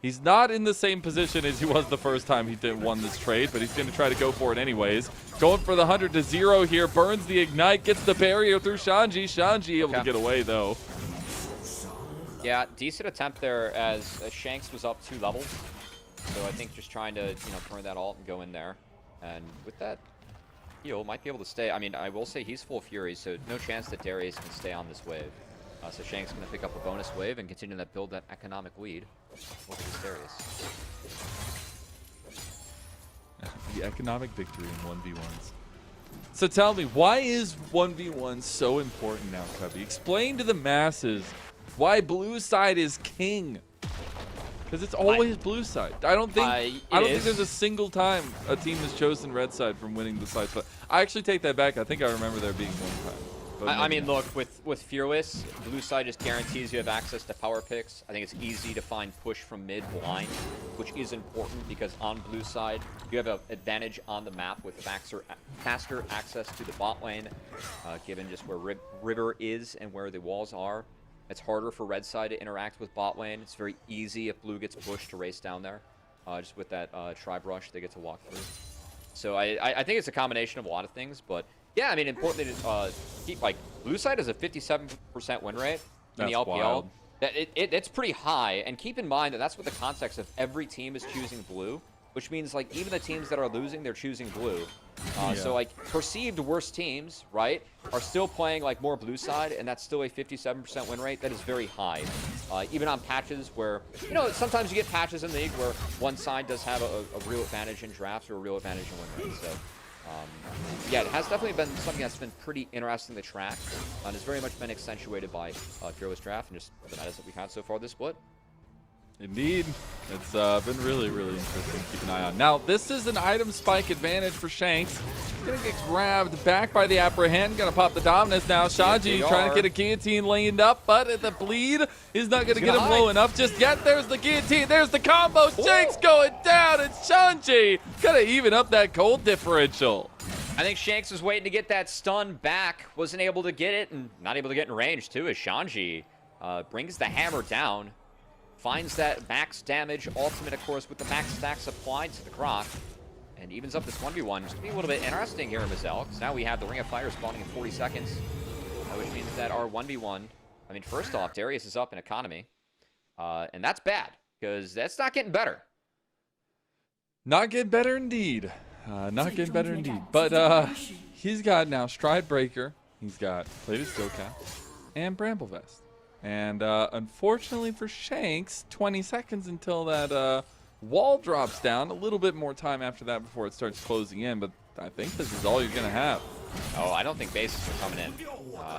He's not in the same position as he was the first time he won this trade, but he's going to try to go for it anyways. Going for the 100-0 here. Burns the Ignite, gets the barrier through Shanji. Shanji able to get away, though. Yeah, decent attempt there as Shanks was up 2 levels. So I think just trying to, turn that ult and go in there. And with that heal, might be able to stay. I mean, I will say he's full Fury, so no chance that Darius can stay on this wave. So Shank's going to pick up a bonus wave and continue to build that economic lead over this Darius. The economic victory in 1v1s. So tell me, why is 1v1 so important now, Cubby? Explain to the masses why blue side is king. Because it's always blue side. I don't think there's a single time a team has chosen red side from winning the side split. I actually take that back. I think I remember there being one time. I mean, look, with Fearless, blue side just guarantees you have access to power picks. I think it's easy to find push from mid blind, which is important because on blue side, you have an advantage on the map with faster access to the bot lane, given just where river is and where the walls are. It's harder for red side to interact with bot lane. It's very easy if blue gets pushed to race down there, just with that tribe rush they get to walk through. So I think it's a combination of a lot of things, but yeah, I mean, importantly to keep, like, blue side has a 57% win rate in the LPL. Wild. It's pretty high, and keep in mind that that's what the context of every team is choosing blue, which means, like, even the teams that are losing, they're choosing blue. So, like, perceived worse teams, right, are still playing, like, more blue side, and that's still a 57% win rate. That is very high. Even on patches where, sometimes you get patches in the league where one side does have a real advantage in drafts or a real advantage in win rate. So, yeah, it has definitely been something that's been pretty interesting to track, and has very much been accentuated by Fearless Draft and just the metas that we've had so far this split. Indeed. It's been really, really interesting to keep an eye on. Now, this is an item spike advantage for Shanks. He's going to get grabbed back by the Apprehend. Going to pop the Dominus now. Shanji trying to get a guillotine laid up, but the bleed is not going to get him low enough just yet. There's the guillotine. There's the combo. Shanks going down. It's Shanji. Got to even up that cold differential. I think Shanks was waiting to get that stun back. Wasn't able to get it, and not able to get in range, too, as Shanji brings the hammer down. Finds that max damage ultimate, of course, with the max stacks applied to the Croc. And evens up this 1v1. It's going to be a little bit interesting here in Mazel, because now we have the Ring of Fire spawning in 40 seconds. Which means that our 1v1, I mean, first off, Darius is up in economy. And that's bad, because that's not getting better. Not getting better indeed. Not getting better indeed. But he's got now Stride Breaker. He's got Plated Steel Cap and Bramble Vest. And unfortunately for Shanks, 20 seconds until that wall drops down. A little bit more time after that before it starts closing in, but I think this is all you're going to have. Oh, I don't think bases are coming in.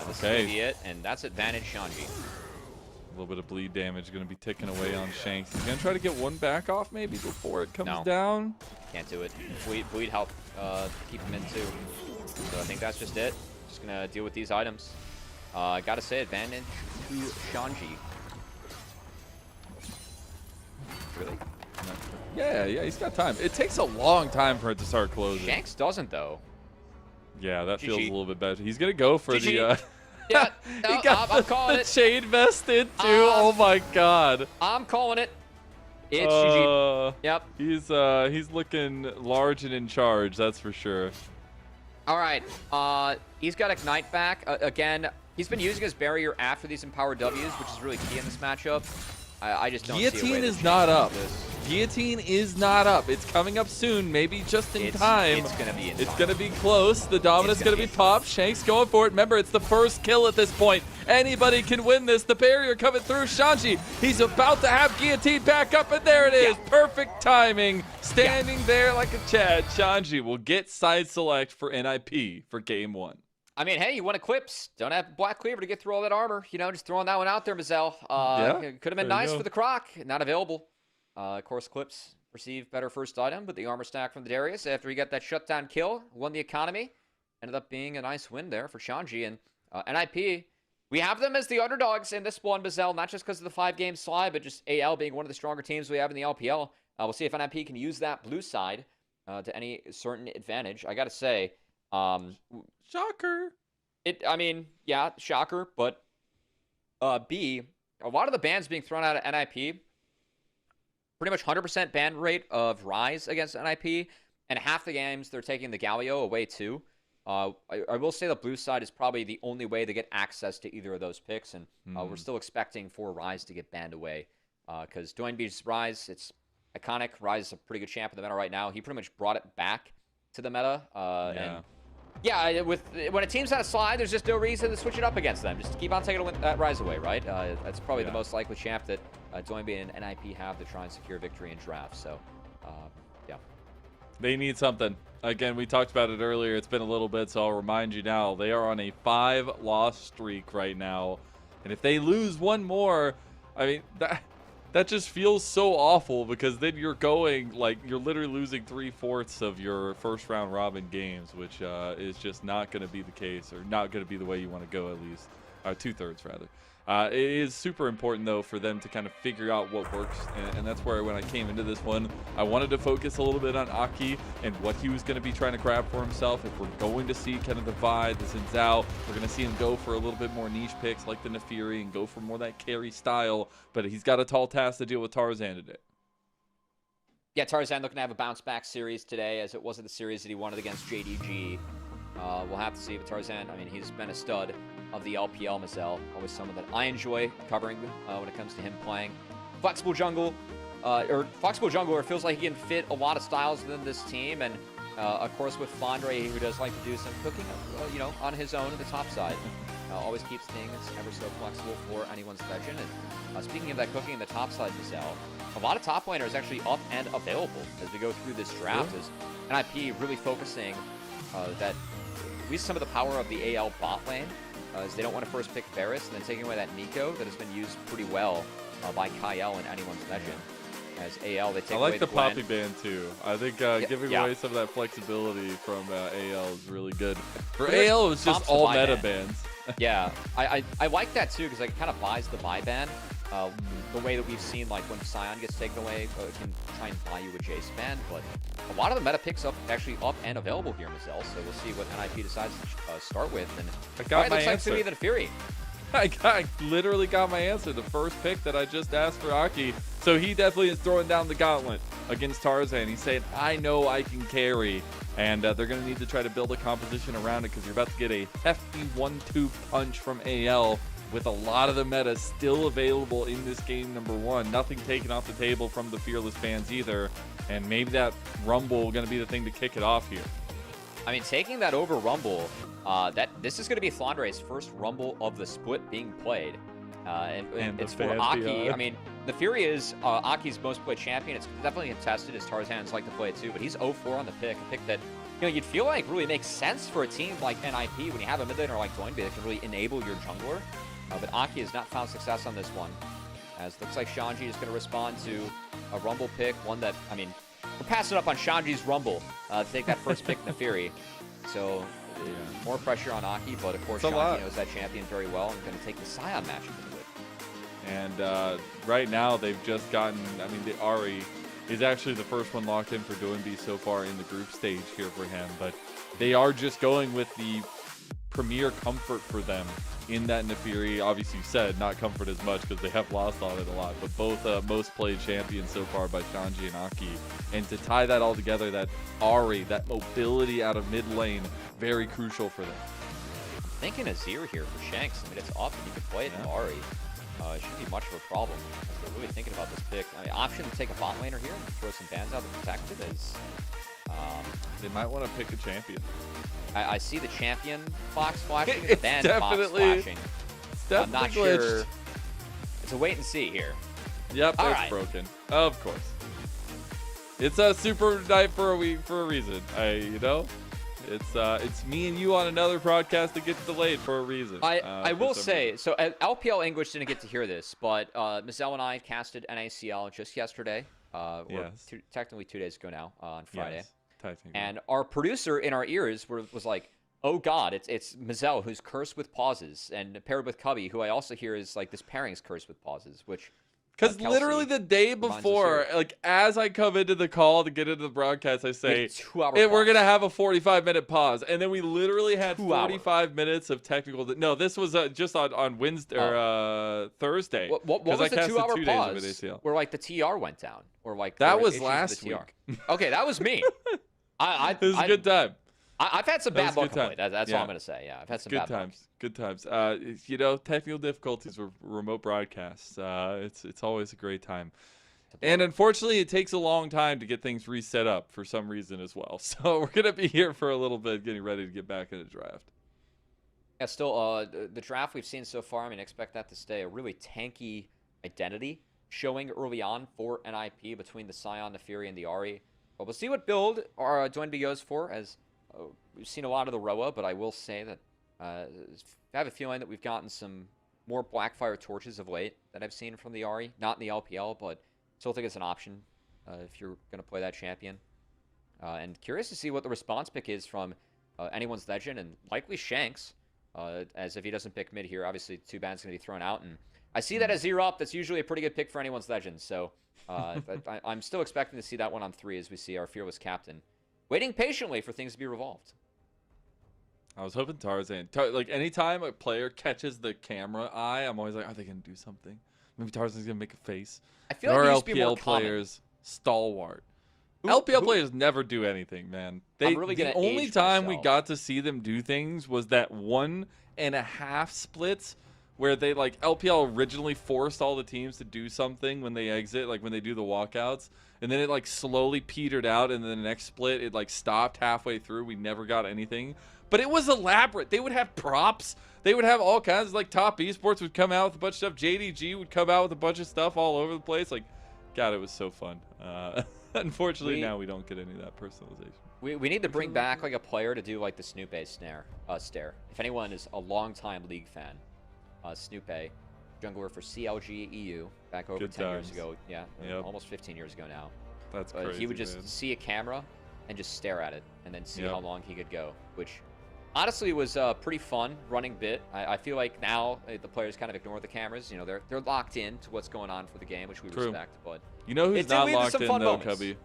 This is going to be it, and that's advantage Shanji. A little bit of bleed damage going to be ticking away on Shanks. He's going to try to get one back off maybe before it comes down. Can't do it. Bleed help keep him in too. So I think that's just it. Just going to deal with these items. I gotta say, advantage to Shanji. Really? Yeah, he's got time. It takes a long time for it to start closing. Shanks doesn't, though. Yeah, that feels a little bit better. He's gonna go for the. Yeah, no, he got I'm calling it. Shade vest in too. Oh my god. I'm calling it. It's GG. Yep. He's looking large and in charge. That's for sure. All right. He's got Ignite back again. He's been using his barrier after these empowered W's, which is really key in this matchup. I just don't see a way Guillotine is not up. Guillotine is not up. It's coming up soon, maybe just in time. It's going to be in time. It's going to be close. The Dominus going to be popped. Shanks going for it. Remember, it's the first kill at this point. Anybody can win this. The barrier coming through. Shanji, he's about to have Guillotine back up, and there it is. Yeah. Perfect timing. Standing there like a Chad. Shanji will get side select for NiP for game 1. I mean, hey, you want Eclipse. Don't have Black Cleaver to get through all that armor. Just throwing that one out there, Mazel. Could have been nice for the Croc. Not available. Of course, Eclipse received better first item, but the armor stack from the Darius after he got that shutdown kill, won the economy. Ended up being a nice win there for Shanji. And NiP, we have them as the underdogs in this one, Mazel, not just because of the 5-game slide, but just AL being one of the stronger teams we have in the LPL. We'll see if NiP can use that blue side to any certain advantage. I got to say, shocker. I mean, yeah, shocker, but B, a lot of the bans being thrown out at NiP pretty much 100% ban rate of Ryze against NiP, and half the games they're taking the Galio away too. I will say the blue side is probably the only way to get access to either of those picks, and we're still expecting for Ryze to get banned away. Because Doinby's Ryze, it's iconic. Ryze is a pretty good champ in the meta right now. He pretty much brought it back to the meta. And yeah, when a team's on a slide, there's just no reason to switch it up against them. Just keep on taking that Ryze away, right? That's probably the most likely champ that Doinby and NiP have to try and secure victory in drafts. So, yeah. They need something. Again, we talked about it earlier. It's been a little bit, so I'll remind you now. They are on a 5-loss streak right now. And if they lose one more, I mean, that just feels so awful, because then you're going, like, you're literally losing 3/4 of your first round robin games, which is just not going to be the case, or not going to be the way you want to go, at least. 2/3 rather. It is super important, though, for them to kind of figure out what works, and that's where, when I came into this one, I wanted to focus a little bit on Aki and what he was going to be trying to grab for himself. If we're going to see kind of the Vi, the Xin Zhao, we're going to see him go for a little bit more niche picks like the Nefiri and go for more that carry style, but he's got a tall task to deal with Tarzan today. Yeah, Tarzan looking to have a bounce-back series today, as it wasn't the series that he wanted against JDG. We'll have to see. But Tarzan, I mean, he's been a stud of the LPL Mazel. Always someone that I enjoy covering when it comes to him playing. Flexible jungle, or flexible jungler, feels like he can fit a lot of styles within this team. And of course, with Flandre, who does like to do some cooking, on his own at the top side. Always keeps things ever so flexible for anyone's vision. And speaking of that cooking in the top side, Mazel, a lot of top laners actually up and available as we go through this draft. As NiP really focusing that at least some of the power of the AL bot lane, as they don't want to first pick Varus and then taking away that Nico that has been used pretty well by Kyle in anyone's legend. As AL, they take away the Poppy ban too. I think giving away some of that flexibility from AL is really good. For AL, it was just all meta bans. Yeah, I like that too, because it kind of buys the buy ban. The way that we've seen, like when Sion gets taken away, it can try and buy you a Jace ban, but a lot of the meta picks actually up and available here, Mazel. So we'll see what NiP decides to start with. And I got my looks answer. like to be the Fury. I literally got my answer. The first pick that I just asked for Aki. So he definitely is throwing down the gauntlet against Tarzan. He's saying, I know I can carry. And they're going to need to try to build a composition around it, because you're about to get a hefty 1-2 punch from AL with a lot of the meta still available in this game number one. Nothing taken off the table from the Fearless fans either. And maybe that Rumble going to be the thing to kick it off here. I mean, taking that over Rumble, this is going to be Flandre's first Rumble of the split being played. And it's for Aki. I mean, the Fury is Aki's most played champion. It's definitely contested, as Tarzan's like to play it too, but he's 0-4 on the pick. A pick that, you'd feel like really makes sense for a team like NiP when you have a mid laner like Doinby that can really enable your jungler. But Aki has not found success on this one, as looks like Shanji is going to respond to a Rumble pick, one that, I mean, we're passing up on Shanji's Rumble to take that first pick in the Fury. So more pressure on Aki, but of course Shanji knows that champion very well and going to take the Sion matchup into it. And right now they've just gotten, I mean, the Ahri is actually the first one locked in for Doinby so far in the group stage here for him, but they are just going with the premier comfort for them in that Nefiri. Obviously, you said not comfort as much because they have lost on it a lot, but both most played champions so far by Shanji and Aki. And to tie that all together, that Ahri, that mobility out of mid lane, very crucial for them. I'm thinking Azir here for Shanks. I mean, it's up and you can play it in Ahri. It shouldn't be much of a problem. They're really thinking about this pick. I mean, option to take a bot laner here and throw some bans out to protect it is... they might want to pick a champion. I see the champion box flashing, the band box flashing. I'm not sure. It's a wait and see here. Yep, it's broken. Of course. It's a super night for a reason. It's me and you on another broadcast that gets delayed for a reason. I will say, so LPL English didn't get to hear this, but Mazel and I casted NACL just yesterday. Yes. Technically 2 days ago now, on Friday. Yes. And our producer in our ears was like, oh God, it's Mazel who's cursed with pauses, and paired with Cubby, who I also hear is like this pairing's cursed with pauses, which Because Kelsey literally the day reminds us before, here. like as I come into the call to get into the broadcast, I say, 2-hour "Hey, we're pause. gonna have a 45-minute pause," and then we literally had 2 hours. 45 minutes of technical. No, this was just on Wednesday or Thursday. What was I the casted 2-hour 2 days pause with ACL. where like the TR went down, or like That there were was issues with last the TR? week. Okay, that was me. It was a good time. I've had some That was bad a luck good time. of late. That's Yeah. all I'm gonna say. Yeah, I've had some Good bad times. Good times. Technical difficulties with remote broadcasts. It's always a great time. And unfortunately, it takes a long time to get things reset up for some reason as well. So we're going to be here for a little bit, getting ready to get back in the draft. Yeah, still, the draft we've seen so far, I mean, expect that to stay a really tanky identity showing early on for NiP between the Scion, the Fury, and the Ahri. But we'll see what build our Doinby goes for, as we've seen a lot of the Roa, but I will say that I have a feeling that we've gotten some more Blackfire torches of late that I've seen from the Ahri. Not in the LPL, but still think it's an option if you're going to play that champion. And curious to see what the response pick is from anyone's Legend, and likely Shanks, as if he doesn't pick mid here, obviously 2 bans going to be thrown out. And I see that as 0 up. That's usually a pretty good pick for anyone's Legend. So I'm still expecting to see that one on 3 as we see our fearless captain waiting patiently for things to be revolved. I was hoping Tarzan. Like, anytime a player catches the camera eye, I'm always like, are they going to do something? Maybe Tarzan's going to make a face. I feel like our there used to be more LPL common. players, stalwart. LPL players never do anything, man. I'm really the gonna only age time we myself. got to see them do things was that 1.5 splits where they, like, LPL originally forced all the teams to do something when they exit, like when they do the walkouts, and then it like slowly petered out, and then the next split it like stopped halfway through. We never got anything, but it was elaborate. They would have props. They would have all kinds of, like, Top Esports would come out with a bunch of stuff. JDG would come out with a bunch of stuff all over the place. Like, God, it was so fun. Unfortunately, now we don't get any of that personalization. We need to bring back like a player to do like the Snoop stare. If anyone is a longtime League fan, Snoop jungler for CLG EU back over 10 years ago. Yeah, almost 15 years ago now. That's crazy. He would just see a camera and just stare at it, and then see how long he could go, which honestly was pretty fun running bit. I feel like now the players kind of ignore the cameras. You know, they're locked in to what's going on for the game, which we respect. But you know who's not locked in though, moments. Cubby?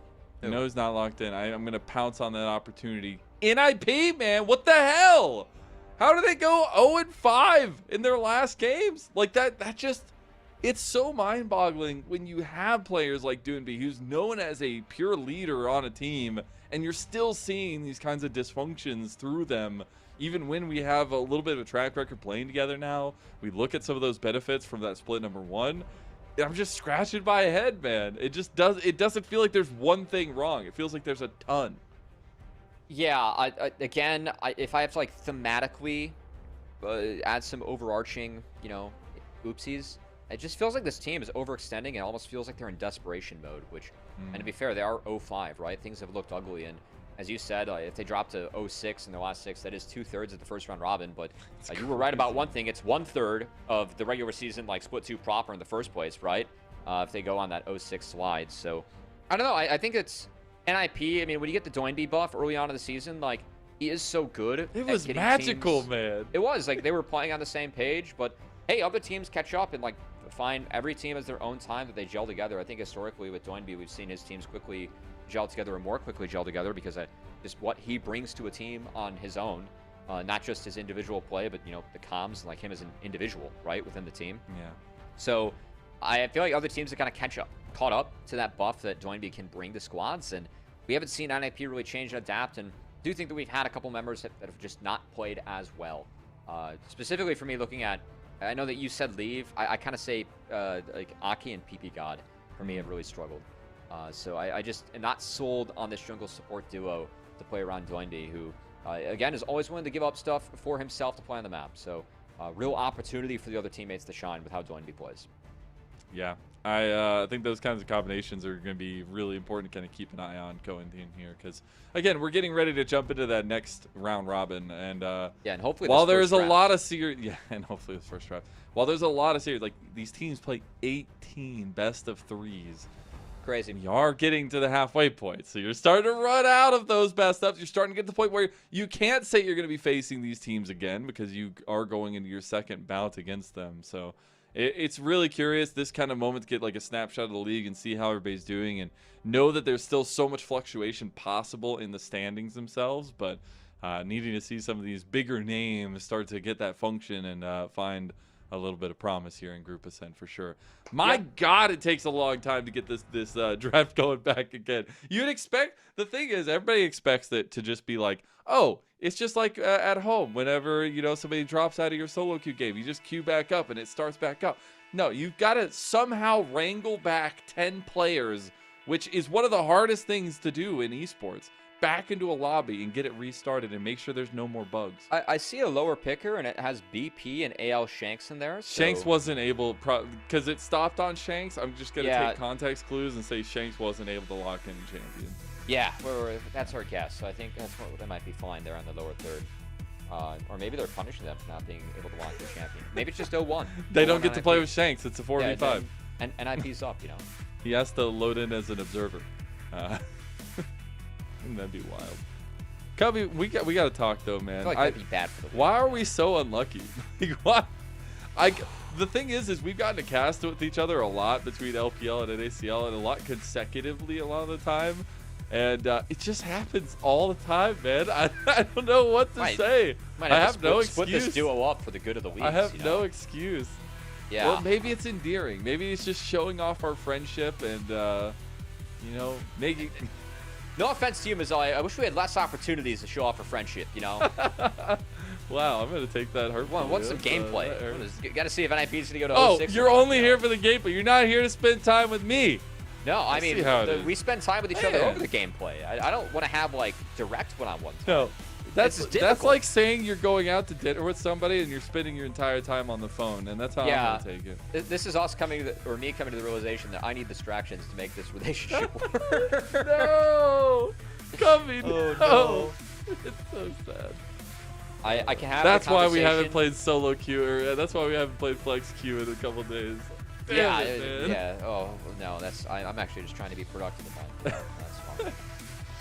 You know who's not locked in? I'm gonna pounce on that opportunity. NiP, man, what the hell? How did they go 0-5 in their last games? Like that just, it's so mind-boggling when you have players like Doinby, who's known as a pure leader on a team, and you're still seeing these kinds of dysfunctions through them. Even when we have a little bit of a track record playing together now, we look at some of those benefits from that split number 1. I'm just scratching my head, man. It doesn't feel like there's one thing wrong. It feels like there's a ton. Yeah, again, if I have to like thematically add some overarching, oopsies, it just feels like this team is overextending, and it almost feels like they're in desperation mode, which, and to be fair, they are 0-5, right? Things have looked ugly, and as you said, if they drop to 0-6 in their last 6, that is 2/3 of the first round robin, but you were right about one thing. It's 1/3 of the regular season, like split 2 proper in the first place, right? If they go on that 0-6 slide. So, I don't know. I think it's NiP. I mean, when you get the Doinby buff early on in the season, like, he is so good. It was magical, man. It was. Like, they were playing on the same page, but hey, other teams catch up and, like, find every team has their own time that they gel together. I think historically with Doinby, we've seen his teams quickly gel together and more quickly gel together because just what he brings to a team on his own, not just his individual play, but, the comms, like him as an individual, right, within the team. Yeah. So I feel like other teams have kind of caught up to that buff that Doinby can bring to squads, and we haven't seen NiP really change and adapt, and do think that we've had a couple members that have just not played as well. Specifically for me, looking at, I know that you said leave, I kind of say like Aki and PP God for me have really struggled. So I just am not sold on this jungle support duo to play around Doinby, who, again, is always willing to give up stuff for himself to play on the map. So real opportunity for the other teammates to shine with how Doinby plays. Yeah, I think those kinds of combinations are going to be really important to kind of keep an eye on going in here, because, again, we're getting ready to jump into that next round robin, and and hopefully while there's a lot of series, and hopefully this first draft, while there's a lot of series, like, these teams play 18 best of 3s. Crazy. You are getting to the halfway point, so you're starting to run out of those best ups. You're starting to get to the point where you can't say you're going to be facing these teams again, because you are going into your second bout against them. So it's really curious this kind of moment to get like a snapshot of the league and see how everybody's doing and know that there's still so much fluctuation possible in the standings themselves, but needing to see some of these bigger names start to get that function and find a little bit of promise here in Group Ascent for sure. My God, it takes a long time to get this draft going back again. You'd expect, the thing is, everybody expects it to just be like, oh, it's just like at home whenever, you know, somebody drops out of your solo queue game. You just queue back up and it starts back up. No, you've got to somehow wrangle back 10 players, which is one of the hardest things to do in esports, back into a lobby and get it restarted and make sure there's no more bugs. I see a lower picker, and it has BP and AL Shanks in there. So... Shanks wasn't able, because it stopped on Shanks. I'm just going to take context clues and say Shanks wasn't able to lock in a champion. Yeah, that's our guess. So I think that's what they might be fine there on the lower third. Or maybe they're punishing them for not being able to lock their champion. Maybe it's just 0-1. They don't get to play with Shanks. It's a 4v5. Yeah, and NiP's up, you know. He has to load in as an observer. That'd be wild. Cubby, we got to talk though, man. I feel like that'd be bad for the why are we so unlucky? Like, what? The thing is we've gotten to cast with each other a lot between LPL and NACL, and a lot consecutively a lot of the time. And it just happens all the time, man. I don't know what to say. I have no excuse. Split this duo up for the good of the week. I have no excuse. Yeah. Well, maybe it's endearing. Maybe it's just showing off our friendship and, you know, making... No offense to you, Mazzali. I wish we had less opportunities to show off our friendship, you know? Wow, I'm going to take that hurtful. What's some gameplay? Got to see if NiP's going to go to 06. Oh, you're only here for the gameplay. You're not here to spend time with me. No, I mean, we spend time with each other over the gameplay. I don't want to have, like, direct one-on-one time. No, that's like saying you're going out to dinner with somebody and you're spending your entire time on the phone, and that's how I'm going to take it. This is us me coming to the realization that I need distractions to make this relationship work. No! Cubby, no! It's so sad. I can have That's why we haven't played solo queue, or that's why we haven't played flex queue in a couple days. Yeah, yeah. Oh no, I'm actually just trying to be productive about it. That's fine.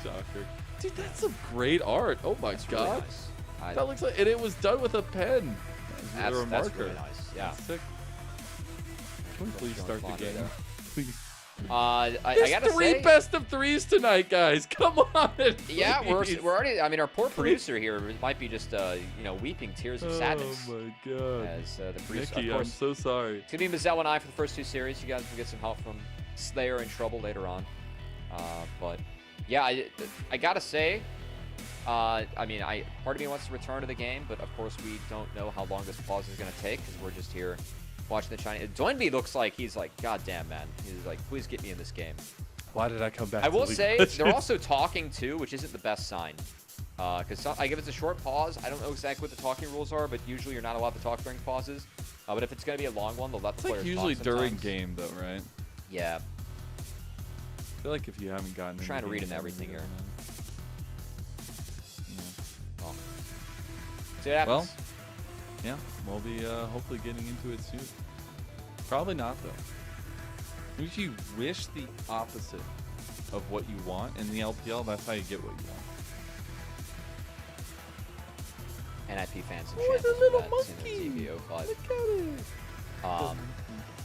Shocker, dude. That's some great art. Oh my God, really nice. That looks like, and it was done with a pen. That's really nice. Yeah. That's sick. Can we please start the game? There. Please. I gotta say, 3 best of 3s tonight, guys. Come on. Yeah, we're already. I mean, our poor producer here might be just you know, weeping tears of sadness. Oh my God. As the producer, Nikki, of course, I'm so sorry. It's gonna be Mazzell and I for the first 2 series. You guys will get some help from Slayer and Trouble later on. But yeah, I gotta say, I mean, part of me wants to return to the game, but of course we don't know how long this pause is gonna take because we're just here watching the Chinese. Doinby looks like he's like, God damn, man. He's like, please get me in this game. Why did I come back? I will say they're also talking too, which isn't the best sign. Because like if it's a short pause, I don't know exactly what the talking rules are, but usually you're not allowed to talk during pauses. But if it's gonna be a long one, they'll let the players talk usually during sometimes. game though, right? Yeah. I feel like if you haven't gotten, I'm trying to read into everything here. Yeah. Oh. See what happens. Well. Yeah, we'll be hopefully getting into it soon. Probably not, though. If you wish the opposite of what you want in the LPL, that's how you get what you want. NiP fans and oh, the little monkey! Look at it.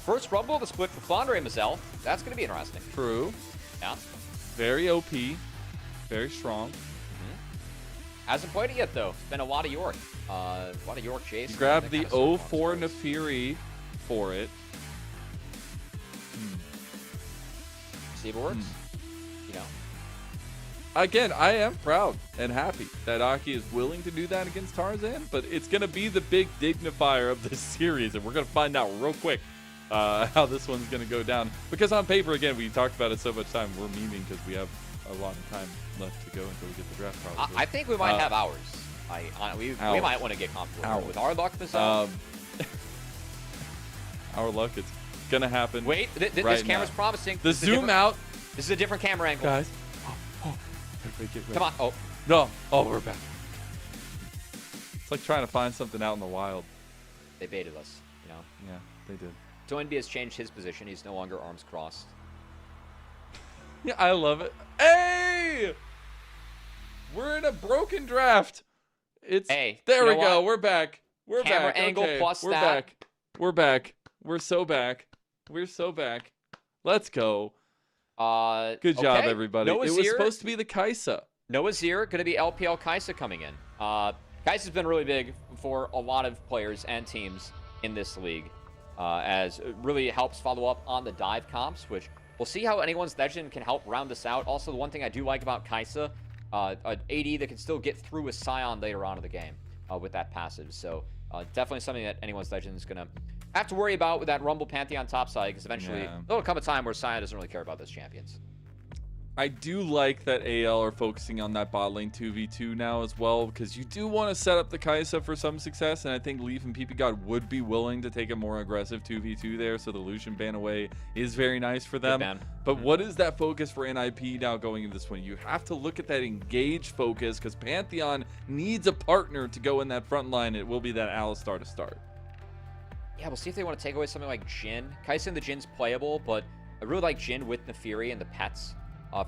First Rumble, the split for Fondre Mazzell. That's going to be interesting. True. Yeah. Very OP. Very strong. Hasn't played it yet, though. It's been a lot of York. A lot of York chase. Grab the 04 Nefiri for it. See if it works. You know. Again, I am proud and happy that Aki is willing to do that against Tarzan, but it's going to be the big dignifier of this series, and we're going to find out real quick how this one's going to go down. Because on paper, again, we talked about it so much time, we're memeing because we have a lot of time left to go until we get the draft, probably. I think we might have hours. We might want to get comfortable with our luck this time. Our luck, it's going to happen. Wait, this camera's promising. The zoom out. This is a different camera angle. Guys. Everybody get ready. Come on. Oh. No. Oh, we're back. It's like trying to find something out in the wild. They baited us, you know? Yeah, they did. Doinby has changed his position. He's no longer arms crossed. Yeah, I love it. Hey! We're in a broken draft. It's hey, there we go. We're back. We're camera back. angle okay. plus we're that. back. We're back. We're so back. We're so back. Let's go. Good job, okay. everybody. No it Azir. was supposed to be the Kaisa. No Azir, going to be LPL Kaisa coming in. Kaisa's been really big for a lot of players and teams in this league, as it really helps follow up on the dive comps, which we'll see how anyone's legend can help round this out. Also, the one thing I do like about Kaisa, an AD that can still get through a Scion later on in the game with that passive. So definitely something that anyone's legend is going to have to worry about with that Rumble Pantheon topside, because eventually there'll come a time where Scion doesn't really care about those champions. I do like that AL are focusing on that bot lane 2v2 now as well, because you do want to set up the Kaisa for some success, and I think Leaf and PP God would be willing to take a more aggressive 2v2 there, so the Lucian ban away is very nice for them. But what is that focus for NiP now going into this one? You have to look at that engaged focus, because Pantheon needs a partner to go in that front line. It will be that Alistar to start. Yeah, we'll see if they want to take away something like Jhin. Kaisa and the Jin's playable, but I really like Jhin with Nefiri and the pets.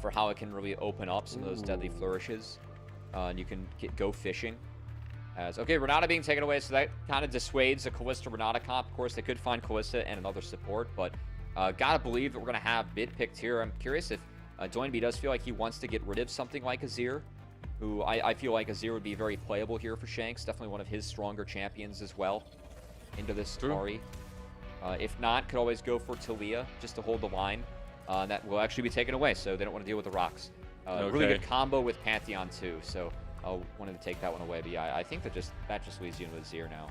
For how it can really open up some of those deadly flourishes. And you can go fishing. Okay, Renata being taken away, so that kind of dissuades the Kalista-Renata comp. Of course, they could find Kalista and another support, but gotta believe that we're going to have mid picked here. I'm curious if Doinby does feel like he wants to get rid of something like Azir, who I feel like Azir would be very playable here for Shanks. Definitely one of his stronger champions as well into this Ari. If not, could always go for Talia just to hold the line. That will actually be taken away, so they don't want to deal with the rocks. Really good combo with Pantheon too, so I wanted to take that one away. But yeah, I think that just leaves you with Azir now.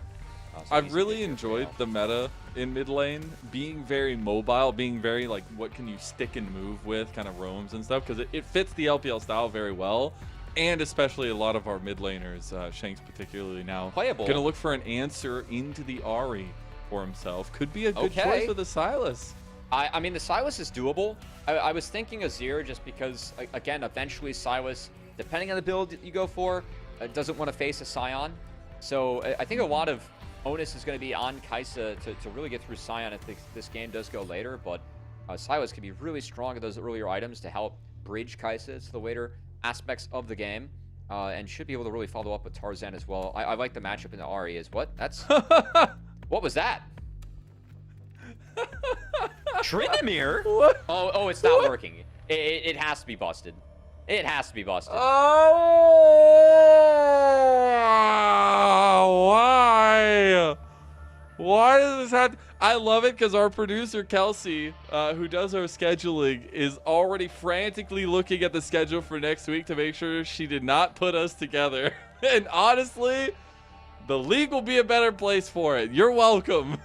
So I've really enjoyed the meta in mid lane, being very mobile, being very like what can you stick and move with, kind of roams and stuff, because it fits the LPL style very well. And especially a lot of our mid laners, Shanks particularly now, playable. Gonna look for an answer into the Ahri for himself. Could be a good choice with the Sylas. I mean, the Sylas is doable. I was thinking Azir just because, again, eventually Sylas, depending on the build you go for, doesn't want to face a Scion. So I think a lot of onus is going to be on Kaisa to really get through Scion if this game does go later. But Sylas can be really strong at those earlier items to help bridge Kaisa to the later aspects of the game. And should be able to really follow up with Tarzan as well. I like the matchup in the Ahri is what? That's... What was that? Tryndamere? What? Oh, it's not working. It has to be busted. It has to be busted. Oh, why? Why does this have to... I love it because our producer, Kelsey, who does our scheduling, is already frantically looking at the schedule for next week to make sure she did not put us together. And honestly, the league will be a better place for it. You're welcome.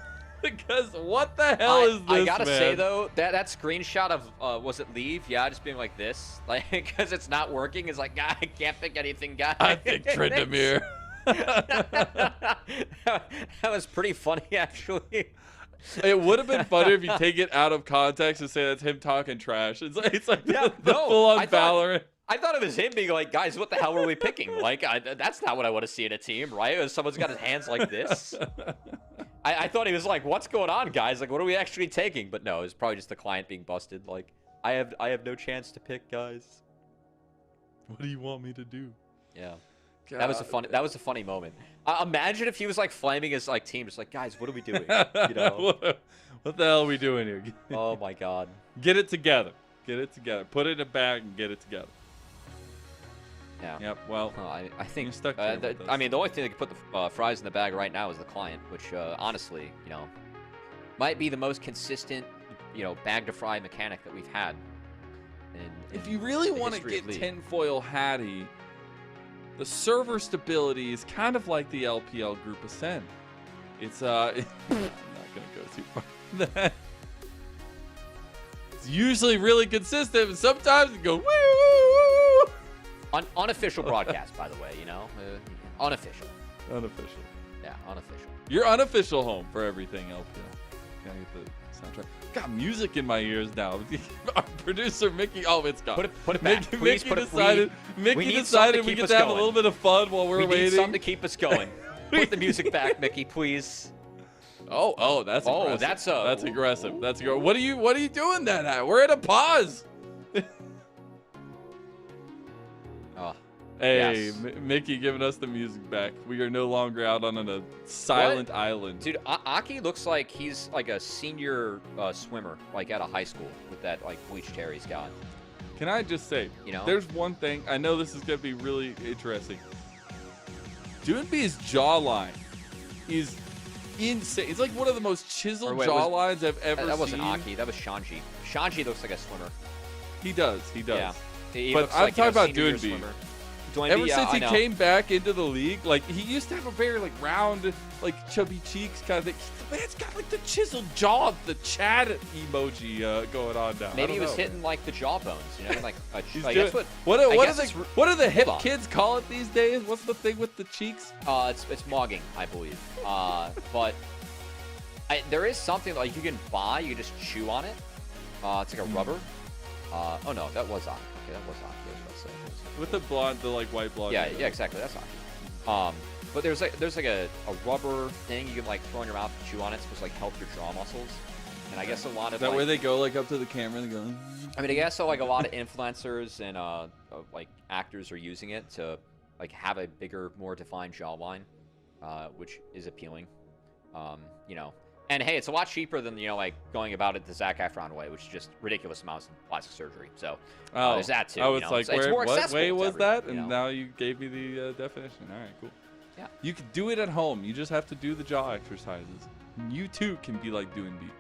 Because what the hell is this, I gotta man? say, though, that screenshot of, was it Leave? Yeah, just being like this. Like, because it's not working. It's like, God, I can't pick anything, guys. I think Tryndamere. That was pretty funny, actually. It would have been funny if you take it out of context and say that's him talking trash. It's like Yeah, the no, full-on I thought- Valorant. I thought it was him being like, guys, what the hell were we picking? Like, that's not what I want to see in a team, right? Someone's got his hands like this. I thought he was like, what's going on, guys? Like, what are we actually taking? But no, it was probably just the client being busted. Like, I have no chance to pick, guys. What do you want me to do? Yeah. God. That was a funny moment. Imagine if he was like flaming his like team, just like, guys, what are we doing? You know? What the hell are we doing here? Oh my God. Get it together. Get it together. Put it in a bag and get it together. Yeah. Yep. Well, I think. you're stuck here with I us. mean, the only thing that can put the fries in the bag right now is the client, which honestly, you know, might be the most consistent, you know, bag to fry mechanic that we've had. If you really want to get tinfoil hatty, the server stability is kind of like the LPL group Ascent. It's I'm not gonna go too far. It's usually really consistent, but sometimes it goes woo. Unofficial broadcast, by the way, you know, unofficial. Unofficial. Yeah, unofficial. Your unofficial home for everything LPL. Gotta get the soundtrack. Got music in my ears now. Our producer Mickey. Oh, it's gone. Put it back. Please Mickey put it. decided. Mickey decided we get to have a little bit of fun while we're We waiting. need something to keep us going. Put the music back, Mickey, please. Oh, that's aggressive. That's aggressive. That's aggressive. What are you doing that at? We're at a pause. Oh, Hey, Yes. Mickey giving us the music back. We are no longer out on a silent island. Dude, Aki looks like he's like a senior swimmer, like at a high school with that like bleached hair he's got. Can I just say, You know? there's one thing. I know this is going to be really interesting. Doonby's jawline is insane. It's like one of the most chiseled Or wait, jawlines I've ever seen. That wasn't Aki. That was Shanji. Shanji looks like a swimmer. He does. He does. Yeah. He But looks I'm like, you know, talking about senior year Doonby. swimmer. Doonby, Ever yeah, since I he know. came back into the league, like he used to have a very like round, like chubby cheeks kind of thing. The man's got like the chiseled jaw, the Chad emoji going on now. Maybe he was hitting like the jawbones, you know, like He's like doing, that's what I do guess the it's- what do the hip hold on. kids call it these days? What's the thing with the cheeks? It's mogging, I believe. But there is something like you can buy, you can just chew on it. It's like a rubber. Oh no, that was Aki. Okay, that was Aki. I was about to say. With the blonde, the like white blonde. Yeah, yeah, exactly. That's Aki. But there's like a rubber thing you can like throw in your mouth and chew on it. It's supposed to like help your jaw muscles. And I guess a lot of Is that like, where they go like up to the camera and they go? I mean, I guess so. Like a lot of influencers and like actors are using it to like have a bigger, more defined jawline, which is appealing. You know, and hey, it's a lot cheaper than like going about it the Zac Efron way, which is just ridiculous amounts of plastic surgery. So there's that too. I you was know? like, it's more what accessible way to was everyone, that? you And know? now you gave me the definition. All right, cool. Yeah. You can do it at home. You just have to do the jaw exercises. You too can be like Doonby.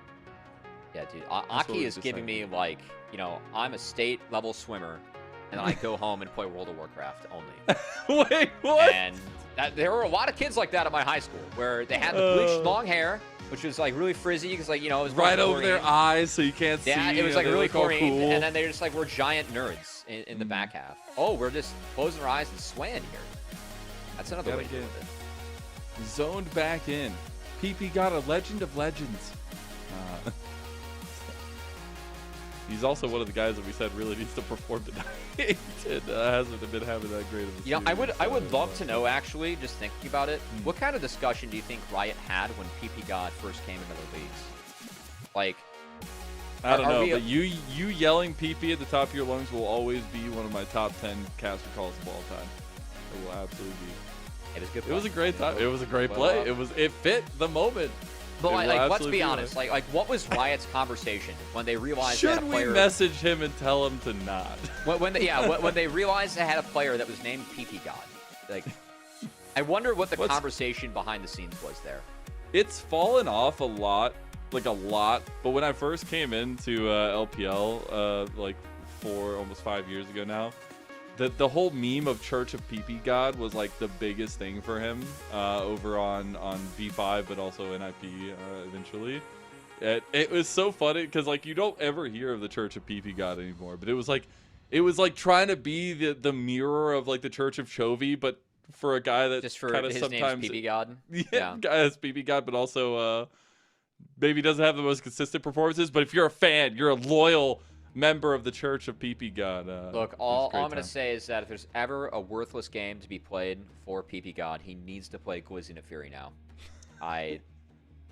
Yeah, dude. what Aki we is giving me decided. like, I'm a state level swimmer, and then I go home and play World of Warcraft only. Wait, what? And there were a lot of kids like that at my high school, where they had the bleached long hair, which was like really frizzy, because like it was Right over chlorine. their eyes so you can't see. Yeah, it was like they really look all chlorine, cool. and then they just like were giant nerds in the back half. Oh, we're just closing our eyes and swaying here. That's another Gotta way to do get it. zoned back in. PP got a legend of legends. He's also one of the guys that we said really needs to perform tonight. And hasn't been having that great of a I series, would so, love to know, actually, just thinking about it, what kind of discussion do you think Riot had when PP God first came into the leagues? Like, I don't are know, we- but you yelling PP at the top of your lungs will always be one of my top 10 caster calls of all time. It will absolutely be. it was a good. It was a great time. It was a great Well, play. It fit the moment. But It will like let's absolutely be one. honest. Like, what was Riot's conversation when they realized they had Should a we player? message him and tell him to not? When they realized they had a player that was named PP God. Like, I wonder what the conversation behind the scenes was there. It's fallen off a lot, like a lot. But when I first came into LPL, like almost 5 years ago now, the whole meme of Church of PP God was like the biggest thing for him over on V5, but also NiP eventually. It was so funny because like you don't ever hear of the Church of PP God anymore, but it was like trying to be the mirror of like the Church of Chovy, but for a guy that Just for kind of his sometimes name's PP God. yeah, guy has PP God, but also maybe doesn't have the most consistent performances. But if you're a fan, you're a loyal member of the Church of PP God. Look, it was all a great I'm going time. to say is that if there's ever a worthless game to be played for PP God, he needs to play Glizzy Fury now. I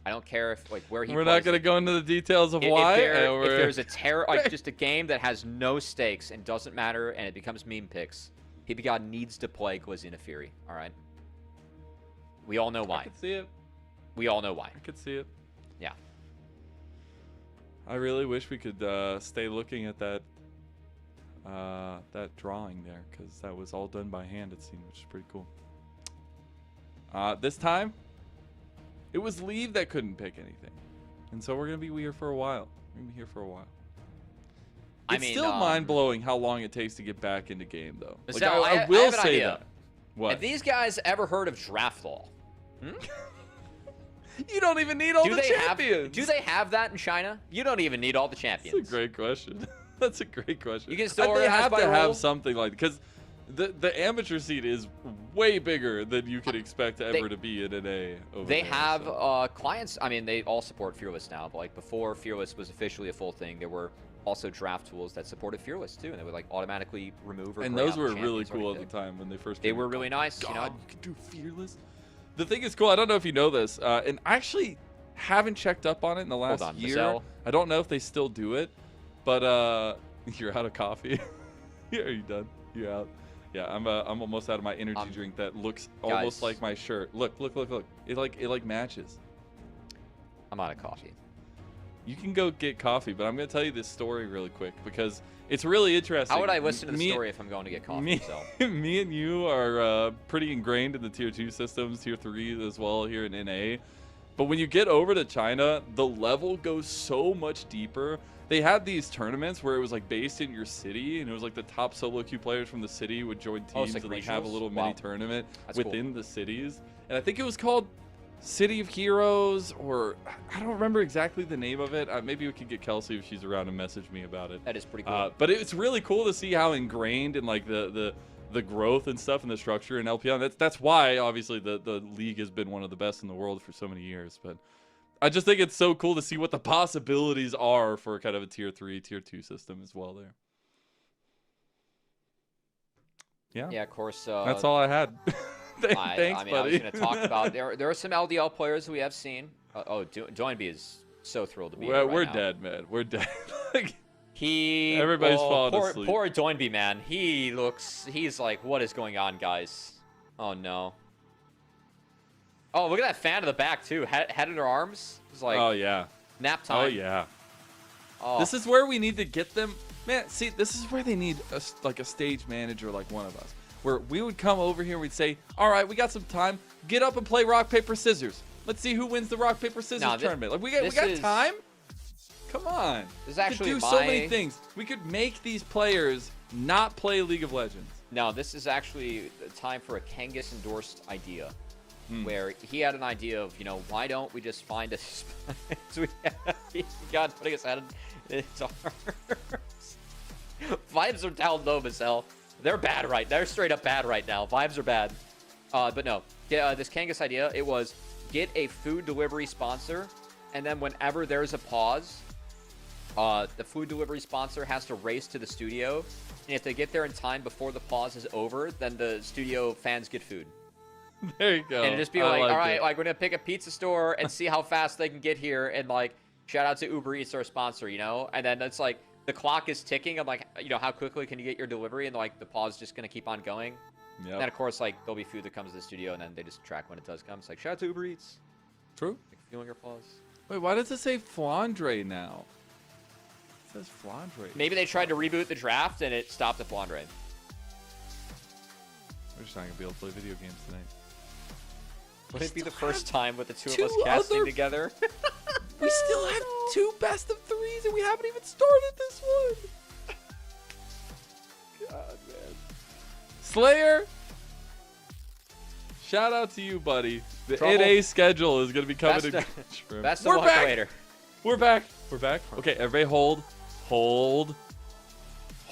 don't care if like where he. We're plays not going to it. go into the details of If why. if there's a like just a game that has no stakes and doesn't matter and it becomes meme picks, PP God needs to play Glizzy Fury. All right. We all know I why. could see it. We all know why. I could see it. Yeah. I really wish we could stay looking at that drawing there, because that was all done by hand, it seemed, which is pretty cool. This time, it was Leave that couldn't pick anything, and so we're gonna be here for a while. We're gonna be here for a while. I It's mean, still mind blowing how long it takes to get back into game, though. Like, So, I I will have an say idea. that. What? Have these guys ever heard of draft law? You don't even need all the champions. Do they have that in China? You don't even need all the champions. That's a great question. That's a great question. You can still they organize have by to role? have something like, because the amateur scene is way bigger than you could expect ever to be in an A. Over They there, have so. clients. I mean, they all support Fearless now, but like before Fearless was officially a full thing, there were also draft tools that supported Fearless too, and they would like automatically remove or And gray those out were the really champions cool already at the picked. time when they first. They came were out. really nice. God, you know, you could do Fearless. The thing is cool. I don't know if you know this, and I actually haven't checked up on it in the last on, year. Michelle. I don't know if they still do it, but you're out of coffee. Are you done? You're out. Yeah, I'm almost out of my energy drink that looks almost like my shirt. Look. It like matches. I'm out of coffee. You can go get coffee, but I'm gonna tell you this story really quick because it's really interesting. How would I listen to the story if I'm going to get coffee? Me and you are pretty ingrained in the tier 2 systems, tier 3 as well here in NA. But when you get over to China, the level goes so much deeper. They had these tournaments where it was like based in your city, and it was like the top solo queue players from the city would join teams and like have a little mini tournament within the cities. And I think it was called City of Heroes, or I don't remember exactly the name of it. Maybe we could get Kelsey if she's around and message me about it. That is pretty cool. But it's really cool to see how ingrained in like the growth and stuff and the structure in LPL. That's why obviously the league has been one of the best in the world for so many years. But I just think it's so cool to see what the possibilities are for kind of a tier 3, tier 2 system as well there. Yeah, of course. That's all I had. Thanks, I buddy. I was going to talk about there are some LDL players we have seen. Joinby is so thrilled to be here. We're dead, man. We're dead. Everybody's falling asleep. Poor Joinby, man. He's like, what is going on, guys? Oh no. Oh, look at that fan in the back too. Head in her arms. It's like, oh yeah, nap time. Oh yeah. Oh. This is where we need to get them, man. See, this is where they need a stage manager like one of us, where we would come over here and we'd say, all right, we got some time. Get up and play rock paper scissors. Let's see who wins the rock paper scissors tournament. Like we got time. Come on. This is actually we could do so many things. We could make these players not play League of Legends. No, this is actually the time for a Kangas endorsed idea, where he had an idea of, why don't we just find a so God putting his head in his arms. Vibes are down low, Michelle. They're bad they're straight up bad right now. Vibes are bad. But no, this Kangas idea, it was get a food delivery sponsor, and then whenever there's a pause, the food delivery sponsor has to race to the studio, and if they get there in time before the pause is over, then the studio fans get food. There you go. And just be like, all right, like we're gonna pick a pizza store and see how fast they can get here, and like shout out to Uber Eats, our sponsor, and then it's like the clock is ticking. I'm like, how quickly can you get your delivery? And like the pause is just gonna keep on going. Yep. And then of course, like there'll be food that comes to the studio, and then they just track when it does come. It's like shout out to Uber Eats. True. Like fueling your pause. Wait, why does it say Flandre now? It says Flandre. Maybe they tried to reboot the draft and it stopped at Flandre. We're just not gonna be able to play video games tonight. Would it be the first time with the two of us casting together? We still have 2 best of 3s and we haven't even started this one. God, man. Slayer, shout out to you, buddy. The NA schedule is going to be coming to Best of luck later. We're back. Okay, everybody hold.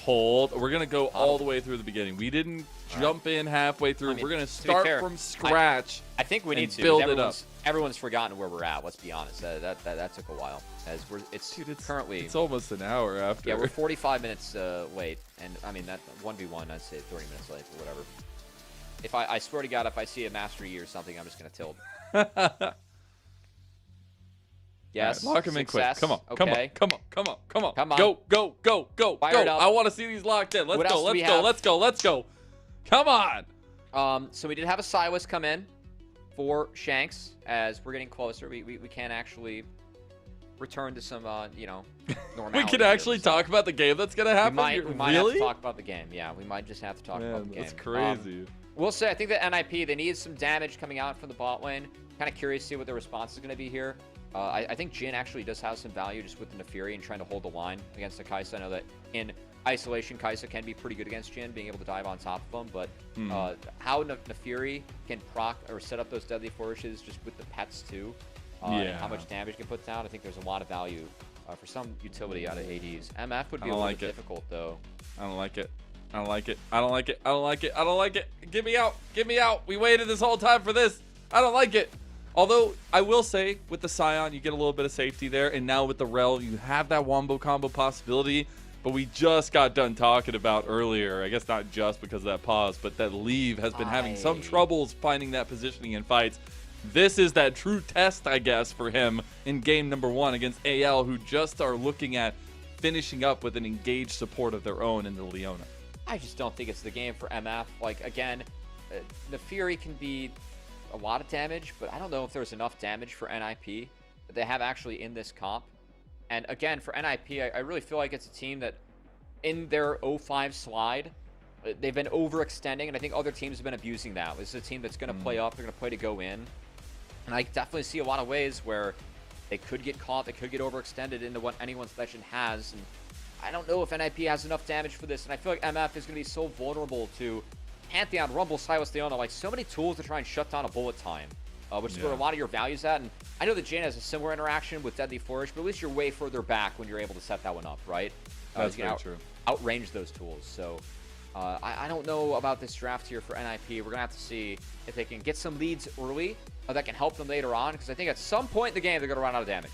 We're going to go all the way through the beginning. We didn't jump in halfway through. We're going to start from scratch. I think we need to build it up. Everyone's forgotten where we're at. Let's be honest. That took a while. It's currently. It's almost an hour after. Yeah, we're 45 minutes late, and I mean that 1v1. I'd say 30 minutes late or whatever. If I swear to God, if I see a Master Yi or something, I'm just gonna tilt. Yes. Right, lock him in quick. Come on. Okay. Come on. Go. Fire it up. I want to see these locked in. Let's go. Come on. So we did have a Silas come in for Shanks. As we're getting closer, we can actually return to some, normality. We can actually talk about the game that's gonna happen. We might have to talk about the game. Yeah, we might just have to talk about the game. That's crazy. We'll say, I think that NiP, they need some damage coming out from the bot lane. Kind of curious to see what their response is going to be here. I think Jhin actually does have some value just with the Neferi and trying to hold the line against the Kai'Sa. I know that in isolation, Kai'Sa can be pretty good against Jhin, being able to dive on top of him. But how Neferi can proc or set up those deadly flourishes just with the pets too, and how much damage can put down, I think there's a lot of value for some utility out of ADs. MF would be a little bit difficult though. I don't like it. I don't like it. Get me out. We waited this whole time for this. I don't like it. Although, I will say, with the Scion, you get a little bit of safety there. And now with the Rel, you have that wombo combo possibility. But we just got done talking about earlier, I guess not just because of that pause, but that Leave has been having some troubles finding that positioning in fights. This is that true test, I guess, for him in game number 1 against AL, who just are looking at finishing up with an engaged support of their own in the Leona. I just don't think it's the game for MF. Like, again, the Fury can be a lot of damage, but I don't know if there's enough damage for NiP that they have actually in this comp. And again, for NiP, I really feel like it's a team that in their 0-5 slide, they've been overextending, and I think other teams have been abusing that. This is a team that's going to play up, they're going to play to go in. And I definitely see a lot of ways where they could get caught, they could get overextended into what anyone's legend has. And I don't know if NiP has enough damage for this, and I feel like MF is going to be so vulnerable to Pantheon, Rumble, Silas, Leona, like so many tools to try and shut down a bullet time, which is where a lot of your value's at. And I know that Jaina has a similar interaction with Deadly Flourish, but at least you're way further back when you're able to set that one up, right? That's very true. Outrange those tools. So I don't know about this draft here for NiP. We're going to have to see if they can get some leads early that can help them later on, because I think at some point in the game, they're going to run out of damage.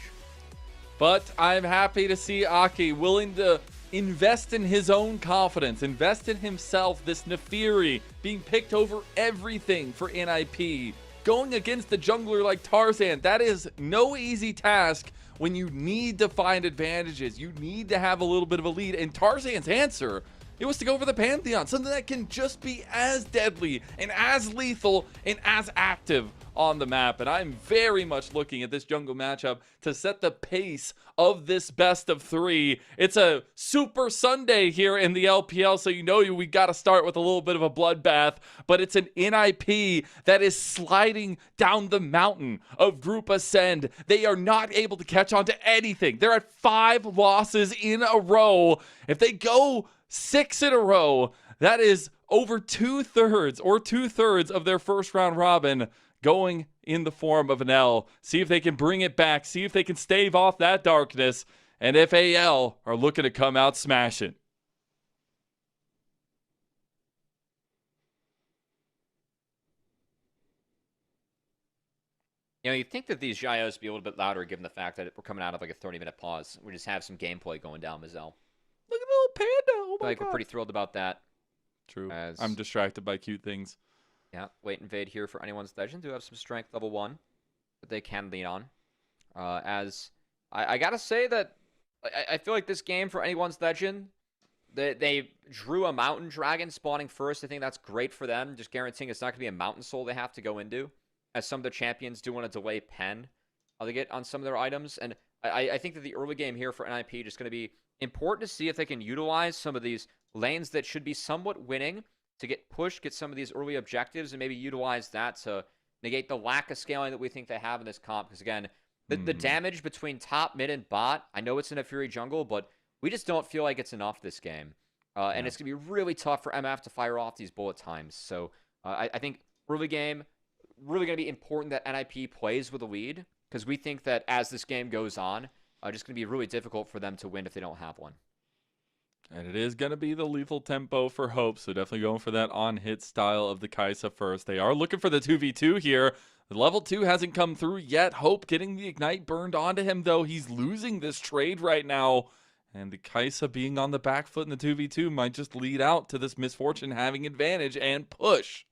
But I'm happy to see Aki willing to invest in his own confidence, invest in himself, this Nefiri being picked over everything for NiP. Going against the jungler like Tarzan, that is no easy task when you need to find advantages. You need to have a little bit of a lead. And Tarzan's answer, it was to go for the Pantheon, something that can just be as deadly and as lethal and as active on the map. And I'm very much looking at this jungle matchup to set the pace of this best of 3. It's a Super Sunday here in the LPL, so you know we got to start with a little bit of a bloodbath, but it's an NiP that is sliding down the mountain of Group Ascend. They are not able to catch on to anything. They're at 5 losses in a row. If they go 6 in a row, that is over 2/3 of their first round robin going in the form of an L. See if they can bring it back. See if they can stave off that darkness. And if AL are looking to come out smashing. You know, you'd think that these Gyos would be a little bit louder given the fact that we're coming out of like a 30-minute pause. We just have some gameplay going down, Mazel. Look at the little panda. Oh my God. We're pretty thrilled about that. True. I'm distracted by cute things. Yeah, wait invade here for anyone's legend. Do have some strength level 1 that they can lean on. As I gotta say that I feel like this game for anyone's legend, they drew a mountain dragon spawning first. I think that's great for them, just guaranteeing it's not gonna be a mountain soul they have to go into, as some of the champions do want to delay pen they get on some of their items. And I think that the early game here for NiP just gonna be important to see if they can utilize some of these lanes that should be somewhat winning to get pushed, get some of these early objectives, and maybe utilize that to negate the lack of scaling that we think they have in this comp. Because again, the damage between top, mid, and bot, I know it's in a Fury jungle, but we just don't feel like it's enough this game. And it's going to be really tough for MF to fire off these bullet times. So I think early game, really going to be important that NiP plays with a lead, because we think that as this game goes on, just going to be really difficult for them to win if they don't have one. And it is going to be the lethal tempo for Hope, so definitely going for that on-hit style of the Kai'Sa first. They are looking for the 2v2 here. The level 2 hasn't come through yet. Hope getting the Ignite burned onto him, though. He's losing this trade right now. And the Kai'Sa being on the back foot in the 2v2 might just lead out to this Misfortune having advantage and push.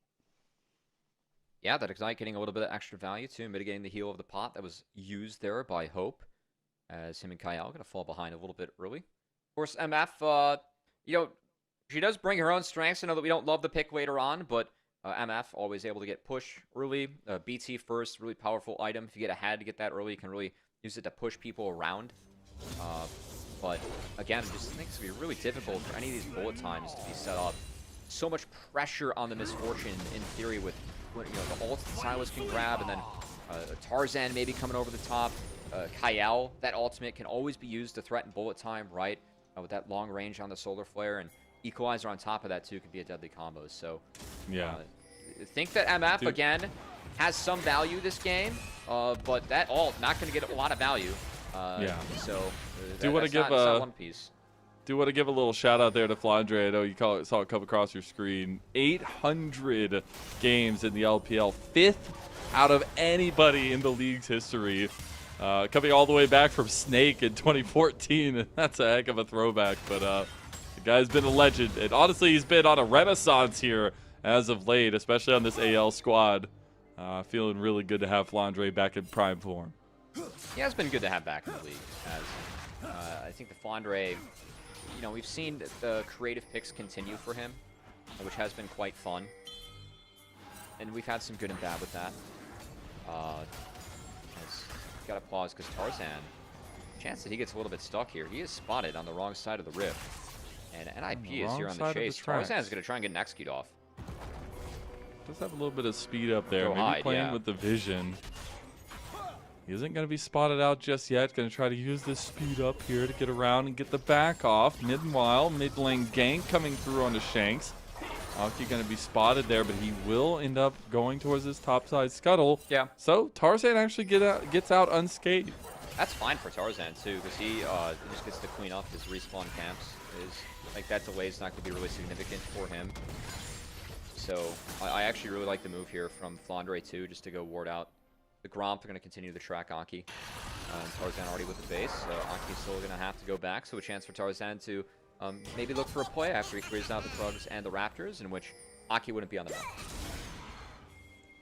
Yeah, that Ignite getting a little bit of extra value, too, mitigating the heal of the pot that was used there by Hope. As him and Kyle going to fall behind a little bit early. Of course, MF, she does bring her own strengths. I know that we don't love the pick later on, but MF always able to get push early. BT first, really powerful item. If you get ahead to get that early, you can really use it to push people around. But again, I just think it's going to be really difficult for any of these bullet times to be set up. So much pressure on the Misfortune in theory with the ult that Silas can grab, and then Tarzan maybe coming over the top. Kyle, that ultimate can always be used to threaten bullet time, right? With that long range on the solar flare, and equalizer on top of that too could be a deadly combo. So yeah, think that MF again has some value this game, but that ult not going to get a lot of value. So do want to give one piece. Do want to give a little shout out there to Flandre. I know you saw it come across your screen. 800 games in the LPL, 5th out of anybody in the league's history. Coming all the way back from Snake in 2014. That's a heck of a throwback, but the guy's been a legend. And honestly, he's been on a renaissance here as of late, especially on this AL squad. Feeling really good to have Flandre back in prime form. Yeah, it's been good to have back in the league. As I think the Flandre, you know, we've seen the creative picks continue for him, which has been quite fun. And we've had some good and bad with that. Gotta pause because Tarzan, chance that he gets a little bit stuck here. He is spotted on the wrong side of the rift. And NiP is here on the chase. Tarzan's going to try and get an execute off. Does have a little bit of speed up there. Go Maybe hide, playing yeah. with the vision. He isn't going to be spotted out just yet. Going to try to use this speed up here to get around and get the back off. Meanwhile, mid lane gank coming through onto Shanks. Aki going to be spotted there, but he will end up going towards his topside scuttle. Yeah. So Tarzan actually gets out unscathed. That's fine for Tarzan too, because he just gets to clean up his respawn camps. Like that delay is not going to be really significant for him. So I actually really like the move here from Flandre too, just to go ward out the Gromp. They're going to continue to track Aki. Tarzan already with the base, so Aki's still going to have to go back. So a chance for Tarzan to maybe look for a play after he clears out the Krugs and the Raptors, in which Aki wouldn't be on the map.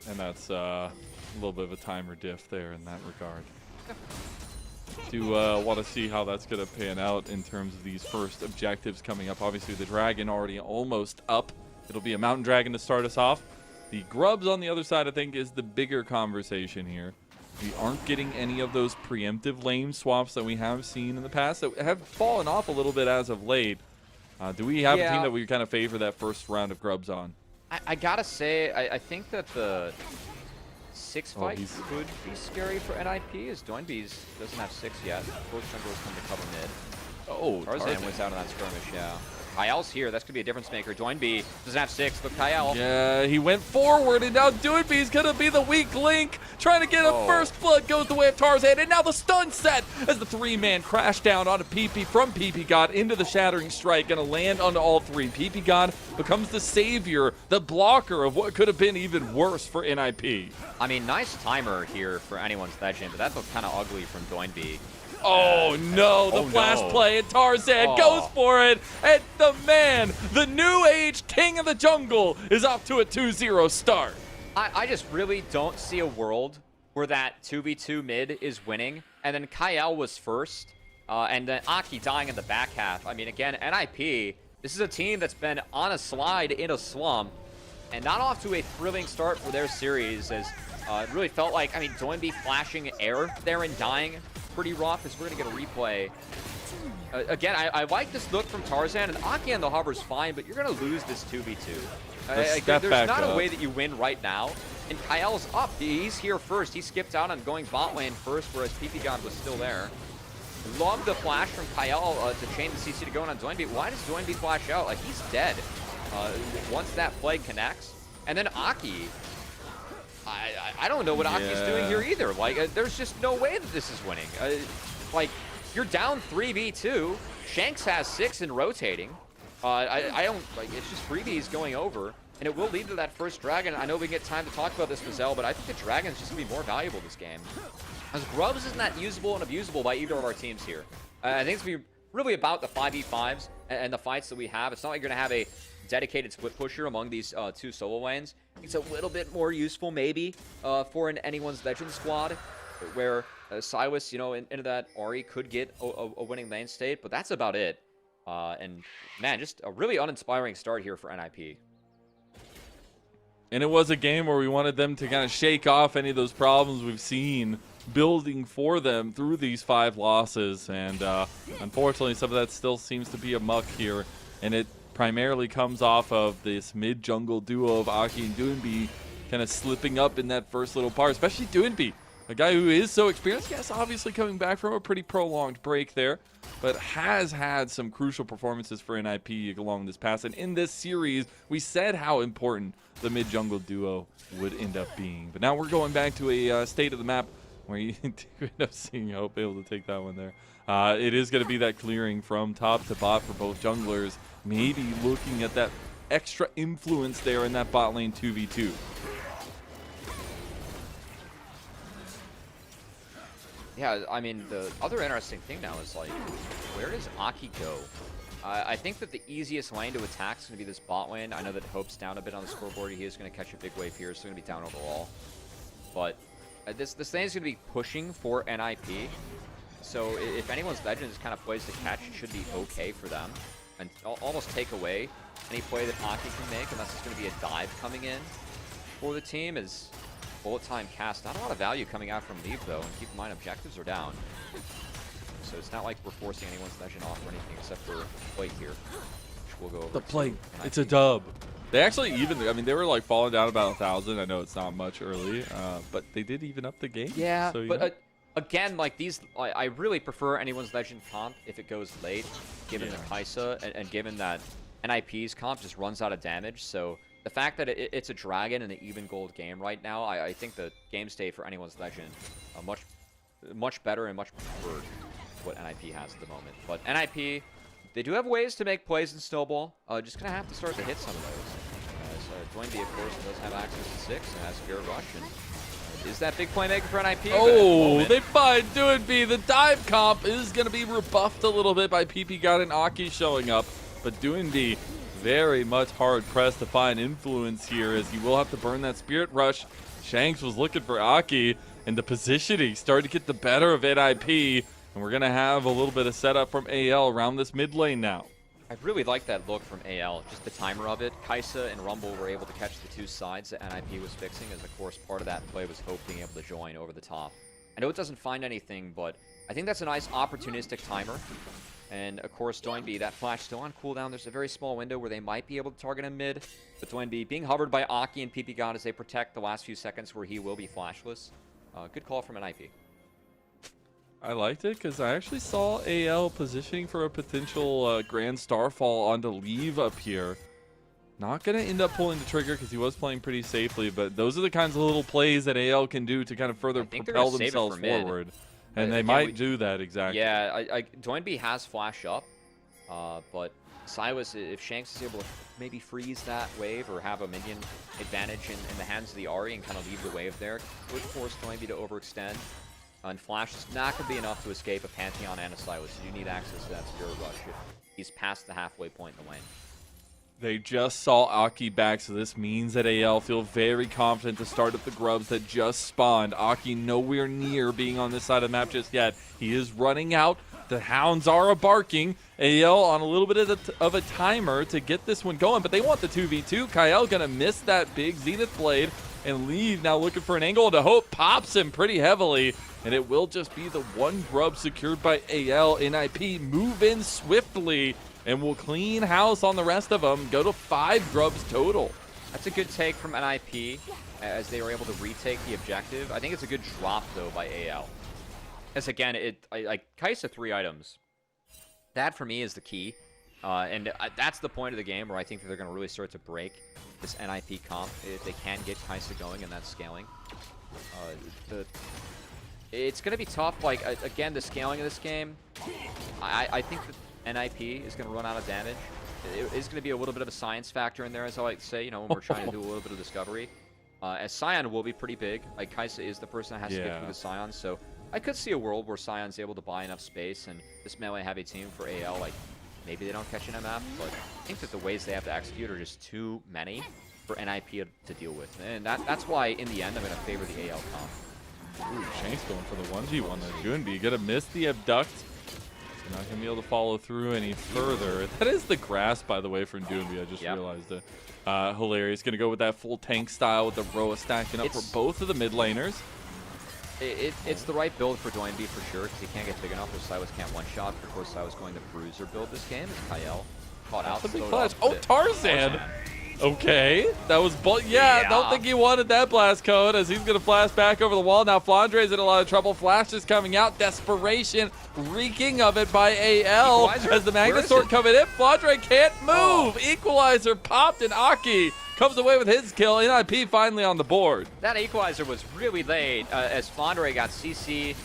And that's a little bit of a timer diff there in that regard. Do want to see how that's going to pan out in terms of these first objectives coming up. Obviously, the Dragon already almost up. It'll be a Mountain Dragon to start us off. The Grubs on the other side, I think, is the bigger conversation here. We aren't getting any of those preemptive lane swaps that we have seen in the past that have fallen off a little bit as of late. Do we have a team that we kind of favor that first round of Grubs on? I gotta say, I think that the 6 fight could be scary for NiP, as Doinbees doesn't have 6 yet. Both junglers come to cover mid. Oh, Tarzan wins out on that skirmish, yeah. Kyle's here. That's going to be a difference maker. Doinbee doesn't have 6, but Kyle. Yeah, he went forward, and now Doinbee's going to be the weak link. Trying to get a first blood, goes the way of Tarzan, and now the stun set as the 3-man crash down onto PP from PP God into the Shattering Strike. Going to land onto all 3. PP God becomes the savior, the blocker of what could have been even worse for NiP. I mean, nice timer here for anyone's legend, but that looked kind of ugly from Doinbee. Oh no, the flash play, and Tarzan goes for it, and the man, the new age king of the jungle, is off to a 2-0 start. I just really don't see a world where that 2v2 mid is winning, and then Kyle was first, and then Aki dying in the back half. I mean, again, NiP, this is a team that's been on a slide in a slump, and not off to a thrilling start for their series, as it really felt like, I mean, Doinbee flashing air there and dying pretty rough, as we're going to get a replay. Again, I like this look from Tarzan, and Aki on the hover's fine, but you're going to lose this 2v2. There's not a way that you win right now, and Kyle's up. He's here first. He skipped out on going bot lane first, whereas PP God was still there. Love the flash from Kyle to chain the CC to go on Doinbee. Why does Doinbee flash out? Like, he's dead once that play connects. And then Aki, I don't know what Aki's doing here either. Like, there's just no way that this is winning. Like, you're down 3v2. Shanks has 6 and rotating. I don't, like, it's just freebies going over, and it will lead to that first Dragon. I know we get time to talk about this, Mazel, but I think the Dragon's just going to be more valuable this game. As Grubs is not usable and abusable by either of our teams here. I think it's going to be really about the 5v5s and the fights that we have. It's not like you're going to have a dedicated split pusher among these 2 solo lanes. It's a little bit more useful, maybe, for an anyone's legend squad, where Silas, you know, into that Ahri could get a winning lane state, but that's about it. And man, just a really uninspiring start here for NiP. And it was a game where we wanted them to kind of shake off any of those problems we've seen building for them through these 5 losses. And unfortunately, some of that still seems to be a muck here. And it primarily comes off of this mid-jungle duo of Aki and Doinbee kind of slipping up in that first little part, especially Doinbee, a guy who is so experienced. Yes, obviously coming back from a pretty prolonged break there, but has had some crucial performances for NiP along this pass. And in this series, we said how important the mid-jungle duo would end up being. But now we're going back to a state of the map where you end up seeing Hope able to take that one there. It is going to be that clearing from top to bot for both junglers. Maybe looking at that extra influence there in that bot lane 2v2. Yeah, I mean, the other interesting thing now is, like, where does Aki go? I think that the easiest lane to attack is going to be this bot lane. I know that Hope's down a bit on the scoreboard. He is going to catch a big wave here, so going to be down overall. But this lane is going to be pushing for NiP. So if anyone's Legends kind of plays the catch, it should be okay for them. And almost take away any play that Aki can make, unless it's going to be a dive coming in for the team. Is bullet time cast. Not a lot of value coming out from NiP, though. And keep in mind, objectives are down. So it's not like we're forcing anyone's Legend off or anything except for plate here, which we'll go over. The plate. It's a dub. They actually I mean, they were like falling down about 1,000. I know it's not much early, but they did even up the game. Yeah, so, but again, like these, I really prefer anyone's Legend comp if it goes late, given the Kaisa, and given that NiP's comp just runs out of damage. So the fact that it's a Dragon in an even gold game right now, I think the game state for anyone's Legend much better and much preferred what NiP has at the moment. But NiP, they do have ways to make plays in Snowball. Just gonna have to start to hit some of those. So Dwayne B, of course, does have access to 6 and has Spirit Rush. And is that big playmaker for NiP? Oh, they find Dwayne. The dive comp is gonna be rebuffed a little bit by PP God and Aki showing up, but Dwayne very much hard pressed to find influence here, as he will have to burn that Spirit Rush. Shanks was looking for Aki, and the positioning started to get the better of NiP. And we're going to have a little bit of setup from AL around this mid lane now. I really like that look from AL, just the timer of it. Kaisa and Rumble were able to catch the 2 sides that NiP was fixing, as of course part of that play was Hope being able to join over the top. I know it doesn't find anything, but I think that's a nice opportunistic timer. And of course, Doinby, that flash still on cooldown. There's a very small window where they might be able to target him mid. But Doinby being hovered by Aki and PP God as they protect the last few seconds where he will be flashless. Good call from NiP. I liked it because I actually saw AL positioning for a potential Grand Starfall onto Leave up here. Not going to end up pulling the trigger because he was playing pretty safely, but those are the kinds of little plays that AL can do to kind of further propel themselves forward. And they might do that, exactly. Yeah, Doinby has flash up, but Silas, if Shanks is able to maybe freeze that wave or have a minion advantage in the hands of the Ahri and kind of leave the wave there, could force Doinby to overextend. And Flash is not going to be enough to escape a Pantheon and a Silas. You do need access to that Spirit Rush if he's past the halfway point in the lane. They just saw Aki back, so this means that AL feel very confident to start up the grubs that just spawned. Aki nowhere near being on this side of the map just yet. He is running out. The hounds are barking. AL on a little bit of a timer to get this one going, but they want the 2v2. Kael going to miss that big Zenith Blade, and Leave now looking for an angle, and Hope pops him pretty heavily. And it will just be the 1 grub secured by AL. NiP move in swiftly and will clean house on the rest of them. Go to 5 grubs total. That's a good take from NiP as they were able to retake the objective. I think it's a good drop, though, by AL. As again, Kaisa 3 items. That, for me, is the key. And that's the point of the game where I think that they're going to really start to break this NiP comp if they can get Kaisa going and that scaling. It's going to be tough. Like, again, the scaling of this game, I think that NiP is going to run out of damage. It is going to be a little bit of a science factor in there, as I like to say, you know, when we're trying to do a little bit of discovery. As Scion will be pretty big. Like, Kaisa is the person that has to get through the Scion, so I could see a world where Scion's able to buy enough space, and this melee-heavy team for AL, like, maybe they don't catch an MF, but I think that the ways they have to execute are just too many for NiP to deal with. And that's why, in the end, I'm going to favor the AL comp. Ooh, Shanks going for the 1v1 there. Doinby gonna miss the abduct. So not gonna be able to follow through any further. That is the grasp, by the way, from Doinby. I just realized it. Hilarious. Gonna go with that full tank style with the Roa stacking up for both of the mid laners. It's the right build for Doinby for sure, because he can't get big enough, or Silas can't one-shot. Of course, Silas going the Bruiser build this game. Is Kael caught out. Big flash. Oh, Tarzan! Okay, that was yeah, don't think he wanted that blast code, as he's going to flash back over the wall. Now Flandre's in a lot of trouble. Flash is coming out. Desperation reeking of it by AL as the Magnus Sword coming in. Flandre can't move. Equalizer popped, and Aki comes away with his kill. NiP finally on the board. That Equalizer was really late as Flandre got CC'd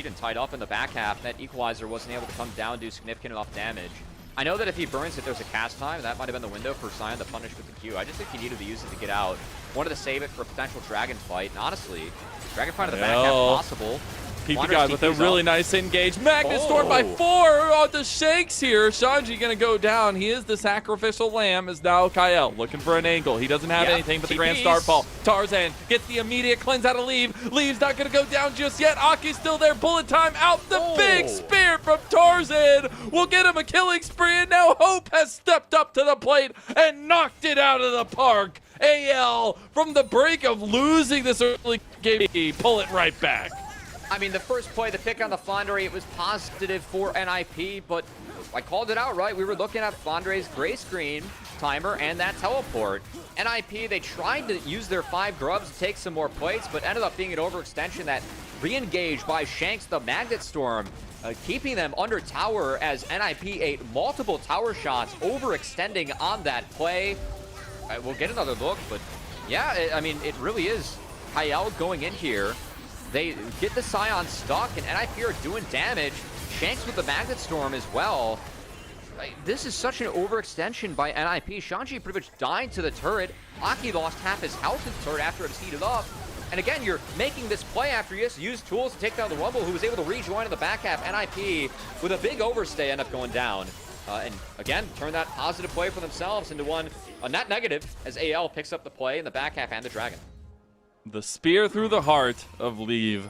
and tied up in the back half. That Equalizer wasn't able to come down and do significant enough damage. I know that if he burns it, there's a cast time. That might have been the window for Scion to punish with the Q. I just think he needed to use it to get out. Wanted to save it for a potential dragon fight. And honestly, dragon fight in the back half possible. PP God with a really nice engage. Magnet Storm by 4 onto Shanks here. Shanji gonna go down. He is the sacrificial lamb. Is now Kyle looking for an angle. He doesn't have anything but the Grand Starfall. Tarzan gets the immediate cleanse out of Leave. Leave's not gonna go down just yet. Aki's still there. Bullet time out. The big spear from Tarzan will get him a killing spree, and now Hope has stepped up to the plate and knocked it out of the park. AL from the brink of losing this early game, pull it right back. I mean, the first play, the pick on the Flandre, it was positive for NiP, but I called it out, right? We were looking at Flandre's gray screen timer and that teleport. NiP, they tried to use their 5 grubs to take some more plates, but ended up being an overextension that re-engaged by Shanks, the Magnet Storm, keeping them under tower as NiP ate multiple tower shots, overextending on that play. We'll get another look, but yeah, I mean, it really is Kyle going in here. They get the Scion stuck, and NiP are doing damage. Shanks with the Magnet Storm as well. This is such an overextension by NiP. Shanji pretty much died to the turret. Aki lost half his health in the turret after it was heated up. And again, you're making this play after you just used tools to take down the Rumble, who was able to rejoin in the back half. NiP with a big overstay end up going down. And again, turn that positive play for themselves into a net negative as AL picks up the play in the back half and the Dragon. The spear through the heart of Leave.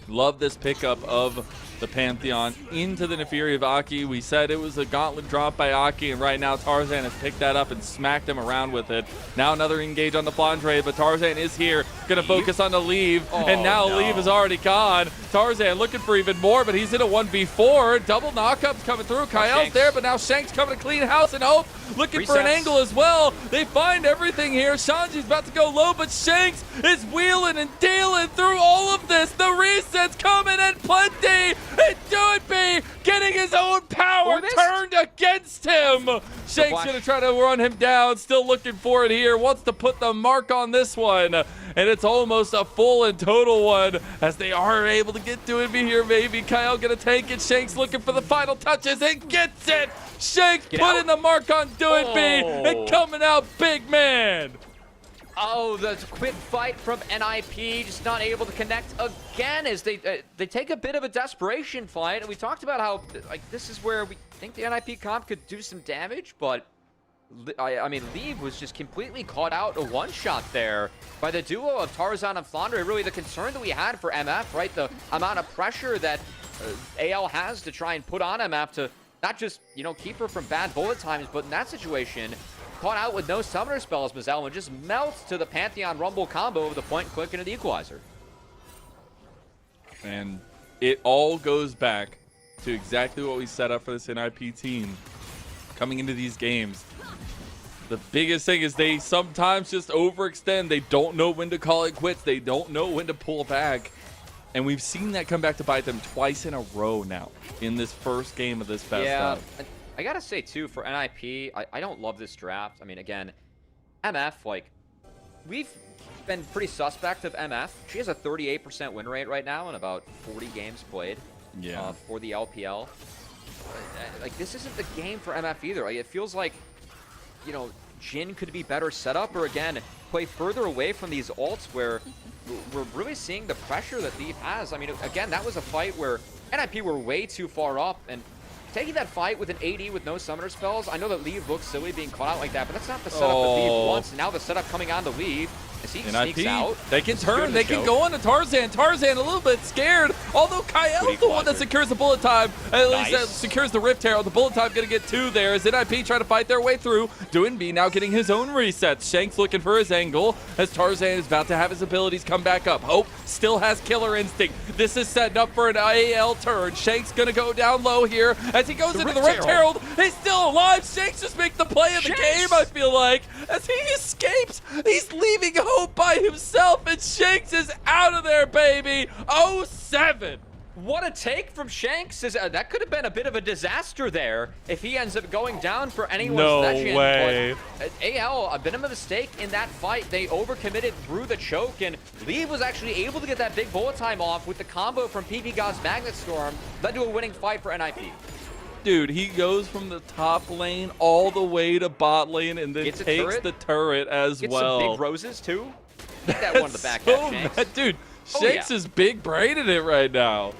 Love this pickup of the Pantheon into the Neferi of Aki. We said it was a gauntlet drop by Aki, and right now Tarzan has picked that up and smacked him around with it. Now another engage on the Flandre, but Tarzan is here, gonna focus on the Leave, and now Leave is already gone. Tarzan looking for even more, but he's in a 1v4. Double knockups coming through. Kyle's there, but now Shanks coming to clean house, and Hope looking for an angle as well. They find everything here. Shanji's about to go low, but Shanks is wheeling and dealing through all of this. The resets coming in plenty. And Doodby getting his own power turned against him. Shanks gonna try to run him down. Still looking for it here. Wants to put the mark on this one. And it's almost a full and total one as they are able to get Doodby here. Maybe Kyle gonna take it. Shanks looking for the final touches and gets it. Shanks putting the mark on Doodby and coming out big man. Oh, the quick fight from NiP, just not able to connect again as they take a bit of a desperation fight. And we talked about how this is where we think the NiP comp could do some damage, but I mean, Leave was just completely caught out a one-shot there by the duo of Tarzan and Flandre. Really the concern that we had for MF, right? The amount of pressure that AL has to try and put on MF to not just, you know, keep her from bad bullet times, but in that situation, caught out with no summoner spells, Mazel, and just melts to the Pantheon Rumble combo of the point click into the equalizer. And it all goes back to exactly what we set up for this NiP team coming into these games. The biggest thing is they sometimes just overextend. They don't know when to call it quits. They don't know when to pull back. And we've seen that come back to bite them twice in a row now in this first game of this best of. I gotta say, too, for NiP, I don't love this draft. I mean, again, MF, like, we've been pretty suspect of MF. She has a 38% win rate right now in about 40 games played for the LPL. Like, this isn't the game for MF either. Like, it feels like, you know, Jhin could be better set up or, again, play further away from these ults where we're really seeing the pressure that Leaf has. I mean, again, that was a fight where NiP were way too far up, and taking that fight with an AD with no summoner spells, I know that Leave looks silly being caught out like that, but that's not the setup that Leave wants. And now the setup coming on to Leave as he sneaks out. They can turn, they can go on to Tarzan. Tarzan a little bit scared, although Kyle's the one that secures the bullet time. At least secures the Rift Herald. The bullet time gonna get 2 there as NiP try to fight their way through. Doinby now getting his own resets. Shanks looking for his angle as Tarzan is about to have his abilities come back up. Hope still has killer instinct. This is setting up for an AL turn. Shanks gonna go down low here as he goes into the Rift Herald. He's still alive. Shanks just make the play of the game, I feel like, as he escapes. He's leaving Hope by himself, and Shanks is out of there, baby. 0-7. What a take from Shanks. That could have been a bit of a disaster there if he ends up going down for anyone's legend. No way. AL, a bit of a mistake in that fight. They overcommitted through the choke, and Leave was actually able to get that big bullet time off with the combo from PP God's Magnet Storm. Led to a winning fight for NiP. Dude, he goes from the top lane all the way to bot lane and then takes the turret as well. Gets some big roses, too. Get that one in the back half, Shanks. Dude, Shanks is big braided it right now.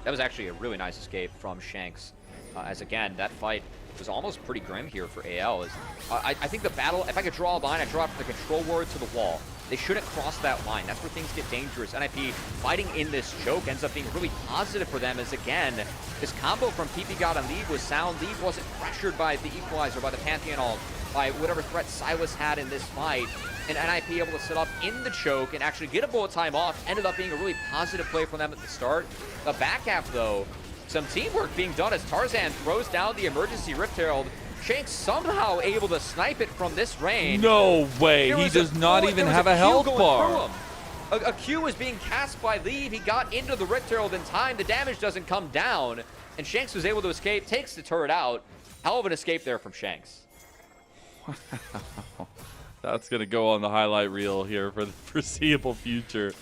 That was actually a really nice escape from Shanks. As again, that fight was almost pretty grim here for AL. I think the battle, if I could draw a line, I'd draw the control ward to the wall. They shouldn't cross that line. That's where things get dangerous. NiP fighting in this choke ends up being really positive for them as, again, this combo from PP God and Leave was sound. Leave wasn't pressured by the Equalizer, by the Pantheon ult, by whatever threat Silas had in this fight. And NiP able to set up in the choke and actually get a bullet time off. Ended up being a really positive play for them at the start. The back half, though, some teamwork being done as Tarzan throws down the emergency Rift Herald. Shanks somehow able to snipe it from this range. No way. He does not even have a health bar. A Q was being cast by Leave. He got into the Rift Herald in time. The damage doesn't come down. And Shanks was able to escape, takes the turret out. Hell of an escape there from Shanks. Wow. That's going to go on the highlight reel here for the foreseeable future.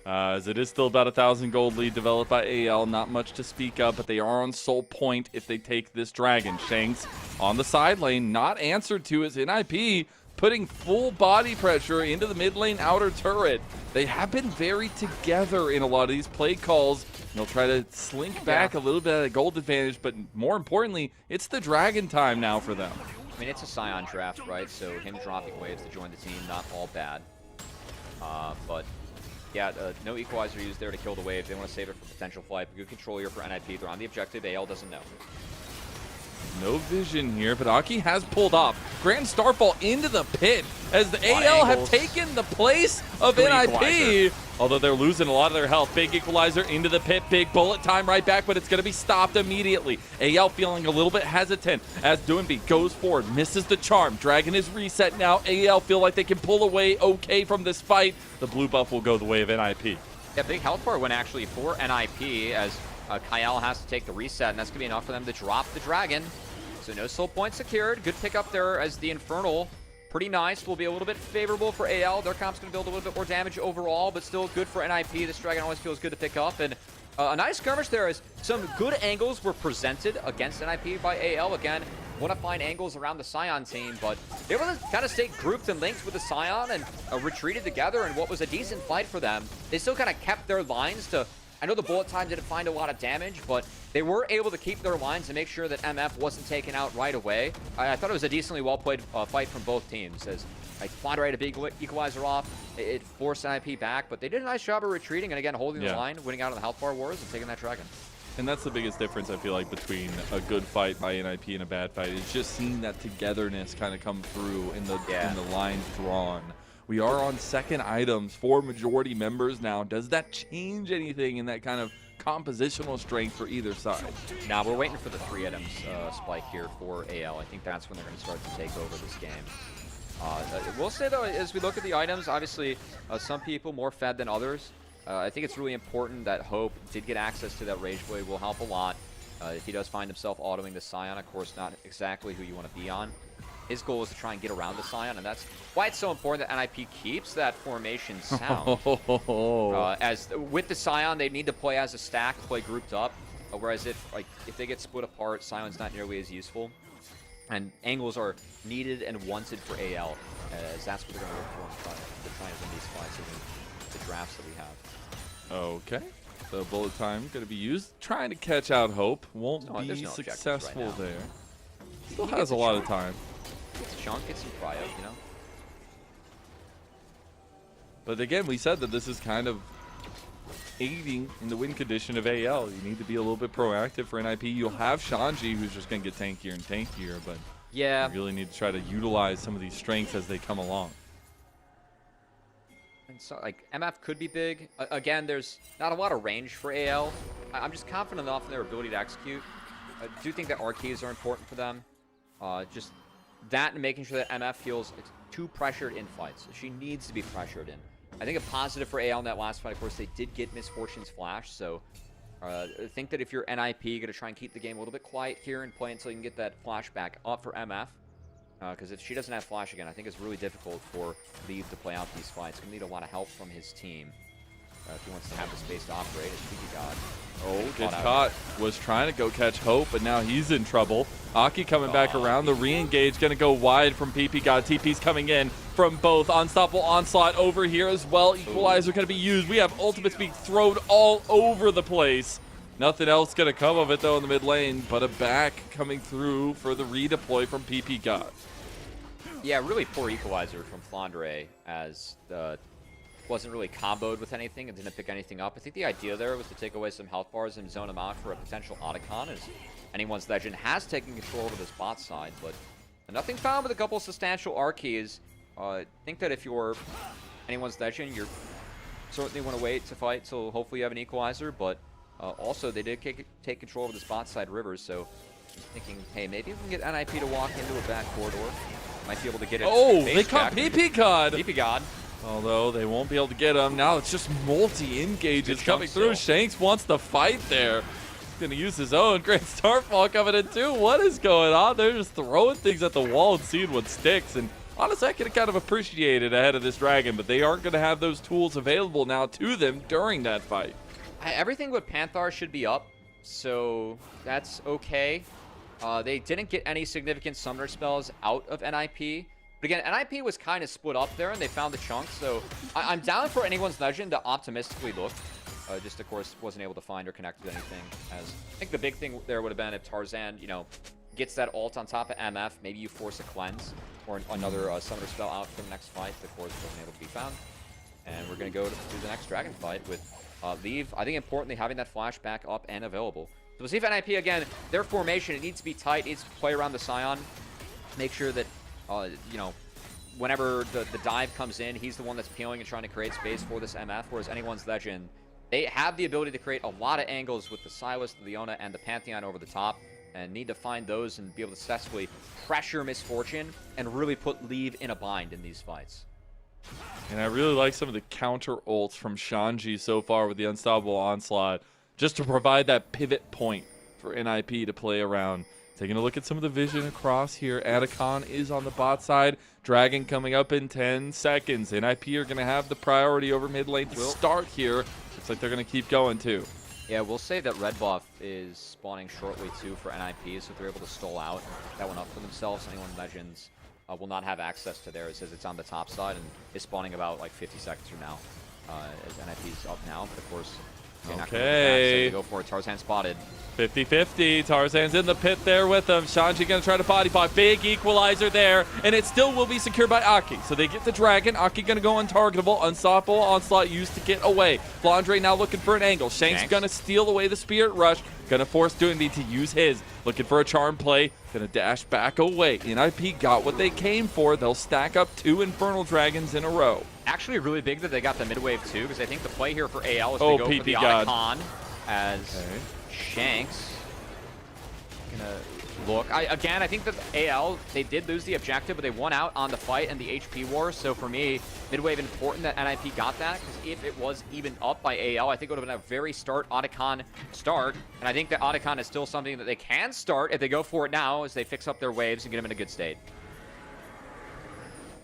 As it is still about 1,000 gold lead developed by AL. Not much to speak of, but they are on sole point if they take this dragon. Shanks on the side lane, not answered to as NiP, putting full body pressure into the mid lane outer turret. They have been very together in a lot of these play calls. They'll try to slink back a little bit at a gold advantage, but more importantly, it's the dragon time now for them. I mean, it's a Scion draft, right? So him dropping waves to join the team, not all bad. But yeah, no Equalizer used there to kill the wave. They want to save it for potential flight. Good control here for NiP. They're on the objective. AL doesn't know. No vision here, but Aki has pulled off. Grand Starfall into the pit as the AL have taken the place of NiP. Although they're losing a lot of their health. Big Equalizer into the pit. Big bullet time right back, but it's going to be stopped immediately. AL feeling a little bit hesitant as Doinby goes forward, misses the charm. Dragon is reset now. AL feel like they can pull away okay from this fight. The blue buff will go the way of NiP. Yeah, big health bar went actually for NiP as Kyle has to take the reset, and that's going to be enough for them to drop the Dragon. So no soul point secured. Good pick up there as the Infernal. Pretty nice. Will be a little bit favorable for AL. Their comp's going to build a little bit more damage overall, but still good for NiP. This Dragon always feels good to pick up. And a nice skirmish there as some good angles were presented against NiP by AL. Again, want to find angles around the Scion team, but they were kind of stayed grouped and linked with the Scion and retreated together in what was a decent fight for them. They still kind of kept their lines to... I know the bullet time didn't find a lot of damage, but they were able to keep their lines and make sure that MF wasn't taken out right away. I thought it was a decently well-played fight from both teams as Flounder had a big Equalizer off. It forced NiP back, but they did a nice job of retreating and, again, holding the line, winning out on the health bar wars and taking that Dragon. And that's the biggest difference, I feel like, between a good fight by NiP and a bad fight. It's just seeing that togetherness kind of come through in the lines drawn. We are on second items for majority members now. Does that change anything in that kind of compositional strength for either side? Now we're waiting for the 3 items spike here for AL. I think that's when they're going to start to take over this game. We'll say, though, as we look at the items, obviously some people more fed than others. I think it's really important that Hope did get access to that Rage Blade will help a lot. If he does find himself autoing the Scion, of course, not exactly who you want to be on. His goal is to try and get around the Scion, and that's why it's so important that NiP keeps that formation sound. As with the Scion, they need to play as a stack, play grouped up. Whereas if they get split apart, Scion's not nearly as useful. And angles are needed and wanted for AL, as that's what they're going to look for to try and win these fights in the drafts that we have. Okay. So bullet time going to be used. Trying to catch out Hope. Won't be successful right there. Still has a lot of time. Get a chunk, get some cryo, you know? But again, we said that this is kind of aiding in the win condition of AL. You need to be a little bit proactive for NiP. You'll have Shanji, who's just going to get tankier and tankier, but you really need to try to utilize some of these strengths as they come along. And so, MF could be big. Again, there's not a lot of range for AL. I'm just confident enough in their ability to execute. I do think that R keys are important for them. Just that and making sure that MF feels it's too pressured in fights. She needs to be pressured in. I think a positive for AL in that last fight, of course, they did get Misfortune's Flash, so I think that if you're NiP, you're going to try and keep the game a little bit quiet here and play until you can get that Flash back up for MF. Because if she doesn't have Flash again, I think it's really difficult for Leave to play out these fights. Going to need a lot of help from his team. if he wants to have the space to operate. It's PP God. Oh, gets caught. Was trying to go catch Hope, but now he's in trouble. Aki coming back around. The re-engage going to go wide from PP God. TP's coming in from both. Unstoppable Onslaught over here as well. Equalizer going to be used. We have ultimates being thrown all over the place. Nothing else going to come of it, though, in the mid lane, but a back coming through for the redeploy from PP God. Yeah, really poor equalizer from Flandre, as wasn't really comboed with anything and didn't pick anything up. I think the idea there was to take away some health bars and zone him out for a potential Otacon, as anyone's legend has taken control of this bot side, but nothing found with a couple of substantial R keys. I think that if you're anyone's legend, you're certainly want to wait to fight till hopefully you have an equalizer, but also they did take control of this bot side Rivers, so I'm thinking, hey, maybe we can get NiP to walk into a back corridor. Might be able to get it. Oh, they caught PP God. PP God. Although they won't be able to get him. Now it's just multi-engages coming through. Shanks wants to fight there. He's going to use his own. Great Starfall coming in too. What is going on? They're just throwing things at the wall and seeing what sticks. And honestly, I can kind of appreciate it ahead of this dragon, but they aren't going to have those tools available now to them during that fight. Everything with Panthar should be up, so that's okay. They didn't get any significant summoner spells out of NiP. But again, NiP was kind of split up there, and they found the chunks. So I'm down for anyone's legend to optimistically look. Just, of course, wasn't able to find or connect with anything. As I think the big thing there would have been if Tarzan, you know, gets that ult on top of MF. Maybe you force a cleanse or another summoner spell out for the next fight. Of course, wasn't able to be found. And we're going to go to the next dragon fight with Leave. I think importantly, having that flashback up and available. So we'll see if NiP, again, their formation, it needs to be tight. It needs to play around the Scion. Make sure that you know, whenever the dive comes in, he's the one that's peeling and trying to create space for this MF, whereas anyone's legend, they have the ability to create a lot of angles with the Silas, the Leona, and the Pantheon over the top, and need to find those and be able to successfully pressure Misfortune and really put Leave in a bind in these fights. And I really like some of the counter ults from Shanji so far with the Unstoppable Onslaught, just to provide that pivot point for NiP to play around. Taking a look at some of the vision across here. Atacon is on the bot side. Dragon coming up in 10 seconds. NiP are going to have the priority over mid lane to start here. Looks like they're going to keep going too. Yeah, we'll say that red buff is spawning shortly too for NiP, so if they're able to stall out and pick that one up for themselves, anyone legends will not have access to theirs as it's on the top side and is spawning about like 50 seconds from now as NiP's up now. But of course, okay, so go for it. Tarzan spotted. 50-50. Tarzan's in the pit there with him. Shanji going to try to body pot. Big equalizer there, and it still will be secured by Aki. So they get the dragon. Aki going to go untargetable. Unstoppable Onslaught used to get away. Flandre now looking for an angle. Shanks going to steal away the Spirit Rush. Going to force Doinby to use his. Looking for a charm play. Going to dash back away. NiP got what they came for. They'll stack up 2 Infernal Dragons in a row. Actually really big that they got the mid-wave too, because I think the play here for AL is to go for the Otacon as Shanks gonna look. Again, I think that AL, they did lose the objective, but they won out on the fight and the HP war. So for me, mid-wave important that NiP got that, because if it was even up by AL, I think it would have been a very Otacon start. And I think that Otacon is still something that they can start if they go for it now, as they fix up their waves and get them in a good state.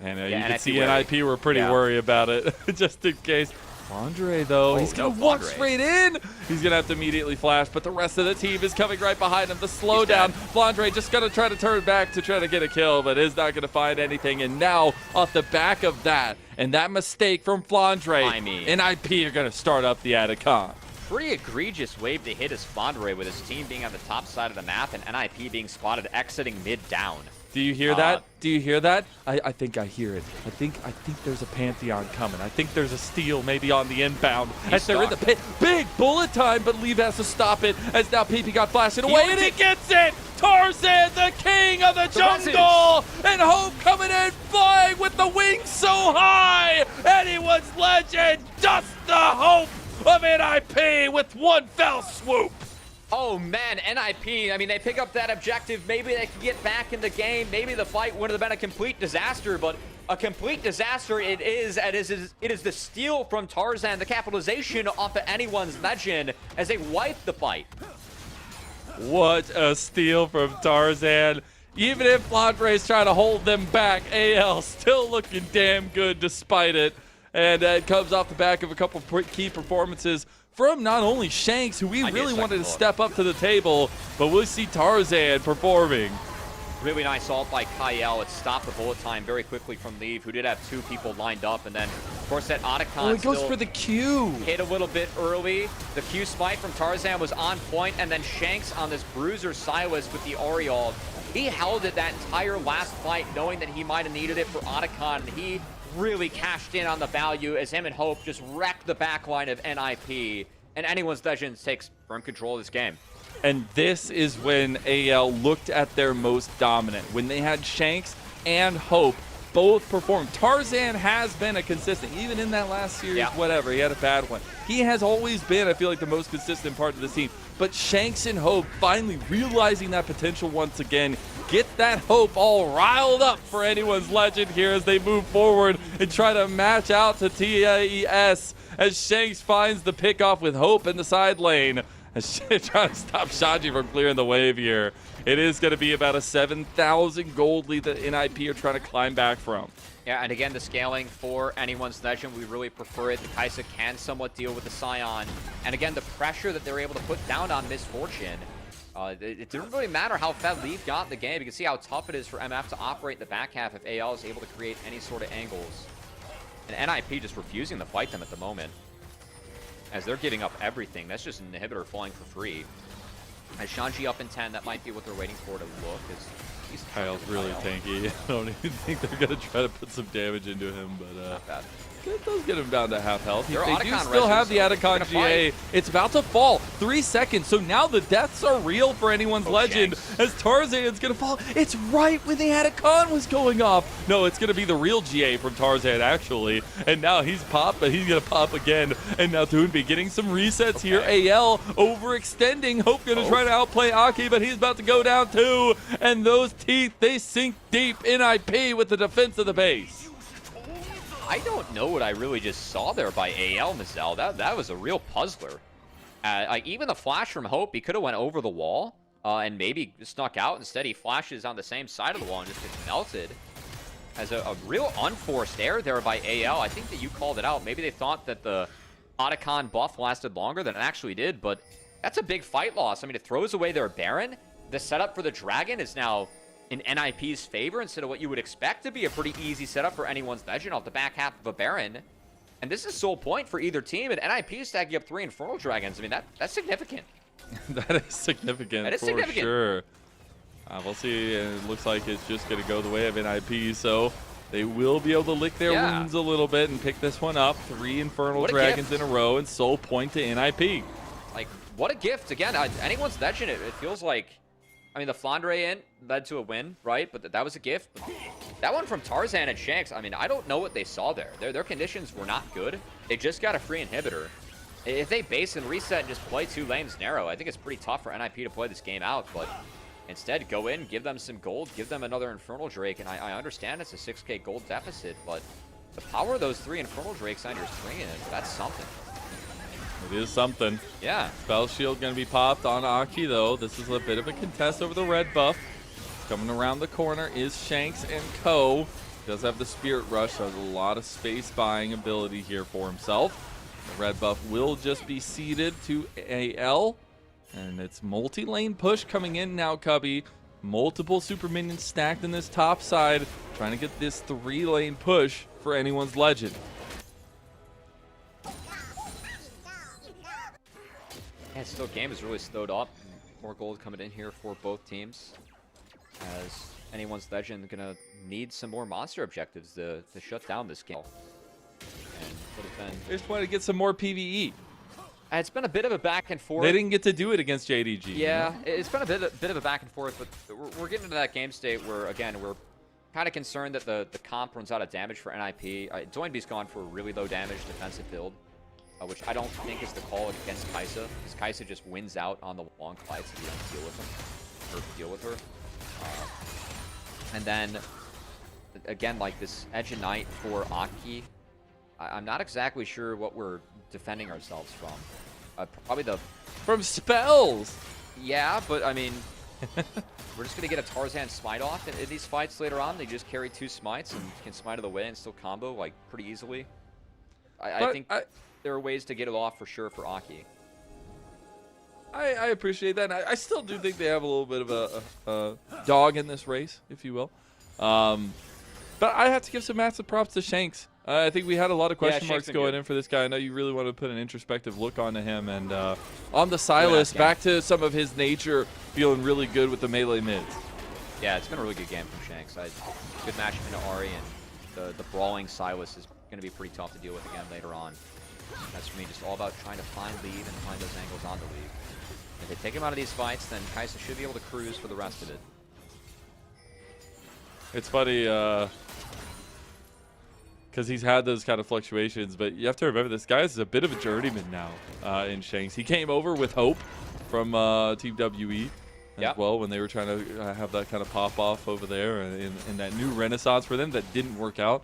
And you can see NiP were pretty worried about it, just in case. Flandre, though, he's going to walk straight in. He's going to have to immediately flash, but the rest of the team is coming right behind him. The slowdown. Flandre just going to try to turn back to try to get a kill, but is not going to find anything. And now, off the back of that, and that mistake from Flandre, NiP are going to start up the Atacon. Pretty egregious wave to hit as Flandre, with his team being on the top side of the map and NiP being spotted exiting mid down. Do you hear that? Do you hear that? I think I hear it. I think there's a Pantheon coming. I think there's a steal maybe on the inbound. As they're in the pit. Big bullet time, but Leave has to stop it as now PP got blasted away, and he gets it! Tarzan, the king of the jungle! And Hope coming in, flying with the wings so high! Anyone's legend, just the hope of NiP with one fell swoop! Oh man, NiP, I mean, they pick up that objective. Maybe they can get back in the game. Maybe the fight would have been a complete disaster, but a complete disaster it is. It is the steal from Tarzan, the capitalization off of anyone's legend as they wipe the fight. What a steal from Tarzan. Even if Flandre's trying to hold them back, AL still looking damn good despite it. And it comes off the back of a couple key performances from not only Shanks, who we really wanted to step up to the table, but we'll see Tarzan performing. Really nice ult by Kyle. It stopped the bullet time very quickly from Leave, who did have 2 people lined up. And then, of course, that Otacon it goes for the Q. Hit a little bit early. The Q smite from Tarzan was on point. And then Shanks on this Bruiser Silas with the Aureole. He held it that entire last fight, knowing that he might have needed it for Otacon. And he really cashed in on the value as him and Hope just wrecked the backline of NiP. And Anyone's Legends takes firm control of this game. And this is when AL looked at their most dominant, when they had Shanks and Hope both perform. Tarzan has been a consistent, even in that last series, whatever, he had a bad one. He has always been, I feel like, the most consistent part of the team. But Shanks and Hope finally realizing that potential once again, get that Hope all riled up for Anyone's Legend here as they move forward and try to match out to TES as Shanks finds the pickoff with Hope in the side lane. Trying to stop Shaji from clearing the wave here. It is going to be about a 7,000 gold lead that NiP are trying to climb back from. Yeah, and again, the scaling for Anyone's Legend, we really prefer it. The Kai'Sa can somewhat deal with the Scion. And again, the pressure that they're able to put down on Misfortune. It didn't really matter how fed Leaf got in the game. You can see how tough it is for MF to operate the back half if AL is able to create any sort of angles. And NiP just refusing to fight them at the moment, as they're giving up everything. That's just an inhibitor falling for free. As Shanji up in 10, that might be what they're waiting for to look. He's Kyle's really tanky. I don't even think they're going to try to put some damage into him, but not bad. It does get him down to half health. They do Otacon still have the reses, Otacon GA. It's about to fall. 3 seconds. So now the deaths are real for Anyone's Legend Shanks. as Tarzan's going to fall. It's right when the Otacon was going off. No, it's going to be the real GA from Tarzan, actually. And now he's popped, but he's going to pop again. And now Toonbi getting some resets here. AL overextending. Hope going to try to outplay Aki, but he's about to go down too. And those teeth, they sink deep in NiP with the defense of the base. I don't know what I really just saw there by AL, Mazel. That was a real puzzler. Like, even the flash from Hope, he could have went over the wall and maybe snuck out. Instead, he flashes on the same side of the wall and just gets melted. As a real unforced air there by AL. I think that you called it out. Maybe they thought that the Otacon buff lasted longer than it actually did, but that's a big fight loss. I mean, it throws away their Baron. The setup for the Dragon is now in NiP's favor instead of what you would expect to be a pretty easy setup for Anyone's Legend off the back half of a Baron. And this is sole point for either team, and NiP is stacking up 3 Infernal Dragons. I mean, that's significant. That is significant. That is for significant. Sure. We'll see. It looks like it's just going to go the way of NiP, so they will be able to lick their wounds a little bit and pick this one up. 3 Infernal Dragons in a row and sole point to NiP. Like, what a gift. Again, Anyone's Legend, it feels like, I mean, the Flandre in led to a win, right? But that was a gift. But that one from Tarzan and Shanks, I mean, I don't know what they saw there. Their conditions were not good. They just got a free inhibitor. If they base and reset and just play 2 lanes narrow, I think it's pretty tough for NiP to play this game out. But instead, go in, give them some gold, give them another Infernal Drake. And I understand it's a 6k gold deficit, but the power of those 3 Infernal Drakes on your screen, that's something. It is something. Yeah. Spell Shield going to be popped on Aki, though. This is a bit of a contest over the red buff. Coming around the corner is Shanks and Co. Does have the Spirit Rush, so has a lot of space buying ability here for himself. The red buff will just be ceded to AL. And it's multi-lane push coming in now, Cubby. Multiple super minions stacked in this top side. Trying to get this 3-lane push for Anyone's Legend. Yeah, still game is really slowed up. More gold coming in here for both teams, as Anyone's Legend gonna need some more monster objectives to shut down this game. And would have been. They just want to get some more PvE. It's been a bit of a back and forth. They didn't get to do it against JDG. Yeah, it's been a bit of a back and forth, but we're getting into that game state where, again, we're kind of concerned that the comp runs out of damage for NiP. Doinby's gone for a really low damage defensive build, which I don't think is the call against Kai'Sa, because Kai'Sa just wins out on the long fights if you don't deal with him, or deal with her. And then, again, like this Edge of Night for Aki, I'm not exactly sure what we're defending ourselves from. Probably From spells! Yeah, but I mean, we're just going to get a Tarzan smite off in these fights later on. They just carry 2 smites and can smite of the way and still combo, like, pretty easily. I think there are ways to get it off for sure for Aki. I appreciate that. I still do think they have a little bit of a dog in this race, if you will. But I have to give some massive props to Shanks. I think we had a lot of question marks going in for this guy. I know you really want to put an introspective look onto him. And on the Silas, back to some of his nature, feeling really good with the melee mids. Yeah, it's been a really good game from Shanks. Good matchup into Ahri, and the brawling Silas is going to be pretty tough to deal with again later on. That's for me just all about trying to find lead and find those angles on the lead. If they take him out of these fights, then Kai'Sa should be able to cruise for the rest of it. It's funny, because he's had those kind of fluctuations, but you have to remember this guy is a bit of a journeyman now in Shanks. He came over with Hope from Team WE as well when they were trying to have that kind of pop-off over there in that new renaissance for them that didn't work out.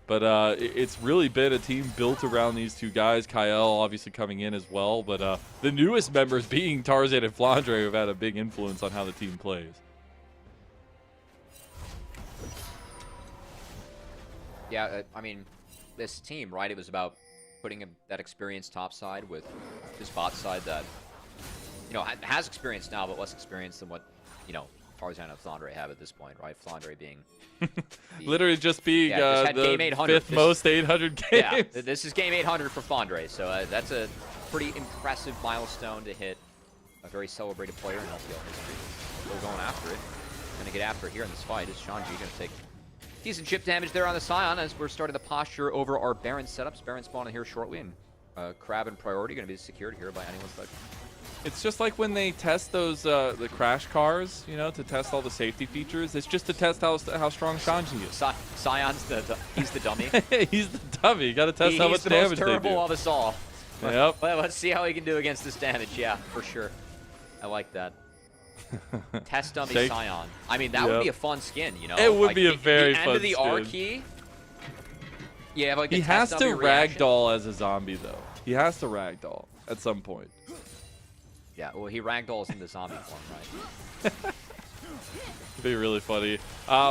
But it's really been a team built around these two guys. Kyle obviously coming in as well, but the newest members being Tarzan and Flandre have had a big influence on how the team plays. Yeah, I mean, this team, right, it was about putting that experience top side with this bot side that, you know, has experience now, but less experience than what, you know, Tarzan and Flandre have at this point, right? Flandre being... literally just being the game 800. fifth most 800 games. Yeah, this is game 800 for Flandre, so that's a pretty impressive milestone to hit. A very celebrated player in LPL history. They're going after it. Going to get after it here in this fight. Is Shanji going to take decent chip damage there on the Scion as we're starting the posture over our Baron setups. Baron spawning here shortly, and Crab and Priority going to be secured here by anyone's touch. It's just like when they test those the crash cars, you know, to test all the safety features. It's just to test how strong Shanji is. Scion's he's the dummy. He's the dummy. You got to test how much damage they do. He's the most terrible of us all. Yep. Let's see how he can do against this damage. Yeah, for sure. I like that. Test dummy Scion. I mean, that would be a fun skin, you know. It would be a very fun skin. The end of the skin. R key. Yeah, like he has to ragdoll as a zombie, though. He has to ragdoll at some point. Yeah, well, he ragdolls in the zombie form, right? It'd be really funny.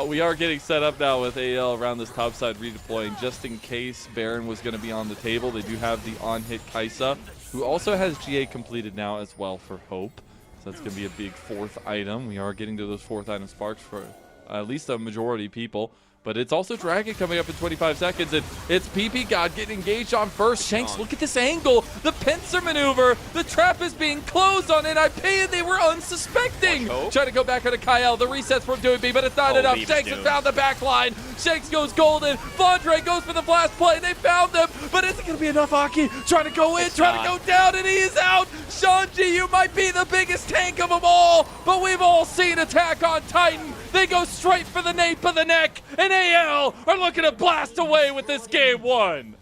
We are getting set up now with AL around this top side redeploying just in case Baron was going to be on the table. They do have the on-hit Kai'Sa, who also has GA completed now as well for Hope. So that's going to be a big fourth item. We are getting to those fourth item sparks for at least a majority of people. But it's also Dragon coming up in 25 seconds, and it's PP God getting engaged on first. Shanks, look at this angle. The pincer maneuver. The trap is being closed on NiP, and they were unsuspecting. Trying to go back onto Kyle. The resets from WBG, but it's not enough. Shanks has found the back line. Shanks goes golden. Flandre goes for the flash play. They found them, but is it going to be enough? Aki trying to go in, trying to go down, and he is out. Shanji, you might be the biggest tank of them all, but we've all seen Attack on Titan. They go straight for the nape of the neck, and AL are looking to blast away with this game one.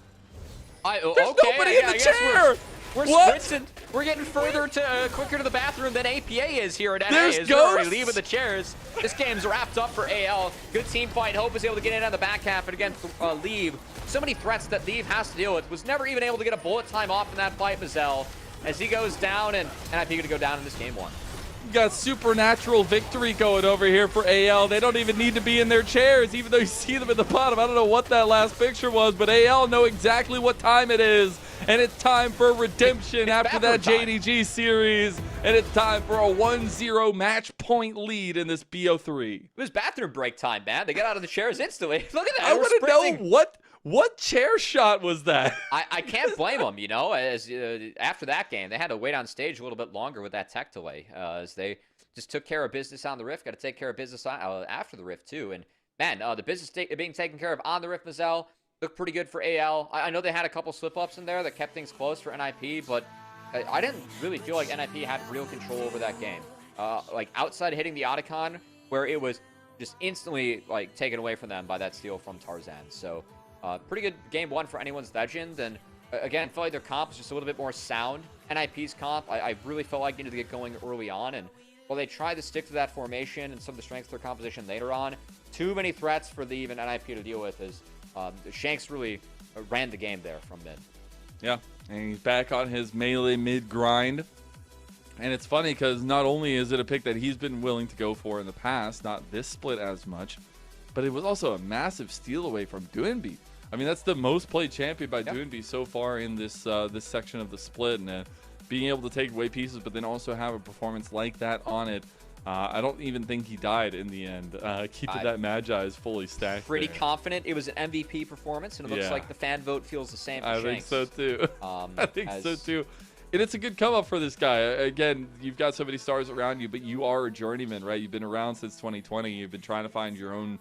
There's nobody in the chair. We're sprinting. We're getting further to quicker to the bathroom than APA is here at NA. There's They're already leaving the chairs. This game's wrapped up for AL. Good team fight. Hope is able to get in on the back half and against Leave. So many threats that Leave has to deal with. Was never even able to get a bullet time off in that fight, Mazel. As he goes down, and NiP going to go down in this game one. Got supernatural victory going over here for AL. They don't even need to be in their chairs, even though you see them at the bottom. I don't know what that last picture was, but AL know exactly what time it is. And it's time for redemption after that JDG series. And it's time for a 1-0 match point lead in this BO3. It was bathroom break time, man. They got out of the chairs instantly. Look at that. I want to know what chair shot was that? I can't blame them, you know, as after that game, they had to wait on stage a little bit longer with that tech delay, as they just took care of business on the Rift. Got to take care of business after the Rift, too. And, man, the business being taken care of on the Rift, Mazel, looked pretty good for AL. I know they had a couple slip-ups in there that kept things close for NiP, but I didn't really feel like NiP had real control over that game. Like, outside hitting the Otacon, where it was just instantly, like, taken away from them by that steal from Tarzan. So... pretty good game one for anyone's legend, and again, I feel like their comp is just a little bit more sound. NiP's comp, I really felt like needed to get going early on, and while they tried to stick to that formation and some of the strengths of their composition later on, too many threats for the even NiP to deal with as Shanks really ran the game there from mid. Yeah, and he's back on his melee mid grind. And it's funny because not only is it a pick that he's been willing to go for in the past, not this split as much, but it was also a massive steal away from Doinby. I mean, that's the most played champion by Doonby so far in this this section of the split, and being able to take away pieces, but then also have a performance like that on it. I don't even think he died in the end. Keeping that Magi is fully stacked. Pretty there. confident it was an MVP performance, and it looks like the fan vote feels the same for I Shanks. think so too. I think so too. And it's a good come up for this guy. Again, you've got so many stars around you, but you are a journeyman, right? You've been around since 2020. You've been trying to find your own,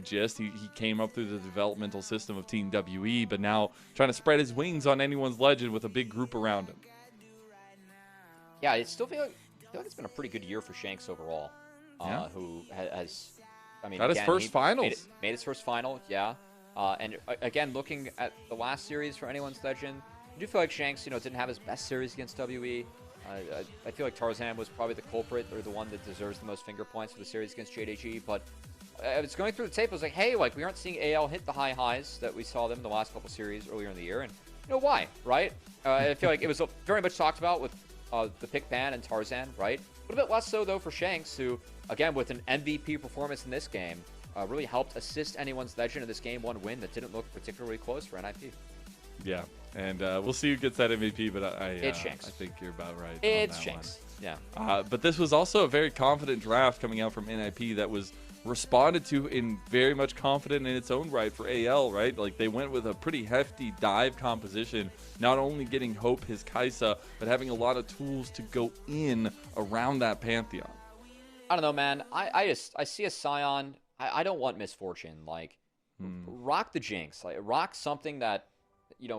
gist. He came up through the developmental system of Team WE, but now trying to spread his wings on anyone's legend with a big group around him. Yeah, I still feel like it's been a pretty good year for Shanks overall. Who has, I mean, got his first finals. Made his first final, yeah. And again, looking at the last series for anyone's legend, I do feel like Shanks, didn't have his best series against WE. I feel like Tarzan was probably the culprit or the one that deserves the most finger points for the series against JDG. But I was going through the tape. I was like, hey, we aren't seeing AL hit the high highs that we saw them in the last couple series earlier in the year. And why, right? I feel like it was very much talked about with the pick ban and Tarzan, right? A little bit less so, though, for Shanks, who, again, with an MVP performance in this game, really helped assist anyone's legend in this Game 1 win that didn't look particularly close for NiP. Yeah, and we'll see who gets that MVP, but it's Shanks. I think you're about right. It's Shanks, yeah. But this was also a very confident draft coming out from NiP that was responded to in very much confident in its own right for AL, right? Like, they went with a pretty hefty dive composition, not only getting Hope his Kaisa, but having a lot of tools to go in around that Pantheon. I don't know, man. I see a Scion. I don't want misfortune. Like, rock the Jinx. Like, rock something that,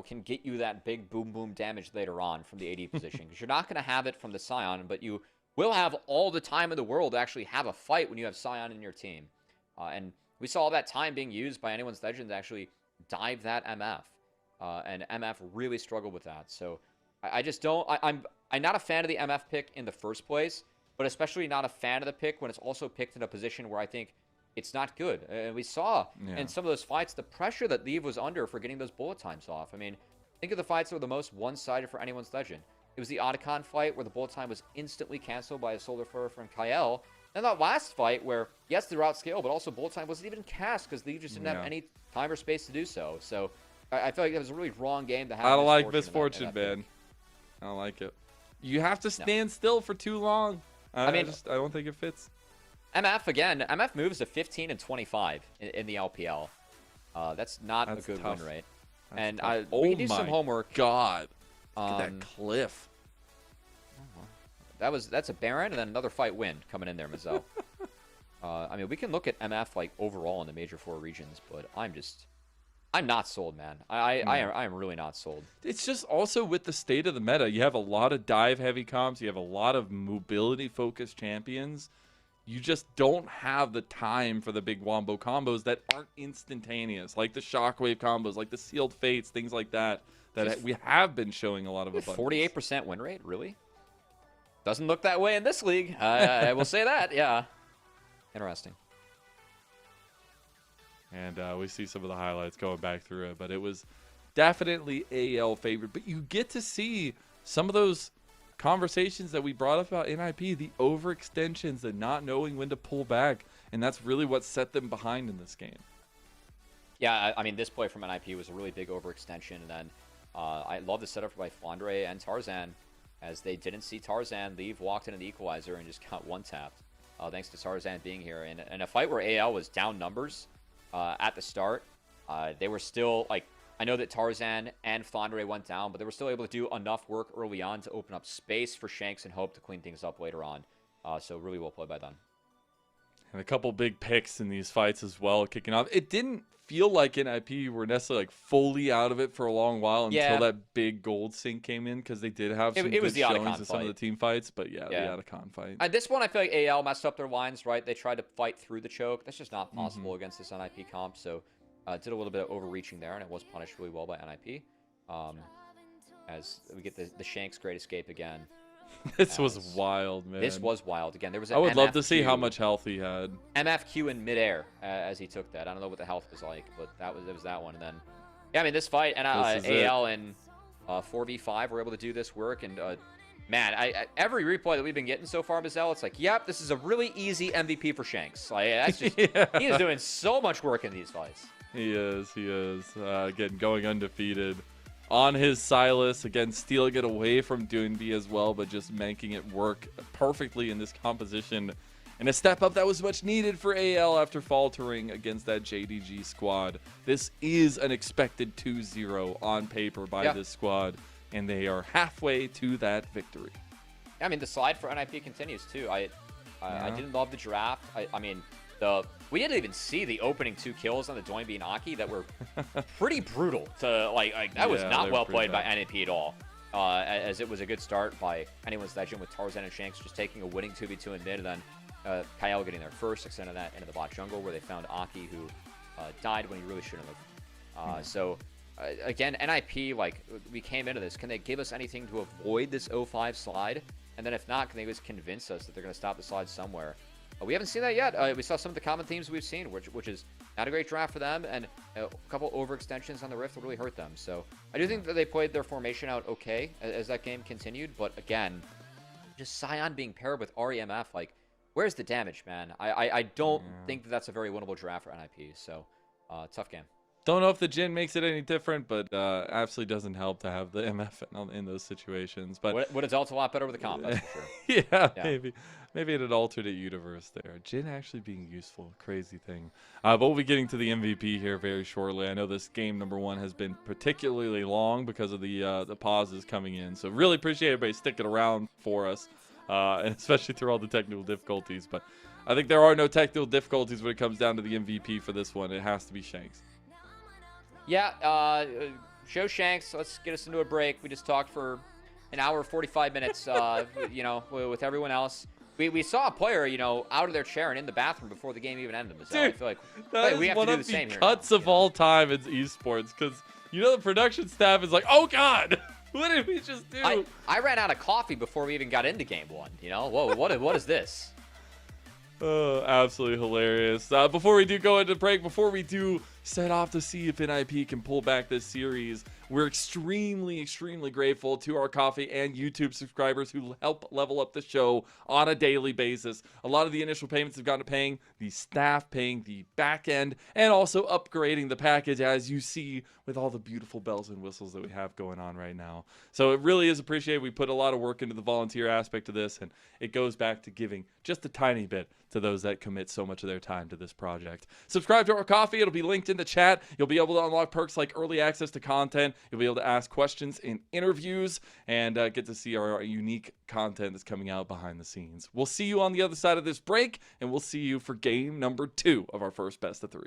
can get you that big boom boom damage later on from the AD position. Because you're not going to have it from the Scion, but you will have all the time in the world to actually have a fight when you have Scion in your team. And we saw all that time being used by anyone's legend to actually dive that MF. And MF really struggled with that. So I just don't... I'm not a fan of the MF pick in the first place, but especially not a fan of the pick when it's also picked in a position where I think it's not good. And we saw in some of those fights the pressure that Leave was under for getting those bullet times off. I mean, think of the fights that were the most one-sided for anyone's legend. It was the Otacon fight where the bullet time was instantly canceled by a Solar Flare from Kael. And that last fight where, yes, they were outscaled, but also bullet time wasn't even cast because Leave just didn't have any time or space to do so. So I feel like it was a really wrong game to have. I don't like misfortune, man. I don't like it. You have to stand still for too long. I don't think it fits. MF moves to 15 and 25 in the LPL. That's not a good win rate. And we can do some homework. God, look at that cliff. That's a Baron and then another fight win coming in there, Mazel. I mean, we can look at MF like overall in the major 4 regions, but I'm not sold, man. I am really not sold. It's just also with the state of the meta. You have a lot of dive-heavy comps. You have a lot of mobility-focused champions. You just don't have the time for the big wombo combos that aren't instantaneous, like the shockwave combos, like the sealed fates, things like that, that we have been showing a lot of abundance. 48% win rate, really? Doesn't look that way in this league. I will say that, yeah. Interesting. And we see some of the highlights going back through it, but it was definitely AL favored. But you get to see some of those conversations that we brought up about NiP, the overextensions, the not knowing when to pull back, and that's really what set them behind in this game. Yeah, I mean, this play from NiP was a really big overextension, and then I love the setup by Flandre and Tarzan, as they didn't see Tarzan leave, walked into the equalizer, and just got one-tapped, thanks to Tarzan being here. In a fight where AL was down numbers at the start, they were still, like, I know that Tarzan and Flandre went down, but they were still able to do enough work early on to open up space for Shanks and Hope to clean things up later on. So really well played by them. And a couple big picks in these fights as well, kicking off. It didn't feel like NiP were necessarily like fully out of it for a long while until that big gold sync came in, because they did have some good showings in some of the team fights. But the Otacon fight. At this one, I feel like AL messed up their lines, right? They tried to fight through the choke. That's just not possible against this NiP comp. So did a little bit of overreaching there, and it was punished really well by NiP. As we get the Shanks Great Escape again. This was wild, man. This was wild. Again, there was I would love to see how much health he had. MFQ in midair as he took that. I don't know what the health was like, but it was that one. And then, yeah, I mean, this fight, and AL and 4v5 were able to do this work. And, man, every replay that we've been getting so far, Mazel, it's like, yep, this is a really easy MVP for Shanks. Like, that's just, he is doing so much work in these fights. He is. He is. Again, going undefeated on his Silas. Again, stealing it away from Doonby as well, but just making it work perfectly in this composition. And a step up that was much needed for AL after faltering against that JDG squad. This is an expected 2-0 on paper by this squad, and they are halfway to that victory. I mean, the slide for NiP continues too. I didn't love the draft. I mean, we didn't even see the opening 2 kills on the Doinby and Aki that were pretty brutal. That was not well played by NiP at all. As it was a good start by anyone's legend with Tarzan and Shanks just taking a winning 2v2 in mid, and then Kyle getting their first, extended that into the bot jungle where they found Aki, who died when he really shouldn't have. Again, NiP, like, we came into this. Can they give us anything to avoid this 0-5 slide? And then if not, can they just convince us that they're going to stop the slide somewhere? We haven't seen that yet. We saw some of the common themes we've seen, which is not a great draft for them, and a couple overextensions on the Rift will really hurt them. So I do think that they played their formation out okay as that game continued. But again, just Sion being paired with REMF, like, where's the damage, man? I don't think that that's a very winnable draft for NiP. So tough game. Don't know if the Jhin makes it any different, but absolutely doesn't help to have the MF in those situations. But would adult a lot better with the comp, that's for sure. Yeah, maybe in an alternate universe there. Jhin actually being useful, crazy thing. But we'll be getting to the MVP here very shortly. I know this game number 1 has been particularly long because of the pauses coming in. So really appreciate everybody sticking around for us, and especially through all the technical difficulties. But I think there are no technical difficulties when it comes down to the MVP for this one. It has to be Shanks. Yeah, show Shanks. Let's get us into a break. We just talked for an hour, 45 minutes, you know, with everyone else. We saw a player, you know, out of their chair and in the bathroom before the game even ended. So Dude, I feel like that we is have one to do of the same the here. cuts of all time in esports, because you know the production staff is like, oh god, what did we just do? I ran out of coffee before we even got into game 1. You know, whoa, what is this? Oh, absolutely hilarious. Before we do go into break, before we do set off to see if NiP can pull back this series, we're extremely, extremely grateful to our Coffee and YouTube subscribers who help level up the show on a daily basis. A lot of the initial payments have gone to paying the staff, paying the back end, and also upgrading the package, as you see with all the beautiful bells and whistles that we have going on right now. So it really is appreciated. We put a lot of work into the volunteer aspect of this, and it goes back to giving just a tiny bit to those that commit so much of their time to this project. Subscribe to our Coffee. It'll be linked in the chat. You'll be able to unlock perks like early access to content. You'll be able to ask questions in interviews and get to see our unique content that's coming out behind the scenes. We'll see you on the other side of this break, and we'll see you for game number 2 of our first best of 3.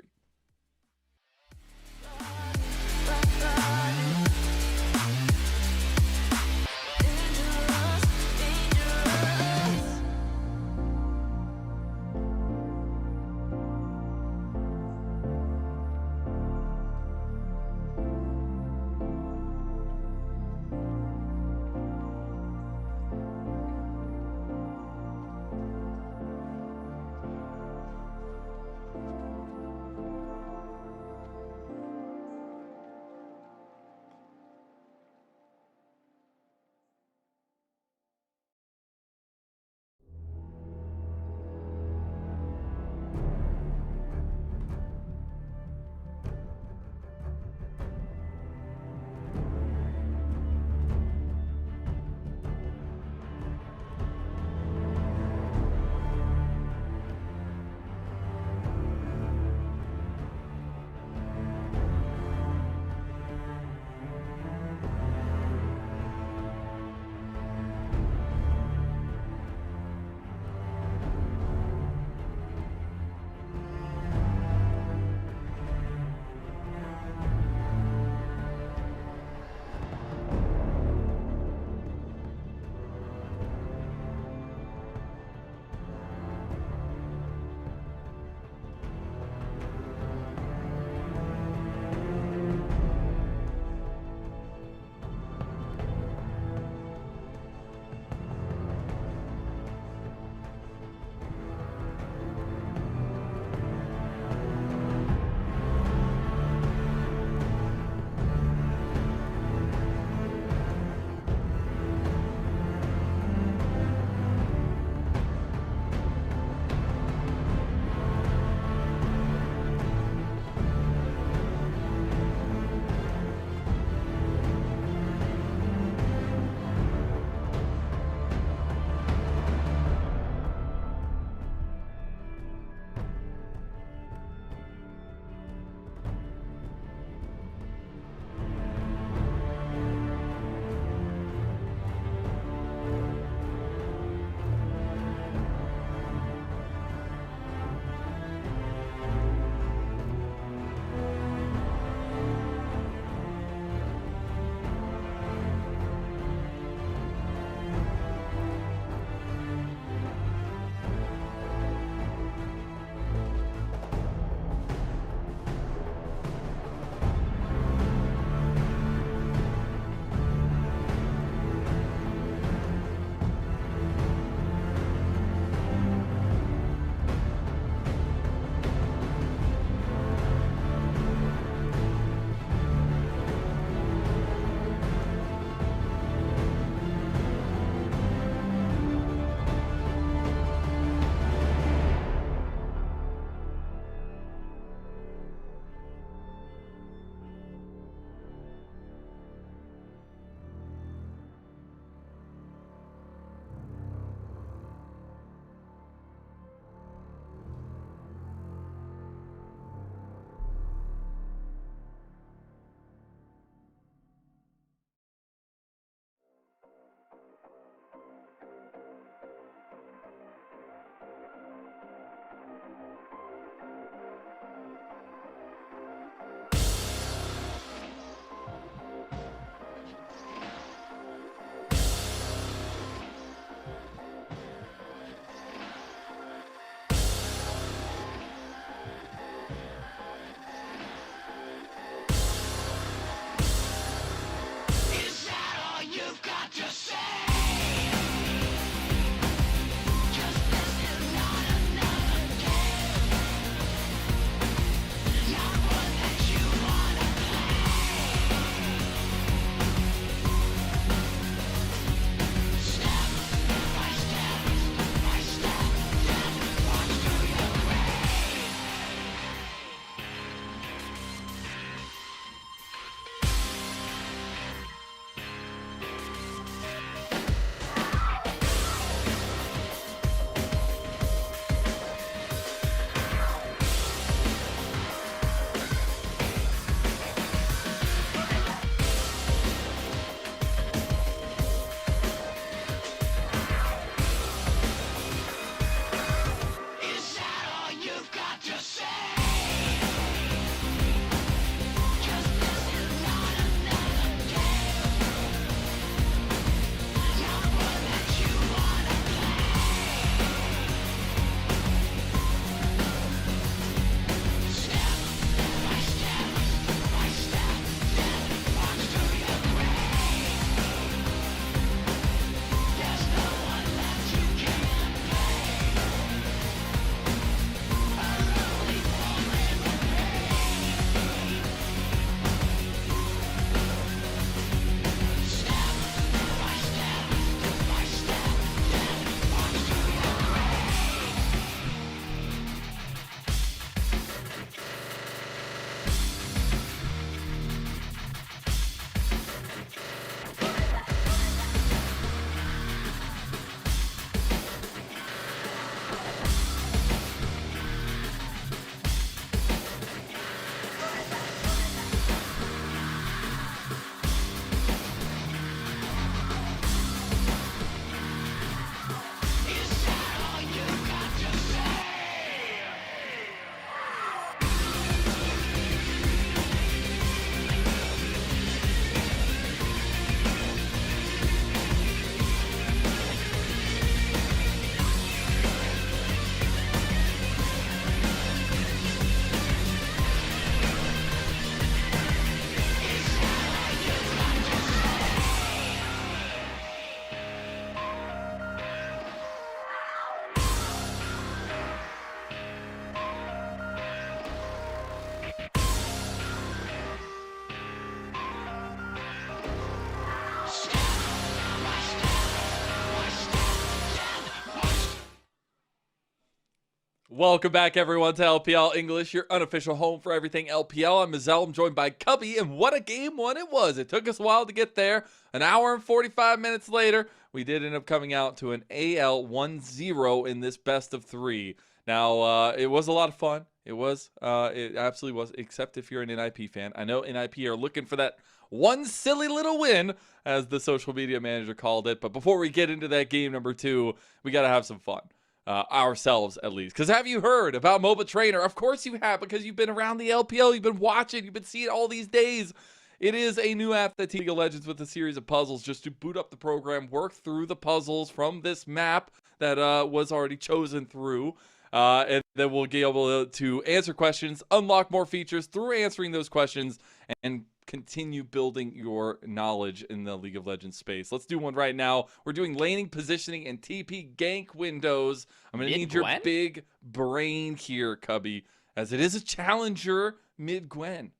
Welcome back, everyone, to LPL English, your unofficial home for everything LPL. I'm Mazel. I'm joined by Cubby, and what a game one it was. It took us a while to get there. An hour and 45 minutes later, we did end up coming out to an AL 1-0 in this best of three. Now, it was a lot of fun. It was. It absolutely was, except if you're an NiP fan. I know NiP are looking for that one silly little win, as the social media manager called it. But before we get into that game number 2, we got to have some fun. Ourselves, at least. Because have you heard about MOBA Trainer? Of course you have, because you've been around the LPL, you've been watching, you've been seeing all these days. It is a new app that League of Legends with a series of puzzles just to boot up the program, work through the puzzles from this map that was already chosen through. And then we'll be able to answer questions, unlock more features through answering those questions, and continue building your knowledge in the League of Legends space. Let's do one right now. We're doing laning, positioning, and TP gank windows. I'm going to need your big brain here, Cubby, as it is a challenger mid-Gwen.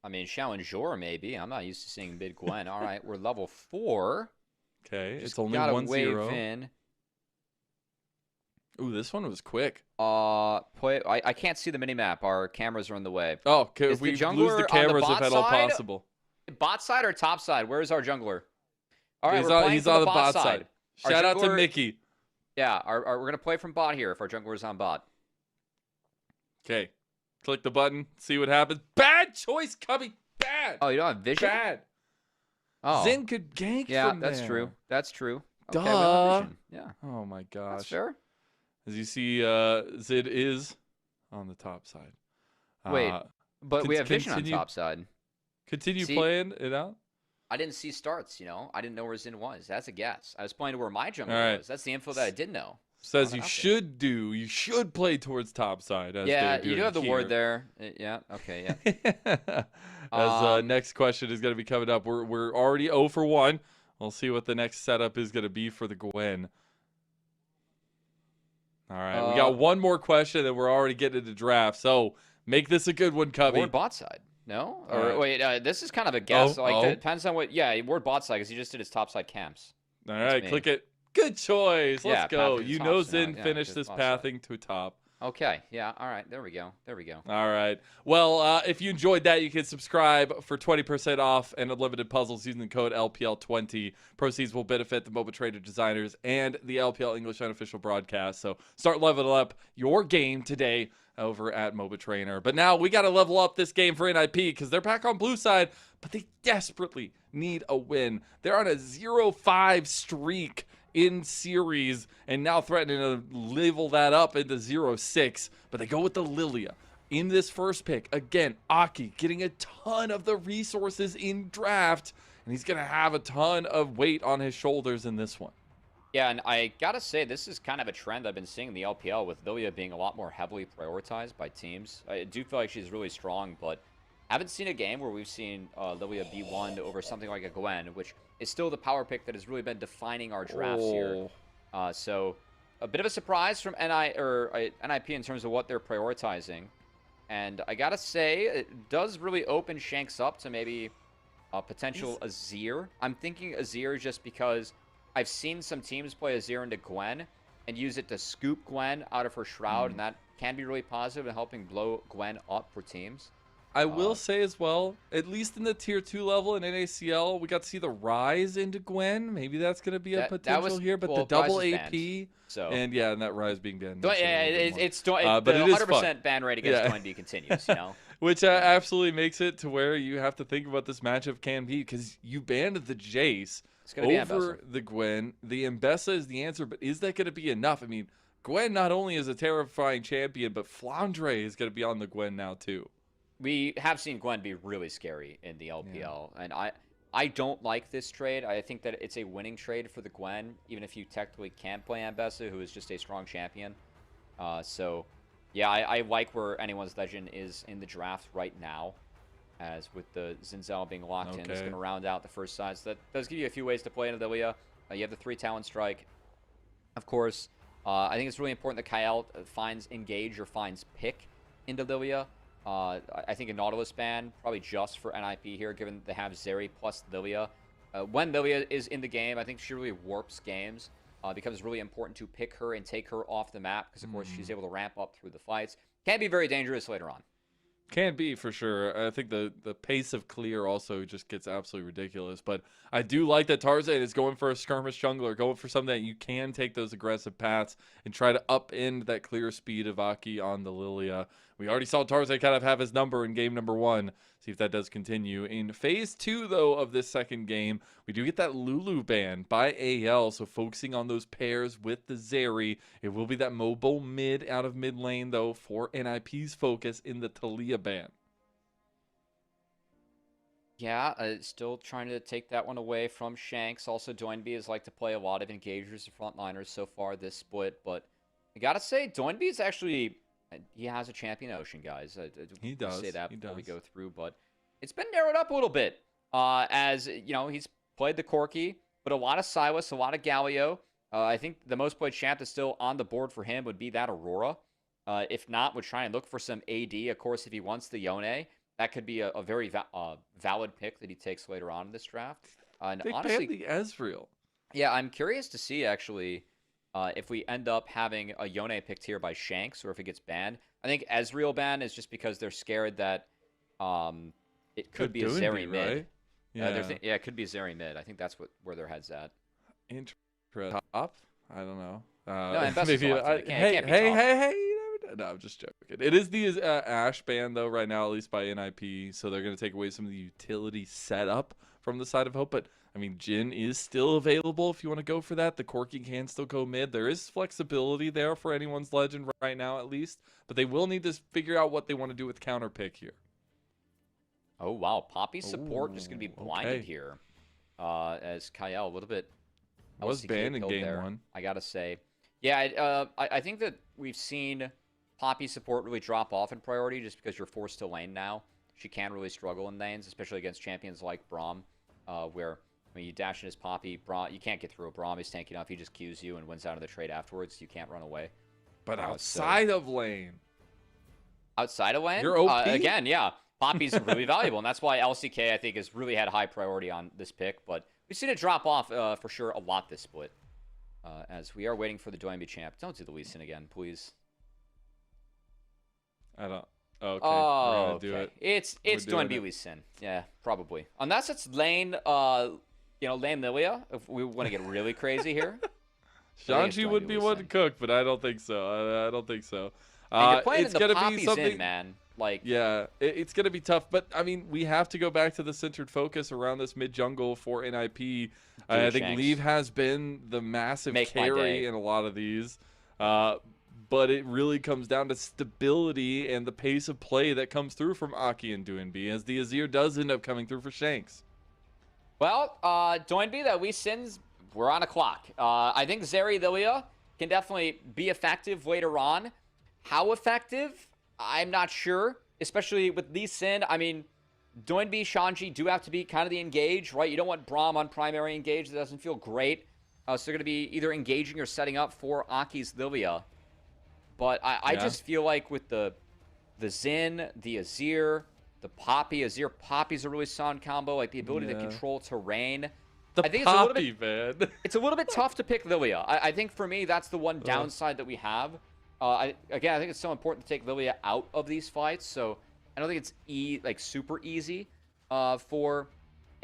I mean, challenger maybe. I'm not used to seeing mid-Gwen. All right, we're level 4. Okay, Just it's only gotta 1-0. wave in. Ooh, this one was quick. I can't see the minimap. Our cameras are in the way. Oh, okay. Is We the lose the cameras if at all possible. Bot side or top side? Where is our jungler? All right, he's on the bot side. Shout out to Mickey. Yeah, we're going to play from bot here if our jungler is on bot. Okay. Click the button. See what happens. Bad choice, Cubby. Bad. Oh, you don't have vision? Bad. Oh. Zin could gank from there. That's true. That's true. Duh. Okay, we don't have vision. Yeah. Oh, my gosh. That's fair. As you see, Zid is on the top side. Wait, but we have vision on top side. Continue playing it out. I didn't see starts, you know. I didn't know where Zin was. That's a guess. I was playing to where my jungler was. That's the info that I did know. Says you should play towards top side. As yeah, you do have the word there. Yeah, okay, yeah. As next question is going to be coming up. We're already 0 for 1. We'll see what the next setup is going to be for the Gwen. All right, we got one more question, and we're already getting into draft. So make this a good one, Cubby. Ward bot side, no? Or wait, this is kind of a guess. It depends on what. Yeah, ward bot side because he just did his top side camps. All right, click it. Good choice. Let's go. You know Zin finished this pathing to top. Okay. Yeah. All right. There we go. There we go. All right. Well, if you enjoyed that, you can subscribe for 20% off and unlimited puzzles using the code LPL20. Proceeds will benefit the MOBA Trader designers and the LPL English unofficial broadcast. So start leveling up your game today over at MOBA Trainer. But now we got to level up this game for NiP because they're back on blue side, but they desperately need a win. They're on a 0-5 streak in series and now threatening to level that up into 0-6, but they go with the Lilia in this first pick. Again, Aki getting a ton of the resources in draft, and he's gonna have a ton of weight on his shoulders in this one. Yeah, and I gotta say, this is kind of a trend I've been seeing in the LPL with Lilia being a lot more heavily prioritized by teams. I do feel like she's really strong, but I haven't seen a game where we've seen Lilia be won over something like a Gwen, which is still the power pick that has really been defining our drafts here. So a bit of a surprise from NiP in terms of what they're prioritizing. And I gotta say, it does really open Shanks up to maybe a potential Azir. I'm thinking Azir just because I've seen some teams play Azir into Gwen and use it to scoop Gwen out of her shroud, and that can be really positive in helping blow Gwen up for teams. I will say as well, at least in the tier 2 level in NACL, we got to see the rise into Gwen. Maybe that's going to be a potential here, but the double AP, and that rise being banned. Yeah, it's the 100% ban rate against Gwen B continues, you know? Which absolutely makes it to where you have to think about this matchup can be, because you banned the Jace over the Gwen. The Mbessa is the answer, but is that going to be enough? I mean, Gwen not only is a terrifying champion, but Flandre is going to be on the Gwen now too. We have seen Gwen be really scary in the LPL, and I don't like this trade. I think that it's a winning trade for the Gwen, even if you technically can't play Ambessa, who is just a strong champion. So, yeah, I like where anyone's legend is in the draft right now, as with the Zinzel being locked in. It's going to round out the first side. So that does give you a few ways to play into Lilia. You have the 3 Talon Strike. Of course, I think it's really important that Kael finds Engage or finds Pick into Lilia. I think a Nautilus ban, probably just for NiP here, given they have Zeri plus Lilia. When Lilia is in the game, I think she really warps games. becomes really important to pick her and take her off the map because, of course, she's able to ramp up through the fights. Can be very dangerous later on. Can be, for sure. I think the pace of clear also just gets absolutely ridiculous. But I do like that Tarzan is going for a skirmish jungler, going for something that you can take those aggressive paths and try to upend that clear speed of Aki on the Lilia. We already saw Tarzan kind of have his number in game number 1. See if that does continue. In phase 2, though, of this second game, we do get that Lulu ban by AL. So focusing on those pairs with the Zeri. It will be that mobile mid out of mid lane, though, for NiP's focus in the Talia ban. Yeah, still trying to take that one away from Shanks. Also, Doinby has liked to play a lot of engagers and frontliners so far this split. But I gotta say, Doinby is actually... He has a champion ocean, guys. He does. Say that before we does. go through, but it's been narrowed up a little bit. As you know, he's played the Corki, but a lot of Silas, a lot of Galio. I think the most played champ that's still on the board for him would be that Aurora. If not, we'll try and look for some AD. Of course, if he wants the Yone, that could be a very valid pick that he takes later on in this draft. And They honestly, banned the Ezreal. yeah, I'm curious to see actually. If we end up having a Yone picked here by Shanks, or if it gets banned. I think Ezreal ban is just because they're scared that it could be a Zeri mid. Right? Yeah, it could be Zeri mid. I think that's where their head's at. Interesting. Top? I don't know. No, and best maybe. of luck to it. Hey, Can't be hey, top. hey, hey! You never know. No, I'm just joking. It is the Ashe ban though right now, at least by NiP. So they're going to take away some of the utility setup from the side of Hope, but. I mean, Jhin is still available if you want to go for that. The Corki can still go mid. There is flexibility there for anyone's legend right now, at least. But they will need to figure out what they want to do with counter pick here. Oh, wow. Poppy's support just going to be blinded okay. here. As Kyle, a little bit... Was LCK banned in killed game there, 1. I got to say. Yeah, I think that we've seen Poppy support really drop off in priority just because you're forced to lane now. She can really struggle in lanes, especially against champions like Braum, where... When you dash in his Poppy, Braum, you can't get through a Braum. He's tanky enough. He just Qs you and wins out of the trade afterwards. You can't run away. But outside of lane. Outside of lane? You're OP? Again, yeah. Poppy's really valuable, and that's why LCK, I think, has really had high priority on this pick. But we've seen it drop off for sure a lot this split. As we are waiting for the Doinby champ. Don't do the Lee Sin again, please. I don't... Okay, oh, we're gonna do it. It's Doinby Lee Sin. Yeah, probably. Unless it's lane, lane Lilia, if we want to get really crazy here. Shanji would be one to cook, but I don't think so. I don't think so. And you're playing it's in gonna the be Poppies something, in, man. Like, yeah, it's gonna be tough. But I mean, we have to go back to the centered focus around this mid jungle for NiP. I think Leave has been the massive carry in a lot of these. But it really comes down to stability and the pace of play that comes through from Aki and Doinby, as the Azir does end up coming through for Shanks. Well, Doinby, that we sins, we're on a clock. I think Zeri Lilia can definitely be effective later on. How effective? I'm not sure, especially with Lee Sin. I mean, Doinby, Shanji do have to be kind of the engage, right? You don't want Braum on primary engage. That doesn't feel great. So they're going to be either engaging or setting up for Aki's Lilia. But I just feel like with the Xin, the Azir, the Poppy, Azir Poppy's a really sound combo. Like the ability to control terrain. I think Poppy, it's a little bit, man. It's a little bit tough to pick Lilia. I think for me, that's the one downside that we have. I think it's so important to take Lilia out of these fights. So I don't think it's super easy for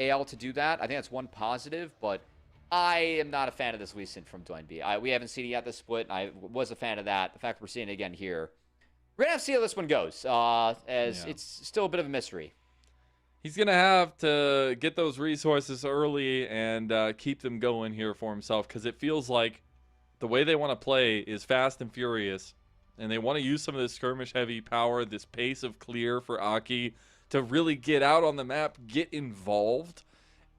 AL to do that. I think that's one positive, but I am not a fan of this Lee Sin from Doinby. We haven't seen it yet this split, and I was a fan of that. The fact that we're seeing it again here. We're going to have to see how this one goes, as it's still a bit of a mystery. He's going to have to get those resources early and keep them going here for himself, because it feels like the way they want to play is fast and furious, and they want to use some of this skirmish-heavy power, this pace of clear for Aki to really get out on the map, get involved.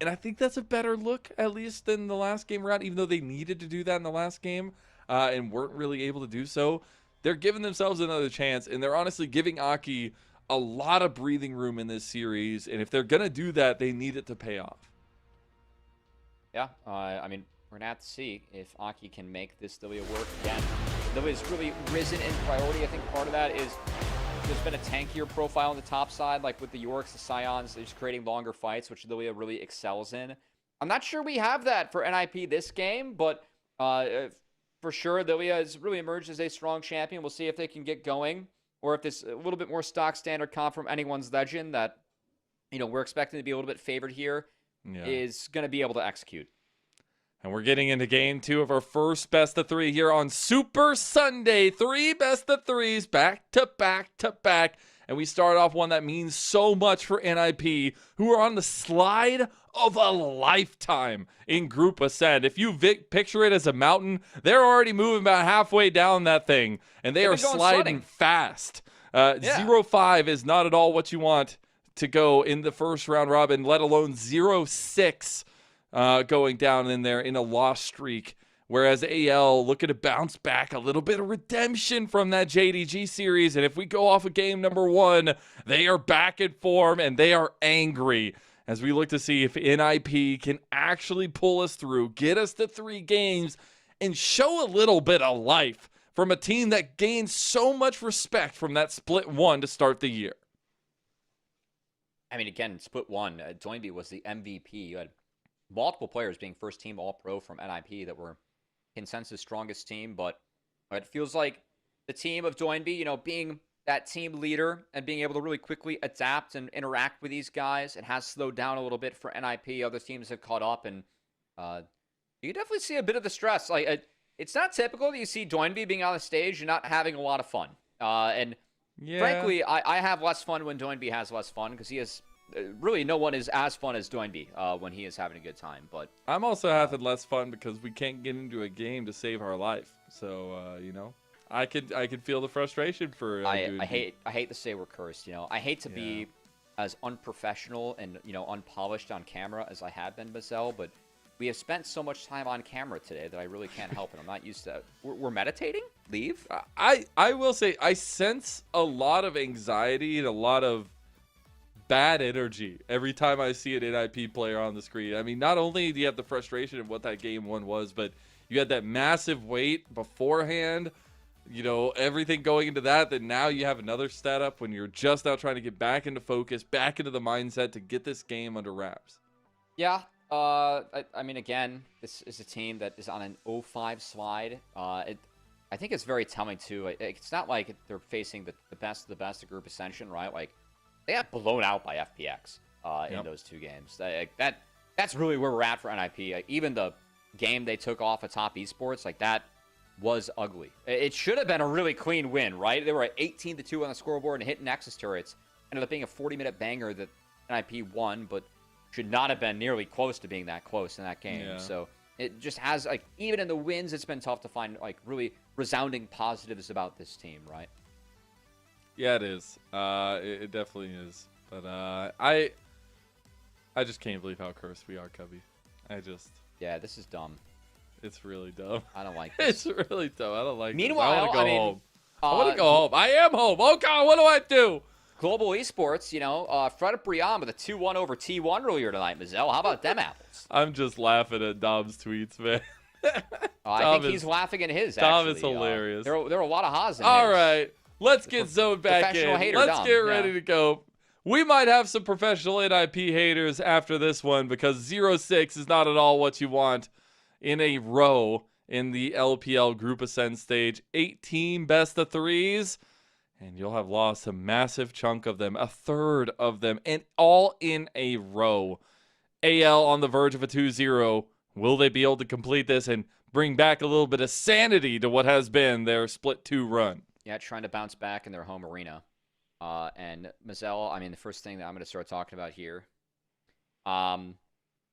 And I think that's a better look, at least, than the last game round, even though they needed to do that in the last game and weren't really able to do so. They're giving themselves another chance, and they're honestly giving Aki a lot of breathing room in this series. And if they're going to do that, they need it to pay off. Yeah, I mean, we're going to have to see if Aki can make this Lilia work again. Lilia's really risen in priority. I think part of that is there's been a tankier profile on the top side, like with the Yorks, the Scions, they're just creating longer fights, which Lilia really excels in. I'm not sure we have that for NiP this game, but For sure, Lilia has really emerged as a strong champion. We'll see if they can get going, or if this a little bit more stock standard comp from anyone's legend that, we're expecting to be a little bit favored here is going to be able to execute. And we're getting into game 2 of our first best of 3 here on Super Sunday. 3 best of 3s back to back to back. And we start off one that means so much for NiP, who are on the slide of a lifetime in Group Ascend. If you picture it as a mountain, they're already moving about halfway down that thing. And they are sliding fast. 0-5 is not at all what you want to go in the first round robin, let alone 0-6 going down in there in a loss streak. Whereas AL looking to bounce back, a little bit of redemption from that JDG series. And if we go off of game number 1, they are back in form and they are angry as we look to see if NiP can actually pull us through, get us to 3 games, and show a little bit of life from a team that gained so much respect from that split 1 to start the year. I mean, again, split 1, Doinby was the MVP. You had multiple players being first team All-Pro from NiP that were consensus strongest team, but it feels like the team of Doinby, being that team leader and being able to really quickly adapt and interact with these guys, it has slowed down a little bit for NiP. Other teams have caught up, and you definitely see a bit of the stress. Like it's not typical that you see Doinby being on the stage and not having a lot of fun. Frankly, I have less fun when Doinby has less fun because he has. Really, no one is as fun as Doinby when he is having a good time. But I'm also having less fun because we can't get into a game to save our life. So I could feel the frustration for. I hate to say we're cursed. I hate to be as unprofessional and unpolished on camera as I have been, Mazel. But we have spent so much time on camera today that I really can't help it. I'm not used to it. We're meditating. Leave. I will say I sense a lot of anxiety and a lot of bad energy every time I see an NiP player on the screen. I mean, not only do you have the frustration of what that game 1 was, but you had that massive weight beforehand, everything going into that, then now you have another setup when you're just now trying to get back into focus, back into the mindset to get this game under wraps. Yeah. I mean, again, this is a team that is on an 0-5 slide. I think it's very telling, too. It's not like they're facing the best of the best of Group Ascension, right? Like, they got blown out by FPX in those 2 games. That's really where we're at for NiP. Even the game they took off of Top Esports, that was ugly. It should have been a really clean win, right? They were at 18-2 on the scoreboard and hitting Nexus turrets. Ended up being a 40-minute banger that NiP won, but should not have been nearly close to being that close in that game. Yeah. So it just has, even in the wins, it's been tough to find, really resounding positives about this team, right? Yeah, it is. It definitely is. But I just can't believe how cursed we are, Cubby. Yeah, this is dumb. It's really dumb. I don't like this. It's really dumb. I don't like Meanwhile, this. I want to go home. I want to go home. I am home. Oh, God, what do I do? Global Esports, Fred Briand with a 2-1 over T1 earlier tonight, Mazel. How about them apples? I'm just laughing at Dom's tweets, man. I think he's laughing at his, Dom actually. is hilarious. There are a lot of ha's in All his. right. Let's get zoned back in. Let's get ready to go. We might have some professional NiP haters after this one because 0-6 is not at all what you want in a row in the LPL Group Ascend stage. 18 best of 3s, and you'll have lost a massive chunk of them, a third of them, and all in a row. AL on the verge of a 2-0. Will they be able to complete this and bring back a little bit of sanity to what has been their split 2 run? Yeah, trying to bounce back in their home arena. And Mazel, the first thing that I'm going to start talking about here.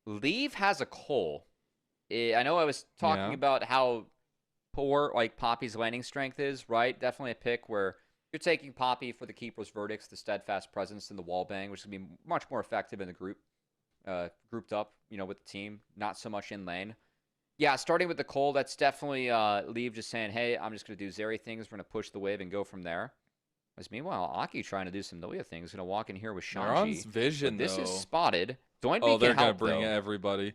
Leave has a Cole. I know I was talking about how poor Poppy's landing strength is, right? Definitely a pick where you're taking Poppy for the keeper's verdicts, the steadfast presence, and the wall bang, which is going to be much more effective in the group, grouped up, with the team, not so much in lane. Yeah, starting with the Cole, that's definitely Leave just saying, hey, I'm just going to do Zeri things. We're going to push the wave and go from there. Whereas meanwhile, Aki trying to do some Lilia things. Going to walk in here with Shanji. Vision, this is spotted. Doinby they're can help, going to bring though. everybody.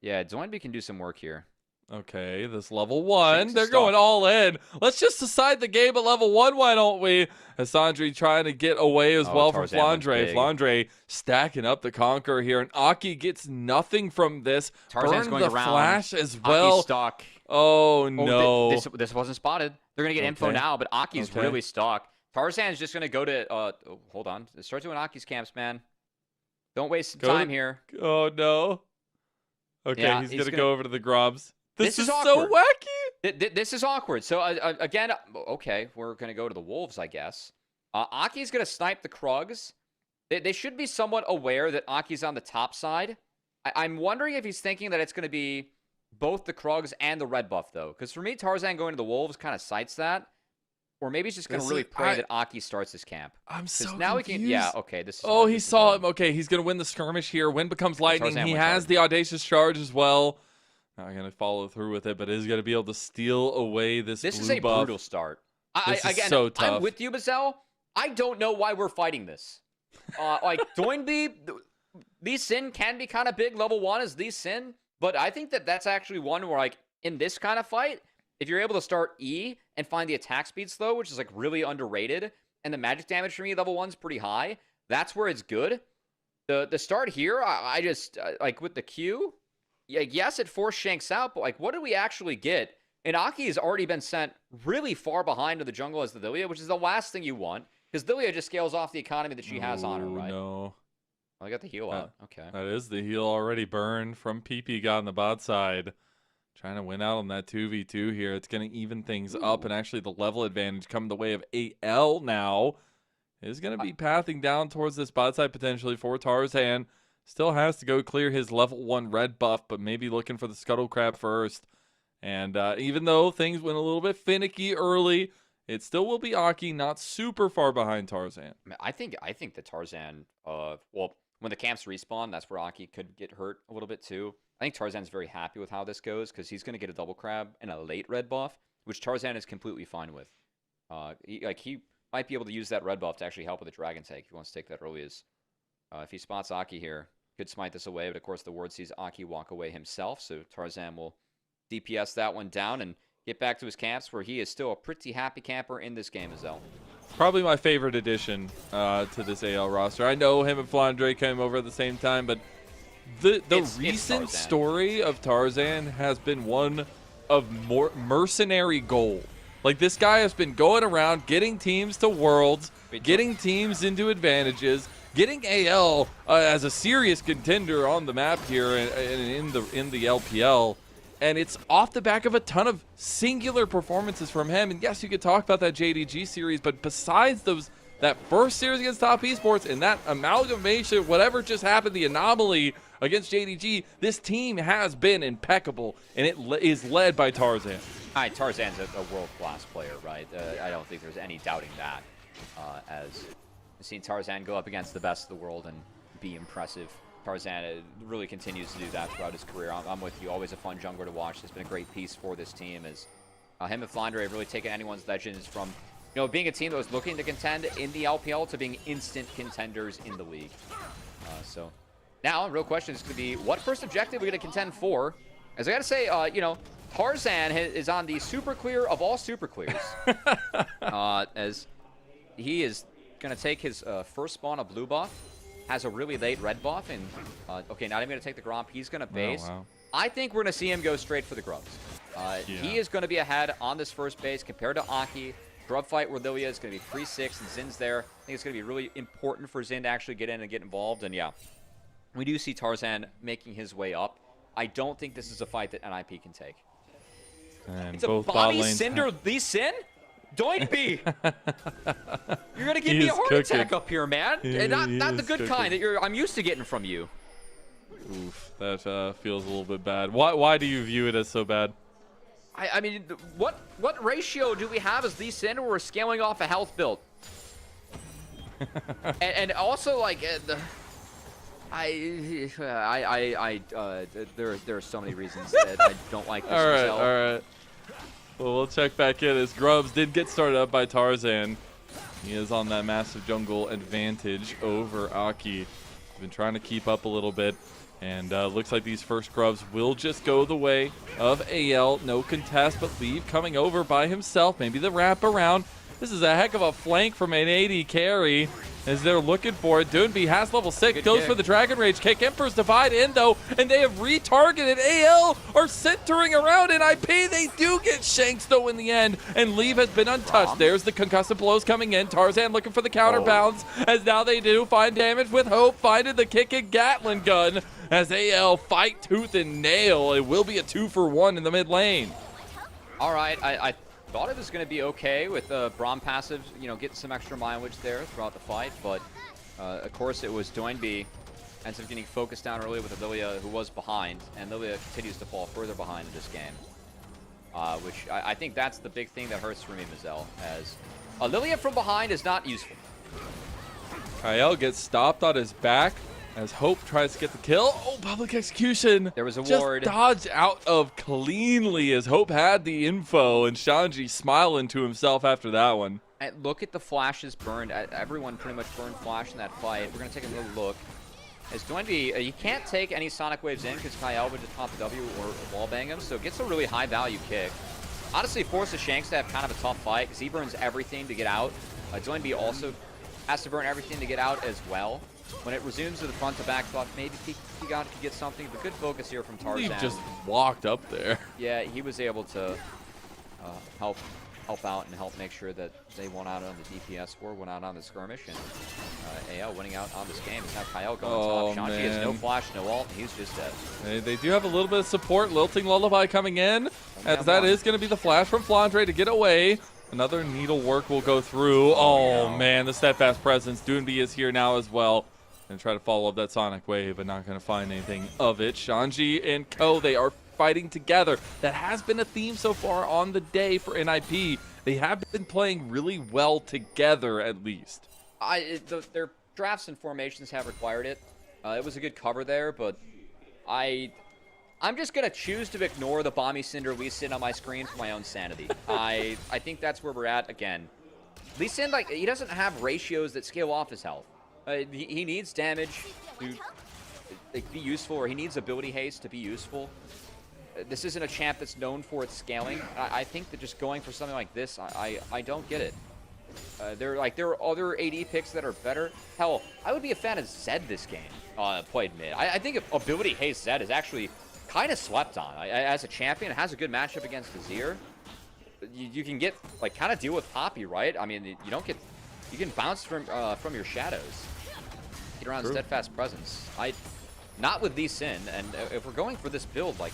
Yeah, Doinby can do some work here. Okay, this level 1. They're going all in. Let's just decide the game at level 1, why don't we? Hassandri trying to get away as well from Flandre. Flandre stacking up the Conqueror here, and Aki gets nothing from this. Tarzan's Burn going the around. flash as well. Aki's stuck. Oh, no. This wasn't spotted. They're going to get info now, but Aki's really stuck. Tarzan's just going to go to... hold on. Start doing Aki's camps, man. Don't waste time here. Oh, no. Okay, Yeah, he's going to go over to the Grobs. This is awkward. so wacky. This is awkward. So, again, okay, we're going to go to the Wolves, I guess. Aki's going to snipe the Krugs. They should be somewhat aware that Aki's on the top side. I'm wondering if he's thinking that it's going to be both the Krugs and the red buff, though. Because for me, Tarzan going to the Wolves kind of cites that. Or maybe he's just going to really pray that Aki starts his camp. I'm so now confused. we can, yeah, okay. This is he saw him. Okay, he's going to win the skirmish here. Wind becomes lightning. He has the audacious charge as well. Not going to follow through with it, but is going to be able to steal away this blue buff. This is a brutal start. This is so tough. I'm with you, Bazel. I don't know why we're fighting this. Like, Doinby, Lee Sin can be kind of big. Level 1 is Lee Sin. But I think that that's actually one where, like, in this kind of fight, if you're able to start E and find the attack speed slow, which is, like, really underrated, and the magic damage for me, level 1's pretty high, that's where it's good. The start here, I just, like, with the Q, yes, it forced Shanks out, but, like, what did we actually get? And Aki has already been sent really far behind to the jungle as the Lilia, which is the last thing you want, because Lilia just scales off the economy that she has on her, right? No. Oh, I got the heal out. Okay. That is the heal already burned from PP got on the bot side. Trying to win out on that 2v2 here. It's going to even things up, and actually the level advantage coming the way of AL now is going to be pathing down towards this bot side potentially for Tarzan. Still has to go clear his level 1 red buff, but maybe looking for the Scuttle Crab first. And even though things went a little bit finicky early, it still will be Aki, not super far behind Tarzan. I think that Tarzan, well, when the camps respawn, that's where Aki could get hurt a little bit too. I think Tarzan's very happy with how this goes because he's going to get a double crab and a late red buff, which Tarzan is completely fine with. He might be able to use that red buff to actually help with the dragon take if he wants to take that early. If he spots Aki here, could smite this away, but of course the ward sees Aki walk away himself, so Tarzan will DPS that one down and get back to his camps where he is still a pretty happy camper in this game as well. Probably my favorite addition to this AL roster. I know him and Flandre came over at the same time, but the recent story of Tarzan has been one of more mercenary gold. Like, this guy has been going around getting teams to worlds, getting teams into advantages, getting AL as a serious contender on the map here in the LPL. And it's off the back of a ton of singular performances from him. And yes, you could talk about that JDG series, but besides that first series against Top Esports and that amalgamation, whatever just happened, the anomaly against JDG, this team has been impeccable, and it is led by Tarzan. All right, Tarzan's a world-class player, right? I don't think there's any doubting that. As I've seen Tarzan go up against the best of the world and be impressive. Tarzan really continues to do that throughout his career. I'm with you. Always a fun jungler to watch. It's been a great piece for this team. As him and Flandre have really taken anyone's legends from, being a team that was looking to contend in the LPL to being instant contenders in the league. So now, real question is going to be, what first objective are we going to contend for? As I got to say, Tarzan is on the super clear of all super clears. As he is going to take his first spawn of blue buff. Has a really late red buff, and okay, not even going to take the Gromp. He's going to base. Oh, wow. I think we're going to see him go straight for the Grubs. He is going to be ahead on this first base compared to Aki. Grub fight where Lilia is going to be 3-6, and Zin's there. I think it's going to be really important for Zin to actually get in and get involved, and yeah, we do see Tarzan making his way up. I don't think this is a fight that NiP can take. And it's a Bobby Cinder Lee Sin? Doinby! You're going to give me a heart attack up here, man. Not the good kind that I'm used to getting from you. Oof, that feels a little bit bad. Why do you view it as so bad? I mean, what ratio do we have as Lee Sin where we're scaling off a health build? and also, like, there are so many reasons that I don't like this. All right. Well, we'll check back in as Grubs did get started up by Tarzan. He is on that massive jungle advantage over Aki. He's been trying to keep up a little bit. And looks like these first Grubs will just go the way of AL. No contest, but Leave coming over by himself. Maybe the wrap around. This is a heck of a flank from an AD carry. as they're looking for it. Doonby has level 6, Good goes kick. for the Dragon Rage kick. Emperor's Divide in, though, and they have retargeted. AL are centering around NiP. They do get Shanks, though, in the end, and Leave has been untouched. There's the concussive blows coming in. Tarzan looking for the counterbalance, as now they do find damage with Hope, finding the kick and Gatling gun, as AL fight tooth and nail. It will be a 2-for-1 in the mid lane. All right, I thought it was going to be okay with Braum passive, you know, getting some extra mileage there throughout the fight, but of course it was Doinby ends up getting focused down early with Lilia, who was behind, and Lilia continues to fall further behind in this game, which I think that's the big thing that hurts for me, Mazel, as Lilia from behind is not useful. Kyle gets stopped on his back as Hope tries to get the kill. Oh, public execution. There was a just ward. dodged out of cleanly as Hope had the info, and Shanji smiling to himself after that one. And look at the flashes burned. Everyone pretty much burned flash in that fight. We're going to take a little look. As Doinby, you can't take any Sonic Waves in because Kyle would just pop the W or wallbang him, so it gets a really high value kick. Honestly, forces Shanks to have kind of a tough fight because he burns everything to get out. Doinby also has to burn everything to get out as well. When it resumes to the front to back thought maybe he could get something, but good focus here from Tarzan. He just walked up there. Yeah, he was able to help out and help make sure that they won out on the DPS war, went out on the skirmish, and AL winning out on this game. It's now Kyle going top. Shanji has no flash, no ult, and he's just dead. They do have a little bit of support. Lilting Lullaby coming in, as that is going to be the flash from Flandre to get away. Another needlework will go through. Oh man, the steadfast presence. Doonby is here now as well. And try to follow up that Sonic Wave, but not going to find anything of it. Shanji and Co, they are fighting together. That has been a theme so far on the day for NiP. They have been playing really well together, at least. Their drafts and formations have required it. It was a good cover there, but I'm just going to choose to ignore the Bomby Cinder Lee Sin on my screen for my own sanity. I think that's where we're at again. Lee Sin, like, he doesn't have ratios that scale off his health. He needs damage to be useful, or he needs ability haste to be useful. This isn't a champ that's known for its scaling. I think that just going for something like this, I don't get it. There are other AD picks that are better. Hell, I would be a fan of Zed this game, played mid. I think ability haste Zed is actually kind of slept on. As a champion, it has a good matchup against Azir. You can get, like, kind of deal with Poppy, right? I mean, you can bounce from your shadows. Get around steadfast presence. Not with Lee Sin, and if we're going for this build, like,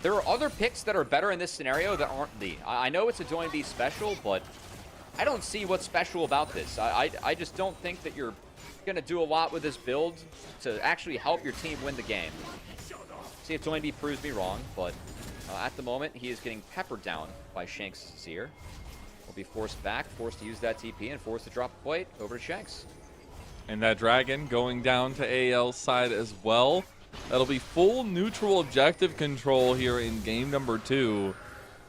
there are other picks that are better in this scenario that aren't Lee. I know it's a Doinby special, but I don't see what's special about this. I just don't think that you're gonna do a lot with this build to actually help your team win the game. See if Doinby proves me wrong, but at the moment he is getting peppered down by Shanks' Azir. Will be forced back, forced to use that TP, and forced to drop a plate over to Shanks. And that Dragon going down to AL's side as well. That'll be full neutral objective control here in game number 2,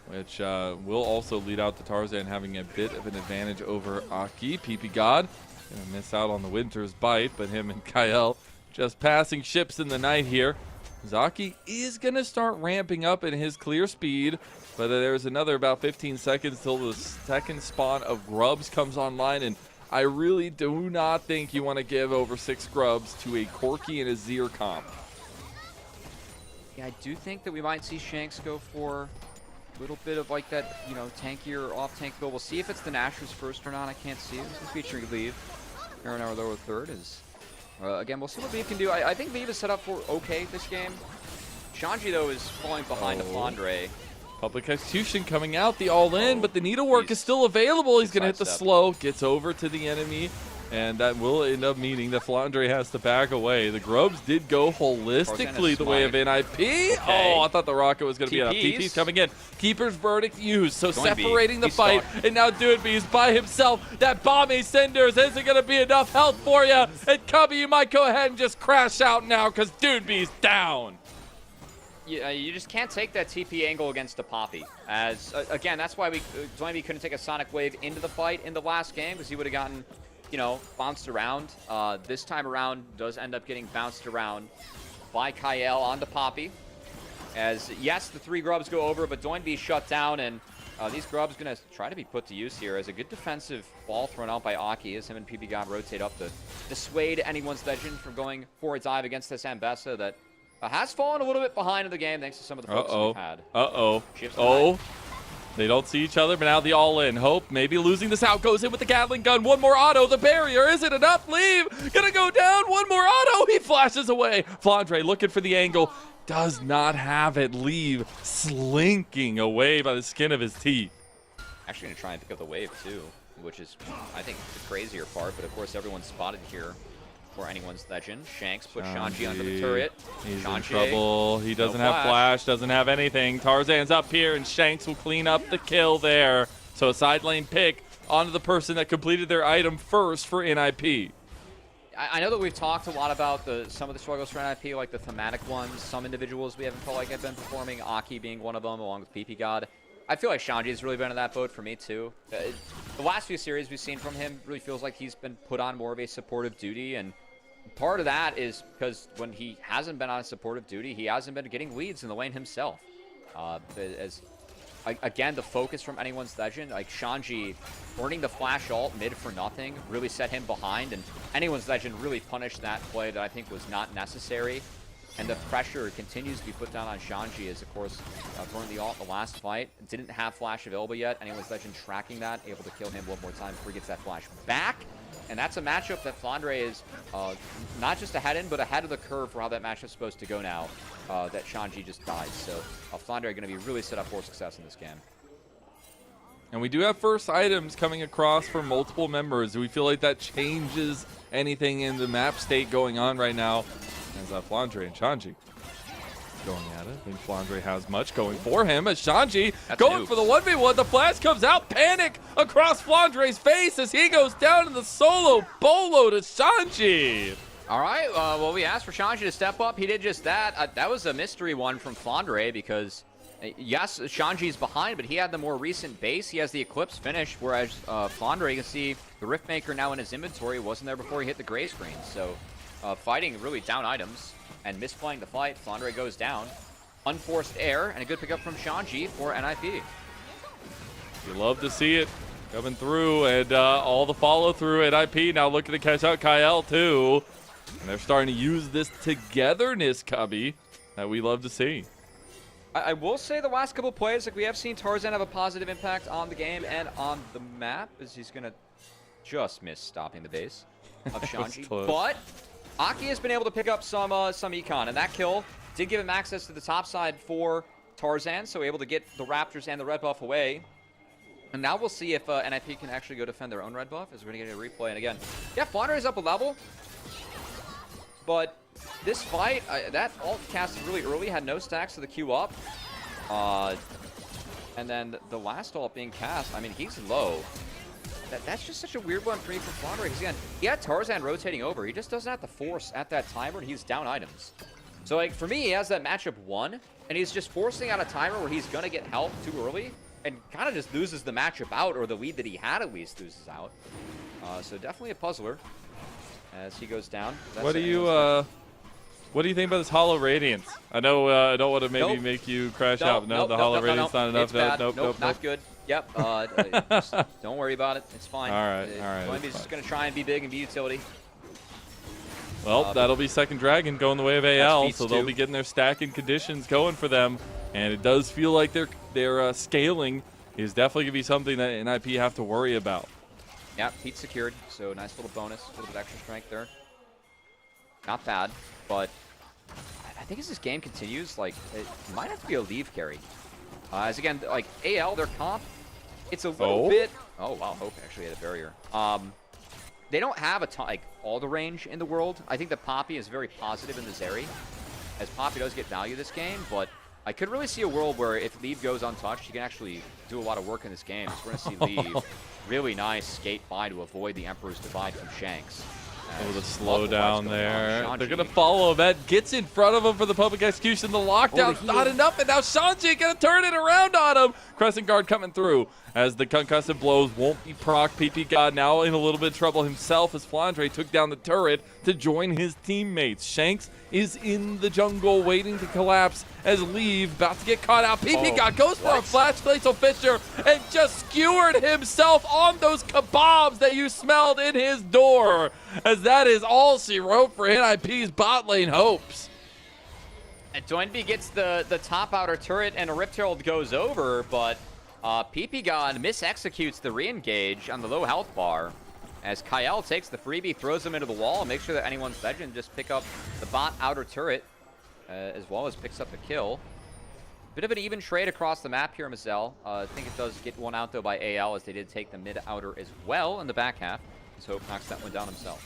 which will also lead out to Tarzan having a bit of an advantage over Aki. PP God gonna miss out on the Winter's Bite, but him and Kyle just passing ships in the night here. Zaki is gonna start ramping up in his clear speed, but there's another about 15 seconds till the second spawn of Grubs comes online, and I really do not think you want to give over 6 Grubs to a Corki and a Azir comp. Yeah, I do think that we might see Shanks go for a little bit of like that, you know, tankier off-tank build. We'll see if it's the Nashor's first or not. I can't see it. This is featuring Leave. Here in our lower third is... again, we'll see what Leave can do. I think Leave is set up for okay this game. Shanji, though, is falling behind to Flandre. Public execution coming out, the all-in, but the needlework is still available. He's going to hit the slow, gets over to the enemy, and that will end up meaning that Flandre has to back away. The Grubs did go holistically the way of NiP. Okay. Oh, I thought the rocket was going to be enough. TP's coming in. Keeper's verdict used, so separating the fight, and now Doonby's by himself. That bombing cinders isn't going to be enough health for you. And Cubby, you might go ahead and just crash out now because Doonby's down. You just can't take that TP angle against a Poppy. As again, that's why Doinby couldn't take a Sonic Wave into the fight in the last game, because he would have gotten, you know, bounced around. This time around, does end up getting bounced around by Kyle onto Poppy. As yes, the 3 Grubs go over, but Doinby shut down, and These grubs going to try to be put to use here as a good defensive ball thrown out by Aki as him and PB God rotate up to dissuade anyone's legend from going for a dive against this Ambessa that has fallen a little bit behind in the game thanks to some of the focus we've had. Oh. They don't see each other, but now the all-in. Hope maybe losing this out. Goes in with the Gatling gun. One more auto. The barrier. Is it enough? Leave. Gonna go down. One more auto. He flashes away. Flandre looking for the angle. Does not have it. Leave slinking away by the skin of his teeth. Actually gonna try and pick up the wave too, which is, I think, the crazier part. But of course, everyone's spotted here for anyone's legend. Shanks put Shanji under the turret. He's in trouble. He doesn't have flash, doesn't have anything. Tarzan's up here, and Shanks will clean up the kill there. So a side lane pick onto the person that completed their item first for NiP. I know that we've talked a lot about some of the struggles for NiP, like the thematic ones. Some individuals we haven't felt like have been performing, Aki being one of them, along with PP God. I feel like Shanji's really been in that boat for me, too. The last few series we've seen from him really feels like he's been put on more of a supportive duty, and part of that is because when he hasn't been on a supportive duty, he hasn't been getting leads in the lane himself. Again, the focus from anyone's legend, like Shanji earning the flash ult mid for nothing, really set him behind, and anyone's legend really punished that play that I think was not necessary. And the pressure continues to be put down on Shanji as, of course, burned the ult in the last fight. Didn't have flash available yet. Anyone's legend tracking that, able to kill him one more time before he gets that flash back. And that's a matchup that Flandre is not just ahead in, but ahead of the curve for how that matchup's supposed to go now, that Shanji just died. So Flandre are going to be really set up for success in this game. And we do have first items coming across for multiple members. Do we feel like that changes anything in the map state going on right now? As Flandre and Shanji going at it. I think Flandre has much going for him as Shanji going for the 1v1. The flash comes out. Panic across Flandre's face as he goes down in the solo bolo to Shanji. All right, well, we asked for Shanji to step up. He did just that. That was a mystery one from Flandre because, yes, Shanji's behind, but he had the more recent base. He has the Eclipse finish, whereas Flandre, you can see the Riftmaker now in his inventory. Wasn't there before he hit the gray screen. So fighting really down items and misplaying the fight. Flandre goes down. Unforced air and a good pickup from Shanji for NiP. You love to see it coming through, and all the follow through at NiP. Now looking to catch out Kyle too. And they're starting to use this togetherness, Cubby, that we love to see. I will say the last couple plays, like we have seen Tarzan have a positive impact on the game and on the map, as he's going to just miss stopping the base of Shanji. But Aki has been able to pick up some econ, and that kill did give him access to the top side for Tarzan, so able to get the Raptors and the red buff away. And now we'll see if NiP can actually go defend their own red buff, as we're going to get a replay. And again, yeah, Flandre is up a level, but this fight, that ult cast really early, had no stacks to the Q up. And then the last ult being cast, I mean, he's low. That's just such a weird one for me from Flandre, because again, he had Tarzan rotating over. He just doesn't have the force at that timer, and he's down items. So, like, for me, he has that matchup won, and he's just forcing out a timer where he's going to get help too early, and kind of just loses the matchup out, or the lead that he had at least loses out. So definitely a puzzler as he goes down. What do you think about this Hollow Radiance? I know I don't want to maybe make you crash out. No, the Hollow Radiance not enough. Nope, not good. Yep. Just don't worry about it. It's fine. All right. Coinbase's just going to try and be big and be utility. Well, that'll be second Dragon going the way of AL, so they'll be getting their stacking conditions going for them. And it does feel like their scaling is definitely going to be something that NiP have to worry about. Yeah, Pete secured, so nice little bonus, a little bit extra strength there. Not bad, but I think as this game continues, like, it might have to be a leave carry. As again, like, AL, their comp, it's a little bit... Oh, wow, Hope actually had a barrier. They don't have a ton, like, all the range in the world. I think that Poppy is very positive in this area, as Poppy does get value this game, but I could really see a world where if Leave goes untouched, he can actually do a lot of work in this game. So we're going to see Leave really nice skate by to avoid the Emperor's Divide from Shanks. Able to slow down there. They're going to follow. That gets in front of him for the public execution. The lockdown's not enough, and now Shanji going to turn it around on him. Crescent Guard coming through as the concussive blows won't be proc. PP God now in a little bit of trouble himself as Flandre took down the turret to join his teammates. Shanks is in the jungle waiting to collapse as Leave about to get caught out. PP God goes for a flash Glacial Fissure and just skewered himself on those kebabs that you smelled in his door, as that is all she wrote for NiP's bot lane hopes. And Doinby gets the top outer turret, and a Rift Herald goes over, but PP God misexecutes the re-engage on the low health bar as Kyle takes the freebie, throws him into the wall, and makes sure that anyone's legend just pick up the bot outer turret, as well as picks up the kill. Bit of an even trade across the map here, Mazel. I think it does get one out, though, by AL, as they did take the mid-outer as well in the back half. So Hope knocks that one down himself.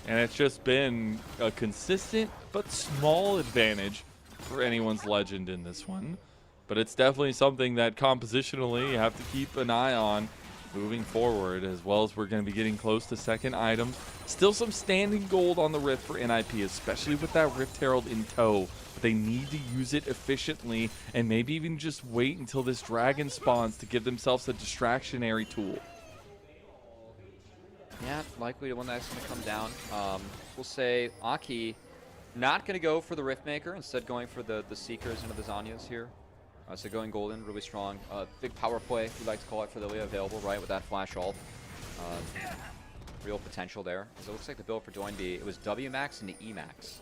And it's just been a consistent but small advantage for anyone's legend in this one. But it's definitely something that compositionally you have to keep an eye on moving forward, as well as we're going to be getting close to second items. Still some standing gold on the Rift for NiP, especially with that Rift Herald in tow. But they need to use it efficiently and maybe even just wait until this dragon spawns to give themselves a distractionary tool. Yeah, likely the one that's going to come down. We'll say Aki not going to go for the Riftmaker, instead going for the Seekers into the Zanyas here. So going golden, really strong. Big power play, we like to call it, for Lilia available, right, with that flash ult. Real potential there. So it looks like the build for Doinby, it was W max into E max.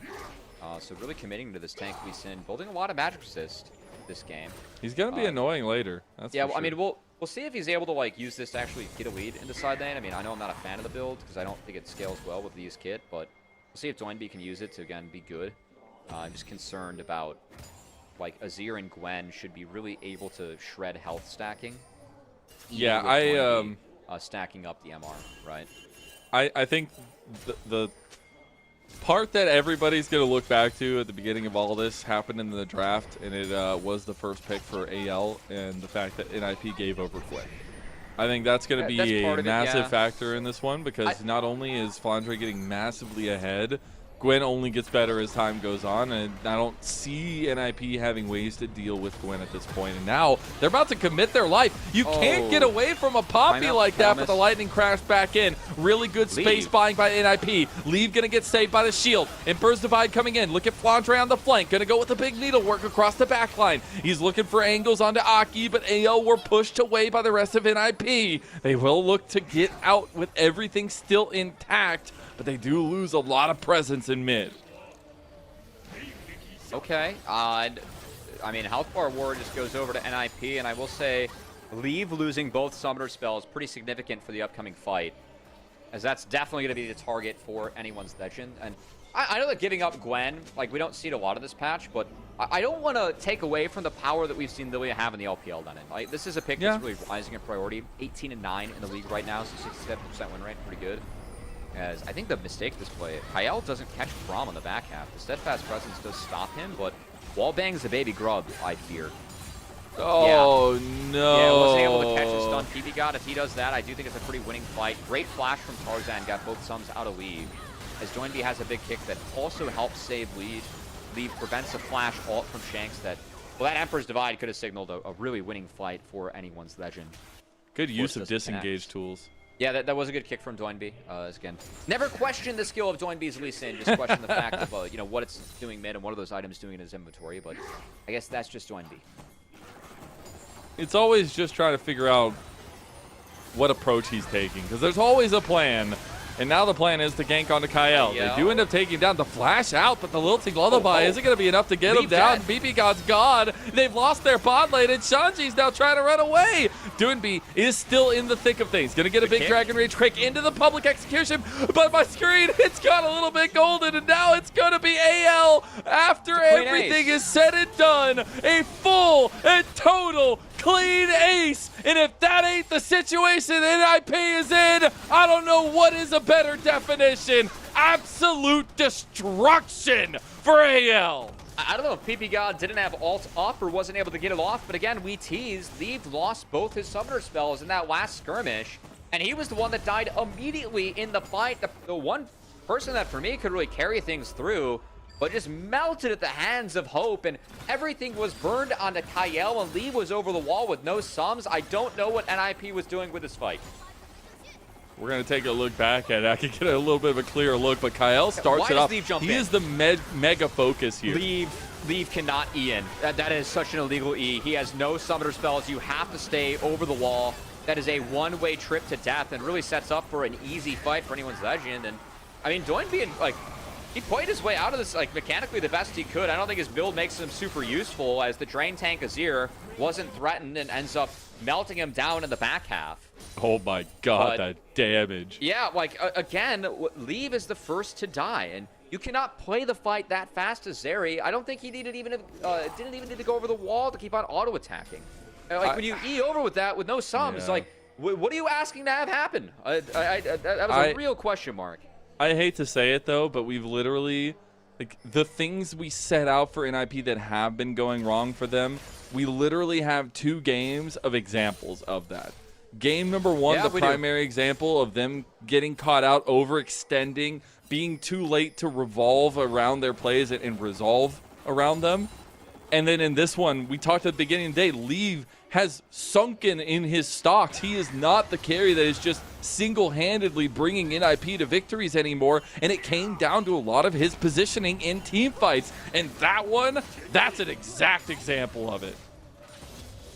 So really committing to this tank we seen, building a lot of magic resist this game. He's going to be annoying later. That's yeah, for sure. I mean, we'll see if he's able to like use this to actually get a lead into side lane. I mean, I know I'm not a fan of the build because I don't think it scales well with these kit, but we'll see if Doinby can use it to, again, be good. I'm just concerned about, like, Azir and Gwen should be really able to shred health stacking. Yeah, Doinby, stacking up the MR, right? I think the part that everybody's going to look back to at the beginning of all this happened in the draft, and it was the first pick for AL, and the fact that NiP gave over Flick. I think that's going to be a massive factor in this one, because not only is Flandre getting massively ahead, Gwen only gets better as time goes on, and I don't see NiP having ways to deal with Gwen at this point. And now they're about to commit their life. You can't get away from a Poppy like that, but the lightning crashed back in. Really good space buying by NiP. Leave gonna get saved by the shield. And Burst Divide coming in. Look at Flandre on the flank. Gonna go with the big needlework across the back line. He's looking for angles onto Aki, but AL were pushed away by the rest of NiP. They will look to get out with everything still intact, but they do lose a lot of presence in mid. Okay. I mean, Health Bar War just goes over to NiP, and I will say Leave losing both Summoner spells pretty significant for the upcoming fight, as that's definitely going to be the target for anyone's legend. And I know that giving up Gwen, like, we don't see it a lot of this patch, but I don't want to take away from the power that we've seen Lilia have in the LPL done. Like, this is a pick that's really rising in priority. 18-9 in the league right now, so 67% win rate, pretty good. As I think the mistake this play, Kyle doesn't catch Braum on the back half. The steadfast presence does stop him, but wallbangs the baby grub, I fear. Oh, no. Yeah, wasn't able to catch a stun. PP God, if he does that, I do think it's a pretty winning fight. Great flash from Tarzan, got both sums out of Leave. As Doinby has a big kick that also helps save Leave. Leave prevents a flash ult from Shanks that, well, that Emperor's Divide could have signaled a really winning fight for anyone's legend. Good use of disengage tools. Yeah, that was a good kick from Doinby. Again, never question the skill of Doinby's Lee Sin, just question the fact of, you know, what it's doing mid and what are those items doing in his inventory, but I guess that's just Doinby. It's always just trying to figure out what approach he's taking, because there's always a plan. And now the plan is to gank onto Kyle. They do end up taking down the flash out, but the lilting lullaby isn't going to be enough to get him down. BP God's gone. They've lost their bot lane, and Shanji's now trying to run away. Doinby is still in the thick of things. Going to get a big Dragon Rage quick into the public execution, but my screen, it's got a little bit golden, and now it's going to be AL after everything is said and done. A full and total clean ace, and if that ain't the situation that NiP is in, I don't know what is a better definition. Absolute destruction for AL. I don't know if PP God didn't have ult up or wasn't able to get it off, but again, we teased. Leave lost both his summoner spells in that last skirmish, and he was the one that died immediately in the fight. The one person that, for me, could really carry things through but just melted at the hands of Hope, and everything was burned onto Kyle, and Lee was over the wall with no sums. I don't know what NiP was doing with this fight. We're going to take a look back at it. I can get a little bit of a clearer look, but Kyle starts it off. He is the mega focus here. Leave cannot E in. That is such an illegal E. He has no summoner spells. You have to stay over the wall. That is a one-way trip to death and really sets up for an easy fight for anyone's legend. And I mean, Doinby, like, he played his way out of this, like, mechanically the best he could. I don't think his build makes him super useful, as the Drain Tank Azir wasn't threatened and ends up melting him down in the back half. Oh my god, that damage. Yeah, like, again, Leave is the first to die, and you cannot play the fight that fast as Zeri. I don't think he didn't even need to go over the wall to keep on auto-attacking. Like, when you E over with that with no sums, like, what are you asking to have happen? That was a real question mark. I hate to say it, though, but we've literally, like, the things we set out for NiP that have been going wrong for them, we literally have 2 games of examples of that. Game number 1, the primary example of them getting caught out, overextending, being too late to revolve around their plays and resolve around them. And then in this one, we talked at the beginning of the day, Leave has sunken in his stocks. He is not the carry that is just single-handedly bringing NiP to victories anymore, and it came down to a lot of his positioning in team fights. And that one, that's an exact example of it.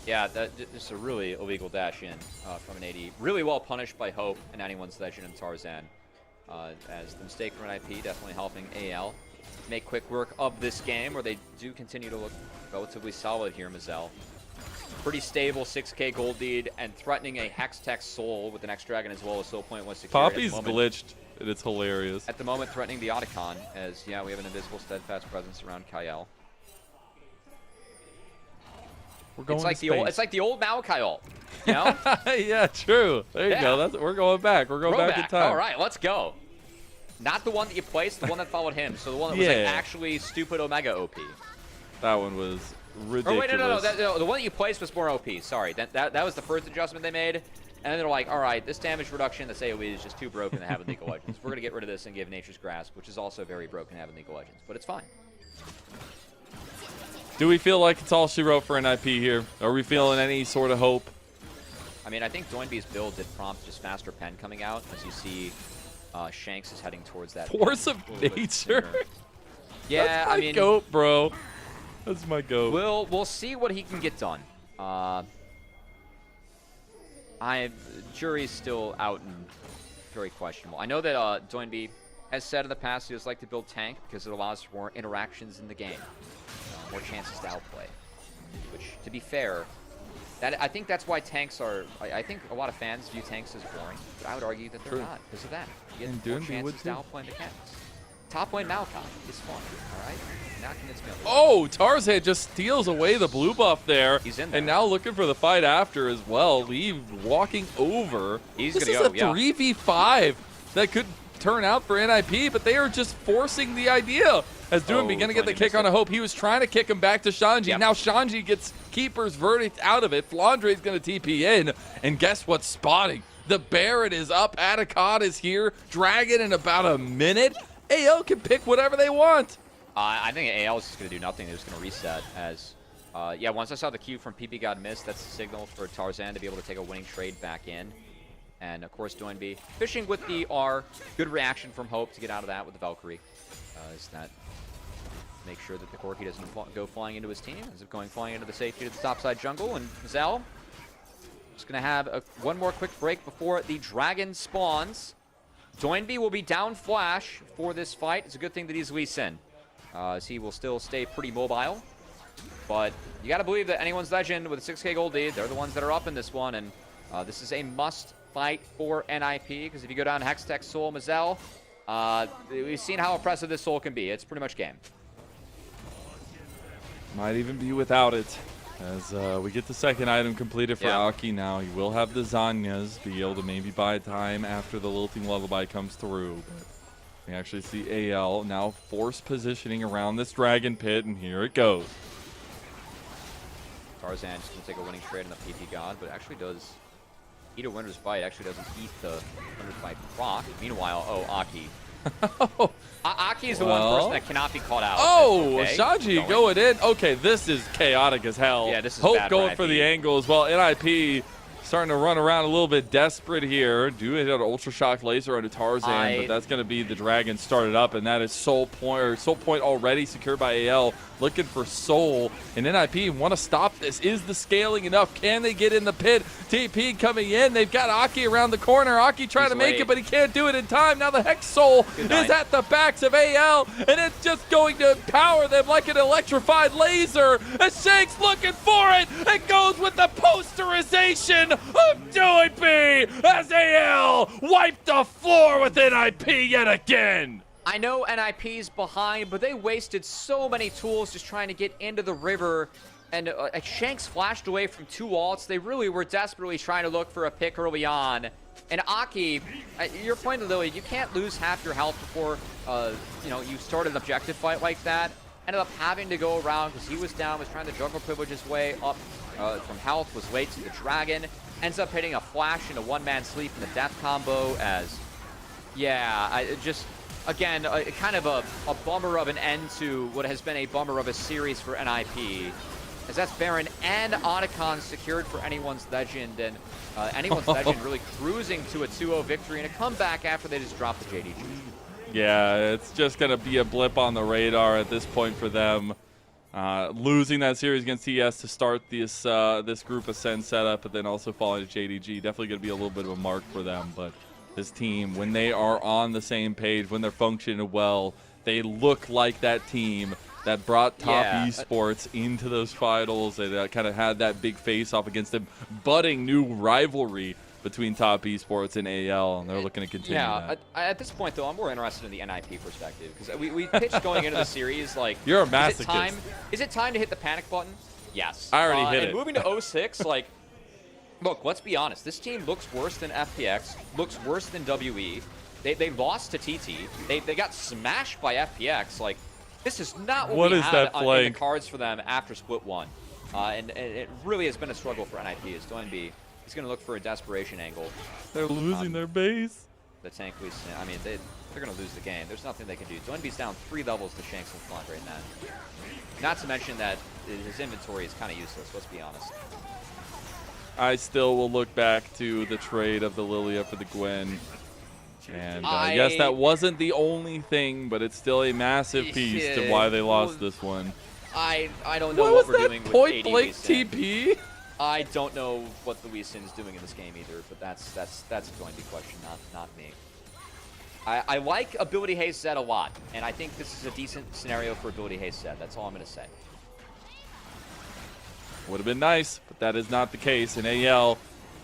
Yeah, that's a really illegal dash in from an AD. Really well punished by Hope and anyone's legend and Tarzan. As the mistake from NiP definitely helping AL make quick work of this game, where they do continue to look relatively solid here, Mazel. Pretty stable 6k gold lead and threatening a Hextech Soul with the next dragon as well as Soul Point was secured. Poppy's glitched, and it's hilarious. At the moment, threatening the Otacon, as, yeah, we have an invisible steadfast presence around Kyle. We're going it's like the old Maokai ult, you know? Yeah, true. There you go. We're going back. We're going back in time. All right, let's go. Not the one that you placed, the one that followed him. So the one that was like actually stupid Omega OP. That one was ridiculous. Oh wait, no. The one that you placed was more OP. Sorry, that was the first adjustment they made. And then they're like, all right, this damage reduction, this AoE is just too broken to have in League of Legends. We're gonna get rid of this and give Nature's Grasp, which is also very broken to have in League of Legends, but it's fine. Do we feel like it's all she wrote for NiP here? Are we feeling any sort of hope? I mean, I think Doinby's build did prompt just faster pen coming out, as you see Shanks is heading towards that. Force of nature? Yeah, that's my goat, bro. That's my goat. We'll see what he can get done. Jury's still out and very questionable. I know that Doinby has said in the past he does like to build tank because it allows for more interactions in the game. More chances to outplay. Which, to be fair, I think that's why tanks are... I think a lot of fans view tanks as boring, but I would argue that they're not because of that. You get more chances to outplay mechanics. Top lane Maokai is fun, alright? Not convince me. Oh, Tarzan just steals away the blue buff there. He's in there. And now looking for the fight after as well. Leave walking over. This is a 3v5 that could turn out for NiP, but they are just forcing the idea. As Doinby going to get the kick on a Hope. He was trying to kick him back to Shanji. Yep. Now Shanji gets Keeper's Verdict out of it. Flandre's going to TP in. And guess what's spotting? The Baron is up. Atacon is here. Dragon in about a minute. AL can pick whatever they want. I think AL is just going to do nothing. They're just going to reset. As, yeah, once I saw the Q from PP God missed, that's a signal for Tarzan to be able to take a winning trade back in. And, of course, Doinby fishing with the R. Good reaction from Hope to get out of that with the Valkyrie. Is that... make sure that the Corki doesn't go flying into his team. Ends up going flying into the safety to the topside jungle. And Zell just going to have one more quick break before the dragon spawns. Doinby will be down flash for this fight. It's a good thing that he's Lee Sin, as he will still stay pretty mobile. But you got to believe that anyone's legend with a 6k gold lead, they're the ones that are up in this one. And this is a must fight for NiP, because if you go down Hextech Soul Mazel, we've seen how impressive this Soul can be. It's pretty much game. Might even be without it, as we get the second item completed for Aki now. He will have the Zanyas, be able to maybe buy time after the Lilting Lullaby comes through. But we actually see AL now force positioning around this Dragon Pit, and here it goes. Tarzan just going to take a winning trade on the PP God, but actually does eat a winner's bite. Actually doesn't eat the winner's bite proc. Meanwhile, Aki Aki is the one person that cannot be caught out. Oh, Okay, Shaji going in. Okay, this is chaotic as hell. Yeah, this is Hope bad going for for the angle as well. NiP starting to run around a little bit desperate here. Do hit an Ultra Shock Laser onto Tarzan, but that's going to be the Dragon started up, and that is Soul Point already secured by AL. Looking for Soul, and NiP want to stop this. Is the scaling enough? Can they get in the pit? TP coming in. They've got Aki around the corner. Aki trying to make it, but he can't do it in time. Now the Hex Soul is at the backs of AL, and it's just going to power them like an electrified laser. And Shanks looking for it, and goes with the posterization of WBG as AL wiped the floor with NiP yet again. I know NiP's behind, but they wasted so many tools just trying to get into the river. And Shanks flashed away from 2 ults. They really were desperately trying to look for a pick early on. And Aki, your point, Lily, you can't lose half your health before you start an objective fight like that. Ended up having to go around because he was down, was trying to juggle privilege his way up from health, was late to the Dragon. Ends up hitting a flash into one-man sleep in the death combo as, again, kind of a bummer of an end to what has been a bummer of a series for NiP. As that's Baron and Otacon secured for Anyone's Legend, and Anyone's Legend really cruising to a 2-0 victory and a comeback after they just dropped the JDG. Yeah, it's just going to be a blip on the radar at this point for them. Losing that series against TES to start this group Ascend setup, but then also falling to JDG, definitely going to be a little bit of a mark for them. But this team, when they are on the same page, when they're functioning well, they look like that team that brought Top Esports into those finals and kind of had that big face-off against them, budding new rivalry between Top Esports and AL, and they're looking to continue that. At this point, though, I'm more interested in the NiP perspective, because we pitched going into the series, like, you're a masochist. Is it time to hit the panic button? Yes. I already hit it. And moving to 06, like, look, let's be honest. This team looks worse than FPX, looks worse than WE. They lost to TT. They got smashed by FPX. Like, this is not what we had in the cards for them after Split 1. And it really has been a struggle for NiP. As Doinby is going to look for a desperation angle. They're losing their base. The tank, I mean, they're going to lose the game. There's nothing they can do. Doinby's down 3 levels to Shanks and Flaunt right now. Not to mention that his inventory is kind of useless, let's be honest. I still will look back to the trade of the Lilia for the Gwen. And yes, that wasn't the only thing, but it's still a massive piece to why they lost this one. I don't know what we're doing with point blank TP. I don't know what the Lee Sin is doing in this game either, but that's going to be question, not me. I like Ability Haze Zed a lot, and I think this is a decent scenario for Ability Haze Zed. That's all I'm going to say. Would have been nice, but that is not the case. And AL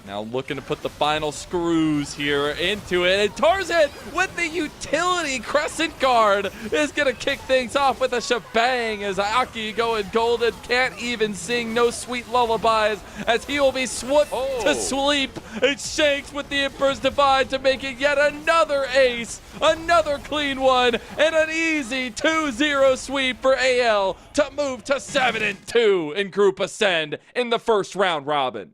now looking to put the final screws here into it. And Tarzan with the utility Crescent Guard is going to kick things off with a shebang as Aki going golden. Can't even sing no sweet lullabies as he will be swooped to sleep. And Shanks with the Emperor's Divide to make it yet another ace. Another clean one. And an easy 2-0 sweep for AL to move to 7-2 in Group Ascend in the first round robin.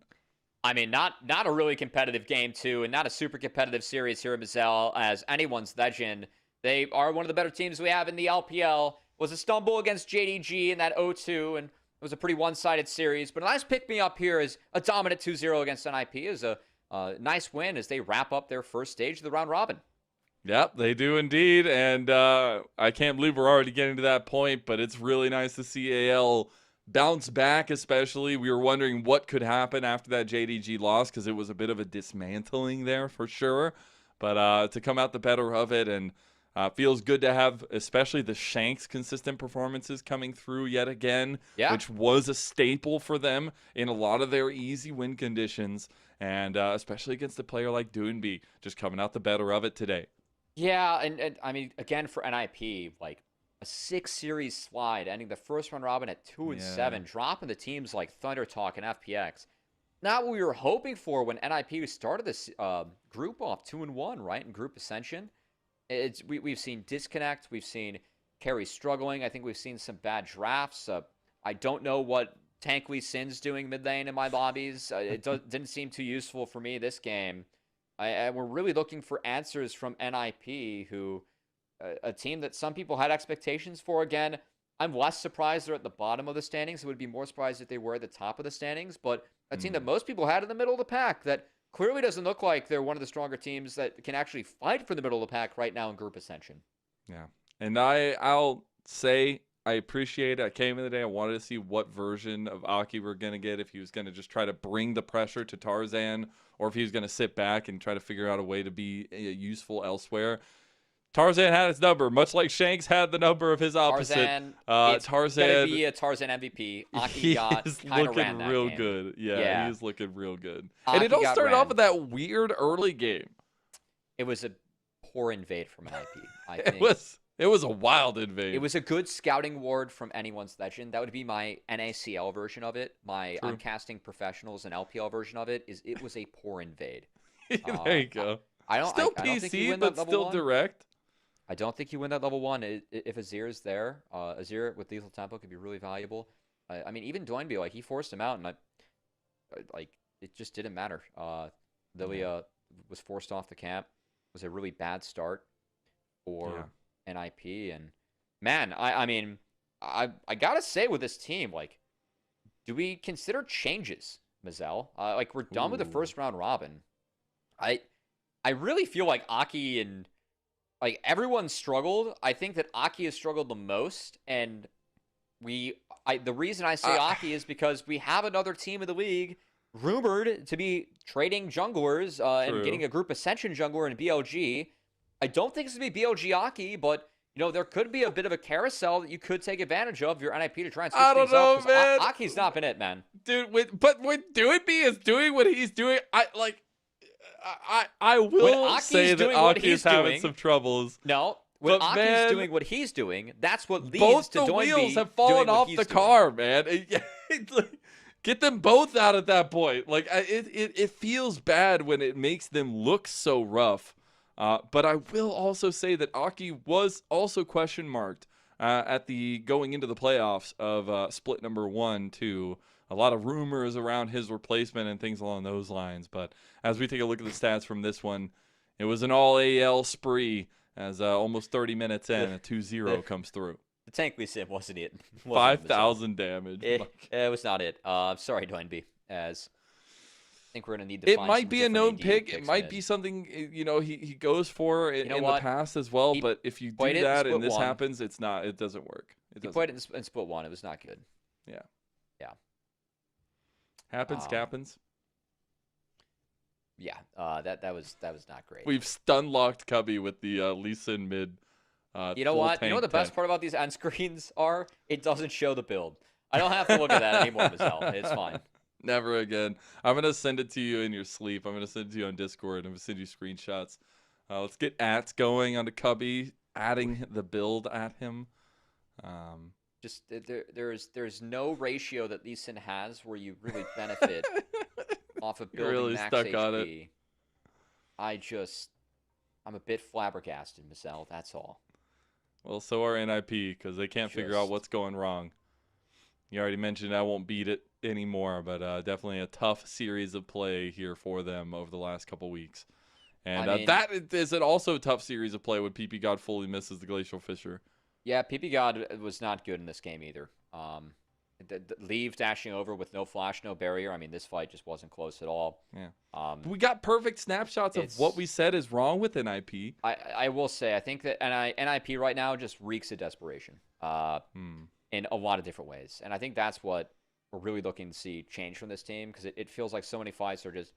I mean, not a really competitive game, too, and not a super competitive series here at Mazel as Anyone's Legend. They are one of the better teams we have in the LPL. Was a stumble against JDG in that 0-2, and it was a pretty one-sided series. But a nice pick-me-up here is a dominant 2-0 against NiP is a nice win as they wrap up their first stage of the round robin. Yep, they do indeed, and I can't believe we're already getting to that point, but it's really nice to see AL bounce back, especially. We were wondering what could happen after that JDG loss because it was a bit of a dismantling there for sure. But to come out the better of it, and feels good to have especially the Shanks consistent performances coming through yet again, which was a staple for them in a lot of their easy win conditions, and especially against a player like Doinby, just coming out the better of it today. Yeah, and I mean, again, for NiP, like, a 6-series slide, ending the first round robin at 2-7, dropping the teams like Thunder Talk and FPX. Not what we were hoping for when NiP started this group off 2-1, right, in Group Ascension. We've seen disconnect, we've seen carry struggling. I think we've seen some bad drafts. I don't know what Tank Lee Sin's doing mid lane in my lobbies. It didn't seem too useful for me this game. We're really looking for answers from NiP, who a team that some people had expectations for. Again, I'm less surprised they're at the bottom of the standings. I would be more surprised if they were at the top of the standings. But a team that most people had in the middle of the pack that clearly doesn't look like they're one of the stronger teams that can actually fight for the middle of the pack right now in group ascension. Yeah. And I'll say I appreciate it. I came in the day. I wanted to see what version of Aki we're going to get, if he was going to just try to bring the pressure to Tarzan or if he was going to sit back and try to figure out a way to be useful elsewhere. Tarzan had his number, much like Shanks had the number of his opposite. Tarzan going to be a Tarzan MVP. Aki got kind of ran that real game. good. Yeah, he's looking real good. Aki and it all started ran. off with that weird early game. It was a poor invade from NiP. I think. It was a wild invade. It was a good scouting ward from anyone's legend. That would be my NACL version of it. My I'm casting professionals and LPL version of it it was a poor invade. There you go. I don't still I don't think you PC, win but that level still 1. direct. I don't think you win that level 1 if Azir is there. Azir with lethal tempo could be really valuable. I mean, even Doinby, like he forced him out, and it just didn't matter. Lilia was forced off the camp. It was a really bad start for NiP, and man, I mean, I gotta say with this team, like, do we consider changes, Mazel? Like we're done with the first round robin. I really feel like Aki and like everyone struggled. I think that Aki has struggled the most, and the reason I say Aki is because we have another team in the league rumored to be trading junglers and getting a group ascension jungler in BLG. I don't think it's going to be BLG Aki, but you know, there could be a bit of a carousel that you could take advantage of your NiP to try and switch things up. Man. Aki's not been it, man. Dude, but when Doinby is doing what he's doing, I will say that Aki is having some troubles. No, when Aki's doing what he's doing, that's what leads both to the Doinby wheels have fallen off the car, man. Get them both out at that point. Like it feels bad when it makes them look so rough. But I will also say that Aki was also question marked at the going into the playoffs of split number 1, 2. A lot of rumors around his replacement and things along those lines. But as we take a look at the stats from this one, it was an all AL spree as almost 30 minutes in, a 2-0 comes through. The tank we sim wasn't it. 5,000 damage. It was not it. Sorry, Doinby. As I think we're going to need to find might be a known pick. It might be something, he goes for in the past as well. But if you do that and this happens, it doesn't work. He played it in split 1. It was not good. Yeah. Yeah. Happens. Yeah. That was not great. We've stun locked Cubby with the Lee Sin mid. You know what? You know what the best part about these end screens are? It doesn't show the build. I don't have to look at that anymore, Mazel. It's fine. Never again. I'm going to send it to you in your sleep. I'm going to send it to you on Discord. I'm going to send you screenshots. Let's get ats going onto Cubby, adding the build at him. Just there's no ratio that Lee Sin has where you really benefit off of building really max stuck HP. on it. I'm a bit flabbergasted, Mazel. That's all. Well, so are NiP because they can't figure out what's going wrong. You already mentioned I won't beat it anymore, but definitely a tough series of play here for them over the last couple weeks. And that is also a tough series of play when PP God fully misses the Glacial Fissure. Yeah, PP God was not good in this game either. Leave dashing over with no flash, no barrier. I mean, this fight just wasn't close at all. Yeah. But we got perfect snapshots of what we said is wrong with NiP. I will say, I think that NiP right now just reeks of desperation in a lot of different ways. And I think that's what we're really looking to see change from this team, because it feels like so many fights are just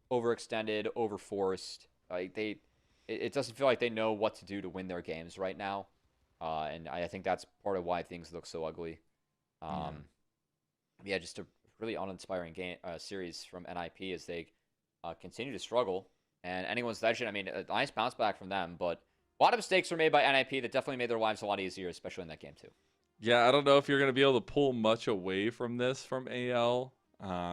overextended, overforced. It doesn't feel like they know what to do to win their games right now. And I think that's part of why things look so ugly. Yeah, just a really uninspiring series from NiP as they continue to struggle. And anyone's legend, I mean, a nice bounce back from them, but a lot of mistakes were made by NiP that definitely made their lives a lot easier, especially in that game too. Yeah, I don't know if you're going to be able to pull much away from this from AL.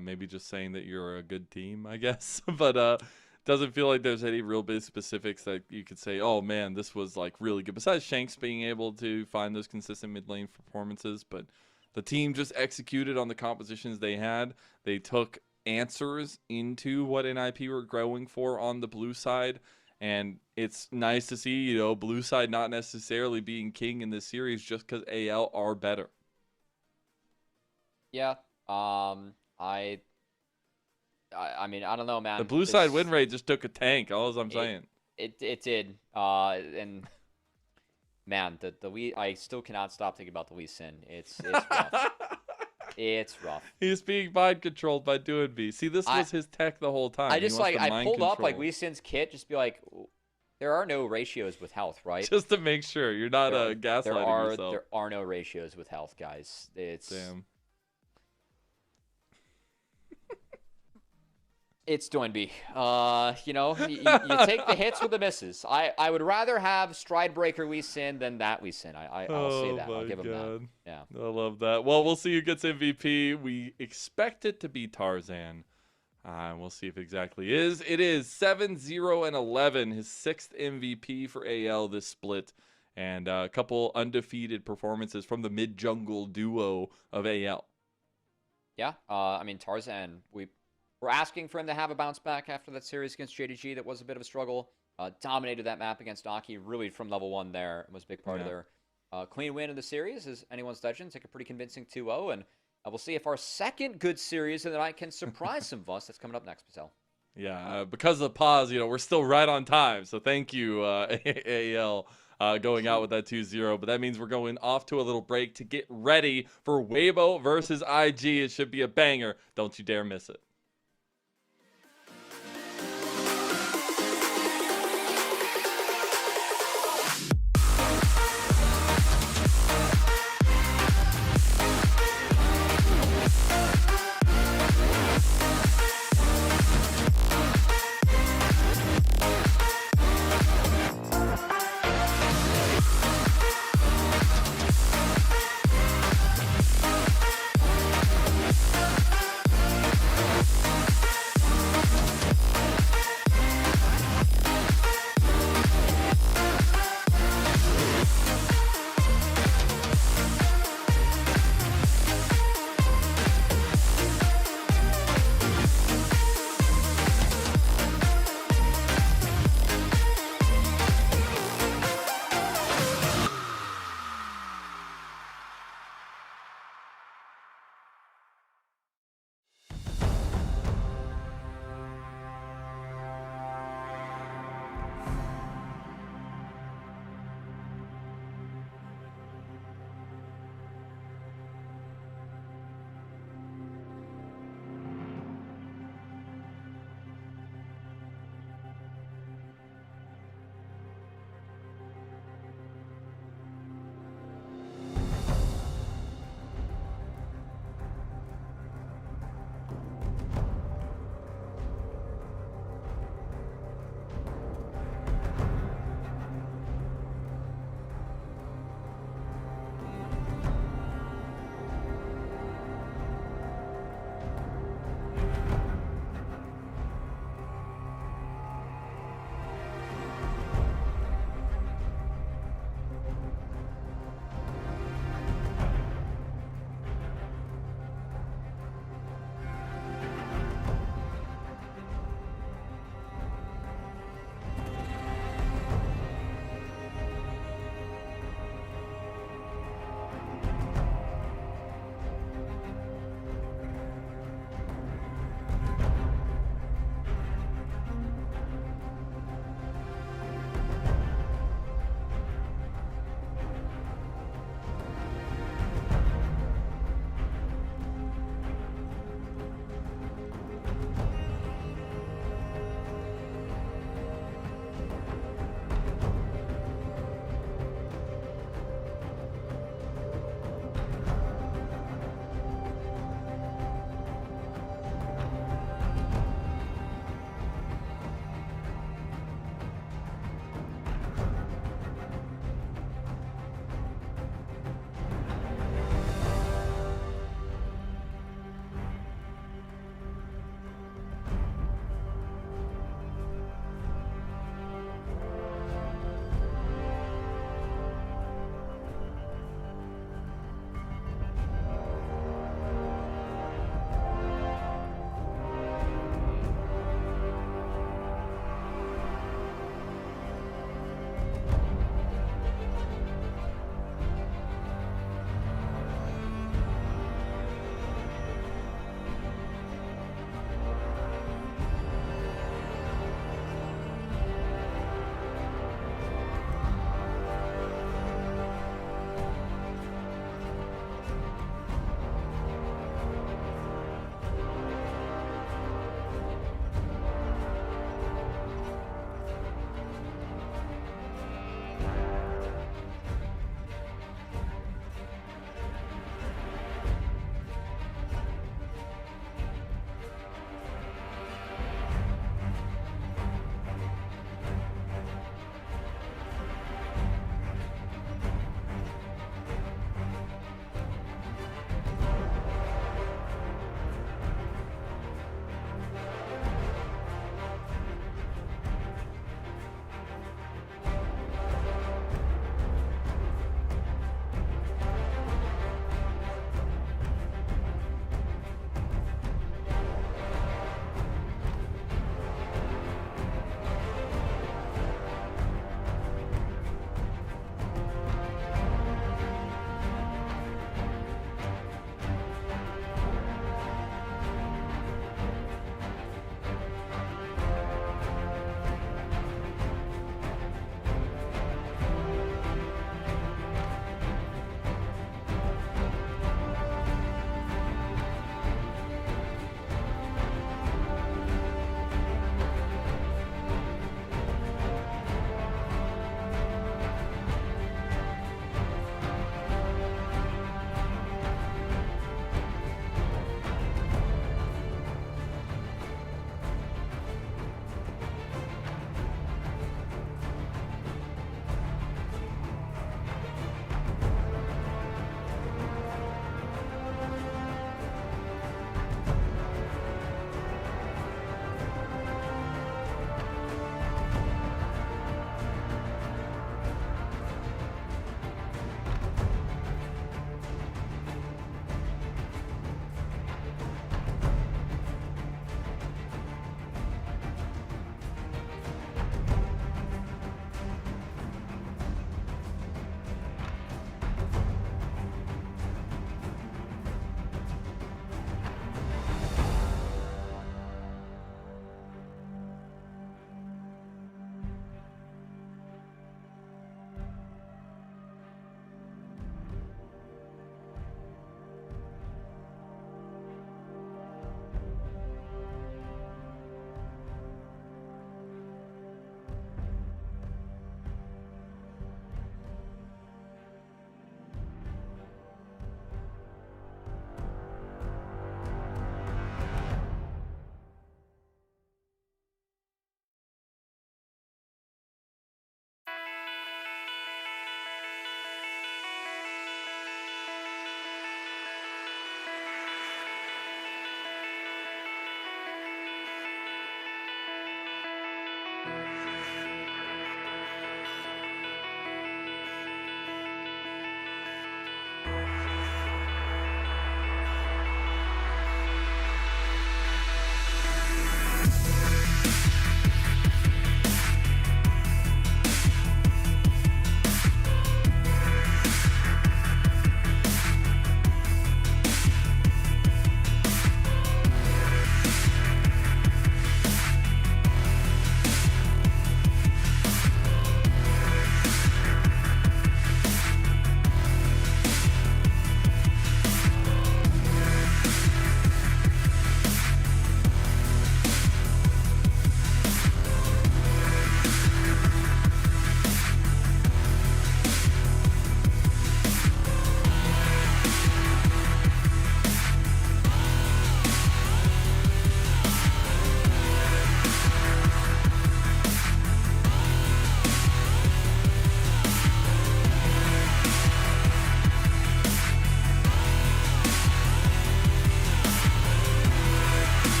Maybe just saying that you're a good team, I guess. But doesn't feel like there's any real big specifics that you could say, oh man, this was like really good. Besides Shanks being able to find those consistent mid lane performances, but the team just executed on the compositions they had. They took answers into what NiP were going for on the blue side, and it's nice to see, you know, blue side not necessarily being king in this series just because AL are better. Yeah. I mean, I don't know, man. The blue side win rate just took a tank. All I'm saying. It did. And man, the Wii, I still cannot stop thinking about the Wii Sin. It's rough. It's rough. He's being mind controlled by doing B. See, this was his tech the whole time. I just I pulled up like Wii Sin's kit, just be like, there are no ratios with health, right? Just to make sure you're not gaslighting yourself. There are no ratios with health, guys. It's damn. It's doing B. You know, you take the hits with the misses. I would rather have Stride Breaker Wii Sin than that Wii Sin. I'll say that. I'll give him that. Yeah. I love that. Well, we'll see who gets MVP. We expect it to be Tarzan. We'll see if it exactly is. It is 7-0-11, his 6th MVP for AL this split. And a couple undefeated performances from the mid-jungle duo of AL. Yeah. I mean, Tarzan, we're asking for him to have a bounce back after that series against JDG. That was a bit of a struggle. Dominated that map against Aki, really from level 1 there. It was a big part of their clean win in the series, as anyone's legend. Take a pretty convincing 2-0, and we'll see if our second good series of the night can surprise some of us. That's coming up next, Patel. Yeah, because of the pause, you know, we're still right on time. So thank you, AL, going out with that 2-0. But that means we're going off to a little break to get ready for Weibo versus IG. It should be a banger. Don't you dare miss it.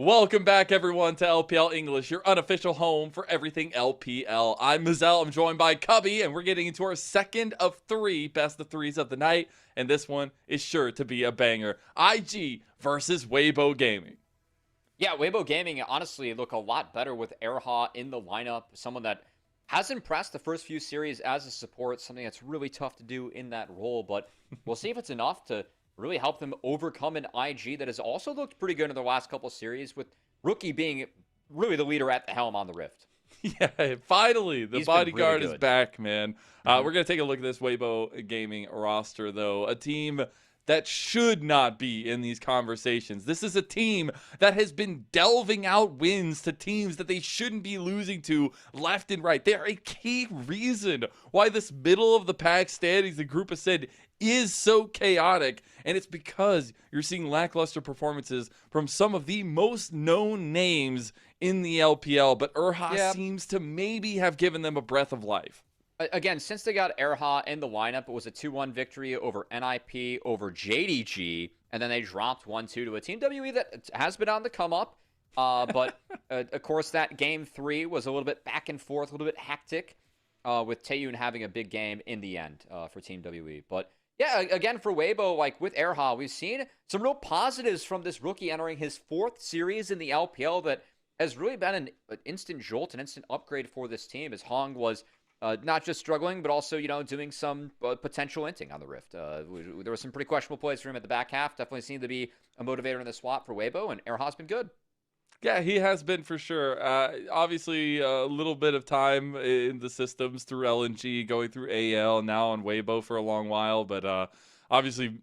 Welcome back, everyone, to LPL English, your unofficial home for everything LPL. I'm Mazel. I'm joined by Cubby, and we're getting into our second of 3 best of 3s of the night, and this one is sure to be a banger. IG versus Weibo Gaming. Yeah, Weibo Gaming honestly look a lot better with Erha in the lineup. Someone that has impressed the first few series as a support, something that's really tough to do in that role, but we'll see if it's enough to really help them overcome an IG that has also looked pretty good in the last couple series, with Rookie being really the leader at the helm on the Rift. Yeah, finally, the bodyguard is back, man. We're going to take a look at this Weibo Gaming roster, though. A team that should not be in these conversations. This is a team that has been delving out wins to teams that they shouldn't be losing to left and right. They are a key reason why this middle of the pack standings, the group has said, is so chaotic, and it's because you're seeing lackluster performances from some of the most known names in the LPL, but Erha seems to maybe have given them a breath of life. Again, since they got Erha in the lineup, it was a 2-1 victory over NiP, over JDG, and then they dropped 1-2 to a Team WE that has been on the come up. But of course, that game 3 was a little bit back and forth, a little bit hectic, with Taeyun having a big game in the end for Team WE. But yeah, again, for Weibo, like with Erha, we've seen some real positives from this rookie entering his 4th series in the LPL that has really been an instant jolt, an instant upgrade for this team, as Hong was not just struggling, but also, doing some potential inting on the Rift. There were some pretty questionable plays for him at the back half. Definitely seemed to be a motivator in the swap for Weibo, and Erha's been good. Yeah, he has been for sure. Obviously, a little bit of time in the systems through LNG, going through AL, now on Weibo for a long while. But obviously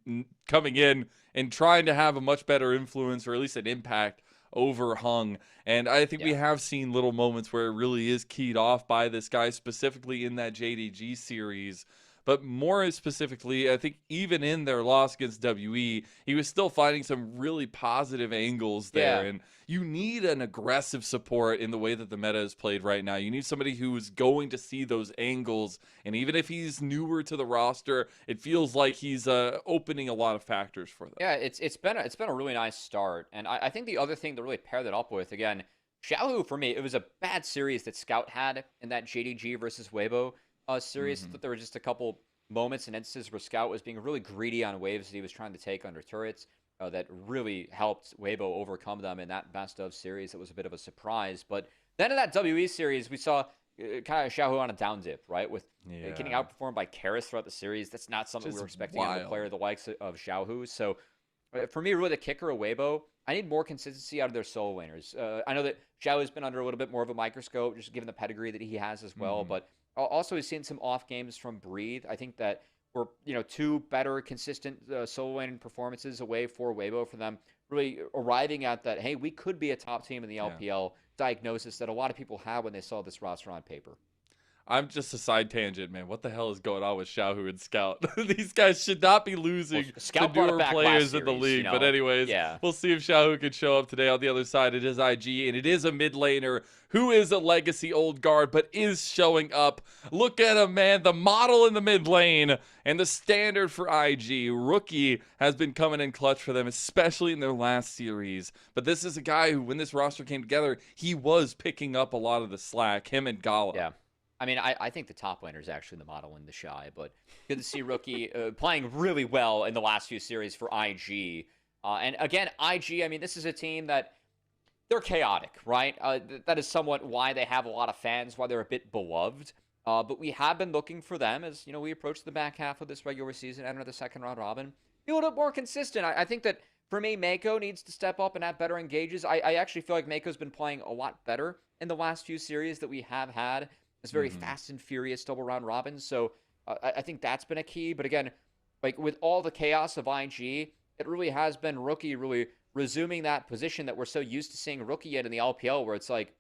coming in and trying to have a much better influence, or at least an impact, over Hung. And I think we have seen little moments where it really is keyed off by this guy, specifically in that JDG series. But more specifically, I think even in their loss against WE, he was still finding some really positive angles there. Yeah. And you need an aggressive support in the way that the meta is played right now. You need somebody who is going to see those angles. And even if he's newer to the roster, it feels like he's opening a lot of factors for them. Yeah, it's been a really nice start. And I think the other thing to really pair that up with, again, Xiaohu, for me, it was a bad series that Scout had in that JDG versus Weibo series. I thought there were just a couple moments and instances where Scout was being really greedy on waves that he was trying to take under turrets that really helped Weibo overcome them in that best of series. It was a bit of a surprise. But then in that WE series, we saw kind of Xiaohu on a down dip, right? With getting outperformed by Karis throughout the series. That's not something we were expecting out of a player the likes of Xiaohu. So for me, really the kicker of Weibo, I need more consistency out of their solo laners. I know that Xiao has been under a little bit more of a microscope, just given the pedigree that he has as well. But also, he's seen some off games from Breathe. I think that we're 2 better, consistent solo lane performances away for Weibo, for them really arriving at that, hey, we could be a top team in the LPL diagnosis that a lot of people had when they saw this roster on paper. I'm just a side tangent, man. What the hell is going on with Xiaohu and Scout? These guys should not be losing to newer players in the league. But anyways, we'll see if Xiaohu can show up today. On the other side, it is IG, and it is a mid laner who is a legacy old guard, but is showing up. Look at him, man. The model in the mid lane and the standard for IG. Rookie has been coming in clutch for them, especially in their last series. But this is a guy who, when this roster came together, he was picking up a lot of the slack, him and Gala. Yeah. I mean, I think the top laner is actually the model in the Shy, but good to see Rookie playing really well in the last few series for IG. And again, IG, I mean, this is a team that they're chaotic, right? That is somewhat why they have a lot of fans, why they're a bit beloved. But we have been looking for them as, we approach the back half of this regular season, enter the second round robin, be a little bit more consistent. I think that, for me, Mako needs to step up and have better engages. I actually feel like Mako's been playing a lot better in the last few series that we have had. It's very fast and furious double round robins. So I think that's been a key. But again, like with all the chaos of IG, it really has been Rookie really resuming that position that we're so used to seeing Rookie in the LPL, where it's like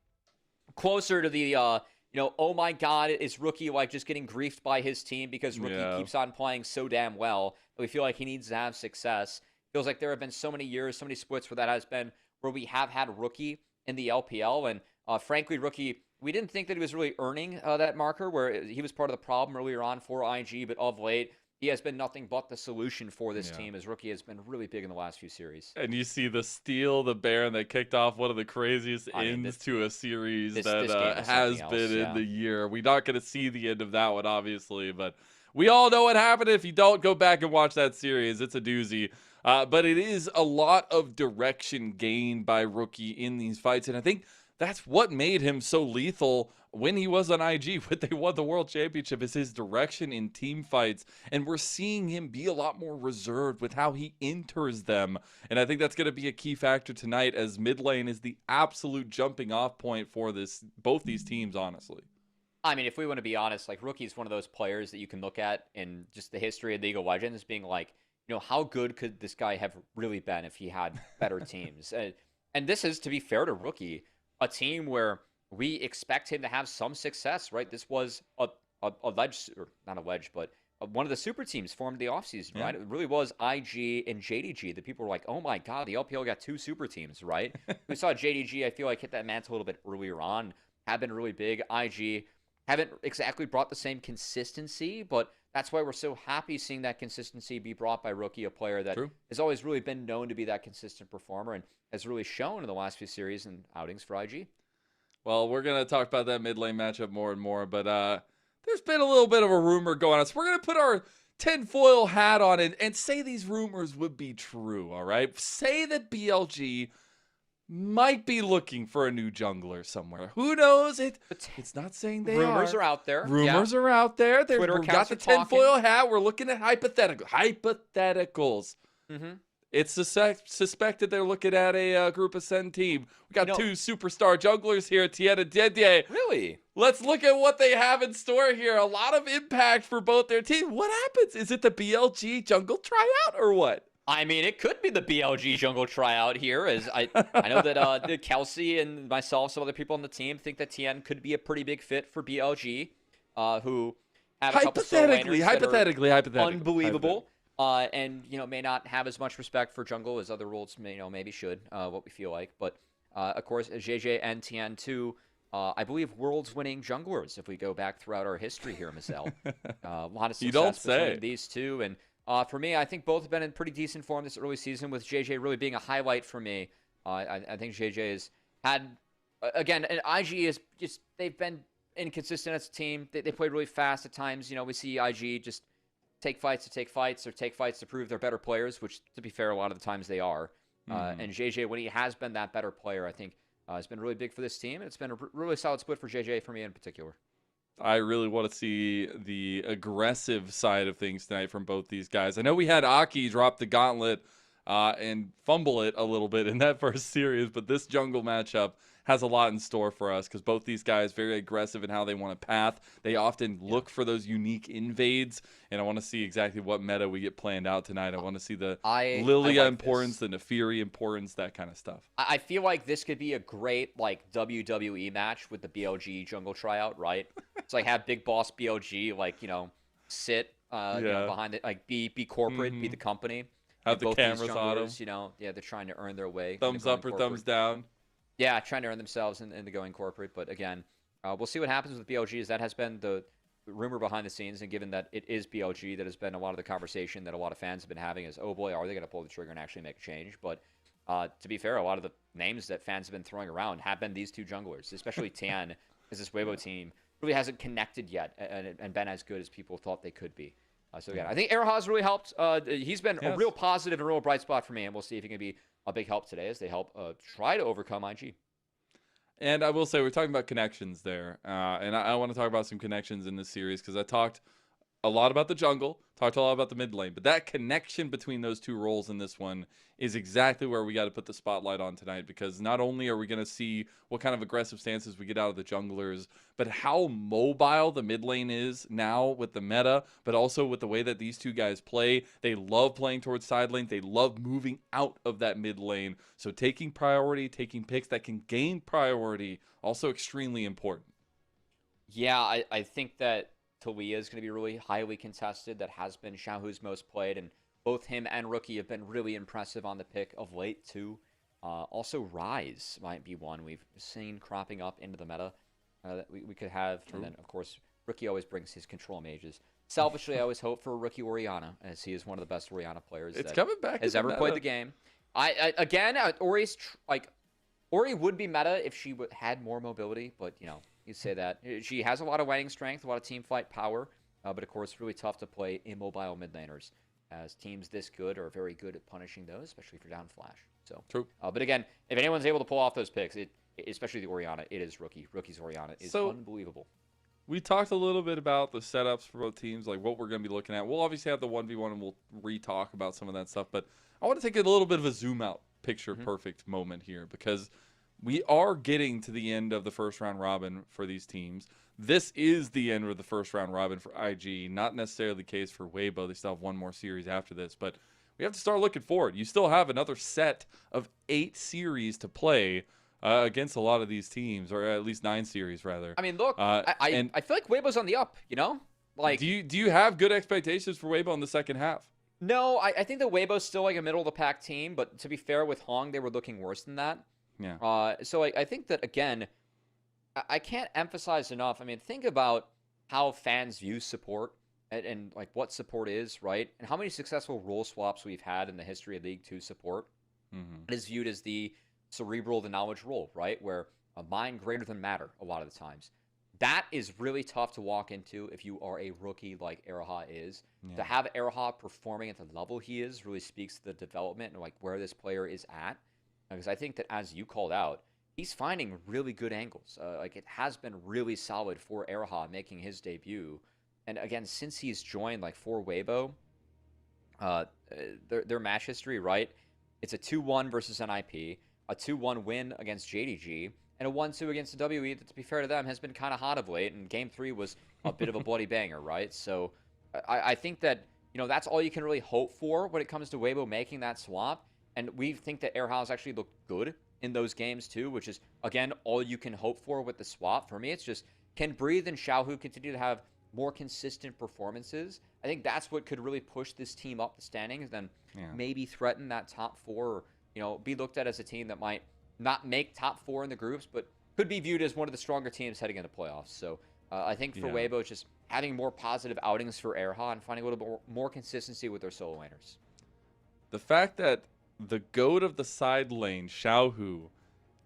closer to the, oh my God, is Rookie like just getting griefed by his team because Rookie keeps on playing so damn well that we feel like he needs to have success. Feels like there have been so many years, so many splits where that has been, where we have had Rookie in the LPL. And frankly, Rookie, we didn't think that he was really earning that marker, where he was part of the problem earlier on for IG, but of late, he has been nothing but the solution for this Yeah. team. His rookie has been really big in the last few series. And you see the steal, the Baron that kicked off one of the craziest I mean, ends to a series this that game is has something else, been in yeah. the year. We're not going to see the end of that one, obviously, but we all know what happened. If you don't, go back and watch that series. It's a doozy. But it is a lot of direction gained by Rookie in these fights, and I think that's what made him so lethal when he was on IG, when they won the World Championship, is his direction in team fights. And we're seeing him be a lot more reserved with how he enters them. And I think that's going to be a key factor tonight, as mid lane is the absolute jumping off point for both these teams, honestly. I mean, if we want to be honest, like, Rookie's one of those players that you can look at in just the history of League of Legends being like, how good could this guy have really been if he had better teams? And this is, to be fair to Rookie, a team where we expect him to have some success, right? This was a ledge, or not a wedge, but one of the super teams formed the offseason, right? It really was IG and JDG that people were like, oh my God, the LPL got 2 super teams, right? We saw JDG, I feel like, hit that mantle a little bit earlier on, have been really big. IG haven't exactly brought the same consistency, but that's why we're so happy seeing that consistency be brought by Rookie, a player that has always really been known to be that consistent performer and has really shown in the last few series and outings for IG. Well, we're going to talk about that mid lane matchup more and more, but there's been a little bit of a rumor going on. So we're going to put our tinfoil hat on it and say these rumors would be true, all right? Say that BLG might be looking for a new jungler somewhere. Who knows? It's not saying they Rumors are out there. Rumors are out there. Twitter We've got the tinfoil hat. We're looking at hypotheticals. Mm-hmm. It's suspected they're looking at a Group Ascend team. We got 2 superstar junglers here, TES and JDG. Really? Let's look at what they have in store here. A lot of impact for both their teams. What happens? Is it the BLG jungle tryout or what? I mean, it could be the BLG jungle tryout here, as I know that Kelsey and myself, some other people on the team, think that TN could be a pretty big fit for BLG, who have a couple hypothetically, unbelievable. And may not have as much respect for jungle as other roles maybe should, what we feel like. But of course, JJ and TN too, I believe world's winning junglers if we go back throughout our history here, Michelle. A lot of success between these two, and for me, I think both have been in pretty decent form this early season, with JJ really being a highlight for me. I think JJ has had, again, and IG is just, they've been inconsistent as a team. They play really fast at times. We see IG just take fights to take fights, or take fights to prove they're better players, which, to be fair, a lot of the times they are. And JJ, when he has been that better player, I think has been really big for this team. And it's been a really solid split for JJ for me in particular. I really want to see the aggressive side of things tonight from both these guys. I know we had Aki drop the gauntlet and fumble it a little bit in that first series, but this jungle matchup has a lot in store for us, because both these guys very aggressive in how they want to path. They often look for those unique invades, and I want to see exactly what meta we get planned out tonight. I want to see the Lilia importance, the Nefiri importance, that kind of stuff. I feel like this could be a great WWE match with the BLG jungle tryout, right? It's like have Big Boss BLG sit behind it, be corporate, be the company. Have the cameras on them. They're trying to earn their way. Thumbs up or thumbs down. Yeah, trying to earn themselves in the going corporate. But again, we'll see what happens with BLG, as that has been the rumor behind the scenes. And given that it is BLG, that has been a lot of the conversation that a lot of fans have been having is, oh boy, are they going to pull the trigger and actually make a change? But to be fair, a lot of the names that fans have been throwing around have been these 2 junglers, especially Tian, as this Weibo team really hasn't connected yet and been as good as people thought they could be. So again, I think Erha's really helped. He's been a real positive and real bright spot for me, and we'll see if he can be a big help today as they help try to overcome IG. And I will say, we're talking about connections there, and I want to talk about some connections in this series, because I talked a lot about the jungle, talked a lot about the mid lane, but that connection between those 2 roles in this one is exactly where we got to put the spotlight on tonight, because not only are we going to see what kind of aggressive stances we get out of the junglers, but how mobile the mid lane is now with the meta, but also with the way that these 2 guys play. They love playing towards side lane. They love moving out of that mid lane. So taking priority, taking picks that can gain priority, also extremely important. Yeah, I think that Talia is going to be really highly contested. That has been Xiaohu's most played, and both him and Rookie have been really impressive on the pick of late too. Also, Rise might be one we've seen cropping up into the meta that we could have. And then, of course, Rookie always brings his control mages Selfishly, I always hope for a rookie Orianna, as he is one of the best Orianna players It's that coming back has into ever meta. played the game. Again, Ori's Ori would be meta if she had more mobility, but you say that she has a lot of laning strength, a lot of team fight power, but of course, really tough to play immobile mid laners, as teams this good are very good at punishing those, especially for down flash. So True. But again, if anyone's able to pull off those picks, especially the Orianna, it is rookie. Rookie's Orianna is unbelievable. We talked a little bit about the setups for both teams, like what we're going to be looking at. We'll obviously have the 1v1 and we'll re-talk about some of that stuff, but I want to take a little bit of a zoom out picture perfect moment here, because we are getting to the end of the first round robin for these teams. This is the end of the first round robin for IG, not necessarily the case for Weibo. They still have one more series after this, but we have to start looking forward. You still have another set of 8 series to play against a lot of these teams, or at least 9 series rather. I mean, look, I feel like Weibo's on the up, Like, do you have good expectations for Weibo in the second half? No, I think that Weibo's still like a middle of the pack team, but to be fair, with Hong, they were looking worse than that. Yeah. So I think that, again, I can't emphasize enough. I mean, think about how fans view support and like what support is, right? And how many successful role swaps we've had in the history of League 2 support. It is viewed as the cerebral, the knowledge role, right? Where a mind greater than matter a lot of the times. That is really tough to walk into if you are a rookie like Araha is. Yeah. To have Araha performing at the level he is really speaks to the development and like where this player is at. Because I think that, as you called out, he's finding really good angles. Like, it has been really solid for Araha making his debut. And again, since he's joined like for Weibo, their match history, right? It's a 2-1 versus NiP, a 2-1 win against JDG, and a 1-2 against the WE that, to be fair to them, has been kind of hot of late. And Game 3 was a bit of a bloody banger, right? So I think that, that's all you can really hope for when it comes to Weibo making that swap. And we think that Airhouse actually looked good in those games too, which is, again, all you can hope for with the swap. For me, it's just, can Breathe and Xiaohu continue to have more consistent performances? I think that's what could really push this team up the standings, then maybe threaten that top 4, or, be looked at as a team that might not make top 4 in the groups, but could be viewed as one of the stronger teams heading into playoffs. So I think for Weibo, it's just having more positive outings for Airha and finding a little bit more consistency with their solo laners. The fact that the GOAT of the side lane, Xiaohu,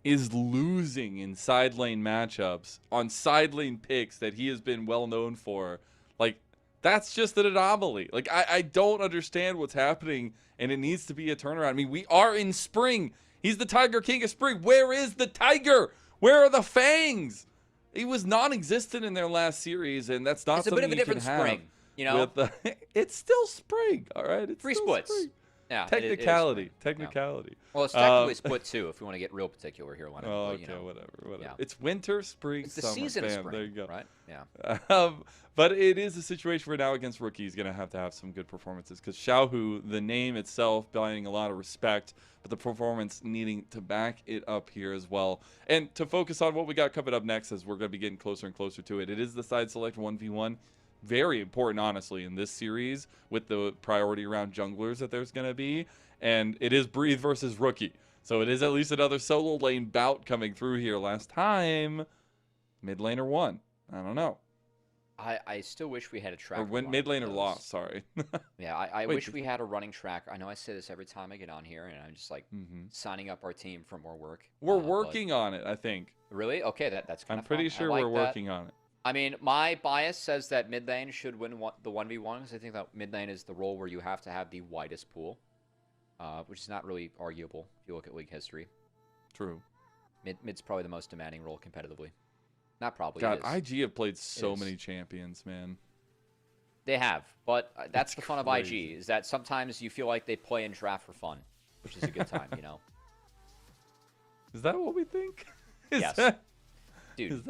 is losing in side lane matchups on side lane picks that he has been well known for, like, that's just an anomaly. Like, I don't understand what's happening, and it needs to be a turnaround. I mean, we are in spring. He's the Tiger King of spring. Where is the tiger? Where are the fangs? He was non-existent in their last series, and that's not something you can have. It's a bit of a different spring, With it's still spring, all right? It's free still splits. Spring. Yeah, Technicality. Yeah. Well, it's technically split too, if we want to get real particular here. Oh, okay, whatever. Yeah. It's winter, spring, it's the summer. season of Bam, spring, there you go. right? Yeah. But it is a situation where now against rookie, he's going to have some good performances, because Xiaohu, the name itself, buying a lot of respect, but the performance needing to back it up here as well. And to focus on what we got coming up next, as we're going to be getting closer and closer to it, it is the side select 1v1. Very important, honestly, in this series, with the priority around junglers that there's going to be. And it is Breathe versus Rookie. So it is at least another solo lane bout coming through here. Last time, mid laner won. I don't know. I still wish we had a track. Or when mid laner lost, sorry. Yeah, I wish we had a running track. I know I say this every time I get on here, and I'm just like signing up our team for more work. We're working on it, I think. Really? Okay, that's kind of I'm pretty sure we're working on it. I mean, my bias says that mid lane should win the 1v1, because I think that mid lane is the role where you have to have the widest pool. Which is not really arguable if you look at league history. True. Mid's probably the most demanding role competitively. Not probably. God, IG have played so many champions, man. They have, but that's the fun of IG, is that sometimes you feel like they play and draft for fun, which is a good time, Is that what we think? Yes. Dude,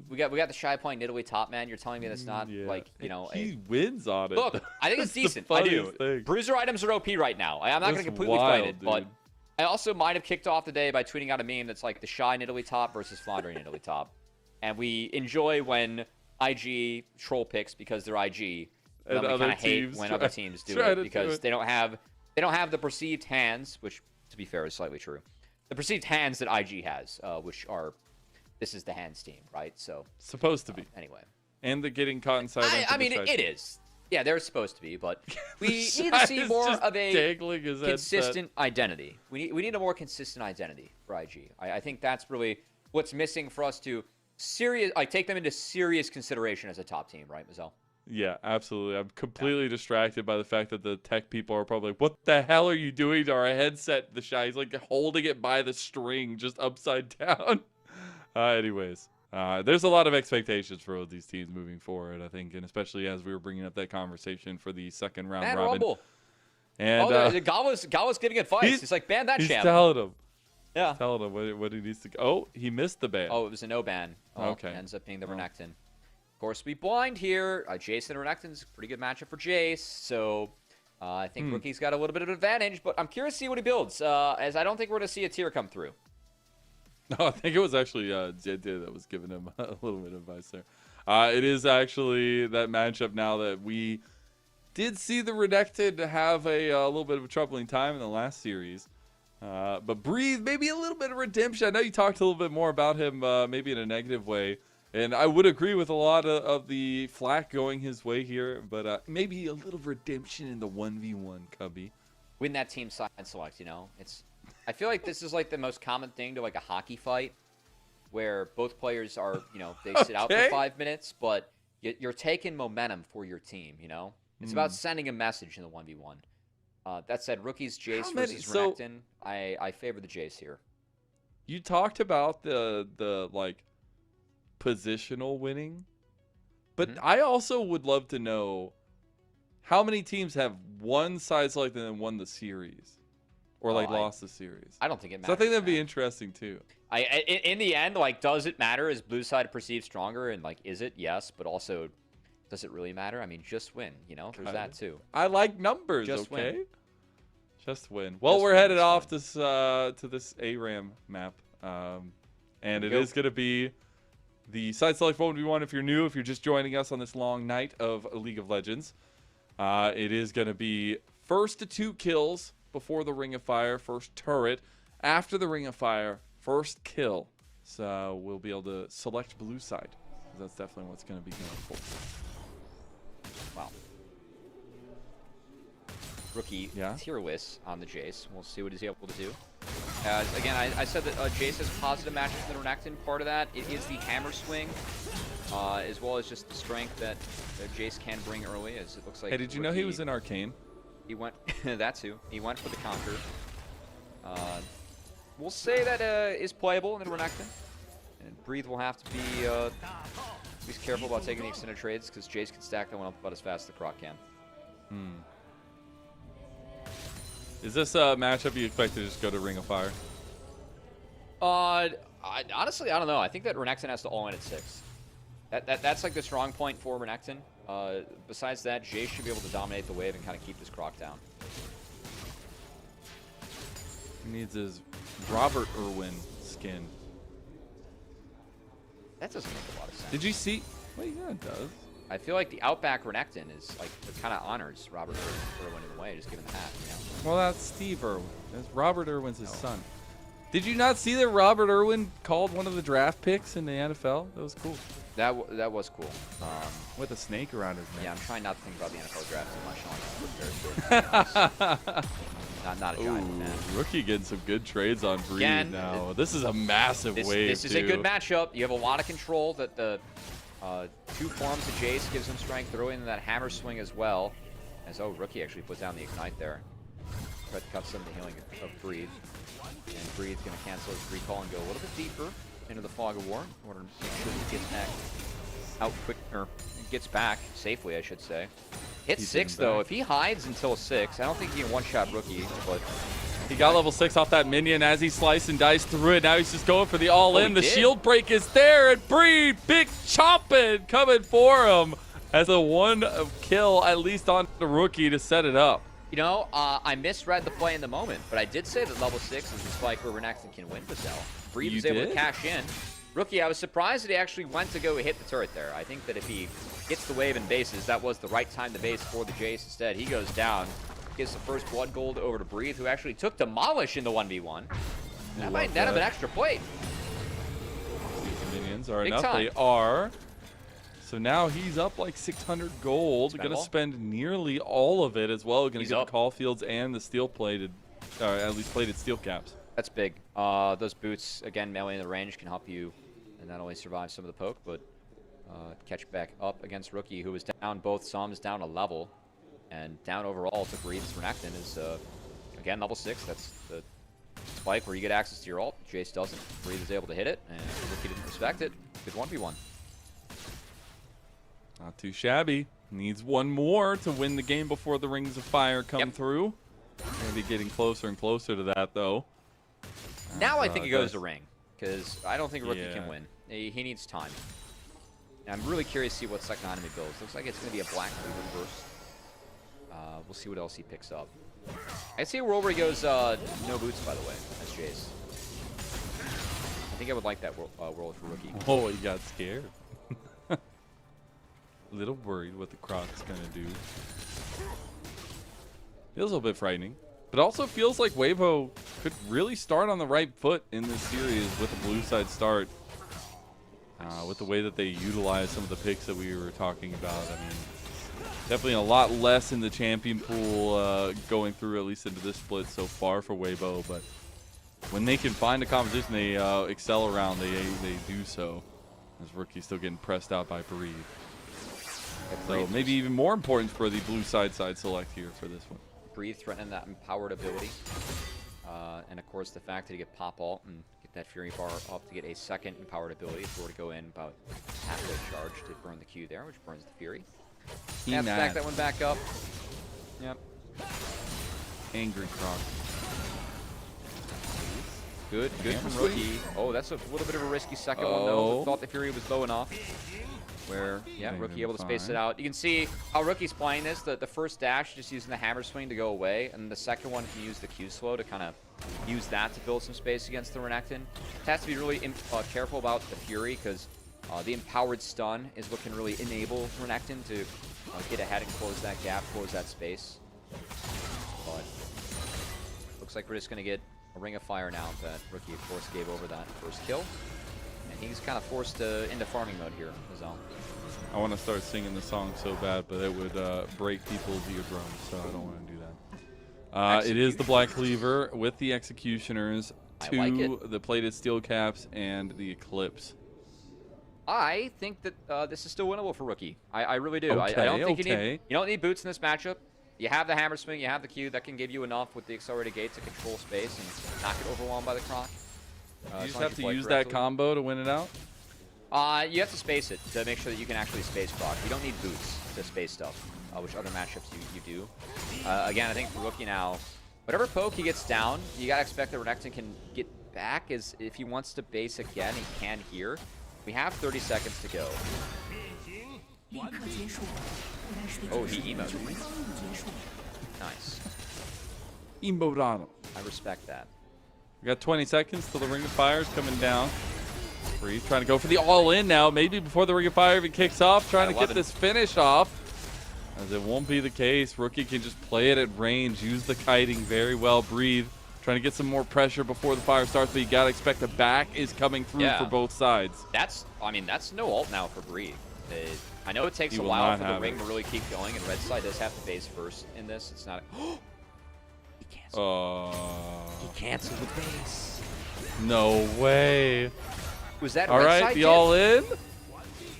we got the Shy playing Italy top, man. You're telling me that's not like, he wins on it. Look, I think it's decent. I do. Thing. Bruiser items are OP right now. I'm not going to completely fight it, but I also might have kicked off the day by tweeting out a meme that's like the Shy Italy top versus Floundering Italy top. And we enjoy when IG troll picks because they're IG. And then we kind of hate when other teams do it because they don't have the perceived hands, which, to be fair, is slightly true. The perceived hands that IG has, which are, this is the hands team, right? So supposed to be anyway. And the getting caught inside. I mean, it is. Yeah, they're supposed to be, but we need to see more of a dangling his consistent identity. We need a more consistent identity for IG. I think that's really what's missing for us to take them into serious consideration as a top team, right, Mazel? Yeah, absolutely. I'm completely distracted by the fact that the tech people are probably like, what the hell are you doing to our headset? The Shy, he's like holding it by the string just upside down. Anyways, there's a lot of expectations for these teams moving forward, I think, and especially as we were bringing up that conversation for the second round robin. Rumble. And Gawa's giving advice. He's like, ban that champ. He's telling him. Yeah. Telling him what he needs to. Oh, he missed the ban. Oh, it was a no ban. Oh, okay. Ends up being the Renekton. Of course, we blind here. Jace and Renekton's a pretty good matchup for Jace. So I think Rookie's got a little bit of an advantage, but I'm curious to see what he builds, as I don't think we're going to see a tier come through. No, I think it was actually JD that was giving him a little bit of advice there. It is actually that matchup now that we did see the Renekton have a little bit of a troubling time in the last series. But Breathe, maybe a little bit of redemption. I know you talked a little bit more about him maybe in a negative way. And I would agree with a lot of the flack going his way here. But maybe a little redemption in the 1v1, Cubby. Win that team side select, you know? I feel like this is like the most common thing to like a hockey fight where both players are, you know, they sit out for 5 minutes, but you're taking momentum for your team, you know? It's about sending a message in the 1v1. That said, Rookie's Jace versus Renekton. I favor the Jace here. You talked about the like positional winning, but I also would love to know how many teams have won side select and then won the series, or like lost the series. I don't think it matters. So I think that'd be interesting too. In the end, like, does it matter? Is blue side perceived stronger? And like, is it? Yes, but also, does it really matter? I mean, just win. You know, there's that too. I like numbers. Just win. Just win. Well, we're headed off this to this ARAM map, and it is going to be the side select 1v1. If you're new, if you're just joining us on this long night of League of Legends, it is going to be first to 2 kills before the Ring of Fire, first turret after the Ring of Fire, first kill. So we'll be able to select blue side. That's definitely what's going to be going for. Wow. Rookie Tyrwis on the Jace. We'll see what he's able to do. Again, I said that Jace has positive matches in the Renekton. Part of that is the hammer swing, as well as just the strength that Jace can bring early, as it looks like. Hey, did you know he was in Arcane? He went that too. He went for the conquer. We'll say that is playable in the Renekton. And Breathe will have to be careful about taking the extended trades, because Jace can stack that one up about as fast as the Croc can. Is this a matchup you expect to just go to Ring of Fire? Honestly, I don't know. I think that Renekton has to all-in at 6. That's like the strong point for Renekton. Besides that, Jace should be able to dominate the wave and kind of keep this Croc down. He needs his Robert Irwin skin. That doesn't make a lot of sense. Did you see? Well, yeah, it does. I feel like the Outback Renekton is like, it kind of honors Robert Irwin in a way, just giving the hat, you know? Well, that's Steve Irwin. That's Robert Irwin's his son. Did you not see that Robert Irwin called one of the draft picks in the NFL? That was cool. That was cool. With a snake around his neck. Yeah, I'm trying not to think about the NFL draft too much. Not a giant fan. Rookie getting some good trades on Breathe now. This is a massive wave, This is a good matchup. You have a lot of control. That the 2 forms of Jace gives him strength. Throw in that hammer swing as well. As Rookie actually put down the ignite there. Try to cut some of the healing of Breathe. And Breathe's going to cancel his recall and go a little bit deeper into the Fog of War in order to make sure he gets back out quick, or gets back safely, I should say. Hit 6 though. If he hides until 6, I don't think he can one-shot Rookie, but he got level 6 off that minion as he sliced and diced through it. Now he's just going for the all-in. The shield break is there, and Breathe, big chomping coming for him as a 1 kill at least on the Rookie to set it up. You know, I misread the play in the moment, but I did say that level 6 is the spike where Renekton can win Vassell. Breathe was able to cash in. Rookie, I was surprised that he actually went to go hit the turret there. I think that if he gets the wave and bases, that was the right time to base for the Jace. Instead, he goes down, gives the first blood gold over to Breathe, who actually took Demolish in the 1v1. That might net him an extra plate. The minions are enough. They are So now he's up like 600 gold. Going to spend nearly all of it as well. Going to get the Caulfields and the steel plated, at least plated steel caps. That's big. Those boots, again, melee in the range can help you and not only survive some of the poke, but catch back up against Rookie, who was down both sums, down a level, and down overall to Breathe's Renekton is, again, level 6. That's the spike where you get access to your ult. Jace doesn't. Breathe is able to hit it, and Rookie didn't respect it. Good 1v1. Not too shabby. Needs one more to win the game before the Rings of Fire come through. Gonna be getting closer and closer to that, though. Now I think it goes to Ring, because I don't think Rookie can win. He needs time. And I'm really curious to see what second item he builds. Looks like it's going to be a Black Cleaver first. We'll see what else he picks up. I see a world where he goes no boots, by the way, as Jace. I think I would like that world for Rookie. Oh, he got scared. A little worried what the Croc's going to do. Feels a little bit frightening. But also feels like Weibo could really start on the right foot in this series with a blue side start. With the way that they utilize some of the picks that we were talking about. I mean, definitely a lot less in the champion pool going through, at least into this split so far for Weibo. But when they can find a composition they excel around, they do so. As Rookie's still getting pressed out by Breathe. So maybe even more important for the blue side select here for this one. Breathe threatening that empowered ability. And of course the fact that he get pop ult and get that Fury bar up to get a second empowered ability if we were to go in about halfway charge to burn the Q there, which burns the Fury. And stack that one back up. Yep. Angry Croc. Good from Rookie. Oh, that's a little bit of a risky second one though. Thought the Fury was low enough. Where, Rookie able to space it out. You can see how Rookie's playing this. The first dash, just using the hammer swing to go away. And the second one, he used the Q slow to kind of use that to build some space against the Renekton. Has to be really careful about the Fury, because the empowered stun is what can really enable Renekton to get ahead and close that gap, close that space. But looks like we're just going to get a Ring of Fire now that Rookie, of course, gave over that first kill. And he's kind of forced into farming mode here, Azal. I want to start singing the song so bad, but it would break people's eardrums, so I don't want to do that. It is the Black Cleaver with the Executioners, the plated steel caps, and the Eclipse. I think that this is still winnable for Rookie. I really do. I don't think you don't need boots in this matchup. You have the hammer swing, you have the Q, that can give you enough with the accelerated gate to control space and not get overwhelmed by the Croc. You just have to use that combo to win it out? You have to space it to make sure that you can actually space Croc. You don't need boots to space stuff, which other matchups you do. Again, I think for Rookie now, whatever poke he gets down, you gotta expect that Renekton can get back. As if he wants to base again, he can here. We have 30 seconds to go. Oh, he emoted. Nice. Emote on him. I respect that. We got 20 seconds till the Ring of Fire is coming down. Breathe trying to go for the all-in now, maybe before the Ring of Fire even kicks off, trying to get this finish off. As it won't be the case. Rookie can just play it at range, use the kiting very well. Breathe, trying to get some more pressure before the fire starts, but you gotta expect the back is coming through for both sides. That's no ult now for Breathe. I know it takes a while for the Ring to really keep going, and red side does have to base first in this. It's not. He canceled. He canceled the base. No way. Was that all right? The all in.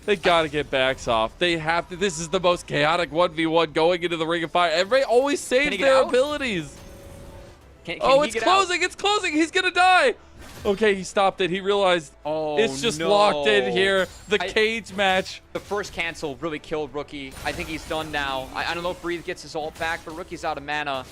They gotta get backs off. They have to. This is the most chaotic 1v1 going into the Ring of Fire. Everybody always saves their abilities. Oh, it's closing. It's closing. He's gonna die. Okay, he stopped it. He realized it's just locked in here. The cage match. The first cancel really killed Rookie. I think he's done now. I don't know if Breathe gets his ult back, but Rookie's out of mana.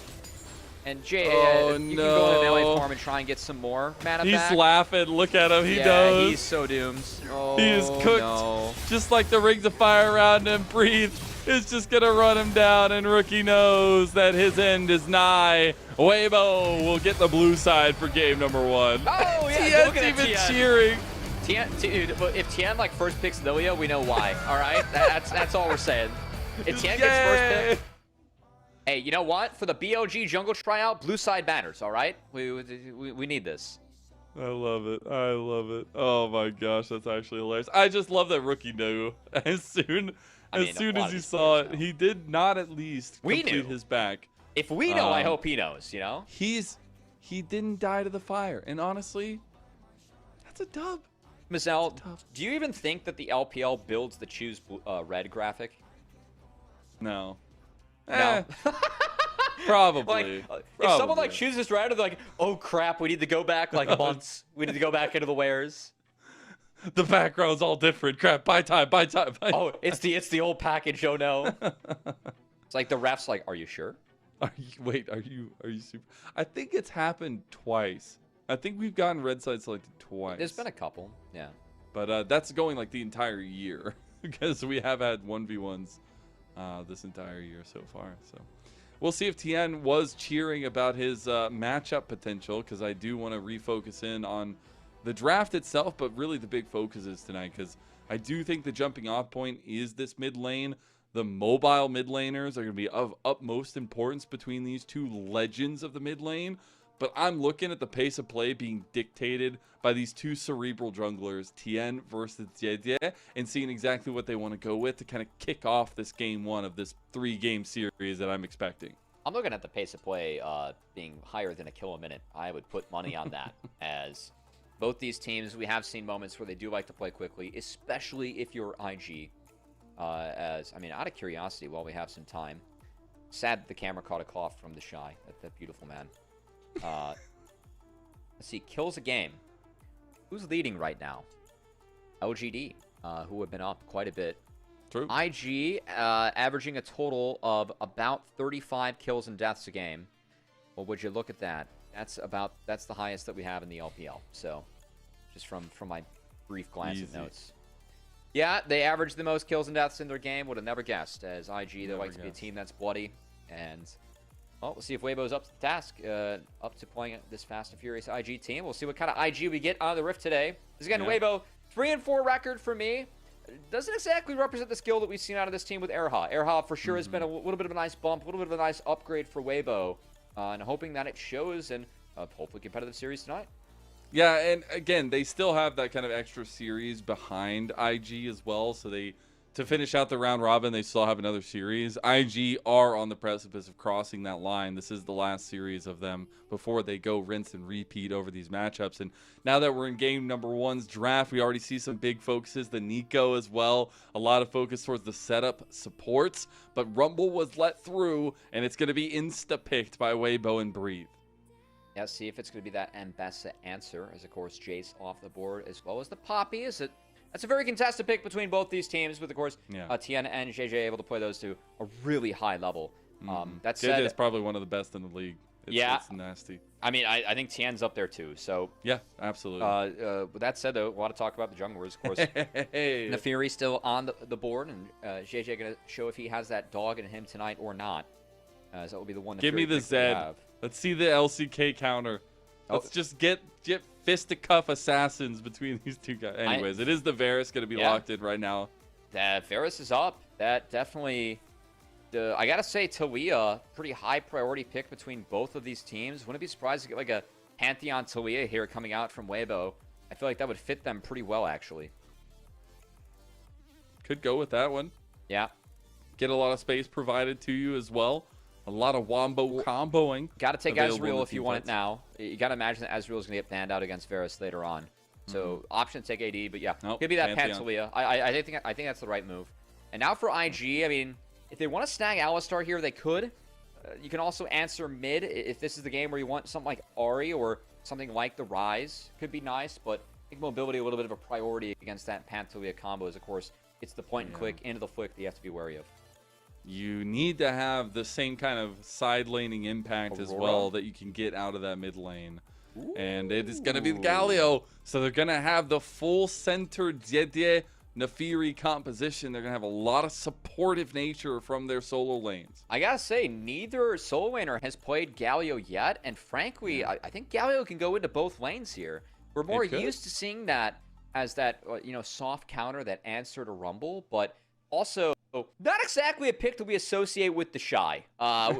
And Jay, you can go in the melee form and try and get some more mana back. He's laughing. Look at him. He knows. Yeah, he's so doomed. Oh, he is cooked. No. Just like the Rings of Fire around him. Breathe is just going to run him down, and Rookie knows that his end is nigh. Weibo will get the blue side for game number 1. Oh, yeah. TN's even cheering. Dude, if Tien first picks Lilia, we know why. All right? That's all we're saying. If Tien gets first pick. Hey, you know what? For the BOG jungle tryout, blue side banners, all right? We need this. I love it. I love it. Oh my gosh, that's actually hilarious. I just love that Rookie knew as soon I mean, a lot as of he these saw players it, know. he did not at least We complete knew. his back. If we know, I hope he knows, you know? He didn't die to the fire, and honestly, that's a dub. Mazel, do you even think that the LPL builds the choose red graphic? No. No. Probably. If someone like chooses red, they're like, oh crap, we need to go back like months. We need to go back into the wares. The background's all different. Crap, buy time. Oh, it's the old package, oh no. It's like the ref's like, are you sure? Are you super? I think it's happened twice. I think we've gotten red side selected twice. There's been a couple, yeah. But that's going like the entire year because we have had 1v1s this entire year so far. So we'll see if Tien was cheering about his matchup potential, because I do want to refocus in on the draft itself, but really the big focus is tonight, because I do think the jumping off point is this mid lane. The mobile mid laners are going to be of utmost importance between these two legends of the mid lane. But I'm looking at the pace of play being dictated by these two cerebral junglers, Tien versus JDG, and seeing exactly what they want to go with to kind of kick off this game one of this 3-game series that I'm expecting. I'm looking at the pace of play being higher than a kill a minute. I would put money on that, as both these teams, we have seen moments where they do like to play quickly, especially if you're IG. I mean, out of curiosity, while we have some time, sad that the camera caught a cough from the Shy, that beautiful man. Let's see, kills a game. Who's leading right now? LGD, who have been up quite a bit. True. IG, averaging a total of about 35 kills and deaths a game. Well, would you look at that? That's the highest that we have in the LPL. So, just from my brief glance at notes. Yeah, they average the most kills and deaths in their game. Would have never guessed. As IG, they like to be a team that's bloody. And, well, we'll see if Weibo's up to the task, up to playing this fast and furious IG team. We'll see what kind of IG we get out of the Rift today. This again, Weibo, 3-4 record for me. Doesn't exactly represent the skill that we've seen out of this team with Erha. Erha, for sure, has been a little bit of a nice bump, a little bit of a nice upgrade for Weibo. And hoping that it shows in a hopefully competitive series tonight. Yeah, and again, they still have that kind of extra series behind IG as well. So to finish out the round robin, they still have another series. IG are on the precipice of crossing that line. This is the last series of them before they go rinse and repeat over these matchups. And now that we're in game number 1's draft, we already see some big focuses. The Nico as well. A lot of focus towards the setup supports. But Rumble was let through, and it's going to be insta-picked by Weibo and Breathe. Yeah, see if it's going to be that Ambessa answer, as of course Jace off the board, as well as the Poppy. That's a very contested pick between both these teams, with of course Tien and JJ able to play those to a really high level. That said, JJ is probably one of the best in the league. It's nasty. I mean, I think Tien's up there too. So yeah, absolutely. With that said, though, a lot of talk about the junglers, of course. Nefiri still on the board, and JJ going to show if he has that dog in him tonight or not. So that will be the one. Give me the Zed. Let's see the LCK counter. Let's just get fisticuff assassins between these two guys. Anyways, it is the Varus going to be locked in right now. That Varus is up. That definitely... I got to say, Talia, pretty high priority pick between both of these teams. Wouldn't be surprised to get like a Pantheon Talia here coming out from Weibo. I feel like that would fit them pretty well, actually. Could go with that one. Yeah. Get a lot of space provided to you as well. A lot of wombo comboing. Got to take Ezreal if you want it now. You got to imagine that Ezreal is going to get banned out against Varus later on. So option to take AD, but yeah, could be that Pantheon. I think that's the right move. And now for IG, I mean, if they want to snag Alistar here, they could. You can also answer mid if this is the game where you want something like Ahri or something like the Rise. Could be nice, but I think mobility a little bit of a priority against that Pantheon combo is, of course, it's the point and click into the flick that you have to be wary of. You need to have the same kind of side laning impact as well that you can get out of that mid lane. Ooh. And it is going to be the Galio. So they're going to have the full center JD Nefiri composition. They're going to have a lot of supportive nature from their solo lanes. I got to say, neither solo laner has played Galio yet. And frankly, I think Galio can go into both lanes here. We're more used to seeing that as that, soft counter, that answer to Rumble. But also, not exactly a pick that we associate with the Shy,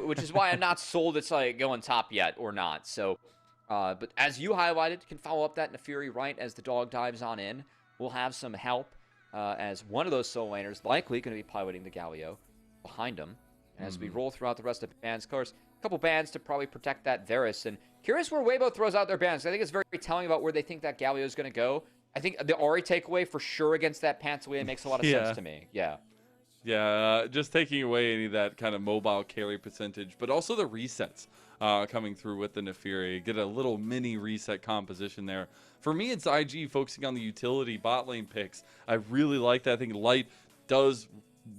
which is why I'm not sold it's like going top yet or not. So But as you highlighted, can follow up that Nefiri right as the dog dives on in. We'll have some help as one of those solo laners likely going to be piloting the Galio behind him. And as we roll throughout the rest of the bans, of course, a couple bans to probably protect that Varus. And curious where Weibo throws out their bans. I think it's very telling about where they think that Galio is going to go. I think the Ahri takeaway for sure against that Pantalia makes a lot of sense to me. Yeah. Yeah, just taking away any of that kind of mobile carry percentage, but also the resets coming through with the Nefiri. Get a little mini reset composition there. For me, it's IG focusing on the utility bot lane picks. I really like that. I think Light does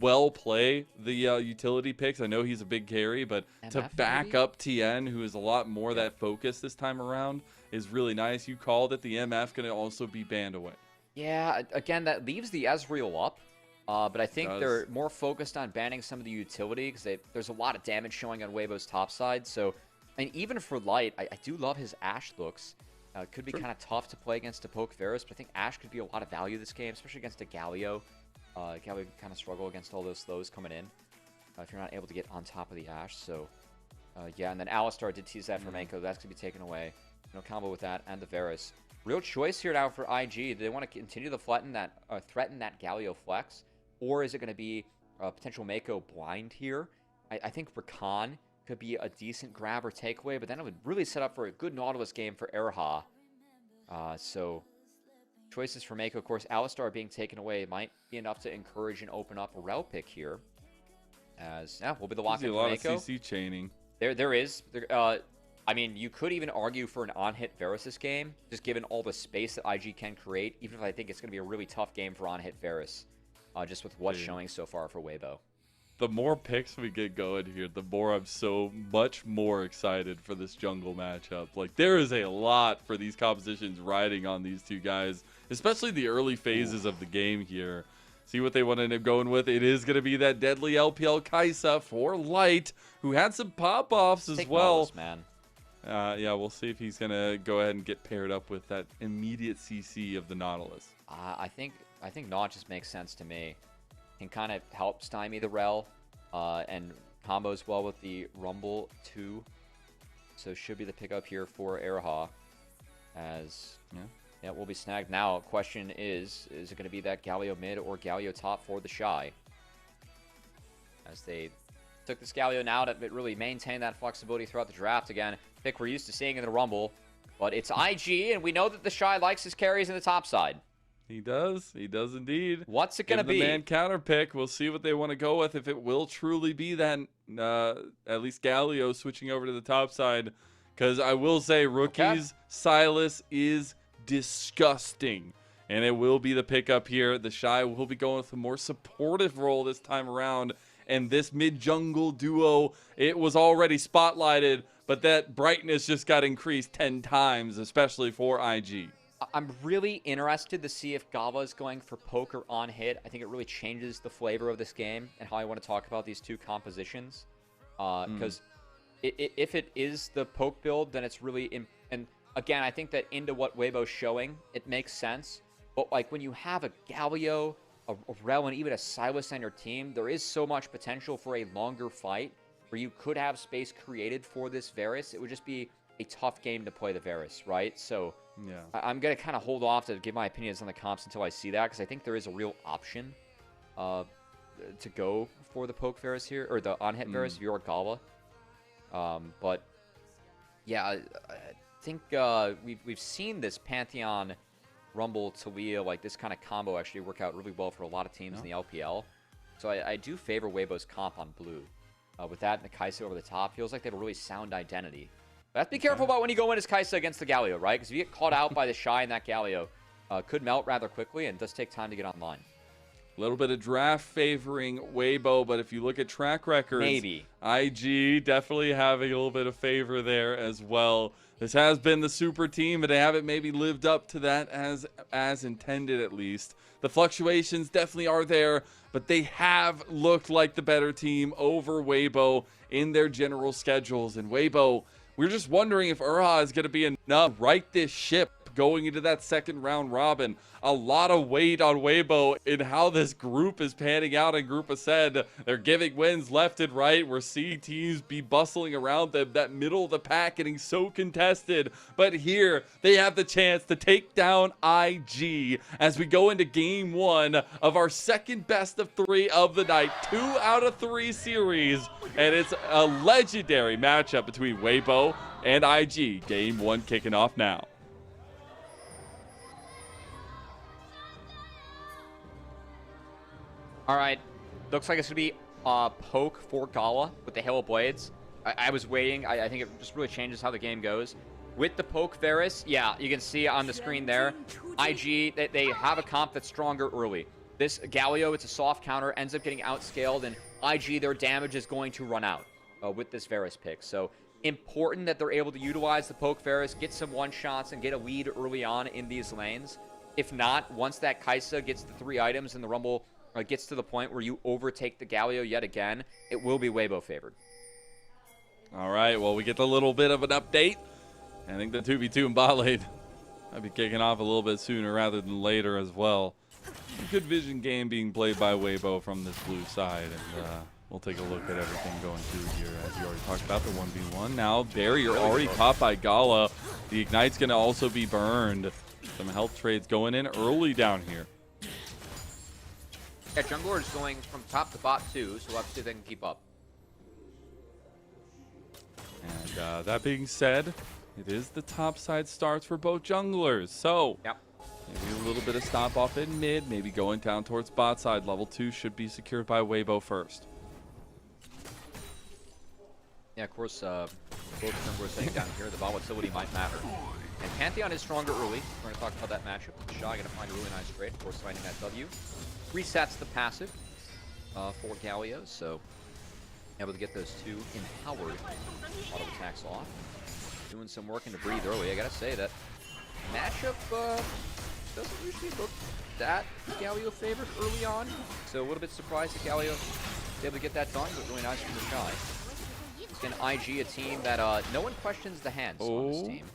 well play the utility picks. I know he's a big carry, but MF to back maybe? Up TN, who is a lot more that focus this time around, is really nice. You called it. The MF going to also be banned away. Yeah, again, that leaves the Ezreal up. But I think they're more focused on banning some of the utility because there's a lot of damage showing on Weibo's top side. So, and even for Light, I do love his Ashe looks. It could be kind of tough to play against a poke Varus, but I think Ashe could be a lot of value this game, especially against a Galio. Galio can kind of struggle against all those slows coming in if you're not able to get on top of the Ashe. So, yeah, and then Alistar did tease that for Manko. That's going to be taken away. No combo with that and the Varus. Real choice here now for IG. Do they want to continue to threaten that Galio flex? Or is it going to be a potential Mako blind here? I think Rakan could be a decent grab or takeaway, but then it would really set up for a good Nautilus game for Erha. So, choices for Mako. Of course, Alistar being taken away might be enough to encourage and open up a Rel pick here. As, yeah, will be the lock-in for Mako. A lot of CC chaining. There is. I mean, you could even argue for an on-hit Varus this game, just given all the space that IG can create, even if I think it's going to be a really tough game for on-hit Varus. Just with what's showing so far for Weibo. The more picks we get going here, the more I'm so much more excited for this jungle matchup. Like, there is a lot for these compositions riding on these two guys, especially the early phases of the game here. See what they want to end up going with. It is going to be that deadly LPL Kai'Sa for Light, who had some pop-offs as well. Nautilus, man. Yeah, we'll see if he's going to go ahead and get paired up with that immediate CC of the Nautilus. I think Naut just makes sense to me. Can kind of help stymie the Rel and combos well with the Rumble too. So should be the pickup here for Erha. As yeah, will be snagged now. Question is it going to be that Galio mid or Galio top for the Shy? As they took this Galio now to really maintain that flexibility throughout the draft. Again, pick we're used to seeing in the Rumble. But it's IG, and we know that the Shy likes his carries in the top side. He does indeed. What's it going to be? The man counter pick. We'll see what they want to go with. If it will truly be that, at least Galio switching over to the top side. Because I will say, rookies, Silas is disgusting. And it will be the pickup here. The Shy will be going with a more supportive role this time around. And this mid-jungle duo, it was already spotlighted. But that brightness just got increased 10 times, especially for IG. I'm really interested to see if Gava is going for poke or on hit. I think it really changes the flavor of this game and how I want to talk about these two compositions. Because if it is the poke build, then it's really... And again, I think that into what Weibo's showing, it makes sense. But like when you have a Galio, a Rel, and even a Silas on your team, there is so much potential for a longer fight where you could have space created for this Varus. It would just be a tough game to play the Varus, right? So... yeah, I'm going to kind of hold off to give my opinions on the comps until I see that, because I think there is a real option to go for the poke Varus here, or the on-hit Varus if you're Gala. But, yeah, I think we've seen this Pantheon Rumble Talia, like this kind of combo actually work out really well for a lot of teams in the LPL. So I do favor Weibo's comp on blue. With that and the Kai'Sa over the top, feels like they have a really sound identity. But have to be careful about when you go in as Kai'Sa against the Galio, right? Because if you get caught out by the Shy in that Galio, could melt rather quickly and does take time to get online. A little bit of draft favoring Weibo, but if you look at track records, maybe IG definitely having a little bit of favor there as well. This has been the super team, but they haven't maybe lived up to that as intended, at least. The fluctuations definitely are there, but they have looked like the better team over Weibo in their general schedules. And Weibo, we're just wondering if Erha is going to be enough to right this ship going into that second round robin. A lot of weight on Weibo in how this group is panning out in Group Ascend. They're giving wins left and right. We're seeing teams be bustling around them. That middle of the pack getting so contested. But here, they have the chance to take down IG as we go into game 1 of our second best of 3 of the night. 2 out of 3 series. And it's a legendary matchup between Weibo and IG. Game 1 kicking off now. All right, looks like it's gonna be poke for Gala with the Hail of Blades. I was waiting. I think it just really changes how the game goes. With the poke Varus, yeah, you can see on the screen there, IG, they have a comp that's stronger early. This Galio, it's a soft counter, ends up getting outscaled, and IG, their damage is going to run out with this Varus pick. So important that they're able to utilize the poke Varus, get some one-shots, and get a lead early on in these lanes. If not, once that Kaisa gets the 3 items and the Rumble gets to the point where you overtake the Galio yet again, it will be Weibo favored. All right, well, we get a little bit of an update. I think the 2v2 in bot lane might be kicking off a little bit sooner rather than later as well. A good vision game being played by Weibo from this blue side, and we'll take a look at everything going through here. As you already talked about, the 1v1. Now, barrier already caught by Gala. The Ignite's going to also be burned. Some health trades going in early down here. Yeah, jungler is going from top to bot too, so we'll have to see if they can keep up. And that being said, it is the top side starts for both junglers. So yep. Maybe a little bit of stop off in mid, maybe going down towards bot side. Level 2 should be secured by Weibo first. Yeah, of course, both junglers saying down here, the volatility might matter. And Pantheon is stronger early. We're going to talk about that matchup. Shy going to find a really nice trade. Of course, finding that W. Resets the passive for Galio, so able to get those 2 empowered auto attacks off. Doing some work into breathe early. I gotta say that matchup doesn't usually look that Galio favored early on, so a little bit surprised that Galio was able to get that done, but really nice from the Shy. Again, IG, a team that no one questions the hands on this team.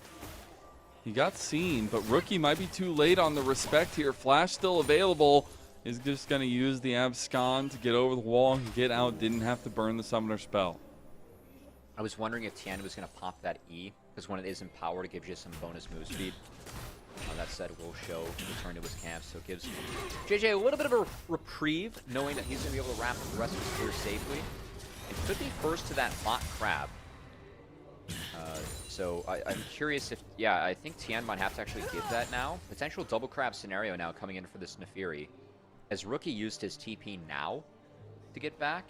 He got seen, but Rookie might be too late on the respect here. Flash still available. Is just going to use the abscond to get over the wall and get out. Didn't have to burn the summoner spell. I was wondering if Tian was going to pop that E, because when it is empowered, it gives you some bonus move speed. That said, will show return to his camp, so it gives JJ a little bit of a reprieve, knowing that he's going to be able to wrap up the rest of his clear safely. It could be first to that bot crab. So I'm curious if, yeah, I think Tian might have to actually give that now. Potential double crab scenario now coming in for this Nefiri. As Rookie used his TP now to get back,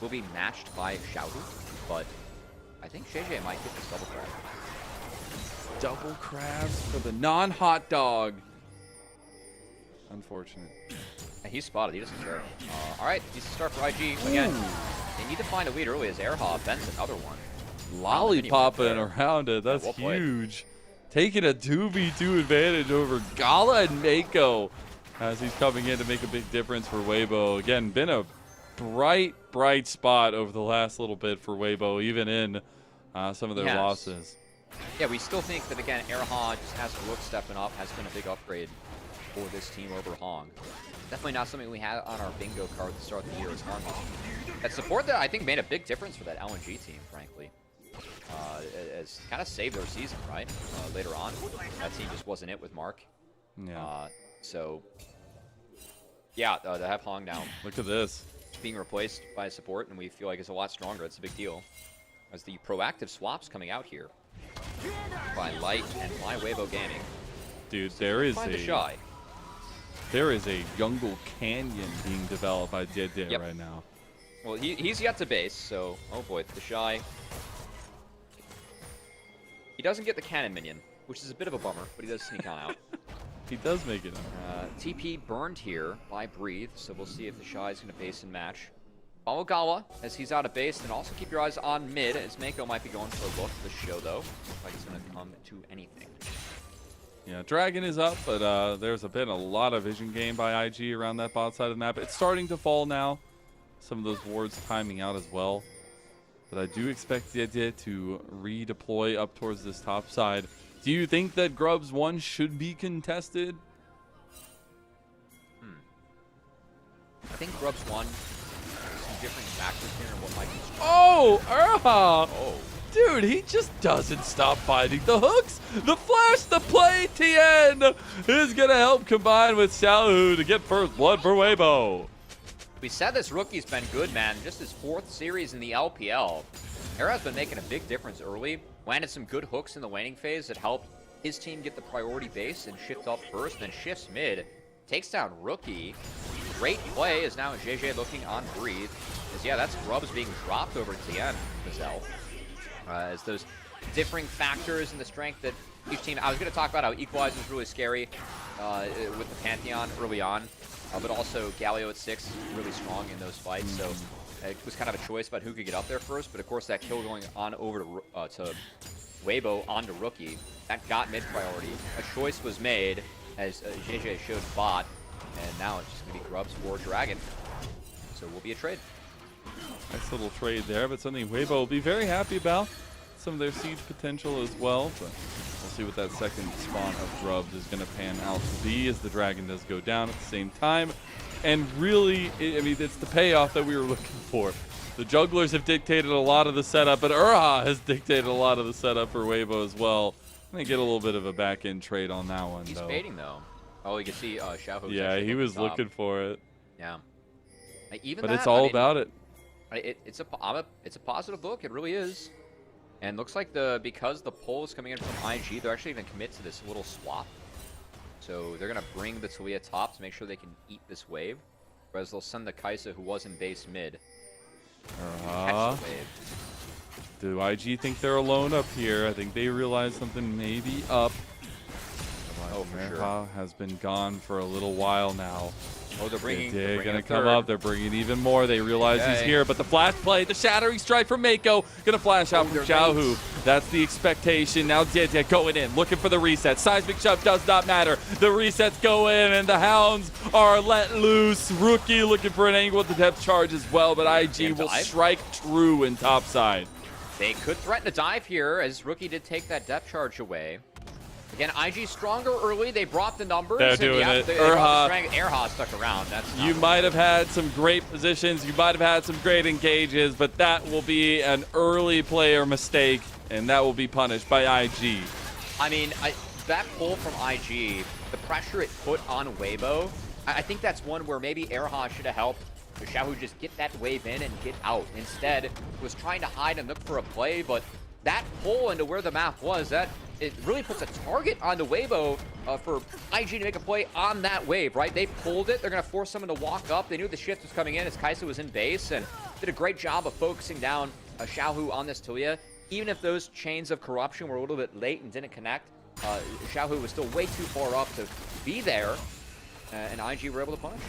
will be matched by Xiaohu, but I think JJ might get this double crab. Double crabs for the non-hot dog. Unfortunate. And he's spotted, he doesn't care. All right, decent start for IG. Again, they need to find a lead early as Airhob bends another one. Lollipopping around it, that's huge. Taking a 2v2 advantage over Gala and Mako as he's coming in to make a big difference for Weibo. Again, been a bright spot over the last little bit for Weibo, even in some of their losses. Yeah, we still think that, again, Airhob just has Rook stepping up, has been a big upgrade for this team over Hong. Definitely not something we had on our bingo card to start the year as Harmony. That support that I think made a big difference for that LNG team, frankly. It's kind of saved their season, right? Later on, that team just wasn't it with Mark. Yeah. So, yeah, to have Hong now. Look at this. Being replaced by support, and we feel like it's a lot stronger. It's a big deal. As the proactive swaps coming out here by Light and my Weibo Gaming. Dude, there is a jungle canyon being developed by JDG right now. Well, he's yet to base, so oh boy, the Shy. He doesn't get the cannon minion, which is a bit of a bummer, but he does sneak on out. He does make it. TP burned here by Breathe, so we'll see if the Shy is going to base and match. Follow Gala as he's out of base, and also keep your eyes on mid, as Mako might be going for a look this show, though. Looks like it's going to come to anything. Yeah, Dragon is up, but there's been a lot of vision gain by IG around that bot side of the map. It's starting to fall now. Some of those wards timing out as well. But I do expect JDG to redeploy up towards this top side. Do you think that Grubs 1 should be contested? I think Grubs 1, some different factors here and what might be strong. Oh, Erha! Oh. Dude, he just doesn't stop finding the hooks. The flash, the play, TN is going to help combine with Xiaohu to get first blood for Weibo. We said this rookie's been good, man. Just his 4th series in the LPL. Era's been making a big difference early. Landed some good hooks in the laning phase that helped his team get the priority base and shift up first, then shifts mid. Takes down Rookie. Great play is now JJ looking on Breathe. As yeah, that's Grubs being dropped over to TN, Gazelle. As those differing factors in the strength that each team... I was going to talk about how Equalizer is really scary with the Pantheon early on, but also Galio at 6 really strong in those fights, so it was kind of a choice about who could get up there first, but of course that kill going on over to Weibo onto Rookie, that got mid priority. A choice was made as JJ showed bot, and now it's just going to be Grubs for Dragon. So will be a trade. Nice little trade there, but something Weibo will be very happy about. Some of their siege potential as well, but we'll see what that second spawn of Grubs is going to pan out to be as the Dragon does go down at the same time. And really, I mean, it's the payoff that we were looking for. The jugglers have dictated a lot of the setup, but Erha has dictated a lot of the setup for Weibo as well. I'm going to get a little bit of a back-end trade on that one, He's though. baiting, though. Oh, you can see Xiaohu. Yeah, he was looking for it. Yeah. Even but that, it's all about it. It's a positive look. It really is. And looks like because the pull is coming in from IG, they're actually going to commit to this little swap. So they're going to bring the Talia top to make sure they can eat this wave. Whereas they'll send the Kaisa, who was in base mid. Catch the wave. Do IG think they're alone up here? I think they realize something may be up. Oh, for sure. Has been gone for a little while now. Oh, they're gonna come up. They're bringing even more. They realize he's here, but the flash play, the shattering strike from Mako, gonna flash out from Xiaohu. That's the expectation. Now JJ going in, looking for the reset. Seismic shove does not matter. The resets go in, and the Hounds are let loose. Rookie looking for an angle with the depth charge as well, but IG will strike true in topside. They could threaten a dive here, as Rookie did take that depth charge away. Again, IG stronger early. They brought the numbers. They're doing it. Erha stuck around. You might have had some great positions. You might have had some great engages, but that will be an early player mistake, and that will be punished by IG. I mean, that pull from IG, the pressure it put on Weibo, I think that's one where maybe Erha should have helped Xiaohu just get that wave in and get out. Instead, was trying to hide and look for a play, but that pull into where the map was, it really puts a target on the Weibo for IG to make a play on that wave, right? They pulled it. They're going to force someone to walk up. They knew the shift was coming in as Kaisa was in base and did a great job of focusing down Xiaohu on this Talia. Even if those chains of corruption were a little bit late and didn't connect, Xiaohu was still way too far up to be there, and IG were able to punish.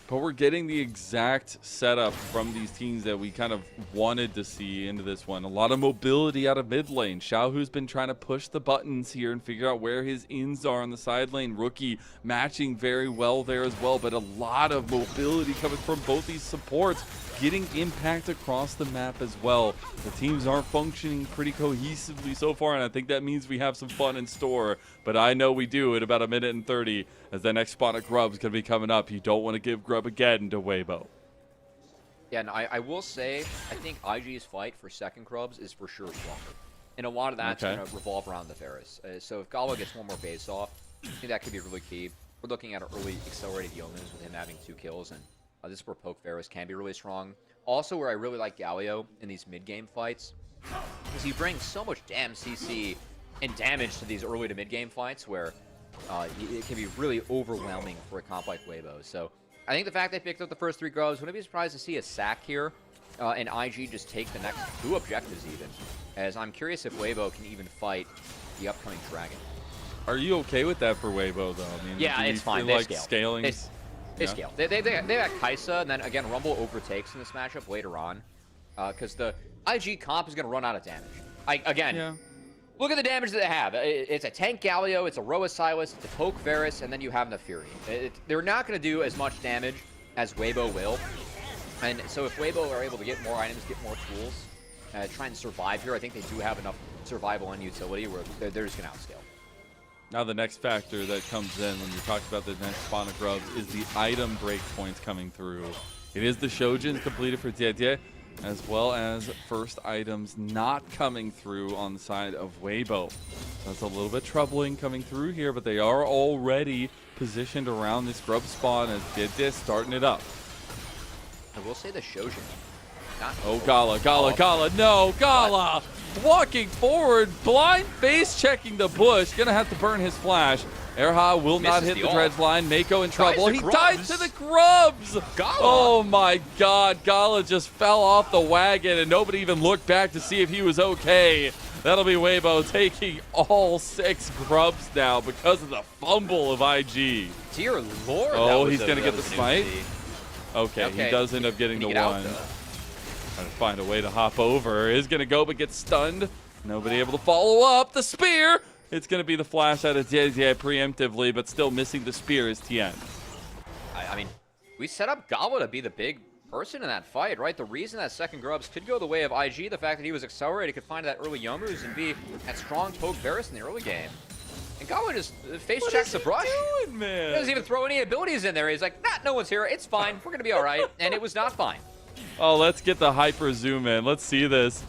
But we're getting the exact setup from these teams that we kind of wanted to see into this one. A lot of mobility out of mid lane. Xiaohu's been trying to push the buttons here and figure out where his ins are on the side lane. Rookie matching very well there as well, but a lot of mobility coming from both these supports, getting impact across the map as well. The teams aren't functioning pretty cohesively so far, and I think that means we have some fun in store. But I know we do in about 1:30 as the next spot of Grub's going to be coming up. You don't want to give Grub again to Weibo. Yeah, and I will say, I think IG's fight for second Grubs is for sure stronger. And a lot of that's going to revolve around the Varus. So if Gallo gets one more base off, I think that could be really key. We're looking at an early accelerated Yeomans with him having 2 kills, and this is where Poke Varus can be really strong. Also, where I really like Galio in these mid-game fights is he brings so much damn CC and damage to these early to mid-game fights where it can be really overwhelming for a comp like Weibo. So I think the fact they picked up the first 3 Grubs, wouldn't be surprised to see a sack here and IG just take the next 2 objectives even, as I'm curious if Weibo can even fight the upcoming Dragon. Are you okay with that for Weibo, though? I mean, yeah, it's fine. They like scaling. They scale. They got Kaisa, and then again, Rumble overtakes in this matchup later on, because the IG comp is going to run out of damage. Look at the damage that they have. It's a tank Galio, it's a Roa Silas, it's a Poke Varus, and then you have the Fury. They're not going to do as much damage as Weibo will. And so if Weibo are able to get more items, get more tools, try and survive here. I think they do have enough survival and utility where they're just going to outscale. Now the next factor that comes in when you talk about the next spawn of grubs is the item breakpoints coming through. It is the Shojins completed for JDG, as well as first items not coming through on the side of Weibo. That's a little bit troubling coming through here, but they are already positioned around this grub spawn as JDG starting it up. I will say the Shojin. Oh, Gala, no, Gala! Walking forward, blind face checking the bush. Gonna have to burn his flash. Erha will not hit the dredge line. Mako in trouble. He dies to the grubs! Gala. Oh my god, Gala just fell off the wagon and nobody even looked back to see if he was okay. That'll be Weibo taking all 6 grubs now because of the fumble of IG. Dear Lord. Oh, he's gonna get the smite? Okay, he does end up getting the one. Trying to find a way to hop over. Is going to go, but gets stunned. Nobody able to follow up. The spear! It's going to be the flash out of JDG preemptively, but still missing the spear is Tien. I mean, we set up Gala to be the big person in that fight, right? The reason that second grubs could go the way of IG, the fact that he was accelerated, could find that early Yomu's and be that strong poke Varus in the early game. And Gala just face checks the brush. Doing, man? He doesn't even throw any abilities in there. He's like, nah, no one's here. It's fine. We're going to be all right. And it was not fine. Oh, let's get the hyper zoom in. Let's see this.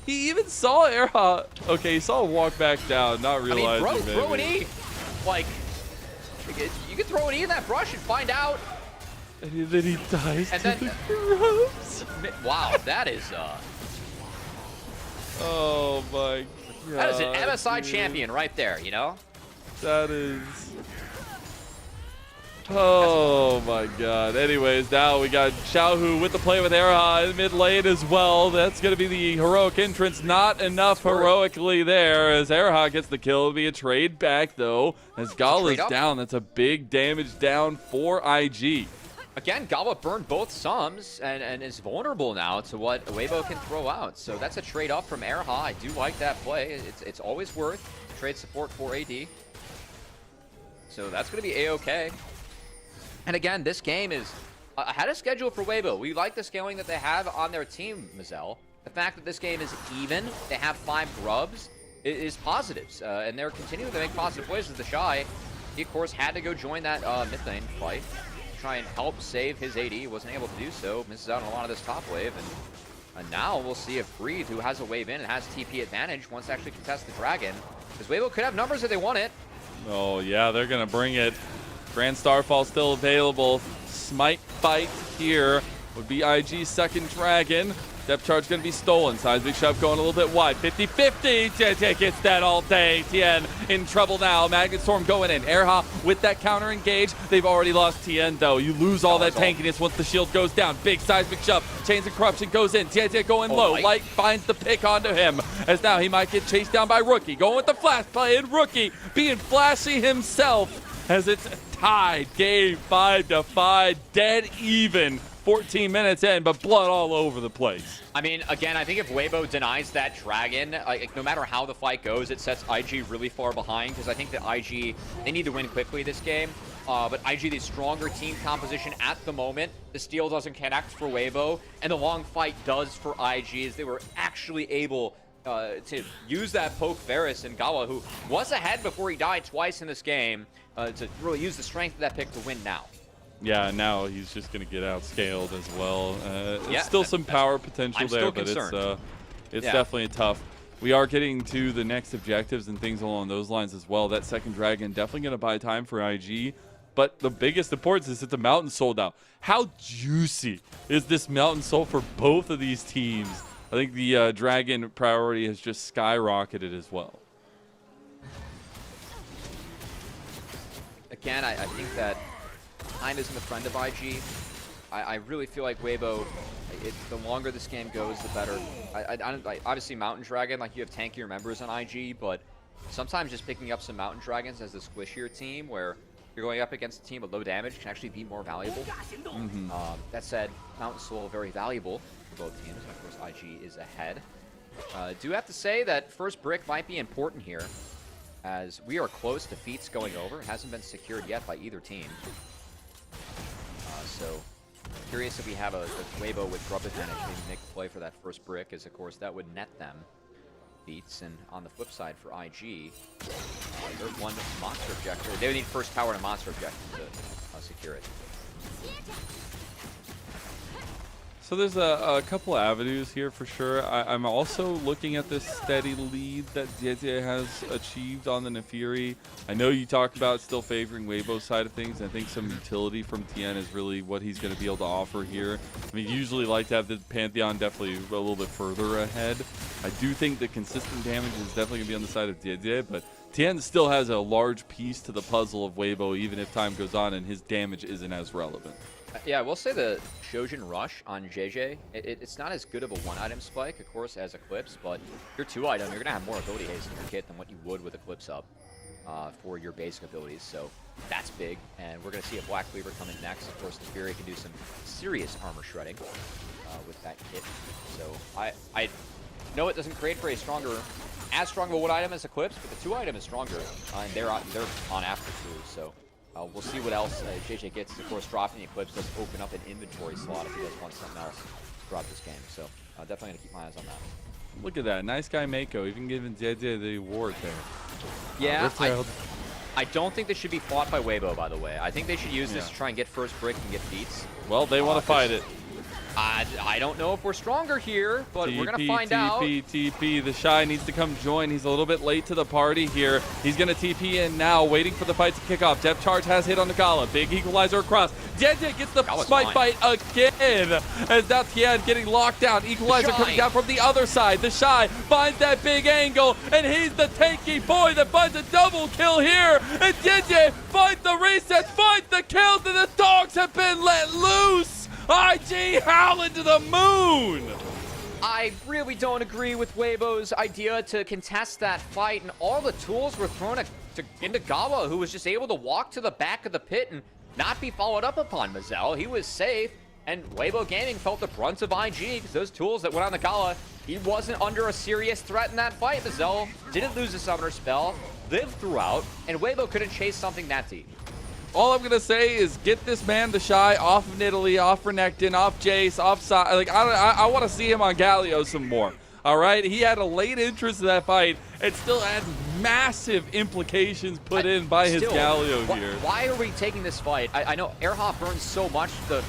He even saw Erha. Okay, he saw him walk back down, not realizing. I mean, bro, throw an E. Like, you can throw an E in that brush and find out. And then he dies and to then, the grubs. Wow, that is... Oh my god. That is an MSI champion right there, you know? That is... Oh my god. Anyways, now we got Xiaohu with the play with Erha in mid lane as well. That's going to be the heroic entrance. Not enough heroically there as Erha gets the kill. It'll be a trade back though as Gala's down. That's a big damage down for IG. Again, Gala burned both sums and is vulnerable now to what Weibo can throw out. So that's a trade up from Erha. I do like that play. It's always worth trade support for AD. So that's going to be A-okay. And again, this game is ahead of schedule for Weibo. We like the scaling that they have on their team, Mazel. The fact that this game is even, they have 5 grubs, is positives. And they're continuing to make positive plays as the Shy. He, of course, had to go join that mid lane fight. Try and help save his AD. Wasn't able to do so. Misses out on a lot of this top wave. And now we'll see if Breathe, who has a wave in and has TP advantage, wants to actually contest the Dragon. Because Weibo could have numbers if they want it. Oh, yeah, they're going to bring it. Grand Starfall still available. Smite fight here would be IG's second Dragon. Depth charge going to be stolen. Seismic Shove going a little bit wide. 50-50. JJ gets that all day. Tien in trouble now. Magnet Storm going in. Erha with that counter engage. They've already lost Tien though. You lose all that tankiness once the shield goes down. Big Seismic Shove. Chains of Corruption goes in. JJ going low. Light finds the pick onto him as now he might get chased down by Rookie. Going with the flash play and Rookie being flashy himself as it's tied. Game 5-5. Dead even. 14 minutes in, but blood all over the place. I mean, again, I think if Weibo denies that Dragon, like, no matter how the fight goes, it sets IG really far behind, because I think that IG, they need to win quickly this game. But IG, the stronger team composition at the moment. The steal doesn't connect for Weibo, and the long fight does for IG, as they were actually able to use that poke Varus and Gawa, who was ahead before he died twice in this game, to really use the strength of that pick to win now. Yeah, now he's just going to get outscaled as well. Still some power potential there, but it's definitely tough. We are getting to the next objectives and things along those lines as well. That second Dragon definitely going to buy time for IG, but the biggest importance is that the Mountain Soul now. How juicy is this Mountain Soul for both of these teams? I think the Dragon priority has just skyrocketed as well. Again, I think that time isn't a friend of IG. I really feel like Weibo, the longer this game goes, the better. Obviously, Mountain Dragon, like you have tankier members on IG, but sometimes just picking up some Mountain Dragons as a squishier team where you're going up against a team with low damage can actually be more valuable. That said, Mountain Soul very valuable for both teams. And of course, IG is ahead. Do have to say that first brick might be important here, as we are close to feats going over. It hasn't been secured yet by either team. So Curious if we have a Weibo with drop advantage, maybe make a play for that first brick, as of course that would net them beats. And on the flip side for IG, they're one monster objective. They would need first tower and a monster objective to secure it. So there's a couple avenues here for sure. I'm also looking at this steady lead that JDG has achieved on the Nefiri. I know you talked about still favoring Weibo's side of things. I think some utility from Tien is really what he's going to be able to offer here. I mean, usually like to have the Pantheon definitely a little bit further ahead. I do think the consistent damage is definitely going to be on the side of JDG, but Tien still has a large piece to the puzzle of Weibo, even if time goes on and his damage isn't as relevant. Yeah, I will say the Shojin Rush on JJ, it's not as good of a one-item spike, of course, as Eclipse, but your two-item, you're going to have more ability haste in your kit than what you would with Eclipse up for your basic abilities, so that's big. And we're going to see a Black Cleaver come in next. Of course, the Fury can do some serious armor shredding with that kit. So I know it doesn't create for a as strong of a one-item as Eclipse, but the two-item is stronger, and they're on after too, so... we'll see what else JJ gets. Of course, dropping the Eclipse does open up an inventory slot if he does want something else throughout this game. So definitely going to keep my eyes on that. Look at that. Nice guy Mako, even giving JJ the award there. Yeah, I don't think this should be fought by Weibo, by the way. I think they should use this to try and get first brick and get beats. Well, they want to fight it. I don't know if we're stronger here, but we're going to find out. TP. The Shy needs to come join. He's a little bit late to the party here. He's going to TP in now, waiting for the fight to kick off. Depth charge has hit on the Gala. Big equalizer across. JJ gets the smite fight again. As now Tien getting locked down. Equalizer coming down from the other side. The Shy finds that big angle, and he's the tanky boy that finds a double kill here. And JJ finds the reset, finds the kills, and the dogs have been let loose. IG howling to the moon! I really don't agree with Weibo's idea to contest that fight, and all the tools were thrown into Gawa, who was just able to walk to the back of the pit and not be followed up upon Mazel. He was safe, and Weibo Gaming felt the brunt of IG because those tools that went on the Gala, he wasn't under a serious threat in that fight. Mazel didn't lose a summoner spell, lived throughout, and Weibo couldn't chase something that deep. All I'm gonna say is get this man the Shy off of Nidalee, off Renekton, off Jace, off side. Like I want to see him on Galio some more. All right, he had a late interest in that fight. It still had massive implications put in by his Galio here. Why are we taking this fight? I know Airhop burns so much. The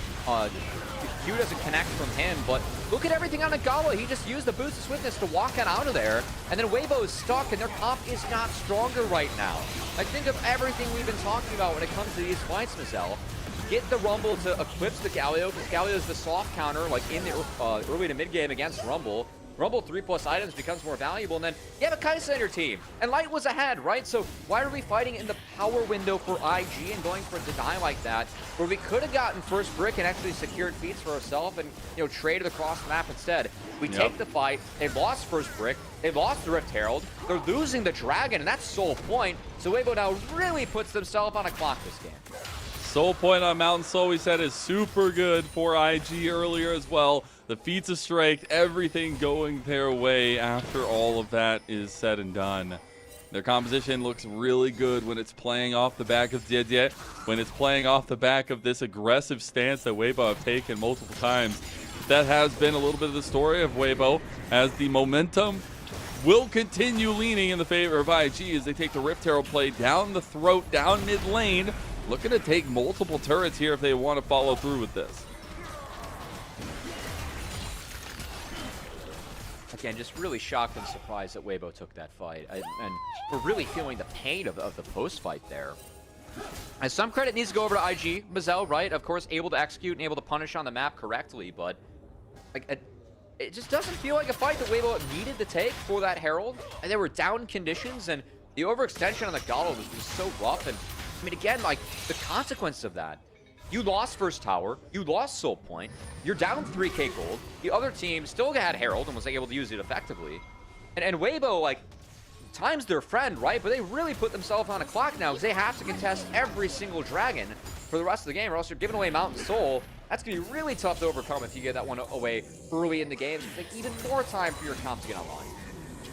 Q doesn't connect from him, but look at everything on Nagawa. He just used the Boots of Swiftness to walk out of there, and then Weibo is stuck, and their comp is not stronger right now. Like, think of everything we've been talking about when it comes to these fights, Mazel. Get the Rumble to eclipse the Galio, because Galio is the soft counter, like in the early to mid game against Rumble. Rumble 3+ items becomes more valuable, and then you have a Kai'Sa in your team, and Light was ahead, right? So why are we fighting in the power window for IG and going for a deny like that, where we could have gotten first brick and actually secured feats for ourselves and, you know, traded across the map instead? We take the fight, they lost first brick, they lost the Rift Herald, they're losing the Dragon, and that's sole point, so Weibo now really puts themselves on a clock this game. Soul point on Mountain Soul, we said, is super good for IG earlier as well. The feats of strength, everything going their way after all of that is said and done. Their composition looks really good when it's playing off the back of JDG, when it's playing off the back of this aggressive stance that Weibo have taken multiple times. That has been a little bit of the story of Weibo, as the momentum will continue leaning in the favor of IG as they take the Rift Herald play down the throat, down mid lane, looking to take multiple turrets here if they want to follow through with this. Again, just really shocked and surprised that Weibo took that fight. And we're really feeling the pain of the post-fight there. And some credit needs to go over to IG. Mazel, right? Of course, able to execute and able to punish on the map correctly, but like, it just doesn't feel like a fight that Weibo needed to take for that Herald. And there were down conditions, and the overextension on the Gala was just so rough. And I mean, again, like, the consequence of that. You lost first tower, you lost soul point, you're down 3k gold, the other team still had Herald and was able to use it effectively. And Weibo, like, time's their friend, right? But they really put themselves on a clock now because they have to contest every single dragon for the rest of the game, or else you're giving away Mountain Soul. That's going to be really tough to overcome if you get that one away early in the game. It's like even more time for your comp to get online.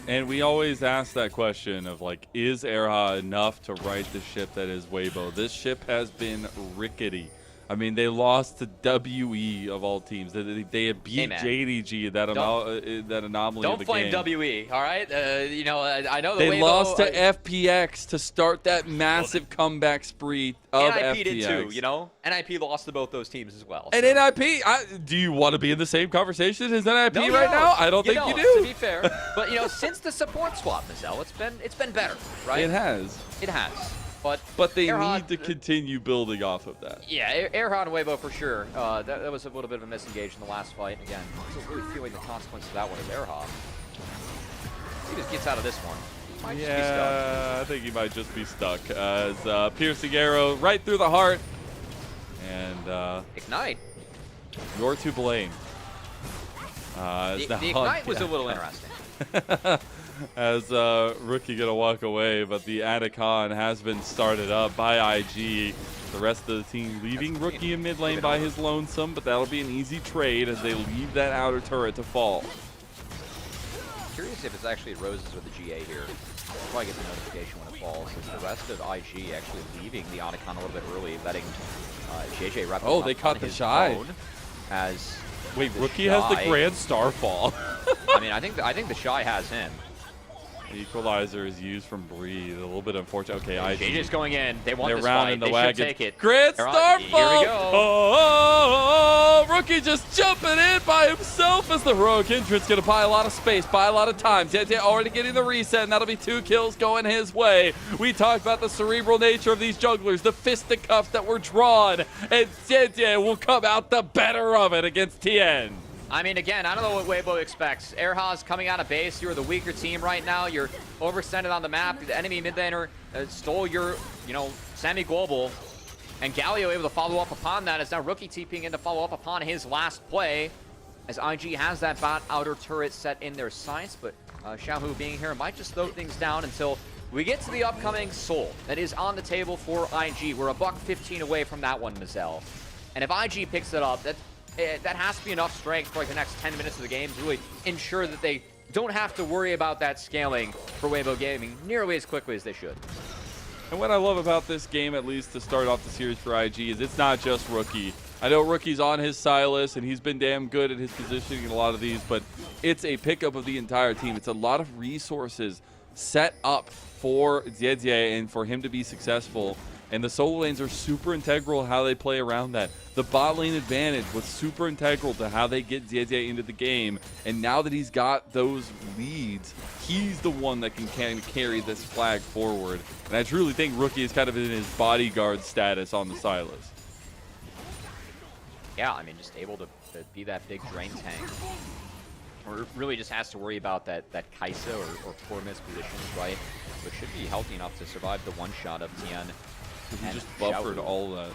And we always ask that question of, like, is Erha enough to right the ship that is Weibo? This ship has been rickety. I mean, they lost to WE of all teams. They had beat JDG, that anomaly Don't of the blame game. WE, all right? You know, I know they lost to FPX to start that massive comeback spree of NiP FPX. did too, you know? NiP lost to both those teams as well. And so. NiP, do you want to be in the same conversation as NiP no, right now? I don't think you do. To be fair, but you know, since the support swap, Mizzell, it's been better, right? It has. It has. But they need to continue building off of that. Yeah, Erha and Weibo for sure. That was a little bit of a misengage in the last fight. Again, I'm still really feeling the consequence of that one is Erha. He just gets out of this one. He might just be stuck. I think he might just be stuck. As piercing arrow right through the heart. And Ignite. You're to blame. The Ignite was a little interesting. As Rookie gonna walk away, but the Anacon has been started up by IG. The rest of the team leaving Rookie in mid lane by his lonesome, but that'll be an easy trade as they leave that outer turret to fall. Curious if it's actually Roses or the GA here. I'll probably get the notification when it falls. It's the rest of IG actually leaving the Anacon a little bit early, letting JJ wrap they caught the shy. As wait, Rookie has the Grand Starfall. I mean, I think the Shy has him. The equalizer is used from Breathe. A little bit unfortunate. Okay, JJ's going in. They want They're this rounding fight. the They wagon. should take it. Grand Starfall! Here we go. Oh, Rookie just jumping in by himself as the heroic entrance going to buy a lot of space, buy a lot of time. JJ already getting the reset, and that'll be 2 kills going his way. We talked about the cerebral nature of these jugglers, the fisticuffs that were drawn, and JJ will come out the better of it against TN. I mean, again, I don't know what Weibo expects. Erha's coming out of base. You're the weaker team right now. You're overextended on the map. The enemy mid laner stole your, semi-global. And Galio able to follow up upon that as now Rookie TPing in to follow up upon his last play. As IG has that bot outer turret set in their sights. But Xiaohu being here might just slow things down until we get to the upcoming Soul that is on the table for IG. We're $1.15 away from that one, Mizzell. And if IG picks it up, that has to be enough strength for like the next 10 minutes of the game to really ensure that they don't have to worry about that scaling for Weibo Gaming nearly as quickly as they should. And what I love about this game, at least to start off the series for IG, is it's not just Rookie. I know Rookie's on his Silas, and he's been damn good at his positioning in a lot of these, but it's a pickup of the entire team. It's a lot of resources set up for JJ and for him to be successful. And the solo lanes are super integral how they play around that. The bot lane advantage was super integral to how they get JJ into the game. And now that he's got those leads, he's the one that can kind of carry this flag forward. And I truly think Rookie is kind of in his bodyguard status on the Silas. Yeah, I mean, just able to be that big drain tank. Or really just has to worry about that Kaisa or poor miss positions, right? But should be healthy enough to survive the one-shot of Tian. He just buffered all that.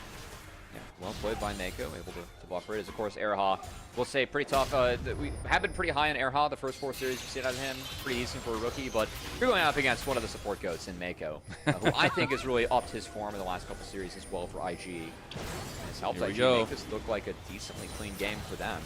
Yeah, well played by Mako, able to buffer it. As of course, Erha, we'll say pretty tough. We have been pretty high on Erha the first 4 series. We've seen out of him. Pretty decent for a rookie, but you're going up against one of the support goats in Mako, who I think has really upped his form in the last couple series as well for IG. And it's helped IG make this look like a decently clean game for them.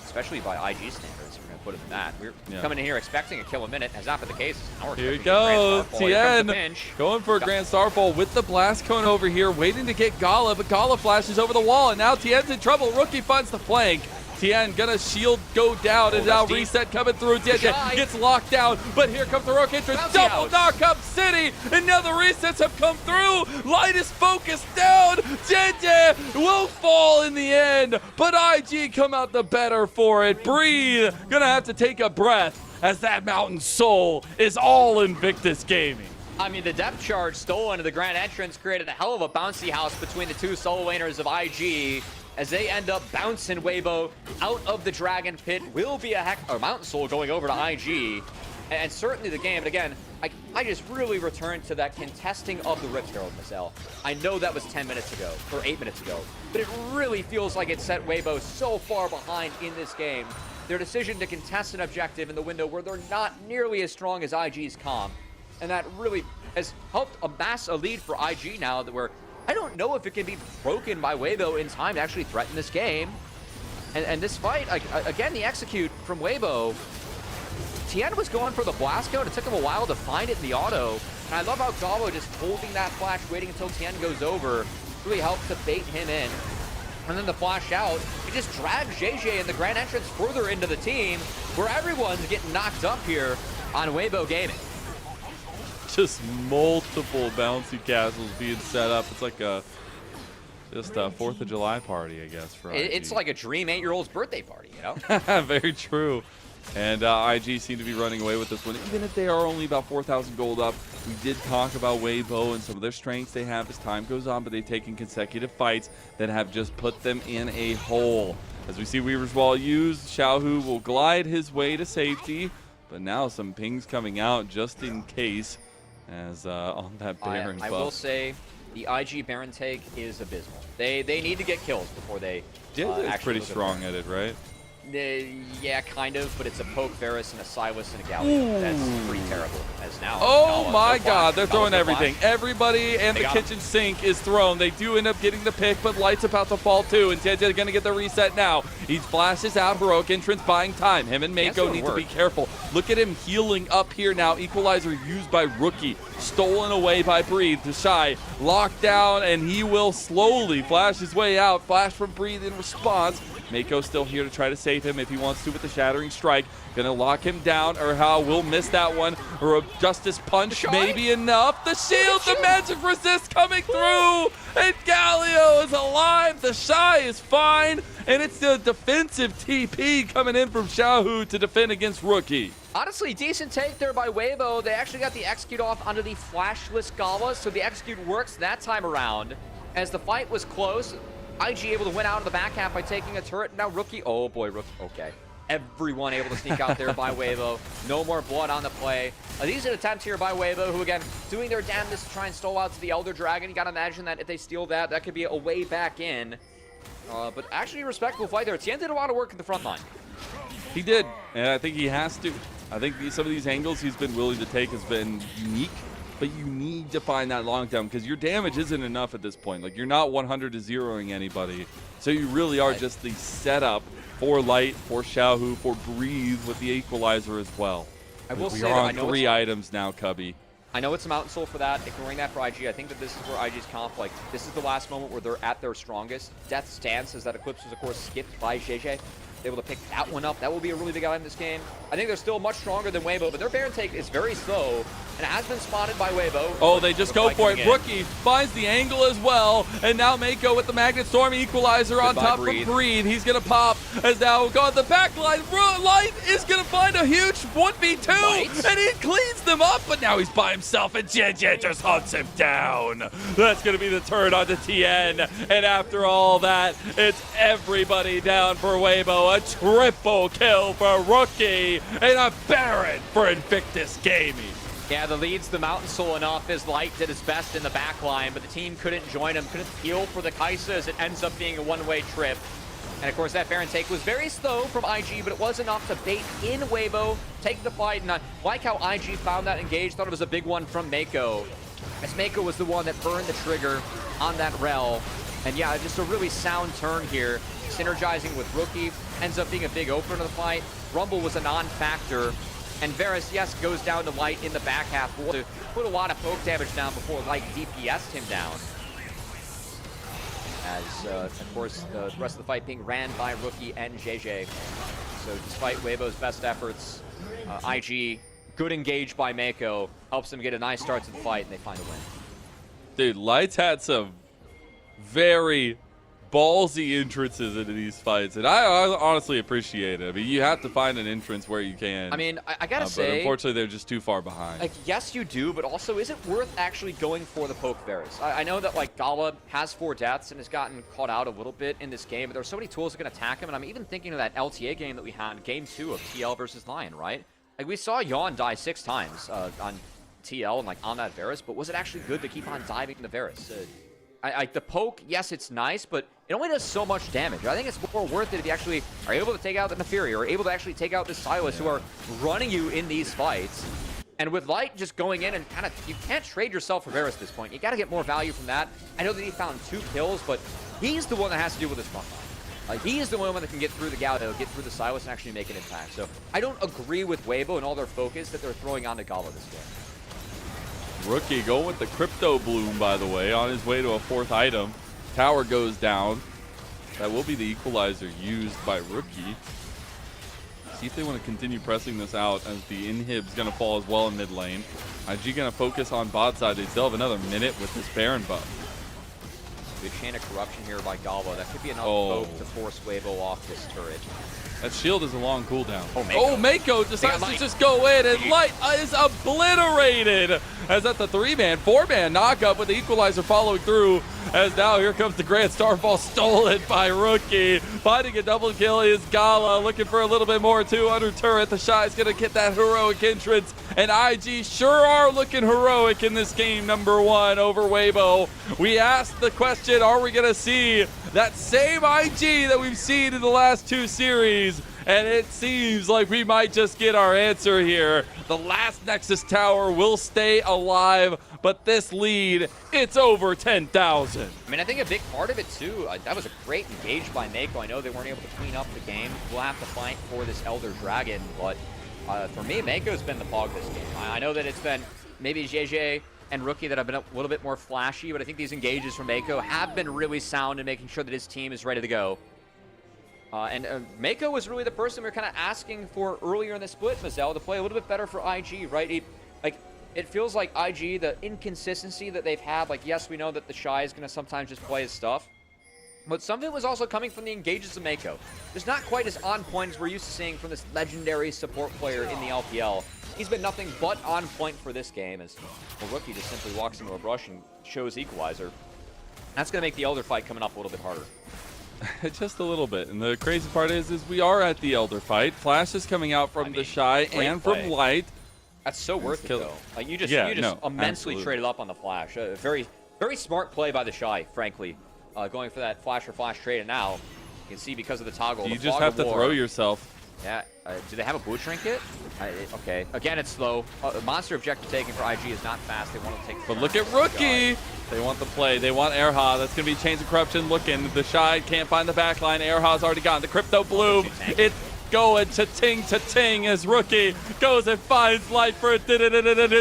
Especially by IG standards, we're going to put it in that. We're coming in here expecting a kill a minute. Has not been the case. Here he goes. TN going for a Grand Starfall with the Blast Cone over here, waiting to get Gala, but Gala flashes over the wall, and now TN's in trouble. Rookie finds the flank. TN gonna shield go down, and now reset coming through. JJ gets locked down, but here comes the Rook entrance. Double knock up City, and now the resets have come through. Light is focused down. JJ will fall in the end, but IG come out the better for it. Breathe, gonna have to take a breath as that Mountain Soul is all Invictus Gaming. I mean, the depth charge stolen to the Grand Entrance created a hell of a bouncy house between the two solo laners of IG. As they end up bouncing Weibo out of the Dragon Pit. Will be a Mountain Soul going over to IG. And certainly the game, but again, I just really returned to that contesting of the Rift Herald, Mizzell. I know that was 10 minutes ago, or 8 minutes ago, but it really feels like it set Weibo so far behind in this game. Their decision to contest an objective in the window where they're not nearly as strong as IG's comm. And that really has helped amass a lead for IG now that we're I don't know if it can be broken by Weibo in time to actually threaten this game. And this fight, again, the execute from Weibo. Tien was going for the blast code. It took him a while to find it in the auto. And I love how Gabo just holding that flash, waiting until Tien goes over, really helped to bait him in. And then the flash out, it just drags JJ and the Grand Entrance further into the team, where everyone's getting knocked up here on Weibo Gaming. Just multiple bouncy castles being set up. It's like just a 4th of July party, I guess. For IG. It's like a dream 8-year-old's birthday party, you know? Very true. And IG seem to be running away with this one, even if they are only about 4,000 gold up. We did talk about Weibo and some of their strengths they have as time goes on, but they've taken consecutive fights that have just put them in a hole. As we see Weaver's Wall used, Xiaohu will glide his way to safety, but now some pings coming out just in case, as on that Baron buff. I will say the IG Baron take is abysmal. They need to get kills before they it's pretty strong at it, right? Yeah, kind of, but it's a poke Varus and a Silas and a Galio. That's pretty terrible. As now, oh my God, they're throwing everything. Everybody and the kitchen sink is thrown. They do end up getting the pick, but Light's about to fall too, and JJ going to get the reset now. He flashes out, Heroic Entrance buying time. Him and Mako need to be careful. Look at him healing up here now. Equalizer used by Rookie, stolen away by Breathe. The Shy locked down, and he will slowly flash his way out. Flash from Breathe in response. Mako still here to try to save him if he wants to with the Shattering Strike. Gonna lock him down, or how will miss that one, or a Justice Punch, maybe enough. The shield, the magic resist coming through, and Galio is alive. The Shy is fine, and it's the defensive TP coming in from Xiaohu to defend against Rookie. Honestly, decent take there by Weibo. They actually got the execute off onto the flashless Gala, so the execute works that time around. As the fight was close, IG able to win out of the back half by taking a turret. Now Rookie, oh boy, Rookie, okay. Everyone able to sneak out there by Weibo. No more blood on the play. These are attempts here by Weibo, who again, doing their damnedest to try and stall out to the Elder Dragon. You gotta imagine that if they steal that, that could be a way back in. But actually a respectable fight there. Tien did a lot of work in the front line. He did, and I think he has to. I think some of these angles he's been willing to take has been unique. But you need to find that long down because your damage isn't enough at this point. Like, you're not 100 to 0ing anybody. So you really are just the setup for Light, for Xiaohu, for Breathe with the Equalizer as well. I will say we are on 3 items now, Cubby. I know it's a Mountain Soul for that, ignoring that for IG. I think that this is where IG's comp, like, this is the last moment where they're at their strongest. Death Stance, as that Eclipse was, of course, skipped by JJ. Able to pick that one up. That will be a really big item in this game. I think they're still much stronger than Weibo, but their Baron take is very slow, and it has been spotted by Weibo. Oh, they just go for it. Rookie finds the angle as well, and now Mako with the Magnet Storm Equalizer on top of Breathe. He's going to pop as now got the back line. Light is going to find a huge 1v2, and he cleans them up, but now he's by himself, and JJ just hunts him down. That's going to be the turn onto Tien, and after all that, it's everybody down for Weibo. A triple kill for Rookie and a Baron for Invictus Gaming. Yeah, the lead's the Mountain Soul enough as Light did his best in the back line, but the team couldn't join him, couldn't heal for the Kaisa as it ends up being a one-way trip. And of course, that Baron take was very slow from IG, but it was enough to bait in Weibo, take the fight, and I like how IG found that engage, thought it was a big one from Mako, as Mako was the one that burned the trigger on that Rel. And yeah, just a really sound turn here, synergizing with Rookie, ends up being a big opener to the fight. Rumble was a non-factor, and Varus, yes, goes down to Light in the back half. We'll put a lot of poke damage down before Light DPS'd him down. As, of course, the rest of the fight being ran by Rookie and JJ. So despite Weibo's best efforts, IG, good engage by Mako, helps them get a nice start to the fight, and they find a win. Dude, Light's had some very ballsy entrances into these fights, and I honestly appreciate it. I mean, you have to find an entrance where you can. I mean, I gotta say, but unfortunately, they're just too far behind. Like, yes, you do, but also, is it worth actually going for the poke Varus? I know that, like, Gala has 4 deaths and has gotten caught out a little bit in this game, but there are so many tools that can attack him, and I'm even thinking of that LTA game that we had, game 2 of TL versus Lion, right? Like, we saw Yawn die 6 times on TL and, like, on that Varus, but was it actually good to keep on diving the Varus? The poke, yes, it's nice, but it only does so much damage. I think it's more worth it if you actually are able to take out the Neferi or able to actually take out the Silas who are running you in these fights. And with Light just going in and kind of, you can't trade yourself for Varus at this point. You got to get more value from that. I know that he found 2 kills, but he's the one that has to deal with this front line. Like, he is the one that can get through the Galio, get through the Silas, and actually make an impact. So I don't agree with Weibo and all their focus that they're throwing onto Gala this game. Rookie going with the Crypto Bloom, by the way, on his way to a 4th item. Tower goes down. That will be the equalizer used by Rookie. See if they want to continue pressing this out as the inhib's going to fall as well in mid lane. IG going to focus on bot side. They still have another minute with this Baron buff. Good chain of corruption here by Galva. That could be enough poke to force Weibo off this turret. That shield is a long cooldown. Oh, Mako decides to just go in, and Light is obliterated. As that's the 3-man, 4-man knockup with the equalizer following through. As now here comes the Grand Starfall, stolen by Rookie. Finding a double kill is Gala, looking for a little bit more too under turret. The Shy is going to get that heroic entrance, and IG sure are looking heroic in this game, #1 over Weibo. We asked the question, are we going to see that same IG that we've seen in the last 2 series? And it seems like we might just get our answer here. The last Nexus Tower will stay alive, but this lead, it's over 10,000. I mean, I think a big part of it, too, that was a great engage by Mako. I know they weren't able to clean up the game. We'll have to fight for this Elder Dragon, but for me, Mako's been the pog this game. I know that it's been maybe JJ and Rookie that have been a little bit more flashy, but I think these engages from Mako have been really sound in making sure that his team is ready to go. And Mako was really the person we were kind of asking for earlier in the split, Mazel, to play a little bit better for IG, right? It feels like IG, the inconsistency that they've had, like, yes, we know that the Shy is going to sometimes just play his stuff, but some of it was also coming from the engages of Mako. Just not quite as on point as we're used to seeing from this legendary support player in the LPL. He's been nothing but on point for this game, as the Rookie just simply walks into a brush and shows equalizer. That's going to make the Elder fight coming up a little bit harder. Just a little bit. And the crazy part is we are at the Elder fight. Flash is coming out from the Shy and from Light. That's so worth it, though. Like, you just immensely traded up on the Flash. Very, very smart play by the Shy, frankly. Going for that flash for flash trade, and now you can see because of the toggle. You just have to throw yourself. Yeah. Do they have a blue trinket? Okay. Again, it's slow. Monster objective taken for IG is not fast. They want to take. But look at Rookie. They want the play. They want Erha. That's going to be Chains of Corruption looking. The Shy can't find the backline. Erha's already gone. The Crypto Bloom. It's going to ting as Rookie goes and finds Light for a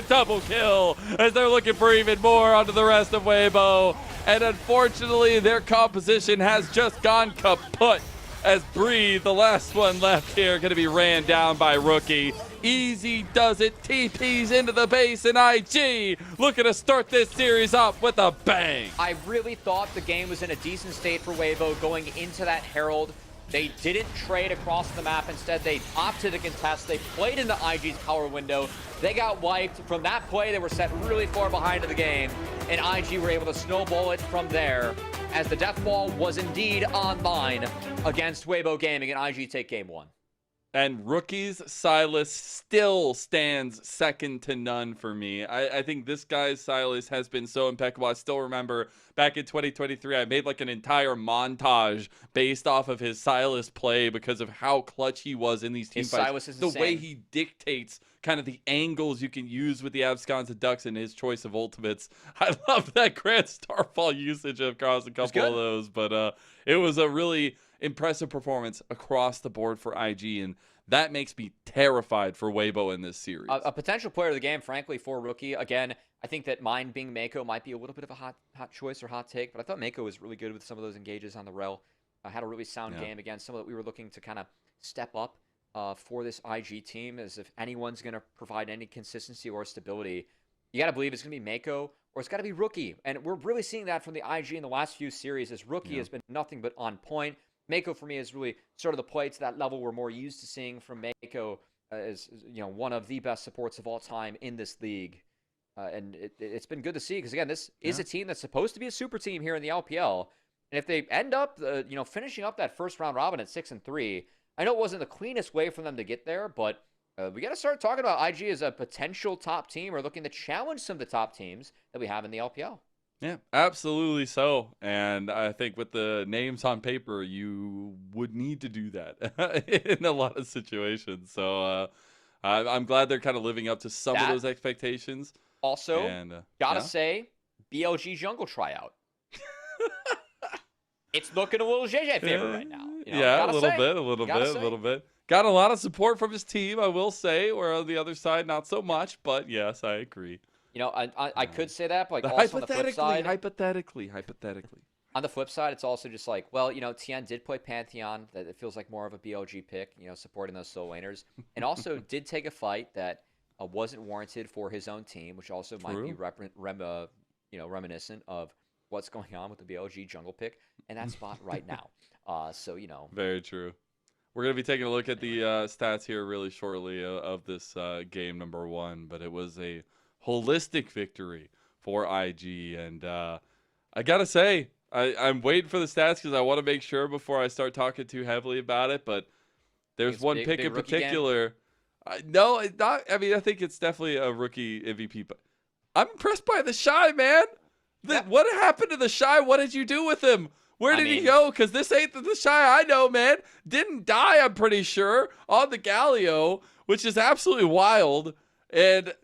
double kill as they're looking for even more onto the rest of Weibo. And unfortunately, their composition has just gone kaput as Bree, the last one left here, going to be ran down by Rookie. Easy does it, TPs into the base, and IG looking to start this series off with a bang. I really thought the game was in a decent state for Weibo going into that Herald. They didn't trade across the map. Instead, they opted to contest. They played into IG's power window. They got wiped. From that play, they were set really far behind in the game, and IG were able to snowball it from there as the death ball was indeed online against Weibo Gaming, and IG take game 1. And Rookie's Silas still stands second to none for me. I think this guy's Silas has been so impeccable. I still remember back in 2023, I made like an entire montage based off of his Silas play because of how clutch he was in these team fights. Silas is the insane. way he dictates kind of the angles you can use with the Abscons and Ducks and his choice of ultimates. I love that Grand Starfall usage across a couple of those, but it was a really impressive performance across the board for IG, and that makes me terrified for Weibo in this series. A potential player of the game, frankly, for Rookie. Again, I think that mine being Mako might be a little bit of a hot choice or hot take, but I thought Mako was really good with some of those engages on the rel. Had a really sound game against some of that we were looking to kind of step up for this IG team, as if anyone's going to provide any consistency or stability, you got to believe it's going to be Mako or it's got to be Rookie. And we're really seeing that from the IG in the last few series, as Rookie has been nothing but on point. Mako, for me, is really sort of the play to that level we're more used to seeing from Mako as one of the best supports of all time in this league. And it's been good to see because, again, this is a team that's supposed to be a super team here in the LPL. And if they end up, finishing up that first round robin at 6-3, I know it wasn't the cleanest way for them to get there, but we got to start talking about IG as a potential top team or looking to challenge some of the top teams that we have in the LPL. Yeah, absolutely so. And I think with the names on paper, you would need to do that in a lot of situations. So I'm glad they're kind of living up to some of those expectations. Also, gotta say, BLG jungle tryout. It's looking a little JJ favor right now. A little bit. Got a lot of support from his team, I will say, where on the other side, not so much. But yes, I agree. I could say that, but like also on the flip side. Hypothetically. On the flip side, it's also just like, well, you know, Tien did play Pantheon. That it feels like more of a BLG pick, you know, supporting those solo laners. And also did take a fight that wasn't warranted for his own team, which also might be reminiscent of what's going on with the BLG jungle pick in that spot right now. So, you know. Very true. We're going to be taking a look at the stats here really shortly of this game number 1, but it was a holistic victory for IG. And I got to say, I'm waiting for the stats because I want to make sure before I start talking too heavily about it, but there's one pick in particular. No, it's not. I mean, I think it's definitely a rookie MVP, but I'm impressed by the Shy, man. What happened to the Shy? What did you do with him? Where did he go? Because this ain't the Shy I know, man. Didn't die, I'm pretty sure, on the Galio, which is absolutely wild. And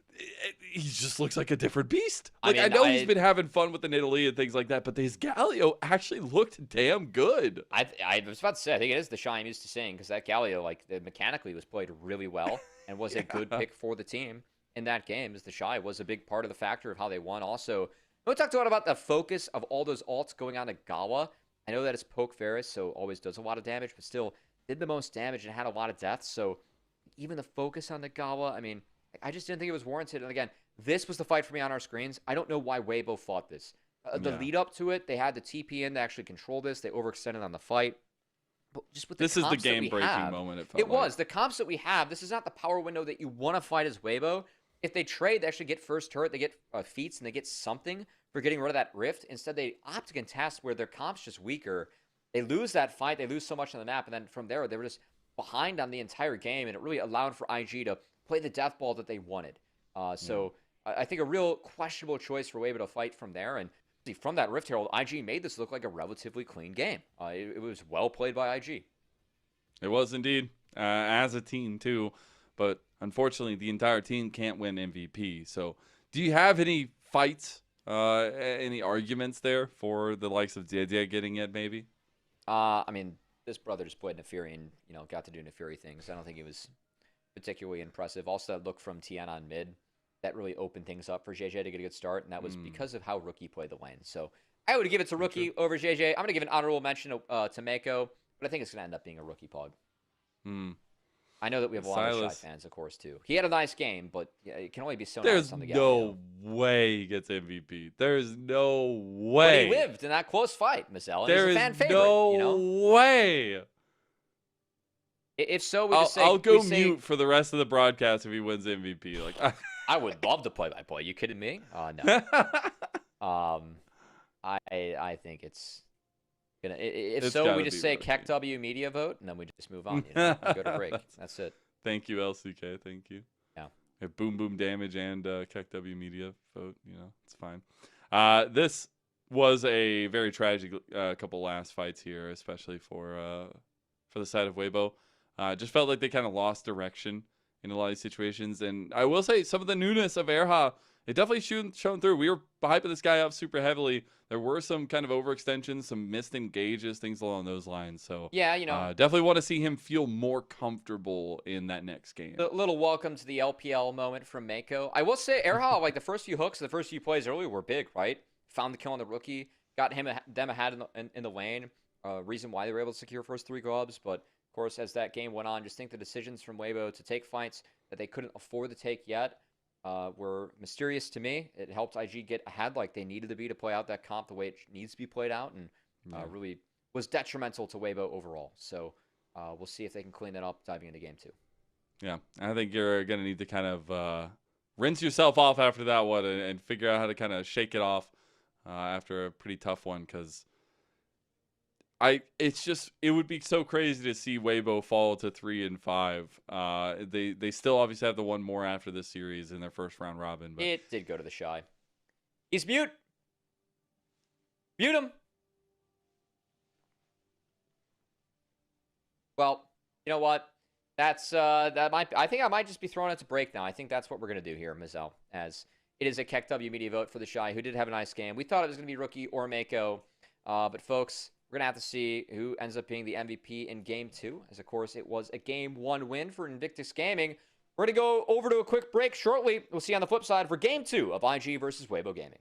he just looks like a different beast. Like, I know he's been having fun with the Nidalee and things like that, but his Galio actually looked damn good. I was about to say, I think it is the Shy I'm used to seeing, because that Galio, like, mechanically was played really well and was a good pick for the team in that game, as the Shy was a big part of the factor of how they won. Also, we talked a lot about the focus of all those ults going on to Gawa. I know that it's Poke Ferris, so always does a lot of damage, but still did the most damage and had a lot of deaths. So even the focus on the Gawa, I mean, I just didn't think it was warranted. And again, this was the fight for me on our screens. I don't know why Weibo fought this. The lead up to it, they had the TP in to actually control this. They overextended on the fight. But just with this is the game-breaking moment. It was. The comps that we have, this is not the power window that you want to fight as Weibo. If they trade, they actually get first turret, they get feats, and they get something for getting rid of that rift. Instead, they opt to contest where their comp's just weaker. They lose that fight. They lose so much on the map. And then from there, they were just behind on the entire game. And it really allowed for IG to play the death ball that they wanted. So I think a real questionable choice for Weibo to fight from there. And from that Rift Herald, IG made this look like a relatively clean game. It was well played by IG. It was indeed, as a team too. But unfortunately, the entire team can't win MVP. So do you have any fights, any arguments there for the likes of JDG getting it maybe? I mean, this brother just played Neferi and, you know, got to do Neferi things. I don't think it was particularly impressive. Also, that look from Tien on mid, that really opened things up for JJ to get a good start, and that was because of how Rookie played the lane. So I would give it to Rookie over JJ. I'm going to give an honorable mention to Mako, but I think it's going to end up being a Rookie Pog. I know that we have a lot of Shy fans, of course, too. He had a nice game, but it can only be so nice on the Galio. There's no way he gets MVP. There's no way. But he lived in that close fight, Miss Ellen. There He's a fan favorite, no you know? way. If so, we just say... I'll go mute for the rest of the broadcast if he wins MVP. Like, I would love to play-by-play. You kidding me? No. I think it's... If so, we just say KEKW media vote, and then we just move on. You know? We go to break. That's it. Thank you, LCK. Thank you. Yeah. Boom Boom Damage and KEKW media vote. You know, it's fine. This was a very tragic couple last fights here, especially for the side of Weibo. Just felt like they kind of lost direction in a lot of these situations. And I will say some of the newness of Erha, it definitely shown through. We were hyping this guy up super heavily. There were some kind of overextensions, some missed engages, things along those lines. So yeah, you know, definitely want to see him feel more comfortable in that next game. A little welcome to the LPL moment from Mako. I will say, Erha, like the first few hooks, the first few plays early were big, right? Found the kill on the Rookie, got them ahead in the lane. Reason why they were able to secure first 3 gloves, but of course, as that game went on, just think the decisions from Weibo to take fights that they couldn't afford to take yet were mysterious to me. It helped IG get ahead like they needed to be to play out that comp the way it needs to be played out, and really was detrimental to Weibo overall. So we'll see if they can clean that up diving into game 2. Yeah, I think you're going to need to kind of rinse yourself off after that one and figure out how to kind of shake it off after a pretty tough one, because it would be so crazy to see Weibo fall to 3 and 5. They still obviously have the one more after this series in their first round robin. But it did go to the Shy. He's mute. Mute him. Well, you know what? That's I think I might just be throwing it to break now. I think that's what we're gonna do here, Mizel, as it is a KEKW media vote for the Shy, who did have a nice game. We thought it was gonna be Rookie or Mako, but folks, we're going to have to see who ends up being the MVP in Game 2, as, of course, it was a Game 1 win for Invictus Gaming. We're going to go over to a quick break shortly. We'll see you on the flip side for Game 2 of IG versus Weibo Gaming.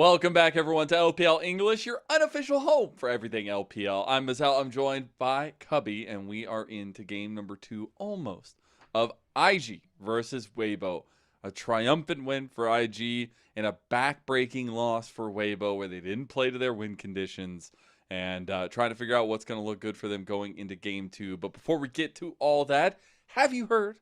Welcome back, everyone, to LPL English, your unofficial home for everything LPL. I'm Mazel. I'm joined by Cubby, and we are into game number 2 almost of IG versus Weibo. A triumphant win for IG and a back-breaking loss for Weibo, where they didn't play to their win conditions, and trying to figure out what's going to look good for them going into game 2. But before we get to all that, have you heard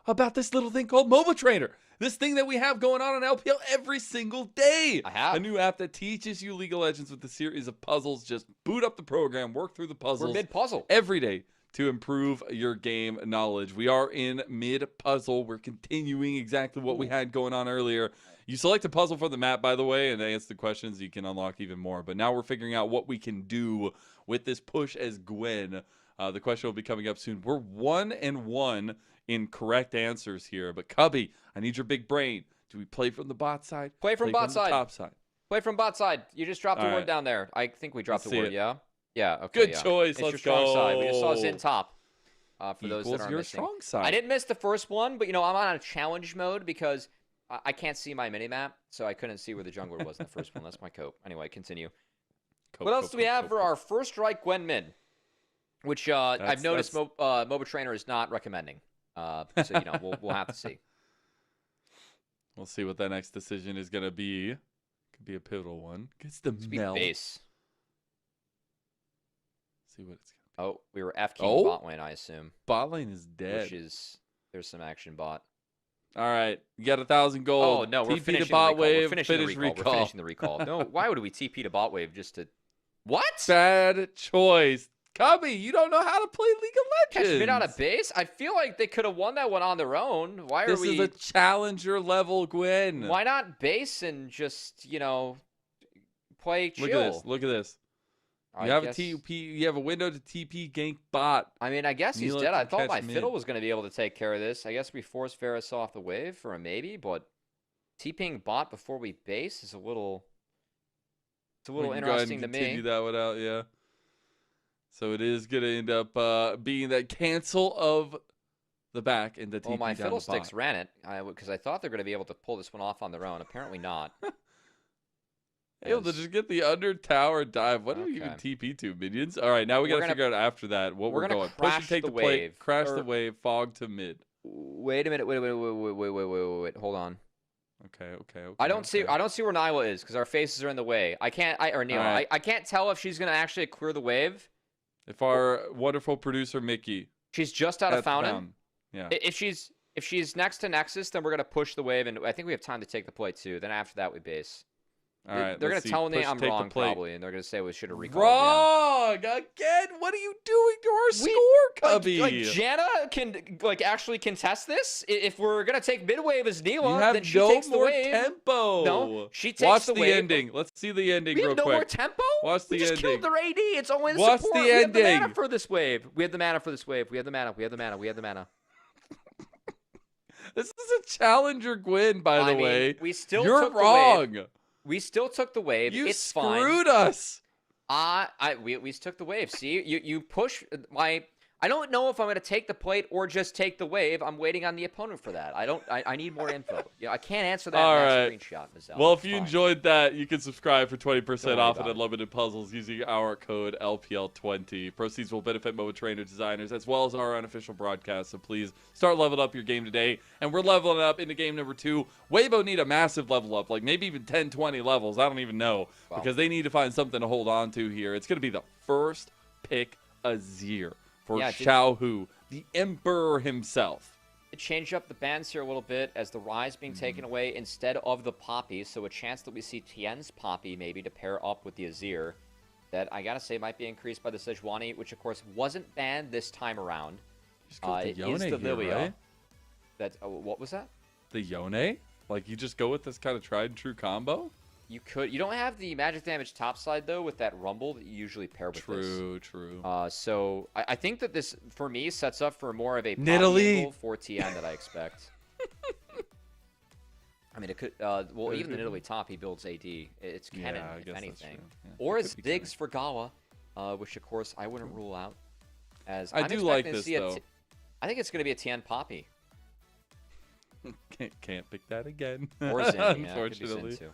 about this little thing called MOBA Trainer? This thing that we have going on LPL every single day. I have. A new app that teaches you League of Legends with a series of puzzles. Just boot up the program, work through the puzzles. We're mid-puzzle. Every day to improve your game knowledge. We are in mid-puzzle. We're continuing exactly what we had going on earlier. You select a puzzle from the map, by the way, and answer the questions. You can unlock even more. But now we're figuring out what we can do with this push as Gwen. The question will be coming up soon. We're 1-1 in correct answers here. But Cubby, I need your big brain. Do we play from the bot side? Play from bot side. Top side. Play from bot side. You just dropped a All word right. down there. I think we dropped Let's a see word, it. yeah? Yeah, okay. Good yeah. choice. It's Let's your strong go. side. We just saw Zin top. For those that Equals are your missing. strong side. I didn't miss the first one, but, you know, I'm on a challenge mode because I can't see my minimap, so I couldn't see where the jungler was in the first one. That's my cope. Anyway, continue. What else do we have for our first strike Gwen mid? Which I've noticed MOBA Trainer is not recommending. So, you know, we'll have to see. We'll see what that next decision is going to be. Could be a pivotal one. It's the Speed Mel. base. See what it's going to be. Oh, we were F-king bot lane, I assume. Bot lane is dead. Which is, there's some action bot. All right. You got 1,000 gold. Oh, no, we're TP finishing to bot the recall. wave. We're finishing Finish the recall. recall. We're finishing the recall. No, why would we TP to bot wave just to... What? Bad choice. Cubby, you don't know how to play League of Catch Legends. mid out of base? I feel like they could have won that one on their own. Why are This we... is a challenger level Gwen. Why not base and just, you know, play chill? Look at this. Look at this. You I have guess- a TP. You have a window to TP gank bot. I mean, I guess he's Neela dead. I can thought catch my mid. fiddle was going to be able to take care of this. I guess we force Varus off the wave for a maybe, but TPing bot before we base is a little... It's a little We can go ahead interesting and to continue me. that one out, yeah. So it is going to end up being that cancel of the back and the TP Well, my down the fiddlesticks bot. ran it because I thought they're going to be able to pull this one off on their own. Apparently not. Able to As- just get the under tower dive. What do we even Okay. TP to? Minions? All right, now we got We're to gonna- figure out after that what we're we're gonna going. Push and crash take the the plate. wave, Crash or- the wave. Fog to mid. Wait a minute. Wait. Hold on. Okay. I don't see where Nyla is because our faces are in the way. Or Neil. All right. I can't tell if she's going to actually clear the wave. If our wonderful producer Mickey She's just out of at the fountain. Yeah. If she's next to Nexus, then we're going to push the wave, and I think we have time to take the plate too. Then after that, we base. All right. They're going let's to see. tell me Push, I'm take the wrong plate. probably, and they're going to say we should have recalled. Wrong again. What are you doing to our score, Cubby? Like Janna can actually contest this. If we're gonna take mid wave as you Neela, have then she no takes the more wave. tempo. No, she takes Watch the the wave. ending. Let's see the ending We real have no quick. more tempo. Watch We the just ending. killed their AD. It's only the Watch support. the We have the mana ending. for this wave. We have the mana for this wave. We have the mana. We have the mana. We have the mana. This is a challenger Gwen, by the way. We still You're took wrong. The wave. We still took the wave. You it's fine. screwed us. We took the wave. See, you push my. I don't know if I'm going to take the plate or just take the wave. I'm waiting on the opponent for that. I need more info. Yeah, I can't answer that All in that right. screenshot, Mazel. Well, if It's you fine. enjoyed that, you can subscribe for 20% worry off about at it. Unlimited Puzzles using our code LPL20. Proceeds will benefit MOBA trainer designers as well as our unofficial broadcast. So please start leveling up your game today. And we're leveling up into game number 2. Weibo need a massive level up, like maybe even 10, 20 levels. I don't even know. Wow. Because they need to find something to hold on to here. It's going to be the first pick Azir for Yeah, Xiao Hu, the Emperor himself. change up the bans here a little bit as the Rise being taken away instead of the Poppy. So a chance that we see Tien's Poppy maybe to pair up with the Azir. That I gotta say might be increased by the Sejuani, which of course wasn't banned this time around. Just go with It the is Yone the here, Lilia. right? That what was that? The Yone? Like, you just go with this kind of tried and true combo? You don't have the magic damage topside though with that Rumble that you usually pair with this. True. So I think that this for me sets up for more of a Poppy Nidalee. angle for TN that I expect. I mean, it could. Well, even the Nidalee top, he builds AD. It's canon, Yeah, I if guess that's anything. true. Yeah, Or it as could be Diggs for Gawa, which of course I wouldn't rule out. As I I'm do like expecting to this, see a though. I think it's going to be a TN Poppy Can't pick that again. or Zen. Yeah, it could be Zen Unfortunately. too.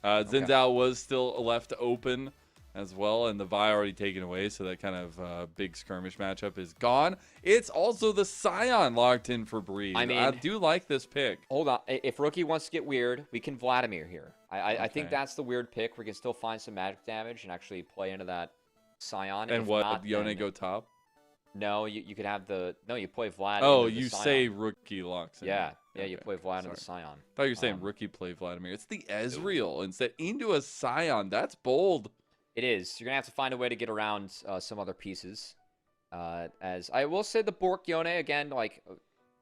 Xin Zhao was still left open as well, and the Vi already taken away, so that kind of big skirmish matchup is gone. It's also the Scion locked in for Breathe. I mean, I do like this pick. Hold on. If Rookie wants to get weird, we can Vladimir here. I think that's the weird pick. We can still find some magic damage and actually play into that Scion. And if what, not, Yone then, go top? No, you could have the... No, you play Vlad Oh, into the you Scion. say Rookie locks in. Yeah, Okay. you play Vlad into the Scion. I thought you were saying Rookie play Vladimir. It's the Ezreal instead into a Scion. That's bold. It is. You're going to have to find a way to get around some other pieces. As I will say the Bork Yone, again, like,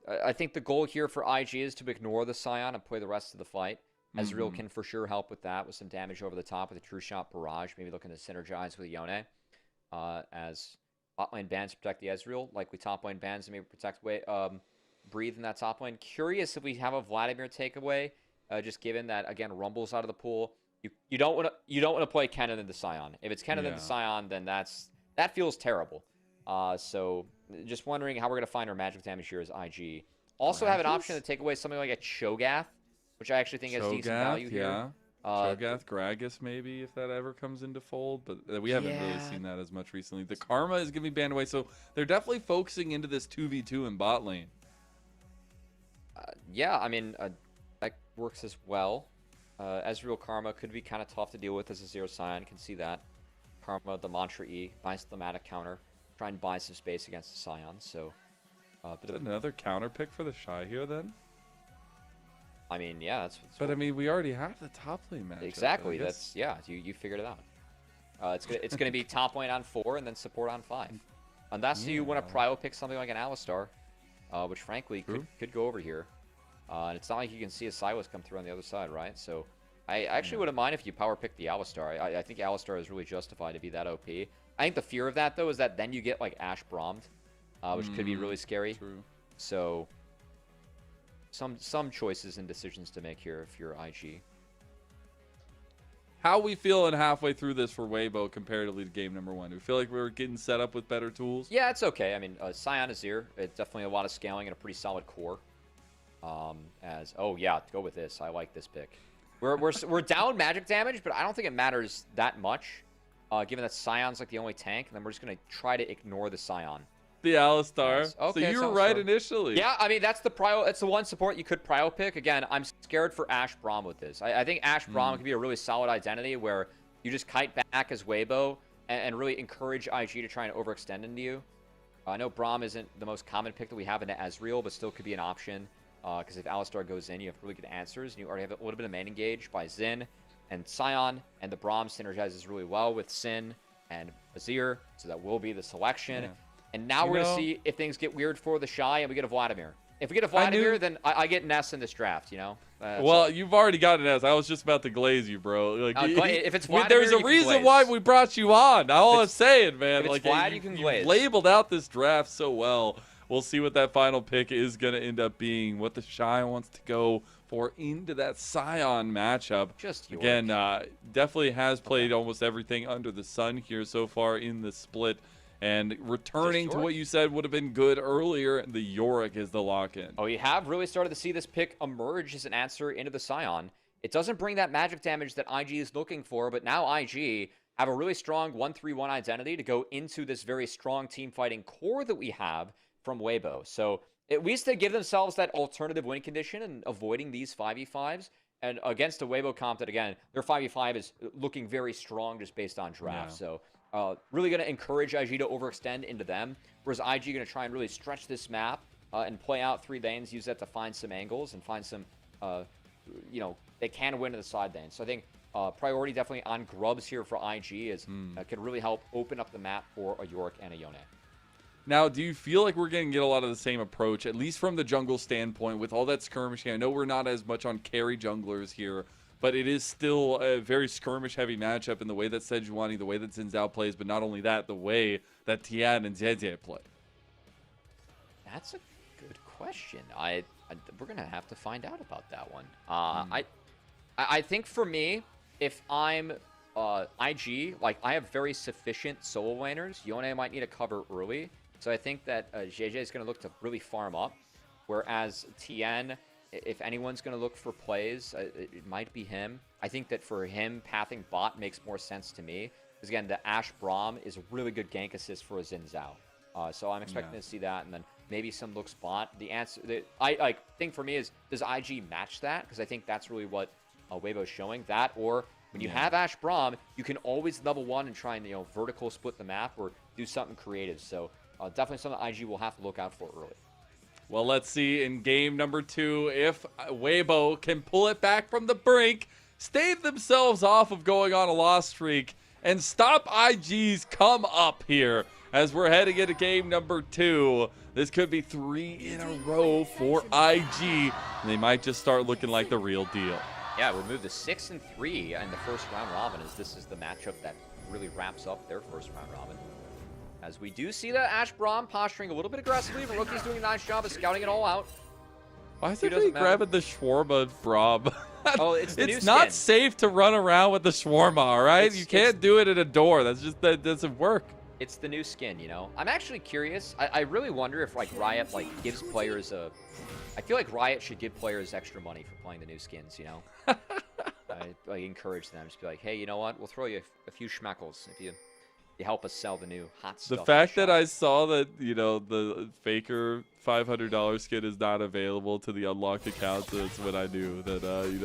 I think the goal here for IG is to ignore the Scion and play the rest of the fight. Ezreal can for sure help with that, with some damage over the top with a True Shot Barrage, maybe looking to synergize with Yone. As top lane bans protect the Ezreal, like we top lane bans and maybe protect Breathe in that top lane. Curious if we have a Vladimir takeaway, just given that, again, Rumble's out of the pool. You don't want to play Kennen into Scion. If it's Kennen into Scion, then that feels terrible. So just wondering how we're gonna find our magic damage here as IG. Also have an option to take away something like a Cho'Gath, which I actually think has decent value here. Yeah. Cho'Gath, Gragas maybe if that ever comes into fold, but we haven't really seen that as much recently. The Karma is gonna be banned away, so they're definitely focusing into this 2v2 in bot lane. Yeah, I mean that works as well. Ezreal Karma could be kind of tough to deal with as a 0 Scion. Can see that. Karma, the Mantra E, nice thematic counter. Try and buy some space against the Scion. So, is that another counter pick for the Shy here then? I mean, yeah, that's but I mean, we already have the top lane match. Exactly. That's you figured it out. It's gonna be top lane on 4 and then support on 5, unless you want to prio pick something like an Alistar, which frankly could go over here. And it's not like you can see a Silas come through on the other side, right? So I actually wouldn't mind if you power pick the Alistar. I think Alistar is really justified to be that OP. I think the fear of that, though, is that then you get, like, Ashe Brahmed, which could be really scary. True. So some choices and decisions to make here if you're IG. How we feeling halfway through this for Weibo comparatively to game number 1? Do we feel like we're getting set up with better tools? Yeah, it's okay. I mean, Scion is here. It's definitely a lot of scaling and a pretty solid core. Go with this. I like this pick. We're down magic damage, but I don't think it matters that much, given that Scion's like the only tank, and then we're just gonna try to ignore the Scion. The Alistar. Yes. Okay, so you were right initially. Yeah, I mean that's the prio. It's the one support you could prio pick. Again, I'm scared for Ashe Braum with this. I think Ashe Braum could be a really solid identity where you just kite back as Weibo and really encourage IG to try and overextend into you. I know Braum isn't the most common pick that we have into Ezreal, but still could be an option. Because if Alistar goes in, you have really good answers, and you already have a little bit of main engage by Xin and Scion, and the Braum synergizes really well with Sin and Azir, so that will be the selection. Yeah. And now we're going to see if things get weird for the Shy, and we get a Vladimir. If we get a Vladimir, then I get Ness in this draft, you know? You've already got an S. I was just about to glaze you, bro. Like, if it's Vladimir, there's a reason why we brought you on. All I'm saying, man. If it's Vlad, you can glaze. You've labeled out this draft so well. We'll see what that final pick is going to end up being, what the Shy wants to go for into that Scion matchup. Again, definitely has played almost everything under the sun here so far in the split. And returning to what you said would have been good earlier, the Yorick is the lock-in. Oh, you have really started to see this pick emerge as an answer into the Scion. It doesn't bring that magic damage that IG is looking for, but now IG have a really strong 1-3-1 identity to go into this very strong team fighting core that we have from Weibo. So at least they give themselves that alternative win condition and avoiding these 5v5s. And against a Weibo comp that, again, their 5v5 is looking very strong just based on draft. Yeah. So really going to encourage IG to overextend into them, whereas IG going to try and really stretch this map and play out 3 lanes, use that to find some angles and find some, they can win to the side lane. So I think priority definitely on Grubs here for IG is can really help open up the map for a Yorick and a Yone. Now, do you feel like we're going to get a lot of the same approach, at least from the jungle standpoint, with all that skirmishing? I know we're not as much on carry junglers here, but it is still a very skirmish-heavy matchup in the way that Sejuani, the way that Xin Zhao plays, but not only that, the way that Tian and Zeze play. That's a good question. We're going to have to find out about that one. I think for me, if I'm IG, like, I have very sufficient solo laners. Yone might need a cover early. So I think that JJ is going to look to really farm up. Whereas Tien, if anyone's going to look for plays, it might be him. I think that for him, pathing bot makes more sense to me. Because again, the Ashe Braum is a really good gank assist for a Xin Zhao. So I'm expecting to see that, and then maybe some looks bot. The answer, I think for me is, does IG match that? Because I think that's really what Weibo is showing. That, or when you have Ashe Braum, you can always level 1 and try and vertical split the map or do something creative. So definitely something IG will have to look out for early. Well, let's see in game number 2 if Weibo can pull it back from the brink, stave themselves off of going on a loss streak, and stop IG's come up here as we're heading into game number 2. This could be 3 in a row for IG, and they might just start looking like the real deal. Yeah, we'll move to 6-3 in the first round robin, as this is the matchup that really wraps up their first round robin. As we do see that Ashe Braum posturing a little bit aggressively, but Rookie's doing a nice job of scouting it all out. Why is everybody grabbing the shawarma Braum? Oh, it's the new It's not skin. safe to run around with the shawarma, all right? You can't do it at a door. That doesn't work. It's the new skin, I'm actually curious. I really wonder if Riot gives players a. I feel like Riot should give players extra money for playing the new skins. I encourage them, just be like, hey, you know what? We'll throw you a few schmeckles if you help us sell the new hot stuff. The fact that I saw that the Faker $500 skin is not available to the unlocked accounts, that's when I knew that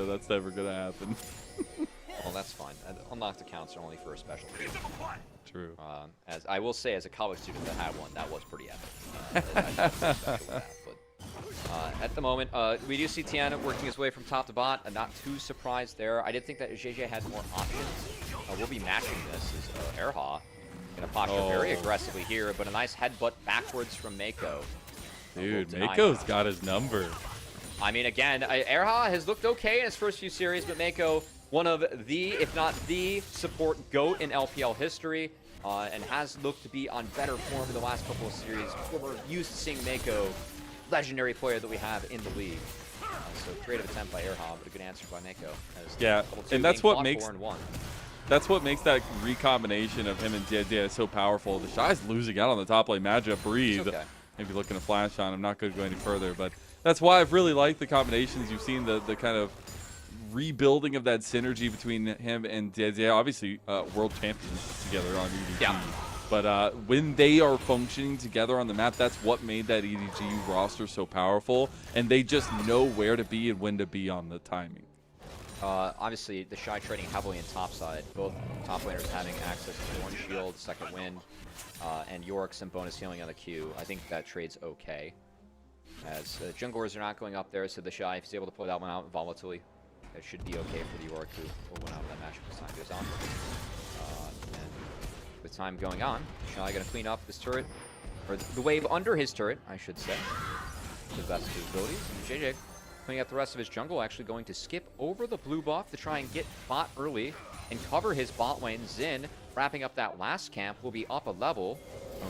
that's never gonna happen. Well, that's fine. Unlocked accounts are only for a special period. True. As I will say, as a college student that had one, that was pretty epic. At the moment, we do see Tiana working his way from top to bot. I'm not too surprised there. I did think that JJ had more options. We'll be matching this as Erha. Gonna posture very aggressively here, but a nice headbutt backwards from Mako. Dude, Mako's got his number. I mean, again, Erha has looked okay in his first few series, but Mako, one of the, if not the, support GOAT in LPL history, and has looked to be on better form in the last couple of series. We're used to seeing Mako, legendary player that we have in the league. So creative attempt by Erha, but a good answer by Mako. Yeah, and that's what makes that recombination of him and JJ so powerful. The Shy's losing out on the top lane matchup. Breathe. Okay. Maybe looking to flash on him. Not going to go any further, but that's why I've really liked the combinations. You've seen the kind of rebuilding of that synergy between him and JJ. Obviously, world champions together on EDG. Yeah. But when they are functioning together on the map, that's what made that EDG roster so powerful. And they just know where to be and when to be on the timing. Obviously, the Shy trading heavily in top side. Both top laners having access to one shield, second wind, and Yorick some bonus healing on the Q. I think that trade's okay. As junglers are not going up there, so the Shy, if he's able to pull that one out volatilely, that should be okay for the Yorick, who will win out of that match as time goes on. And with time going on, Shy going to clean up this turret, or the wave under his turret, I should say, to the best of his abilities. And JJ, cleaning up the rest of his jungle, actually going to skip over the blue buff to try and get bot early and cover his bot lane. Xin, wrapping up that last camp, will be up a level.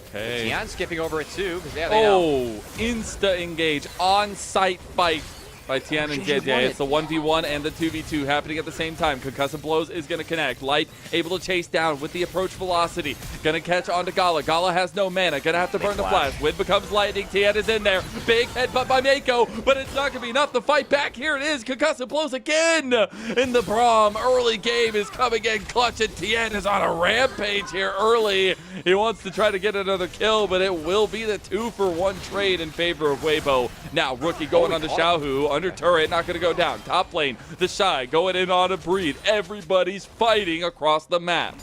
Okay. Tian skipping over it too, because yeah, they know. Insta engage, on-site fight by Tian and JJ. It's the 1v1 and the 2v2 happening at the same time. Concussive blows is going to connect. Light able to chase down with the approach velocity. Going to catch onto Gala. Gala has no mana. Going to have to burn the flash. Wind becomes lightning. Tian is in there. Big headbutt by Mako, but it's not going to be enough to fight back. Here it is. Concussive blows again in the Braum. Early game is coming in clutch, and Tian is on a rampage here early. He wants to try to get another kill, but it will be the 2-for-1 trade in favor of Weibo. Now, Rookie going on to Xiaohu. Under turret, not going to go down. Top lane, the Shy going in on a Breed. Everybody's fighting across the map.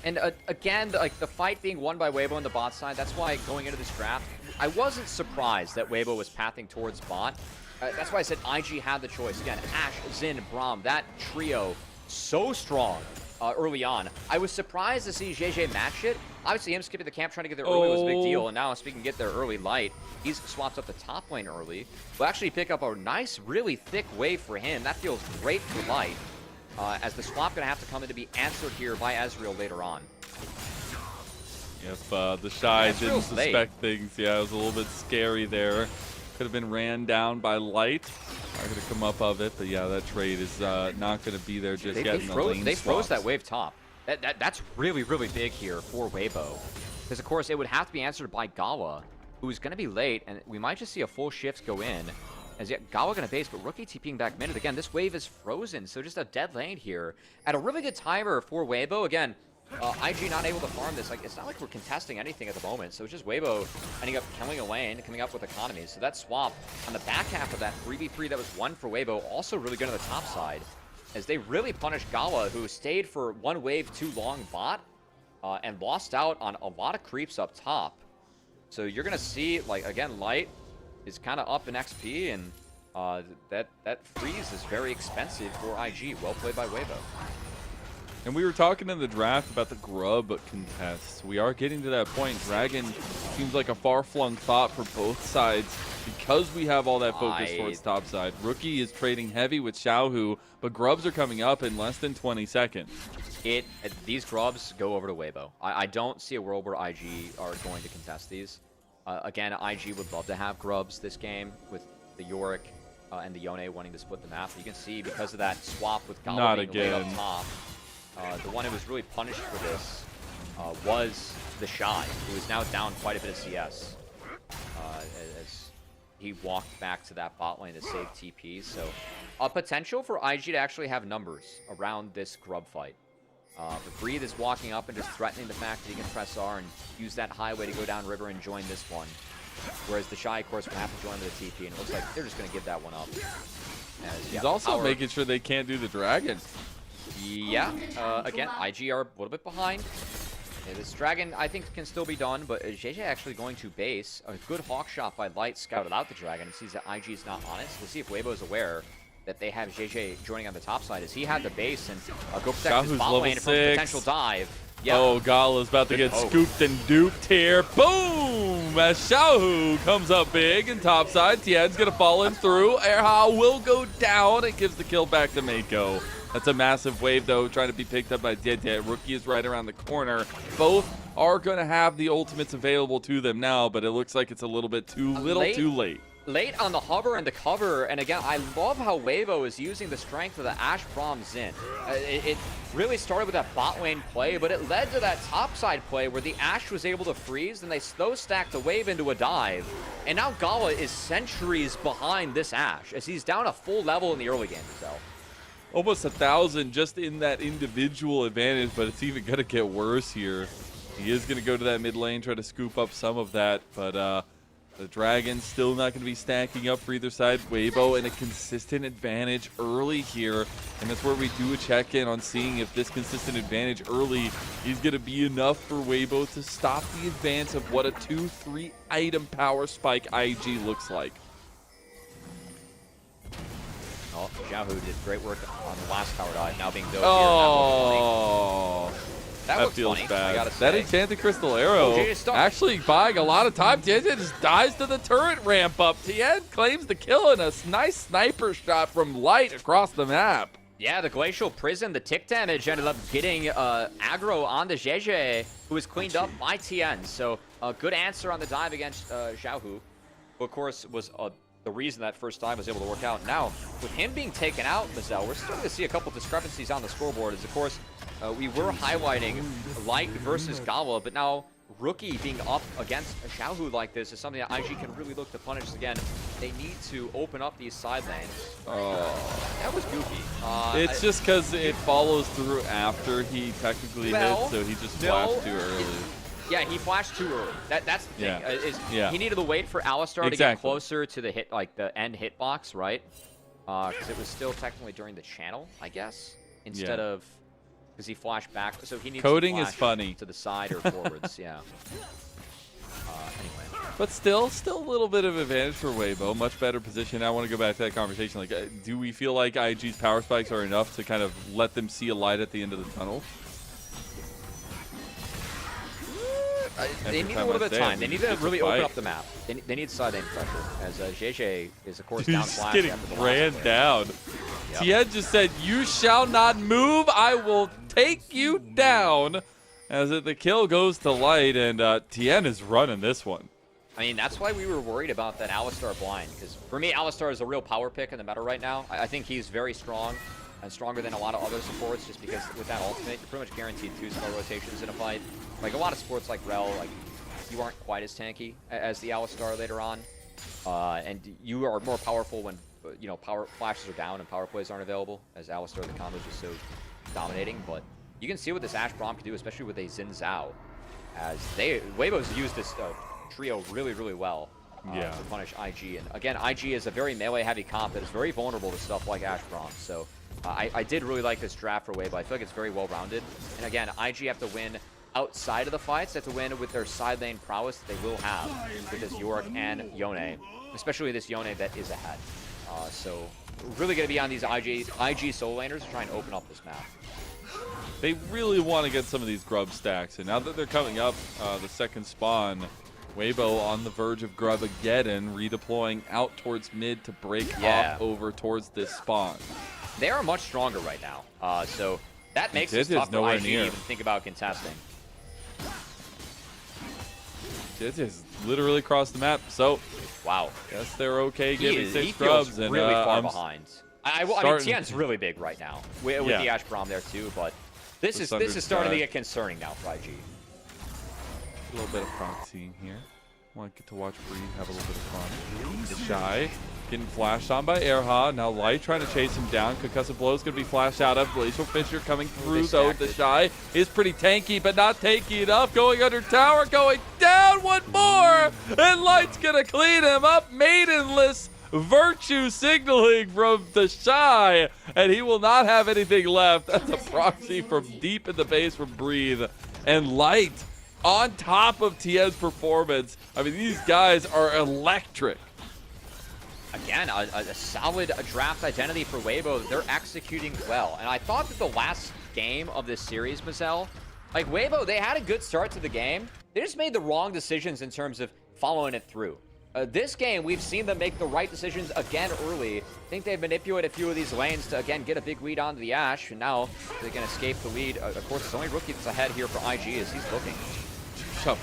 And again, the fight being won by Weibo on the bot side, that's why going into this draft, I wasn't surprised that Weibo was pathing towards bot. That's why I said IG had the choice. Again, Ashe, Xin, Braum, that trio, so strong early on. I was surprised to see JJ match it. Obviously, him skipping the camp, trying to get there early was a big deal. And now, speaking of get there early, Light, he's swapped up the top lane early. Will actually pick up a nice, really thick wave for him. That feels great for Light. As the swap going to have to come in to be answered here by Ezreal later on. If the Shy didn't suspect things, yeah, it was a little bit scary there. Could have been ran down by Light. Not going to come up of it, but yeah, that trade is not going to be there just yet in the lane They froze swaps. that wave top. That's really, really big here for Weibo. Because, of course, it would have to be answered by Gala, who's going to be late, and we might just see a full shift go in. As yet, Gawa gonna base, but Rookie TPing back mid. Again, this wave is frozen, so just a dead lane here. At a really good timer for Weibo. Again, IG not able to farm this. Like, it's not like we're contesting anything at the moment, so it's just Weibo ending up killing a lane, coming up with economies. So that swap on the back half of that 3v3 that was won for Weibo, also really good on the top side, as they really punished Gawa, who stayed for one wave too long bot, and lost out on a lot of creeps up top. So you're gonna see, like, again, Light is kind of up in XP, and that freeze is very expensive for IG. Well played by Weibo. And we were talking in the draft about the grub contests. We are getting to that point. Dragon seems like a far-flung thought for both sides because we have all that focus towards top side. Rookie is trading heavy with Xiaohu, but grubs are coming up in less than 20 seconds. These grubs go over to Weibo. I don't see a world where IG are going to contest these. Again, IG would love to have grubs this game with the Yorick and the Yone wanting to split the map. You can see because of that swap with Gala being way up top, the one who was really punished for this was the Shy, who is now down quite a bit of CS as he walked back to that bot lane to save TP. So a potential for IG to actually have numbers around this grub fight. But Breathe is walking up and just threatening the fact that he can press R and use that highway to go down river and join this one. Whereas the Shy, of course, will have to join with the TP, and it looks like they're just going to give that one up. He's also making sure they can't do the dragon. Yeah, again, IG are a little bit behind. Yeah, this dragon, I think, can still be done, but JJ actually going to base. A good hawk shot by Light scouted out the dragon and sees that IG is not on it. So we'll see if Weibo is aware that they have JJ joining on the top side, as he had the base and go protect his bot lane from a potential dive. Yeah. Oh, Gala's about to get scooped and duped here. Boom! As Xiaohu comes up big and topside. Tien's going to fall in through. Erha will go down. It gives the kill back to Mako. That's a massive wave, though, trying to be picked up by JJ. Rookie is right around the corner. Both are going to have the ultimates available to them now, but it looks like it's a little bit too too late. Late on the hover and the cover, and again, I love how Weibo is using the strength of the Ashe Braum Xin. It really started with that bot lane play, but it led to that topside play where the Ashe was able to freeze, and they slow stacked the wave into a dive. And now Gala is centuries behind this Ashe, as he's down a full level in the early game, so. Almost 1,000 just in that individual advantage, but it's even going to get worse here. He is going to go to that mid lane, try to scoop up some of that, but the Dragon's still not going to be stacking up for either side. Weibo in a consistent advantage early here, and that's where we do a check-in on seeing if this consistent advantage early is going to be enough for Weibo to stop the advance of what a 2-3 item power spike IG looks like. Oh, Xiaohu did great work on the last tower dive, now being dove here. That feels funny, bad. That Enchanted Crystal Arrow actually buying a lot of time. Tien just dies to the turret ramp up. Tien claims the kill and a nice sniper shot from Light across the map. Yeah, the Glacial Prison, the tick damage ended up getting aggro on the JJ, who was cleaned up by Tien. So a good answer on the dive against Xiaohu, who of course was the reason that first dive was able to work out. Now, with him being taken out, Mazel, we're starting to see a couple discrepancies on the scoreboard. As of course, we were highlighting Light versus Gawa, but now Rookie being up against a Xiaohu like this is something that IG can really look to punish. Again, they need to open up these side lanes. That was goofy. It's just because it follows through after he technically hit, so he just flashed too early. Yeah, he flashed too early. That's the thing. He needed to wait for Alistar to get closer to the the end hitbox, right? Because it was still technically during the channel, I guess, instead of because he flashed back. So he needs coding to is funny to the side or forwards. Yeah. Anyway. But still a little bit of advantage for Weibo. Much better position. I want to go back to that conversation. Like, do we feel like IG's power spikes are enough to kind of let them see a light at the end of the tunnel? They need a little bit of time. They need to really open up the map. They need side aim pressure, as JJ is, of course, down flash. He's getting ran down. Yep. Tien just said, "You shall not move. I will take you down." As the kill goes to Light, and Tien is running this one. I mean, that's why we were worried about that Alistar blind, because for me, Alistar is a real power pick in the meta right now. I think he's very strong, and stronger than a lot of other supports, just because with that ultimate, you're pretty much guaranteed 2 slow rotations in a fight. Like a lot of supports like Rel, like you aren't quite as tanky as the Alistar later on. And you are more powerful when, you know, power flashes are down and power plays aren't available, as Alistar the combo is just so dominating. But you can see what this Ashe Braum can do, especially with a Xin Zhao, as Weibo's used this trio really, really well to punish IG. And again, IG is a very melee-heavy comp that is very vulnerable to stuff like Ashe Braum. So I did really like this draft for Weibo. I feel like it's very well-rounded. And again, IG have to win outside of the fights. They have to win with their side lane prowess that they will have with this Yorick and Yone, especially this Yone that is ahead. So really going to be on these IG solo laners to try and open up this map. They really want to get some of these grub stacks, and now that they're coming up the second spawn, Weibo on the verge of grub again and redeploying out towards mid to break off over towards this spawn. They are much stronger right now, so that makes it tough for IG to even think about contesting. It is literally across the map, so wow. Guess they're okay giving 6 he grubs. feels and really far behind. I mean, Tien's really big right now with the Ashe Braum there too, but this is starting to get concerning now for IG. A little bit of proxying here. Want to get to watch Breed have a little bit of fun. The Shy getting flashed on by Erha. Now Light trying to chase him down. Concussive Blow's going to be flashed out of. Glacial Fissure coming through, though. The Shy is pretty tanky, but not tanky enough. Going under tower, going down one more. And Light's going to clean him up. Maidenless virtue signaling from the Shy. And he will not have anything left. That's a proxy from deep in the base from Breathe. And Light on top of TES performance. I mean, these guys are electric. Again, a solid draft identity for Weibo. They're executing well. And I thought that the last game of this series, Mazel, like Weibo, they had a good start to the game. They just made the wrong decisions in terms of following it through. This game, we've seen them make the right decisions again early. I think they've manipulated a few of these lanes to, again, get a big lead onto the Ashe. And now they can escape the lead. Of course, it's only Rookie that's ahead here for IG as he's looking.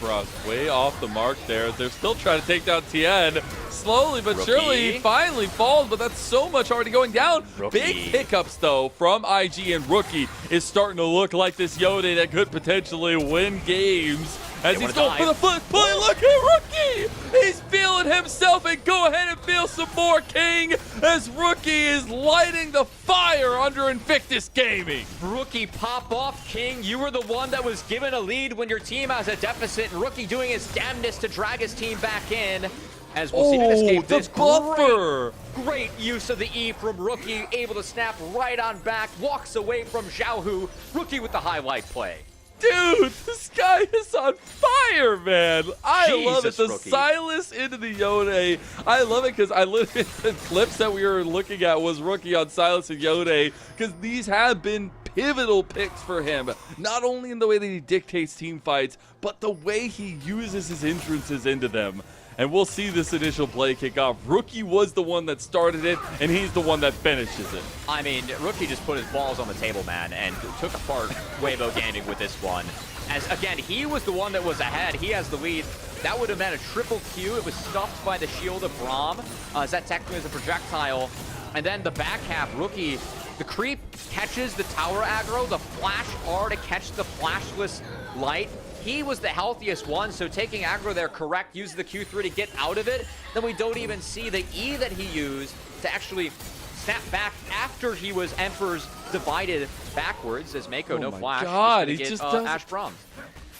Ross way off the mark there. They're still trying to take down Tien. Slowly but surely, he finally falls, but that's so much already going down. Big pickups, though, from IG, and Rookie is starting to look like this Yone that could potentially win games. As he's going for the foot play. Look at Rookie! He's feeling himself, and go ahead and feel some more, King, as Rookie is lighting the fire under Invictus Gaming. Rookie pop off, King. You were the one that was given a lead when your team has a deficit, and Rookie doing his damnedest to drag his team back in. As we'll see him escape this buffer. Great use of the E from Rookie, able to snap right on back, walks away from Xiaohu. Rookie with the highlight play. Dude, this guy is on fire, man. I love it. The Rookie. Silas into the Yone. I love it because I literally, the clips that we were looking at was Rookie on Silas and Yone, because these have been pivotal picks for him. Not only in the way that he dictates team fights, but the way he uses his entrances into them. And we'll see this initial play kick off. Rookie was the one that started it, and he's the one that finishes it. I mean, Rookie just put his balls on the table, man, and took apart Weibo Gaming with this one. As, again, he was the one that was ahead. He has the lead. That would have been a triple Q. It was stuffed by the shield of Braum, as that technically is a projectile. And then the back half, Rookie, the creep catches the tower aggro, the flash R to catch the flashless Light. He was the healthiest one, so taking aggro there correct, uses the Q3 to get out of it. Then we don't even see the E that he used to actually snap back after he was Emperor's divided backwards, as Mako no flash. God, he just does Ashe Braum.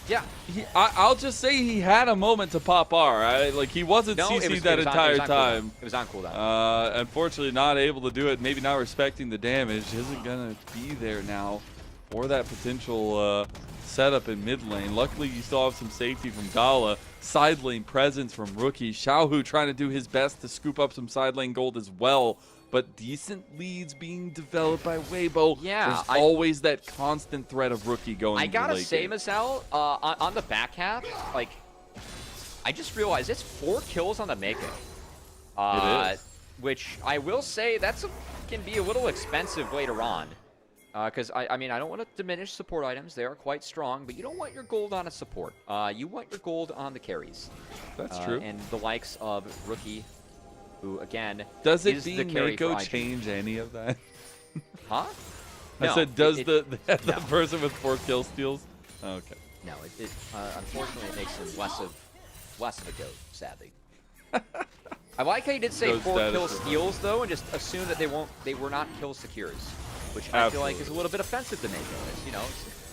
Yeah. I'll just say he had a moment to pop R. Like, he wasn't CC'd that entire time. It was on cooldown. Unfortunately, not able to do it. Maybe not respecting the damage. Isn't going to be there now for that potential setup in mid lane. Luckily, you still have some safety from Gala. Side lane presence from Rookie. Xiaohu trying to do his best to scoop up some side lane gold as well. But decent leads being developed by Weibo. Yeah, there's always that constant threat of Rookie going. I gotta say, Mazel, on the back half, like, I just realized it's 4 kills on the Mako. It is. Which I will say can be a little expensive later on. Because, I mean, I don't want to diminish support items. They are quite strong, but you don't want your gold on a support. You want your gold on the carries. That's true. And the likes of Rookie, who, again, does it is being the carry Mako for IG. change any of that? Huh? I No, said, does the no. person with 4 kill steals? Oh, okay. No, unfortunately, it makes him less of a goat, sadly. I like how you did say Those 4 kill statuses. steals though, and just assume that they were not kill secures, which I feel like is a little bit offensive to Mako. You know,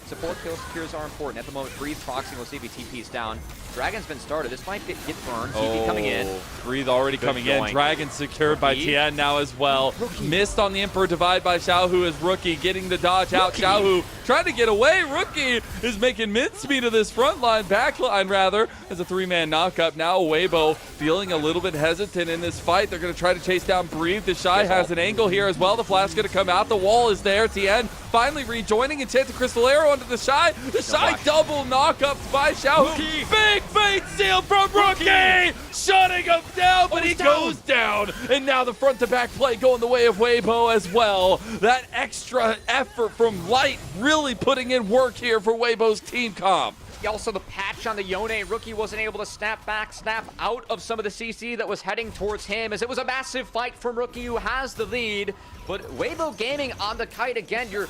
support kill secures are important. At the moment, Breathe proxying, we'll see if he TP's down. Dragon's been started. This might get burned. TP coming in. Breathe already coming in. Dragon secured by Tien now as well. Missed on the Emperor Divide by Xiaohu as Rookie getting the dodge out. Xiaohu trying to get away. Rookie is making mincemeat of this front line, back line rather, as a 3-man knockup. Now Weibo feeling a little bit hesitant in this fight. They're going to try to chase down Breathe. The Shy has an angle here as well. The flash going to come out. The wall is there. Tien finally rejoining. Enchanted Crystal Arrow onto the Shy. The Shy double knockup by Xiaohu. Big fate seal from Rookie! Shutting him down, but he goes down. And now the front-to-back play going the way of Weibo as well. That extra effort from Light really putting in work here for Weibo's team comp. Also, the patch on the Yone. Rookie wasn't able to snap out of some of the CC that was heading towards him, as it was a massive fight from Rookie, who has the lead. But Weibo Gaming on the kite again. You're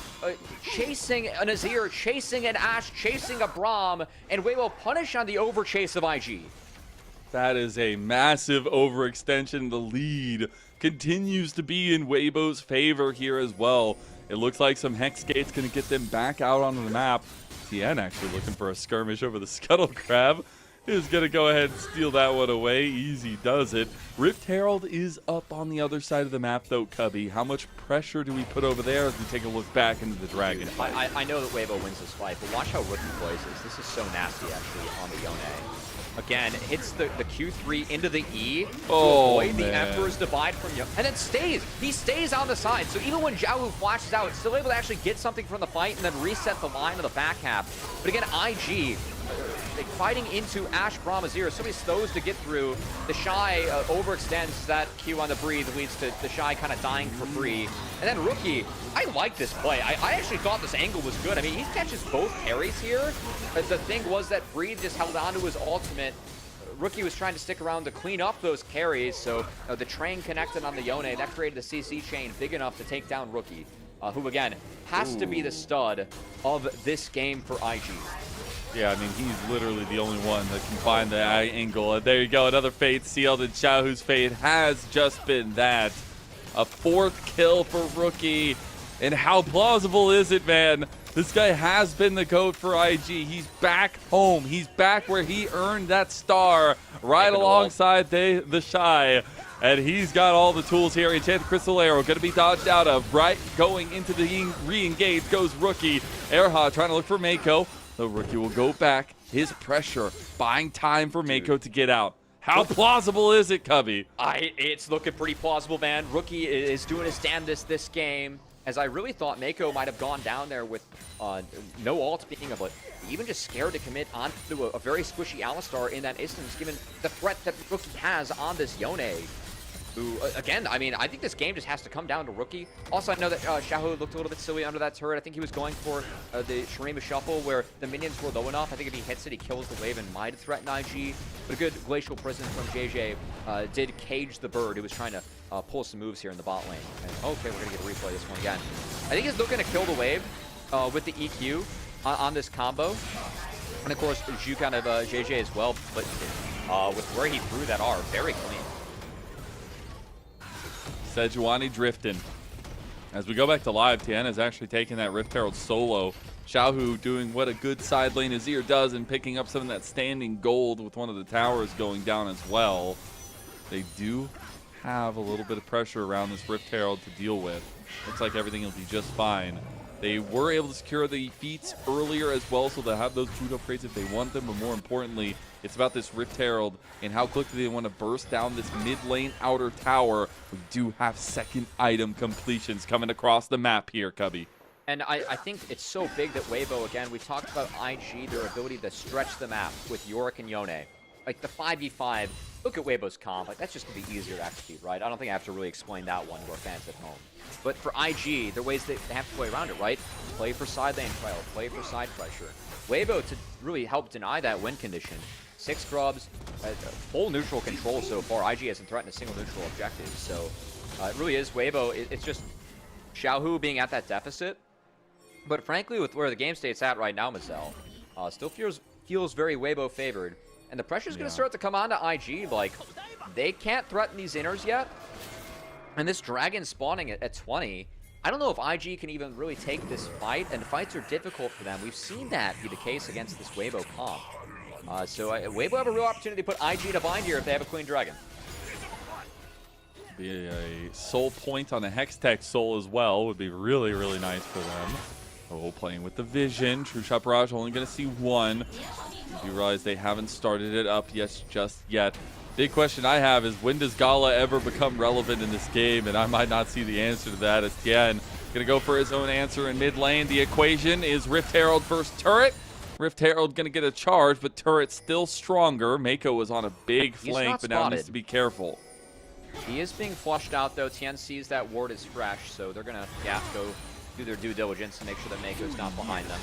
chasing an Azir, chasing an Ashe, chasing a Braum, and Weibo punish on the overchase of IG. That is a massive overextension. The lead continues to be in Weibo's favor here as well. It looks like some Hex Gate's going to get them back out onto the map. Tien actually looking for a skirmish over the Scuttle Crab. Is going to go ahead and steal that one away. Easy does it. Rift Herald is up on the other side of the map, though, Cubby. How much pressure do we put over there as we take a look back into the Dragon fight? I know that Weibo wins this fight, but watch how Rookie plays this. This is so nasty, actually, on the Yone. Again, hits the Q3 into the E to avoid the Emperor's Divide from Yone, and then stays. He stays on the side, so even when Xiaohu flashes out, it's still able to actually get something from the fight and then reset the line of the back half. But again, IG fighting into Ashe, Braum, Azir. So many stows to get through. The Shy overextends that Q on the Breathe, leads to the Shy kind of dying for free. And then Rookie, I like this play. I actually thought this angle was good. I mean, he catches both parries here. The thing was that Breathe just held on to his ultimate. Rookie was trying to stick around to clean up those carries, so the train connected on the Yone. That created a CC chain big enough to take down Rookie, who, again, has to be the stud of this game for IG. Yeah, I mean, he's literally the only one that can find the eye angle. And there you go, another fate sealed, and Xiaohu's fate has just been that. A 4th kill for Rookie. And how plausible is it, man? This guy has been the GOAT for IG. He's back home. He's back where he earned that star, right alongside the Shy. And he's got all the tools here. Enchanted Crystal Arrow going to be dodged out of. Right, going into the re-engage goes Rookie. Erha trying to look for Mako. The Rookie will go back. His pressure, buying time for Mako to get out. How plausible is it, Cubby? It's looking pretty plausible, man. Rookie is doing his damnedest this game, as I really thought Mako might have gone down there with no ult being able to, even just scared to commit onto a very squishy Alistar in that instance, given the threat that Rookie has on this Yone. Who, again, I mean, I think this game just has to come down to Rookie. Also, I know that Xiaohu looked a little bit silly under that turret. I think he was going for the Shurima Shuffle, where the minions were low enough. I think if he hits it, he kills the wave and might threaten IG. But a good Glacial Prison from JJ did cage the bird, who was trying to pull some moves here in the bot lane. And, okay, we're going to get a replay this one again. I think he's looking to kill the wave with the EQ on this combo. And, of course, Zhu kind of JJ as well. But with where he threw that R, very clean. Sejuani drifting. As we go back to live, Tien is actually taking that Rift Herald solo. Xiaohu doing what a good side lane Azir does and picking up some of that standing gold with one of the towers going down as well. They do have a little bit of pressure around this Rift Herald to deal with. Looks like everything will be just fine. They were able to secure the feats earlier as well, so they'll have those boot upgrades if they want them, but more importantly, it's about this Rift Herald and how quickly they want to burst down this mid lane outer tower. We do have second item completions coming across the map here, Cubby. And I think it's so big that Weibo, again, we talked about IG, their ability to stretch the map with Yorick and Yone. Like the 5v5, look at Weibo's comp, like that's just going to be easier to execute, right? I don't think I have to really explain that one to our fans at home. But for IG, there are ways that they have to play around it, right? Play for side lane trail, play for side pressure. Weibo, to really help deny that win condition, 6 scrubs, full neutral control so far. IG hasn't threatened a single neutral objective, so it really is Weibo. It's just Xiaohu being at that deficit. But frankly, with where the game state's at right now, Mazel, still feels very Weibo favored. And the pressure's going to start to come on to IG. Like, they can't threaten these inners yet. And this dragon spawning at 20, I don't know if IG can even really take this fight, and fights are difficult for them. We've seen that be the case against this Weibo comp. So Weibo have a real opportunity to put IG to bind here if they have a Queen Dragon. Be a soul point on a Hextech soul as well would be really, really nice for them. Oh, playing with the vision. True Shot Barrage only going to see one. You realize they haven't started it up just yet. Big question I have is, when does Gala ever become relevant in this game? And I might not see the answer to that. As Tien going to go for his own answer in mid lane. The equation is Rift Herald versus Turret. Rift Herald going to get a charge, but Turret's still stronger. Mako was on a big flank, but now needs to be careful. He is being flushed out, though. Tien sees that ward is fresh, so they're going to go do their due diligence to make sure that Mako's not behind them.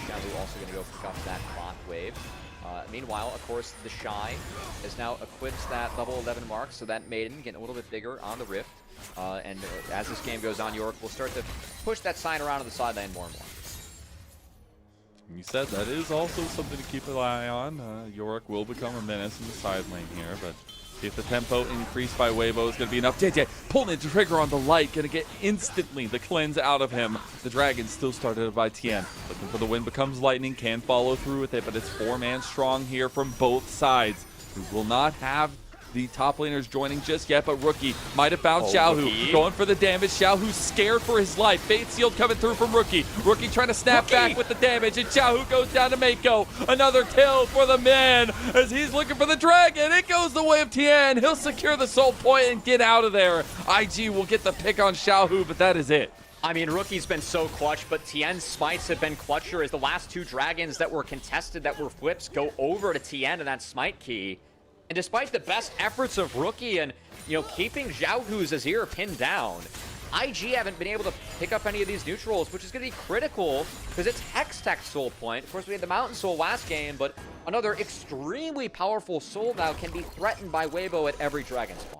Shadow also going to go pick up that bot wave. Meanwhile, of course, the Shy has now equipped that level 11 mark, so that Maiden getting a little bit bigger on the Rift. And as this game goes on, Yorick will start to push that sign around to the sideline more and more. You said that is also something to keep an eye on. Yorick will become a menace in the side lane here, but see if the tempo increased by Weibo is going to be enough. JJ pulling the trigger on the light, going to get instantly the cleanse out of him. The dragon still started by Tien. Looking for the win becomes lightning, can follow through with it, but it's 4-man strong here from both sides. We will not have the top laners joining just yet, but Rookie might have found Xiaohu. Going for the damage. Xiaohu's scared for his life. Fate Sealed coming through from Rookie. Rookie trying to snap back with the damage, and Xiaohu goes down to Mako. Another kill for the man as he's looking for the dragon. It goes the way of Tien. He'll secure the soul point and get out of there. IG will get the pick on Xiaohu, but that is it. I mean, Rookie's been so clutch, but Tien's smites have been clutcher as the last two dragons that were contested, that were flips, go over to Tien and that smite key. And despite the best efforts of Rookie and, keeping Xiaohu's Azir pinned down, IG haven't been able to pick up any of these neutrals, which is going to be critical because it's Hextech Soul Point. Of course, we had the Mountain Soul last game, but another extremely powerful soul now can be threatened by Weibo at every dragon spawn.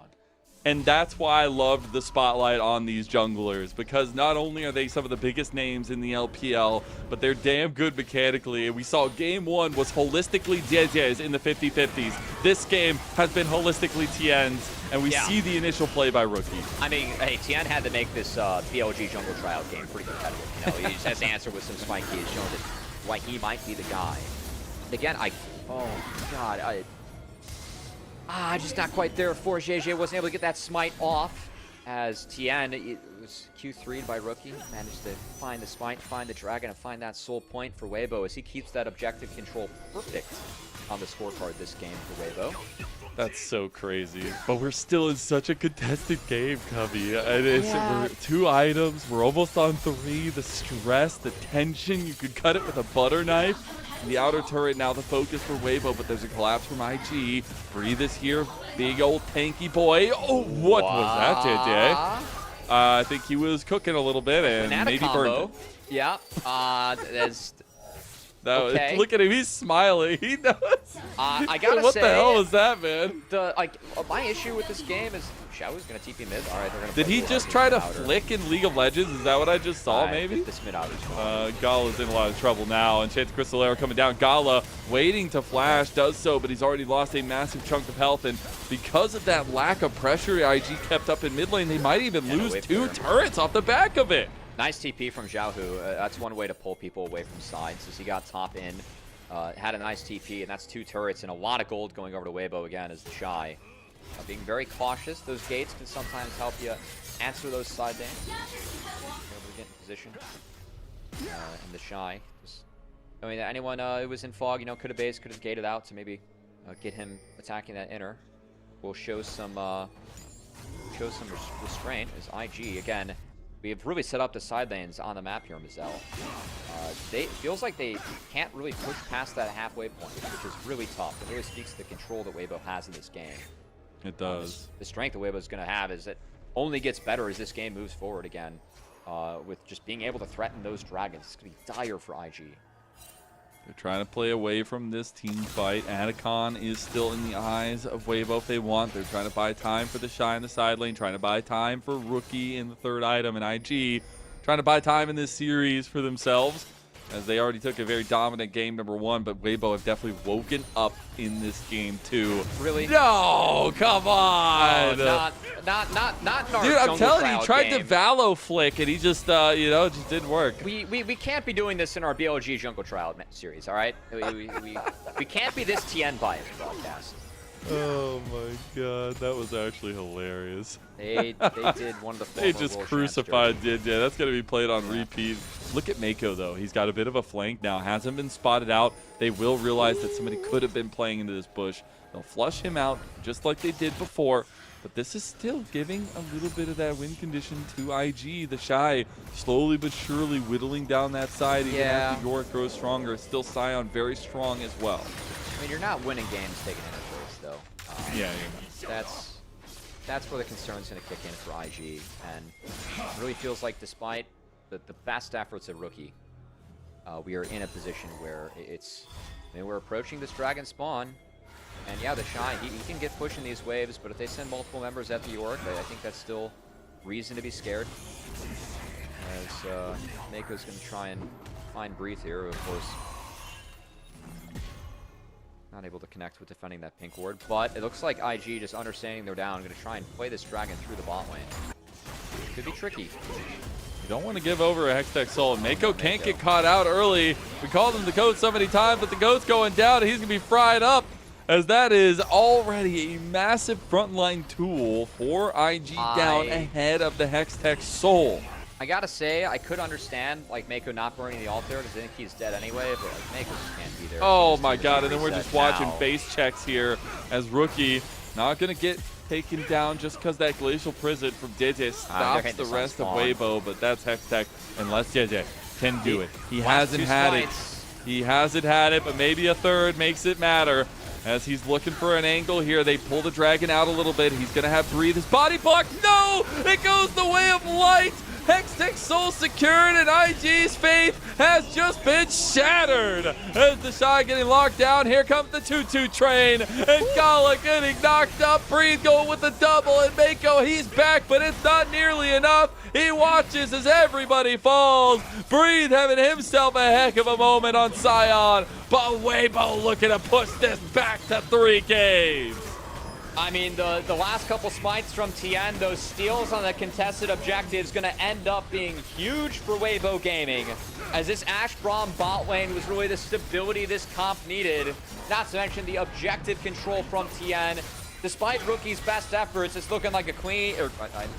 And that's why I loved the spotlight on these junglers, because not only are they some of the biggest names in the LPL, but they're damn good mechanically. And we saw game one was holistically JJ's in the 50-50s. This game has been holistically Tien's, and we see the initial play by Rookie. I mean, hey, Tien had to make this BLG jungle tryout game pretty competitive. He just has to answer with some spike keys, showing that why he might be the guy. Again, just not quite there for JJ. Wasn't able to get that smite off as Tien, it was Q3'd by Rookie. Managed to find the smite, find the dragon, and find that soul point for Weibo as he keeps that objective control perfect on the scorecard this game for Weibo. That's so crazy. But we're still in such a contested game, Cubby. We're 2 items. We're almost on 3. The stress, the tension. You could cut it with a butter knife. The outer turret now the focus for Weibo, but there's a collapse from IG. Bree this here, big old tanky boy. Oh, what was that, JJ? I think he was cooking a little bit and Banana maybe combo. burned it. Yeah, that's... No, okay. Look at him, he's smiling. He knows. I gotta what say, the hell was that, man? My issue with this game is Xiaohu's gonna TP mid. All right, they're gonna. Did he just try to flick in League of Legends? Is that what I just saw, maybe? This mid outer. Gala's in a lot of trouble now. Enchanted Crystal Arrow coming down. Gala waiting to flash, does so, but he's already lost a massive chunk of health. And because of that lack of pressure IG kept up in mid lane, they might even lose 2 turrets off the back of it. Nice TP from Xiaohu. That's one way to pull people away from sides as he got top in. Had a nice TP, and that's 2 turrets and a lot of gold going over to Weibo again as the Shy. Being very cautious. Those gates can sometimes help you answer those side lanes. Be able to get in position. And the Shy. Anyone who was in fog, could have based, could have gated out to maybe get him attacking that inner. Will show some restraint as IG again. We have really set up the side lanes on the map here, Mazel. It feels like they can't really push past that halfway point, which is really tough. It really speaks to the control that Weibo has in this game. It does. The strength that Weibo's going to have is it only gets better as this game moves forward again. With just being able to threaten those dragons. It's going to be dire for IG. They're trying to play away from this team fight. Atacon is still in the eyes of Weibo if they want. They're trying to buy time for the Shy in the side lane, trying to buy time for Rookie in the 3rd item, and IG trying to buy time in this series for themselves. as they already took a very dominant game number 1, but Weibo have definitely woken up in this game too. Really? No, come on. Not in our Dude, I'm Jungle telling you, he Crowd tried game. to Valo flick, and he just, you know, just didn't work. We can't be doing this in our BLG Jungle Trial series, all right? We can't be this TN biased broadcast. Oh my god, that was actually hilarious. They did one of the They former just world crucified champs JJ. That's going to be played on repeat. Look at Mako, though. He's got a bit of a flank now. Hasn't been spotted out. They will realize that somebody could have been playing into this bush. They'll flush him out just like they did before. But this is still giving a little bit of that win condition to IG. The Shy slowly but surely whittling down that side. Even after York grows stronger. Still Sion very strong as well. I mean, you're not winning games taking interface, though. Yeah, you're not. That's where the concern's going to kick in for IG. And it really feels like despite the best efforts of Rookie, we are in a position where I mean, we're approaching this Dragon spawn. And yeah, the Shy, he can get pushing these waves, but if they send multiple members at the York, I think that's still reason to be scared. As Mako's going to try and find Breathe here, of course. Not able to connect with defending that pink ward, but it looks like IG just understanding they're down, going to try and play this Dragon through the bot lane. Could be tricky. You don't want to give over a Hextech Soul. Mako can't get caught out early. We called him the goat so many times, but the goat's going down, and he's going to be fried up, as that is already a massive frontline tool for IG down ahead of the Hextech Soul. I gotta say, I could understand like Mako not burning the altar because I think he's dead anyway, but like, Mako just can't be there. Oh my god, and then we're just watching now. base checks here as Rookie not going to get taken down just because that Glacial Prison from JJ stops the rest of Weibo, but that's Hextech unless JJ can do it. He hasn't had it. He hasn't had it, but maybe a third makes it matter. As he's looking for an angle here, they pull the Dragon out a little bit. He's going to have Breathe. His body block. No! It goes the way of light. Hextech Soul secured, and IG's faith has just been shattered. As the Shy getting locked down, here comes the 2-2 train, and Gala getting knocked up. Breathe going with the double, and Mako, he's back, but it's not nearly enough. He watches as everybody falls. Breathe having himself a heck of a moment on Sion, but Weibo looking to push this back to 3Ks. I mean, the last couple smites from Tien, those steals on the contested objectives going to end up being huge for Weibo Gaming, as this Ashe Braum bot lane was really the stability this comp needed, not to mention the objective control from Tien. Despite Rookie's best efforts, it's looking like a clean, or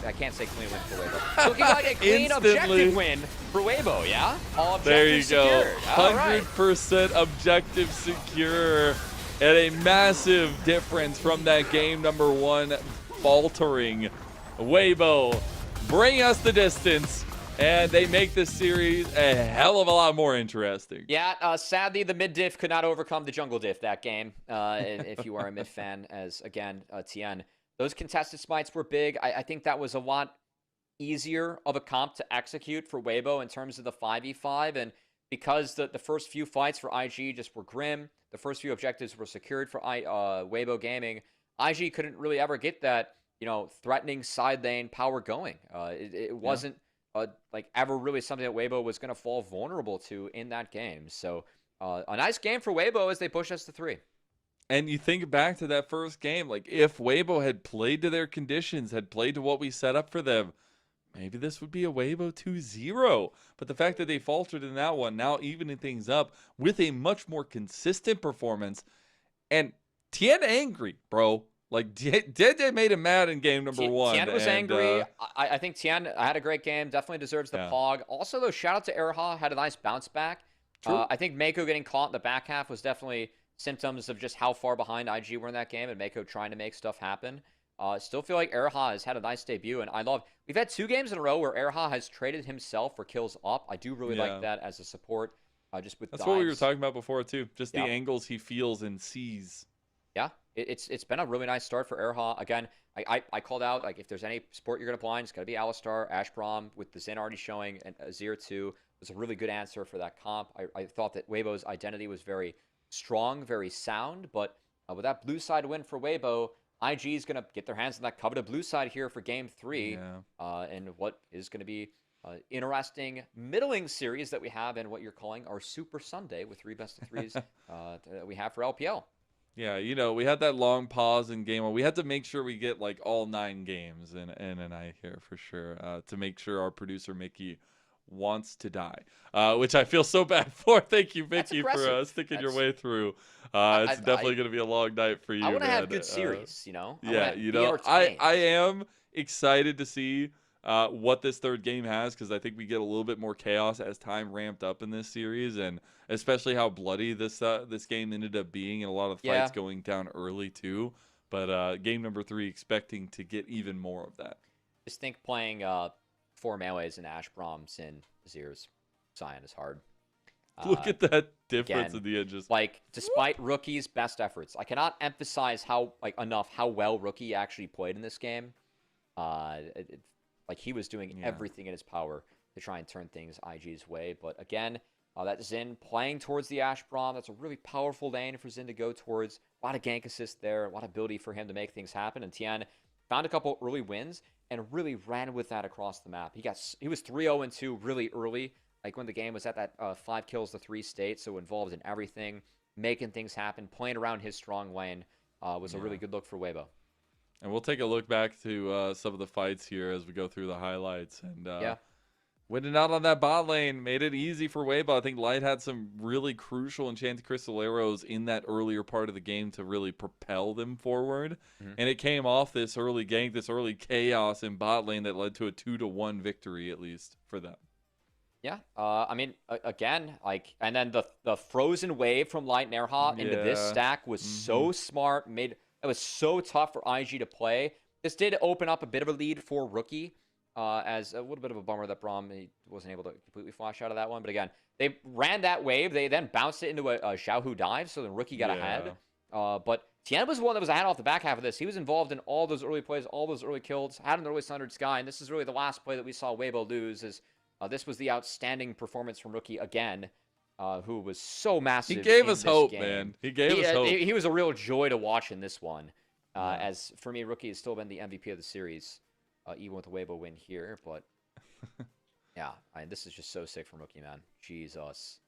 I can't say clean win for Weibo. It's looking like a clean objective win for Weibo, yeah? All objectives secured. There you go. 100% objective secure. And a massive difference from that game number 1 faltering. Weibo bring us the distance, and they make this series a hell of a lot more interesting. Yeah, sadly, the mid diff could not overcome the jungle diff that game, if you are a mid fan, as, again, Tien. Those contested smites were big. I think that was a lot easier of a comp to execute for Weibo in terms of the 5v5, and because the first few fights for IG just were grim, the first few objectives were secured for Weibo Gaming, IG couldn't really ever get that, you know, threatening side lane power going. It wasn't like ever really something that Weibo was going to fall vulnerable to in that game. So a nice game for Weibo as they push us to 3. And you think back to that first game, like if Weibo had played to their conditions, had played to what we set up for them, maybe this would be a Weibo 2-0. But the fact that they faltered in that one, now evening things up with a much more consistent performance. And Tien angry, bro. Like, JJ made him mad in game number 1. Tien was angry. I think Tien had a great game. Definitely deserves the pog. Also, though, shout out to Erha. Had a nice bounce back. I think Mako getting caught in the back half was definitely symptoms of just how far behind IG were in that game and Mako trying to make stuff happen. Still feel like Erha has had a nice debut, and we've had 2 games in a row where Erha has traded himself for kills up. I do really like that as a support, just with That's dives. what we were talking about before, too. Just the angles he feels and sees. Yeah, it's been a really nice start for Erha. Again, I called out, like, if there's any sport you're going to blind, it's got to be Alistar. Ashe Braum, with the Zen already showing, and Azir 2 was a really good answer for that comp. I thought that Weibo's identity was very strong, very sound, but with that blue side win for Weibo, IG is going to get their hands on that coveted blue side here for game 3, and what is going to be interesting middling series that we have in what you're calling our Super Sunday with 3 best-of-3s that we have for LPL. Yeah, you know, we had that long pause in game 1. We had to make sure we get like all 9 games in a night here for sure, to make sure our producer Mickey wants to die, which I feel so bad for. Thank you, Mickey, for sticking your way through. It's definitely going to be a long night for you. I want to have good series, you know. Yeah, you know, I am excited to see what this third game has, because I think we get a little bit more chaos as time ramped up in this series, and especially how bloody this game ended up being, and a lot of fights going down early too. But game number 3, expecting to get even more of that. Just think playing 4 melees and Ash Brahms in Azir's Sion is hard. Look at that difference in the end. Just like, despite Rookie's best efforts, I cannot emphasize enough how well Rookie actually played in this game. Like, he was doing everything in his power to try and turn things IG's way. But again, that Xin playing towards the Ash Braum. That's a really powerful lane for Xin to go towards. A lot of gank assist there, a lot of ability for him to make things happen. And Tian found a couple early wins and really ran with that across the map. He was 3-0-2 really early, like when the game was at that 5 kills to 3 state, so involved in everything, making things happen, playing around his strong lane was a really good look for Weibo. And we'll take a look back to some of the fights here as we go through the highlights. And winning out on that bot lane made it easy for Weibo. I think Light had some really crucial enchanted crystal arrows in that earlier part of the game to really propel them forward. And it came off this early gank, this early chaos in bot lane that led to a 2-1 victory, at least for them. Yeah, I mean, again, like, and then the frozen wave from Light Nerha into this stack was so smart. It was so tough for IG to play. This did open up a bit of a lead for Rookie, as a little bit of a bummer that Braum he wasn't able to completely flash out of that one. But again, they ran that wave. They then bounced it into a Xiaohu dive, so then Rookie got ahead. But Tian was the one that was ahead off the back half of this. He was involved in all those early plays, all those early kills, had an early Sundered Sky, and this is really the last play that we saw Weibo lose. This was the outstanding performance from Rookie again, who was so massive. He gave us hope, man. He gave us hope. He was a real joy to watch in this one. As for me, Rookie has still been the MVP of the series, even with the Weibo win here. But yeah, this is just so sick from Rookie, man. Jesus.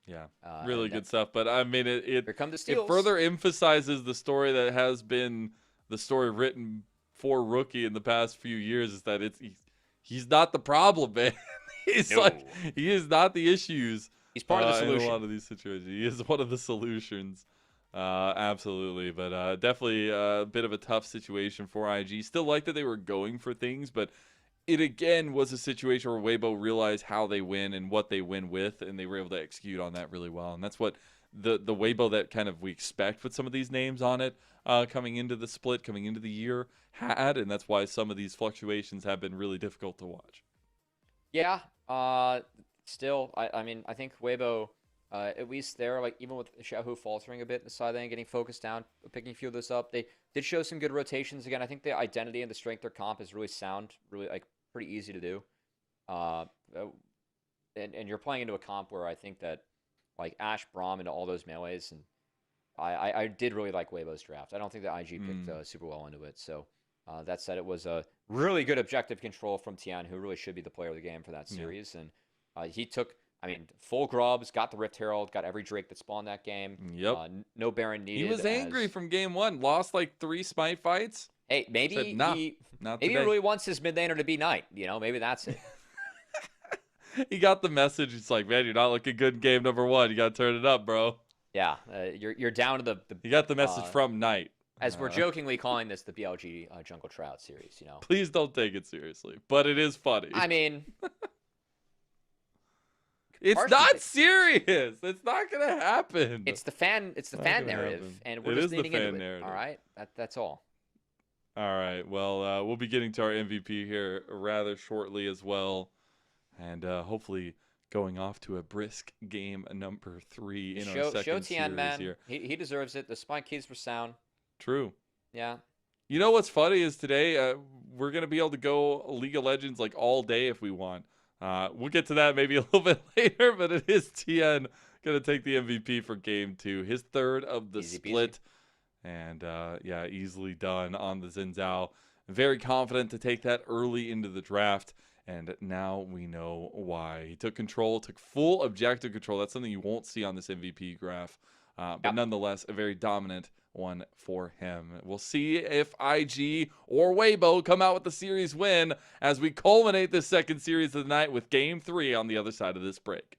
Yeah, really good stuff. But I mean, it steals. further emphasizes the story that has been the story written for Rookie in the past few years, is that he's not the problem, man. He is not the issues. He's part of the solution in a lot of these situations. He is one of the solutions. Absolutely, but definitely a bit of a tough situation for IG. Still like that they were going for things, but it again was a situation where Weibo realized how they win and what they win with, and they were able to execute on that really well. And that's what the Weibo that kind of we expect with some of these names on it coming into the split, coming into the year had, and that's why some of these fluctuations have been really difficult to watch. Yeah, still, I mean, I think Weibo, at least there, like, even with Xiaohu faltering a bit in the side lane, getting focused down, picking a few of this up, they did show some good rotations. Again, I think the identity and the strength of their comp is really sound, really, like, pretty easy to do. And you're playing into a comp where I think that, like, Ash, Braum into all those melees, and I did really like Weibo's draft. I don't think that IG picked super well into it. So that said, it was a really good objective control from Tian, who really should be the player of the game for that series. And he took, I mean, full grubs, got the Rift Herald, got every Drake that spawned that game. Yep. No Baron needed. He was angry from game 1. Lost like 3 Smite fights. Hey, maybe he really wants his mid laner to be Knight. You know, maybe that's it. He got the message. It's like, man, you're not looking good in game number 1. You got to turn it up, bro. Yeah, you're down to the. You got the message from Knight. As we're jokingly calling this the BLG Jungle Trout series, you know. Please don't take it seriously, but it is funny. I mean, it's not serious. It's not gonna happen. It's the fan narrative, and we're just leaning into it. All right, that's all. All right. Well, we'll be getting to our MVP here rather shortly as well, and hopefully going off to a brisk game number 3 in our second series man. here. He deserves it. The spike keys were sound. True. Yeah. You know what's funny is today we're going to be able to go League of Legends like all day if we want. We'll get to that maybe a little bit later, but it is Tien going to take the MVP for game 2. His third of the Easy split. Peasy. And yeah, easily done on the Xin Zhao. Very confident to take that early into the draft. And now we know why. He took control, took full objective control. That's something you won't see on this MVP graph. But nonetheless, a very dominant one for him. We'll see if IG or Weibo come out with the series win as we culminate this second series of the night with Game 3 on the other side of this break.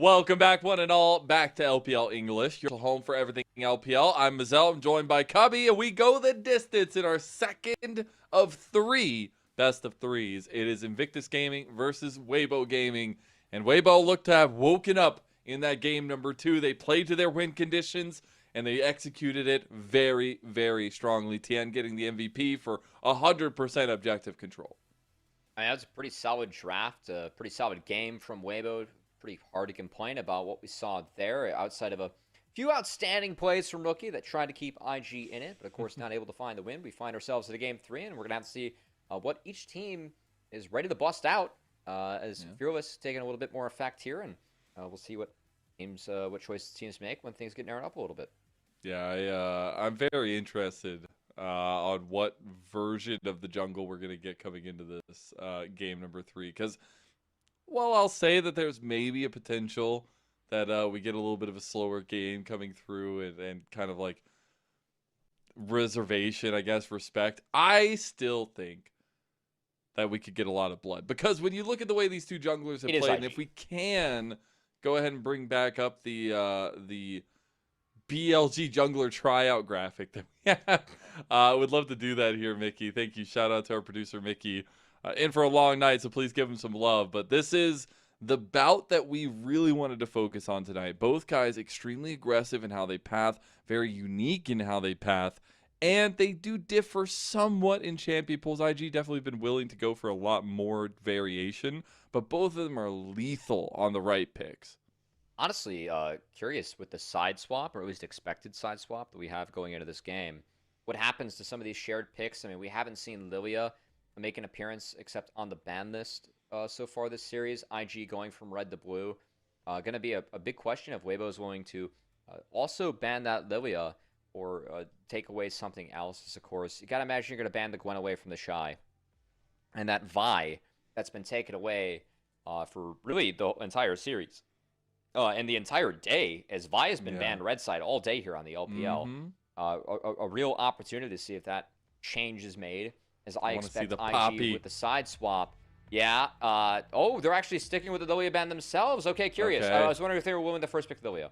Welcome back, one and all, back to LPL English, your home for everything LPL. I'm Mazel, I'm joined by Cubby, and we go the distance in our second of 3 best of 3s. It is Invictus Gaming versus Weibo Gaming, and Weibo looked to have woken up in that game number 2. They played to their win conditions, and they executed it very, very strongly. Tien getting the MVP for 100% objective control. I mean, that's a pretty solid draft, a pretty solid game from Weibo. Pretty hard to complain about what we saw there, outside of a few outstanding plays from Rookie that tried to keep IG in it, but of course not able to find the win. We find ourselves at a game 3, and we're going to have to see what each team is ready to bust out, as Fearless taking a little bit more effect here, and we'll see what teams, what choices teams make when things get narrowed up a little bit. Yeah, I'm very interested on what version of the jungle we're going to get coming into this game number 3, because well, I'll say that there's maybe a potential that we get a little bit of a slower game coming through and kind of like reservation, I guess, respect. I still think that we could get a lot of blood, because when you look at the way these two junglers have played, and if we can go ahead and bring back up the BLG jungler tryout graphic that we have, I would love to do that here, Mickey. Thank you. Shout out to our producer, Mickey. In for a long night, so please give him some love. But this is the bout that we really wanted to focus on tonight. Both guys extremely aggressive in how they path, very unique in how they path, and they do differ somewhat in champion pools. IG definitely been willing to go for a lot more variation, but both of them are lethal on the right picks. Honestly, curious with the side swap, or at least expected side swap that we have going into this game. What happens to some of these shared picks? I mean, we haven't seen Lilia make an appearance except on the ban list so far this series. IG going from red to blue. Going to be a big question if Weibo is willing to also ban that Lilia or take away something else. Of course, you got to imagine you're going to ban the Gwen away from the Shy. And that Vi that's been taken away for really the entire series. And the entire day, as Vi has been banned red side all day here on the LPL. A real opportunity to see if that change is made. As I expect IG with the side swap. Yeah. Oh, they're actually sticking with the Lilia ban themselves. Okay, curious. Okay. I was wondering if they were willing to first pick Lilia.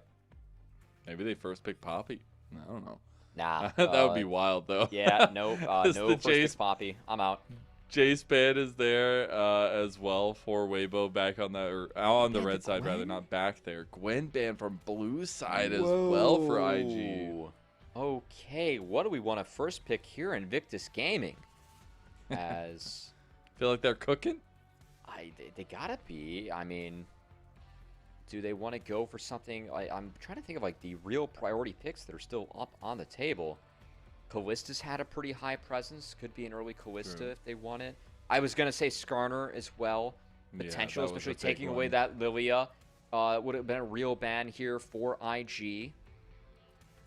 Maybe they first pick Poppy. I don't know. Nah. That would be wild, though. Yeah, nope. No first pick Poppy. I'm out. Jace ban is there as well for Weibo back on that, or on the red side, rather, not back there. Gwen ban from blue side as well for IG. Okay, what do we want to first pick here in Invictus Gaming? As feel like they're cooking. They gotta be. I mean, do they want to go for something? I'm trying to think of like the real priority picks that are still up on the table. Callista's had a pretty high presence. Could be an early Callista if they want it. I was gonna say Skarner as well. Potential, especially taking away that Lilia, would have been a real ban here for IG.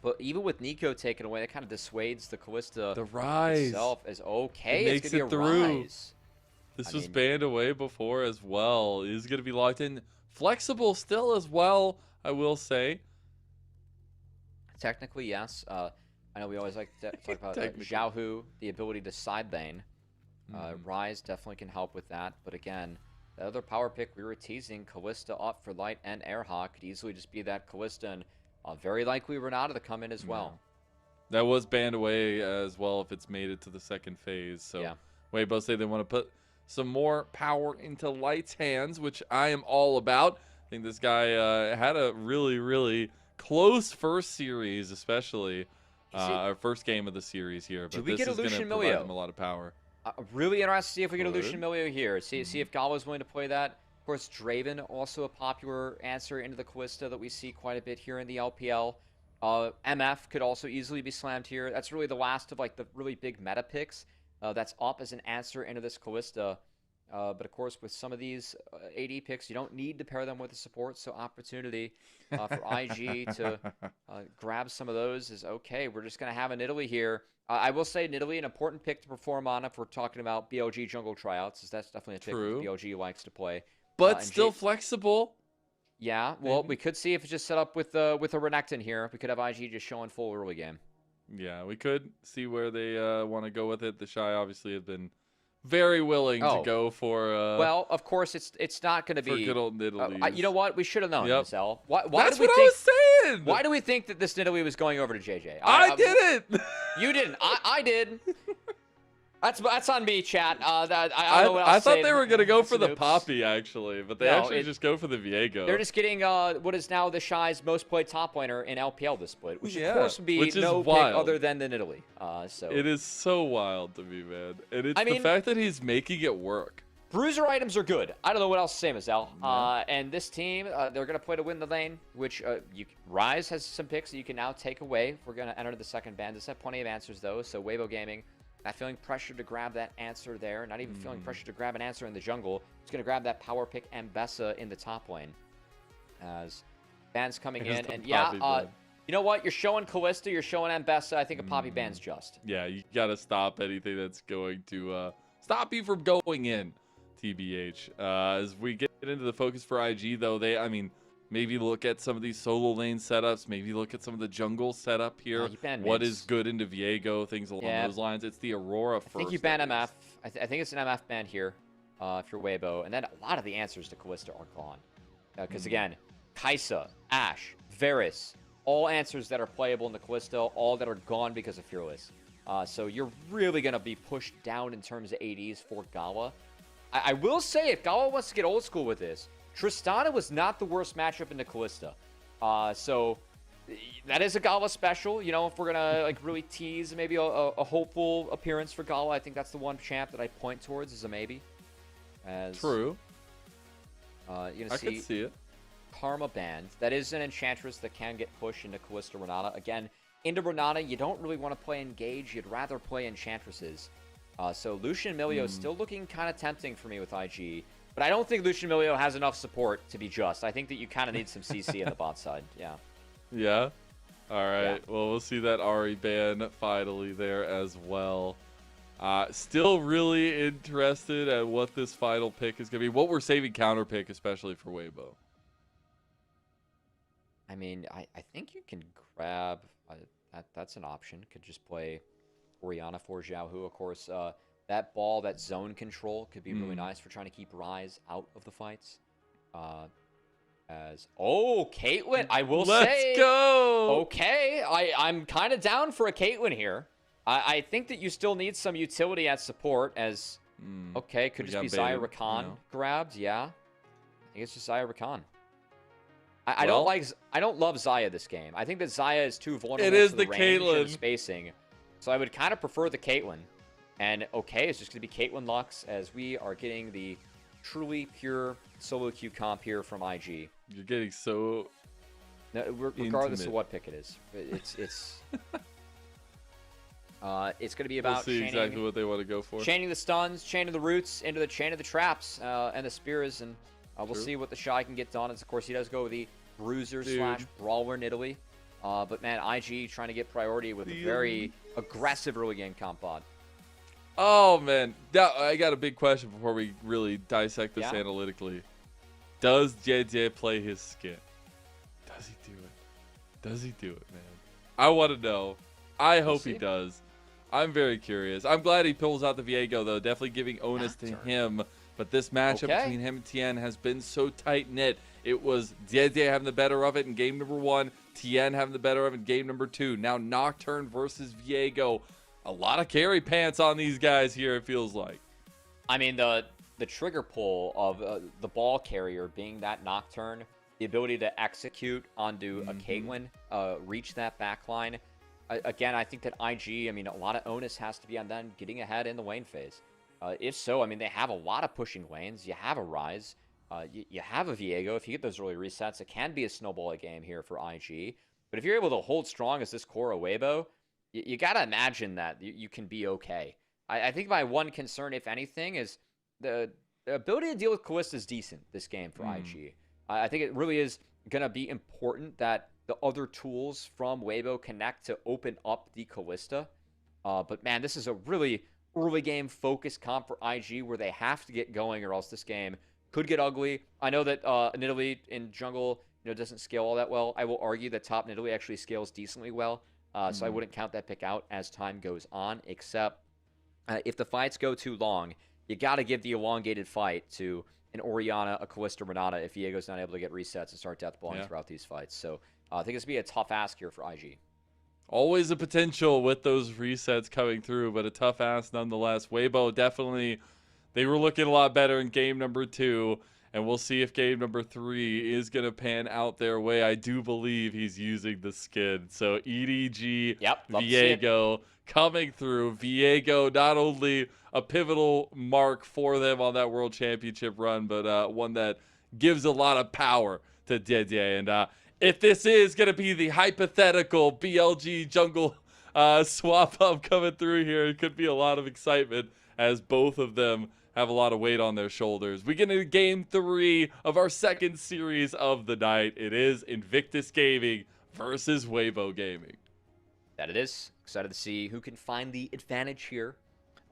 But even with Nico taken away, that kind of dissuades the Callista itself as okay. It's going to be a rise. This was banned away before as well. It is going to be locked in. Flexible still as well, I will say. Technically, yes. I know we always like to talk about Xiaohu, the ability to side lane. Rise definitely can help with that. But again, the other power pick we were teasing, Callista up for Light and Airhawk, could easily just be that Callista and very likely Renata to come in as well. That was banned away as well if it's made it to the second phase. So Weibo say they want to put some more power into Light's hands, which I am all about. I think this guy had a really, really close first series, especially our first game of the series here. But this is going to provide them a lot of power. Really interested to see if we get a Lucian Milio here. See if Gallo's willing to play that. Of course, Draven, also a popular answer into the Callista that we see quite a bit here in the LPL. MF could also easily be slammed here. That's really the last of like the really big meta picks that's up as an answer into this Callista. But of course, with some of these AD picks, you don't need to pair them with the support. So opportunity for IG to grab some of those is okay. We're just going to have a Nidalee here. I will say Nidalee, an important pick to perform on if we're talking about BLG jungle tryouts, as that's definitely a pick that BLG likes to play. But still flexible. Yeah, well, we could see if it's just set up with a Renekton here. We could have IG just showing full early game. Yeah, we could see where they want to go with it. The Shy obviously have been very willing to Oh. go for Well, of course, it's not going to for be. good old Nidalee. You know what? We should have known, Yep. Zell. Why That's did we what think? I was saying. Why do we think that this Nidalee was going over to JJ? I didn't. You didn't. I did. That's on me, chat. I don't know what else I to thought say. they were gonna go for the Oops. Poppy actually, but they No, actually just go for the Viego. They're just getting what is now the Shy's most played top laner in LPL this split, which Yeah, of course would be which is no pick wild. other than the Nidalee. So It is so wild to me, man. And it's I the mean- fact that he's making it work. Bruiser items are good. I don't know what else to say, Mazel. And this team, they're going to play to win the lane, which Rise has some picks that you can now take away. We're going to enter the second band. This have plenty of answers, though. So Weibo Gaming, not feeling pressure to grab that answer there. Not even feeling pressure to grab an answer in the jungle. He's going to grab that power pick Ambessa in the top lane. As band's coming in. And yeah, you know what? You're showing Callista. You're showing Ambessa. I think a Poppy band's just. Yeah, you got to stop anything that's going to stop you from going in, TBH. As we get into the focus for IG, though, maybe look at some of these solo lane setups. Maybe look at some of the jungle setup here. What is good into Viego, things along those lines. It's the Aurora first. I think you ban MF. I think it's an MF ban here if you're Weibo. And then a lot of the answers to Callista are gone. Because, again, Kaisa, Ashe, Varus, all answers that are playable in the Callista, all that are gone because of Fearless. So you're really going to be pushed down in terms of ADs for Gala. I will say, if Gala wants to get old school with this, Tristana was not the worst matchup in the Callista. So that is a Gala special. You know, if we're going to really tease maybe a hopeful appearance for Gala, I think that's the one champ that I point towards as a maybe. True. I can see it. Karma band. That is an Enchantress that can get pushed into Callista Renata. Again, into Renata, you don't really want to play Engage. You'd rather play Enchantresses. So Lucian Milio is still looking kind of tempting for me with IG. But I don't think Lucian Milio has enough support to be just. I think that you kind of need some CC in the bot side. Yeah. Yeah? All right. Yeah. Well, we'll see that Ari ban finally there as well. Still really interested at what this final pick is going to be. What we're saving counter pick, especially for Weibo. I mean, I think you can grab... that's an option. Could just play Orianna for Xiaohu, of course. That ball, that zone control could be really nice for trying to keep Rise out of the fights. Caitlyn, I will say. Let's go. Okay, I'm kind of down for a Caitlyn here. I think that you still need some utility at support as, okay, could just be Xayah Rakan grabbed. Yeah, I think it's just Xayah Rakan. I don't love Xayah this game. I think that Xayah is too vulnerable to the range and spacing. So I would kind of prefer the Caitlyn. And okay, it's just going to be Caitlyn Lux as we are getting the truly pure solo queue comp here from IG. You're getting so regardless of what pick it is. It's going to be about we'll see exactly what they want to go for. Chaining the stuns, chaining the roots into the chain of the traps and the spears. And we'll see what the Shy can get done. As of course, he does go with the Bruiser / Brawler in Italy. But man, IG trying to get priority with a very aggressive early game comp bot. Oh, man. I got a big question before we really dissect this analytically. Does JJ play his skin? Does he do it? Does he do it, man? I want to know. I hope he does. I'm very curious. I'm glad he pulls out the Viego, though. Definitely giving onus to him. But this matchup between him and Tien has been so tight-knit. It was JJ having the better of it in game number 1. Tien having the better of it in game number 2. Now Nocturne versus Viego. A lot of carry pants on these guys here, it feels like. I mean, the trigger pull of the ball carrier being that Nocturne, the ability to execute onto a Caitlyn, reach that backline. Again, I think that IG, I mean, a lot of onus has to be on them getting ahead in the lane phase. If so, I mean, they have a lot of pushing lanes. You have a Rise. You have a Viego. If you get those early resets, it can be a snowball game here for IG. But if you're able to hold strong as this core of Weibo, you got to imagine that you can be okay. I think my one concern, if anything, is the ability to deal with Callista is decent this game for IG. I think it really is going to be important that the other tools from Weibo connect to open up the Callista. But man, this is a really early game focused comp for IG where they have to get going or else this game could get ugly. I know that Nidalee in jungle doesn't scale all that well. I will argue that top Nidalee actually scales decently well. So I wouldn't count that pick out as time goes on, except if the fights go too long you got to give the elongated fight to an Orianna, a Kalista, Renata if Viego's not able to get resets and start death blowing throughout these fights. So I think it's going to be a tough ask here for IG. Always a potential with those resets coming through, but a tough ask nonetheless. Weibo definitely, they were looking a lot better in game number 2, and we'll see if game number 3 is going to pan out their way. I do believe he's using the skin. So EDG, Viego coming through. Viego, not only a pivotal mark for them on that World Championship run, but one that gives a lot of power to JDG. And if this is going to be the hypothetical BLG jungle swap up coming through here, it could be a lot of excitement as both of them have a lot of weight on their shoulders. We get into game 3 of our second series of the night. It is Invictus Gaming versus Weibo Gaming. That it is. Excited to see who can find the advantage here.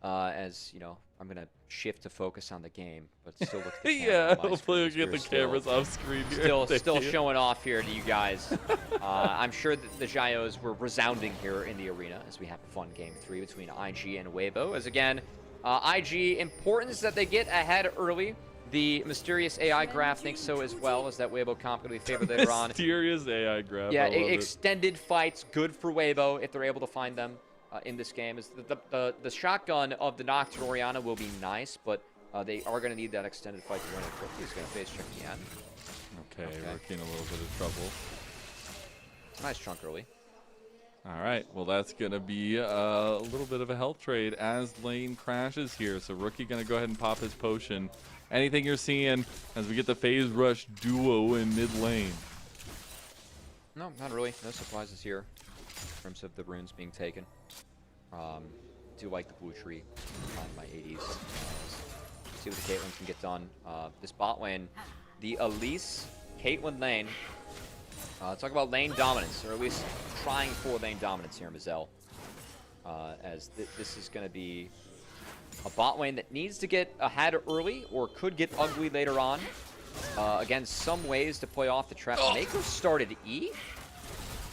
As you know, I'm gonna shift to focus on the game, but still look at the camera. Yeah, hopefully we get the cameras off screen here. Still showing off here to you guys. I'm sure that the Jaios were resounding here in the arena as we have a fun game 3 between IG and Weibo. As again, IG, importance that they get ahead early. The mysterious AI graph thinks so as well, as that Weibo comp going to be favored later on. Mysterious AI graph. Yeah, extended fights, good for Weibo if they're able to find them in this game. Is the shotgun of the Nocturne Orianna will be nice, but they are going to need that extended fight to win it. He's going to face check again. Okay, we're in a little bit of trouble. Nice chunk early. All right, well, that's going to be a little bit of a health trade as lane crashes here. So Rookie going to go ahead and pop his potion. Anything you're seeing as we get the phase rush duo in mid lane? No, not really. No surprises here in terms of the runes being taken. Do like the blue tree on my 80s. See what the Caitlyn can get done. This bot lane, the Elise Caitlyn lane. Talk about lane dominance, or at least trying for lane dominance here, Mazel. As this is going to be a bot lane that needs to get ahead early, or could get ugly later on. Again, some ways to play off the trap. Mako started E,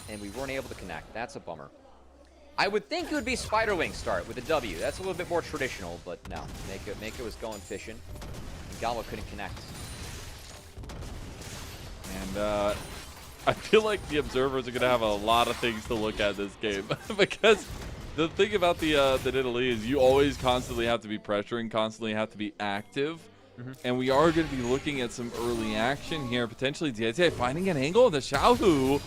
and we weren't able to connect. That's a bummer. I would think it would be Spiderwing start with a W. That's a little bit more traditional, but no. Mako was going fishing, and Gallo couldn't connect. And I feel like the observers are going to have a lot of things to look at this game because the thing about the Nidalee is you always constantly have to be pressuring, constantly have to be active. And we are going to be looking at some early action here. Potentially JDG finding an angle in the Xiaohu.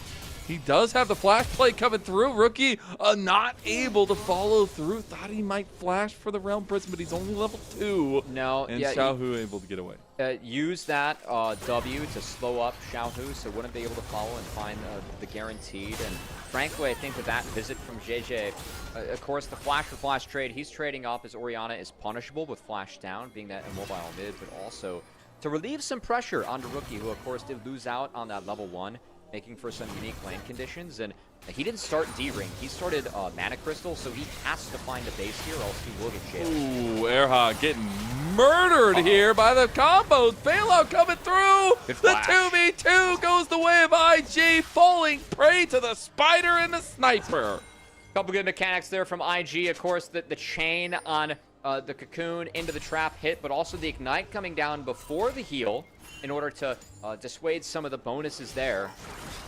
He does have the flash play coming through. Rookie not able to follow through. Thought he might flash for the Realm Prism, but he's only level 2. No, and Xiaohu able to get away. Use that W to slow up Xiaohu, so wouldn't be able to follow and find the guaranteed. And frankly, I think that visit from JJ, of course, the flash for flash trade, he's trading up as Orianna is punishable with flash down, being that immobile mid, but also to relieve some pressure onto Rookie, who of course did lose out on that level 1. Making for some unique lane conditions, and he didn't start D-Ring. He started Mana Crystal, so he has to find a base here, or else he will get jailed. Ooh, Erha getting murdered here by the combos. Bailout coming through. The 2v2 goes the way of IG, falling prey to the Spider and the Sniper. Couple good mechanics there from IG. Of course, the chain on the Cocoon into the trap hit, but also the Ignite coming down before the heal in order to dissuade some of the bonuses there.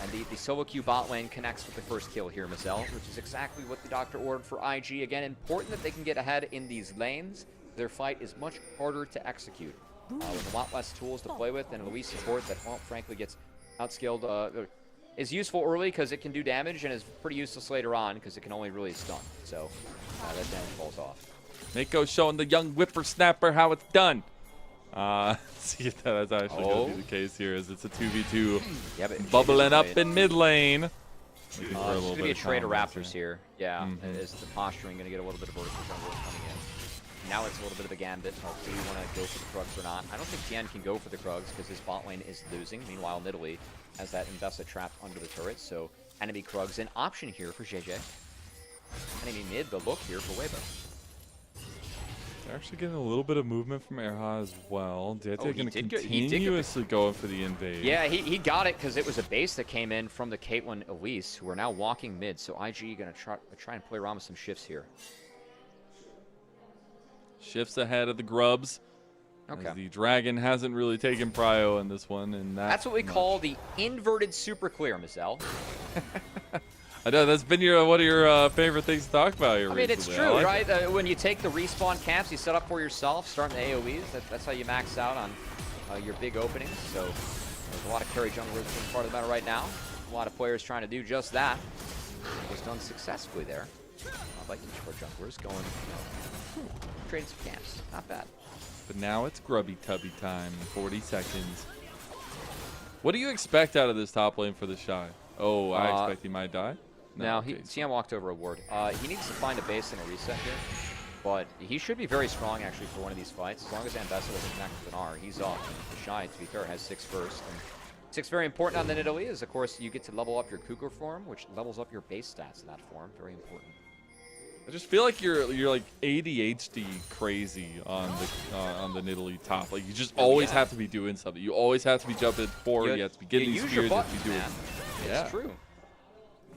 And the solo queue bot lane connects with the first kill here, Mazel, which is exactly what the Doctor ordered for IG. Again, important that they can get ahead in these lanes. Their fight is much harder to execute. With a lot less tools to play with, and Luis support that, well, frankly, gets outskilled. Is useful early because it can do damage, and is pretty useless later on because it can only really stun. So that damage falls off. Mako showing the young whippersnapper how it's done. See if that's actually going to be the case here, as it's a 2v2 bubbling up in mid lane. It's going to be a trade of Raptors here. Yeah, is the posturing going to get a little bit of vertical jungle coming in. Now it's a little bit of a gambit. Do you want to go for the Krugs or not? I don't think Tien can go for the Krugs because his bot lane is losing. Meanwhile, Nidalee has that Investa trapped under the turret, so enemy Krugs an option here for JJ. Enemy mid, the look here for Weibo. They're actually getting a little bit of movement from Erha as well. JJ going to continuously going for the invade. Yeah, he got it because it was a base that came in from the Caitlyn Elise, who are now walking mid. So IG going to try and play around with some shifts here. shifts ahead of the Grubs. Okay. As the Dragon hasn't really taken prio in this one, and that's what we call the inverted super clear, Mizel. I know that's been one of your favorite things to talk about here. I mean, recently. it's true, like right? When you take the respawn camps you set up for yourself, starting the AoEs, that's how you max out on your big openings. So there's a lot of carry junglers being part of the meta right now. A lot of players trying to do just that. It was done successfully there. Viking short junglers going, trading some camps. Not bad. But now it's Grubby Tubby time in 40 seconds. What do you expect out of this top lane for the Shy? Oh, I expect he might die. No, okay, TM walked over a ward. He needs to find a base and a reset here. But he should be very strong, actually, for one of these fights. As long as Ambessa doesn't connect with an R, he's up. And the Shy, to be fair, has 6 first. And 6 very important on the Nidalee is, of course, you get to level up your Cougar form, which levels up your base stats in that form. Very important. I just feel like you're like ADHD crazy on the Nidalee top. Like you just always have to be doing something. You always have to be jumping forward. You have to be getting these spears. Use your buttons, you have to be doing. Man. It's true.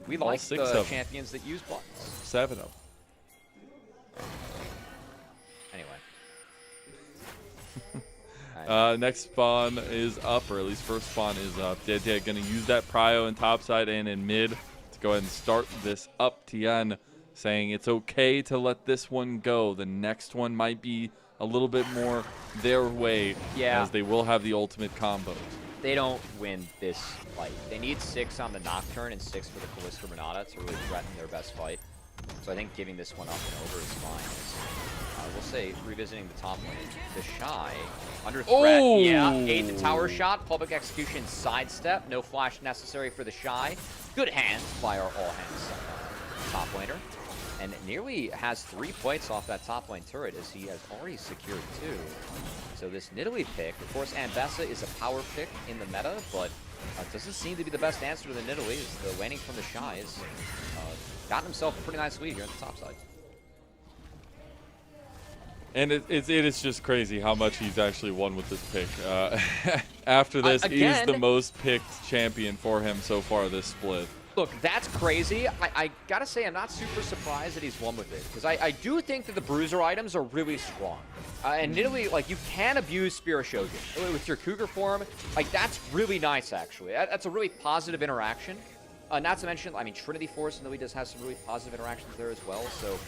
We like the champions that use buttons. 7 of them. Anyway. Next spawn is up, or at least first spawn is up. JDG going to use that prio in topside and in mid to go ahead and start this up. Tien saying it's okay to let this one go. The next one might be a little bit more their way, as they will have the ultimate combos. They don't win this fight. They need 6 on the Nocturne and 6 for the Callista Renata to really threaten their best fight. So I think giving this one up and over is fine. We'll say, revisiting the top lane, the Shy, under threat. Oh! Yeah, 8 the tower shot, public execution sidestep, no flash necessary for the Shy. Good hands by our all-hands top laner. And nearly has 3 plates off that top lane turret as he has already secured 2. So this Nidalee pick, of course, Ambessa is a power pick in the meta, but doesn't seem to be the best answer to the Nidalee. The laning from the Shy has gotten himself a pretty nice lead here on the top side. And it is just crazy how much he's actually won with this pick. After this, he's the most picked champion for him so far this split. Look, that's crazy. I gotta say, I'm not super surprised that he's won with it, because I do think that the bruiser items are really strong. And Nidalee, like, you can abuse Spear Shogun with your Cougar form. Like, that's really nice, actually. That's a really positive interaction. Not to mention, I mean, Trinity Force Nidalee does have some really positive interactions there as well. So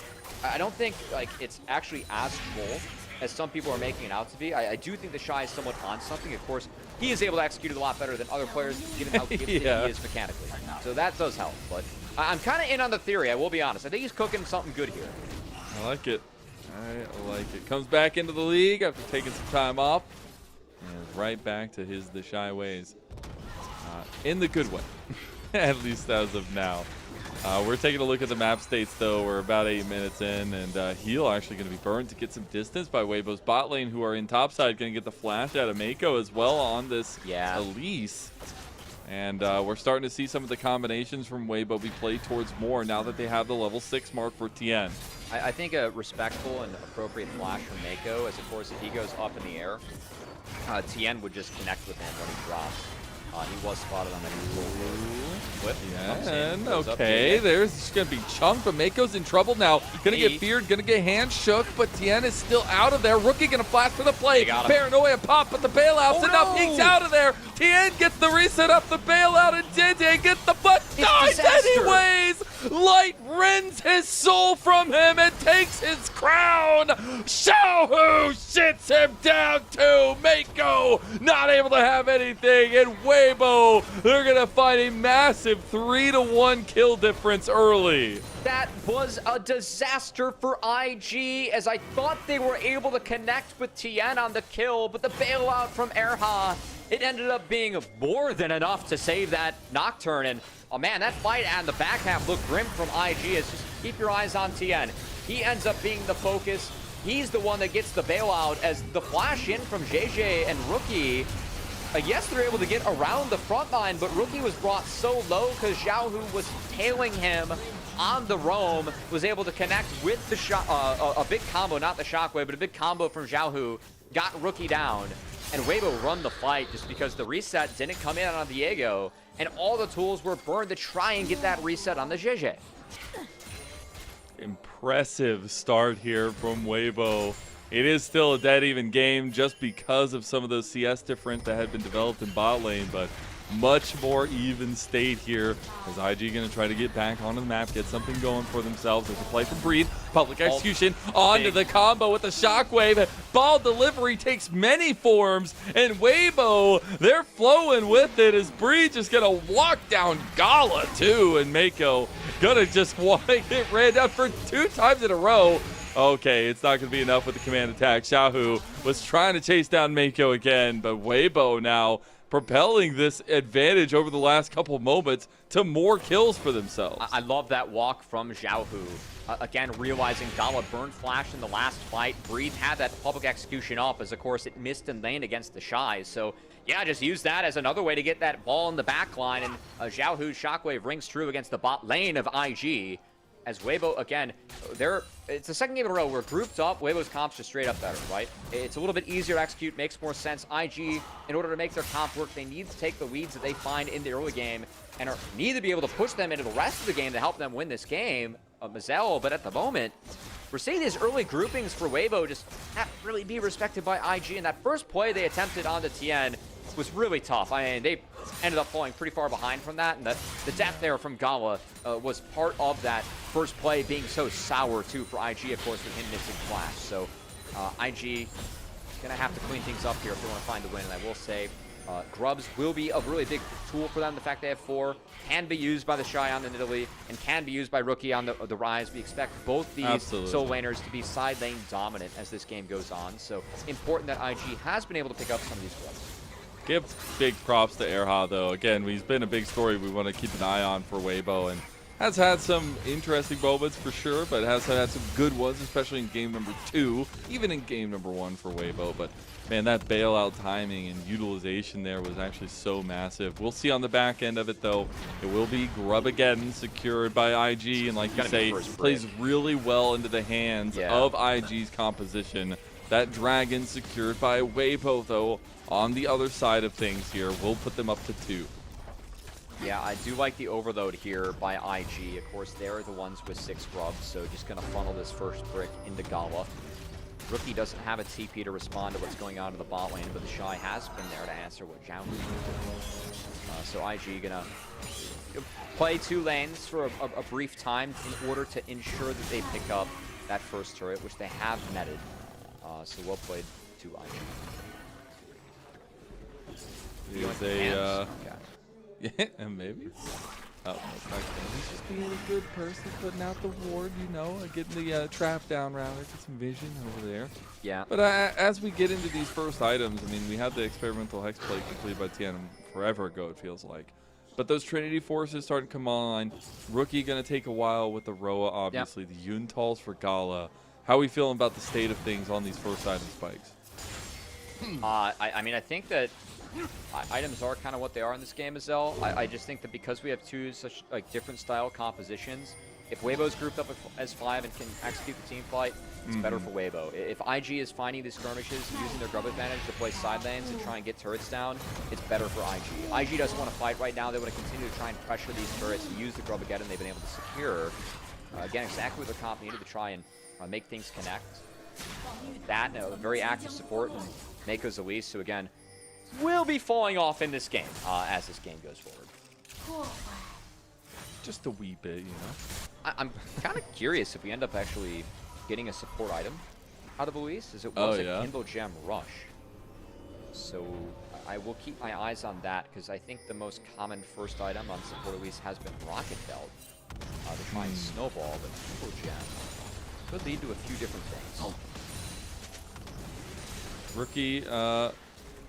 I don't think, like, it's actually as full as some people are making it out to be. I do think the Shy is somewhat on something. Of course, he is able to execute it a lot better than other players, given how gifted he is mechanically. So that does help. But I'm kind of in on the theory, I will be honest. I think he's cooking something good here. I like it. I like it. Comes back into the league after taking some time off. And is right back to the Shy ways. In the good way. At least as of now. We're taking a look at the map states, though. We're about 8 minutes in, and Heal actually going to be burned to get some distance by Weibo's bot lane, who are in topside, going to get the flash out of Mako as well on this Elise. And we're starting to see some of the combinations from Weibo be played towards more now that they have the level 6 mark for Tien. I think a respectful and appropriate flash from Mako, as of course if he goes up in the air, Tien would just connect with him when he drops. He was spotted on that flip. Yeah, and okay, there's going to be Chunk, but Mako's in trouble now. Going to get feared, going to get hand shook, but Tien is still out of there. Rookie going to flash for the play. Paranoia pop, but the bailout's enough. He's out of there. Tien gets the reset up the bailout, and JJ gets the butt. Dies anyways. Light rends his soul from him and takes his crown. Xiaohu shits him down too. Mako not able to have anything, and Weibo, they're going to find a massive 3-to-1 kill difference early. That was a disaster for IG, as I thought they were able to connect with Tien on the kill, but the bailout from Erha, it ended up being more than enough to save that Nocturne. And oh man, that fight and the back half looked grim from IG. As just keep your eyes on Tien. He ends up being the focus. He's the one that gets the bailout, as the flash in from JJ and Rookie. Yes, they're able to get around the front line, but Rookie was brought so low because Xiaohu was tailing him on the roam, was able to connect with the shot, a big combo, not the shockwave, but a big combo from Xiaohu, got Rookie down, and Weibo run the fight just because the reset didn't come in on Diego, and all the tools were burned to try and get that reset on the JJ. Impressive start here from Weibo. it is still a dead even game just because of some of those CS different that had been developed in bot lane, but much more even state here as IG going to try to get back onto the map, get something going for themselves as a play from Breathe. Public execution onto the combo with the shockwave. Ball delivery takes many forms, and Weibo, they're flowing with it as Breathe just going to walk down Gala too, and Mako going to just get ran down for 2 times in a row. Okay, it's not going to be enough with the command attack. Xiaohu was trying to chase down Mako again, but Weibo now propelling this advantage over the last couple of moments to more kills for themselves. I love that walk from Xiaohu. Again, realizing Gala burned flash in the last fight. Breathe had that public execution up as, of course, it missed in lane against the Shy. So, yeah, just use that as another way to get that ball in the back line. And Xiaohu's shockwave rings true against the bot lane of IG. As Weibo, again, it's the second game in a row we're grouped up. Weibo's comps just straight up better, right? It's a little bit easier to execute, makes more sense. IG, in order to make their comp work, they need to take the leads that they find in the early game and need to be able to push them into the rest of the game to help them win this game. Mazel, but at the moment, we're seeing these early groupings for Weibo just not really be respected by IG. And that first play they attempted on the TN was really tough. I mean, they ended up falling pretty far behind from that, and the death there from Gala was part of that first play being so sour, too, for IG, of course, with him missing flash. So IG going to have to clean things up here if they want to find the win, and I will say Grubs will be a really big tool for them. The fact they have 4 can be used by the Shy on the Nidalee and can be used by Rookie on the Rise. We expect both these solo laners to be side lane dominant as this game goes on, so important that IG has been able to pick up some of these Grubs. Give big props to Erha, though. Again, he's been a big story we want to keep an eye on for Weibo, and has had some interesting moments for sure, but has had some good ones, especially in game number 2, even in game number 1 for Weibo. But man, that bailout timing and utilization there was actually so massive. We'll see on the back end of it, though. It will be Grub again, secured by IG, and like you say, plays really well into the hands of IG's composition. That dragon secured by Weibo, though, on the other side of things here, will put them up to 2. Yeah, I do like the overload here by IG. Of course, they're the ones with 6 Grubs, so just going to funnel this first brick into Gala. Rookie doesn't have a TP to respond to what's going on in the bot lane, but the Shy has been there to answer what Zhao was doing. So IG going to play 2 lanes for a brief time in order to ensure that they pick up that first turret, which they have netted. So well played to IG. Is a yeah, and maybe. Oh, he's just being a good person, putting out the ward, you know, getting the trap down router, get some vision over there. Yeah. But as we get into these first items, I mean, we had the experimental hex play completed by TN forever ago, it feels like. But those Trinity forces starting to come online. Rookie going to take a while with the Roa, obviously. Yep. The Yuntals for Gala. How are we feeling about the state of things on these first item spikes? I mean, I think that items are kind of what they are in this game, Azel. I just think that because we have 2 such different style compositions, if Weibo's grouped up as 5 and can execute the team fight, it's better for Weibo. If IG is finding these skirmishes, using their grub advantage to play side lanes and try and get turrets down, it's better for IG. IG doesn't want to fight right now. They want to continue to try and pressure these turrets and use the grub again, and they've been able to secure, again, exactly what their comp needed to try and make things connect. That, a very active support, and Mako's Elise, who again, will be falling off in this game as this game goes forward. Just a wee bit, you know. I'm kind of curious if we end up actually getting a support item out of Elise, as it was a Kindle Gem Rush. So I will keep my eyes on that, because I think the most common first item on support Elise has been Rocket Belt to try and snowball, but Kindle Gem could lead to a few different things. Rookie,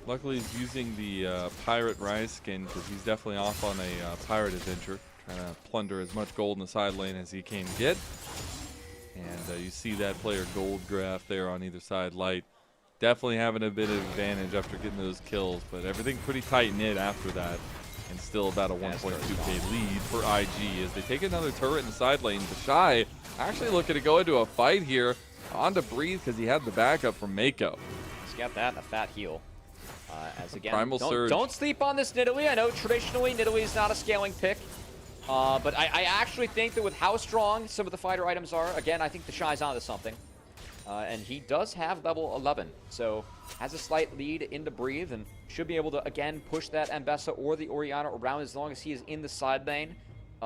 luckily he's using the Pirate Rise skin, because he's definitely off on a pirate adventure, trying to plunder as much gold in the side lane as he can get. And you see that player gold graph there on either side. Light definitely having a bit of advantage after getting those kills, but everything pretty tight-knit after that. And still about a 1.2k lead for IG as they take another turret in the side lane. The Shy actually looking to go into a fight here. On to Breathe because he had the backup from Mako. He's got that and a fat heal. As again, Primal Surge. Don't sleep on this Nidalee. I know traditionally Nidalee is not a scaling pick. But I actually think that with how strong some of the fighter items are, again, I think the Shy's onto something. and he does have level 11, so has a slight lead into Breathe and should be able to, again, push that Ambessa or the Orianna around as long as he is in the side lane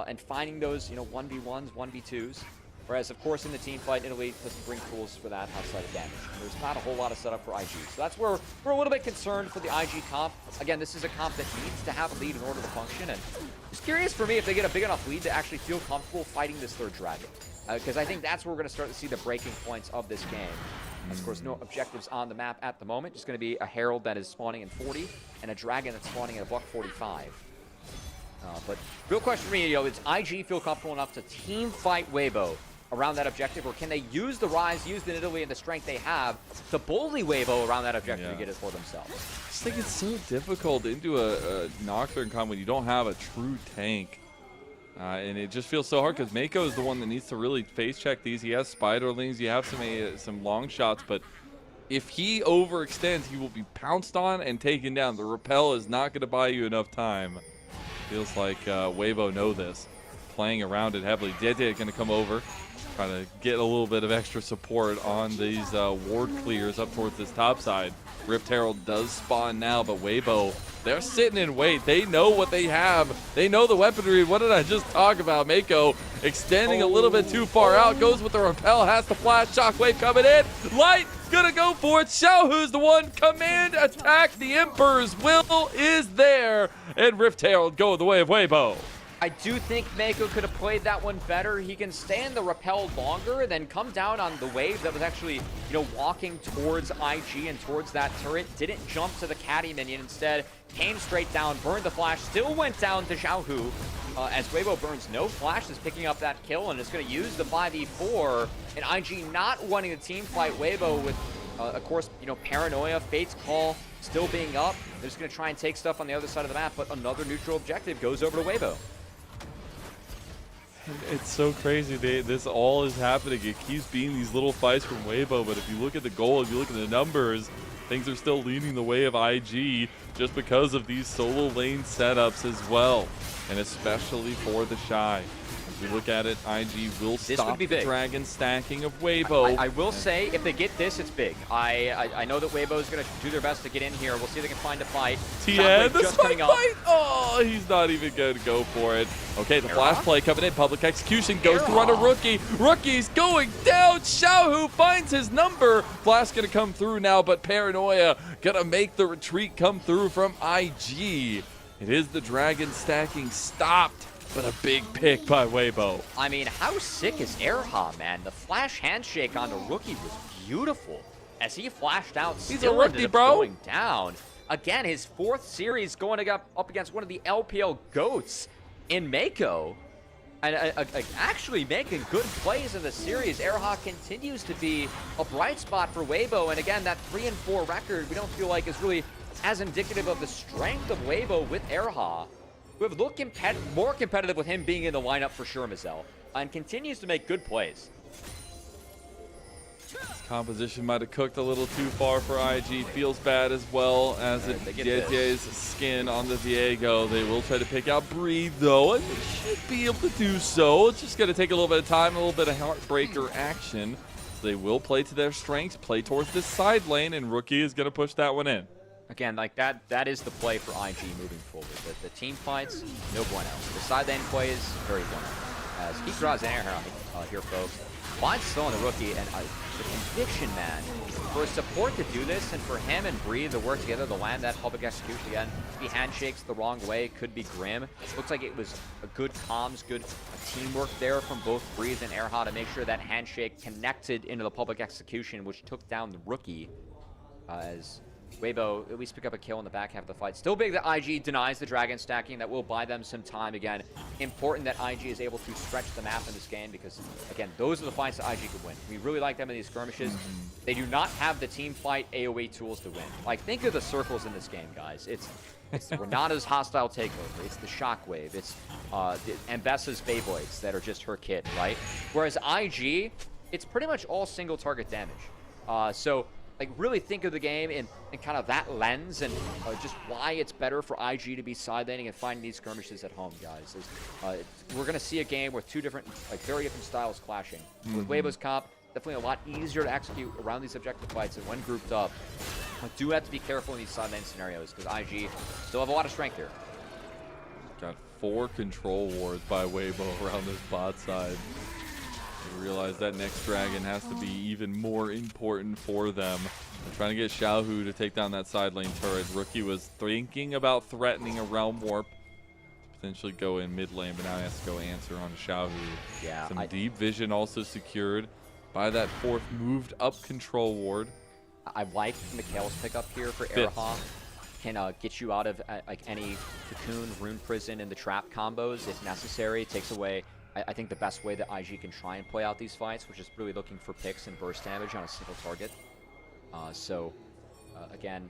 and finding those, 1v1s, 1v2s. Whereas, of course, in the team fight, Italy doesn't bring tools for that outside of damage. And there's not a whole lot of setup for IG. So that's where we're a little bit concerned for the IG comp. Again, this is a comp that needs to have a lead in order to function. And it's curious for me if they get a big enough lead to actually feel comfortable fighting this third dragon. Because I think that's where we're going to start to see the breaking points of this game. As, of course, no objectives on the map at the moment. Just going to be a Herald that is spawning in 40 and a Dragon that's spawning at $145. But real question for me, is IG feel comfortable enough to team fight Weibo around that objective, or can they use the rise used in Italy and the strength they have to bully Weibo around that objective to get it for themselves? I just think it's so difficult into a Nocturne con when you don't have a true tank. And it just feels so hard because Mako is the one that needs to really face check these. He has Spiderlings, you have some long shots, but if he overextends, he will be pounced on and taken down. The repel is not going to buy you enough time. Feels like Weibo know this. Playing around it heavily. JDG is going to come over, trying to get a little bit of extra support on these ward clears up towards this top side. Rift Herald does spawn now, but Weibo, they're sitting in wait. They know what they have. They know the weaponry. What did I just talk about? Mako extending a little bit too far out. Goes with the repel. Has the flash. Shockwave coming in. Light gonna go for it. Xiaohu's the one. Command attack. The Emperor's will is there. And Rift Herald go the way of Weibo. I do think Mako could have played that one better. He can stand the repel longer, then come down on the wave that was actually, walking towards IG and towards that turret. Didn't jump to the caddy minion. Instead, came straight down, burned the flash, still went down to Xiaohu. As Weibo burns no flash, is picking up that kill and is going to use the 5v4. And IG not wanting to team fight Weibo with, of course, Paranoia, Fate's Call still being up. They're just going to try and take stuff on the other side of the map, but another neutral objective goes over to Weibo. It's so crazy. This all is happening. It keeps being these little fights from Weibo, but if you look at the goal, if you look at the numbers, things are still leaning the way of IG just because of these solo lane setups as well, and especially for the Shy. As we look at it, IG will stop the dragon stacking of Weibo. I will say, if they get this, it's big. I know that Weibo is going to do their best to get in here. We'll see if they can find a fight. TES, the spike fight! Oh, he's not even going to go for it. Okay, the flash play coming in. Public execution goes through on a Rookie. Rookie's going down. Xiaohu finds his number. Flash going to come through now, but Paranoia going to make the retreat come through from IG. It is the dragon stacking stopped. But a big pick by Weibo. I mean, how sick is Erha, man? The flash handshake on the Rookie was beautiful. As he flashed out, he's a rookie, bro. Going down. Again, his 4th series going up against one of the LPL GOATs in Mako. And actually making good plays in the series. Erha continues to be a bright spot for Weibo. And again, that 3-4 record, we don't feel like is really as indicative of the strength of Weibo with Erha. We have looked more competitive with him being in the lineup for sure, Mazel, and continues to make good plays. This composition might have cooked a little too far for IG. Feels bad as well as it JJ's skin on the Viego. They will try to pick out Breathe, though, and they should be able to do so. It's just going to take a little bit of time, a little bit of heartbreaker action. So they will play to their strengths, play towards this side lane, and Rookie is going to push that one in. Again, like that is the play for IG moving forward. The team fights, no bueno. The side lane play is very bueno. As he draws in here, folks. Quad's still on the Rookie, and the conviction, man, for a support to do this, and for him and Breathe to work together to land that public execution again. If he handshakes the wrong way, it could be grim. Looks like it was a good comms, good teamwork there from both Breathe and Erha to make sure that handshake connected into the public execution, which took down the Rookie. As Weibo at least pick up a kill in the back half of the fight. Still big that IG denies the dragon stacking. That will buy them some time again. Important that IG is able to stretch the map in this game because, again, those are the fights that IG could win. We really like them in these skirmishes. They do not have the team fight AoE tools to win. Like, think of the circles in this game, guys. It's Renata's hostile takeover. It's the Shockwave. It's Ambessa's Beyblades that are just her kit, right? Whereas IG, it's pretty much all single target damage. So, like, really think of the game in kind of that lens and just why it's better for IG to be side laning and finding these skirmishes at home, guys. We're going to see a game with two different, like, very different styles clashing. With Weibo's comp, definitely a lot easier to execute around these objective fights and when grouped up. But do have to be careful in these side lane scenarios because IG still have a lot of strength here. Got 4 control wards by Weibo around this bot side. They realize that next dragon has to be even more important for them. They're trying to get Xiaohu to take down that side lane turret. Rookie was thinking about threatening a realm warp. Potentially go in mid lane, but now he has to go answer on Xiaohu. Yeah, Some deep vision also secured by that 4th moved up control ward. I like Mikhail's pickup here for Eraha. Can get you out of like any cocoon, rune prison, and the trap combos if necessary. It takes away, I think, the best way that IG can try and play out these fights, which is really looking for picks and burst damage on a single target. Again,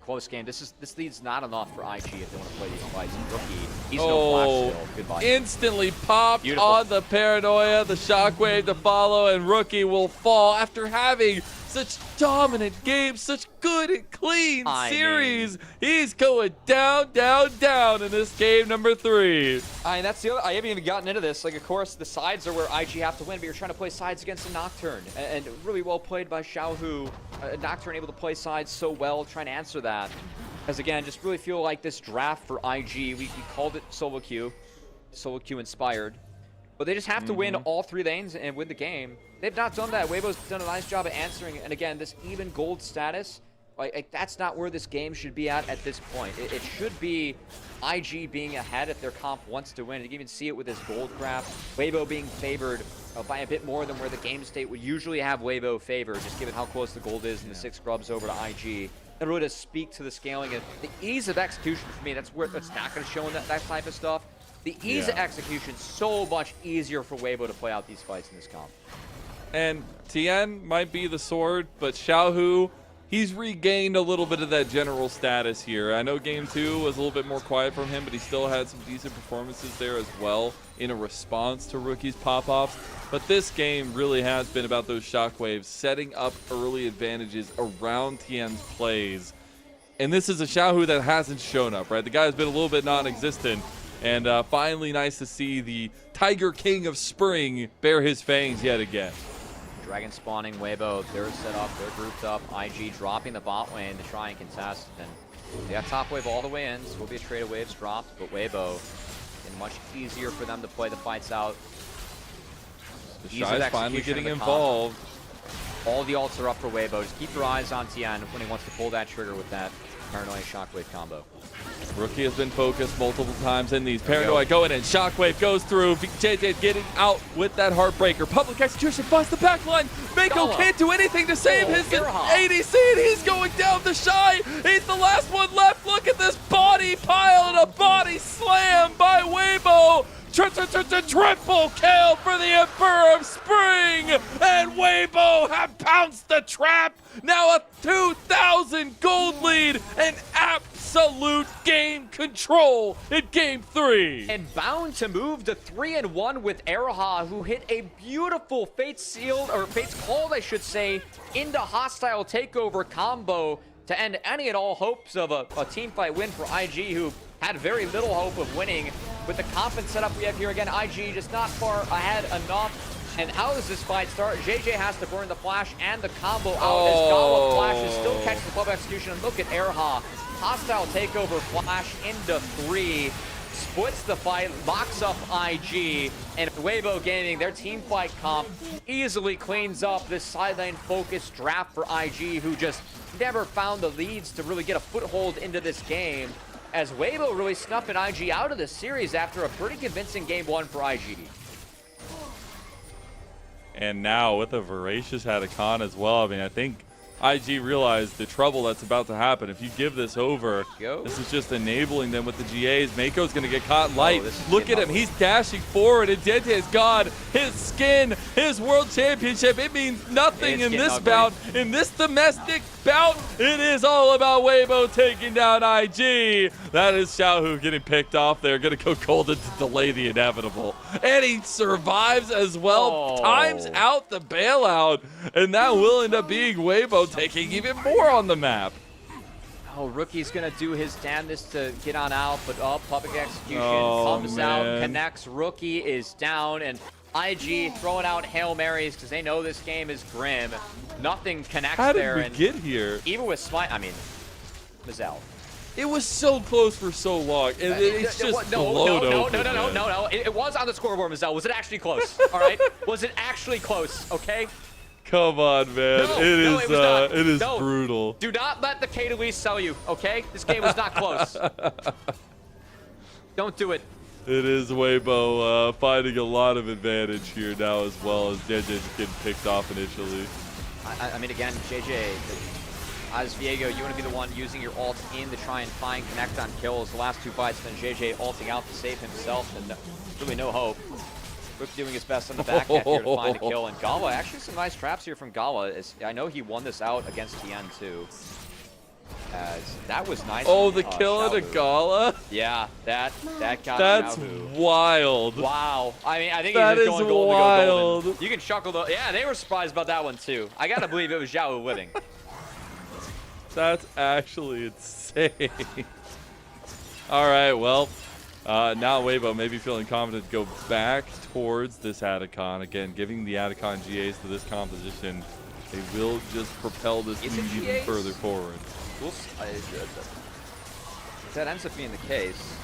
close game. This lead's not enough for IG if they want to play these fights. And Rookie, he's no flash still. Goodbye. Instantly popped Beautiful. on the paranoia, the shockwave to follow, and Rookie will fall after having such dominant games, such good and clean series. He's going down, down, down in this game number 3. That's the other. I haven't even gotten into this. Like, of course, the sides are where IG have to win, but you're trying to play sides against a Nocturne, and really well played by Xiaohu. Nocturne able to play sides so well, trying to answer that. Because again, just really feel like this draft for IG, we called it solo queue inspired. But they just have to win all 3 lanes and win the game. They've not done that. Weibo's done a nice job of answering. And again, this even gold status, like that's not where this game should be at this point. It should be IG being ahead if their comp wants to win. You can even see it with this gold craft. Weibo being favored by a bit more than where the game state would usually have Weibo favored, just given how close the gold is and the 6 grubs over to IG. That really does speak to the scaling and the ease of execution for me. That's where that's not going to show in that type of stuff. The ease of execution so much easier for Weibo to play out these fights in this comp. And Tien might be the sword, but Xiaohu, he's regained a little bit of that general status here. I know game 2 was a little bit more quiet from him, but he still had some decent performances there as well in a response to Rookie's pop-offs. But this game really has been about those shockwaves, setting up early advantages around Tien's plays. And this is a Xiaohu that hasn't shown up, right? The guy's been a little bit non-existent. And finally, nice to see the Tiger King of Spring bare his fangs yet again. Dragon spawning, Weibo, they're set up, they're grouped up. IG dropping the bot lane to try and contest. And they got top wave all the way in, so will be a trade of waves dropped. But Weibo, getting much easier for them to play the fights out. The Shy's finally getting involved. All the ults are up for Weibo. Just keep your eyes on Tien when he wants to pull that trigger with that Paranoia Shockwave combo. Rookie has been focused multiple times in these. Paranoia going in. Shockwave goes through. JJ getting out with that Heartbreaker. Public execution finds the back line. Mako can't do anything to save his ADC, and he's going down the Shy. He's the last one left. Look at this body pile and a body slam by Weibo. Triple kill for the Emperor of Spring, and Weibo have pounced the trap. Now a 2,000 gold lead and absolute game control in game 3. And bound to move to 3-1 with Eraha, who hit a beautiful Fate's Called, I should say, into hostile takeover combo to end any and all hopes of a team fight win for IG, who had very little hope of winning. With the confidence setup we have here again, IG just not far ahead enough. And how does this fight start? JJ has to burn the flash and the combo out as Gala flashes still catch the club execution. And look at Eraha. Hostile takeover flash into 3. Splits the fight, locks up IG, and Weibo Gaming, their team fight comp, easily cleans up this sideline focused draft for IG, who just never found the leads to really get a foothold into this game, as Weibo really snuffing IG out of this series after a pretty convincing game 1 for IG. And now with a voracious Hadouken as well. I mean, I think IG realized the trouble that's about to happen. If you give this over, this is just enabling them with the GAs. Mako's going to get caught light. Look at him. He's dashing forward, and Dente is gone. His skin, his world championship, it means nothing in this bout. In this domestic bout, it is all about Weibo taking down IG. That is Xiaohu getting picked off there. Going to go golden to delay the inevitable. And he survives as well. Times out the bailout. And that will end up being Weibo taking even more on the map. Oh, Rookie's going to do his damnedest to get on out, but public execution comes out, connects. Rookie is down, and IG throwing out Hail Marys because they know this game is grim. Nothing connects How did there. we get here? Even with Smite, I mean, Mazel. It was so close for so long, and it's just blown open. No. It was on the scoreboard, Mazel. Was it actually close? All right? Was it actually close? Okay? Come on, man. It is brutal. Do not let the K to Lee sell you, okay? This game was not close. Don't do it. It is Weibo finding a lot of advantage here now, as well as JJ getting picked off initially. I mean, again, JJ, as Viego, you want to be the one using your ult in to try and find connect on kills. The last two fights, then JJ ulting out to save himself, and really no hope. Rook doing his best on the back end here to find a kill. And Gala, actually some nice traps here from Gala. I know he won this out against TN too. As that was nice. Oh, the kill into Gala? Yeah, that got That's wild. Wow. I mean, I think that he's just going golden wild. to go golden. You can chuckle though. Yeah, they were surprised about that one too. I gotta believe it was Xiao winning. That's actually insane. All right, well, now Weibo maybe feeling confident to go back towards this Atacon. Again, giving the Atacon GAs to this composition, they will just propel this lead even further forward. That ends up being the case.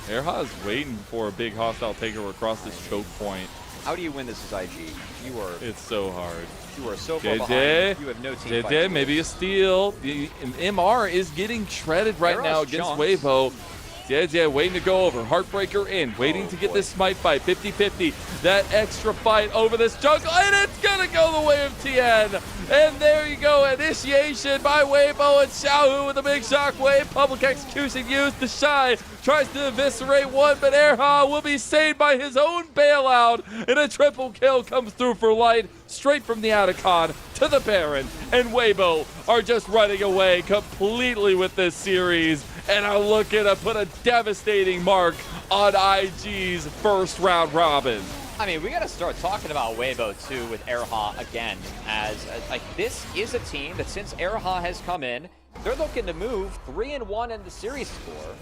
Erha is waiting for a big hostile takeover across this choke point. How do you win this as IG? It's so hard. You are so far behind. You have no team fight. JJ, maybe a steal. The MR is getting shredded right now against Weibo. JJ waiting to go over. Heartbreaker in. Waiting to get this smite fight. 50-50. That extra fight over this jungle. And it's going to go the way of TN. And there you go. Initiation by Weibo and Xiaohu with a big shockwave. Public execution used. The Shy tries to eviscerate one, but Erha will be saved by his own bailout. And a triple kill comes through for Light. Straight from the Atacon to the Baron. And Weibo are just running away completely with this series. And are looking to put a devastating mark on IG's first round robin. I mean, we got to start talking about Weibo too with Erha again, as like this is a team that since Erha has come in, they're looking to move 3-1 in the series score.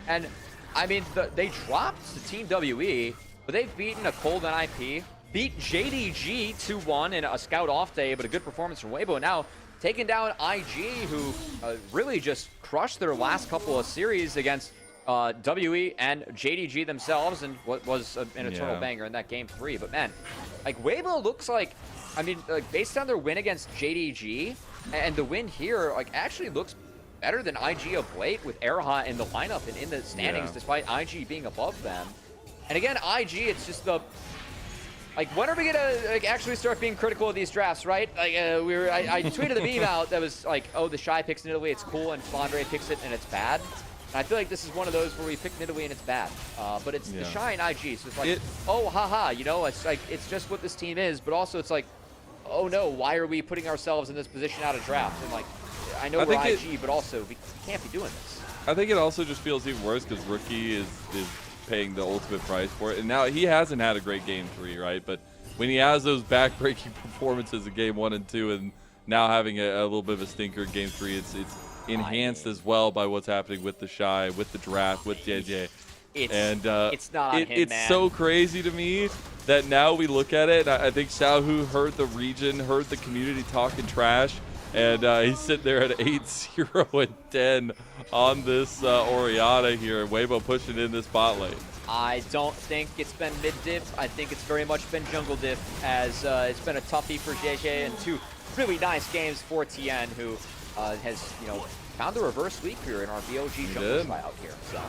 And I mean, they dropped to Team WE, but they've beaten a cold NiP, beat JDG 2-1 in a scout off day, but a good performance from Weibo. Now taking down IG, who really just crushed their last couple of series against WE and JDG themselves, and what was an eternal banger in that game 3. But man, like Weibo looks like, I mean, like based on their win against JDG and the win here, like actually looks better than IG of late with Erha in the lineup and in the standings, despite IG being above them. And again, IG, it's just the. Like, when are we gonna actually start being critical of these drafts, right? Like, I tweeted the meme out that was like, oh, the Shy picks Nidalee, it's cool, and Flandre picks it, and it's bad. And I feel like this is one of those where we pick Nidalee and it's bad. But it's the Shy and IG, so it's like, oh, haha, you know, it's like, it's just what this team is, but also it's like, oh no, why are we putting ourselves in this position out of draft? And like, I know we're IG, but also we can't be doing this. I think it also just feels even worse because Rookie is paying the ultimate price for it. And now he hasn't had a great game 3, right? But when he has those back-breaking performances in game 1 and 2 and now having a little bit of a stinker in game 3, it's enhanced as well by what's happening with the Shy, with the draft, with JJ. It's not on him, it's man. so crazy to me that now we look at it, and I think Xiaohu heard the region, heard the community talking trash, and he's sitting there at 8-0 and 10 on this Orianna here. Weibo pushing in this bot lane. I don't think it's been mid diff. I think it's very much been jungle diff, as it's been a toughie for JJ and 2 really nice games for TN, who has, you know, found the reverse sweep here in our BLG jungle spy out here. So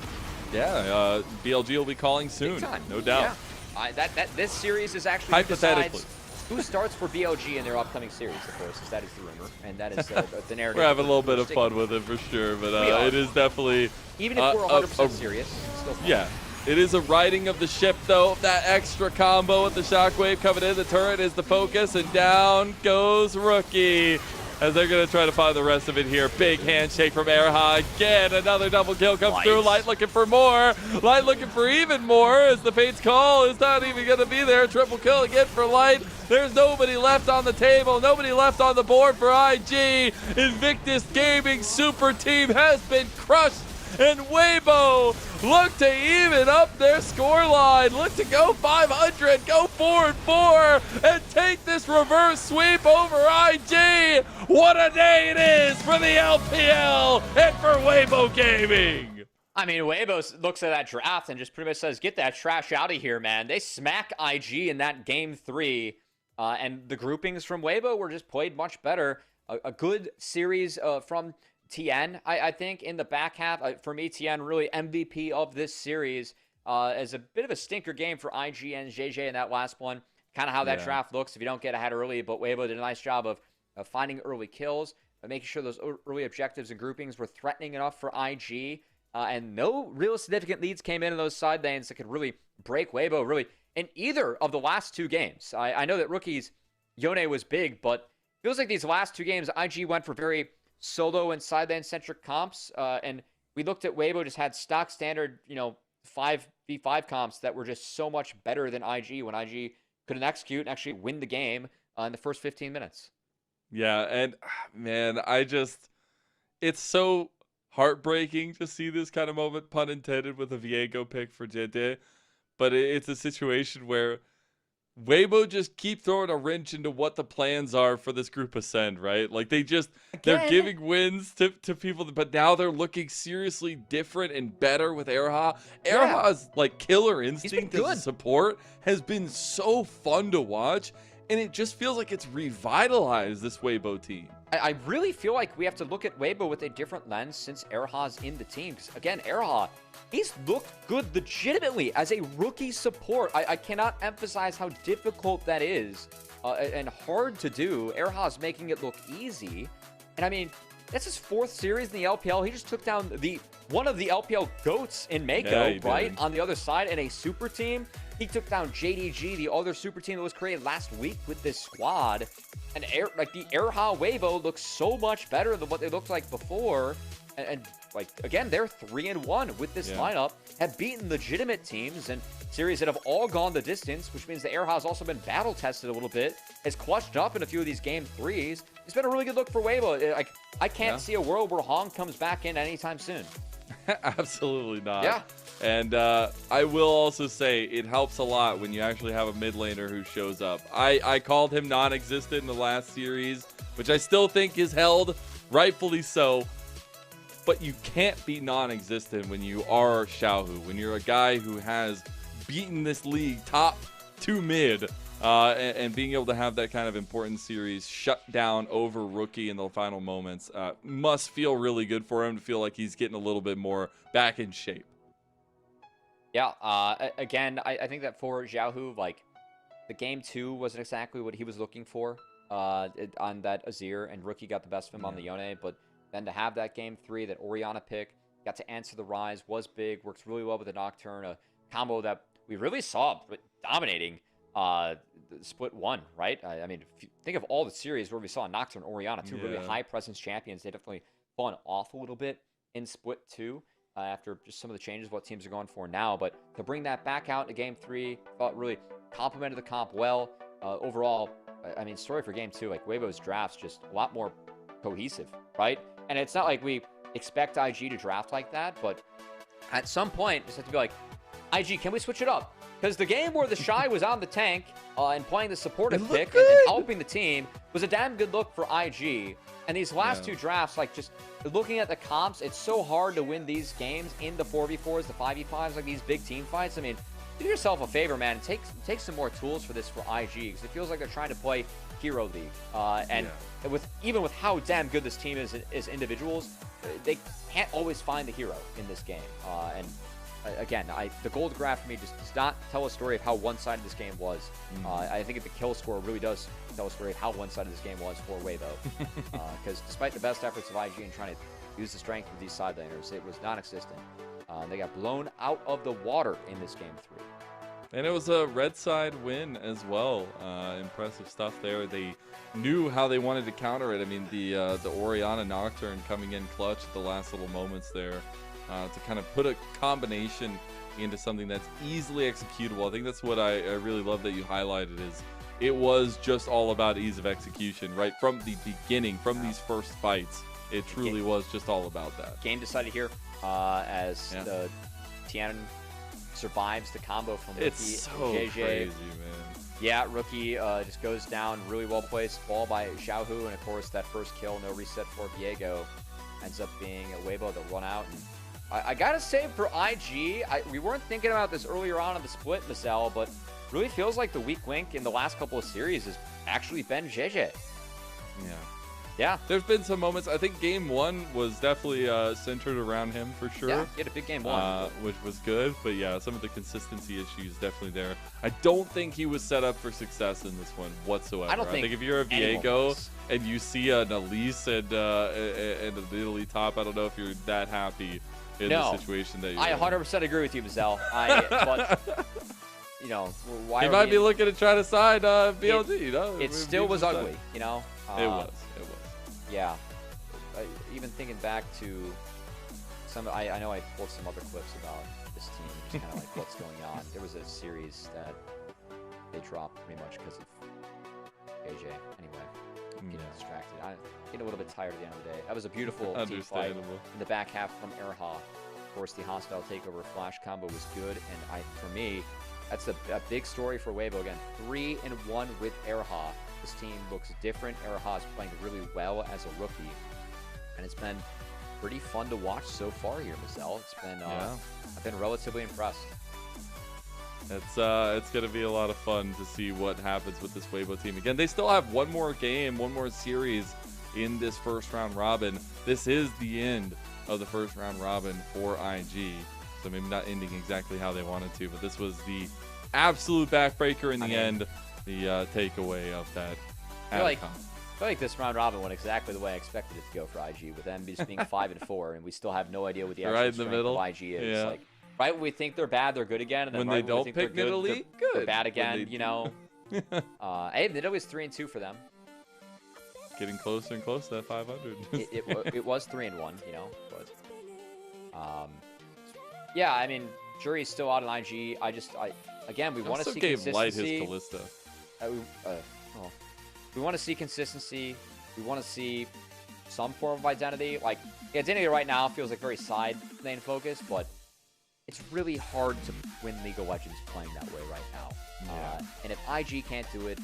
yeah, BLG will be calling soon, no doubt. Yeah. This series is actually hypothetically who starts for BLG in their upcoming series, of course, because that is the rumor, and that is the narrative. We're having a little bit of fun with it for sure, but it is definitely... Even if we're 100% serious, it's still fun. Yeah. It is a riding of the ship, though. That extra combo with the shockwave coming in. The turret is the focus, and down goes Rookie. As they're going to try to find the rest of it here. Big handshake from Erha. Again, another double kill comes through. Light looking for more. Light looking for even more as the Fate's Call is not even going to be there. Triple kill again for Light. There's nobody left on the table. Nobody left on the board for IG. Invictus Gaming Super Team has been crushed And Weibo look to even up their scoreline. Look to go 500, go 4-4, and take this reverse sweep over IG. What a day it is for the LPL and for Weibo Gaming. I mean, Weibo looks at that draft and just pretty much says, get that trash out of here, man. They smack IG in that game 3, and the groupings from Weibo were just played much better. A good series from TN, I think, in the back half. For me, TN really MVP of this series as a bit of a stinker game for IG and JJ in that last one. Kind of how that draft looks if you don't get ahead early, but Weibo did a nice job of finding early kills, making sure those early objectives and groupings were threatening enough for IG. And no real significant leads came in those side lanes that could really break Weibo, really, in either of the last 2 games. I know that Rookie's Yone was big, but it feels like these last 2 games, IG went for very solo and side lane-centric comps. And we looked at Weibo, just had stock standard, 5v5 comps that were just so much better than IG when IG couldn't execute and actually win the game in the first 15 minutes. Yeah, and man, it's so heartbreaking to see this kind of moment, pun intended, with a Viego pick for JD. But it's a situation where Weibo just keep throwing a wrench into what the plans are for this group Ascend, right? Like they're giving wins to people, but now they're looking seriously different and better with Erha. Erha's like killer instinct as a support has been so fun to watch, and it just feels like it's revitalized this Weibo team. I really feel like we have to look at Weibo with a different lens since Erha's in the team. Because, again, Erha, he's looked good legitimately as a rookie support. I cannot emphasize how difficult that is and hard to do. Erha's making it look easy. And, I mean, that's his 4th series in the LPL. He just took down one of the LPL GOATs in Mako, right? On the other side in a super team. He took down JDG, the other super team that was created last week with this squad. And the Erha Weibo looks so much better than what they looked like before. And like, again, they're 3-1 with this lineup, have beaten legitimate teams and series that have all gone the distance, which means the Erha has also been battle tested a little bit, has clutched up in a few of these game 3s. It's been a really good look for Weibo. Like, I can't see a world where Hong comes back in anytime soon. Absolutely not. Yeah. And I will also say it helps a lot when you actually have a mid laner who shows up. I called him non-existent in the last series, which I still think is held, rightfully so. But you can't be non-existent when you are Xiaohu, when you're a guy who has beaten this league top 2 mid, and being able to have that kind of important series shut down over Rookie in the final moments must feel really good for him to feel like he's getting a little bit more back in shape. Yeah, again, I think that for Xiaohu, like, the game 2 wasn't exactly what he was looking for on that Azir, and Rookie got the best of him on the Yone, but then to have that game 3, that Orianna pick, got to answer the Rise, was big, works really well with the Nocturne, a combo that we really saw dominating split 1, right? I mean, if you think of all the series where we saw Nocturne and Orianna, 2 really high-presence champions, they definitely fallen off a little bit in split 2. After just some of the changes what teams are going for now, but to bring that back out in game 3, thought really complemented the comp well. Overall, I mean, story for game 2, like Weibo's drafts just a lot more cohesive, right? And it's not like we expect IG to draft like that, but at some point, just have to be like, IG, can we switch it up? Because the game where the Shy was on the tank and playing the supportive pick and helping the team was a damn good look for IG. And these last 2 drafts, like, just looking at the comps, it's so hard to win these games in the 4v4s, the 5v5s, like these big team fights. I mean, do yourself a favor, man, and take some more tools for this for IG, because it feels like they're trying to play Hero League. Even with how damn good this team is as individuals, they can't always find the hero in this game. Again, the gold graph for me just does not tell a story of how one-sided this game was. I think the kill score really does tell a story of how one-sided this game was for Weibo. Because despite the best efforts of IG in trying to use the strength of these side laners, it was non-existent. They got blown out of the water in this game 3. And it was a red side win as well. Impressive stuff there. They knew how they wanted to counter it. I mean, the Orianna Nocturne coming in clutch at the last little moments there. To kind of put a combination into something that's easily executable. I think that's what I really love that you highlighted is it was just all about ease of execution, right? From the beginning, from these first fights, it truly was just all about that. Game decided here, as the Tian survives the combo from Rookie. It's so JJ. crazy, man. Yeah, Rookie just goes down. Really well placed ball by Xiaohu, and of course that first kill, no reset for Viego, ends up being a Weibo to run out. And I gotta say, for IG, we weren't thinking about this earlier on in the split, Marcel, but really feels like the weak link in the last couple of series has actually been JJ. Yeah. Yeah. There's been some moments. I think game 1 was definitely centered around him for sure. Yeah, he had a big game 1. Which was good. But yeah, some of the consistency issues definitely there. I don't think he was set up for success in this one whatsoever. I think if you're a Viego and you see an Elise and an Italy top, I don't know if you're that happy in the situation that you're I in. 100% agree with you, Mazel. But, you know, why he might be looking to try to sign BLG, you know? It still was ugly, you know? It was. Yeah. Even thinking back to some, I know I pulled some other clips about this team, just kind of like what's going on. There was a series that they dropped pretty much because of AJ. Anyway, getting distracted. I'm getting a little bit tired at the end of the day. That was a beautiful team fight in the back half from Erha. Of course, the hostile takeover flash combo was good, and for me, that's a big story for Weibo. Again, 3-1 with Erha. This team looks different. Erha is playing really well as a rookie, and it's been pretty fun to watch so far here, Marcel. It's been I've been relatively impressed. It's going to be a lot of fun to see what happens with this Weibo team. Again, they still have one more game, one more series in this first round robin. This is the end of the first round robin for IG. So maybe not ending exactly how they wanted to, but this was the absolute backbreaker in the end. The takeaway of that. I feel like this round robin went exactly the way I expected it to go for IG, with them just being 5-4, and we still have no idea what the actual strength of IG is. Yeah. Like, right when we think they're bad, they're good again, and then when right they don't we pick think Nidalee, they're bad again. You know. Hey, Nidalee was 3-2 for them. Getting closer and closer to that 500. it was 3-1, you know, but yeah, I mean, jury's still out on IG. Again, we want to see consistency. Light his Callista. We want to see consistency. We want to see some form of identity. Like, identity right now feels like very side lane focused, but it's really hard to win League of Legends playing that way right now. Yeah. And if IG can't do it,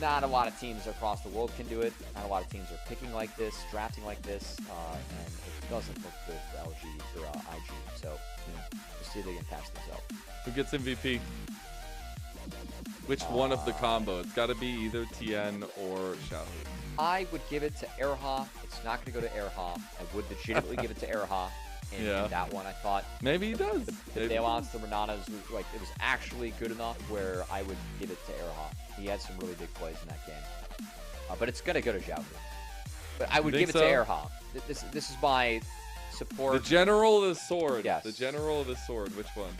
not a lot of teams across the world can do it. Not a lot of teams are picking like this, drafting like this, and it doesn't look good for LG or IG. So, we'll see if they can patch this up. Who gets MVP? Which one of the combo? It's got to be either Tien or Xiaohu. I would give it to Erha. It's not going to go to Erha. I would legitimately give it to Erha in that one. I thought maybe he does. The bailouts, the Renanas, like, it was actually good enough where I would give it to Erha. He had some really big plays in that game. But it's going to go to Xiaohu. But I would give it to Erha. This is my support. The General of the Sword. Yes. The General of the Sword. Which one?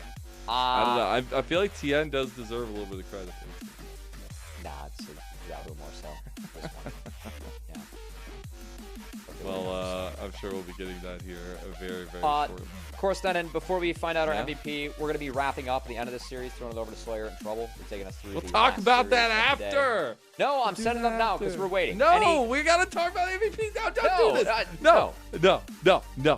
I don't know. I feel like Tien does deserve a little bit of credit. Nah, it's Xiaohu more so. This one. Yeah. Well, I'm sure we'll be getting that here very, very shortly. Of course, then, and before we find out our MVP, we're going to be wrapping up at the end of this series, throwing it over to Slayer and Trouble. We're taking us through We'll talk about that after. No, I'm setting up now because we're waiting. No, we got to talk about MVP. No, don't do this. No.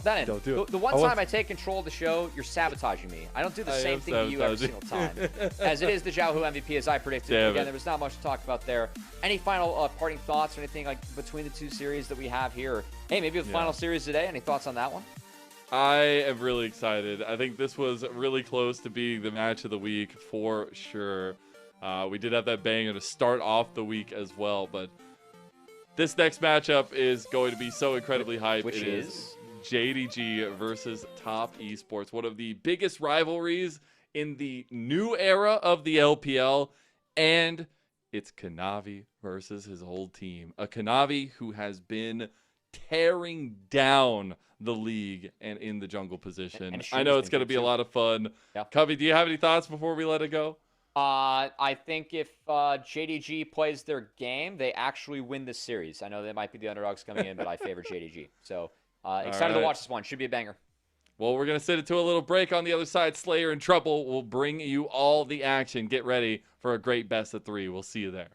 Then, don't do it. The one time I take control of the show, you're sabotaging me. I don't do the same thing to you every single time. As it is the Xiaohu MVP, as I predicted. Again, there was not much to talk about there. Any final parting thoughts or anything like between the two series that we have here? Hey, maybe the final series today. Any thoughts on that one? I am really excited. I think this was really close to being the match of the week for sure. We did have that banger to start off the week as well, but this next matchup is going to be so incredibly hyped. Which is JDG versus Top Esports, one of the biggest rivalries in the new era of the LPL, and it's Kanavi versus his whole team. A Kanavi who has been tearing down the league and in the jungle position. And I know it's going to be a lot of fun. Yeah. Covey, do you have any thoughts before we let it go? I think if JDG plays their game, they actually win this series. I know they might be the underdogs coming in, but I favor JDG. So excited to watch this one. Should be a banger. Well, we're going to send it to a little break. On the other side, Slayer and Trouble will bring you all the action. Get ready for a great best of 3. We'll see you there.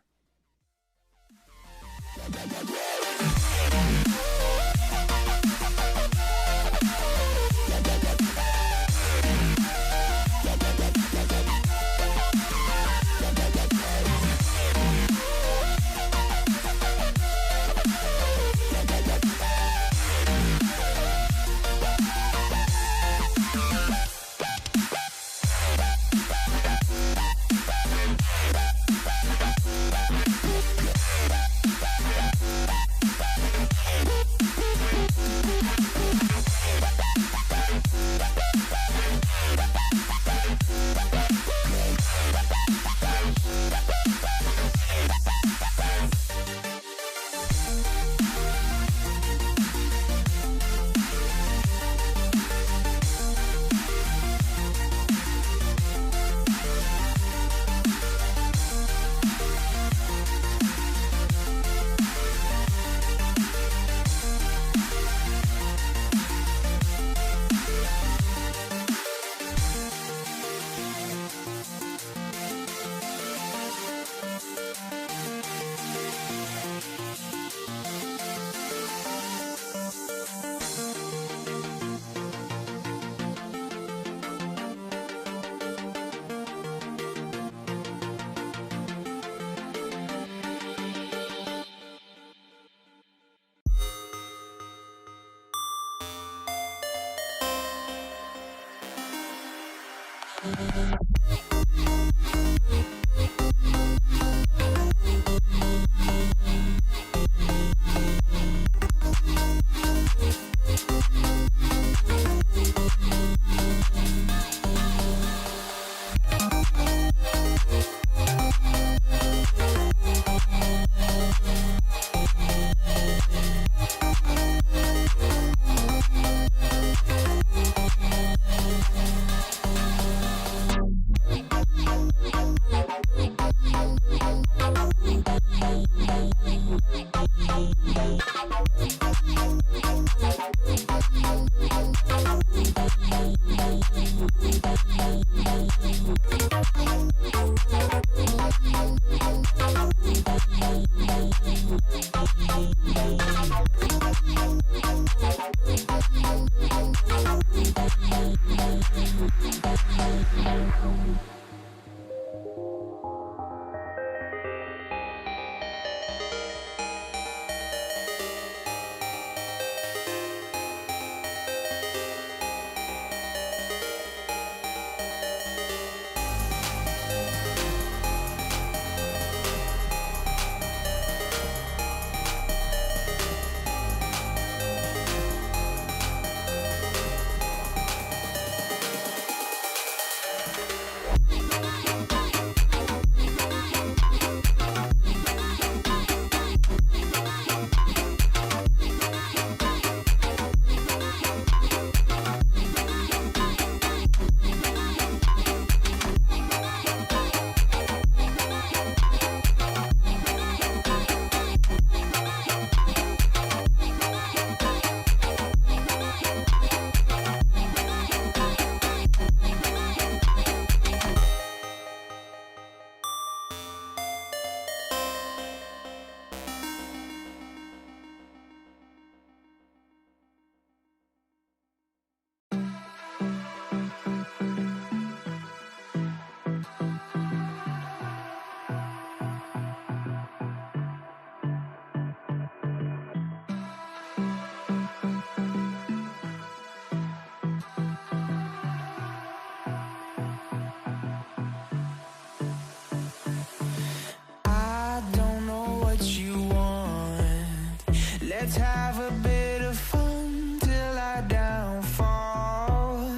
Let's have a bit of fun till I downfall.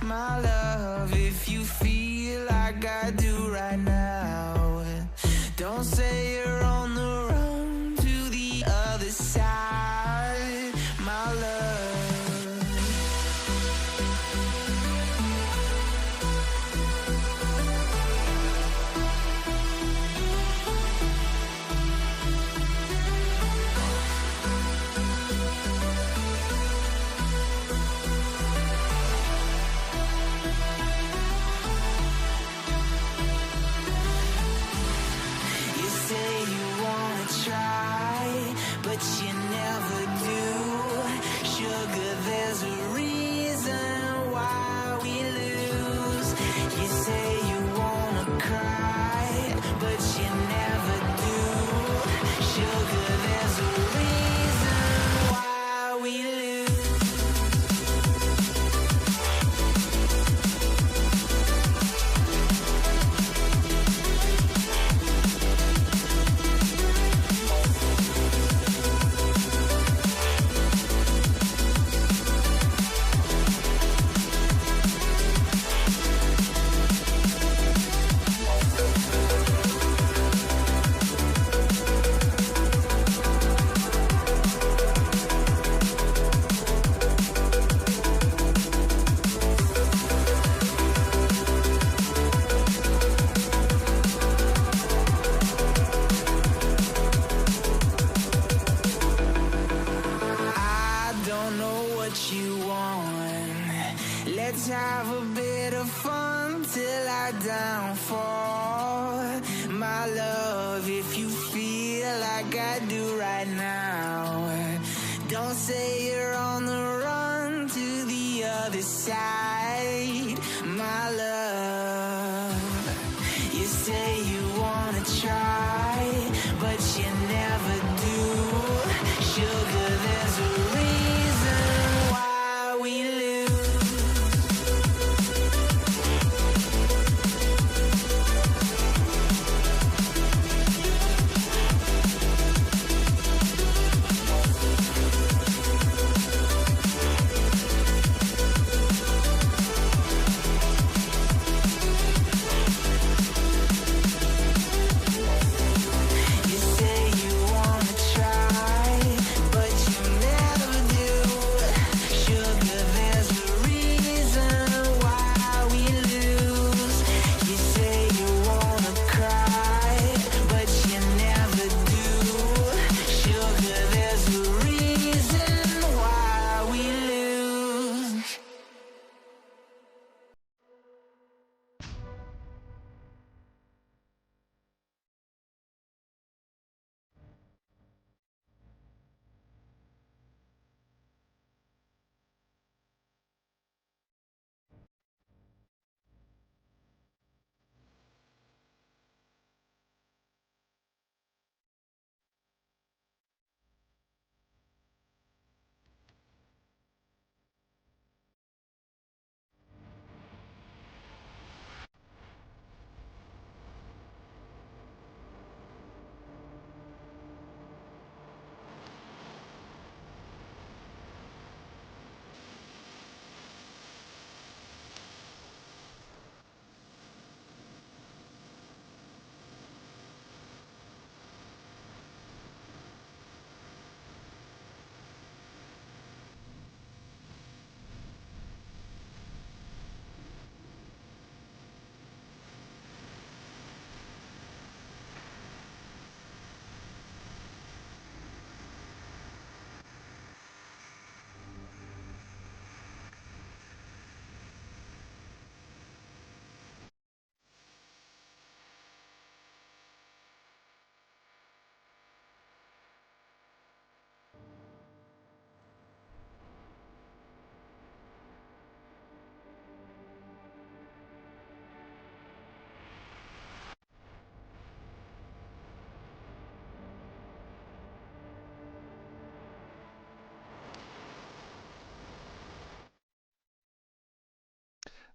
My love, if you feel like I do right now, don't say you're on the run to the other side, my love. But you never do. Sugar, there's a reason why we lose. You say you wanna cry, but you never do. Sugar, there's a reason why we lose. Let's have a bit of fun till I downfall. My love, if you feel like I do right now, don't say you're on the run to the other side, my love. You say you wanna try, but you never do. Sugar, there's a reason why we lose.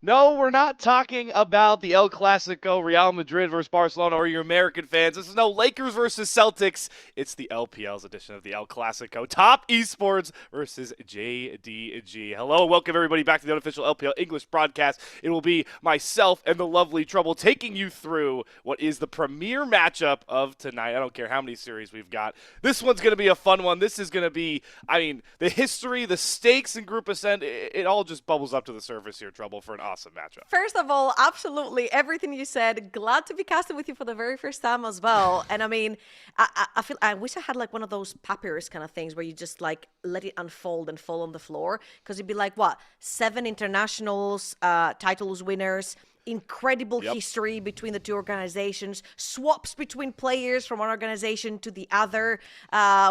No, we're not talking about the El Clasico, Real Madrid versus Barcelona, or your American fans. This is no Lakers versus Celtics. It's the LPL's edition of the El Clasico. Top Esports versus JDG. Hello, welcome everybody back to the unofficial LPL English broadcast. It will be myself and the lovely Trouble taking you through what is the premier matchup of tonight. I don't care how many series we've got. This one's going to be a fun one. This is going to be, the history, the stakes in Group Ascent, it all just bubbles up to the surface here, Trouble, for an awesome matchup. First of all, absolutely everything you said. Glad to be casting with you for the very first time as well. And I wish I had like one of those papyrus kind of things where you just like let it unfold and fall on the floor, because it'd be like 7 internationals, titles winners, incredible history between the two organizations, swaps between players from one organization to the other.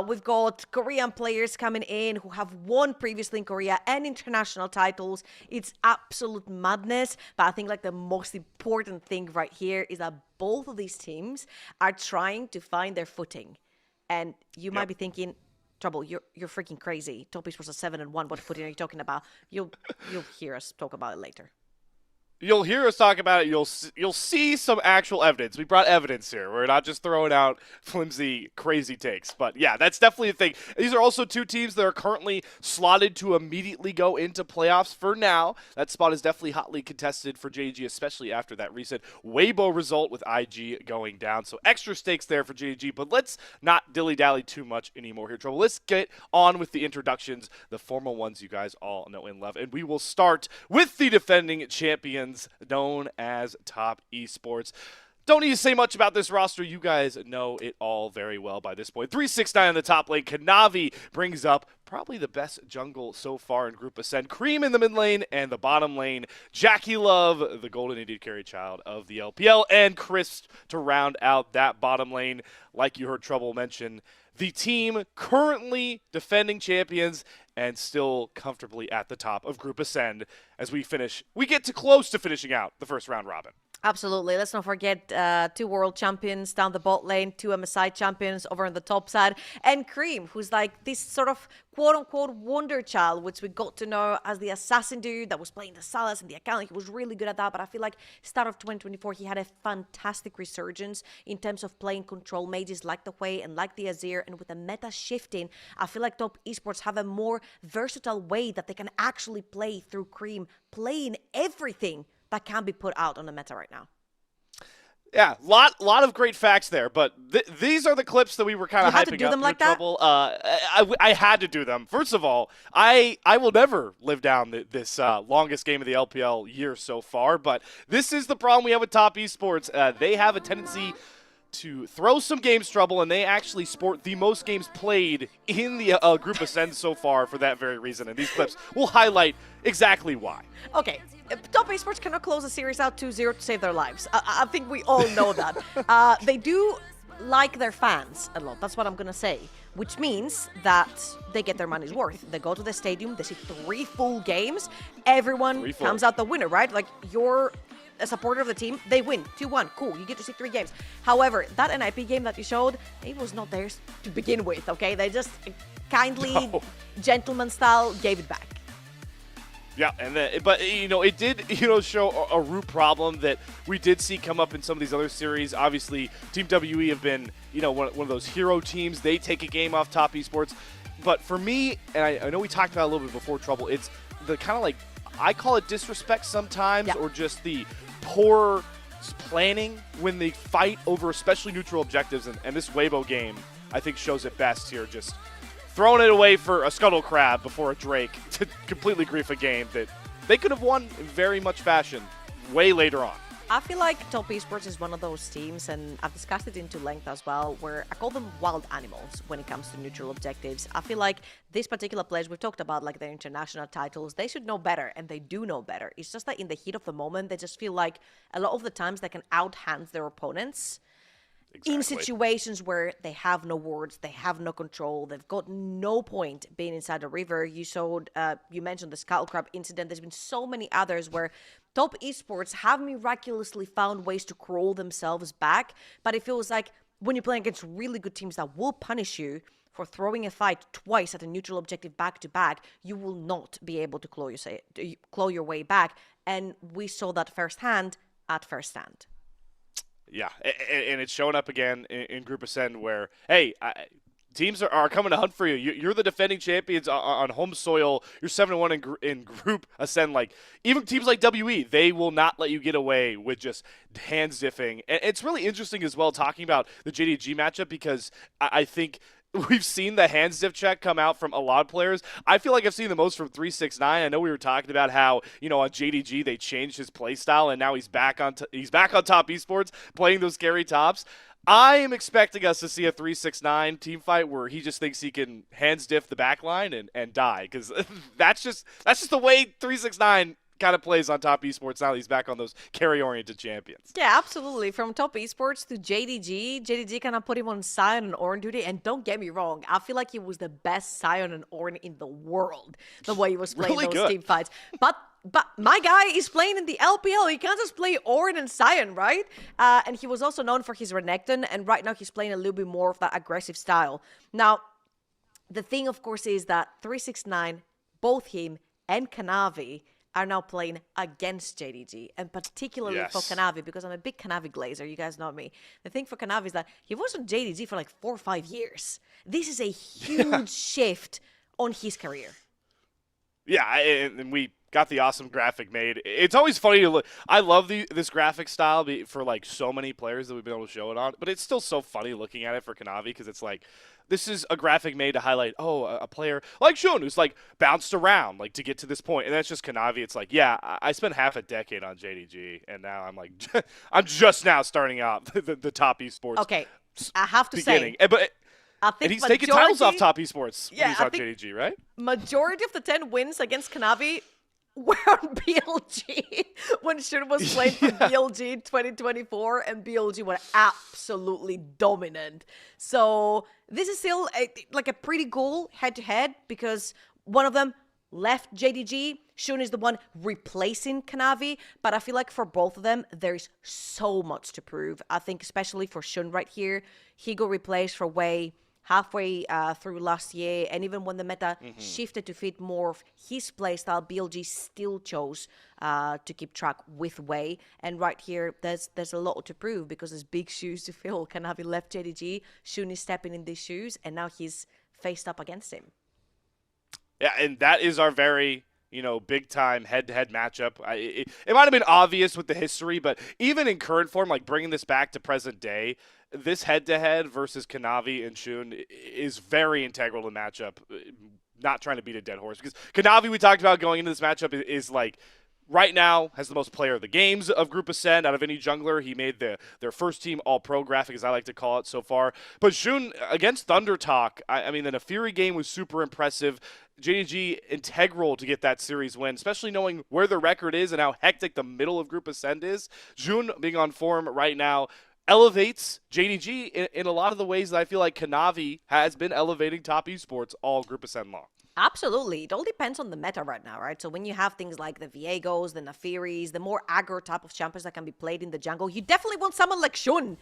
We've got Korean players coming in who have won previously in Korea and international titles. It's absolute madness. But I think like the most important thing right here is that both of these teams are trying to find their footing. And you might be thinking, Trouble, you're freaking crazy. Top Esports are 7-1. What footing are you talking about? You'll hear us talk about it later. You'll hear us talk about it. You'll see some actual evidence. We brought evidence here. We're not just throwing out flimsy, crazy takes. But yeah, that's definitely a thing. These are also two teams that are currently slotted to immediately go into playoffs for now. That spot is definitely hotly contested for JDG, especially after that recent Weibo result with IG going down. So extra stakes there for JDG. But let's not dilly-dally too much anymore here, Trouble. Let's get on with the introductions, the formal ones you guys all know and love. And we will start with the defending champions, known as Top Esports. Don't need to say much about this roster. You guys know it all very well by this point. 369 in the top lane. Kanavi brings up probably the best jungle so far in Group Ascent. Cream in the mid lane and the bottom lane. Jackie Love, the golden Indian carry child of the LPL, and Chris to round out that bottom lane. Like you heard Trouble mention, the team currently defending champions and still comfortably at the top of Group Ascend as we get to close to finishing out the first round robin. Absolutely. Let's not forget 2 world champions down the bot lane, 2 MSI champions over on the top side, and Cream, who's like this sort of quote-unquote wonder child, which we got to know as the assassin dude that was playing the Salas and the account. He was really good at that, but I feel like start of 2024, he had a fantastic resurgence in terms of playing control mages like the Hui and like the Azir, and with the meta shifting, I feel like Top Esports have a more versatile way that they can actually play through Cream, playing everything that can be put out on the meta right now. Yeah, lot of great facts there, but these are the clips that we were kind of hyping up. You had to do them up like that? Trouble. I had to do them. First of all, I will never live down this longest game of the LPL year so far, but this is the problem we have with Top Esports. They have a tendency to throw some games, Trouble, and they actually sport the most games played in the Group Ascend so far for that very reason, and these clips will highlight exactly why. Okay. Top Esports cannot close a series out 2-0 to save their lives. I think we all know that. They do like their fans a lot. That's what I'm going to say. Which means that they get their money's worth. They go to the stadium. They see 3 full games. Everyone comes out the winner, right? Like, you're a supporter of the team. They win 2-1. Cool. You get to see 3 games. However, that NiP game that you showed, it was not theirs to begin with, okay? They just kindly, gentleman style, gave it back. Yeah, but it did show a root problem that we did see come up in some of these other series. Obviously, Team WE have been one of those hero teams. They take a game off Top Esports, but for me, and I know we talked about it a little bit before, Trouble, it's the kind of like, I call it disrespect sometimes, or just the poor planning when they fight over especially neutral objectives, and this Weibo game I think shows it best here. Just throwing it away for a Scuttle Crab before a Drake to completely grief a game that they could have won in very much fashion way later on. I feel like Top Esports is one of those teams, and I've discussed it into length as well, where I call them wild animals when it comes to neutral objectives. I feel like these particular players, we've talked about like their international titles, they should know better, and they do know better. It's just that in the heat of the moment, they just feel like a lot of the times they can outhand their opponents. Exactly. In situations where they have no wards, they have no control, they've got no point being inside the river. You mentioned the Scuttle Crab incident. There's been so many others where Top Esports have miraculously found ways to crawl themselves back, but it feels like when you're playing against really good teams that will punish you for throwing a fight twice at a neutral objective back to back, you will not be able to claw your way back. And we saw that firsthand at first stand. Yeah, and it's showing up again in Group Ascend where, hey, teams are coming to hunt for you. You're the defending champions on home soil. You're 7-1 in Group Ascend. Like, even teams like WE, they will not let you get away with just hands diffing. And it's really interesting as well talking about the JDG matchup because I think we've seen the hands diff check come out from a lot of players. I feel like I've seen the most from 369. I know we were talking about how, you know, on JDG they changed his play style and now he's back on top esports playing those scary tops. I am expecting us to see a 369 team fight where he just thinks he can hands diff the back line and die because that's just the way 369 kind of plays on top esports now that he's back on those carry-oriented champions. Yeah, absolutely. From top esports to JDG kind of put him on Sion and Ornn duty. And don't get me wrong, I feel like he was the best Sion and Ornn in the world, the way he was playing really those good. team fights. But my guy is playing in the LPL. He can't just play Ornn and Sion, right? And he was also known for his Renekton, and right now he's playing a little bit more of that aggressive style. Now, the thing, of course, is that 369, both him and Kanavi, are now playing against JDG, and particularly for Kanavi, because I'm a big Kanavi glazer, you guys know me. The thing for Kanavi is that he was on JDG for like 4 or 5 years. This is a huge shift on his career. Yeah, and we got the awesome graphic made. It's always funny to look. I love this graphic style for like so many players that we've been able to show it on, but it's still so funny looking at it for Kanavi because it's like, this is a graphic made to highlight, a player like Shun who's like bounced around like to get to this point, and that's just Kanavi. It's like, yeah, I spent half a decade on JDG, and now I'm like, I'm just now starting out the top esports. Okay, I have to beginning. say, But I think and he's taking titles off top esports when he's on JDG, right? Majority of the 10 wins against Kanavi were on BLG when Shun was playing for BLG 2024, and BLG were absolutely dominant. So this is still like a pretty cool head-to-head because one of them left JDG. Shun is the one replacing Kanavi, but I feel like for both of them, there's so much to prove. I think especially for Shun right here, he got replaced for Wei halfway through last year, and even when the meta shifted to fit more of his playstyle, BLG still chose to keep track with Wei. And right here, there's a lot to prove because there's big shoes to fill. Kanavi left JDG, Shun is stepping in these shoes, and now he's faced up against him. Yeah, and that is our very, big-time head-to-head matchup. It might have been obvious with the history, but even in current form, like bringing this back to present day, this head-to-head versus Kanavi and Shun is very integral to the matchup. Not trying to beat a dead horse, because Kanavi, we talked about going into this matchup, is like, right now, has the most player of the games of Group Ascend out of any jungler. He made their first team all-pro graphic, as I like to call it so far. But Shun, against Thunder Talk, I mean, the Nafiri game was super impressive. JDG integral to get that series win, especially knowing where the record is and how hectic the middle of Group Ascend is. Jun being on form right now elevates JDG in a lot of the ways that I feel like Kanavi has been elevating top esports all Group Ascend long. Absolutely. It all depends on the meta right now, right? So when you have things like the Viegos, the Nafiris, the more aggro type of champions that can be played in the jungle, you definitely want someone like Shun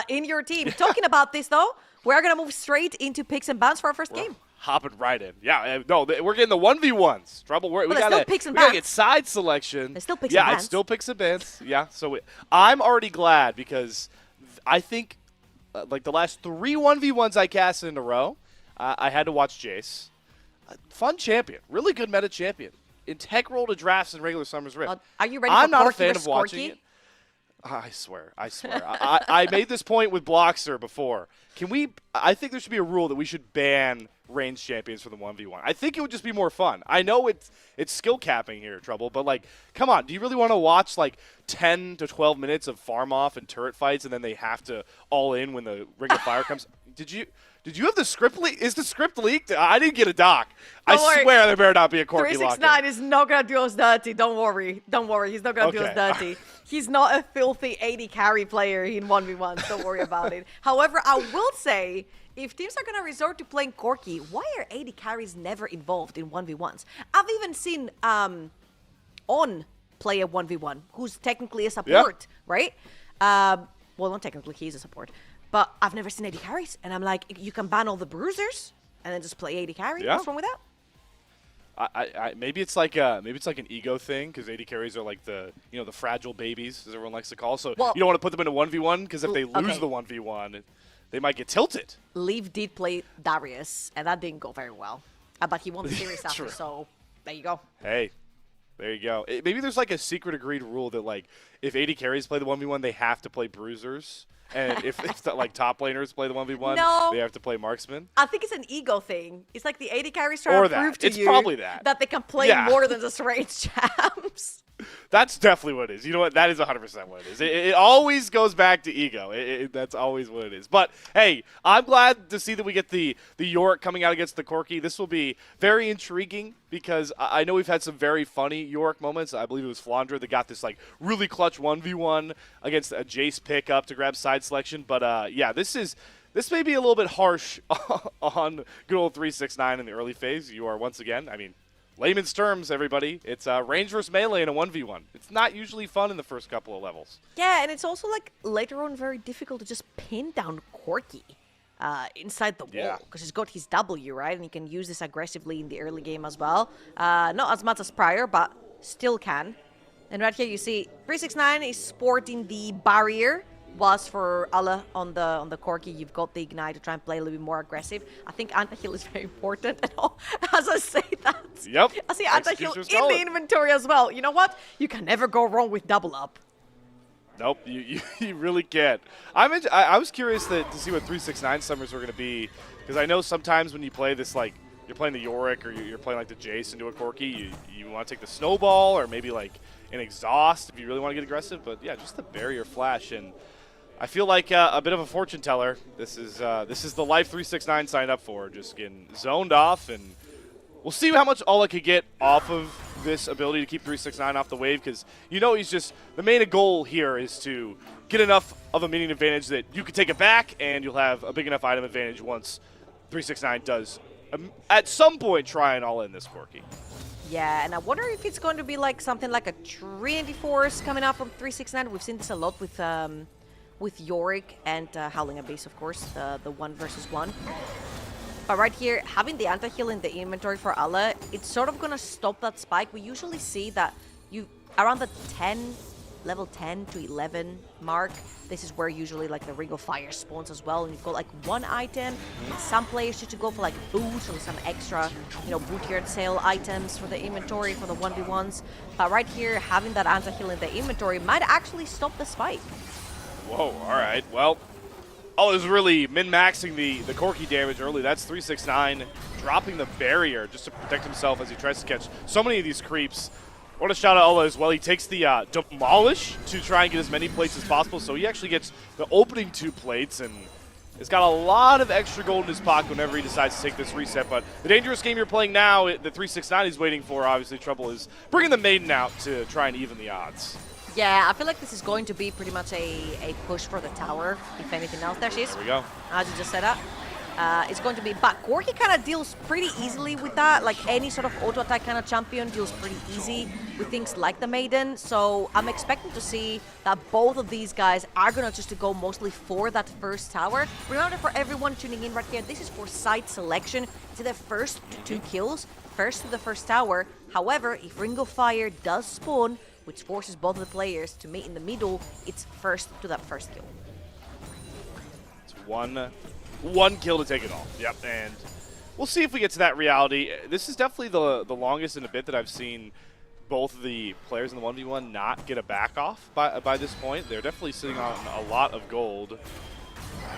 in your team. Talking about this, though, we're going to move straight into picks and bans for our first game. Hopping right in. Yeah, no, we're getting the 1v1s. Trouble. We gotta get side selection. There's still picks and bans. Yeah, it's still picks and bans. Yeah, so I'm already glad because I think like the last 3 1v1s I cast in a row, I had to watch Jace. Fun champion. Really good meta champion. Integral to drafts and regular Summer's Rift. Are you ready I'm for not a Corky fan versus of watching Corky? it. I swear. I made this point with Bloxer before. I think there should be a rule that we should ban ranged champions for the 1v1. I think it would just be more fun. I know it's skill capping here, Trouble, but like, come on, do you really want to watch like 10 to 12 minutes of farm off and turret fights and then they have to all in when the Ring of Fire comes? Did you have the script leak? Is the script leaked? I didn't get a doc. I swear there better not be a Corky lock. 369 is not going to do us dirty. Don't worry. He's not going to do us dirty. He's not a filthy 80 carry player in 1v1. Don't worry about it. However, I will say, if teams are going to resort to playing Corky, why are 80 carries never involved in 1v1s? I've even seen On play a 1v1, who's technically a support, right? Well, not technically, he's a support. But I've never seen 80 carries. And I'm like, you can ban all the bruisers and then just play 80 carry? Yeah. What's wrong with that? Maybe it's like an ego thing because AD carries are like the the fragile babies as everyone likes to call. So Well, you don't want to put them in a 1v1 because if they lose okay. the 1v1, they might get tilted. Leaf did play Darius, and that didn't go very well. But he won the series after, True. so there you go. Hey, there you go. Maybe there's like a secret agreed rule that like if AD carries play the 1v1, they have to play bruisers. And if the, like top laners play the 1v1, No. they have to play marksman. I think it's an ego thing. It's like the AD carries trying to prove to It's you probably that. they can play Yeah. more than just range champs. That's definitely what it is. You know what? That is 100% what it is. It always goes back to ego. That's always what it is. But, hey, I'm glad to see that we get the Yorick coming out against the Corki. This will be very intriguing because I know we've had some very funny Yorick moments. I believe it was Flandra that got this, like, really clutch 1v1 against a Jace pickup to grab side selection. But, yeah, this may be a little bit harsh on good old 369 in the early phase. You are, once again, I mean, layman's terms, everybody. It's range versus melee in a 1v1. It's not usually fun in the first couple of levels. Yeah, and it's also like later on very difficult to just pin down Corki inside the Yeah. wall because he's got his W, right? And he can use this aggressively in the early game as well. Not as much as prior, but still can. And right here you see 369 is sporting the barrier. Was for Allah on the Corki, you've got the Ignite to try and play a little bit more aggressive. I think anti-heal is very important. And as I say that, Yep. I see anti-heal Executioner's in call the it. inventory as well. You know what? You can never go wrong with double up. Nope, you really can't. I was curious to see what 369 summers were going to be because I know sometimes when you play this, like, you're playing the Yorick or you're playing like the Jace into a Corki, you want to take the Snowball or maybe like an Exhaust if you really want to get aggressive. But yeah, just the barrier flash, and I feel like a bit of a fortune teller. This is the life 369 signed up for, just getting zoned off, and we'll see how much Ola could get off of this ability to keep 369 off the wave, because he's just the main goal here is to get enough of a minion advantage that you can take it back, and you'll have a big enough item advantage once 369 does at some point try and all in this Corki. Yeah, and I wonder if it's going to be like something like a Trinity Force coming out from 369. We've seen this a lot with Yorick and Howling Abyss, of course, the 1v1. But right here, having the anti-heal in the inventory for Allah, it's sort of going to stop that spike. We usually see that around the level 10 to 11 mark, this is where usually like the Ring of Fire spawns as well, and you've got like one item. Some players choose to go for like boots or some extra, boot yard sale items for the inventory for the 1v1s. But right here, having that anti-heal in the inventory might actually stop the spike. Whoa, all right. Well, is really min-maxing the Corki damage early. That's 369 dropping the barrier just to protect himself as he tries to catch so many of these creeps. I want to shout out Ola as well. He takes the Demolish to try and get as many plates as possible, so he actually gets the opening 2 plates, and he's got a lot of extra gold in his pocket whenever he decides to take this reset. But the dangerous game you're playing now, the 369 he's waiting for, obviously Trouble, is bringing the Maiden out to try and even the odds. Yeah, I feel like this is going to be pretty much a push for the tower, if anything else. There she is. There we go. As you just said that. It's going to be, but Corki kind of deals pretty easily with that. Like any sort of auto attack kind of champion deals pretty easy with things like the Maiden. So I'm expecting to see that both of these guys are going to just to go mostly for that first tower. Remember, for everyone tuning in right here, this is for site selection. It's the first 2 kills, first to the first tower. However, if Ring of Fire does spawn, which forces both of the players to meet in the middle, it's first to that first kill. It's one kill to take it all. Yep, and we'll see if we get to that reality. This is definitely the longest in a bit that I've seen both of the players in the 1v1 not get a back off by this point. They're definitely sitting on a lot of gold.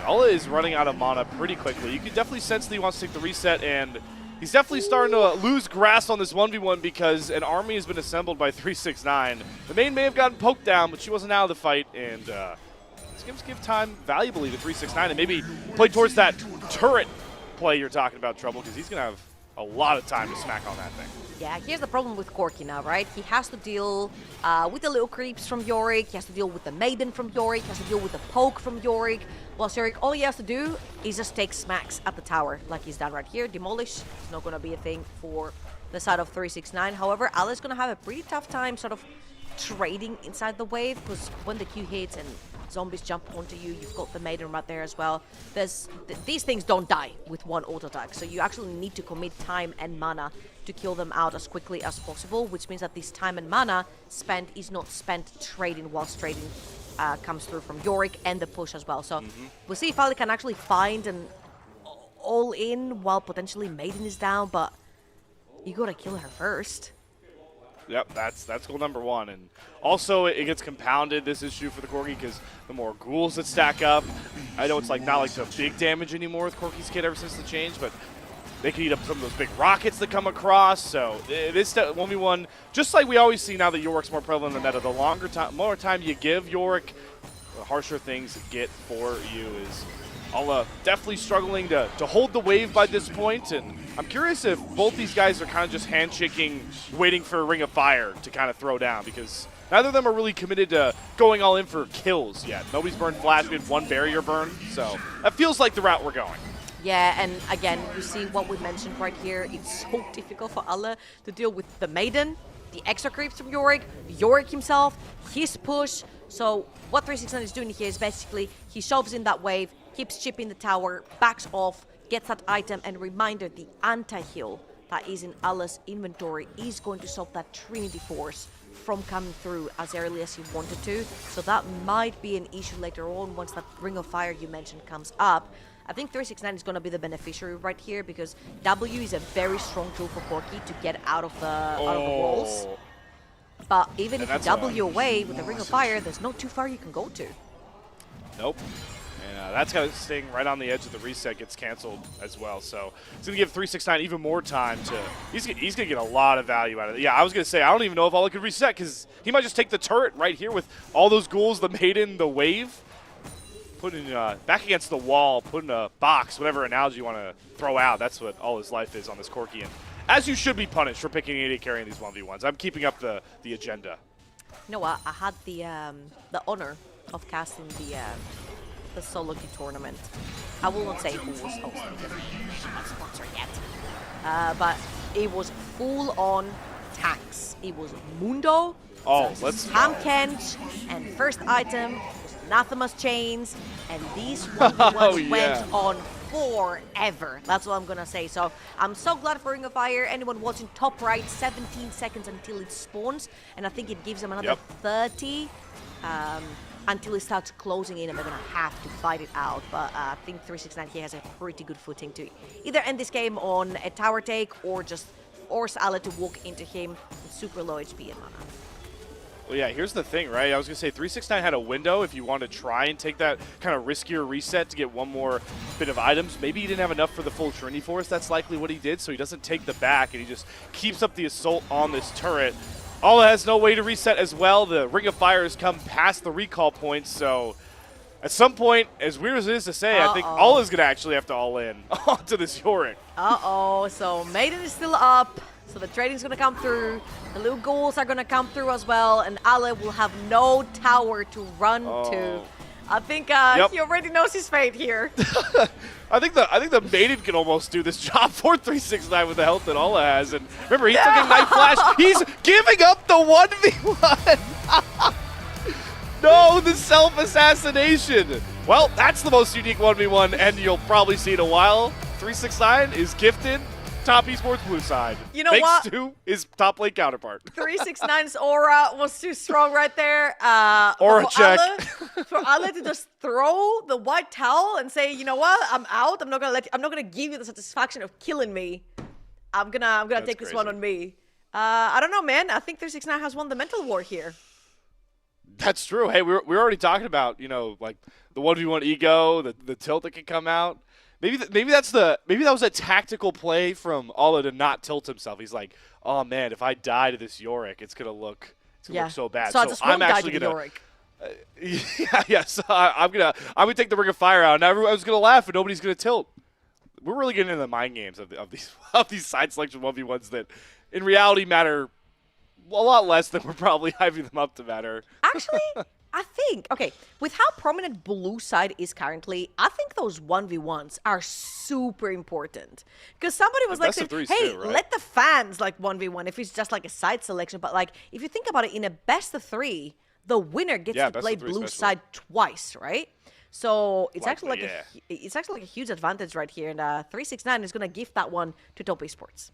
Ola is running out of mana pretty quickly. You can definitely sense that he wants to take the reset, and he's definitely starting to lose grasp on this 1v1 because an army has been assembled by 369. The main may have gotten poked down, but she wasn't out of the fight, and let's give time valuably to 369 and maybe play towards that turret play you're talking about, Trouble, because he's going to have a lot of time to smack on that thing. Yeah, here's the problem with Corki now, right? He has to deal with the little creeps from Yorick, he has to deal with the Maiden from Yorick, he has to deal with the poke from Yorick. Whilst Yorick, all he has to do is just take smacks at the tower, like he's done right here. Demolish is not going to be a thing for the side of 369. However, Ali's going to have a pretty tough time sort of trading inside the wave, because when the Q hits and zombies jump onto you. You've got the Maiden right there as well. These things don't die with one auto attack, so you actually need to commit time and mana to kill them out as quickly as possible, which means that this time and mana spent is not spent trading, whilst trading comes through from Yorick and the push as well. So we'll see if Ali can actually find an all-in while potentially Maiden is down, but you gotta kill her first. Yep, that's goal number 1. And also, it gets compounded, this issue for the Corgi, because the more ghouls that stack up, I know it's like not like the big damage anymore with Corgi's kit ever since the change, but they can eat up some of those big rockets that come across. So this 1v1, just like we always see now that Yorick's more prevalent in the meta, the more time you give Yorick, the harsher things get for you. Is Alla definitely struggling to hold the wave by this point, and I'm curious if both these guys are kind of just handshaking, waiting for a Ring of Fire to kind of throw down, because neither of them are really committed to going all in for kills yet. Nobody's burned Flash, we had 1 barrier burn, so that feels like the route we're going. Yeah, and again, you see what we mentioned right here. It's so difficult for Alla to deal with the Maiden, the extra creeps from Yorick himself, his push. So what 369 is doing here is basically he shoves in that wave, keeps chipping the tower, backs off, gets that item, and reminder, the anti-heal that is in Alla's inventory is going to stop that Trinity Force from coming through as early as he wanted to. So that might be an issue later on once that Ring of Fire you mentioned comes up. I think 369 is going to be the beneficiary right here, because W is a very strong tool for Corki to get out of the walls. But even if you W away with the Ring of Fire, there's no too far you can go to. Nope. And that's kind of staying right on the edge of the reset, gets canceled as well. So it's going to give 369 even more time to... He's going to get a lot of value out of it. Yeah, I was going to say, I don't even know if Alla could reset, because he might just take the turret right here with all those ghouls, the Maiden, the wave. Putting back against the wall, putting a box, whatever analogy you want to throw out. That's what all his life is on this Corki. And as you should be punished for picking an AD carry in these 1v1s. I'm keeping up the agenda. You know what? I had the honor of casting the solo queue tournament. I will not say who was hosting because I'm not sponsored yet. But it was full on tanks. It was Mundo, Ham Kench, and first item was Anathema's Chains, and these ones went on forever. That's what I'm gonna say. So I'm so glad for Ring of Fire. Anyone watching top right, 17 seconds until it spawns, and I think it gives them another 30 until it starts closing in, and they're gonna have to fight it out. But I think 369 here has a pretty good footing to either end this game on a tower take or just force Alla to walk into him with super low HP and mana. Well, yeah, here's the thing, right? I was going to say 369 had a window if you want to try and take that kind of riskier reset to get one more bit of items. Maybe he didn't have enough for the full Trinity Force. That's likely what he did, so he doesn't take the back, and he just keeps up the assault on this turret. Alla has no way to reset as well. The Ring of Fire has come past the recall points, so at some point, as weird as it is to say, I think Alla's going to actually have to all in onto this Yorick. So Maiden is still up. So the trading's going to come through. The little ghouls are going to come through as well, and Alla will have no tower to run to. I think he already knows his fate here. I think the Maiden can almost do this job for 369 with the health that Alla has. And remember, he took a Night Flash. He's giving up the 1v1. No, the self-assassination. Well, that's the most unique 1v1, and you'll probably see it in a while. 369 is gifted top esports blue side. You know Thanks what? to his top lane counterpart. 369's aura was too strong right there. Aura check. For Alla to just throw the white towel and say, you know what? I'm out. I'm not gonna give you the satisfaction of killing me. I'm gonna take this one on me. I don't know, man. I think 369 has won the mental war here. That's true. Hey, we're already talking about, you know, like the 1v1 ego, the tilt that can come out. Maybe that was a tactical play from Alla to not tilt himself. He's like, oh man, if I die to this Yorick, it's gonna look so bad. So I'm actually gonna. Yorick. So I'm gonna take the Ring of Fire out. Now everyone's gonna laugh and nobody's gonna tilt. We're really getting into the mind games of these side selection 1v1s that in reality matter a lot less than we're probably hyping them up to matter. Actually, I think, okay, with how prominent blue side is currently, I think those 1v1s are super important. Because somebody was like, saying, hey, too, right? let the fans like 1v1 if it's just like a side selection. But like, if you think about it, in a best of 3, the winner gets to best play of three blue especially. side twice, right? So it's actually Likely, like it's actually like a huge advantage right here, and 369 is gonna gift that one to Top Esports.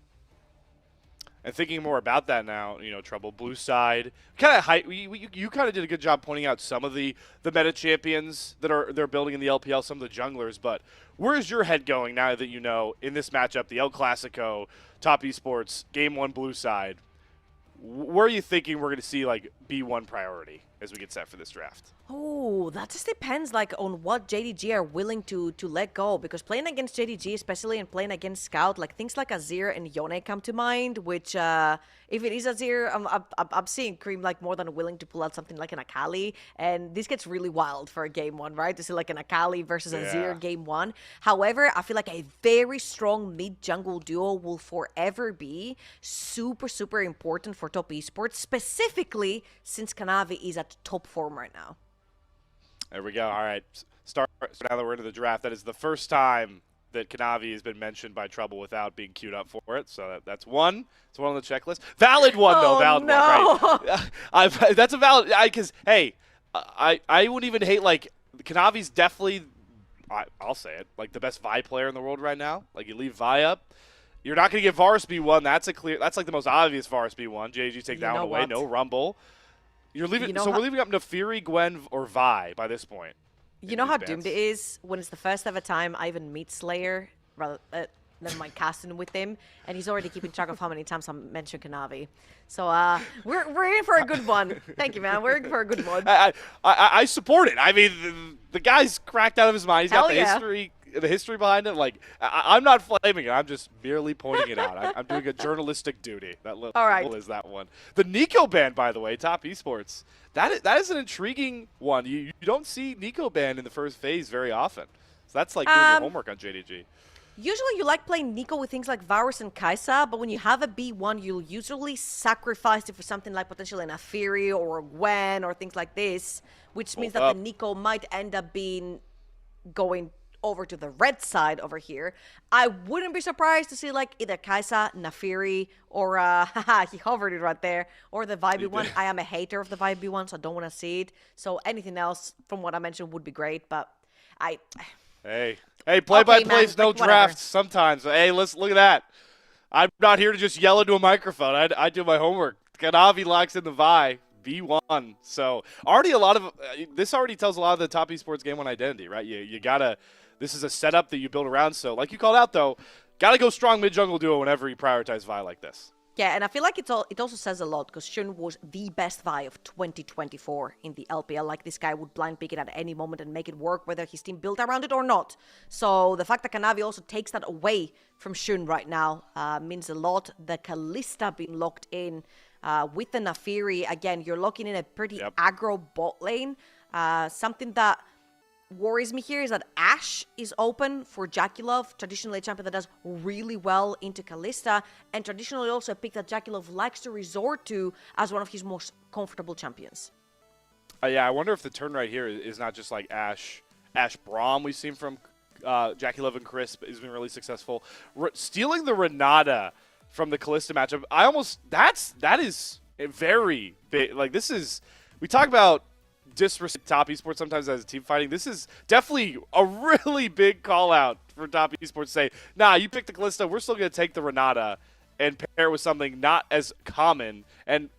And thinking more about that now, Trouble Blue side, kind of you kind of did a good job pointing out some of the meta champions that they're building in the LPL, some of the junglers. But where's your head going now that in this matchup, the El Clasico, Top Esports, Game 1 Blue side? Where are you thinking we're going to see like B1 priority as we get set for this draft? Oh, that just depends like on what JDG are willing to let go, because playing against JDG, especially and playing against Scout, like things like Azir and Yone come to mind, which if it is Azir, I'm seeing Cream like more than willing to pull out something like an Akali, and this gets really wild for a game 1, right? To see like an Akali versus Azir game 1. However, I feel like a very strong mid-jungle duo will forever be super, super important for Top Esports, specifically since Kanavi is at top form right now. There we go. All right. So now that we're into the draft, that is the first time that Kanavi has been mentioned by Trouble without being queued up for it. So that's one. It's one on the checklist. Valid one, though. Valid one. Right. That's a valid. Because, hey, I wouldn't even hate, like, Kanavi's definitely, I'll say it, like the best Vi player in the world right now. Like, you leave Vi up. You're not going to get Varus B1. That's like the most obvious Varus B1. JDG take that one away. No Rumble. We're leaving up Nefiri, Gwen, or Vi by this point. You know how doomed it is when it's the first ever time I even meet Slayer, rather than my casting with him, and he's already keeping track of how many times I mentioned Kanavi. So we're in for a good one. Thank you, man. We're in for a good one. I support it. I mean, the guy's cracked out of his mind. He's got the history behind it. Like, I'm not flaming it. I'm just merely pointing it out. I'm doing a journalistic duty. All right. Is that one. The Nico ban, by the way, Top Esports. That is an intriguing one. You don't see Nico ban in the first phase very often. So that's like doing your homework on JDG. Usually you like playing Nico with things like Varus and Kai'Sa, but when you have a B1, you'll usually sacrifice it for something like potentially an Afiri or a Gwen or things like this, which means that the Nico might end up going over to the red side over here. I wouldn't be surprised to see like either Kai'Sa, Nafiri, or he hovered it right there, or the Vibe one. I am a hater of the Vibe one, so I don't want to see it. So anything else from what I mentioned would be great, but Hey, play-by-plays, no drafts sometimes. Hey, let's look at that. I'm not here to just yell into a microphone. I do my homework. Kanavi locks in the Vi. V1. So already this already tells a lot of the Top Esports Game 1 identity, right? You gotta. This is a setup that you build around. So like you called out though, gotta go strong mid jungle duo whenever you prioritize Vi like this. Yeah, and I feel like it also says a lot because Shun was the best Vi of 2024 in the LPL. Like, this guy would blind pick it at any moment and make it work, whether his team built around it or not. So the fact that Kanavi also takes that away from Shun right now means a lot. The Kalista being locked in with the Nafiri, again, you're locking in a pretty aggro bot lane. Something that worries me here is that Ashe is open for Jakilov, traditionally a champion that does really well into Kalista, and traditionally also a pick that Jakilov likes to resort to as one of his most comfortable champions. Yeah, I wonder if the turn right here is not just like Ashe Braum we've seen from Jakilov and Crisp has been really successful. Stealing the Renata from the Kalista matchup, that is a very big, like this is, we talk about disrespect Top Esports sometimes as a team fighting. This is definitely a really big call out for Top Esports to say, nah, you picked the Kalista, we're still going to take the Renata and pair it with something not as common. And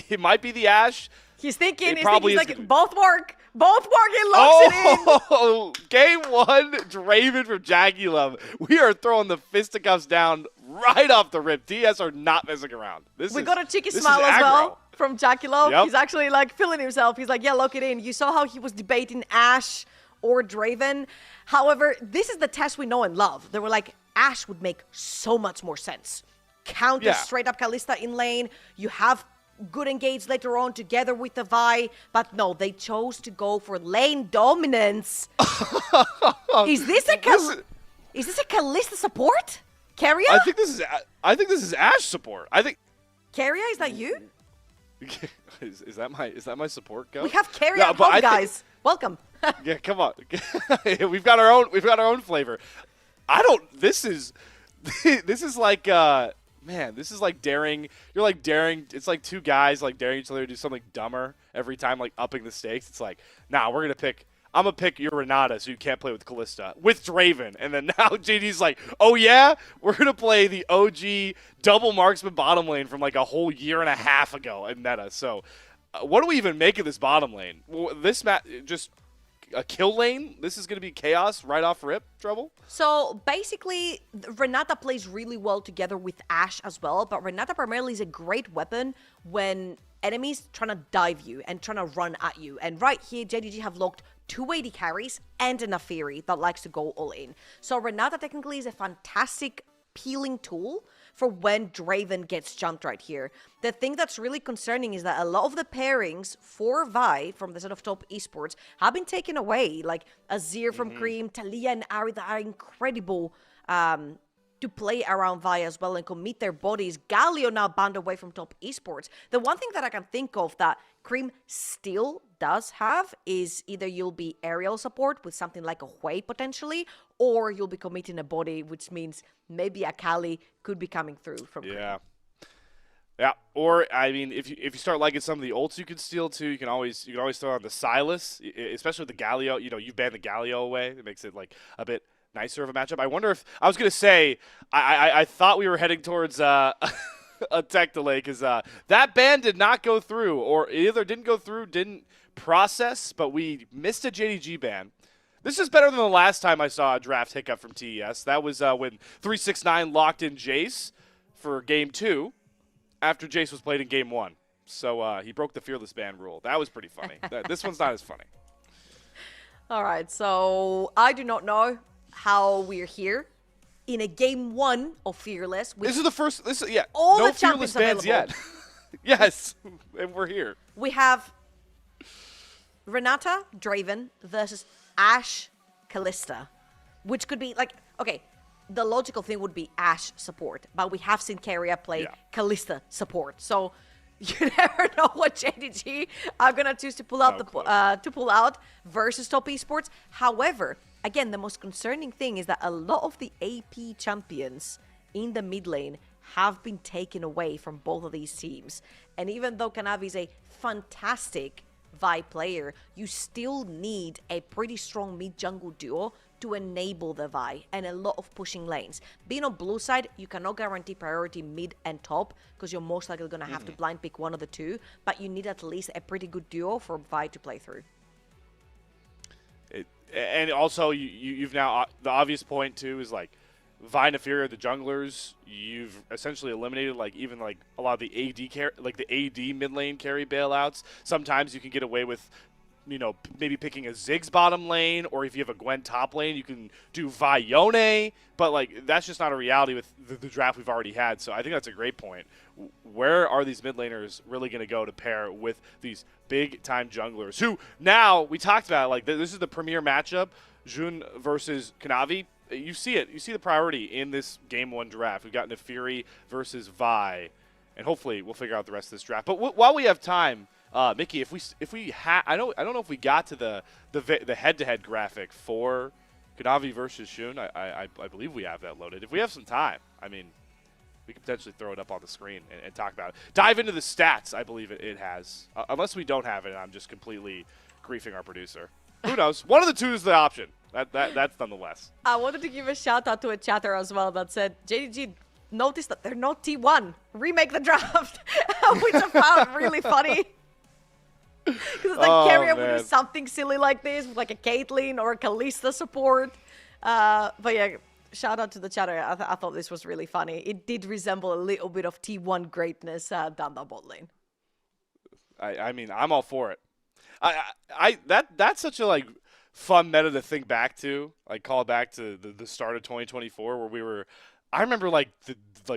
it might be the Ashe. He's thinking like, both work, he locks it in. Oh, game 1, Draven from Jakilov. We are throwing the fisticuffs down right off the rip. TES are not messing around. We got a cheeky smile as well from Jakilov. Yep. He's actually like feeling himself. He's like, yeah, lock it in. You saw how he was debating Ashe or Draven. However, this is the test we know and love. They were like, Ashe would make so much more sense. Counter straight up Kalista in lane. You have good engage later on together with the Vi, but no, they chose to go for lane dominance. Is this a Kalista support? Keria? I think this is Ashe support. I think Keria, is that you? is that my support go? We have Keria at home, guys. Welcome. Yeah, come on. we've got our own flavor. This is like Man, this is like daring. You're like daring. It's like two guys like daring each other to do something dumber every time, like upping the stakes. It's like, nah, we're gonna pick. I'm gonna pick your Renata, so you can't play with Callista with Draven. And then now JD's like, oh yeah, we're gonna play the OG double marksman bottom lane from like a whole year and a half ago in meta. So, what do we even make of this bottom lane? This just a kill lane. This is gonna be chaos right off rip. Trouble. So basically, Renata plays really well together with Ashe as well, but Renata primarily is a great weapon when enemies trying to dive you and trying to run at you. And right here, JDG have locked 280 carries and a Nafiri that likes to go all in. So Renata technically is a fantastic peeling tool for when Draven gets jumped right here. The thing that's really concerning is that a lot of the pairings for Vi from the set of top esports have been taken away. Like Azir from Cream, Talia and Ari that are incredible to play around Vi as well and commit their bodies. Galio now banned away from top esports. The one thing that I can think of that Cream still does have is either you'll be aerial support with something like a Hui potentially, or you'll be committing a body, which means maybe a Kali could be coming through from Cream. Yeah, or I mean, if you start liking some of the ults you can steal too, you can always throw on the Silas, especially with the Galio. You know, you ban the Galio away, it makes it like a bit nicer of a matchup. I wonder if I was gonna say I thought we were heading towards a tech delay because that ban did not go through, or either didn't go through, didn't process, but we missed a JDG ban. This is better than the last time I saw a draft hiccup from TES. That was when 369 locked in Jace for game 2 after Jace was played in game 1. So he broke the fearless ban rule. That was pretty funny. This one's not as funny. All right, so I do not know how we're here in a game 1 of Fearless. This is the first. All no the fearless champions bans yet. Yes, and we're here. We have Renata, Draven versus Ashe, Callista, which could be like, okay, the logical thing would be Ashe support, but we have seen Keria play Callista support, so you never know what JDG are gonna choose to pull out versus top esports. However, again, the most concerning thing is that a lot of the AP champions in the mid lane have been taken away from both of these teams. And even though Kanavi is a fantastic Vi player, you still need a pretty strong mid-jungle duo to enable the Vi and a lot of pushing lanes. Being on blue side, you cannot guarantee priority mid and top because you're most likely going to have to blind pick one of the two, but you need at least a pretty good duo for Vi to play through. And also, you've now, the obvious point too is like, Vi and Nafiri, the junglers, you've essentially eliminated like even like a lot of the AD mid lane carry bailouts. Sometimes you can get away with, you know, maybe picking a Ziggs bottom lane, or if you have a Gwen top lane, you can do Vi Yone. But like that's just not a reality with the draft we've already had. So I think that's a great point. Where are these mid laners really going to go to pair with these big time junglers? Who now we talked about like this is the premier matchup, Jun versus Kanavi. You see it. You see the priority in this Game 1 draft. We've got Nafiri versus Vi, and hopefully we'll figure out the rest of this draft. But while we have time, Mickey, if we I don't know if we got to the head-to-head graphic for Kanavi versus Shun. I believe we have that loaded. If we have some time, I mean, we could potentially throw it up on the screen and talk about it. Dive into the stats. I believe it has. Unless we don't have it, and I'm just completely griefing our producer. Who knows? One of the two is the option. That's nonetheless. I wanted to give a shout out to a chatter as well that said JDG noticed that they're not T1. Remake the draft, which I found really funny. Because it's like Keria would do something silly like this with like a Caitlyn or a Kalista support. But yeah, shout out to the chatter. I thought this was really funny. It did resemble a little bit of T1 greatness down the bot lane. I mean, I'm all for it. That's such a like fun meta to think back to, like call back to the start of 2024 where I remember like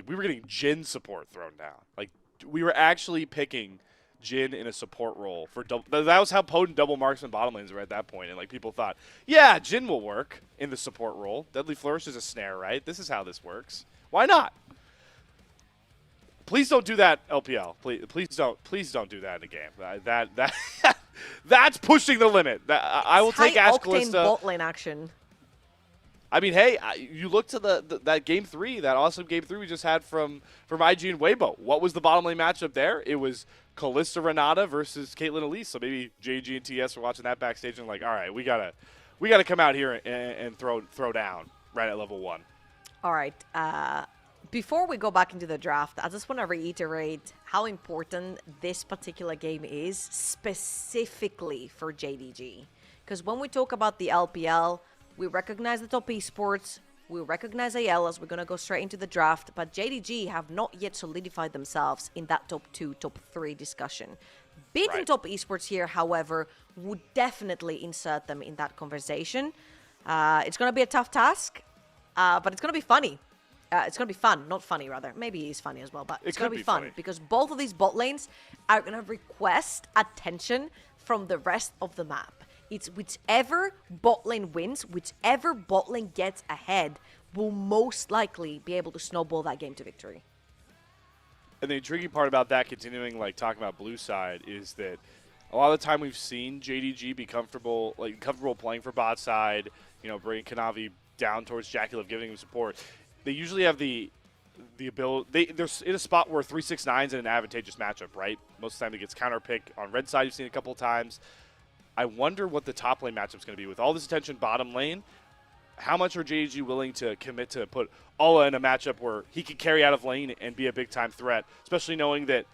we were getting Jhin support thrown down. Like we were actually picking Jhin in a support role for double. That was how potent double marksman bottom lanes were at that point, and like people thought, yeah, Jhin will work in the support role. Deadly Flourish is a snare, right? This is how this works. Why not? Please don't do that, LPL. Please don't do that in the game. That's pushing the limit. I will take Ashe Callista. Bot lane action. I mean, hey, you look to that game 3, that awesome game 3 we just had from IG and Weibo. What was the bottom lane matchup there? It was Kalista Renata versus Caitlyn Elise. So maybe JDG and TES were watching that backstage and like, all right, we gotta come out here and throw down right at level 1. All right. Before we go back into the draft, I just want to reiterate how important this particular game is specifically for JDG. Because when we talk about the LPL, we recognize the top esports, we recognize AL as we're going to go straight into the draft, but JDG have not yet solidified themselves in that top 2, top 3 discussion. Beating top esports here, however, would definitely insert them in that conversation. It's going to be a tough task, but it's going to be funny. It's going to be fun, not funny, rather. Maybe it is funny as well, but it's going to be fun funny. because both of these bot lanes are going to request attention from the rest of the map. It's whichever bot lane wins, whichever bot lane gets ahead will most likely be able to snowball that game to victory. And the intriguing part about that, continuing like talking about blue side, is that a lot of the time we've seen JDG be comfortable playing for bot side, bringing Kanavi down towards Jackie Love, giving him support. They usually have the ability. They're in a spot where 369's in an advantageous matchup, right? Most of the time it gets counterpick on red side. You've seen it a couple of times. I wonder what the top lane matchup's going to be with all this attention bottom lane. How much are JDG willing to commit to put Ola in a matchup where he could carry out of lane and be a big time threat, especially knowing that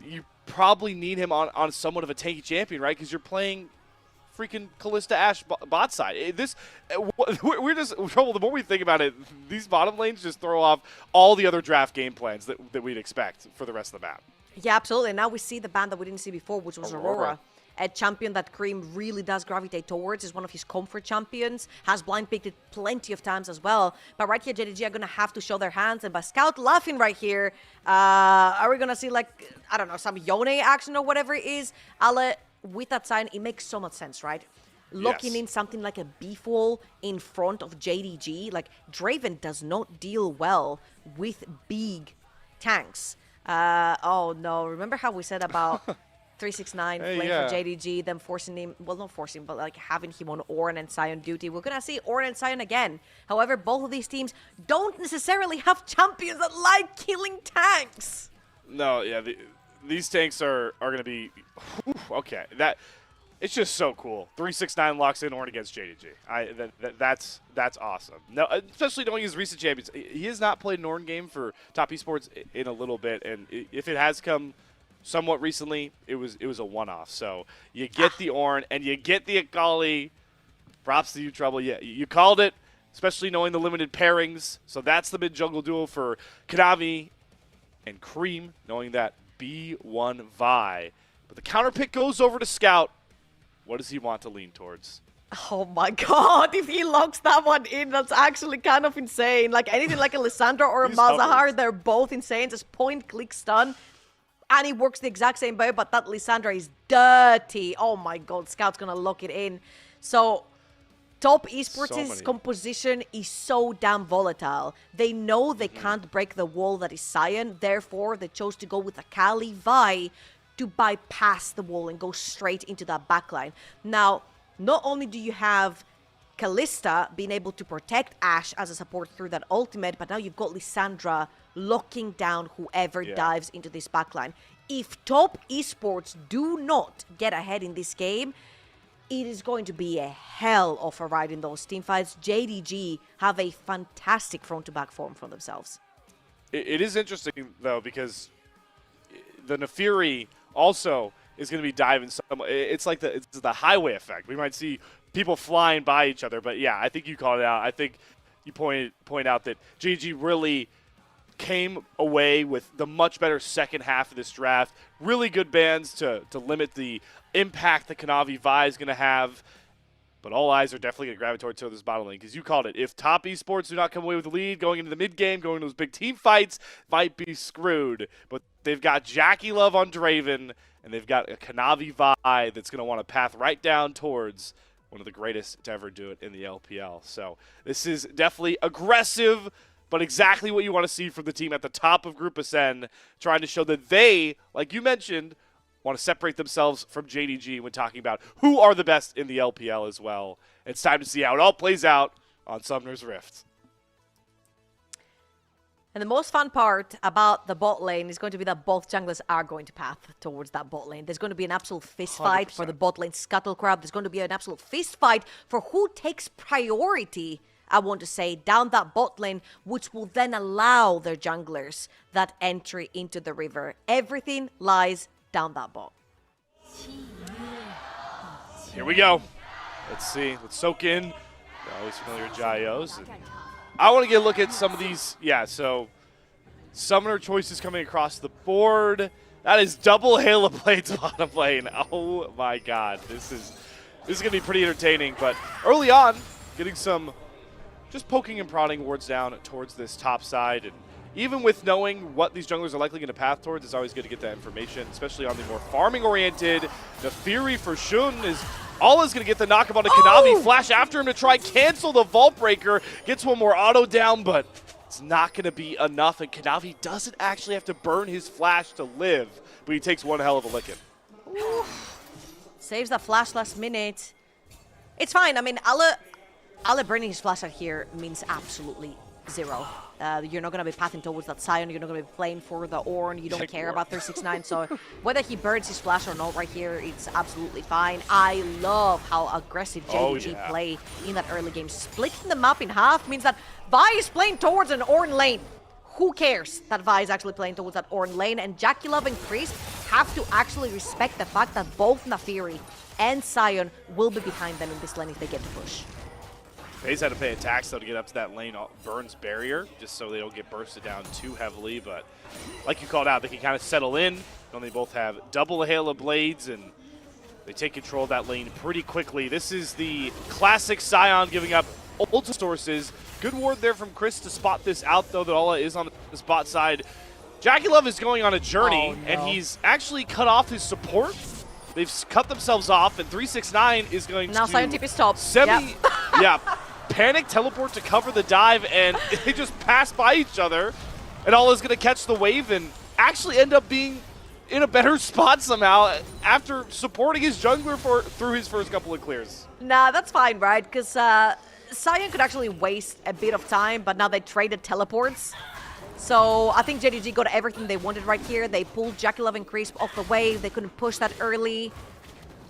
you probably need him on somewhat of a tanky champion, right? Because you're playing freaking Kalista Ashe bot side. We're just trouble. The more we think about it, these bottom lanes just throw off all the other draft game plans that we'd expect for the rest of the map. Yeah, absolutely. Now we see the ban that we didn't see before, which was Aurora. A champion that Cream really does gravitate towards, is one of his comfort champions, has blind picked it plenty of times as well. But right here, JDG are going to have to show their hands. And by Scout laughing right here, are we going to see, like, I don't know, some Yone action or whatever it is? Ale, with that sign, it makes so much sense, right? Locking in something like a beef wall in front of JDG. Like, Draven does not deal well with big tanks. Oh, no. Remember how we said about 369 playing for JDG, them forcing him, well, not forcing, but like having him on Ornn and Sion duty. We're going to see Ornn and Sion again. However, both of these teams don't necessarily have champions that like killing tanks. No, yeah, these tanks are going to be, okay. It's just so cool. 369 locks in Ornn against JDG. That's awesome. No, especially knowing his recent champions. He has not played an Ornn game for top esports in a little bit, and if it has come somewhat recently, it was a one-off. So you get the Ornn and you get the Akali. Props to you, Trouble. Yeah, you called it, especially knowing the limited pairings. So that's the mid-jungle duo for Kanavi and Cream, knowing that B1 Vi. But the counter pick goes over to Scout. What does he want to lean towards? Oh my god, if he locks that one in, that's actually kind of insane. Like anything like a Lissandra or a Malzahar, they're both insane. Just point, click, stun. And he works the exact same way, but that Lissandra is dirty. Oh my god, Scout's gonna lock it in. So, top esports' composition is so damn volatile. They know they can't break the wall that is Sion, therefore they chose to go with Akali Vi to bypass the wall and go straight into that backline. Now, not only do you have Kalista being able to protect Ashe as a support through that ultimate, but now you've got Lissandra locking down whoever dives into this backline. If top esports do not get ahead in this game, it is going to be a hell of a ride in those team fights. JDG have a fantastic front-to-back form for themselves. It is interesting, though, because the Nefiri also is going to be diving some. It's like it's the highway effect. We might see people flying by each other, but yeah, I think you called it out. I think you point out that JDG really came away with the much better second half of this draft. Really good bans to limit the impact that Kanavi Vi is going to have. But all eyes are definitely going to gravitate toward this bottom lane, because you called it. If top esports do not come away with the lead going into the mid game, going to those big team fights, might be screwed. But they've got Jackie Love on Draven, and they've got a Kanavi Vi that's going to want to path right down towards one of the greatest to ever do it in the LPL. So this is definitely aggressive, but exactly what you want to see from the team at the top of Group Ascend, trying to show that they, like you mentioned, want to separate themselves from JDG when talking about who are the best in the LPL as well. It's time to see how it all plays out on Summoner's Rift. And the most fun part about the bot lane is going to be that both junglers are going to path towards that bot lane. There's going to be an absolute fist fight for the bot lane scuttle crab. There's going to be an absolute fist fight for who takes priority, I want to say, down that bot lane, which will then allow their junglers that entry into the river. Everything lies down that bot. Here we go. Let's see. Let's soak in the always familiar Jaios. I want to get a look at some of these. Yeah, so summoner choices coming across the board. That is double Halo Blades bottom lane. Oh my god. This is going to be pretty entertaining. But early on, getting some just poking and prodding wards down towards this top side. And even with knowing what these junglers are likely going to path towards, it's always good to get that information, especially on the more farming-oriented. The theory for Shun is Allah's going to get the knockup on a Kanavi, flash after him to try cancel the Vault Breaker, gets one more auto down, but it's not going to be enough, and Kanavi doesn't actually have to burn his flash to live, but he takes one hell of a licking. Saves the flash last minute. It's fine. I mean, Allah burning his flash out here means absolutely zero. You're not going to be pathing towards that Sion. You're not going to be playing for the Ornn. You don't care about 369. So whether he burns his flash or not right here, it's absolutely fine. I love how aggressive JDG play in that early game. Splitting the map in half means that Vi is playing towards an Ornn lane. Who cares that Vi is actually playing towards that Ornn lane? And JackeyLove and Chris have to actually respect the fact that both Naafiri and Sion will be behind them in this lane if they get to push. FaZe had to pay attacks, though, to get up to that lane Burns barrier, just so they don't get bursted down too heavily. But like you called out, they can kind of settle in. And they both have double Halo Blades, and they take control of that lane pretty quickly. This is the classic Sion giving up ult sources. Good ward there from Chris to spot this out, though. That Ola is on the spot side. JackeyLove is going on a journey, and he's actually cut off his support. They've cut themselves off, and 369 is going now to Sion TP stops. Panic teleport to cover the dive, and they just pass by each other, and Ola's going to catch the wave and actually end up being in a better spot somehow after supporting his jungler through his first couple of clears. Nah, that's fine, right? Because Sion could actually waste a bit of time, but now they traded teleports. So I think JDG got everything they wanted right here. They pulled JackeyLove and Chris off the wave. They couldn't push that early.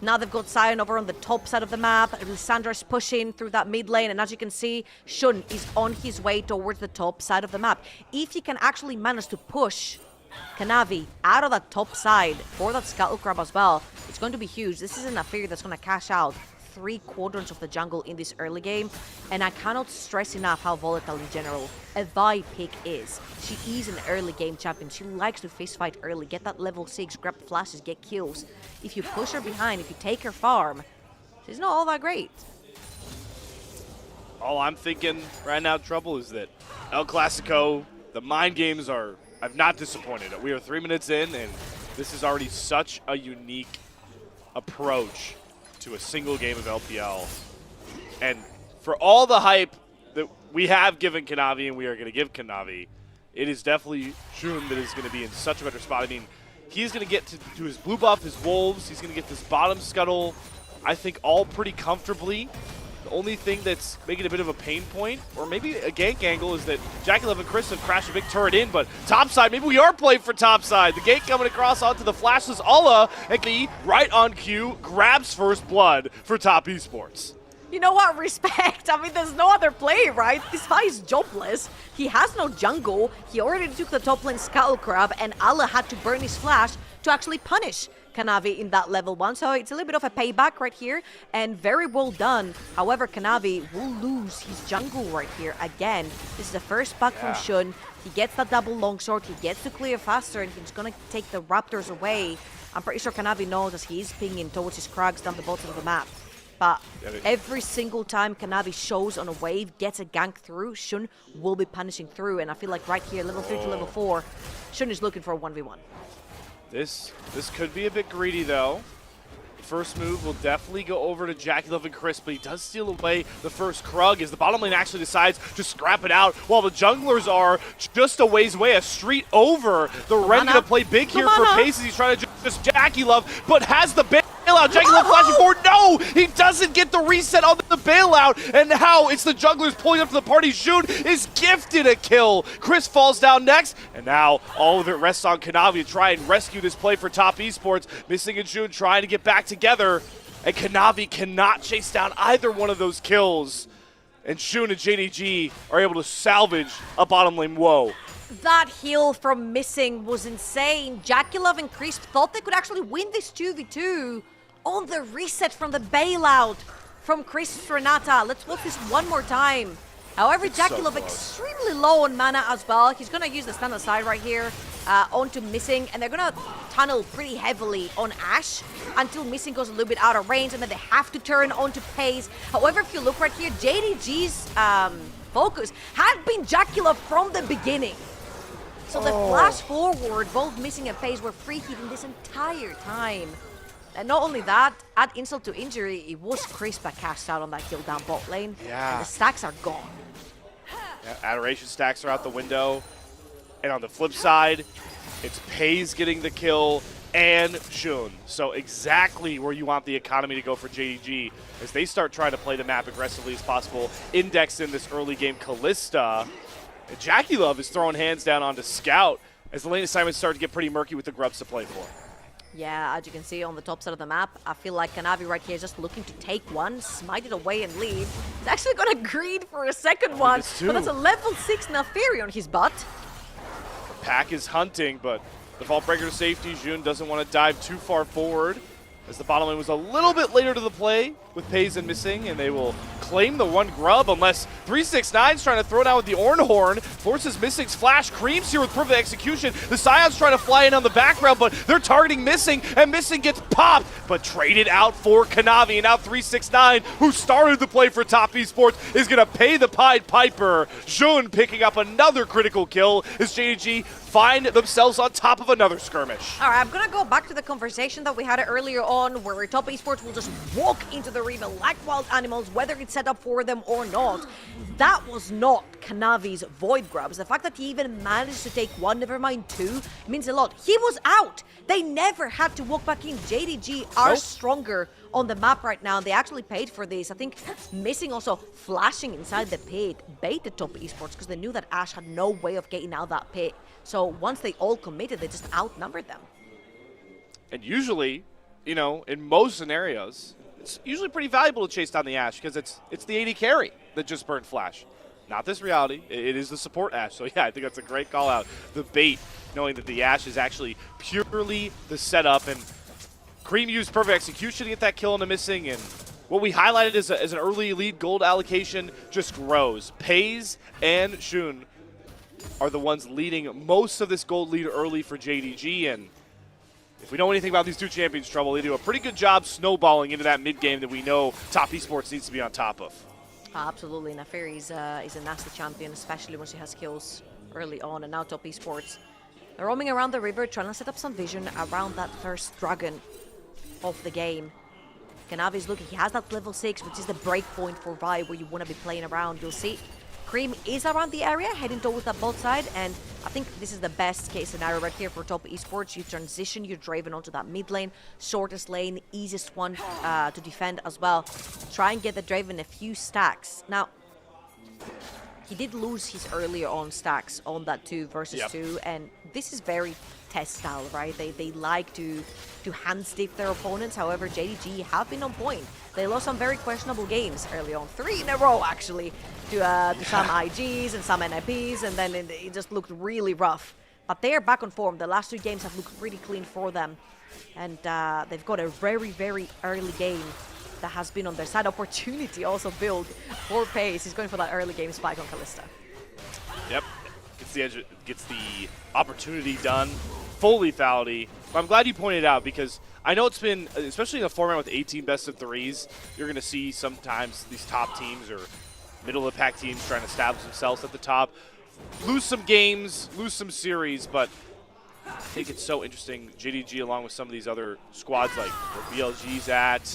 Now they've got Sion over on the top side of the map. Lissandra's pushing through that mid lane. And as you can see, Shun is on his way towards the top side of the map. If he can actually manage to push Kanavi out of that top side for that Scuttle Crab as well, it's going to be huge. This is an Naafiri that's going to cash out 3/4 of the jungle in this early game, and I cannot stress enough how volatile in general a Vi pick is. She is an early game champion. She likes to fist fight early, get that level 6, grab flashes, get kills. If you push her behind, if you take her farm, she's not all that great. All I'm thinking right now, Trouble, is that El Clasico, the mind games have not disappointed. We are 3 minutes in, and this is already such a unique approach to a single game of LPL. And for all the hype that we have given Kanavi and we are going to give Kanavi, it is definitely Shun that is going to be in such a better spot. I mean, he's going to get to his blue buff, his wolves, he's going to get this bottom scuttle, I think all pretty comfortably. The only thing that's making a bit of a pain point, or maybe a gank angle, is that JackeyLove and Chris have crashed a big turret in, but topside, maybe we are playing for topside. The gank coming across onto the flashless Ola, and he, right on cue, grabs first blood for Top Esports. You know what? Respect. I mean, there's no other play, right? This guy is jobless. He has no jungle. He already took the top lane Scuttle Crab, and Allah had to burn his flash to actually punish Kanavi in that level 1. So it's a little bit of a payback right here, and very well done. However, Kanavi will lose his jungle right here again. This is the first back from Shun. He gets that double longsword. He gets to clear faster, and he's going to take the Raptors away. I'm pretty sure Kanavi knows as he is pinging towards his Krags down the bottom of the map. But every single time Kanavi shows on a wave, gets a gank through, Shun will be punishing through. And I feel like right here, level 3 to level 4, Shun is looking for a 1v1. This could be a bit greedy, though. First move will definitely go over to JackeyLove and Chris, but he does steal away the first Krug as the bottom lane actually decides to scrap it out while the junglers are just a ways away, a street over. The Ren gonna play big here for pace as he's trying to just JackeyLove, but has the bail bailout. JD flashing forward. No, he doesn't get the reset on the bailout. And now it's the jugglers pulling up to the party. June is gifted a kill. Chris falls down next. And now all of it rests on Kanavi to try and rescue this play for Top Esports. Missing and June trying to get back together. And Kanavi cannot chase down either one of those kills. And Shun and JDG are able to salvage a bottom lane woe. That heal from Missing was insane. Jackulov and Chris thought they could actually win this 2v2 on the reset from the bailout from Chris Renata. Let's watch this one more time. However, Jackulov extremely low on mana as well. He's going to use the stand aside right here onto Missing, and they're going to tunnel pretty heavily on Ashe until Missing goes a little bit out of range, and then they have to turn onto Pace. However, if you look right here, JDG's focus had been Jackulov from the beginning. So the flash forward, both Missing and Pace were free hitting this entire time. And not only that, add insult to injury, it was Chris that cashed out on that kill down bot lane. Yeah. And the stacks are gone. Yeah, Adoration stacks are out the window. And on the flip side, it's Paze getting the kill and Shun. So exactly where you want the economy to go for JDG as they start trying to play the map aggressively as possible. Index in this early game, Callista. And Jackulov is throwing hands down onto Scout as the lane assignments start to get pretty murky with the grubs to play for. Yeah, as you can see on the top side of the map, I feel like Kanavi right here is just looking to take one, smite it away and leave. He's actually gonna greed for a second one, but that's a level 6 Nafiri on his butt. Pack is hunting, but the Vault Breaker to safety. Jun doesn't want to dive too far forward as the bottom lane was a little bit later to the play with Paze and Missing, and they will claim the one grub unless 369's trying to throw down with the Ornhorn, forces Missing's flash, creeps here with perfect execution. The Scion's trying to fly in on the background, but they're targeting Missing, and Missing gets popped, but traded out for Kanavi. And now 369, who started the play for Top Esports, is going to pay the Pied Piper. Jun picking up another critical kill as JDG find themselves on top of another skirmish. All right, I'm going to go back to the conversation that we had earlier on where Top Esports will just walk into the arena like wild animals, whether it's set up for them or not. That was not Kanavi's Void Grubs. The fact that he even managed to take one, never mind two, means a lot. He was out. They never had to walk back in. JDG are stronger on the map right now. They actually paid for this. I think Missing also flashing inside the pit baited Top Esports because they knew that Ashe had no way of getting out that pit. So once they all committed, they just outnumbered them. And usually, you know, in most scenarios, it's usually pretty valuable to chase down the Ashe because it's the AD carry that just burned Flash. Not this reality. It is the support Ashe. So yeah, I think that's a great call out. The bait, knowing that the Ashe is actually purely the setup, and Cream used perfect execution to get that kill on the Missing, and what we highlighted as an early lead gold allocation just grows. Paze and Shun are the ones leading most of this gold lead early for JDG, and if we know anything about these two champions, Trouble, they do a pretty good job snowballing into that mid game that we know Top Esports needs to be on top of. Absolutely, Nafiri is a nasty champion, especially when she has kills early on, and now Top Esports. They're roaming around the river, trying to set up some vision around that first dragon of the game. Kanavi's looking, he has that level 6, which is the break point for Vi, where you want to be playing around. You'll see Cream is around the area, heading towards that bot side, and I think this is the best case scenario right here for Top Esports. You transition your Draven onto that mid lane, shortest lane, easiest one to defend as well. Try and get the Draven a few stacks. Now, he did lose his earlier on stacks on that 2 versus 2, and this is very TES style, right? They like to hand stiff their opponents. However, JDG have been on point. They lost some very questionable games early on, 3 in a row actually, to some IGs and some NiPs, and then it just looked really rough. But they are back on form. The last 2 games have looked pretty clean for them, and they've got a very, very early game that has been on their side. Opportunity also built for Pace. He's going for that early game spike on Callista. Yep, gets the edge, gets the opportunity done. Full lethality. But I'm glad you pointed it out because I know it's been, especially in a format with 18 best of 3s, you're going to see sometimes these top teams or middle of the pack teams trying to establish themselves at the top, lose some games, lose some series, but I think it's so interesting. JDG along with some of these other squads like where BLG's at,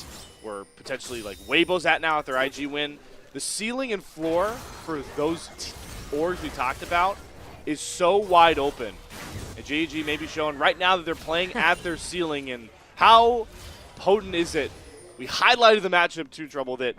where potentially like Weibo's at now at their IG win. The ceiling and floor for those orgs we talked about is so wide open. And JDG may be showing right now that they're playing at their ceiling, and how potent is it? We highlighted the matchup too, Trouble, that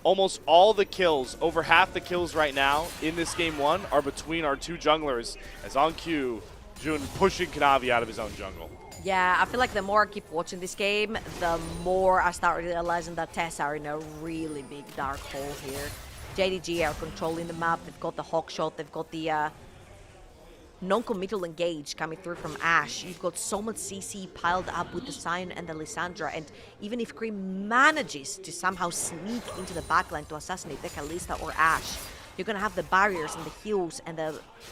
almost all the kills, over half the kills right now in this game 1 are between our 2 junglers, as on cue, Jun pushing Kanavi out of his own jungle. Yeah, I feel like the more I keep watching this game, the more I start realizing that TES are in a really big dark hole here. JDG are controlling the map, they've got the hawk shot, they've got the non-committal engage coming through from Ashe. You've got so much CC piled up with the Sion and the Lissandra, and even if Cream manages to somehow sneak into the backline to assassinate the Kalista or Ashe, you're gonna have the barriers and the heals and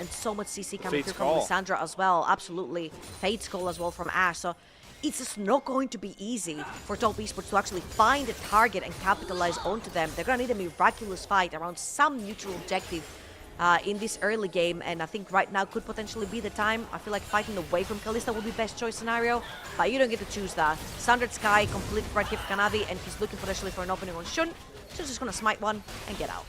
so much CC coming Fate's through call. from Lissandra as well. Absolutely, Fate's call as well from Ashe. So it's just not going to be easy for top esports to actually find a target and capitalize onto them. They're gonna need a miraculous fight around some neutral objective in this early game, and I think right now could potentially be the time. I feel like fighting away from Kalista would be best choice scenario, but you don't get to choose that. Standard Sky, complete right here for Kanavi, and he's looking potentially for an opening on Shun. Shun's just gonna smite one and get out.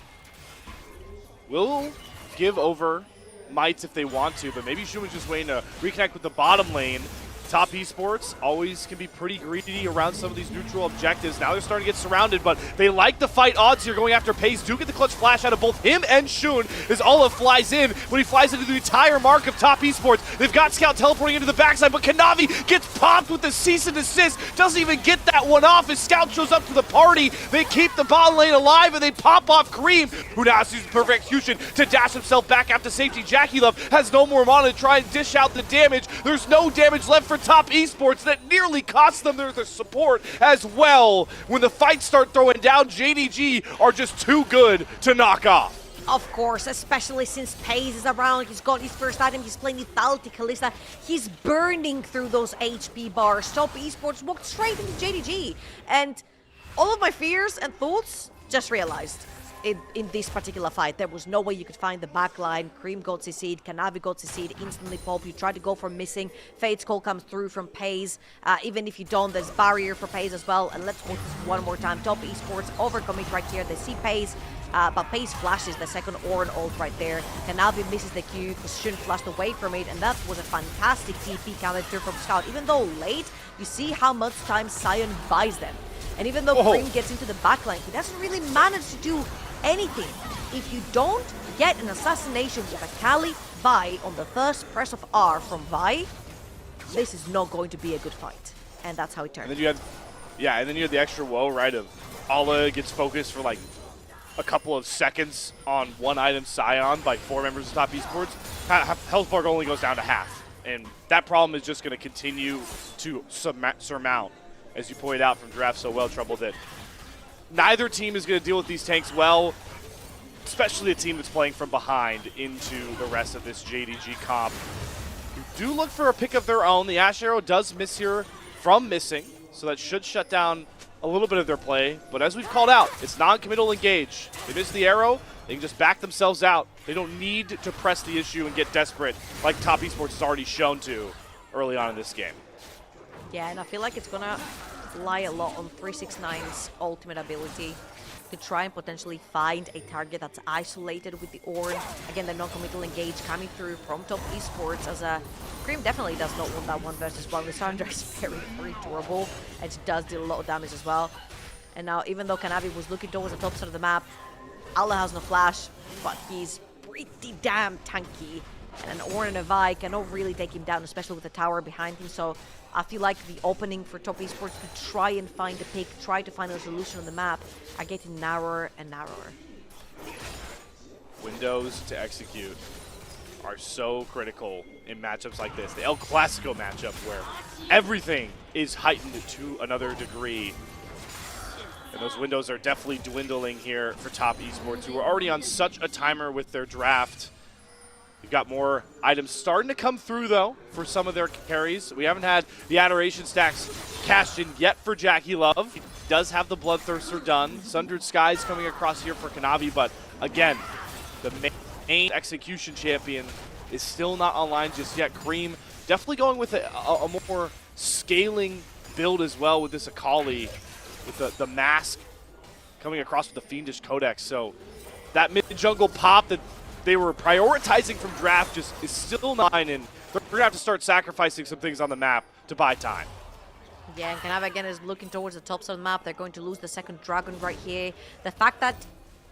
Will give over mites if they want to, but maybe Shun was just waiting to reconnect with the bottom lane. Top esports always can be pretty greedy around some of these neutral objectives. Now they're starting to get surrounded, but they like the fight odds here going after Pace. Do get the clutch flash out of both him and Shun as Olive flies in. When he flies into the entire mark of top esports, they've got Scout teleporting into the backside, but Kanavi gets popped with the cease and desist. Doesn't even get that one off as Scout shows up to the party. They keep the bottom lane alive and they pop off Cream, who now sees perfect execution to dash himself back after safety. Jackie Love has no more mana to try and dish out the damage. There's no damage left for top esports. That nearly cost them their support as well. When the fights start throwing down, JDG are just too good to knock off. Of course, especially since Pace is around, he's got his first item, he's playing Lethality Kalista, he's burning through those HP bars. Top esports walked straight into JDG, and all of my fears and thoughts just realized. In this particular fight, there was no way you could find the backline. Cream got CC'd, Kanavi got CC'd, instantly pop. You try to go for missing. Fate's call comes through from Pace. Even if you don't, there's barrier for Pace as well. And let's watch this one more time. Top esports overcommit right here. They see Pace, but Pace flashes the second Orin ult right there. Kanavi misses the Q because Shun flashed away from it, and that was a fantastic TP coming through from Scout. Even though late, you see how much time Sion buys them. And even though Cream gets into the backline, he doesn't really manage to do anything. If you don't get an assassination with a Kali Vi on the first press of R from Vi, this is not going to be a good fight. And that's how it turned. And then you had the extra woe, right, of Ala gets focused for like a couple of seconds on one item Sion by 4 members of top esports. Health bar only goes down to half. And that problem is just going to continue to surmount, as you pointed out from Draft so well, Trouble, that neither team is going to deal with these tanks well, especially a team that's playing from behind into the rest of this JDG comp. You do look for a pick of their own. The Ash Arrow does miss here from missing, so that should shut down a little bit of their play. But as we've called out, it's non-committal engage. They miss the arrow, they can just back themselves out. They don't need to press the issue and get desperate like Top Esports has already shown to early on in this game. Yeah, and I feel like it's gonna rely a lot on 369's ultimate ability to try and potentially find a target that's isolated with the Orn. Again, the non-committal engage coming through from Top Esports, as a Cream definitely does not want that 1v1. Lissandra is very durable, and she does deal a lot of damage as well. And now, even though Kanavi was looking towards the top side of the map, Allah has no flash, but he's pretty damn tanky. And an Orn and a Vi cannot really take him down, especially with the tower behind him. So I feel like the opening for Top Esports to try and find a pick, try to find a solution on the map, are getting narrower and narrower. Windows to execute are so critical in matchups like this. The El Clasico matchup, where everything is heightened to another degree. And those windows are definitely dwindling here for Top Esports, who are already on such a timer with their draft. We've got more items starting to come through, though, for some of their carries. We haven't had the Adoration stacks cashed in yet for Jackie Love. He does have the Bloodthirster done. Sundered Skies coming across here for Kanavi, but again, the main execution champion is still not online just yet. Cream definitely going with a more scaling build as well with this Akali, with the mask coming across with the Fiendish Codex. So that mid-jungle pop that they were prioritizing from draft just is still 9, and they're going to have to start sacrificing some things on the map to buy time. Yeah, and Kanavi again is looking towards the top side of the map. They're going to lose the second dragon right here. The fact that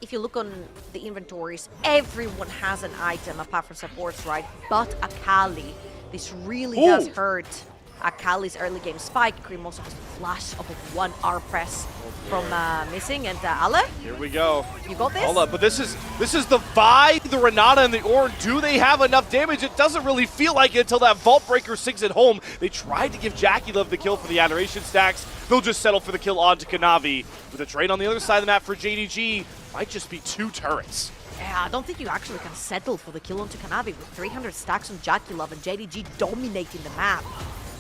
if you look on the inventories, everyone has an item apart from supports, right? But Akali. This really does hurt Akali's early game spike. Cream also has the flash of a 1R press from missing. And Ale, Here we go. you got this? Hold up, but this is the Vi, the Renata, and the Ornn. Do they have enough damage? It doesn't really feel like it until that Vault Breaker sinks it home. They tried to give Jackie Love the kill for the Adoration stacks. They'll just settle for the kill onto Kanavi. With a trade on the other side of the map for JDG, might just be 2 turrets. Yeah, I don't think you actually can settle for the kill onto Kanavi with 300 stacks on Jackie Love and JDG dominating the map.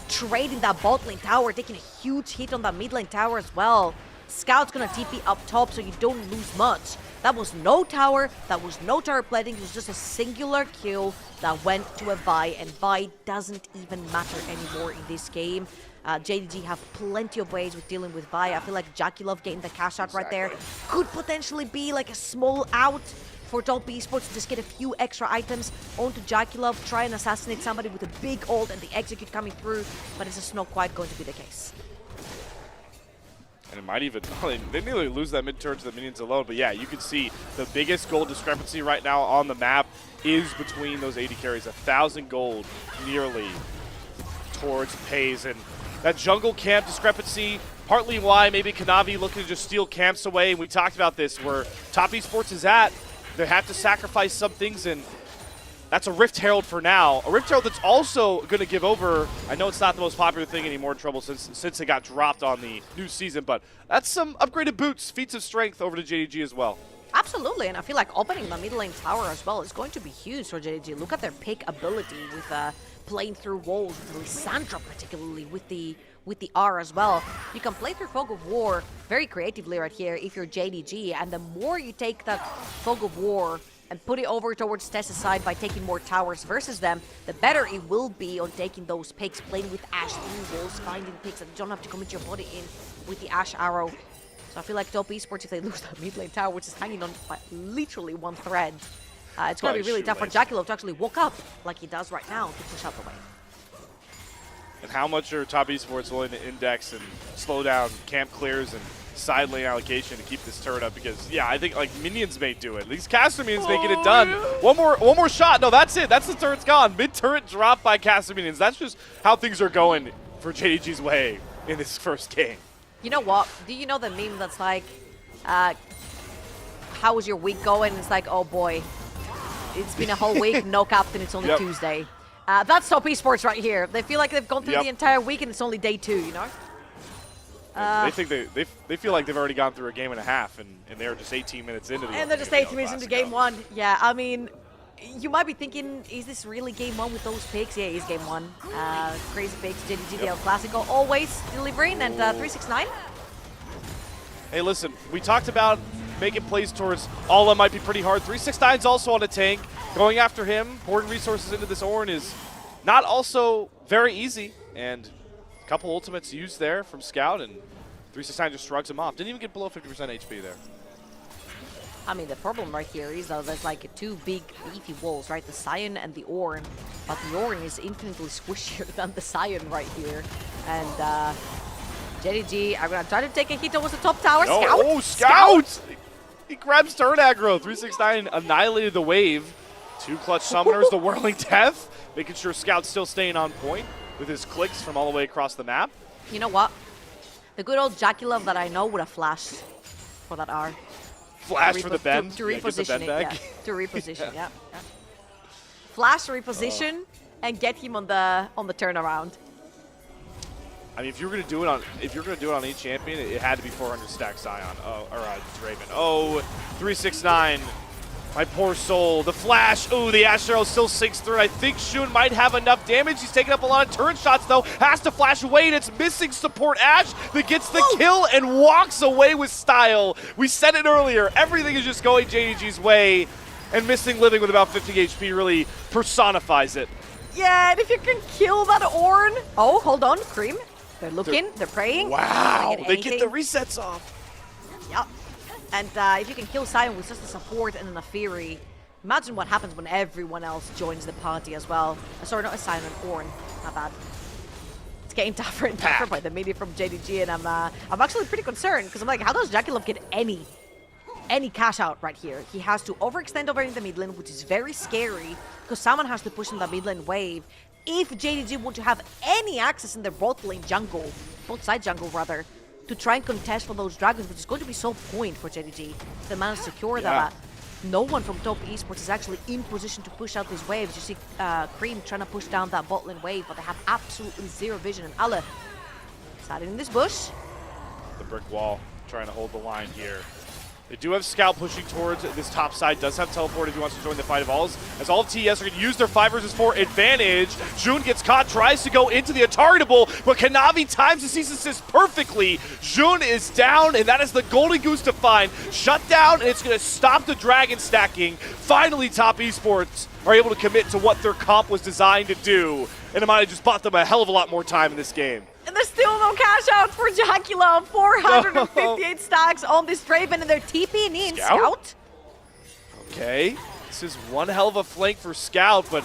Trading that bot lane tower, taking a huge hit on that mid lane tower as well. Scout's gonna TP up top so you don't lose much. That was no tower, that was no tower plating, it was just a singular kill that went to a Vi, and Vi doesn't even matter anymore in this game. JDG have plenty of ways with dealing with Vi. I feel like Jackie Love getting the cash out right there could potentially be like a small out for Top Esports to just get a few extra items onto Jackie Love, try and assassinate somebody with a big ult and the execute coming through, but it's just not quite going to be the case. And it might even, they nearly lose that mid turret to the minions alone, but yeah, you can see the biggest gold discrepancy right now on the map is between those 80 carries. 1,000 gold nearly towards Pays, and that jungle camp discrepancy, partly why maybe Kanavi looking to just steal camps away, and we talked about this, where Top Esports is at. They have to sacrifice some things, and that's a Rift Herald for now. A Rift Herald that's also going to give over. I know it's not the most popular thing anymore in Trouble since it got dropped on the new season, but that's some upgraded boots, feats of strength over to JDG as well. Absolutely, and I feel like opening the mid lane tower as well is going to be huge for JDG. Look at their pick ability with playing through walls, with Lissandra particularly with the R as well. You can play through Fog of War very creatively right here if you're JDG, and the more you take that Fog of War and put it over towards TES's side by taking more towers versus them, the better it will be on taking those picks, playing with Ashe through walls, finding picks that you don't have to commit your body in with the Ashe arrow. So I feel like Top Esports, if they lose that mid lane tower, which is hanging on by literally one thread, it's going to be really tough for Jackie Love to actually walk up like he does right now to push out the way. And how much are Top Esports willing to index and slow down camp clears and side lane allocation to keep this turret up? Because yeah, I think like minions may do it. These caster minions may get it done. Yeah. One more shot. No, that's it. That's the turret's gone. Mid turret dropped by caster minions. That's just how things are going for JDG's way in this first game. You know what? Do you know the meme that's like, how was your week going? It's like, oh boy, it's been a whole week, no captain, it's only Tuesday. That's Top Esports right here. They feel like they've gone through the entire week and it's only day 2, you know? They think they feel like they've already gone through a game and a half, and they're just 18 minutes into the And they're just 18 minutes into game 1. Yeah, I mean, you might be thinking, is this really game 1 with those picks? Yeah, it is game 1. Crazy picks, JDG, the El Clasico, always delivering, and 369. Hey, listen, we talked about making plays towards Alla might be pretty hard. 369's also on a tank. Going after him, pouring resources into this Ornn is not also very easy, and a couple ultimates used there from Scout, and 369 just shrugs him off. Didn't even get below 50% HP there. I mean, the problem right here is that there's like 2 big beefy walls, right? The Sion and the Ornn, but the Ornn is infinitely squishier than the Sion right here. And JDG, I'm gonna try to take a hit towards the top tower. No. Scout! Oh, Scout! He grabs turn aggro. 369 annihilated the wave. 2 clutch summoners, the Whirling Death, making sure Scout's still staying on point with his clicks from all the way across the map. You know what? The good old Jackie Love that I know would have flashed for that R. Flash for the bend. To reposition it, back. yeah. To reposition, yeah. Flash, reposition, and get him on the turnaround. I mean, if you're gonna do it on each champion, it had to be 400 stack Sion. Or Draven. Oh, 369. My poor soul. The flash. Ooh, the Ashe arrow still sinks through. I think Shun might have enough damage. He's taking up a lot of turret shots, though. Has to flash away, and it's missing support Ashe that gets the kill and walks away with style. We said it earlier. Everything is just going JDG's way, and Missing Living with about 50 HP really personifies it. Yeah, and if you can kill that Ornn. Oh, hold on, Cream. They're looking, they're praying. Wow, they get the resets off. Yep. And if you can kill Sion with just a support and then a Fury, imagine what happens when everyone else joins the party as well. Sorry, not a Sion, an Ornn. Not bad. it's getting tougher and tougher by the media from JDG, and I'm actually pretty concerned because I'm like, how does JackeyLove get any cash out right here? He has to overextend over in the mid lane, which is very scary because someone has to push in the mid lane wave. If JDG want to have any access in their both side jungle rather, to try and contest for those dragons, which is going to be so point for JDG. They manage to secure that. No one from top esports is actually in position to push out these waves. You see Cream trying to push down that bot lane wave, but they have absolutely zero vision. And Ale sat in this bush. The brick wall trying to hold the line here. They do have Scout pushing towards this top side, does have teleport if he wants to join the fight of alls, as all of TES are going to use their 5 versus 4 advantage. Jun gets caught, tries to go into the untargetable, but Kanavi times the cease assist perfectly. Jun is down, and that is the golden goose to find. Shut down, and it's going to stop the dragon stacking. Finally, top esports are able to commit to what their comp was designed to do, and it might have just bought them a hell of a lot more time in this game. And there's still no cash out for JackeyLove. 458 stacks on this Draven, and they're TPing in. Scout? Okay, this is one hell of a flank for Scout, but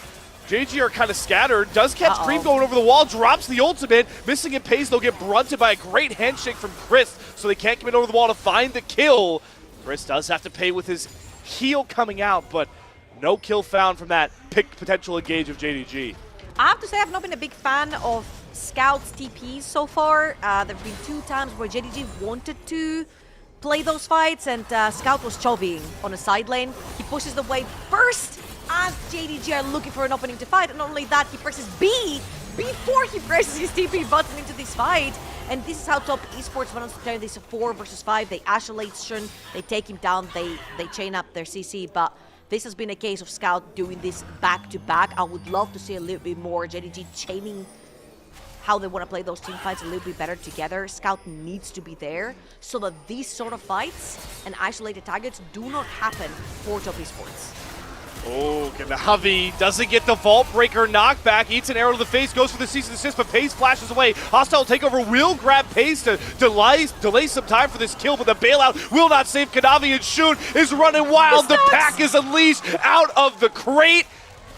JG are kind of scattered. Does catch Cream going over the wall, drops the ultimate. Missing in pace, they'll get brunted by a great handshake from Chris, so they can't commit over the wall to find the kill. Chris does have to pay with his heal coming out, but no kill found from that potential engage of JDG. I have to say I've not been a big fan of Scout's TPs so far. There have been 2 times where JDG wanted to play those fights, and Scout was chovying on a side lane. He pushes the wave first as JDG are looking for an opening to fight, and not only that, he presses B before he presses his TP button into this fight. And this is how top esports wants to play this 4 versus 5. They isolate Shun, they take him down, they chain up their CC, but this has been a case of Scout doing this back-to-back. I would love to see a little bit more JDG chaining how they want to play those team fights a little bit better together. Scout needs to be there so that these sort of fights and isolated targets do not happen for top esports. Oh, Kanavi doesn't get the Vault Breaker knockback. Eats an arrow to the face, goes for the cease and desist, but Pace flashes away. Hostile takeover will grab Pace to delay some time for this kill, but the bailout will not save Kanavi, and Shun is running wild. The pack is unleashed out of the crate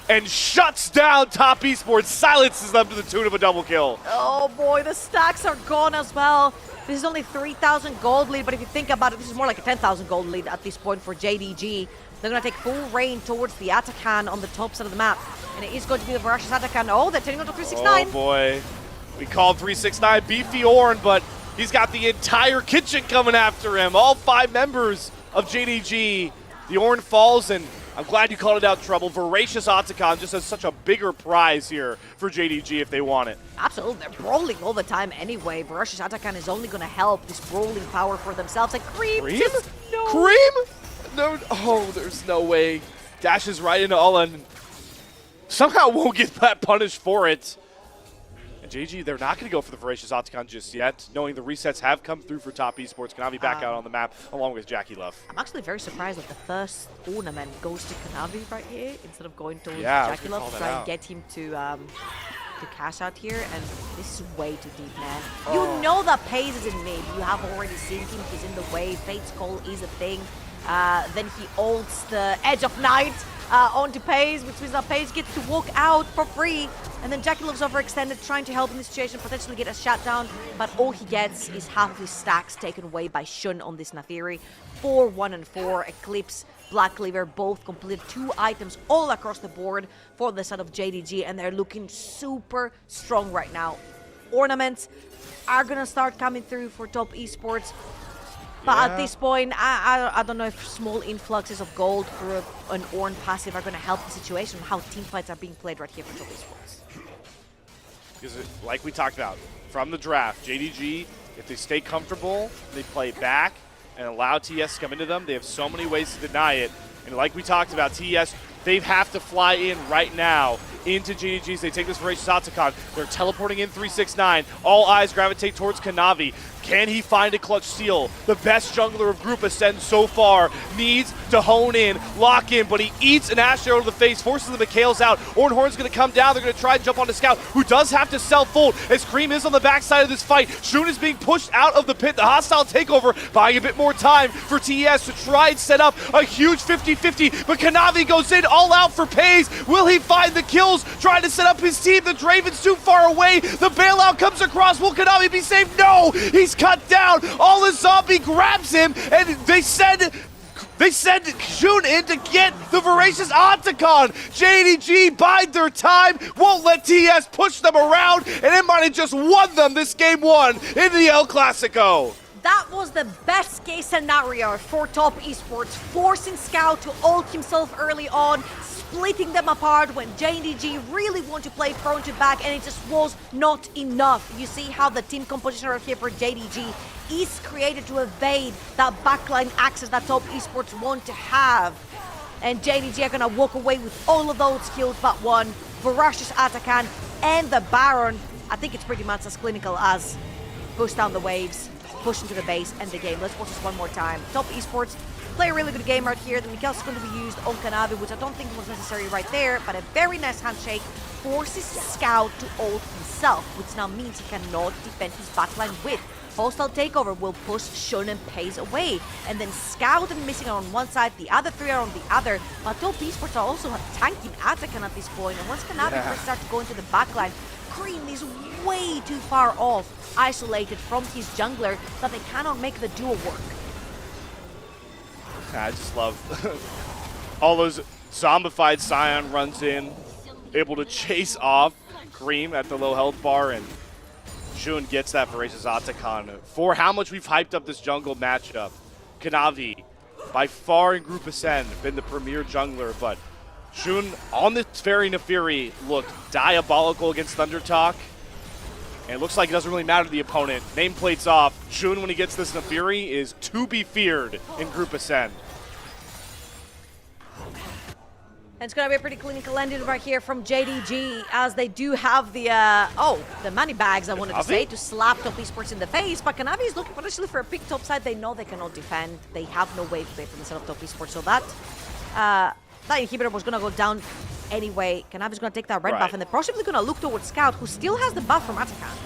and shuts down top esports, silences them to the tune of a double kill. Oh boy, the stacks are gone as well. This is only 3,000 gold lead, but if you think about it, this is more like a 10,000 gold lead at this point for JDG. They're going to take full reign towards the Atakan on the top side of the map. And it is going to be the Voracious Atakan. Oh, they're turning on to 369. Oh boy. We called 369 Beefy Orn, but he's got the entire kitchen coming after him. All 5 members of JDG. The Orn falls, and I'm glad you called it out, Trouble. Voracious Atakan just has such a bigger prize here for JDG if they want it. Absolutely. They're brawling all the time anyway. Voracious Atakan is only going to help this brawling power for themselves. Like Cream. No. Cream? No, oh, there's no way. Dashes right into Ulla and somehow won't get that punished for it. And JG, they're not going to go for the Voracious Atakan just yet, knowing the resets have come through for top esports. Kanavi back out on the map along with JackeyLove. I'm actually very surprised that the first ornament goes to Kanavi right here instead of going towards JackeyLove to try and get him to cash out here. And this is way too deep, man. You know that Pace is in mid. You have already seen him. He's in the wave. Fate's Call is a thing. Then he ults the Edge of Night onto Pace, which means that Pace gets to walk out for free. And then JackeyLove's overextended, trying to help in this situation, potentially get a shutdown. But all he gets is half of his stacks taken away by Shun on this Nathiri. 4, 1, and 4. Eclipse, Black Cleaver, both completed 2 items all across the board for the side of JDG. And they're looking super strong right now. Ornaments are going to start coming through for top esports. But at this point, I don't know if small influxes of gold through an Ornn passive are going to help the situation, how teamfights are being played right here for top esports. Because like we talked about, from the draft, JDG, if they stay comfortable, they play back and allow TES to come into them, they have so many ways to deny it. And like we talked about, TES, they have to fly in right now into JDGs. They take this Voracious Atakan. They're teleporting in 369. All eyes gravitate towards Kanavi. Can he find a clutch steal? The best jungler of Group Ascend so far needs to hone in, lock in, but he eats an Ash arrow to the face, forces the Mikhail's out. Ornhorn's going to come down. They're going to try and jump on the Scout, who does have to self-fold as Cream is on the backside of this fight. Shun is being pushed out of the pit. The hostile takeover, buying a bit more time for TES to try and set up a huge 50-50, but Kanavi goes in all out for Pays. Will he find the kills? Trying to set up his team. The Draven's too far away. The bailout comes across. Will Kanavi be safe? No! He's cut down. All the zombie grabs him, and they send Shun in to get the Voracious Otacon. JDG bide their time, won't let TS push them around, and it might have just won them this game 1 in the El Clasico. That was the best case scenario for Top Esports, forcing Scout to ult himself early on, splitting them apart when JDG really want to play front to back, and it just was not enough. You see how the team composition right here for JDG is created to evade that backline access that Top Esports want to have. And JDG are gonna walk away with all of those kills but one. Voracious Atakan and the Baron. I think it's pretty much as clinical as push down the waves, push into the base, and the game. Let's watch this one more time. Top Esports play a really good game right here. The Mikhail's going to be used on Kanavi, which I don't think was necessary right there, but a very nice handshake forces Scout to ult himself, which now means he cannot defend his backline with. Hostile takeover will push Shun and Pays away, and then Scout and Missing are on one side, the other three are on the other, but Top Esports are also tanking Atakan at this point, and once Kanavi first starts to go into the backline, Cream is way too far off, isolated from his jungler, that they cannot make the duo work. I just love all those zombified Scion runs in, able to chase off Cream at the low health bar, and Shun gets that Voracious Otacon. For how much we've hyped up this jungle matchup, Kanavi, by far in Group Ascend, been the premier jungler, but Shun on this very Nefiri looked diabolical against Thundertalk. And it looks like it doesn't really matter to the opponent. Nameplate's off. Shun, when he gets this Nefiri, is to be feared in Group Ascend. And it's going to be a pretty clinical ending right here from JDG, as they do have the, the money bags, I wanted to say, to slap Top Esports in the face. But Kanavi is looking potentially for a pick top side. They know they cannot defend. They have no way to play from the side of Top Esports. So that inhibitor was going to go down anyway. Kanavi's going to take that red buff, and they're possibly going to look towards Scout, who still has the buff from Atakan.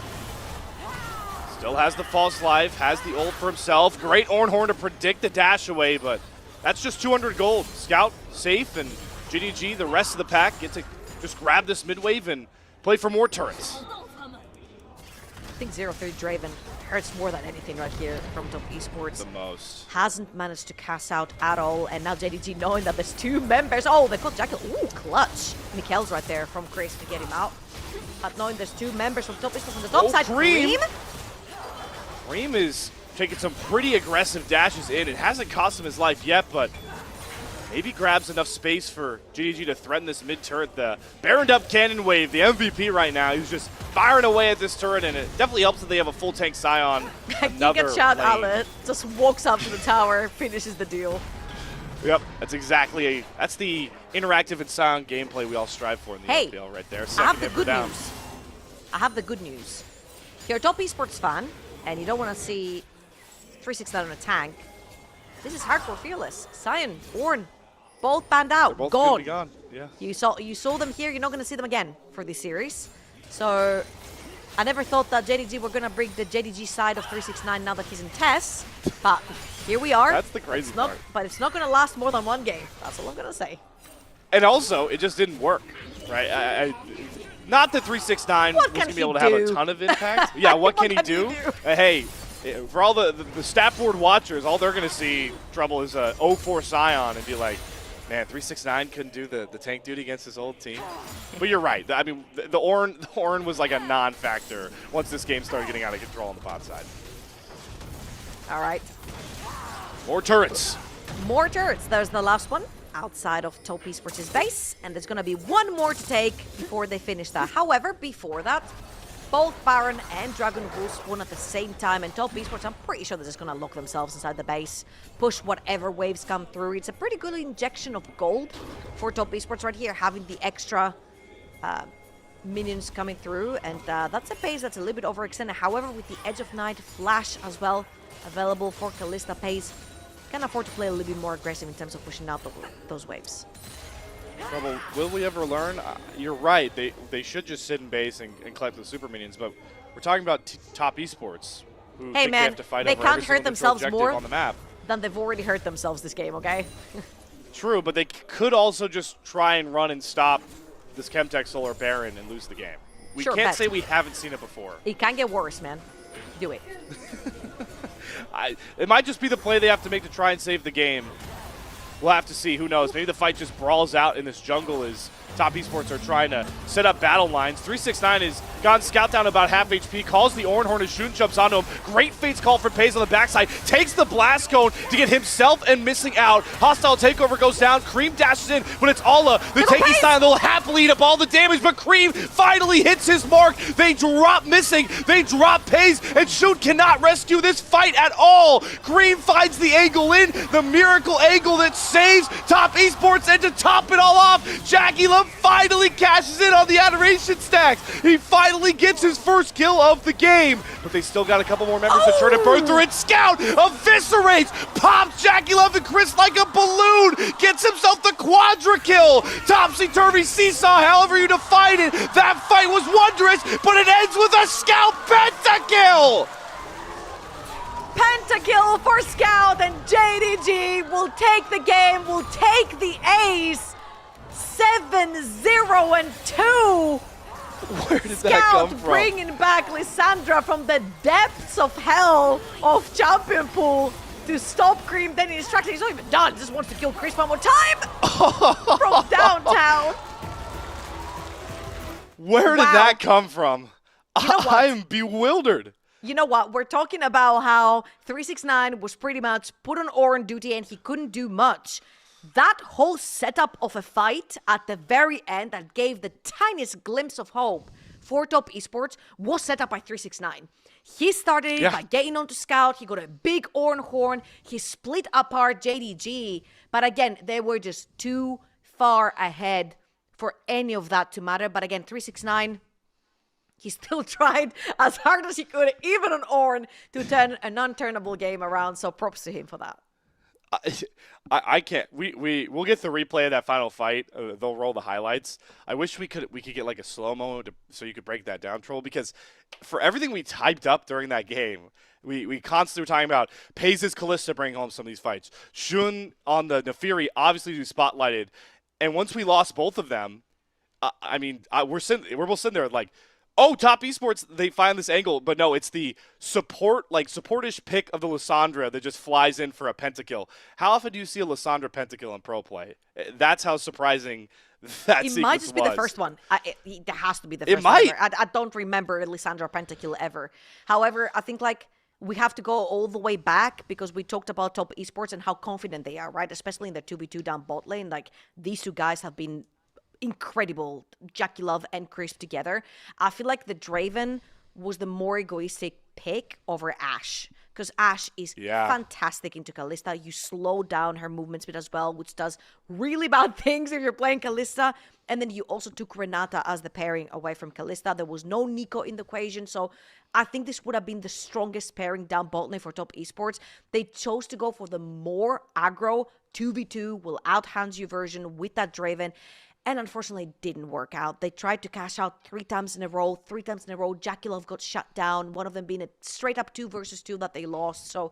Still has the false life, has the ult for himself. Great Ornhorn to predict the dash away, but that's just 200 gold. Scout safe, and JDG, the rest of the pack, get to just grab this mid wave and play for more turrets. I think 0-3 Draven hurts more than anything right here from Top Esports. The most. Hasn't managed to cast out at all, and now JDG knowing that there's two members. Oh, they caught Jackal. Ooh, clutch. Mikhail's right there from Chris to get him out. But knowing there's two members from Top Esports on the top side. Cream is taking some pretty aggressive dashes in. It hasn't cost him his life yet, but maybe grabs enough space for JDG to threaten this mid turret. The Baroned up Cannon Wave, the MVP right now, he's just firing away at this turret, and it definitely helps that they have a full tank Scion. Giga Chad Allet just walks up to the tower, finishes the deal. Yep, that's exactly that's the interactive and Scion gameplay we all strive for in the LPL right there. I have the good news. I have the good news. If you're a Top Esports fan and you don't want to see 369 on a tank, this is hardcore fearless. Scion, Ornn, both banned out, both gone. gone. Yeah. You saw them here. You're not going to see them again for this series. So I never thought that JDG were going to bring the JDG side of 369 now that he's in TES, but here we are. That's the crazy part. But it's not going to last more than one game. That's all I'm going to say. And also, it just didn't work, right? Not that 369 was going to be able to have a ton of impact. Yeah, what can he do? Hey, for all the stat board watchers, all they're going to see, Trouble, is a 0-4 Scion and be like, man, 369 couldn't do the tank duty against his old team. But you're right. I mean, the Ornn was like a non-factor once this game started getting out of control on the bot side. All right. More turrets. More turrets. There's the last one outside of Top Esports' base, and there's going to be one more to take before they finish that. However, before that, both Baron and Dragon will spawn at the same time, and Top Esports, I'm pretty sure they're just going to lock themselves inside the base, push whatever waves come through. It's a pretty good injection of gold for Top Esports right here, having the extra minions coming through, and that's a pace that's a little bit overextended. However, with the Edge of Night flash as well available for Kalista, pace can afford to play a little bit more aggressive in terms of pushing out those waves. Trouble, will we ever learn? You're right. They should just sit in base and collect the super minions, but we're talking about top esports who Hey think they man, have to fight they over can't every hurt single themselves objective more on the map. than they've already hurt themselves this game, okay? True, but they could also just try and run and stop this Chemtech Solar Baron and lose the game. We Sure, can't bet. say we haven't seen it before. It can get worse, man. Do it. It might just be the play they have to make to try and save the game. We'll have to see. Who knows? Maybe the fight just brawls out in this jungle as Top Esports are trying to set up battle lines. 369 has gone scout down about half HP, calls the Orange Horn as Shun jumps onto him. Great Fates call for Pays on the backside, takes the Blast Cone to get himself and missing out. Hostile takeover goes down, Cream dashes in, but it's Alla, the taking style. They'll happily eat up all the damage, but Cream finally hits his mark. They drop missing, they drop Pays, and Shun cannot rescue this fight at all. Cream finds the angle in, the miracle angle that saves Top Esports, and to top it all off, Jackie Love finally cashes in on the adoration stacks. He finally gets his first kill of the game, but they still got a couple more members to turn and burn through it. Scout eviscerates, pops Jackie Love and Chris like a balloon, gets himself the quadra kill. Topsy-turvy seesaw, however you define it. That fight was wondrous, but it ends with a Scout pentakill. Pentakill for Scout, and JDG will take the game, will take the ace. 7-0-2. Where did that come from? Scout bringing back Lissandra from the depths of hell of Champion Pool to stop Cream. Then he distracted. He's not even done. Just wants to kill Chris one more time from downtown. Where did that come from? You know what? I'm bewildered. You know what? We're talking about how 369 was pretty much put on Oran duty and he couldn't do much. That whole setup of a fight at the very end that gave the tiniest glimpse of hope for Top Esports was set up by 369. He started by getting onto Scout. He got a big Orange Horn. He split apart JDG. But again, they were just too far ahead for any of that to matter. But again, 369, he still tried as hard as he could, even on Orn, to turn a non-turnable game around. So props to him for that. I can't. We'll get the replay of that final fight. They'll roll the highlights. I wish we could get like a slow-mo so you could break that down, Troll, because for everything we typed up during that game, we constantly were talking about Pays' Kalista bringing home some of these fights. Shun on the Nefiri obviously was spotlighted, and once we lost both of them, we're both sitting there like, oh, Top Esports, they find this angle, but no, it's the support-ish pick of the Lissandra that just flies in for a pentakill. How often do you see a Lissandra pentakill in pro play? That's how surprising that sequence was. It might just be the first one. It has to be the first It one. might. I don't remember a Lissandra pentakill ever. However, I think we have to go all the way back because we talked about Top Esports and how confident they are, right? Especially in the 2v2 down bot lane. These two guys have been incredible, Jackie Love and Crisp together. I feel like the Draven was the more egoistic pick over Ashe, because Ashe is fantastic into Kalista. You slow down her movement speed as well, which does really bad things if you're playing Kalista. And then you also took Renata as the pairing away from Kalista. There was no Nico in the equation, so I think this would have been the strongest pairing down bot lane for Top Esports. They chose to go for the more aggro 2v2 will outhand you version with that Draven. And unfortunately, it didn't work out. They tried to cash out 3 times in a row. Jackie Love got shut down. One of them being a straight up 2 versus 2 that they lost. So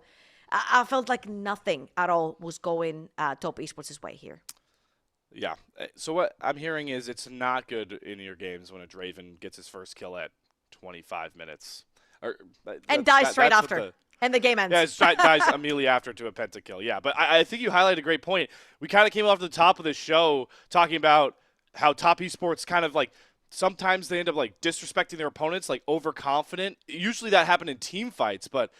I felt like nothing at all was going Top Esports' way here. Yeah. So what I'm hearing is it's not good in your games when a Draven gets his first kill at 25 minutes. And dies straight after. And the game ends. Yeah, it dies immediately after to a pentakill. Yeah, but I think you highlighted a great point. We kind of came off the top of the show talking about how Top Esports kind of sometimes they end up disrespecting their opponents, overconfident. Usually that happened in team fights, but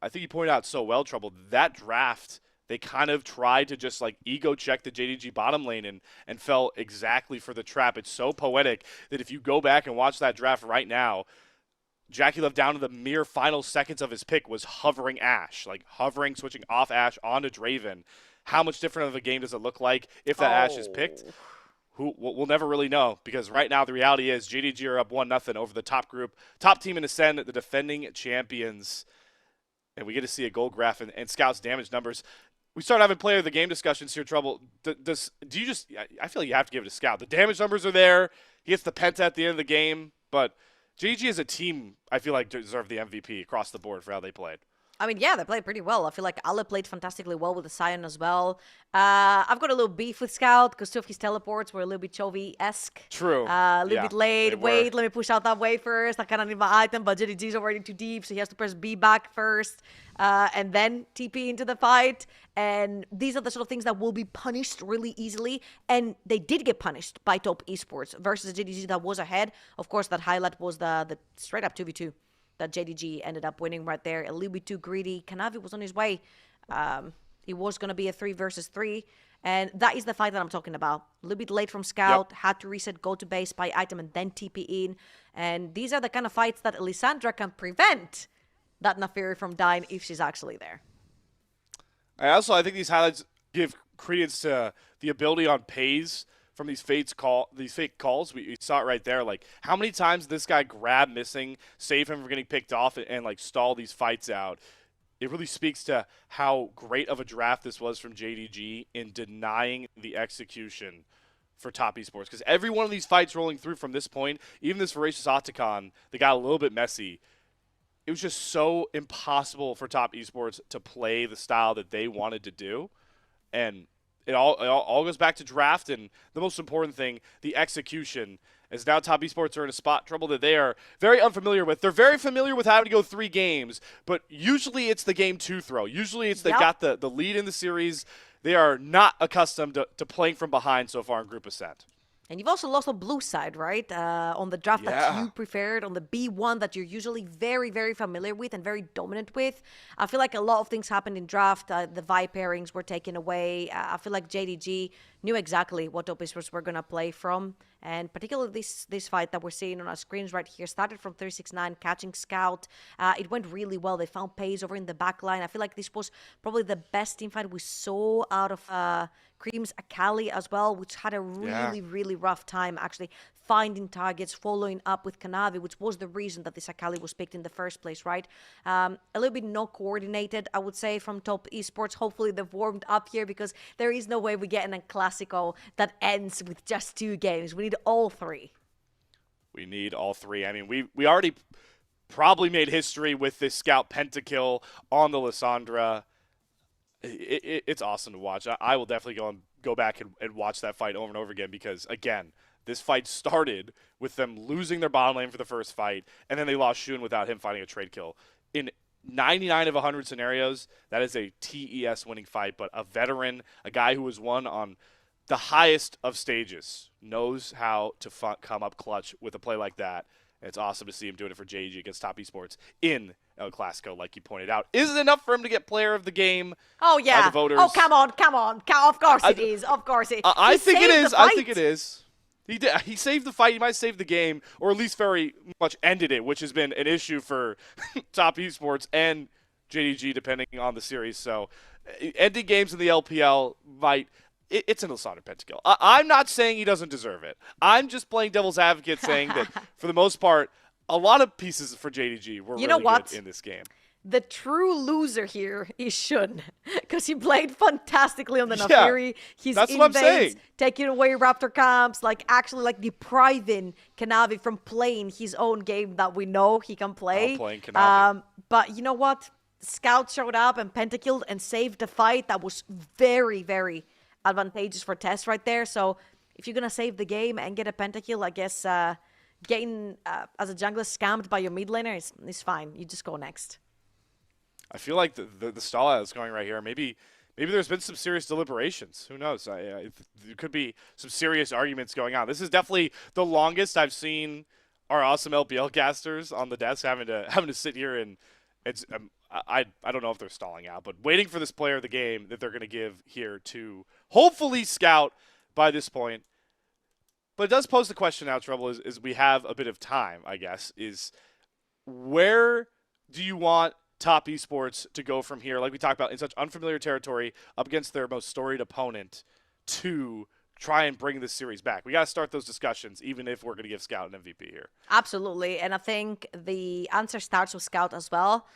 I think you pointed out so well, Trouble, that draft, they kind of tried to just ego check the JDG bottom lane and fell exactly for the trap. It's so poetic that if you go back and watch that draft right now, Jackie Love down to the mere final seconds of his pick was hovering Ashe, switching off Ashe onto Draven. How much different of a game does it look like if that Ashe is picked? we'll never really know, because right now the reality is JDG are up 1-0 over the top team in Ascend, the defending champions. And we get to see a goal graph and Scout's damage numbers. We start having player of the game discussions here, Trouble. Do you just – I feel like you have to give it to Scout. The damage numbers are there. He gets the penta at the end of the game. But JDG as a team, I feel like, deserve the MVP across the board for how they played. I mean, yeah, they played pretty well. I feel like Ale played fantastically well with the Sion as well. I've got a little beef with Scout because two of his teleports were a little bit Chovy-esque. True. A little Yeah, bit late. they were. Wait, let me push out that way first. I kind of need my item, but JDG's already too deep, so he has to press B back first and then TP into the fight. And these are the sort of things that will be punished really easily. And they did get punished by top esports versus JDG that was ahead. Of course, that highlight was the straight up 2v2. That JDG ended up winning right there. A little bit too greedy. Kanavi was on his way. It was going to be a 3 versus 3. And that is the fight that I'm talking about. A little bit late from Scout. Yep. Had to reset, go to base, buy item, and then TP in. And these are the kind of fights that Lissandra can prevent that Nafiri from dying if she's actually there. I think these highlights give credence to the ability on pays from these fake calls. We saw it right there. Like, how many times this guy grab missing, save him from getting picked off, and like stall these fights out. It really speaks to how great of a draft this was from JDG in denying the execution for top esports. Because every one of these fights rolling through from this point, even this Voracious Otacon that got a little bit messy, it was just so impossible for top esports to play the style that they wanted to do. And it all goes back to draft, and the most important thing, the execution, as now top esports are in a spot Trouble that they are very unfamiliar with. They're very familiar with having to go 3 games, but usually it's the game 2 throw. Usually it's they've got the lead in the series. They are not accustomed to playing from behind so far in Group Ascent. And you've also lost on blue side, right? On the draft that you preferred, on the B1 that you're usually very, very familiar with and very dominant with. I feel like a lot of things happened in draft. The vibe pairings were taken away. I feel like JDG knew exactly what top esports were going to play from. And particularly this fight that we're seeing on our screens right here started from 369, catching Scout. It went really well. They found pace over in the back line. I feel like this was probably the best team fight we saw out of Cream's Akali as well, which had a really, really rough time actually finding targets, following up with Kanavi, which was the reason that this Akali was picked in the first place, right? A little bit not coordinated, I would say, from top esports. Hopefully they've warmed up here because there is no way we get a Classico that ends with just 2 games. We need all 3. We need all 3. I mean, we already probably made history with this Scout pentakill on the Lissandra. It's awesome to watch. I will definitely go back and watch that fight over and over again because, again, this fight started with them losing their bottom lane for the first fight, and then they lost Shun without him finding a trade kill. In 99 of 100 scenarios, that is a TES winning fight, but a veteran, a guy who has won on the highest of stages, knows how to come up clutch with a play like that. And it's awesome to see him doing it for JDG against top esports in El Clasico, like you pointed out. Is it enough for him to get player of the game? Oh, yeah. The voters? Oh, come on. Of course it is. Of course it is. I think it is. He saved the fight. He might save the game, or at least very much ended it, which has been an issue for top esports and JDG, depending on the series. So ending games in the LPL might – it's an Lissandra pentakill. I'm not saying he doesn't deserve it. I'm just playing devil's advocate, saying that for the most part, a lot of pieces for JDG were really good in this game. The true loser here is Shun, because he played fantastically on the Nafiri. He's that's what I'm saying. Taking away Raptor camps, actually depriving Kanavi from playing his own game that we know he can play. Playing Kanavi. But you know what? Scout showed up and pentakilled and saved the fight. That was very, very advantageous for TES right there. So if you're gonna save the game and get a pentakill, I guess getting as a jungler scammed by your mid laner is fine. You just go next. I feel like the stall out is going right here. Maybe there's been some serious deliberations. Who knows? There could be some serious arguments going on. This is definitely the longest I've seen our awesome LPL casters on the desk having to sit here and it's I don't know if they're stalling out, but waiting for this player of the game that they're going to give here to hopefully Scout by this point. But it does pose the question now, Trouble, is we have a bit of time, I guess, is where do you want top esports to go from here, like we talked about, in such unfamiliar territory up against their most storied opponent, to try and bring this series back. We got to start those discussions, even if we're going to give Scout an MVP here. Absolutely. And I think the answer starts with Scout as well.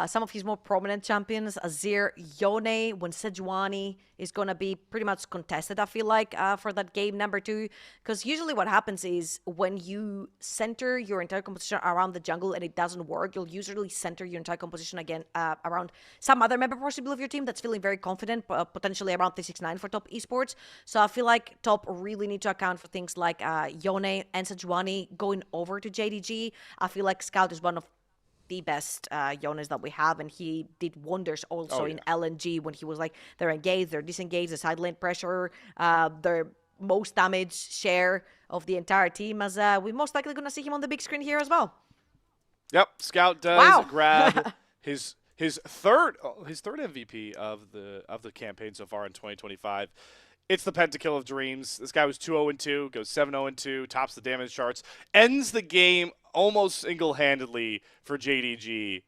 Some of his more prominent champions, Azir, Yone, when Sejuani is going to be pretty much contested, I feel like, for that game number 2. Because usually what happens is when you center your entire composition around the jungle and it doesn't work, you'll usually center your entire composition again around some other member possibly of your team that's feeling very confident, potentially around 369 for top esports. So I feel like top really need to account for things like Yone and Sejuani going over to JDG. I feel like Scout is one of the best Jonas that we have, and he did wonders also in LNG when he was like, they're engaged, they're disengaged, the side lane pressure, their most damage share of the entire team, as we're most likely going to see him on the big screen here as well. Yep, Scout does grab his third MVP of the campaign so far in 2025. It's the pentakill of dreams. This guy was 2-0-2, goes 7-0-2, tops the damage charts, ends the game almost single-handedly for JDG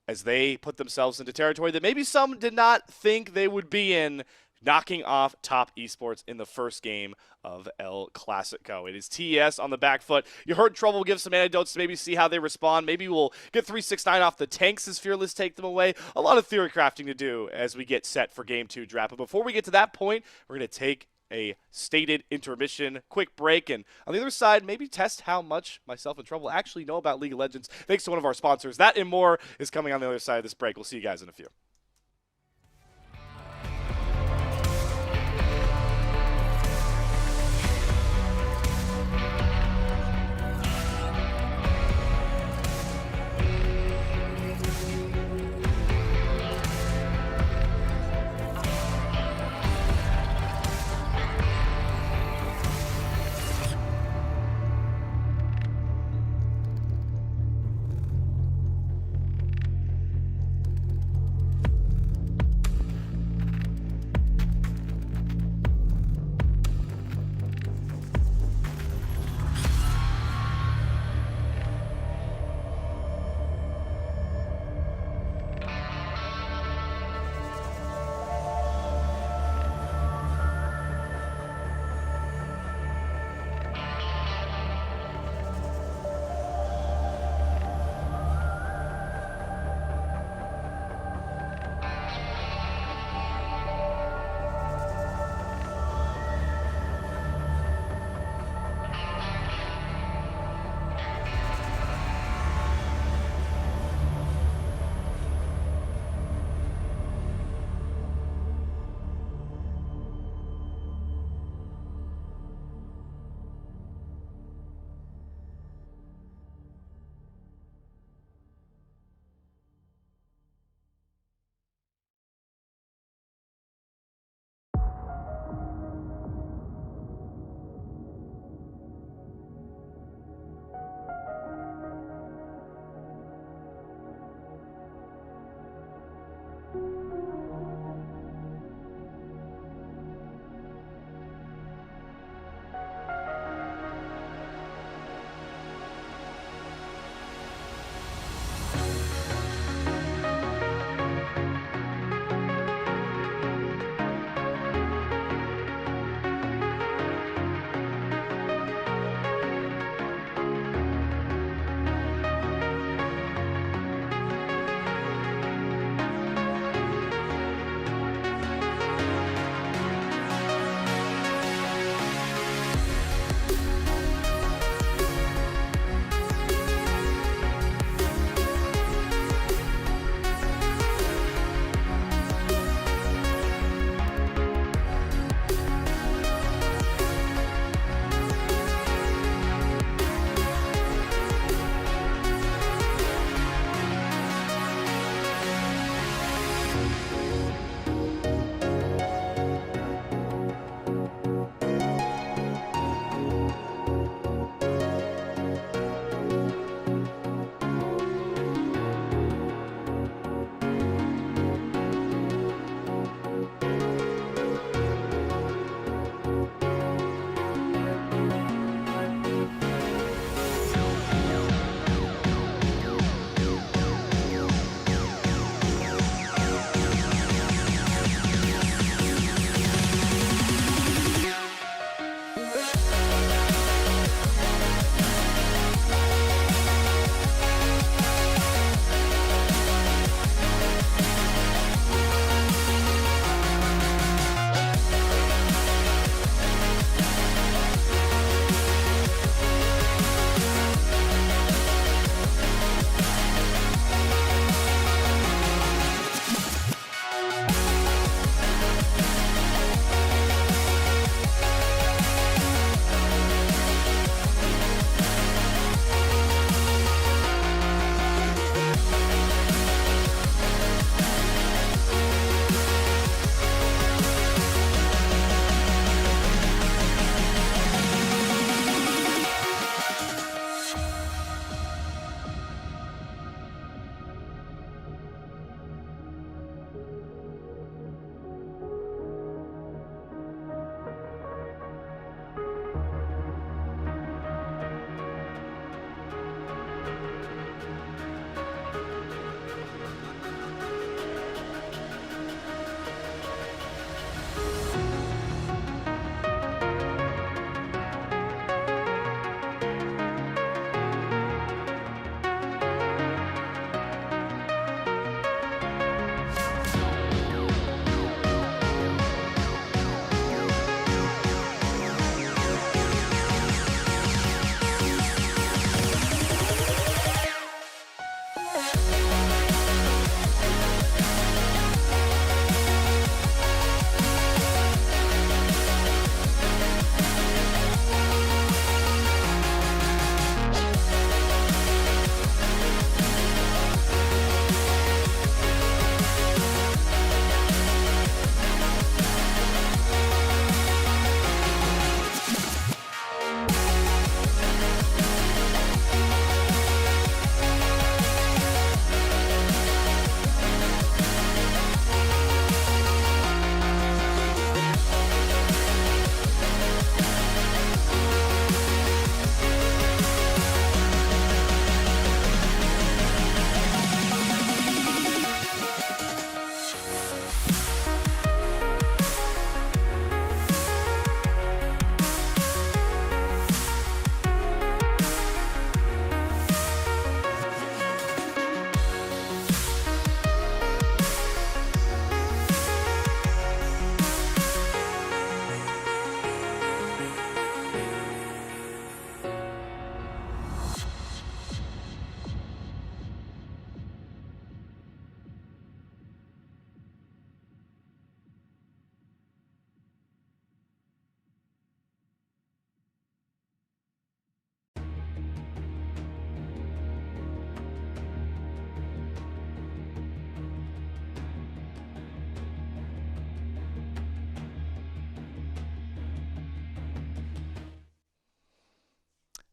as they put themselves into territory that maybe some did not think they would be in, knocking off top esports in the first game of El Clasico. It is TES on the back foot. You heard Trouble give some anecdotes to maybe see how they respond. Maybe we'll get 369 off the tanks as Fearless take them away. A lot of theory crafting to do as we get set for Game 2 draft. But before we get to that point, we're going to take a stated intermission, quick break, and on the other side, maybe test how much myself and Trouble actually know about League of Legends, thanks to one of our sponsors. That and more is coming on the other side of this break. We'll see you guys in a few.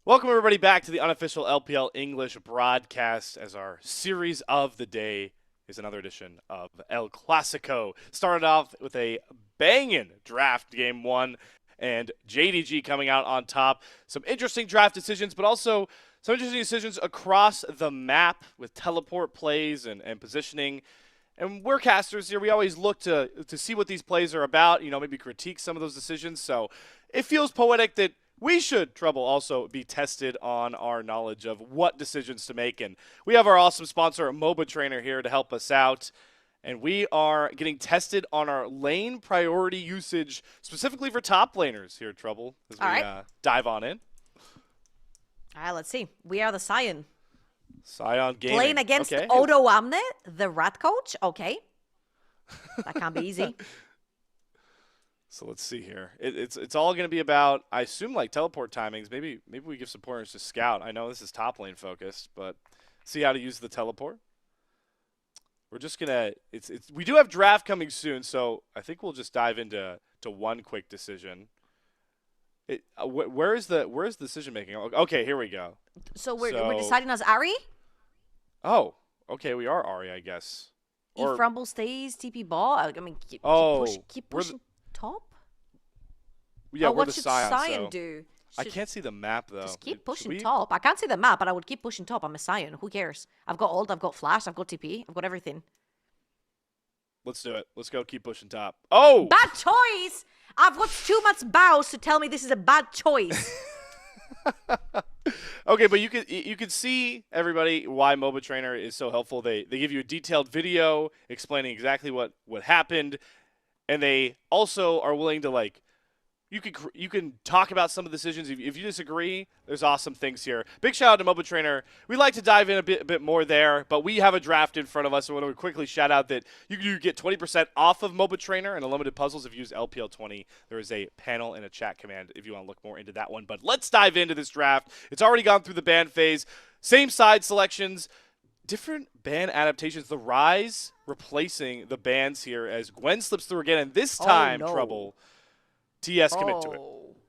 Welcome, everybody, back to the unofficial LPL English broadcast as our series of the day is another edition of El Clasico. Started off with a banging draft game 1 and JDG coming out on top. Some interesting draft decisions, but also some interesting decisions across the map with teleport plays and positioning. And we're casters here. We always look to see what these plays are about, maybe critique some of those decisions. So it feels poetic that we should, Trouble, also be tested on our knowledge of what decisions to make. And we have our awesome sponsor, MOBA Trainer, here to help us out. And we are getting tested on our lane priority usage, specifically for top laners here, Trouble, as we dive on in. All right, let's see. We are the Scion. Scion Gaming. Playing against Odo Amne, the rat coach. Okay. That can't be easy. So let's see here. It's all going to be about, I assume, like teleport timings. Maybe we give some pointers to Scout. I know this is top lane focused, but see how to use the teleport. We're just gonna. We do have draft coming soon, so I think we'll just dive into one quick decision. Where is the decision making? Okay, here we go. So we're deciding as Ari. Oh, okay, we are Ari, I guess. If Rumble stays TP ball, I mean, keep pushing top. Yeah, what the should Scion do? I can't see the map though. Just keep pushing top. I can't see the map, but I would keep pushing top. I'm a Scion. Who cares? I've got ult, I've got flash, I've got TP, I've got everything. Let's do it. Let's go keep pushing top. Oh! Bad choice! I've got too much bows to tell me this is a bad choice. Okay, but you can see, everybody, why MOBA Trainer is so helpful. They give you a detailed video explaining exactly what happened, and they also are willing to you can talk about some of the decisions. If you disagree, there's awesome things here. Big shout out to MOBA Trainer. We'd like to dive in a bit more there, but we have a draft in front of us. So I want to quickly shout out that you get 20% off of MOBA Trainer and unlimited puzzles if you use LPL 20. There is a panel and a chat command if you want to look more into that one. But let's dive into this draft. It's already gone through the ban phase. Same side selections. Different ban adaptations. The Rise replacing the bans here as Gwen slips through again, and this time, Trouble, TES commit to it.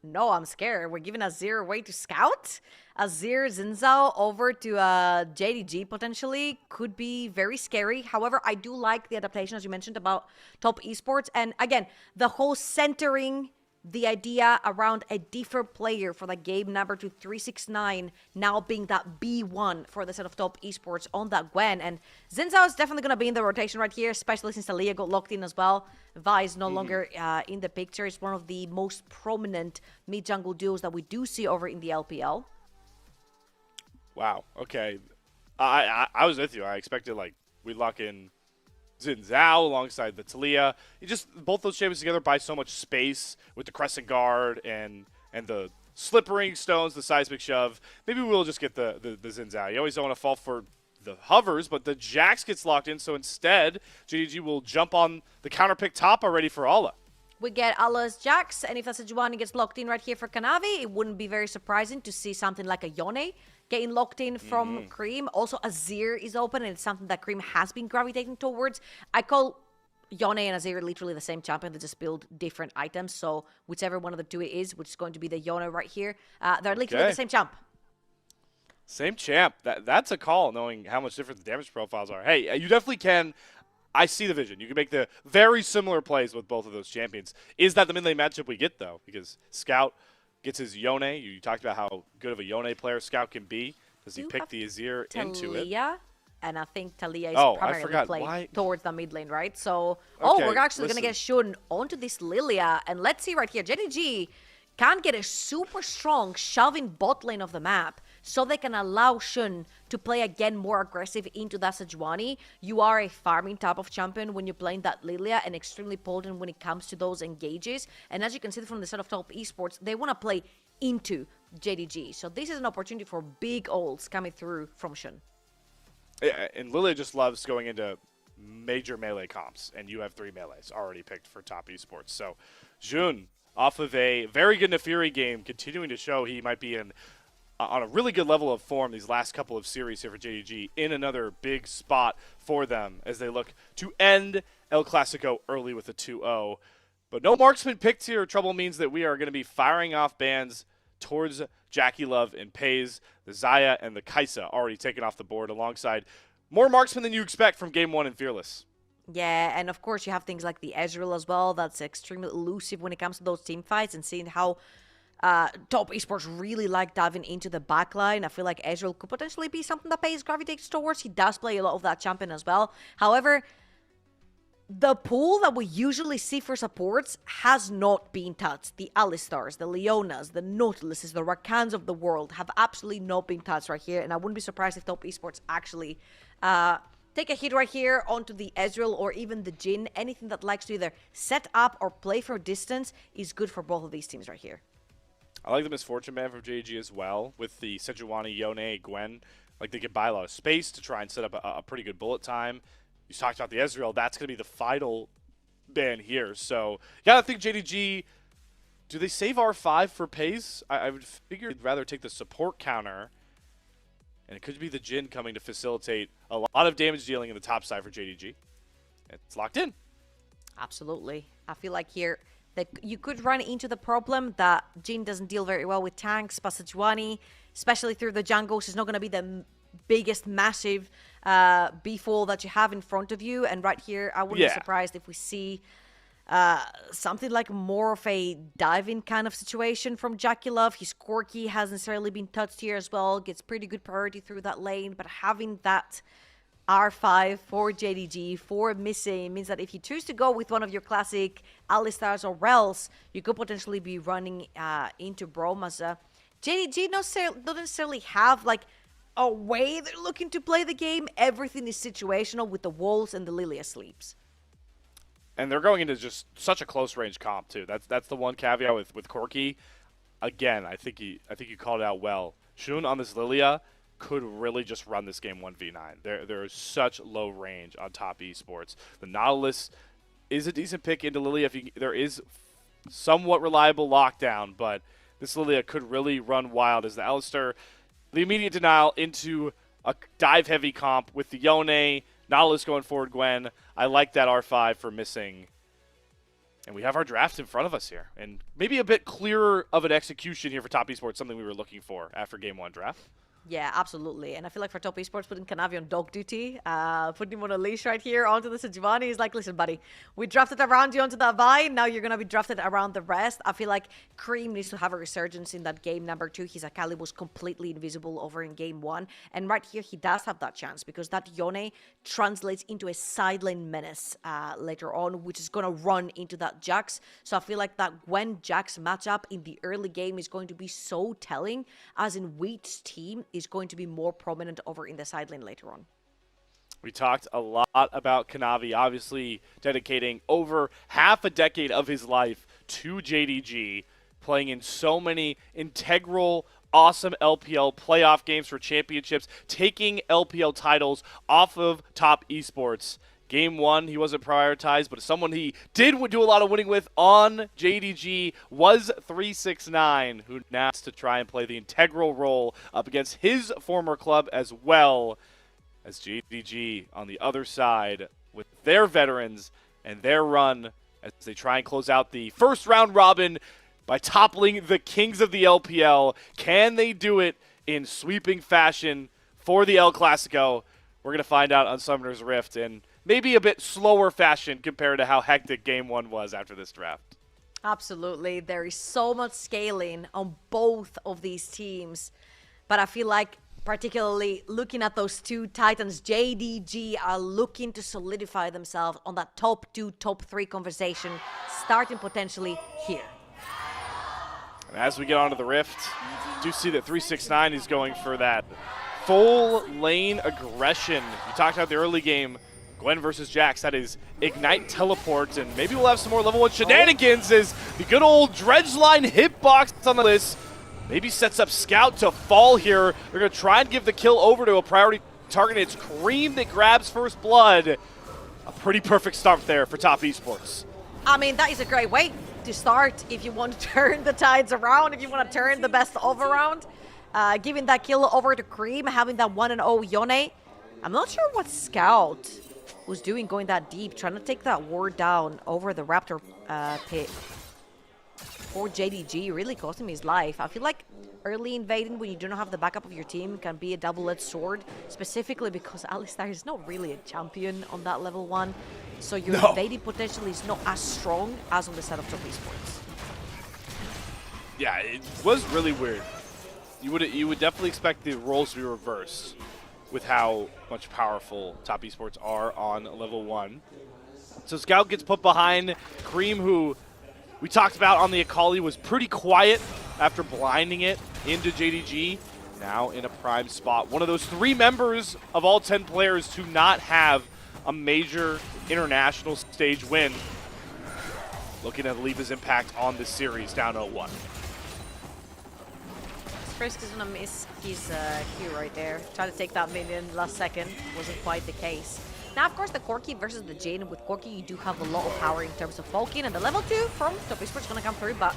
No, I'm scared. We're giving Azir away to Scout. Azir Zinzao over to JDG potentially could be very scary. However, I do like the adaptation, as you mentioned, about top esports. And again, the whole centering the idea around a different player for the game number 2369 now being that B1 for the set of top esports on that Gwen. And Zinzao is definitely going to be in the rotation right here, especially since Talia got locked in as well. Vi is no longer in the picture. It's one of the most prominent mid-jungle duos that we do see over in the LPL. Wow, okay. I was with you. I expected, we'd lock in Zinzao alongside the Talia. Both those champions together buy so much space with the Crescent Guard and the Slippering Stones, the Seismic Shove. Maybe we'll just get the Zinzao. You always don't want to fall for the hovers, but the Jax gets locked in, so instead, JDG will jump on the counter pick top already for Ala. We get Allah's Jax, and if that Sejuani gets locked in right here for Kanavi, it wouldn't be very surprising to see something like a Yone getting locked in from Cream. Also, Azir is open, and it's something that Cream has been gravitating towards. I call Yone and Azir literally the same champion. They just build different items, so whichever one of the two it is, which is going to be the Yone right here, they're literally the same champ. Same champ. That's a call, knowing how much different the damage profiles are. Hey, you definitely can. I see the vision. You can make the very similar plays with both of those champions. Is that the mid lane matchup we get, though? Because Scout gets his Yone. You talked about how good of a Yone player Scout can be. Does he pick the Azir into it? And I think Talia is primarily played towards the mid lane, right? So, we're actually going to get Shun onto this Lilia. And let's see right here. JDG can get a super strong shoving bot lane of the map so they can allow Shun to play again more aggressive into that Sejuani. You are a farming type of champion when you're playing that Lilia and extremely potent when it comes to those engages. And as you can see from the set of top esports, they want to play into JDG. So this is an opportunity for big ults coming through from Shun. Yeah, and Lilia just loves going into major melee comps, and you have 3 melees already picked for top esports. So Jun, off of a very good Nefiri game, continuing to show he might be on a really good level of form these last couple of series here for JDG, in another big spot for them as they look to end El Clasico early with a 2-0. But no marksman picked here. Trouble means that we are going to be firing off bans towards Jackie Love and Pays. The Zaya and the Kaisa already taken off the board alongside more marksmen than you expect from Game 1 in Fearless. Yeah, and of course you have things like the Ezreal as well. That's extremely elusive when it comes to those team fights, and seeing how top esports really like diving into the backline. I feel like Ezreal could potentially be something that Pays gravitates towards. He does play a lot of that champion as well. However, the pool that we usually see for supports has not been touched. The Alistars, the Leonas, the Nautiluses, the Rakans of the world have absolutely not been touched right here, and I wouldn't be surprised if top esports actually take a hit right here onto the Ezreal or even the Jhin. Anything that likes to either set up or play for distance is good for both of these teams right here. I like the Misfortune Band from JDG as well, with the Sejuani, Yone, Gwen. Like, they can buy a lot of space to try and set up a pretty good bullet time. You talked about the Ezreal. That's going to be the final ban here. So, yeah, I think JDG, do they save R5 for Pays? I would figure they'd rather take the support counter. And it could be the Jhin coming to facilitate a lot of damage dealing in the top side for JDG. It's locked in. Absolutely. I feel like here that you could run into the problem that Jhin doesn't deal very well with tanks, but Sejuani, especially through the jungles, is not going to be the biggest, massive B-fall that you have in front of you. And right here, I wouldn't be surprised if we see something like more of a diving kind of situation from Jackie Love. His Corki hasn't necessarily been touched here as well. Gets pretty good priority through that lane, but having that R5 for JDG for missing means that if you choose to go with one of your classic Alistars or Rels, you could potentially be running into Bromasa. JDG don't necessarily have like a way they're looking to play the game. Everything is situational with the Wolves and the Lilia Sleeps. And they're going into just such a close range comp too. That's the one caveat with Corki. Again, I think you called it out well. Shun on this Lilia could really just run this game 1v9. There is such low range on top esports. The Nautilus is a decent pick into Lilia. There is somewhat reliable lockdown, but this Lilia could really run wild as the Alistar. The immediate denial into a dive-heavy comp with the Yone, Nautilus going forward, Gwen. I like that R5 for missing. And we have our draft in front of us here. And maybe a bit clearer of an execution here for Top Esports, something we were looking for after Game 1 draft. Yeah, absolutely. And I feel like for top esports, putting Kanavi on dog duty, putting him on a leash right here onto the Sejuani is like, listen, buddy, we drafted around you onto that vine. Now you're going to be drafted around the rest. I feel like Cream needs to have a resurgence in that game number 2. His Akali was completely invisible over in game 1. And right here, he does have that chance because that Yone translates into a sideline menace later on, which is going to run into that Jax. So I feel like that Gwen-Jax matchup in the early game is going to be so telling, as in Wheat's team is going to be more prominent over in the side lane later on. We talked a lot about Kanavi, obviously dedicating over half a decade of his life to JDG, playing in so many integral, awesome LPL playoff games for championships, taking LPL titles off of Top Esports. Game 1, he wasn't prioritized, but someone he did do a lot of winning with on JDG was 369, who now has to try and play the integral role up against his former club as well as JDG on the other side with their veterans and their run as they try and close out the first round robin by toppling the kings of the LPL. Can they do it in sweeping fashion for the El Clasico? We're going to find out on Summoner's Rift, and maybe a bit slower fashion compared to how hectic Game 1 was after this draft. Absolutely. There is so much scaling on both of these teams. But I feel like, particularly looking at those two Titans, JDG are looking to solidify themselves on that top 2, top 3 conversation, starting potentially here. And as we get onto the Rift, do see that 369 is going for that full lane aggression. You talked about the early game, Gwen versus Jax. That is Ignite Teleport, and maybe we'll have some more level 1 shenanigans as the good old Dredgeline hitbox on the list. Maybe sets up Scout to fall here. They're going to try and give the kill over to a priority target. It's Cream that grabs first blood. A pretty perfect start there for Top Esports. I mean, that is a great way to start if you want to turn the tides around, if you want to turn the best of around. Giving that kill over to Cream, having that 1-0 Yone. I'm not sure what Scout was doing going that deep, trying to take that ward down over the Raptor pit. for JDG, really cost him his life. I feel like early invading when you do not have the backup of your team can be a double-edged sword, specifically because Alistar is not really a champion on that level 1. So your invading potential is not as strong as on the side of top esports. Yeah, it was really weird. You would definitely expect the roles to be reversed with how much powerful top esports are on level 1. So Scout gets put behind Cream, who we talked about on the Akali was pretty quiet after blinding it into JDG. Now in a prime spot. One of those 3 members of all 10 players to not have a major international stage win. Looking to leave his impact on this series down 0-1. Frisk is gonna miss his Q right there. Try to take that minion last second. Wasn't quite the case. Now, of course, the Corki versus the Jhin. With Corki, you do have a lot of power in terms of bulking, and the level 2 from Top Esports is gonna come through, but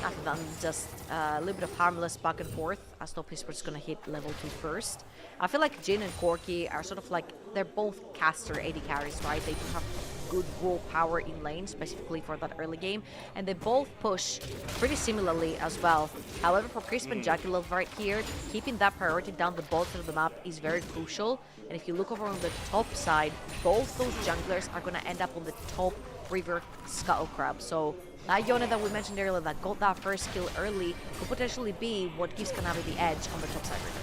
nothing done. Just a little bit of harmless back and forth as Top Esports is gonna hit level 2 first. I feel like Jhin and Corki are sort of like, they're both caster AD carries, right? They do have good raw power in lane, specifically for that early game, and they both push pretty similarly as well. However, for Crisp and JackeyLove right here, keeping that priority down the bottom of the map is very crucial. And if you look over on the top side, both those junglers are going to end up on the top river Scuttle Crab. So that Yone that we mentioned earlier that got that first kill early could potentially be what gives Kanavi the edge on the top side river.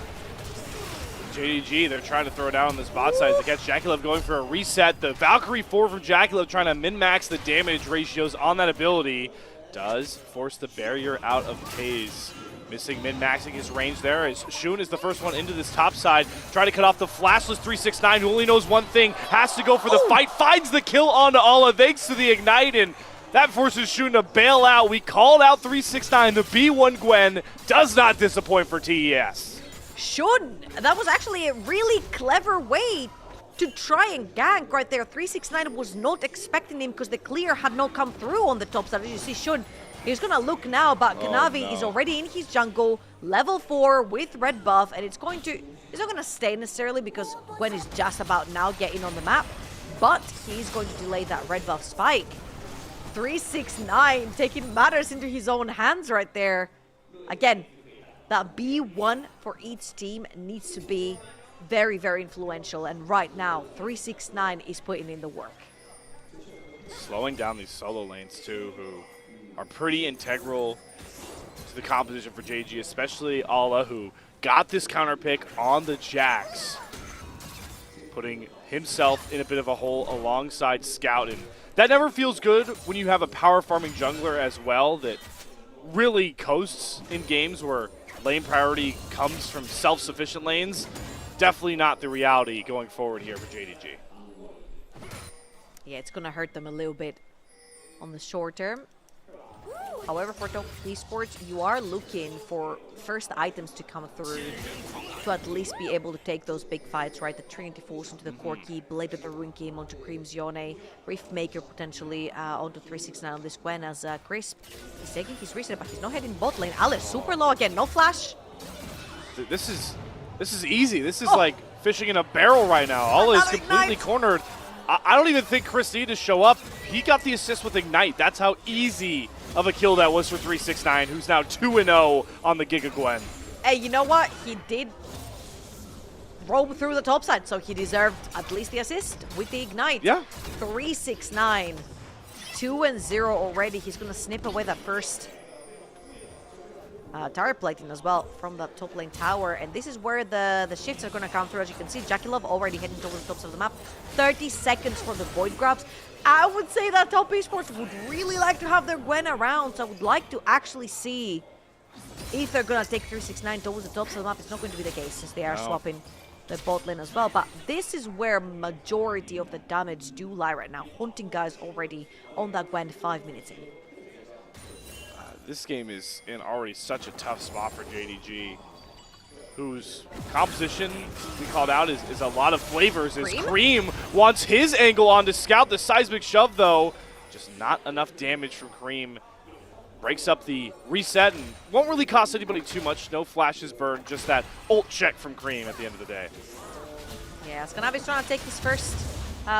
JDG, they're trying to throw down on this bot side to catch JackeyLove going for a reset. The Valkyrie 4 from JackeyLove trying to min-max the damage ratios on that ability. Does force the barrier out of TES. Missing min-maxing his range there as Shun is the first one into this top side. Trying to cut off the flashless 369 who only knows one thing. Has to go for the fight. Finds the kill onto Ala thanks to the Ignite, and that forces Shun to bail out. We called out 369. The B1 Gwen does not disappoint for TES. Shun, that was actually a really clever way to try and gank right there. 369 was not expecting him because the clear had not come through on the top side. As you see, Shun, he's gonna look now, but Kanavi is already in his jungle, level 4 with red buff, and it's not gonna stay necessarily because Gwen is just about now getting on the map, but he's going to delay that red buff spike. 369 taking matters into his own hands right there. Again, that B1 for each team needs to be very, very influential. And right now, 369 is putting in the work. Slowing down these solo lanes too, who are pretty integral to the composition for JG, especially Ala, who got this counter pick on the Jax, putting himself in a bit of a hole alongside Scout. And that never feels good when you have a power farming jungler as well that really coasts in games where lane priority comes from self-sufficient lanes. Definitely not the reality going forward here for JDG. Yeah, it's going to hurt them a little bit on the short term. However, for top esports, you are looking for first items to come through to at least be able to take those big fights, right? The Trinity Force onto the Corki, Blade of the Ruin Game onto Cream's Yone, Rift Maker potentially onto 369 on this Gwen as Crisp. He's taking his reset, but he's not heading bot lane. Alice, super low again, no flash. This is easy. This is like fishing in a barrel right now. Ala is completely cornered. I don't even think Chris needed to show up. He got the assist with Ignite. That's how easy of a kill that was for 369, who's now 2-0 on the Giga Gwen. Hey, you know what? He did roam through the top side, so he deserved at least the assist with the Ignite. Yeah. 369, 2-0 already. He's going to snip away that first tower plating as well from the top lane tower, and this is where the shifts are going to come through. As you can see, JackeyLove already heading towards the tops of the map. 30 seconds for the void grabs. I would say that top esports would really like to have their Gwen around, so I would like to actually see if they're going to take 369 towards the tops of the map. It's not going to be the case since they are swapping the bot lane as well, but this is where majority of the damage do lie right now. Hunting guys already on that Gwen 5 minutes in. This game is in already such a tough spot for JDG, whose composition we called out is a lot of flavors. As Cream wants his angle onto Scout. The seismic shove, though, just not enough damage from Cream. Breaks up the reset and won't really cost anybody too much. No flashes burned, just that ult check from Cream at the end of the day. Yeah, Skanavi's trying to take his first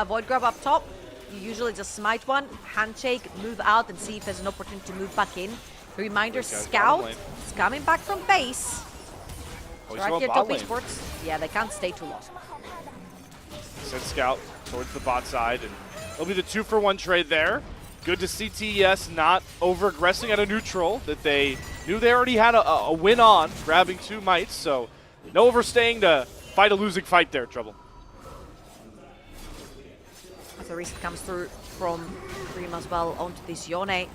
void grab up top. you usually just smite one, handshake, move out, and see if there's an opportunity to move back in. Reminder, Those guys Scout bottom lane. is coming back from base. Oh, So he's right going here, bot top lane. esports. Yeah, they can't stay too long. Send Scout towards the bot side, and it'll be the 2-for-1 trade there. Good to see TES not over-aggressing at a neutral that they knew they already had a win on, grabbing 2 mites, so no overstaying to fight a losing fight there, Trouble. As the reset comes through from Cream as well onto this Yone.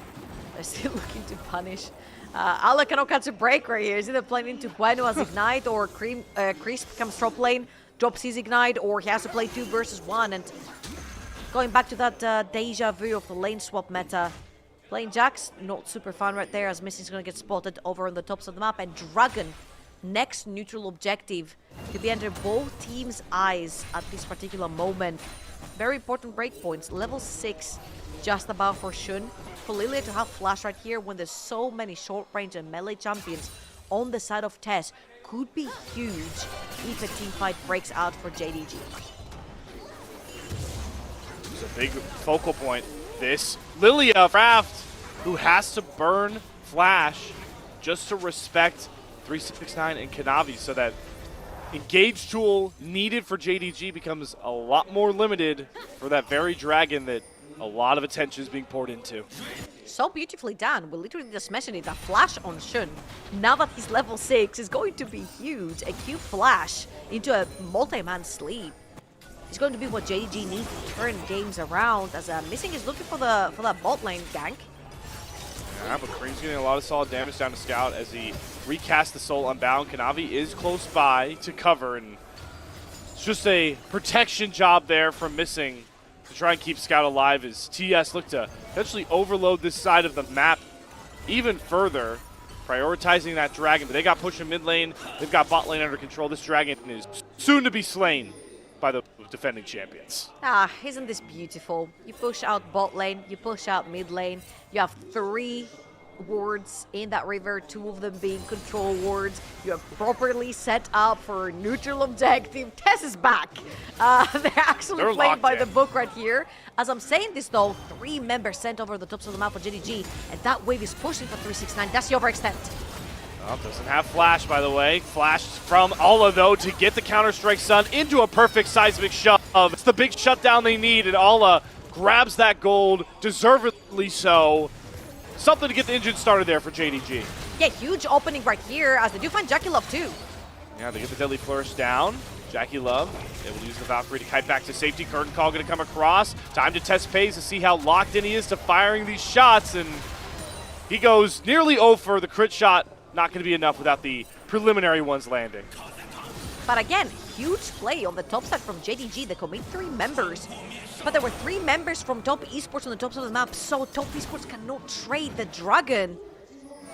They're still looking to punish. Ala cannot catch a break right here. He's either playing into Bueno as Ignite or Crisp comes top lane, drops his Ignite, or he has to play 2 versus 1. And going back to that deja vu of the lane swap meta, playing Jax, not super fun right there as Missing's going to get spotted over on the tops of the map. And Dragon, next neutral objective, to be under both teams' eyes at this particular moment. Very important breakpoints. Level 6, just about for Shun. For Lilia to have flash right here when there's so many short range and melee champions on the side of TES could be huge if a team fight breaks out for JDG. It's a big focal point. This Lilia Craft, who has to burn Flash just to respect 369 and Kanavi, so that engage tool needed for JDG becomes a lot more limited for that very Dragon that a lot of attention is being poured into. So beautifully done. We literally just mentioned it. A flash on Shun. Now that he's level 6, is going to be huge. A Q flash into a multi-man sleep. It's going to be what JDG needs to turn games around, as Missing is looking for that bot lane gank. Yeah, but Cream's getting a lot of solid damage down to Scout as he recasts the Soul Unbound. Kanavi is close by to cover, and it's just a protection job there from Missing to try and keep Scout alive as TES look to eventually overload this side of the map even further, prioritizing that Dragon. But they got pushed in mid lane. They've got bot lane under control. This Dragon is soon to be slain by the defending champions. Ah, isn't this beautiful? You push out bot lane, you push out mid lane. You have 3 wards in that river, 2 of them being control wards. You are properly set up for neutral objective. TES is back. They're actually They're playing locked by in. the book right here. As I'm saying this though, 3 members sent over the tops of the map for JDG, and that wave is pushing for 369. That's the overextend. Oh, doesn't have Flash, by the way. Flash from Ala, though, to get the Counter-Strike Sun into a perfect seismic shove. It's the big shutdown they need, and Ala grabs that gold, deservedly so. Something to get the engine started there for JDG. Yeah, huge opening right here, as they do find Jackie Love too. Yeah, they get the Deadly Flourish down. Jackie Love able to use the Valkyrie to kite back to safety. Curtain Call going to come across. Time to test Pays to see how locked in he is to firing these shots, and he goes nearly over. The crit shot not going to be enough without the preliminary ones landing. But again, huge play on the top side from JDG. They commit 3 members. But there were 3 members from top esports on the tops of the map, so top esports cannot trade the Dragon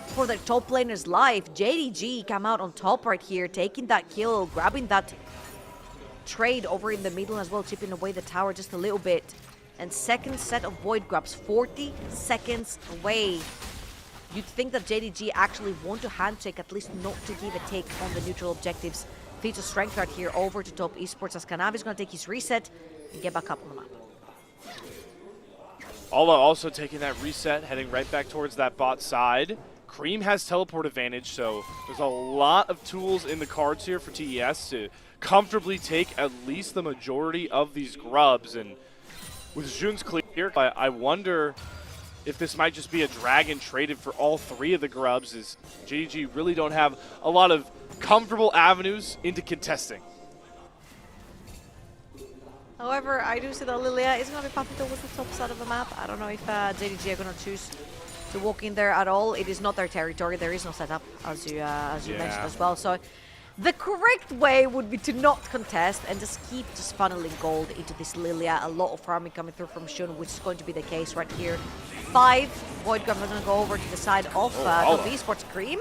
for their top laner's life. JDG come out on top right here, taking that kill, grabbing that trade over in the middle as well, chipping away the tower just a little bit. And second set of Void grabs, 40 seconds away. You'd think that JDG actually want to handshake, at least not to give a take on the neutral objectives. Feats of strength right here over to top esports as Kanavi's going to take his reset and get back up on the map. Ala also taking that reset, heading right back towards that bot side. Cream has teleport advantage, so there's a lot of tools in the cards here for TES to comfortably take at least the majority of these grubs. And with Jun's clear, I wonder if this might just be a Dragon traded for all 3 of the grubs, as JDG really don't have a lot of comfortable avenues into contesting. However, I do see that Lilia is going to be popping towards the top side of the map. I don't know if JDG are going to choose to walk in there at all. It is not their territory. There is no setup, as you mentioned as well. So the correct way would be to not contest and just keep just funneling gold into this Lilia. A lot of farming coming through from Shun, which is going to be the case right here. 5 Void Grubs are going to go over to the side of top esports. Cream.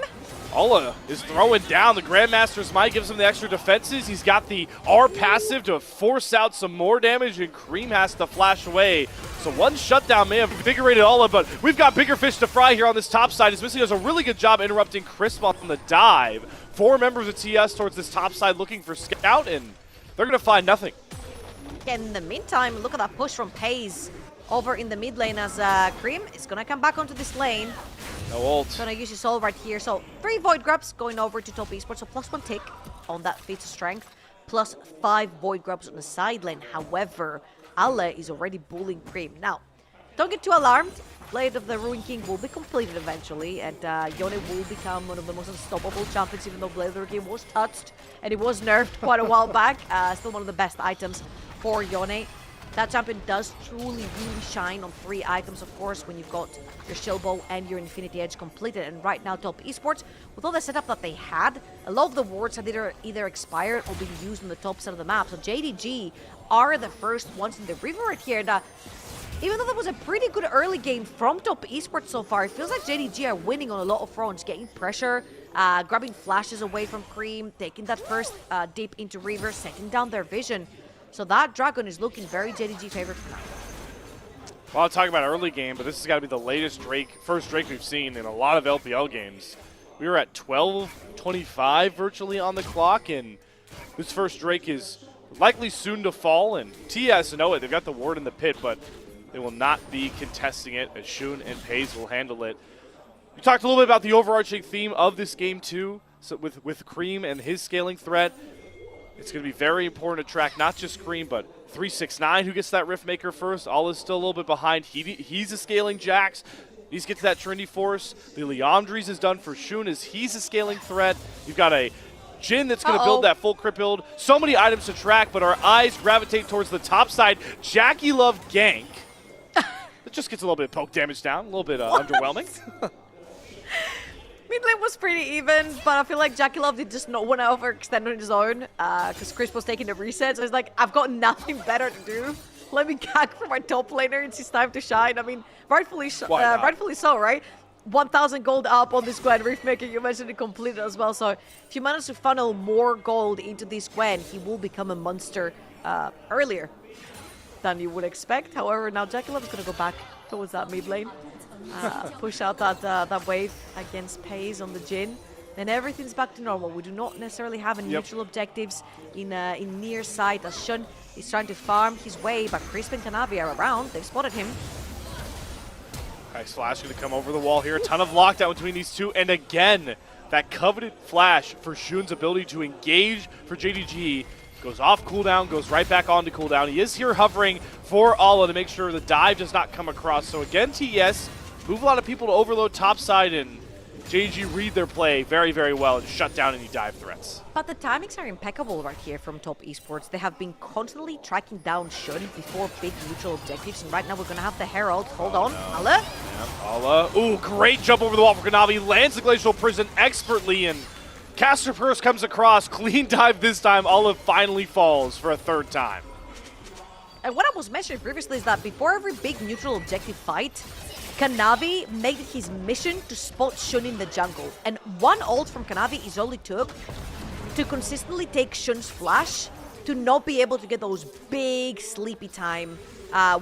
Ala is throwing down. The Grandmaster's Might gives him the extra defenses. He's got the R passive to force out some more damage, and Cream has to flash away. So one shutdown may have invigorated Ala, but we've got bigger fish to fry here on this top side. As Missy does a really good job interrupting Crisp on the dive. 4 members of TES towards this top side looking for Scout, and they're going to find nothing. In the meantime, look at that push from Pays. over in the mid lane as Cream is gonna come back onto this lane. No ult. Gonna use his ult right here. So 3 Void Grubs going over to top esports. So +1 tick on that feat of strength. Plus 5 Void Grubs on the side lane. However, Ale is already bullying Cream. Now, don't get too alarmed. Blade of the Ruin King will be completed eventually, and Yone will become one of the most unstoppable champions, even though Blade of the Ruin King was touched and it was nerfed quite a while back. Still one of the best items for Yone. That champion does truly, really shine on 3 items, of course, when you've got your Shield Bow and your Infinity Edge completed. And right now, top esports, with all the setup that they had, a lot of the wards had either expired or been used on the top side of the map. So JDG are the first ones in the river right here. Now, even though that was a pretty good early game from top esports so far, it feels like JDG are winning on a lot of fronts, getting pressure, grabbing flashes away from Cream, taking that first dip into river, setting down their vision. So that Dragon is looking very JDG favorite for now. Well, I'm talking about early game, but this has got to be the latest first Drake we've seen in a lot of LPL games. We were at 12:25 virtually on the clock, and this first Drake is likely soon to fall, and TES know it. They've got the ward in the pit, but they will not be contesting it, as Shun and Paze will handle it. We talked a little bit about the overarching theme of this game too, so with Cream and his scaling threat. It's going to be very important to track not just Cream, but 369, who gets that Rift Maker first. All is still a little bit behind. He's a scaling Jax. Needs to get to that Trinity Force. The Leandries is done for Shun as he's a scaling threat. You've got a Jhin that's going to build that full crit build. So many items to track, but our eyes gravitate towards the top side. Jackie Love gank. It just gets a little bit of poke damage down, a little bit underwhelming. Mid lane was pretty even, but I feel like Jackie Love did just not want to overextend on his own because Chris was taking the reset. So he's like, I've got nothing better to do. Let me gag for my top laner. It's his time to shine. I mean, rightfully so, right? 1,000 gold up on this Gwen. Rift Maker, you mentioned it completed as well. So if you manage to funnel more gold into this Gwen, he will become a monster earlier than you would expect. However, now Jackie Love is going to go back towards that mid lane. Push out that wave against Paze on the Jhin. Then everything's back to normal. We do not necessarily have any neutral objectives in near sight as Shun is trying to farm his way, but Crisp and Kanavi are around. They've spotted him. Nice flash going to come over the wall here. A ton of lockdown between these two. And again, that coveted flash for Shun's ability to engage for JDG goes off cooldown, goes right back onto cooldown. He is here hovering for Ala to make sure the dive does not come across. So again, TES move a lot of people to overload topside, and JDG read their play very, very well and shut down any dive threats. But the timings are impeccable right here from top esports. They have been constantly tracking down Shun before big neutral objectives, and right now we're going to have the Herald. Hold on, Ale. Ala, ooh, great jump over the wall for Kanavi, lands the Glacial Prison expertly, and Caster Purse comes across, clean dive this time. Ala finally falls for a 3rd time. And what I was mentioning previously is that before every big neutral objective fight, Kanavi made it his mission to spot Shun in the jungle. And one ult from Kanavi is all it took to consistently take Shun's flash to not be able to get those big sleepy time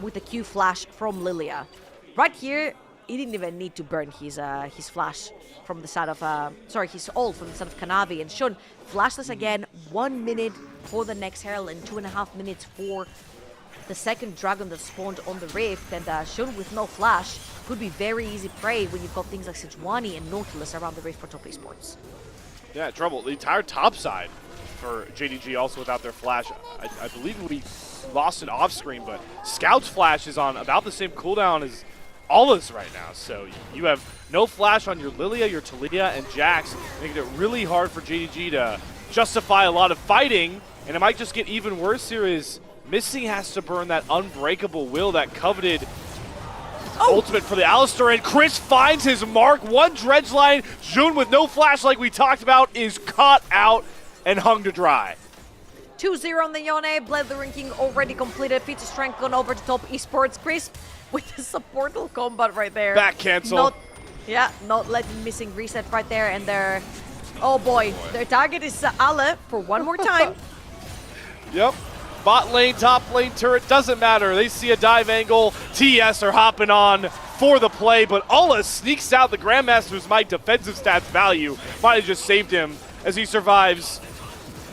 with the Q flash from Lilia. Right here, he didn't even need to burn his flash from the side of, his ult from the side of Kanavi. And Shun flashless again, 1 minute for the next Herald and 2.5 minutes for the second dragon that spawned on the Rift. And Shun with no flash could be very easy prey when you've got things like Sejuani and Nautilus around the Rift for top esports. Yeah, trouble. The entire top side for JDG also without their flash. I believe we lost it off screen, but Scout's flash is on about the same cooldown as Ala's right now. So you have no flash on your Lilia, your Talia, and Jax, making it really hard for JDG to justify a lot of fighting. And it might just get even worse here as Missing has to burn that unbreakable will, that coveted ultimate for the Alistar, and Chris finds his mark. One dredge line. June with no flash like we talked about is caught out and hung to dry. 2-0 on the Yone. Blade the ranking already completed. Feature strength gone over to top esports. Chris with the supportal combat right there. Back cancel. Not letting Missing reset right there. And their, oh boy, their target is Ale for one more time. Yep. Bot lane, top lane turret, doesn't matter. They see a dive angle. TES are hopping on for the play, but Ala sneaks out. The Grandmaster's Might defensive stats value might have just saved him as he survives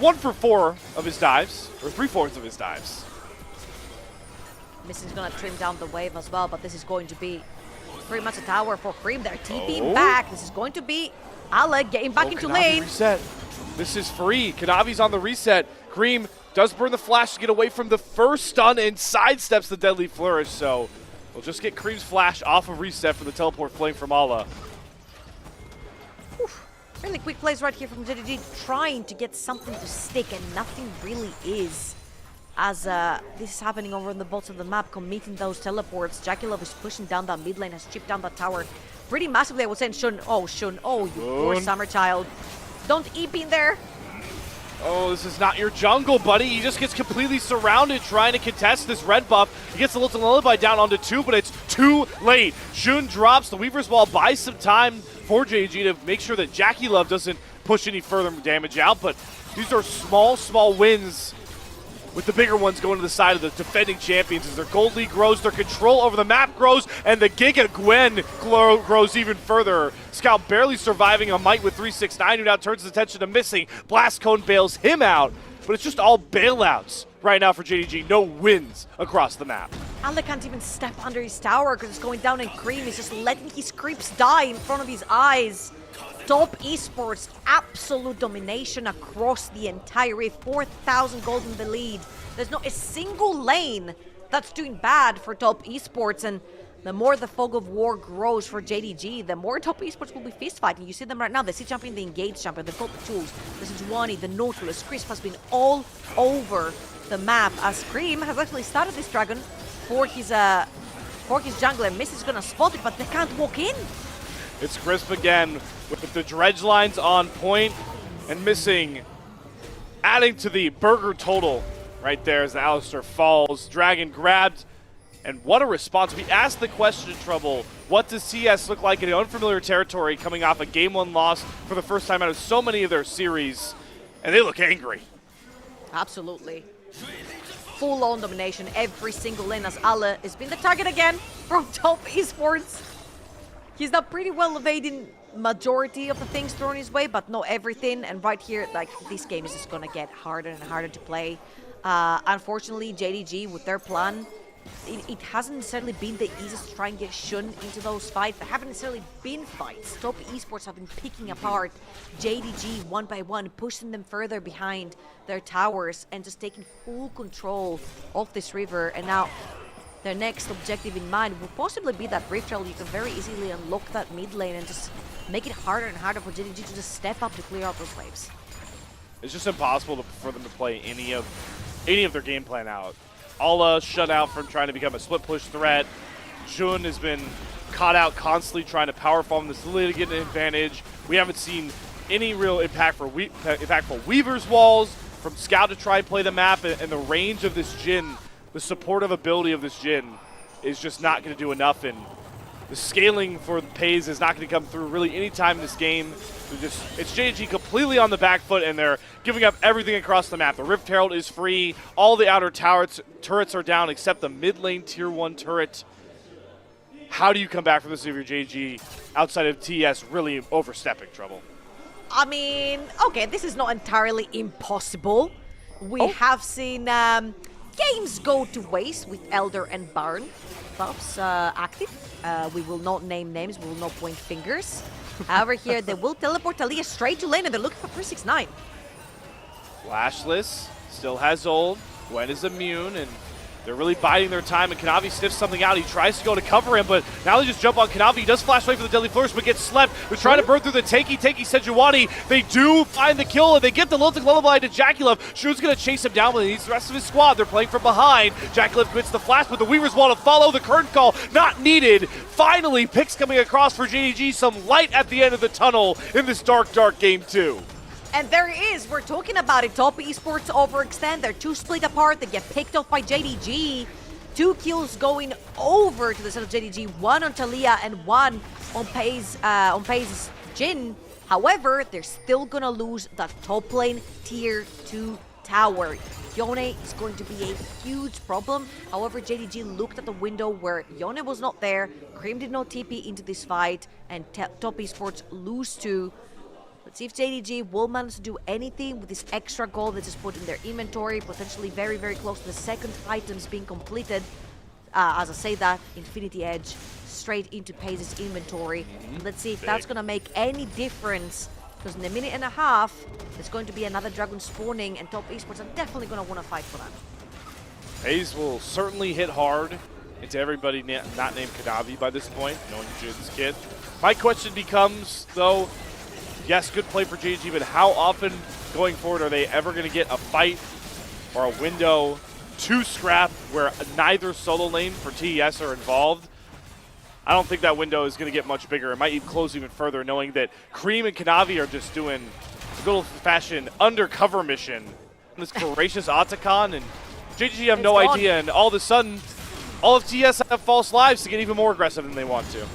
1 for 4 of his dives, or 3/4 of his dives. Missing's gonna trim down the wave as well, but this is going to be pretty much a tower for Cream. They're TPing back. This is going to be Ale getting back into Kanavi lane. Reset. This is free. Kanavi's on the reset. Cream does burn the flash to get away from the first stun and sidesteps the deadly flourish, so we'll just get Cream's flash off of reset for the teleport flame from Ala. Really quick plays right here from JDG, trying to get something to stick, and nothing really is. As this is happening over on the bottom of the map, committing those teleports. JackeyLove is pushing down that mid lane, has chipped down that tower pretty massively, I would say. And Shun, oh, you poor summer child. Don't EP in there. Oh, this is not your jungle, buddy. He just gets completely surrounded trying to contest this red buff. He gets the little lullaby down onto 2, but it's too late. Shun drops the Weaver's Wall, buys some time for JDG to make sure that JackeyLove doesn't push any further damage out, but these are small wins, with the bigger ones going to the side of the defending champions as their gold lead grows, their control over the map grows, and the Giga Gwen grows even further. Scout barely surviving a Might with 369, who now turns his attention to Missing. Blast Cone bails him out, but it's just all bailouts right now for JDG. No wins across the map. Ale can't even step under his tower because it's going down, and Cream is just letting his creeps die in front of his eyes. Top Esports, absolute domination across the entire Rift. 4,000 gold in the lead. There's not a single lane that's doing bad for Top Esports, and the more the fog of war grows for JDG, the more Top Esports will be fist fighting. You see them right now, the C champion, the engaged champion, they've got the tools. This is Wani, the Nautilus. Crisp has been all over the map as Cream has actually started this dragon for his jungler. Miss is gonna spot it, but they can't walk in. It's Crisp again with the dredge lines on point and Missing, adding to the burger total right there as the Alistar falls. Dragon grabbed, and what a response. We asked the question, Trouble, what does TES look like in an unfamiliar territory coming off a Game 1 loss for the first time out of so many of their series, and they look angry. Absolutely. Full-on domination every single lane as Ale has been the target again from Top Esports. He's not pretty well evading majority of the things thrown his way, but not everything. And right here, like, this game is just gonna get harder and harder to play. Unfortunately, JDG, with their plan, it hasn't necessarily been the easiest to try and get Shun into those fights. There haven't necessarily been fights. Top Esports have been picking apart JDG one by one, pushing them further behind their towers and just taking full control of this river. And now their next objective in mind will possibly be that Rift Trail. You can very easily unlock that mid lane and just make it harder and harder for JDG to just step up to clear out those waves. It's just impossible for them to play any of their game plan out. Ala shut out from trying to become a split push threat. Jun has been caught out constantly trying to power farm this Lily to get an advantage. We haven't seen any real impactful Weaver's Walls from Scout to try and play the map, and the range of this Jhin, the supportive ability of this Jhin is just not going to do enough, and the scaling for PES is not going to come through really any time in this game. It's JDG completely on the back foot, and they're giving up everything across the map. The Rift Herald is free. All the outer turrets are down except the mid lane tier 1 turret. How do you come back from this if you're JDG outside of TES really overstepping, Trouble? I mean, okay, this is not entirely impossible. We have seen games go to waste with Elder and Baron buffs active. We will not name names, we will not point fingers. However, here they will teleport Talia straight to lane, and they're looking for 369. Flashless still has ult. Gwen is immune, and they're really biding their time, and Kanavi sniffs something out. He tries to go to cover him, but now they just jump on Kanavi. He does flash away for the Deadly Flourish, but gets slept. They're trying to burn through the Takey Sejuani. They do find the kill, and they get the Lilting Lullaby to JackeyLove. Shun's going to chase him down, but he needs the rest of his squad. They're playing from behind. JackeyLove quits the flash, but the Weaver's Wall to follow. The current call not needed. Finally, picks coming across for JDG. Some light at the end of the tunnel in this dark game 2. And there it is. We're talking about it. Top Esports overextend. They're two split apart. They get picked off by JDG. 2 kills going over to the side of JDG. 1 on Talia and 1 on PES' Jhin. However, they're still gonna lose that top lane tier 2 tower. Yone is going to be a huge problem. However, JDG looked at the window where Yone was not there. Cream did not TP into this fight, and Top Esports lose to. Let's see if JDG will manage to do anything with this extra gold that's just put in their inventory, potentially very, very close to the second items being completed. as I say that, Infinity Edge straight into Paze's inventory. Let's see if that's going to make any difference, because in a minute and a half, there's going to be another Dragon spawning, and Top Esports are definitely going to want to fight for that. Paze will certainly hit hard into everybody not named Kanavi by this point, knowing Jude's kid. My question becomes, though, yes, good play for JDG, but how often going forward are they ever going to get a fight or a window to scrap where neither solo lane for TES are involved? I don't think that window is going to get much bigger. It might even close even further, knowing that Cream and Kanavi are just doing a good old-fashioned undercover mission. This Voracious Otacon, and JDG have no idea, and all of a sudden, all of TES have false lives to get even more aggressive than they want to.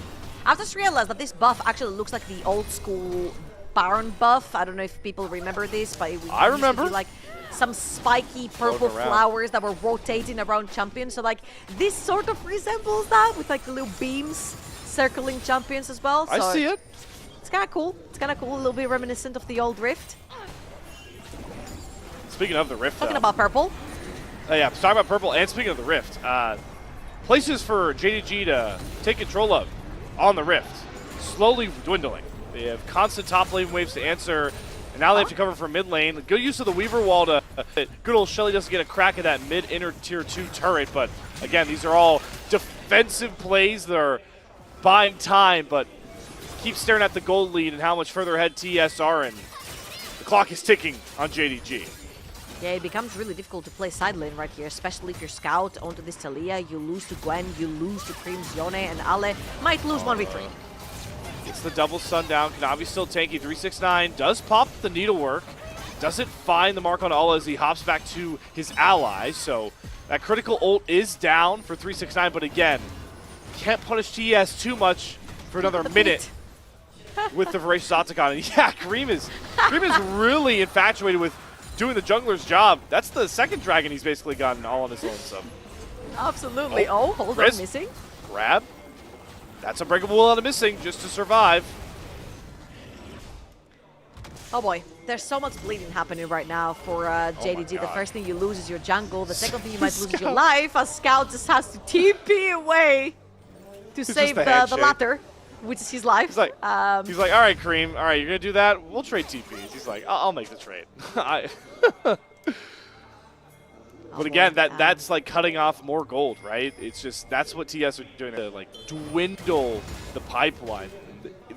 I've just realized that this buff actually looks like the old school Baron buff. I don't know if people remember this, but I remember. Like some spiky purple flowers that were rotating around champions. So like this sort of resembles that with like the little beams circling champions as well. So I see it. It's kind of cool. It's kind of cool. A little bit reminiscent of the old Rift. Speaking of the Rift, Talking about purple. Yeah, talking about purple, and speaking of the Rift, places for JDG to take control of on the Rift, slowly dwindling. They have constant top lane waves to answer, and now they have to cover from mid lane. Good use of the Weaver wall to good old Shelly doesn't get a crack at that mid inner tier 2 turret, but again, these are all defensive plays that are buying time, but keep staring at the gold lead and how much further ahead TES are, and the clock is ticking on JDG. Yeah, it becomes really difficult to play side lane right here, especially if you're Scout onto this Talia. You lose to Gwen, you lose to Cream's Yone, and Ale might lose 1v3. It's the double sundown. Kanavi's still tanky. 369 does pop the needlework. Doesn't find the mark on Ala as he hops back to his ally. So that critical ult is down for 369, but again, can't punish TES too much for another minute with the Voracious Otacon. And yeah, Cream is really infatuated with doing the jungler's job. That's the second dragon he's basically gotten all on his own. So Absolutely. Oh, hold on, missing. Grab. That's unbreakable will out of missing just to survive. Oh boy, there's so much bleeding happening right now for JDG. The first thing you lose is your jungle. The second thing you might lose is your life, as Scout just has to TP away to save the latter, which is his life. He's like, all right, Cream, all right, you're going to do that? We'll trade TPs. He's like, I'll make the trade. But again, that's like cutting off more gold, right? It's just, that's what TS are doing to like dwindle the pipeline.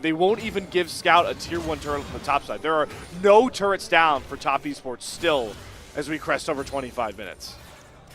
They won't even give Scout a tier 1 turret on the top side. There are no turrets down for top esports still as we crest over 25 minutes.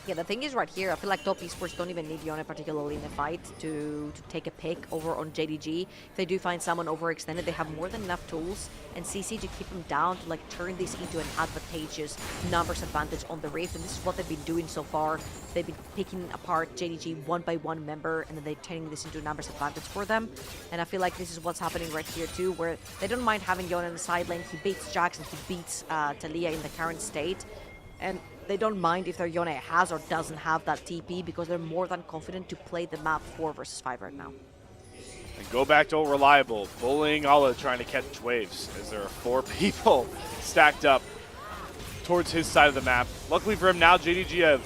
Yeah, the thing is right here, I feel like top esports don't even need Yone particularly in the fight to take a pick over on JDG. If they do find someone overextended, they have more than enough tools and CC to keep them down to like turn this into an advantageous numbers advantage on the Rift, and this is what they've been doing so far. They've been picking apart JDG one by one member, and then they're turning this into a numbers advantage for them. And I feel like this is what's happening right here too, where they don't mind having Yone in the side lane. He beats Jax and he beats Talia in the current state. And they don't mind if their Yone has or doesn't have that TP because they're more than confident to play the map 4 versus 5 right now. And go back to Reliable, bullying Ala, trying to catch waves as there are 4 people stacked up towards his side of the map. Luckily for him now, JDG have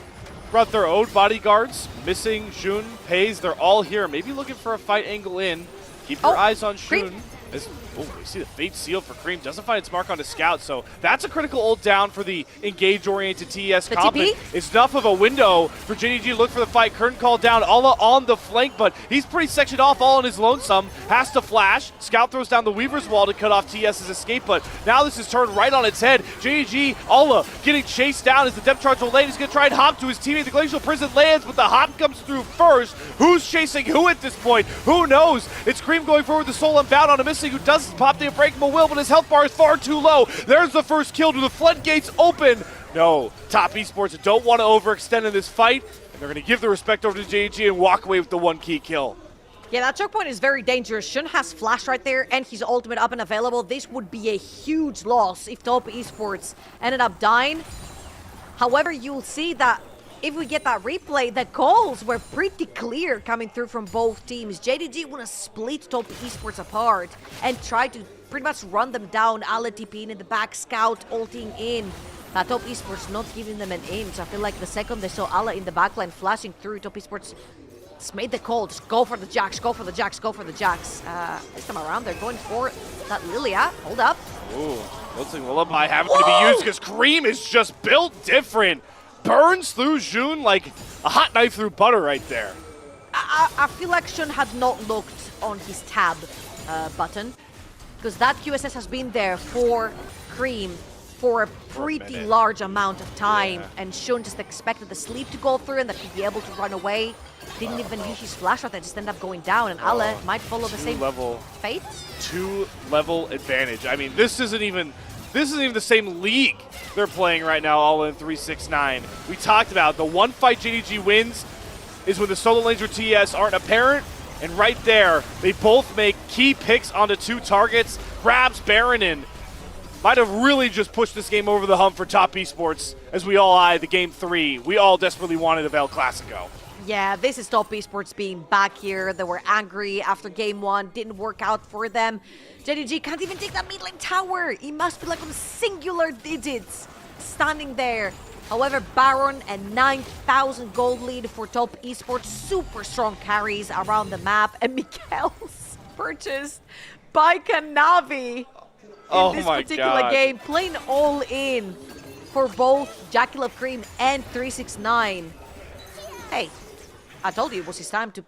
brought their own bodyguards, missing Shun, Paze, they're all here. Maybe looking for a fight angle in. Keep your eyes on Shun. You see the Fate Seal for Cream. Doesn't find its mark on the Scout, so that's a critical ult down for the engage-oriented TES comp. It's enough of a window for JDG to look for the fight. Curtain call down, Ala on the flank, but he's pretty sectioned off all on his lonesome. Has to flash. Scout throws down the Weaver's wall to cut off TS's escape, but now this is turned right on its head. JDG, Ala getting chased down as the depth charge will land. He's going to try and hop to his teammate. The Glacial Prison lands, but the hop comes through first. Who's chasing who at this point? Who knows? It's Cream going forward with the Soul Unbound on a missing who doesn't pop the Unbreakable Will, but his health bar is far too low. There's the first kill. Do the floodgates open? No. Top esports don't want to overextend in this fight, and they're going to give the respect over to JDG and walk away with the 1 key kill. Yeah, that choke point is very dangerous. Shun has flash right there and his ultimate up and available. This would be a huge loss if top esports ended up dying. However, you'll see that if we get that replay, the calls were pretty clear coming through from both teams. JDG want to split top esports apart and try to pretty much run them down. Ala TPing in the back, Scout ulting in. Top esports not giving them an inch. I feel like the second they saw Ala in the backline flashing through, top esports Just made the call. Just go for the Jax, go for the Jax, go for the Jax. This time around, they're going for that Lilia. Hold up. Ooh, looks like Lullaby having to be used because Cream is just built different. Burns through Jun like a hot knife through butter right there. I feel like Shun had not looked on his tab button, because that QSS has been there for Cream for a pretty large amount of time, and Shun just expected the sleep to go through and that he'd be able to run away. Didn't even use his flash shot, they just ended up going down, and Ale might follow the same fate. 2-level advantage. I mean, this isn't even the same league they're playing right now, all in 3-6-9. We talked about the one fight JDG wins is when the solo lanes or TES aren't apparent, and right there, they both make key picks onto 2 targets, grabs Baron in. Might have really just pushed this game over the hump for Top Esports as we all eye the game 3 we all desperately wanted of El Clasico. Yeah, this is Top Esports being back here. They were angry after game 1, didn't work out for them. JDG can't even take that mid lane tower. He must be like on singular digits standing there. However, Baron and 9,000 gold lead for Top Esports. Super strong carries around the map. And Mikael's purchased by Kanavi in this particular game. Playing all in for both Jackie Love Cream and 369. Hey, I told you it was his time to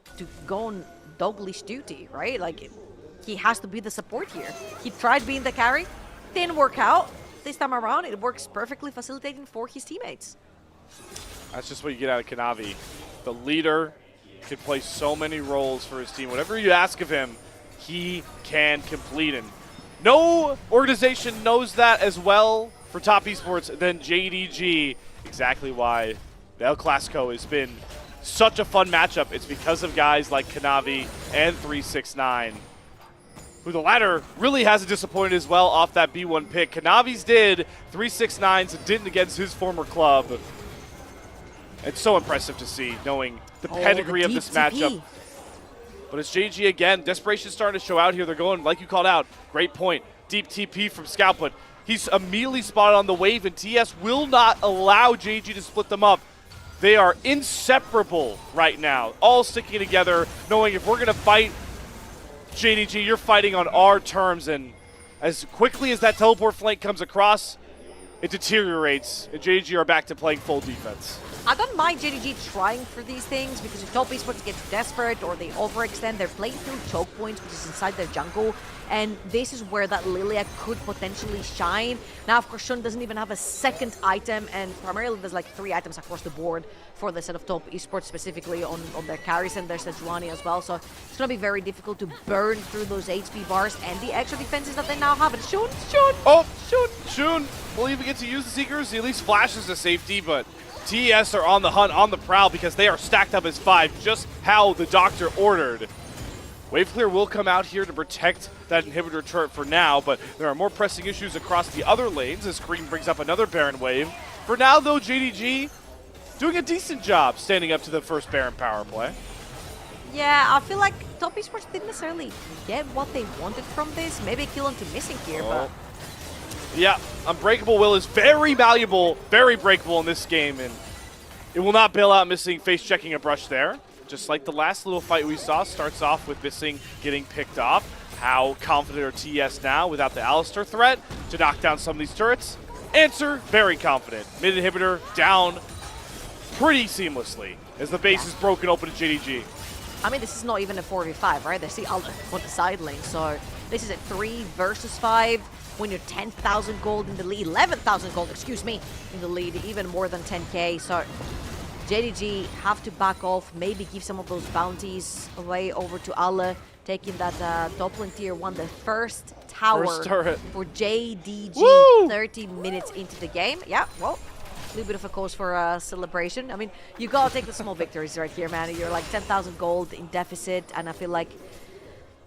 go on Doglish duty, right? Like, he has to be the support here. He tried being the carry, didn't work out. This time around, it works perfectly facilitating for his teammates. That's just what you get out of Kanavi. The leader can play so many roles for his team. Whatever you ask of him, he can complete. And no organization knows that as well for Top Esports than JDG. Exactly why the El Clasico has been such a fun matchup. It's because of guys like Kanavi and 369. Who the latter really hasn't disappointed as well off that B1 pick. Kanavi's did, 369's didn't against his former club. It's so impressive to see, knowing the pedigree of this matchup. But it's JG again, desperation starting to show out here. They're going, like you called out, great point. Deep TP from Scout, but he's immediately spotted on the wave, and TS will not allow JG to split them up. They are inseparable right now, all sticking together, knowing if we're going to fight JDG, you're fighting on our terms, and as quickly as that teleport flank comes across, it deteriorates, and JDG are back to playing full defense. I don't mind JDG trying for these things, because if Top Esports gets desperate or they overextend, they're playing through choke points, which is inside their jungle, and this is where that Lilia could potentially shine. Now, of course, Shun doesn't even have a second item, and primarily there's like 3 items across the board for the set of Top Esports, specifically on their carries, and there's Sejuani as well, so it's going to be very difficult to burn through those HP bars and the extra defenses that they now have. And Shun! Shun will even get to use the Seekers. He at least flashes the safety, but TES are on the hunt, on the prowl, because they are stacked up as 5, just how the doctor ordered. Wave Clear will come out here to protect that inhibitor turret for now, but there are more pressing issues across the other lanes as Cream brings up another Baron wave. For now, though, JDG doing a decent job standing up to the first Baron power play. Yeah, I feel like Top Esports didn't necessarily get what they wanted from this. Maybe kill him to missing here, but... Yeah, Unbreakable Will is very valuable, very breakable in this game, and it will not bail out Missing face checking a brush there. Just like the last little fight we saw, starts off with Missing getting picked off. How confident are TES now without the Alistar threat to knock down some of these turrets? Answer, very confident. Mid inhibitor down pretty seamlessly as the base is broken open to JDG. I mean, this is not even a 4v5, right? They see Alden on the side lane, so this is a 3 versus 5. When you're 10,000 gold in the lead, 11,000 gold, excuse me, in the lead, even more than 10k. So JDG have to back off, maybe give some of those bounties away over to Ale, taking that top lane tier 1, the first tower for JDG. Woo! 30 minutes into the game. Yeah, well, a little bit of a cause for celebration. I mean, you gotta take the small victories right here, man. You're like 10,000 gold in deficit, and I feel like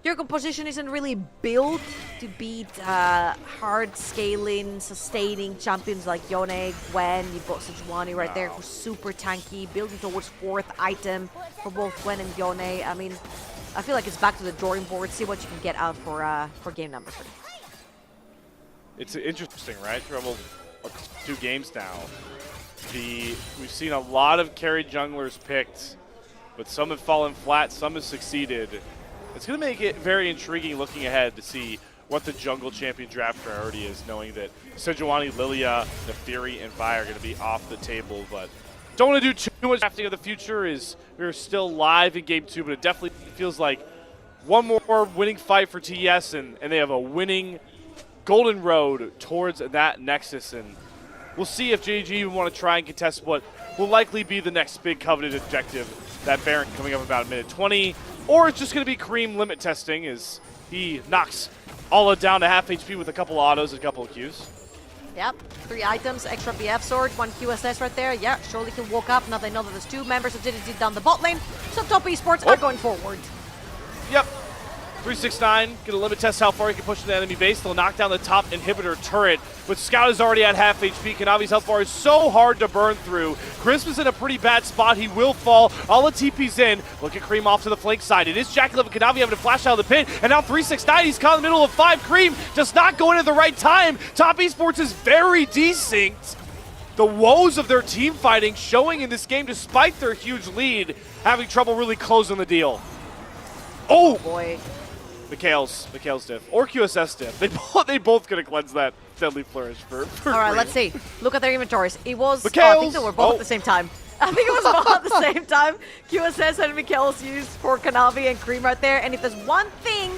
your composition isn't really built to beat hard scaling, sustaining champions like Yone, Gwen. You've got Sejuani right there who's super tanky, building towards 4th item for both Gwen and Yone. I mean, I feel like it's back to the drawing board. See what you can get out for game number 3. It's interesting, right? Through 2 games now. We've seen a lot of carry junglers picked but some have fallen flat, some have succeeded. It's going to make it very intriguing looking ahead to see what the jungle champion draft priority is, knowing that Sejuani, Lilia, Neferi, and Vi are going to be off the table. But don't want to do too much drafting of the future, is we're still live in Game 2, but it definitely feels like one more winning fight for TES, and they have a winning golden road towards that Nexus. And we'll see if JDG even want to try and contest what will likely be the next big coveted objective, that Baron coming up about a minute 20, or it's just going to be Cream limit testing as he knocks Alla down to half HP with a couple autos and a couple of Qs. Yep, 3 items, extra BF sword, 1 QSS right there. Yeah, surely can walk up. Now they know that there's 2 members of JDG down the bot lane, so top esports are going forward. Yep. 369, gonna limit test how far he can push the enemy base. They'll knock down the top inhibitor turret, but Scout is already at half HP. Kanavi's health bar is so hard to burn through. Crisp is in a pretty bad spot. He will fall. Alla TP's in. Look at Cream off to the flank side. It is Jackie and Kanavi having to flash out of the pit, and now 369, he's caught in the middle of 5. Cream does not go in at the right time. Top Esports is very desynced. The woes of their team fighting showing in this game despite their huge lead, having trouble really closing the deal. Oh Boy. Mikhail's diff, or QSS diff. They both gonna cleanse that Deadly Flourish for All right, Cream. let's see. Look at their inventories. It was, I Mikhail's. think they were both at the same time. I think it was both at the same time. QSS and Mikhail's used for Kanavi and Cream right there. And if there's one thing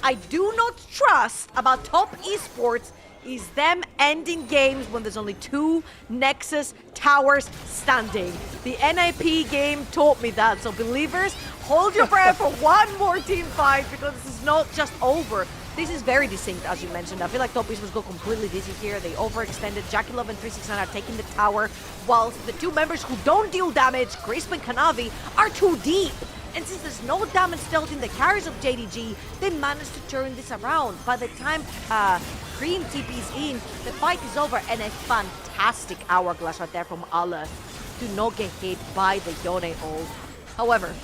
I do not trust about top esports, is them ending games when there's only 2 Nexus towers standing. The NiP game taught me that. So believers, hold your breath for one more team fight, because this is not just over. This is very distinct, as you mentioned. I feel like top esports go completely dizzy here. They overextended. Jackie Love and 369 are taking the tower, whilst the 2 members who don't deal damage, Crisp and Kanavi, are too deep. And since there's no damage dealt in the carries of JDG, they managed to turn this around. By the time Cream TP's in, the fight is over, and a fantastic hourglass right there from Alla to not get hit by the Yone ult. However,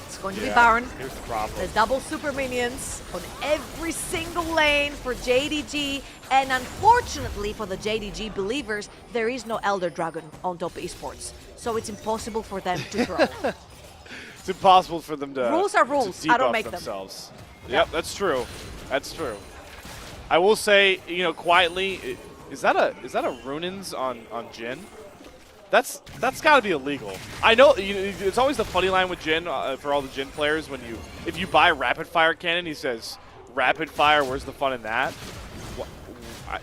it's going to be Baron. Here's the problem. The double super minions on every single lane for JDG, and unfortunately for the JDG believers, there is no Elder Dragon on top esports, so it's impossible for them to throw. It's impossible for them to Rules are rules. to I don't debuff make themselves. Yep, that's true. That's true. I will say, you know, quietly, is that a Runins on Jhin? That's got to be illegal. I know it's always the funny line with Jhin for all the Jhin players when if you buy rapid fire cannon, he says rapid fire. Where's the fun in that?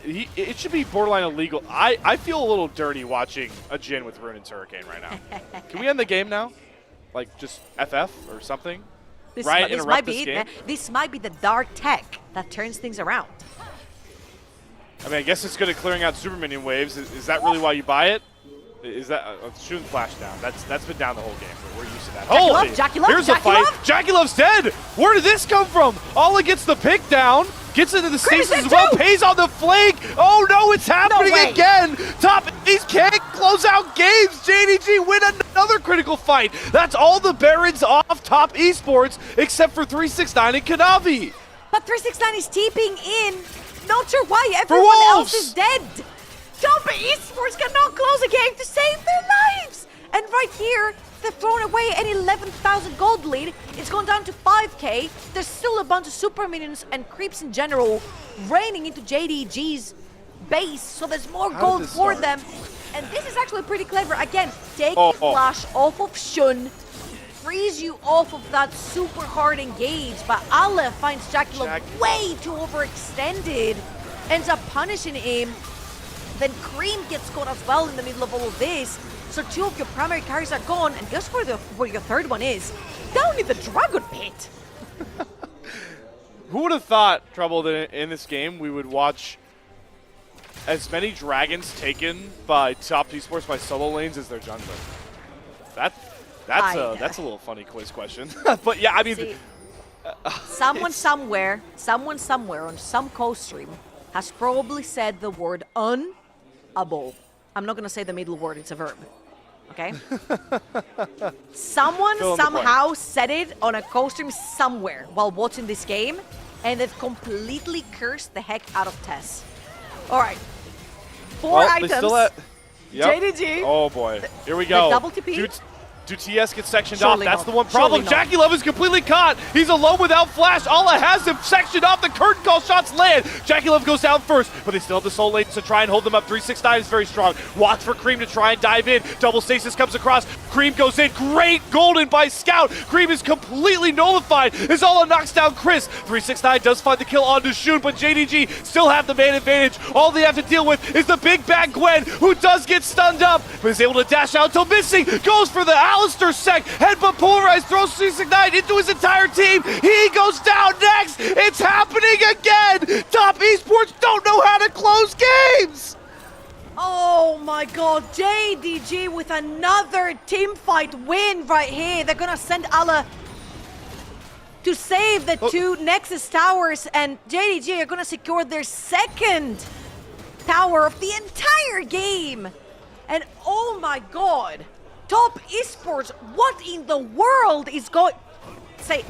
It should be borderline illegal. I feel a little dirty watching a Jhin with Runin's Hurricane right now. Can we end the game now? Like just FF or something? This Interrupt might be this it, game? man. This might be the dark tech that turns things around. I mean, I guess it's good at clearing out super minion waves. Is that really why you buy it? Is that shooting flash down? That's been down the whole game. We're used to that. Holy! Jackie Love, Here's Jackie a fight. Love. Jackie Love's dead. Where did this come from? Alla gets the pick down. Gets into the stasis as well. too. Pays on the flank. Oh no! It's happening way. again. Top. These can't close out games. JDG win another critical fight. That's all the Barons off top esports except for 369 and Kanavi. But 369 is TPing in. Not sure why everyone else is dead. Top esports cannot close a game to save their lives. And right here, they've thrown away an 11,000 gold lead. It's gone down to 5k. There's still a bunch of super minions and creeps in general raining into JDG's base, so there's more gold for them. And this is actually pretty clever. Again, take the flash off of Shun, frees you off of that super hard engage, but Alla finds Jackie way too overextended, ends up punishing him. Then Cream gets caught as well in the middle of all of this. So 2 of your primary carries are gone, and guess where your third one is? Down in the Dragon Pit! Who would have thought, Trouble, that in this game we would watch as many dragons taken by top esports by solo lanes as their jungler? That's a little funny quiz question. But yeah, I mean... See, someone somewhere on some co-stream has probably said the word unable. I'm not going to say the middle word, it's a verb. Okay? Someone somehow said it on a co-stream somewhere while watching this game, and they've completely cursed the heck out of TES. Alright. 4 items. Yep. JDG. Oh boy. Here we go. double TP. Do TS get sectioned Surely off? That's not. the one problem. Surely not. Jackie Love is completely caught. He's alone without flash. Allah has him sectioned off. The curtain call shots land. Jackie Love goes down first, but they still have the soul lanes to try and hold them up. 369 is very strong. Watch for Cream to try and dive in. Double stasis comes across. Cream goes in. Great golden by Scout. Cream is completely nullified as Allah knocks down Chris. 369 does find the kill onto Shun, but JDG still have the man advantage. All they have to deal with is the big bad Gwen, who does get stunned up, but is able to dash out till missing. Goes for the Alistair sec. Headbutt polarized, throws 369 into his entire team. He goes down next. It's happening again. Top Esports don't know how to close games. Oh my god, JDG with another team fight win right here. They're gonna send Allah to save the two Nexus towers, and JDG are gonna secure their second tower of the entire game. And oh my god, Top Esports, what in the world is going...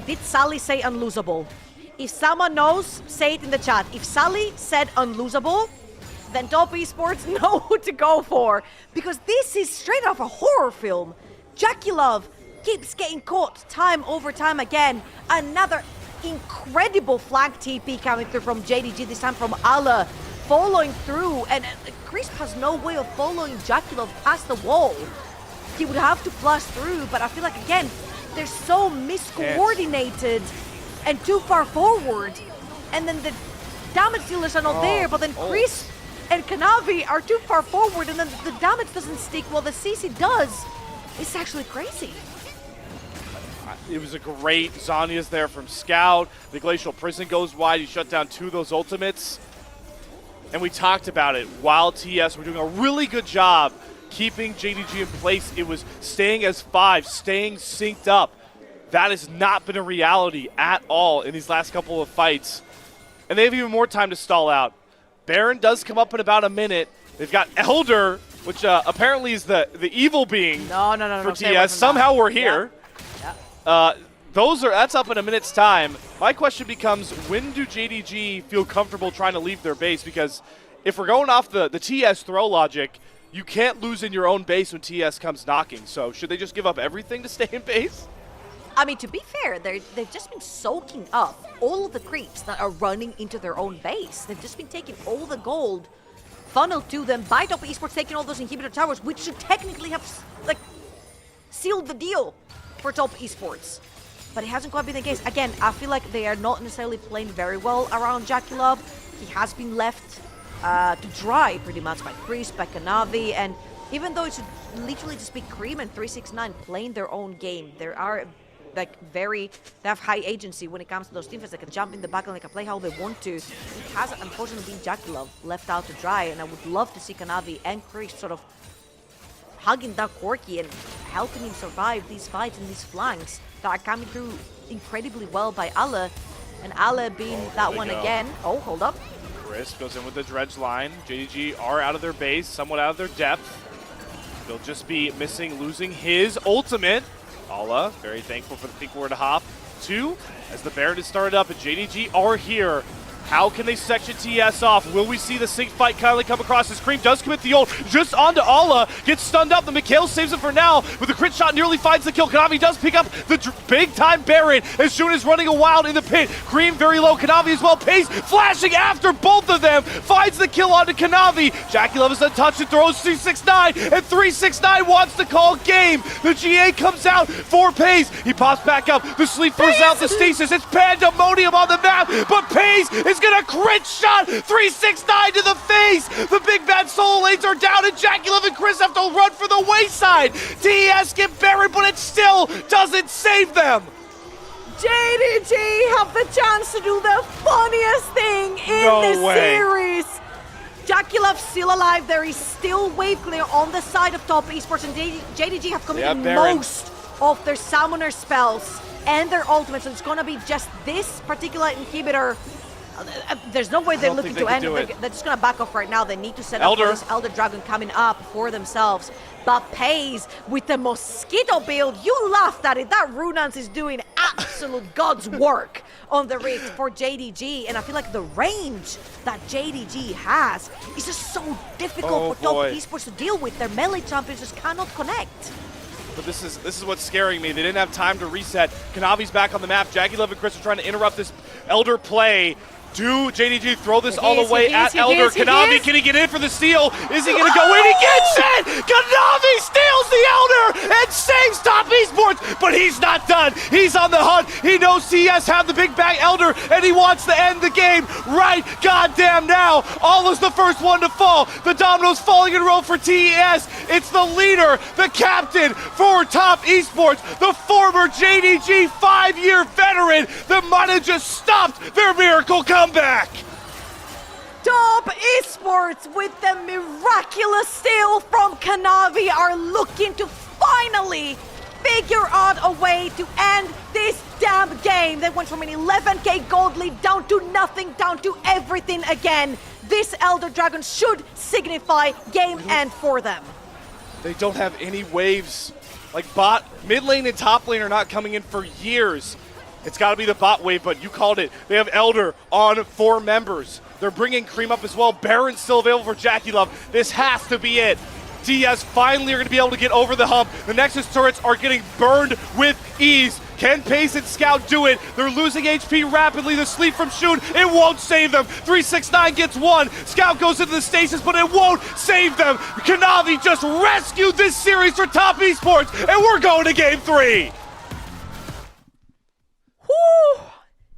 Did Sally say unlosable? If someone knows, say it in the chat. If Sally said unlosable, then Top Esports know who to go for. Because this is straight off a horror film. Jackie Love keeps getting caught time over time again. Another incredible flag TP coming through from JDG, this time from Allah, following through. And Crisp has no way of following Jackie Love past the wall. He would have to flash through, but I feel like, again, they're so miscoordinated and too far forward. And then the damage dealers are not there, but then Chris and Kanavi are too far forward, and then the damage doesn't stick while the CC does. It's actually crazy. It was a great Zanya's there from Scout. The Glacial Prison goes wide. He shut down 2 of those ultimates. And we talked about it while TS were doing a really good job keeping JDG in place. It was staying as 5, staying synced up. That has not been a reality at all in these last couple of fights. And they have even more time to stall out. Baron does come up in about a minute. They've got Elder, which apparently is the evil being for TS. Somehow we're here. Yeah. That's up in a minute's time. My question becomes, when do JDG feel comfortable trying to leave their base? Because if we're going off the TS throw logic, you can't lose in your own base when TS comes knocking. So should they just give up everything to stay in base? I mean, to be fair, they've just been soaking up all of the creeps that are running into their own base. They've just been taking all the gold funneled to them by Top Esports, taking all those inhibitor towers, which should technically have, like, sealed the deal for Top Esports. But it hasn't quite been the case. Again, I feel like they are not necessarily playing very well around Jackie Love. He has been left to dry pretty much by Chris, by Kanavi, and even though it should literally just be Cream and 369 playing their own game, there are they have high agency when it comes to those teamfights. They can jump in the back and they can play how they want to. It has unfortunately been Jackie Love left out to dry, and I would love to see Kanavi and Chris sort of hugging that Corki and helping him survive these fights and these flanks that are coming through incredibly well by Allah, and Allah being that one again. Oh, hold up. Chris goes in with the dredge line. JDG are out of their base, somewhat out of their depth. They'll just be losing his ultimate. Allah, very thankful for the pink word hop. 2, as the Baron is started up, and JDG are here. How can they section TS off? Will we see the sync fight kindly come across as Cream does commit the ult just onto Allah, gets stunned up. The Mikhail saves him for now, but the crit shot nearly finds the kill. Kanavi does pick up the big-time Baron as Shun is running a wild in the pit. Cream very low, Kanavi as well. Pace flashing after both of them, finds the kill onto Kanavi. Jackie Love is untouched and throws 369, and 369 wants to call game. The GA comes out for Pace. He pops back up. The sleep forces out the stasis. It's pandemonium on the map, but Pace is gonna crit shot 369 to the face. The big bad solo lanes are down, and Jackie Love and Chris have to run for the wayside. TES get buried, but it still doesn't save them. JDG have the chance to do the funniest thing in this series. Jackie Love still alive. There is still wave clear on the side of Top Esports, and JDG have committed most of their summoner spells and their ultimates, so it's gonna be just this particular inhibitor. There's no way they're looking to end it. They're just gonna back off right now. They need to set up for this Elder Dragon coming up for themselves. But Pays with the Mosquito build, you laughed at it. That Runans is doing absolute God's work on the Rift for JDG, and I feel like the range that JDG has is just so difficult for Top Esports to deal with. Their melee champions just cannot connect. but this is what's scaring me. They didn't have time to reset. Kanavi's back on the map. JackeyLove and Chris are trying to interrupt this Elder play. Do JDG throw this all the way at Elder? Kanavi, can he get in for the steal? Is he going to go in? He gets it! Kanavi steals the Elder and saves Top Esports, but he's not done. He's on the hunt. He knows TES have the big bag Elder, and he wants to end the game right goddamn now. All is the first one to fall. The dominoes falling in a row for TES. It's the leader, the captain for Top Esports, the former JDG 5-year veteran that might have just stopped their miracle comeback. Top Esports with the miraculous steal from Kanavi are looking to finally figure out a way to end this damn game. They went from an 11k gold lead down to nothing, down to everything again. This Elder Dragon should signify game end for them. They don't have any waves. Like bot, mid lane and top lane are not coming in for years. It's got to be the bot wave, but you called it. They have Elder on 4 members. They're bringing Cream up as well. Baron's still available for JackeyLove. This has to be it. TES finally are going to be able to get over the hump. The Nexus turrets are getting burned with ease. Can Pace and Scout do it? They're losing HP rapidly. The sleep from Shun, it won't save them. 369 gets 1. Scout goes into the stasis, but it won't save them. Kanavi just rescued this series for Top Esports, and we're going to Game 3.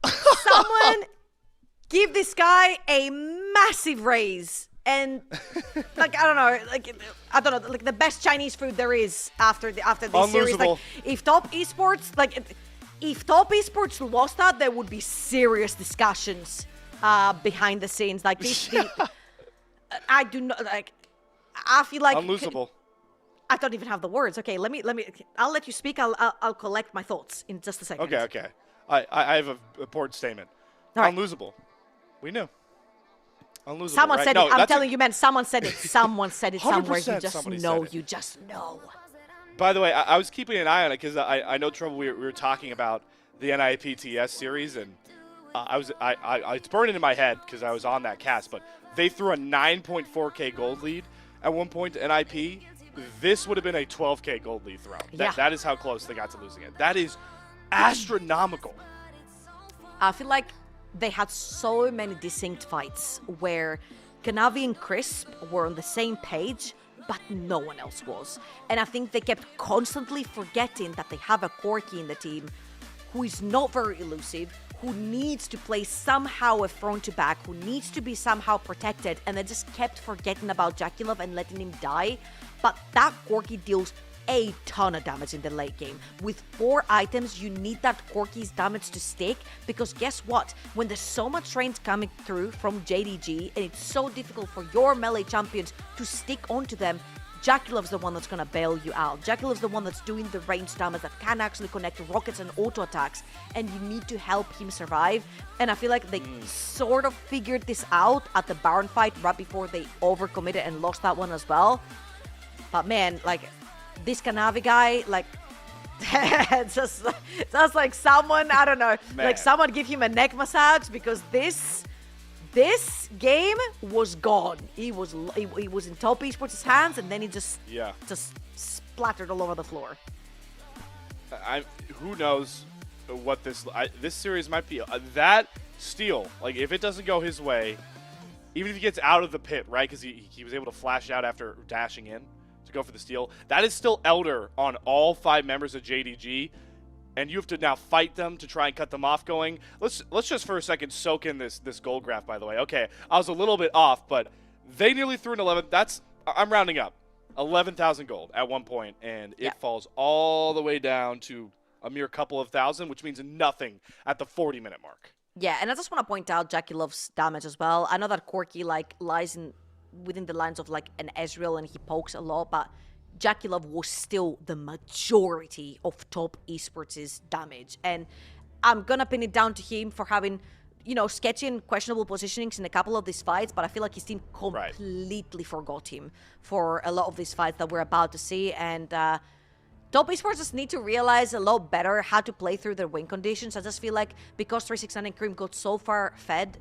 Someone give this guy a massive raise and like I don't know, like the best Chinese food there is after this series. Like if Top Esports lost that, there would be serious discussions behind the scenes. Like this, I do not like. I feel like unlosable. I don't even have the words. Okay, let me. I'll let you speak. I'll collect my thoughts in just a second. Okay. I have a important statement. Right. Unlosable. We knew. Unlosable. Someone right? said no, it. I'm telling you, man. Someone said it. Someone said it somewhere. You just know. You just know. By the way, I was keeping an eye on it because I know Trouble. We were talking about the NiP TES series, and it's burning in my head because I was on that cast. But they threw a 9.4k gold lead at one point to NiP. This would have been a 12k gold lead throw. That is how close they got to losing it. That is astronomical. I feel like they had so many distinct fights where Kanavi and Crisp were on the same page, but no one else was. And I think they kept constantly forgetting that they have a Corki in the team who is not very elusive, who needs to play somehow a front to back, who needs to be somehow protected, and they just kept forgetting about JackeyLove and letting him die. But that Corki deals a ton of damage in the late game. With 4 items, you need that Corki's damage to stick, because guess what? When there's so much range coming through from JDG, and it's so difficult for your melee champions to stick onto them, JackeyLove's the one that's gonna bail you out. JackeyLove's the one that's doing the range damage that can actually connect rockets and auto attacks, and you need to help him survive. And I feel like they sort of figured this out at the Baron fight right before they overcommitted and lost that one as well. But man, like, this Kanavi guy, like, just like someone, I don't know, man. Like someone give him a neck massage, because this game was gone. He was in Top Esports' hands, and then he just splattered all over the floor. Who knows what this series might be. That steal, like, if it doesn't go his way, even if he gets out of the pit, right, because he was able to flash out after dashing in to go for the steal, that is still Elder on all 5 members of JDG, and you have to now fight them to try and cut them off going. Let's just for a second soak in this gold graph, by the way. Okay, I was a little bit off, but they nearly threw an 11. I'm rounding up. 11,000 gold at one point, and it falls all the way down to a mere couple of thousand, which means nothing at the 40-minute mark. Yeah, and I just want to point out JackeyLove's damage as well. I know that Corki, like, lies within the lines of, like, an Ezreal, and he pokes a lot, but JackeyLove was still the majority of Top Esports' damage. And I'm going to pin it down to him for having, you know, sketchy and questionable positionings in a couple of these fights, but I feel like his team completely forgot him for a lot of these fights that we're about to see. And Top Esports just need to realize a lot better how to play through their win conditions. I just feel like because 369 and Cream got so far ahead,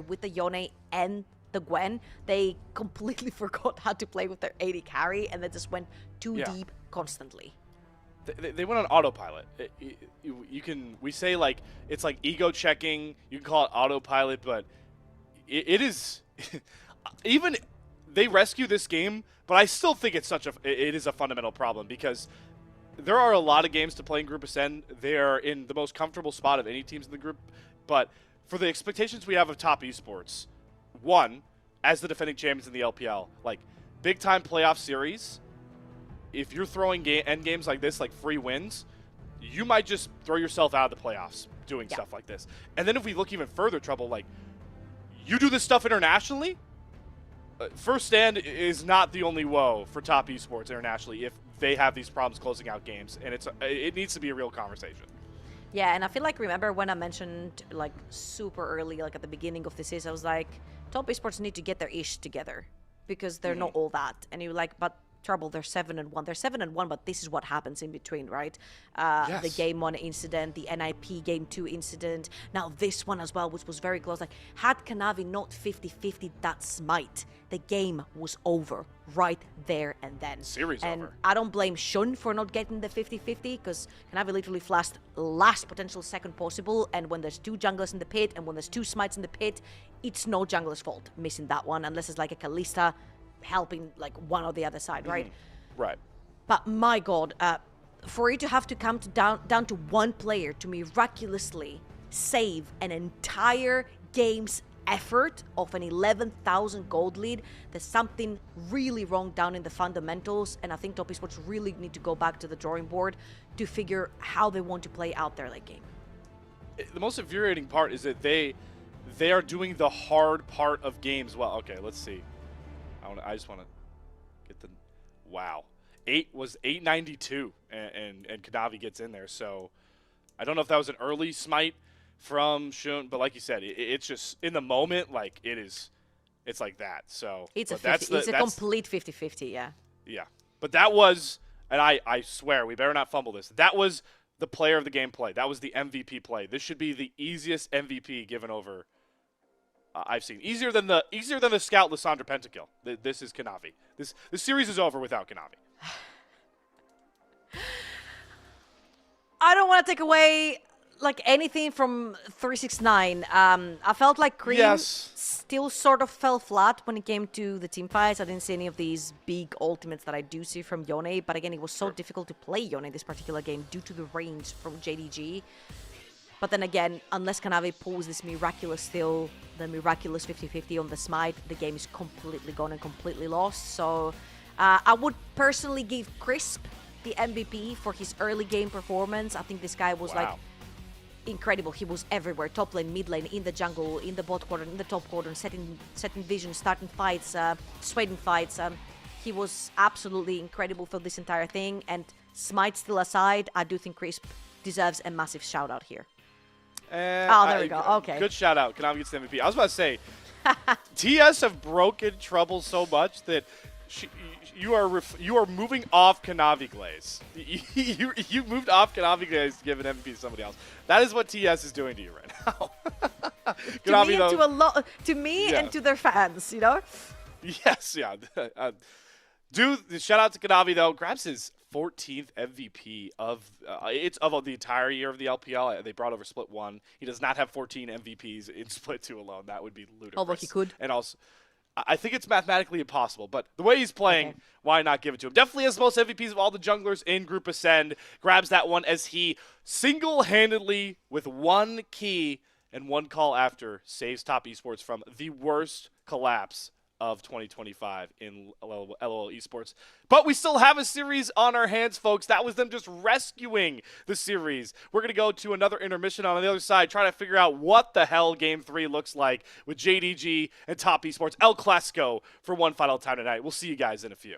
with the Yone and the Gwen, they completely forgot how to play with their AD carry, and they just went too deep constantly. They went on autopilot. We say like it's like ego checking. You can call it autopilot, but it is even they rescue this game. But I still think it is a fundamental problem because there are a lot of games to play in Group Ascend. They are in the most comfortable spot of any teams in the group. But for the expectations we have of top esports, one, as the defending champions in the LPL, like big time playoff series. If you're throwing end games like this, like free wins, you might just throw yourself out of the playoffs doing stuff like this. And then if we look even further, Trouble, like you do this stuff internationally, First Stand is not the only woe for top esports internationally if they have these problems closing out games, and it needs to be a real conversation. Yeah, and I feel like, remember when I mentioned like super early, like at the beginning of this season, I was like, top esports need to get their ish together because they're not all that. And you're like, but Trouble, they're 7-1. They're 7-1, but this is what happens in between, right? Yes. The Game 1 incident, the NiP Game 2 incident, now this one as well, which was very close. Like, had Kanavi not 50-50 that smite, the game was over right there and then. Series and over. I don't blame Shun for not getting the 50-50 because Kanavi literally flashed last potential second possible, and when there's two junglers in the pit and when there's two smites in the pit, it's no jungler's fault missing that one unless it's like a Kalista helping like one or the other side, right? Right. But my God, for it to have to come down to one player to miraculously save an entire game's effort of an 11,000 gold lead, there's something really wrong down in the fundamentals, and I think top esports really need to go back to the drawing board to figure how they want to play out their late game. The most infuriating part is that they are doing the hard part of games well. Okay, let's see. I just want to get the wow. 892 and Kanavi gets in there. So I don't know if that was an early smite from Shun, but like you said, it's just in the moment, like it's like that. So It's but a complete 50-50, yeah. Yeah, but that was, and I swear we better not fumble this. That was the player of the game play. That was the MVP play. This should be the easiest MVP given over. I've seen easier than the scout Lissandra pentakill. This is Kanavi. This series is over without Kanavi. I don't want to take away like anything from 369. I felt like Cream still sort of fell flat when it came to the team fights. I didn't see any of these big ultimates that I do see from Yone, but again, it was so difficult to play Yone in this particular game due to the range from JDG. But then again, unless Kanavi pulls this miraculous 50-50 on the smite, the game is completely gone and completely lost. So I would personally give Crisp the MVP for his early game performance. I think this guy was like incredible. He was everywhere, top lane, mid lane, in the jungle, in the bot quadrant, in the top quadrant, setting vision, starting fights, sweating fights. He was absolutely incredible for this entire thing. And smite still aside, I do think Crisp deserves a massive shout out here. There we go. Okay. Good shout out. Kanavi gets the MVP. I was about to say, TES have broken Trouble so much that you are moving off Kanavi Glaze. You moved off Kanavi Glaze to give an MVP to somebody else. That is what TES is doing to you right now. Kanavi, to me and to their fans, you know. Yes, yeah. Shout out to Kanavi though. Grabs his 14th MVP of the entire year of the LPL. They brought over Split 1. He does not have 14 MVPs in Split 2 alone. That would be ludicrous. Although he could. And also, I think it's mathematically impossible, but the way he's playing, why not give it to him? Definitely has the most MVPs of all the junglers in Group Ascend. Grabs that one as he single-handedly, with one key and one call after, saves top esports from the worst collapse of 2025 in LOL Esports. But we still have a series on our hands, folks. That was them just rescuing the series. We're going to go to another intermission on the other side, trying to figure out what the hell Game 3 looks like with JDG and Top Esports. El Clasico for one final time tonight. We'll see you guys in a few.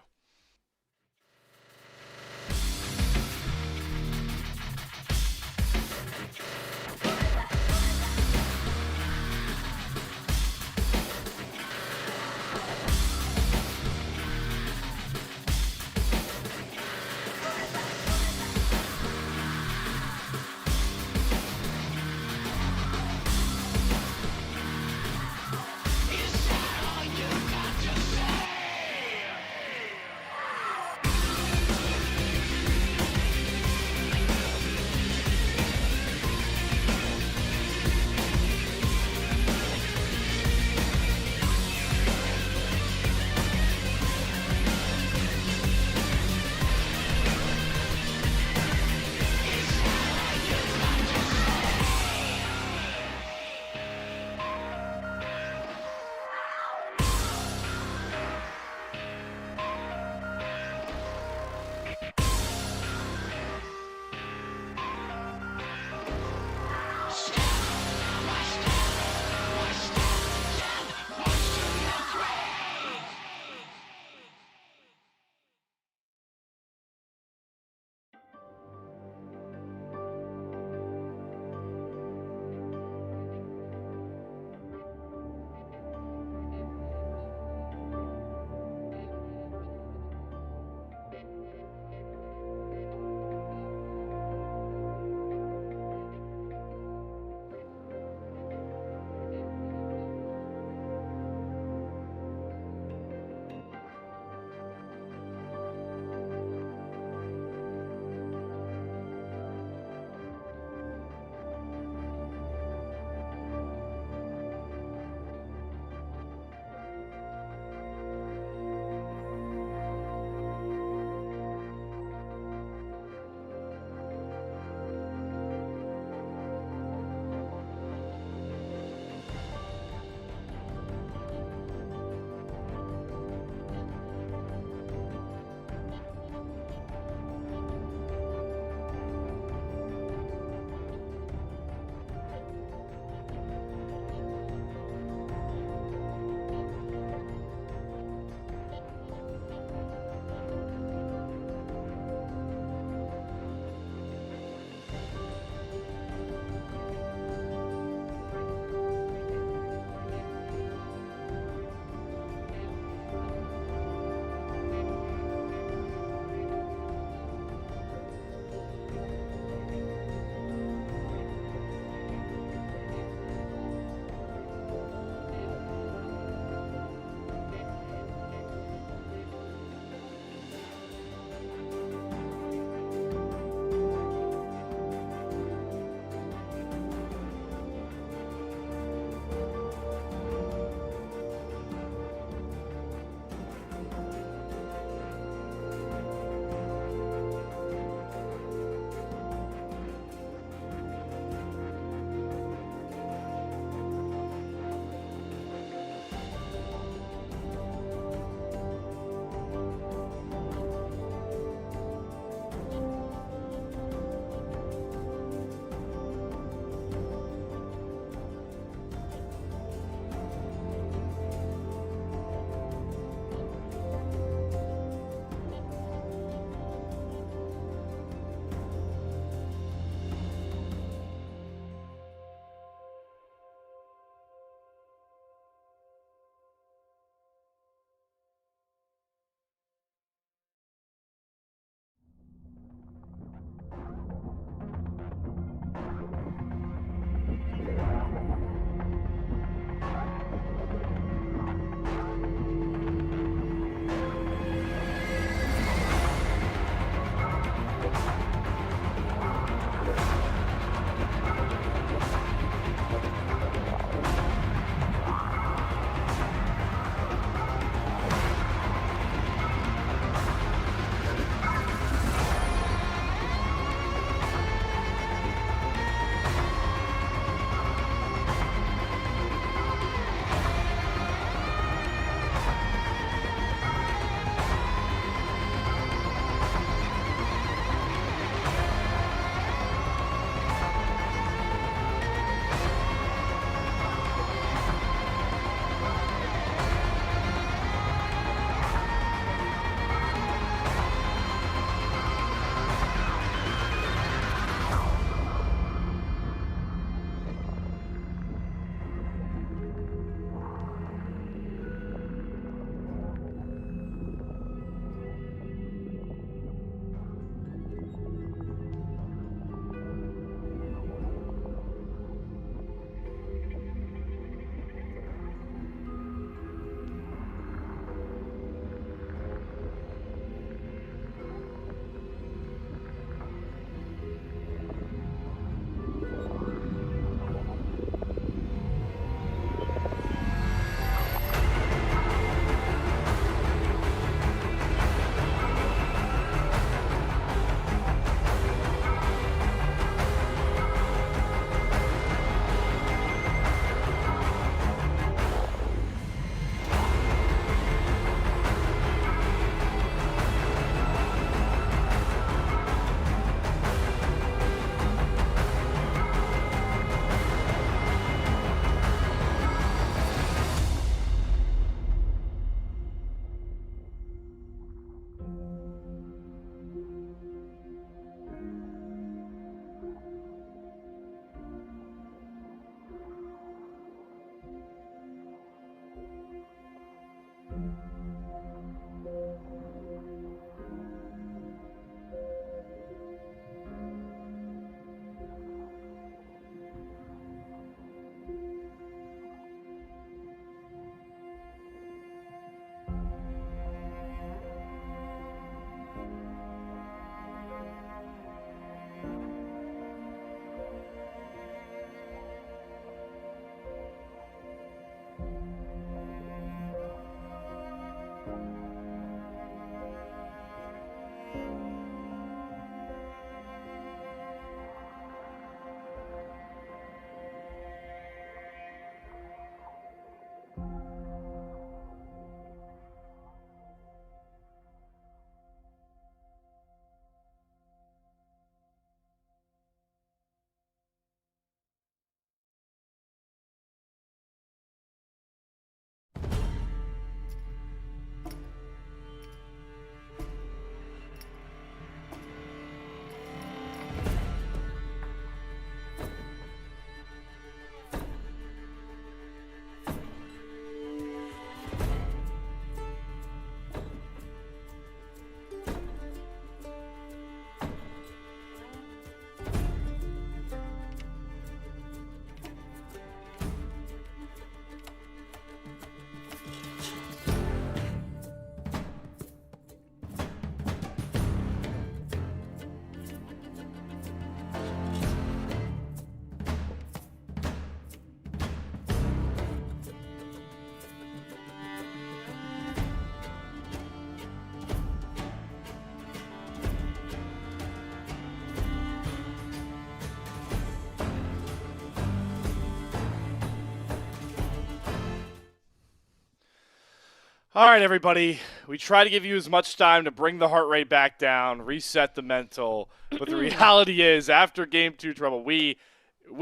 All right, everybody. We try to give you as much time to bring the heart rate back down, reset the mental. But the reality is, after Game 2 trouble, we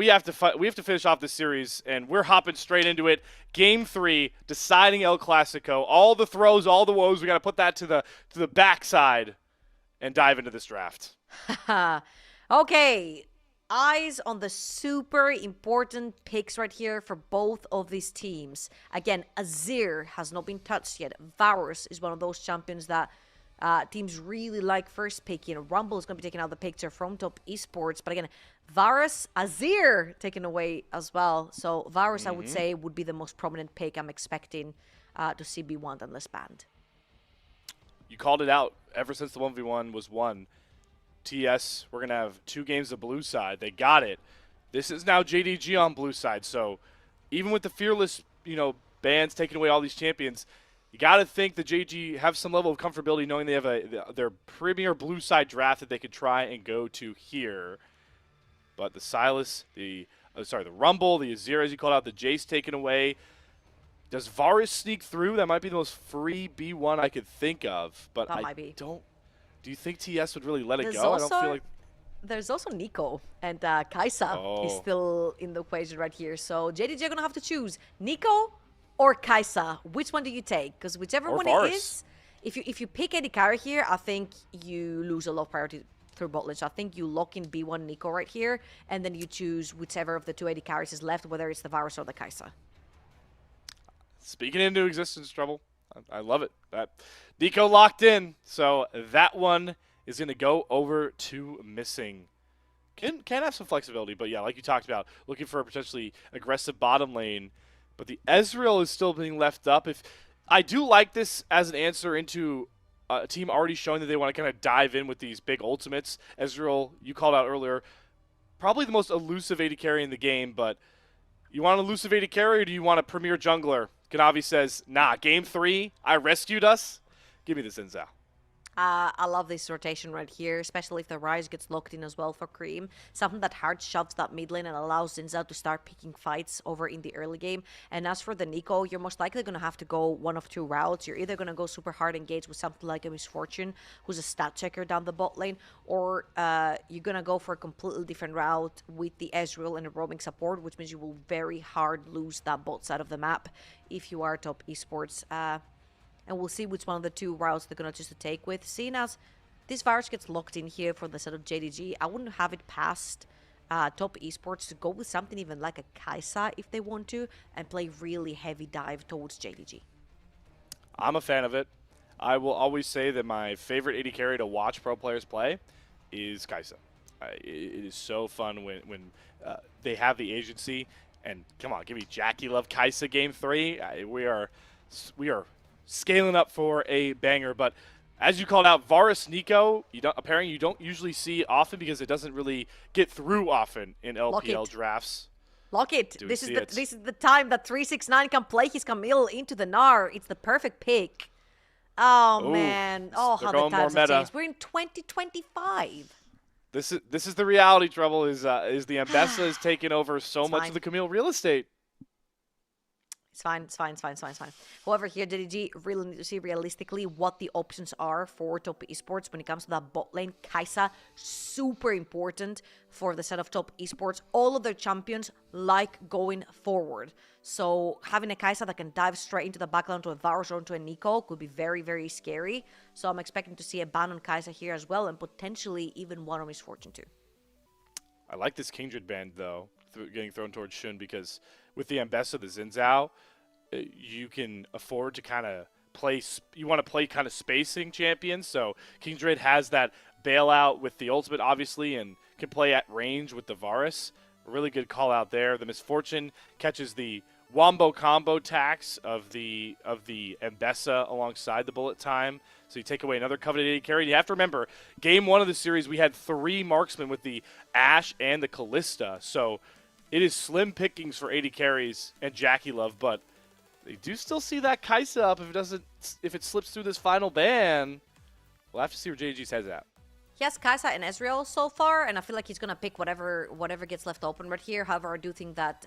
have to finish off this series, and we're hopping straight into it. Game 3, deciding El Clasico. All the throws, all the woes. We got to put that to the backside and dive into this draft. Okay, eyes on the super important picks right here for both of these teams. Again, Azir has not been touched yet. Varus is one of those champions that teams really like first picking. Rumble is going to be taking out the picture from Top Esports. But again, Varus, Azir taken away as well. So Varus, I would say, would be the most prominent pick I'm expecting to see be won unless banned. You called it out ever since the 1v1 was won. TES, we're going to have 2 games of blue side. They got it. This is now JDG on blue side. So even with the fearless, bans taking away all these champions, you got to think the JDG have some level of comfortability knowing they have their premier blue side draft that they could try and go to here. But the Sylas, the Rumble, the Azir, as you called out, the Jace taken away. Does Varus sneak through? That might be the most free B1 I could think of. But That might be. Do you think TES would really let it There's go? also, I don't feel like. There's also Nico, and Kaisa is still in the equation right here. So JDG are going to have to choose Nico or Kaisa. Which one do you take? Because whichever Or one Varus. it is, if you pick AD carry here, I think you lose a lot of priority through bot lane. So I think you lock in B1 Nico right here, and then you choose whichever of the 2 AD carries is left, whether it's the Varus or the Kaisa. Speaking into existence, Trouble. I love it. That Nico locked in, so that one is going to go over to missing. Can have some flexibility, but yeah, like you talked about, looking for a potentially aggressive bottom lane. But the Ezreal is still being left up. If I do like this as an answer into a team already showing that they want to kind of dive in with these big ultimates. Ezreal, you called out earlier, probably the most elusive AD carry in the game, but you want an elusive AD carry or do you want a premier jungler? Ganavi says, nah, game 3, I rescued us. Give me the Xin Zhao. I love this rotation right here, especially if the Rise gets locked in as well for Cream. Something that hard shoves that mid lane and allows Xin Zhao to start picking fights over in the early game. And as for the Nico, you're most likely going to have to go one of 2 routes. You're either going to go super hard engage with something like a Misfortune, who's a stat checker down the bot lane, or you're going to go for a completely different route with the Ezreal and a roaming support, which means you will very hard lose that bot side of the map if you are Top Esports. And we'll see which one of the 2 routes they're going to choose to take with. Seeing as this Varus gets locked in here for the set of JDG, I wouldn't have it past Top Esports to go with something even like a Kaisa if they want to, and play really heavy dive towards JDG. I'm a fan of it. I will always say that my favorite AD carry to watch pro players play is Kaisa. It is so fun when they have the agency. And come on, give me Jackie Love Kaisa game 3. We are scaling up for a banger. But as you called out, Varus Nico, a pairing you don't usually see often because it doesn't really get through often in LPL drafts. Lock it. This is the time that 369 can play his Camille into the Gnar. It's the perfect pick. Oh, man. Oh, how the times have changed. We're in 2025. This is the reality, Trouble, is the Ambessa is taking over so much of the Camille real estate. It's fine. However, here, JDG really need to see realistically what the options are for Top Esports when it comes to that bot lane. Kaisa, super important for the set of Top Esports. All of their champions like going forward. So having a Kaisa that can dive straight into the backline to a Varus or into a Nico could be very, very scary. So I'm expecting to see a ban on Kaisa here as well, and potentially even one on Misfortune too. I like this Kindred band, though, getting thrown towards Shun, because with the Ambessa, the Xin Zhao, you can afford to kind of play. You want to play kind of spacing champions. So Kindred has that bailout with the ultimate, obviously, and can play at range with the Varus. A really good call out there. The Misfortune catches the wombo combo tax of the Ambessa alongside the bullet time. So you take away another coveted AD carry. You have to remember, game 1 of the series, we had 3 marksmen with the Ashe and the Callista. So it is slim pickings for AD carries and Jackie Love, but they do still see that Kaisa up if it slips through this final ban. We'll have to see where JDG's head's at. He has Kaisa and Ezreal so far, and I feel like he's going to pick whatever gets left open right here. However, I do think that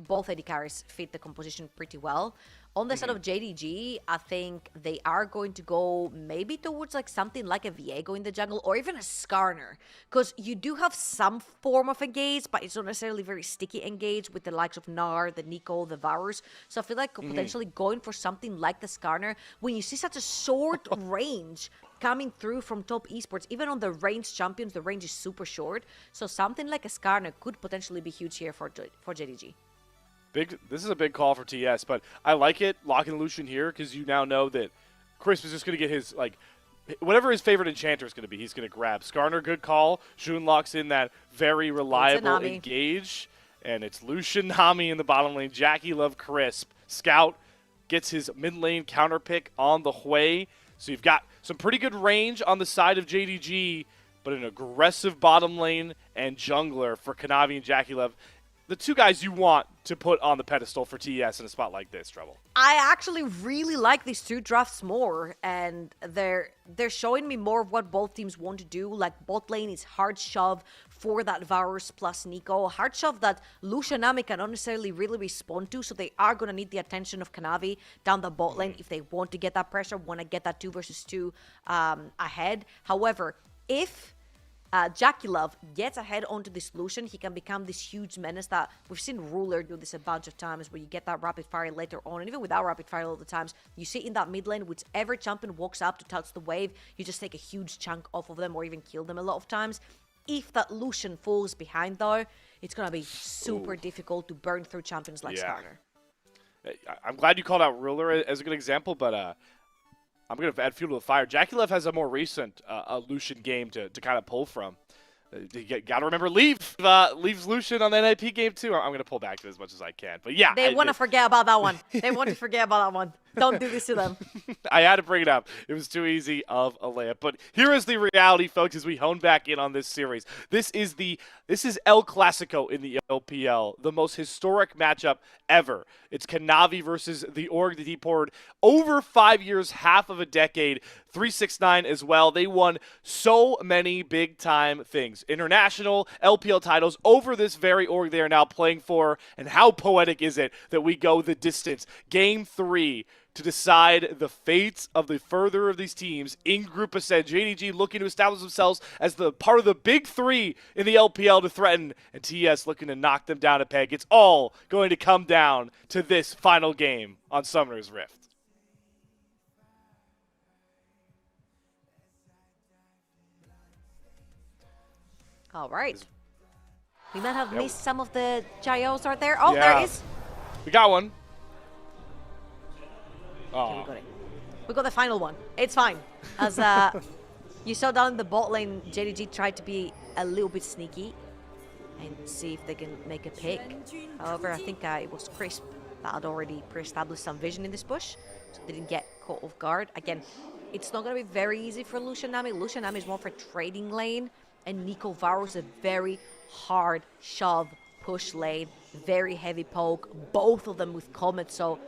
both AD carries fit the composition pretty well. On the side of JDG, I think they are going to go maybe towards like something like a Viego in the jungle or even a Skarner. Because you do have some form of engage, but it's not necessarily very sticky engage with the likes of Gnar, the Nico, the Varus. So I feel like potentially going for something like the Skarner, when you see such a short range coming through from top esports, even on the ranged champions, the range is super short. So something like a Skarner could potentially be huge here for JDG. This is a big call for TS, but I like it, locking Lucian here, because you now know that Chris is just going to get his, like, whatever his favorite enchanter is going to be, he's going to grab. Skarner, good call. Shun locks in that very reliable engage, and it's Lucian, Nami in the bottom lane. JackeyLove, Crisp. Scout gets his mid lane counter pick on the Hui. So you've got some pretty good range on the side of JDG, but an aggressive bottom lane and jungler for Kanavi and JackeyLove. The two guys you want to put on the pedestal for TES in a spot like this, Trouble. I actually really like these two drafts more, and they're showing me more of what both teams want to do. Like, bot lane is hard shove for that Varus plus Nico. Hard shove that Lucian Nami cannot necessarily really respond to, so they are going to need the attention of Kanavi down the bot lane if they want to get that pressure, want to get that 2 versus 2 ahead. However, if JackeyLove gets ahead onto this Lucian, he can become this huge menace that we've seen Ruler do this a bunch of times, where you get that rapid fire later on, and even without rapid fire all the times, you see in that mid lane, whichever champion walks up to touch the wave, you just take a huge chunk off of them or even kill them a lot of times. If that Lucian falls behind though, it's going to be super difficult to burn through champions like Skarner. I'm glad you called out Ruler as a good example, but I'm going to add fuel to the fire. JackeyLove has a more recent Lucian game to kind of pull from. You got to remember, leaves Lucian on the NiP game too. I'm going to pull back to it as much as I can. But yeah. They want to forget about that one. They want to forget about that one. Don't do this to them. I had to bring it up. It was too easy of a layup. But here is the reality, folks, as we hone back in on this series. This is El Clasico in the LPL, the most historic matchup ever. It's Kanavi versus the org that he poured over 5 years, half of a decade, 369 as well. They won so many big-time things. International, LPL titles over this very org they are now playing for. And how poetic is it that we go the distance? Game 3 to decide the fates of the further of these teams in Group Ascent. JDG looking to establish themselves as the part of the big 3 in the LPL to threaten, and TES looking to knock them down a peg. It's all going to come down to this final game on Summoner's Rift. All right. We might have missed some of the Gyos right there. Oh, there it is. We got one. Okay, we got it. We got the final one. It's fine. As you saw down in the bot lane, JDG tried to be a little bit sneaky and see if they can make a pick. However, I think it was Crisp that had already pre-established some vision in this bush, so they didn't get caught off guard. Again, it's not going to be very easy for Lucian Nami. Lucian Nami is more for trading lane, and Nico Varus a very hard shove push lane, very heavy poke, both of them with Comet, so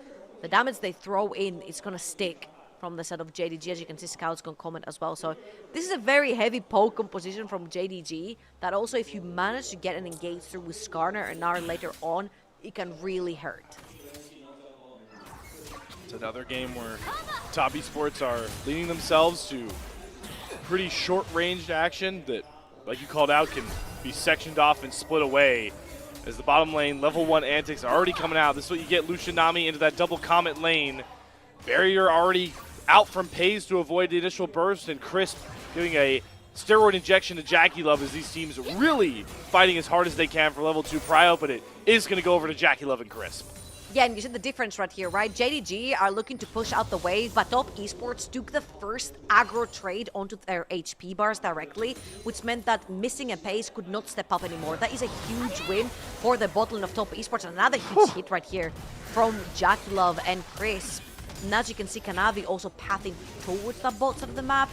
the damage they throw in is going to stick from the set of JDG. As you can see, Scout's going to comment as well. So this is a very heavy poke composition from JDG that also, if you manage to get an engage through with Skarner and Gnar later on, it can really hurt. It's another game where top esports are leading themselves to pretty short-ranged action that, like you called out, can be sectioned off and split away. As the bottom lane, level 1 antics are already coming out. This is what you get Lucian Nami into that double Comet lane. Barrier already out from Pays to avoid the initial burst, and Crisp giving a steroid injection to JackeyLove as these teams really fighting as hard as they can for level 2 prio, but it is going to go over to JackeyLove and Crisp. Yeah, and you see the difference right here, right? JDG are looking to push out the wave, but top esports took the first aggro trade onto their HP bars directly, which meant that Missing and Pace could not step up anymore. That is a huge win for the bot lane of top esports. Another huge hit right here from JackeyLove and Crisp. And as you can see, Kanavi also pathing towards the bot side of the map.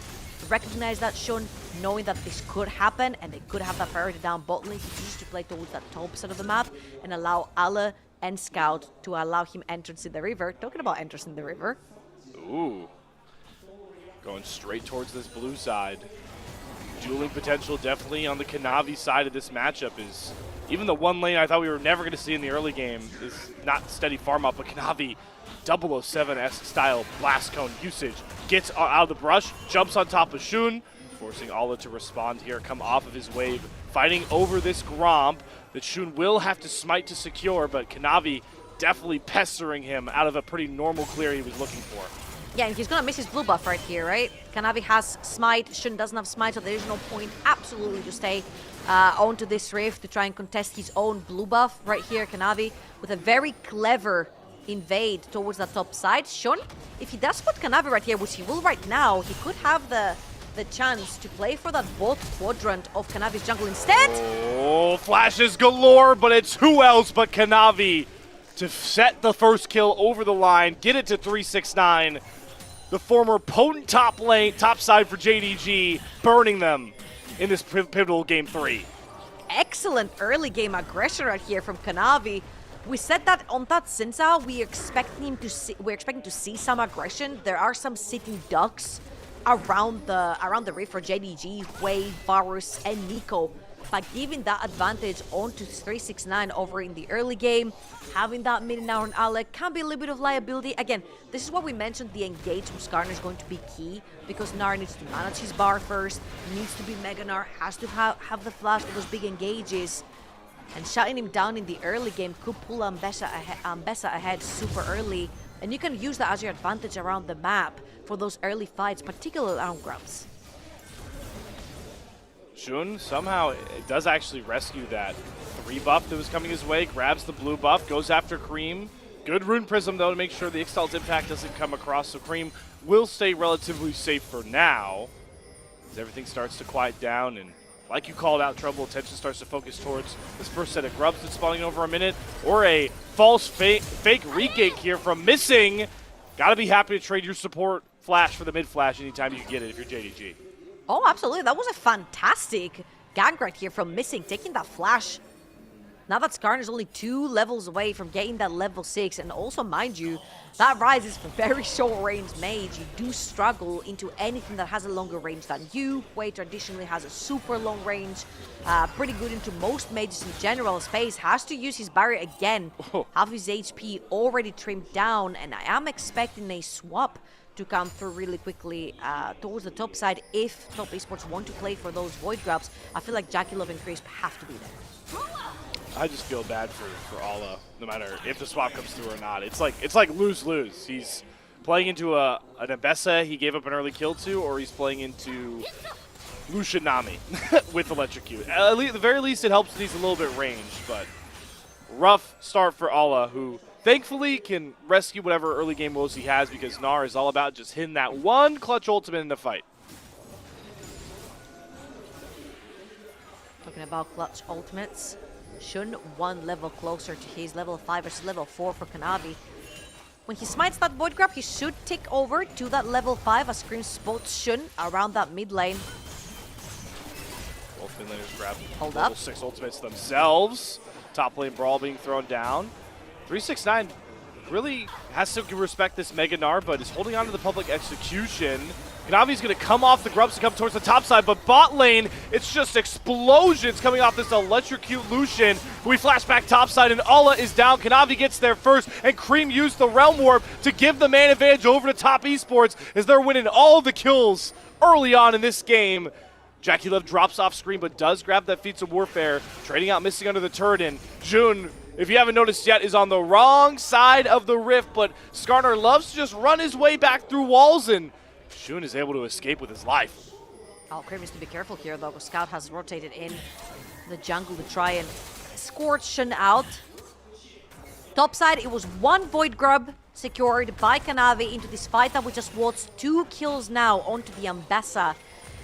Recognize that Shun, knowing that this could happen and they could have that priority down bot lane. He chooses to play towards that top side of the map and allow Ale and Scout to allow him entrance in the river. Talking about entrance in the river. Ooh. Going straight towards this blue side. Dueling potential definitely on the Kanavi side of this matchup is Even the one lane I thought we were never going to see in the early game is not steady farm up, but Kanavi 007-esque style blast cone usage. Gets out of the brush, jumps on top of Shun, forcing Ala to respond here, come off of his wave, fighting over this Gromp that Shun will have to smite to secure, but Kanavi definitely pestering him out of a pretty normal clear he was looking for. Yeah, and he's gonna miss his blue buff right here, right? Kanavi has smite, Shun doesn't have smite, so there's no point absolutely to stay onto this rift to try and contest his own blue buff right here. Kanavi with a very clever invade towards the top side. Shun, if he does put Kanavi right here, which he will right now, he could have the chance to play for that bot quadrant of Kanavi's jungle instead. Oh, flashes galore, but it's who else but Kanavi to set the first kill over the line, get it to 369. The former potent top side for JDG, burning them in this pivotal game 3. Excellent early game aggression right here from Kanavi. We said that on that Sinza, we're expecting to see some aggression. There are some sitting ducks around the rift for JDG, Wave, Varus, and Nico. But giving that advantage onto 369 over in the early game, having that mid now on Alec can be a little bit of liability. Again, this is what we mentioned, the engage from Skarner is going to be key, because Nara needs to manage his bar first, needs to be Mega Nar, has to have the flash for those big engages. And shutting him down in the early game could pull Ambessa ahead super early. And you can use that as your advantage around the map for those early fights, particularly around grubs. Shun somehow does actually rescue that 3 buff that was coming his way, grabs the blue buff, goes after Cream. Good Rune Prism though to make sure the Ixtal's impact doesn't come across, so Cream will stay relatively safe for now as everything starts to quiet down, and like you called out, Trouble, attention starts to focus towards this first set of grubs that's spawning over a minute, or a false fake regate here from Missing. Gotta be happy to trade your support flash for the mid flash anytime you can get it if you're JDG. Oh, absolutely. That was a fantastic gank right here from Missing, taking that flash. Now that Skarner is only 2 levels away from getting that level 6, and also, mind you, that Rise is for very short range mage. You do struggle into anything that has a longer range than you. Wei traditionally has a super long range, pretty good into most mages in general. Space has to use his barrier again, have his HP already trimmed down, and I am expecting a swap to come through really quickly towards the top side if top esports want to play for those void grabs. I feel like Jackie Love and Crisp have to be there. I just feel bad for Ala, no matter if the swap comes through or not. It's like lose-lose. He's playing into an Ambessa he gave up an early kill to, or he's playing into Lucian Nami with Electrocute. At the very least, it helps that he's a little bit ranged, but rough start for Ala, who thankfully can rescue whatever early game woes he has, because Gnar is all about just hitting that one clutch ultimate in the fight. Talking about clutch ultimates, Shun 1 level closer to his level 5 versus level 4 for Kanavi. When he smites that void grab, he should tick over to that level 5 as Scream spots Shun around that mid lane. Both mid laners grab Hold level up. 6 ultimates themselves. Top lane brawl being thrown down. 369 really has to respect this Mega Gnar, but is holding on to the public execution. Kanavi's going to come off the grubs to come towards the top side, but bot lane, it's just explosions coming off this Electrocute Lucian. We flash back top side, and Ala is down. Kanavi gets there first, and Cream used the Realm Warp to give the man advantage over to top esports as they're winning all the kills early on in this game. Jackie Love drops off screen, but does grab that Feats of Warfare, trading out Missing under the turret, and June, if you haven't noticed yet, is on the wrong side of the rift, but Skarner loves to just run his way back through walls, and Shun is able to escape with his life. Oh, Cream needs to be careful here, though, because Scout has rotated in the jungle to try and escort Shun out. Topside, it was 1 Void Grub secured by Kanavi into this fight that we just watched. 2 kills now onto the Ambessa.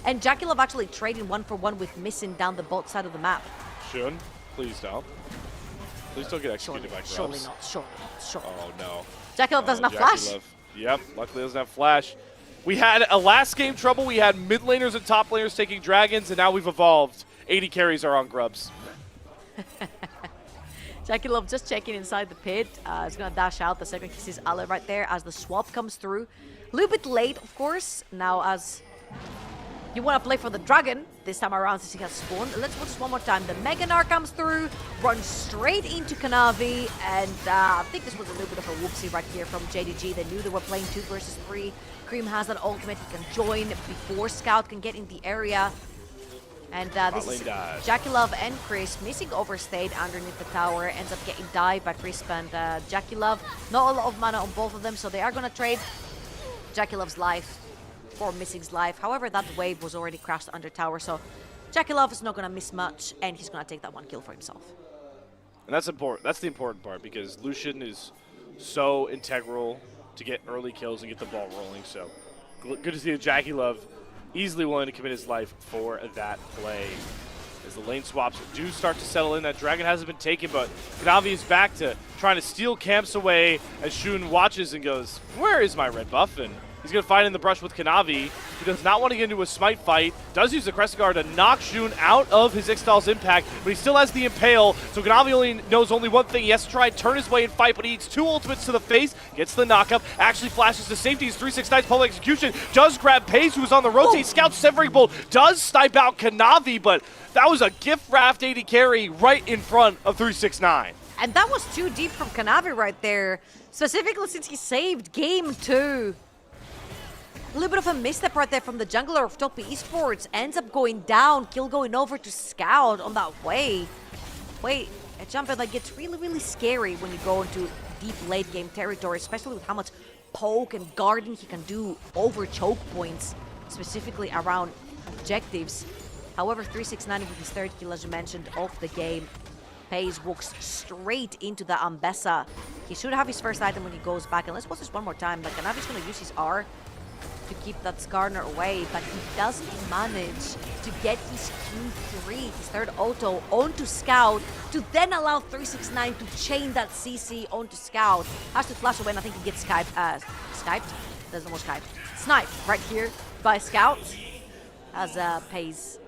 And Jackie Love actually trading 1-for-1 with Missing down the bot side of the map. Shun, please don't. Please don't get executed by grubs. Surely not, surely not, surely. Oh, no. Jackie Love doesn't have Jackie flash. Love. Yep, luckily doesn't have flash. We had a last game trouble. We had mid laners and top laners taking dragons, and now we've evolved. 80 carries are on grubs. Jackie Love just checking inside the pit. He's going to dash out the second he sees Ale right there as the swap comes through. A little bit late, of course, now as You want to play for the dragon this time around since he has spawned. Let's watch this one more time. The Mega Gnar comes through, runs straight into Kanavi, and I think this was a little bit of a whoopsie right here from JDG. They knew they were playing 2 versus 3. Cream has an ultimate. He can join before Scout can get in the area. And this is Jackie Love and Crisp missing overstayed underneath the tower. Ends up getting died by Crisp and Jackie Love. Not a lot of mana on both of them, so they are going to trade Jackie Love's life for Missing's life. However, that wave was already crashed under tower, so Jackie Love is not going to miss much, and he's going to take that 1 kill for himself. And that's important. That's the important part, because Lucian is so integral to get early kills and get the ball rolling. So good to see that Jackie Love easily willing to commit his life for that play. As the lane swaps do start to settle in, that dragon hasn't been taken, but Kanavi is back to trying to steal camps away as Shun watches and goes, where is my red buff? And he's going to fight in the brush with Kanavi. He does not want to get into a smite fight. Does use the Crescent Guard to knock Shun out of his Ixtal's impact, but he still has the Impale. So Kanavi knows only one thing. He has to try and turn his way and fight, but he eats 2 ultimates to the face, gets the knockup, actually flashes to safety. His 369's Pole Execution does grab Pace, who's on the rotate. Scout Severing Bolt does snipe out Kanavi, but that was a gift wrapped AD carry right in front of 369. And that was too deep from Kanavi right there, specifically since he saved game 2. A little bit of a misstep right there from the jungler of Top Esports. Ends up going down. Kill going over to Scout on that way. Wait, a jumper that gets really, really scary when you go into deep late game territory, especially with how much poke and guarding he can do over choke points, specifically around objectives. However, 369 with his 3rd kill, as you mentioned, of the game. Pace walks straight into the Ambessa. He should have his first item when he goes back. And let's watch this one more time. Like, Kanavi's going to use his R to keep that Skarner away, but he doesn't manage to get his Q3, his 3rd auto, onto Scout, to then allow 369 to chain that CC onto Scout. Has to flash away, and I think he gets Skyped? There's no more Skype. Sniped right here by Scout, as Pace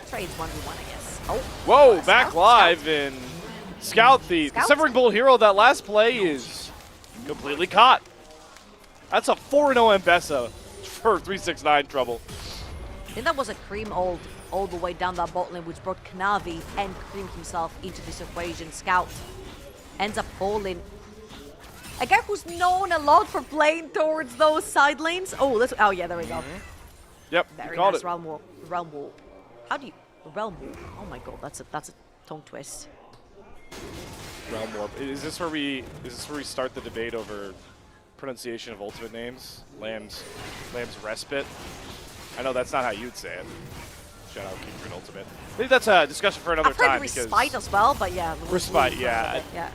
trades 1v1, I guess. Oh, whoa, back live, and Scout, the Severing Bolt hero, that last play is completely caught. That's a 4-0 Ambessa for 369 trouble. I think that was a Cream ult all the way down that bot lane, which brought Kanavi and Cream himself into this equation. Scout ends up falling. A guy who's known a lot for playing towards those side lanes. Oh, yeah, there we go. Yep, Very called nice it. realm warp. How do you realm warp? Oh my god, that's a tongue twist. Realm warp. Is this where we start the debate over pronunciation of ultimate names? Lamb's Respite. I know that's not how you'd say it. Shout out King Green Ultimate. I think that's a discussion for another time. I've heard Respite as well, but yeah. Respite, yeah. Yeah.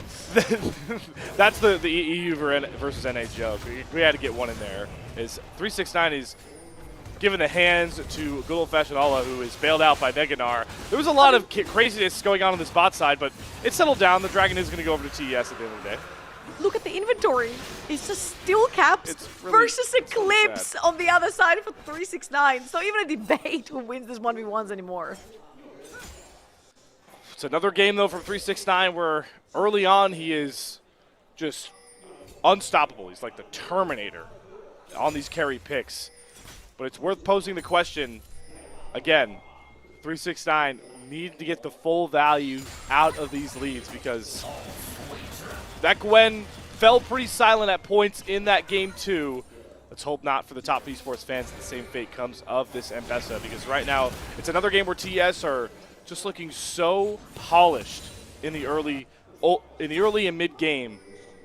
That's the EU versus NA joke. We had to get one in there. Is 369 is giving the hands to good old-fashioned Allah, who is bailed out by Mega Gnar. There was a lot of craziness going on this bot side, but it settled down. The Dragon is going to go over to TES at the end of the day. Look at the inventory. It's just Steel Caps really, versus Eclipse on the other side for 369. So even a debate who wins this 1v1s anymore. It's another game, though, from 369 where early on he is just unstoppable. He's like the Terminator on these carry picks. But it's worth posing the question, again, 369 need to get the full value out of these leads, because that Gwen fell pretty silent at points in that game too. Let's hope not for the top esports fans that the same fate comes of this Ambessa, because right now it's another game where TES are just looking so polished in the early and mid game,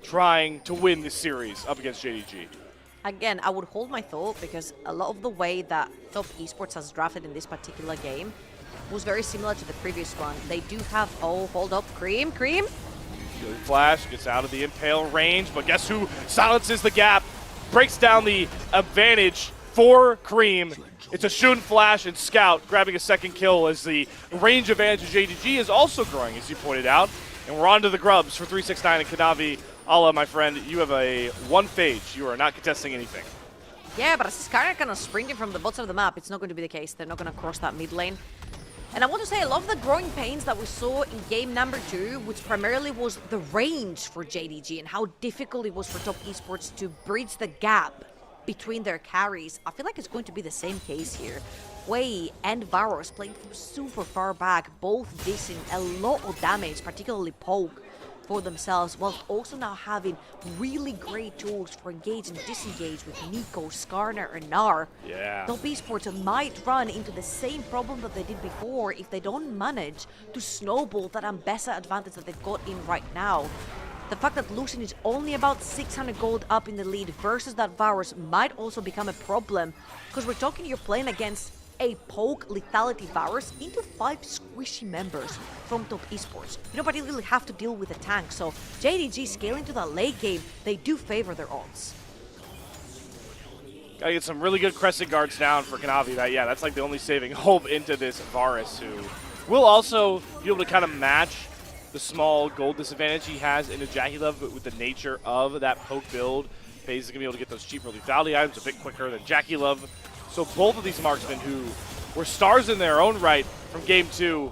trying to win this series up against JDG. Again, I would hold my thought, because a lot of the way that Top Esports has drafted in this particular game was very similar to the previous one. They do have, oh, hold up, Cream. Good flash, gets out of the Impale range, but guess who silences the gap? Breaks down the advantage for Cream. It's a Shun flash and Scout grabbing a 2nd kill, as the range advantage of JDG is also growing, as you pointed out. And we're on to the grubs for 369 and Kanavi. Allah, my friend, you have a 1 phage. You are not contesting anything. Yeah, but as Skarner kind of sprinting from the bottom of the map, it's not going to be the case. They're not going to cross that mid lane. And I want to say, I love the growing pains that we saw in game number 2, which primarily was the range for JDG and how difficult it was for Top Esports to bridge the gap between their carries. I feel like it's going to be the same case here. Hui and Varus playing from super far back, both dissing a lot of damage, particularly poke, for themselves, while also now having really great tools for engage and disengage with Nico, Skarner, and Gnar. Yeah. Top Esports might run into the same problem that they did before if they don't manage to snowball that Ambessa advantage that they've got in right now. The fact that Lucian is only about 600 gold up in the lead versus that Varus might also become a problem, because we're talking you're playing against a poke lethality Varus into 5 squishy members from Top Esports. You don't particularly have to deal with a tank, so JDG scaling to that late game, they do favor their odds. Gotta get some really good crescent guards down for Kanavi. That's like the only saving hope into this Varus, who will also be able to kind of match the small gold disadvantage he has into Jackie-Love, but with the nature of that poke build, FaZe is going to be able to get those cheaper lethality items a bit quicker than Jackie-Love. So both of these marksmen, who were stars in their own right from Game 2,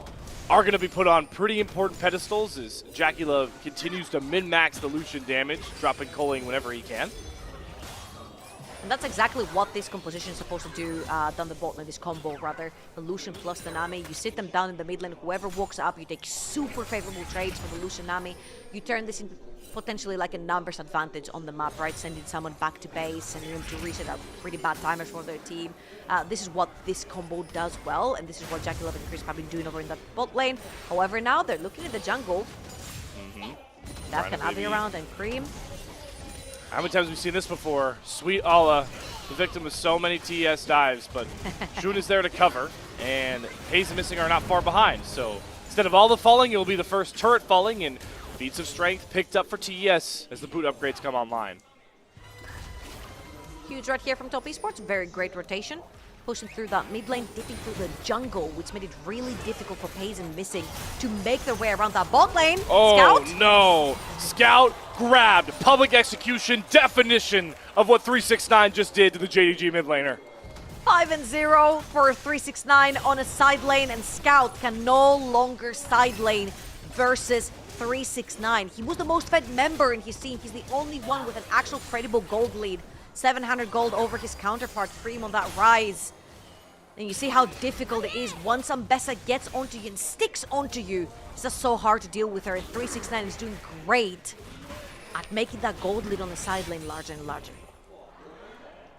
are going to be put on pretty important pedestals as Jackie-Love continues to min-max the Lucian damage, dropping culling whenever he can. And that's exactly what this composition is supposed to do down the bot lane, this combo rather. The Lucian plus the Nami. You sit them down in the mid lane, whoever walks up, you take super favorable trades for the Lucian Nami. You turn this into potentially like a numbers advantage on the map, right? Sending someone back to base and to reset are pretty bad timers for their team. This is what this combo does well, and this is what Jackie-Love and Chris have been doing over in that bot lane. However, now they're looking at the jungle. That can Avi around and Cream. How many times have we seen this before? Sweet Allah, the victim of so many TES dives, but Shun is there to cover, and Hayes and Missing are not far behind. So instead of all the falling, it will be the first turret falling, and feats of strength picked up for TES as the boot upgrades come online. Huge right here from Top Esports, very great rotation. Pushing through that mid lane, dipping through the jungle, which made it really difficult for FaZe and Missing to make their way around that bot lane. Oh, Scout? no. Scout grabbed. Public execution definition of what 369 just did to the JDG mid laner. 5-0 for 369 on a side lane, and Scout can no longer side lane versus 369. He was the most fed member in his team. He's the only one with an actual credible gold lead. 700 gold over his counterpart, Cream on that rise. And you see how difficult it is once Ambessa gets onto you and sticks onto you. It's just so hard to deal with her, and 369 is doing great at making that gold lead on the side lane larger and larger.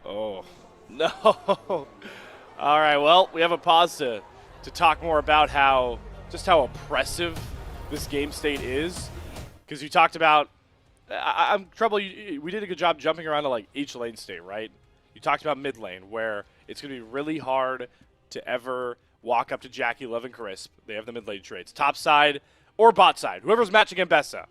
Oh, no. All right, well, we have a pause to talk more about how oppressive this game state is. Because you talked about, I'm trouble. We did a good job jumping around to like each lane state, right? You talked about mid lane, where it's going to be really hard to ever walk up to Jackie-Love and Crisp. They have the mid lane trades. Top side or bot side, whoever's matching Ambessa,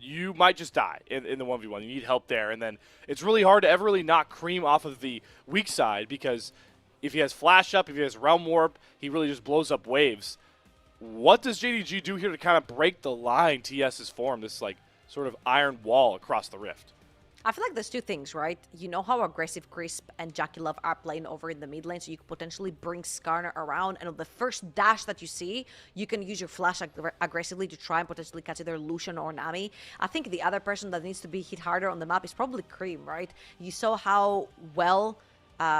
you might just die in the 1v1. You need help there. And then it's really hard to ever really knock Cream off of the weak side, because if he has flash up, if he has realm warp, he really just blows up waves. What does JDG do here to kind of break the line TS has formed, this like sort of iron wall across the rift? I feel like there's two things, right? You know how aggressive Crisp and Jackie-Love are playing over in the mid lane, so you could potentially bring Skarner around, and on the first dash that you see, you can use your flash aggressively to try and potentially catch either Lucian or Nami. I think the other person that needs to be hit harder on the map is probably Cream, right? You saw how well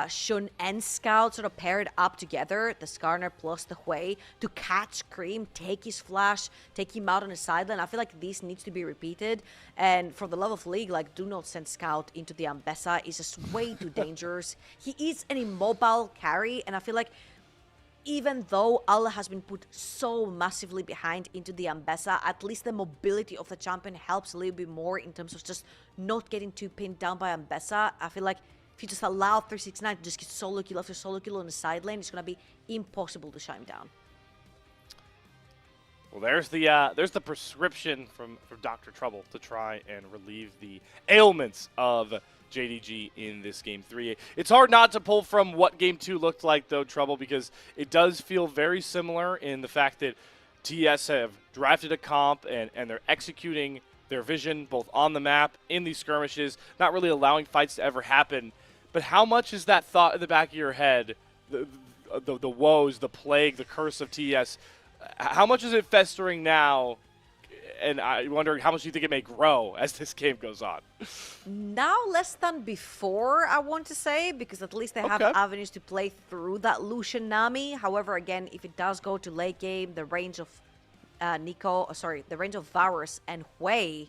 Shun and Scout sort of paired up together, the Skarner plus the Hui, to catch Cream, take his flash, take him out on the sideline. I feel like this needs to be repeated. And for the love of League, like, do not send Scout into the Ambessa. It's just way too dangerous. He is an immobile carry, and I feel like even though Allah has been put so massively behind into the Ambessa, at least the mobility of the champion helps a little bit more in terms of just not getting too pinned down by Ambessa. I feel like if you just allow 369 to just get solo kill after solo kill on the side lane, it's going to be impossible to shut him down. Well, there's the prescription from Dr. Trouble to try and relieve the ailments of JDG in this Game 3. It's hard not to pull from what Game 2 looked like, though, Trouble, because it does feel very similar in the fact that TS have drafted a comp and they're executing their vision both on the map, in these skirmishes, not really allowing fights to ever happen. But how much is that thought in the back of your head, the woes, the plague, the curse of TS, how much is it festering now and I'm wondering how much do you think it may grow as this game goes on? Now less than before, I want to say, because at least they have Okay. avenues to play through that Lucian Nami. However, again, if it does go to late game, the range of the range of Varus and Hui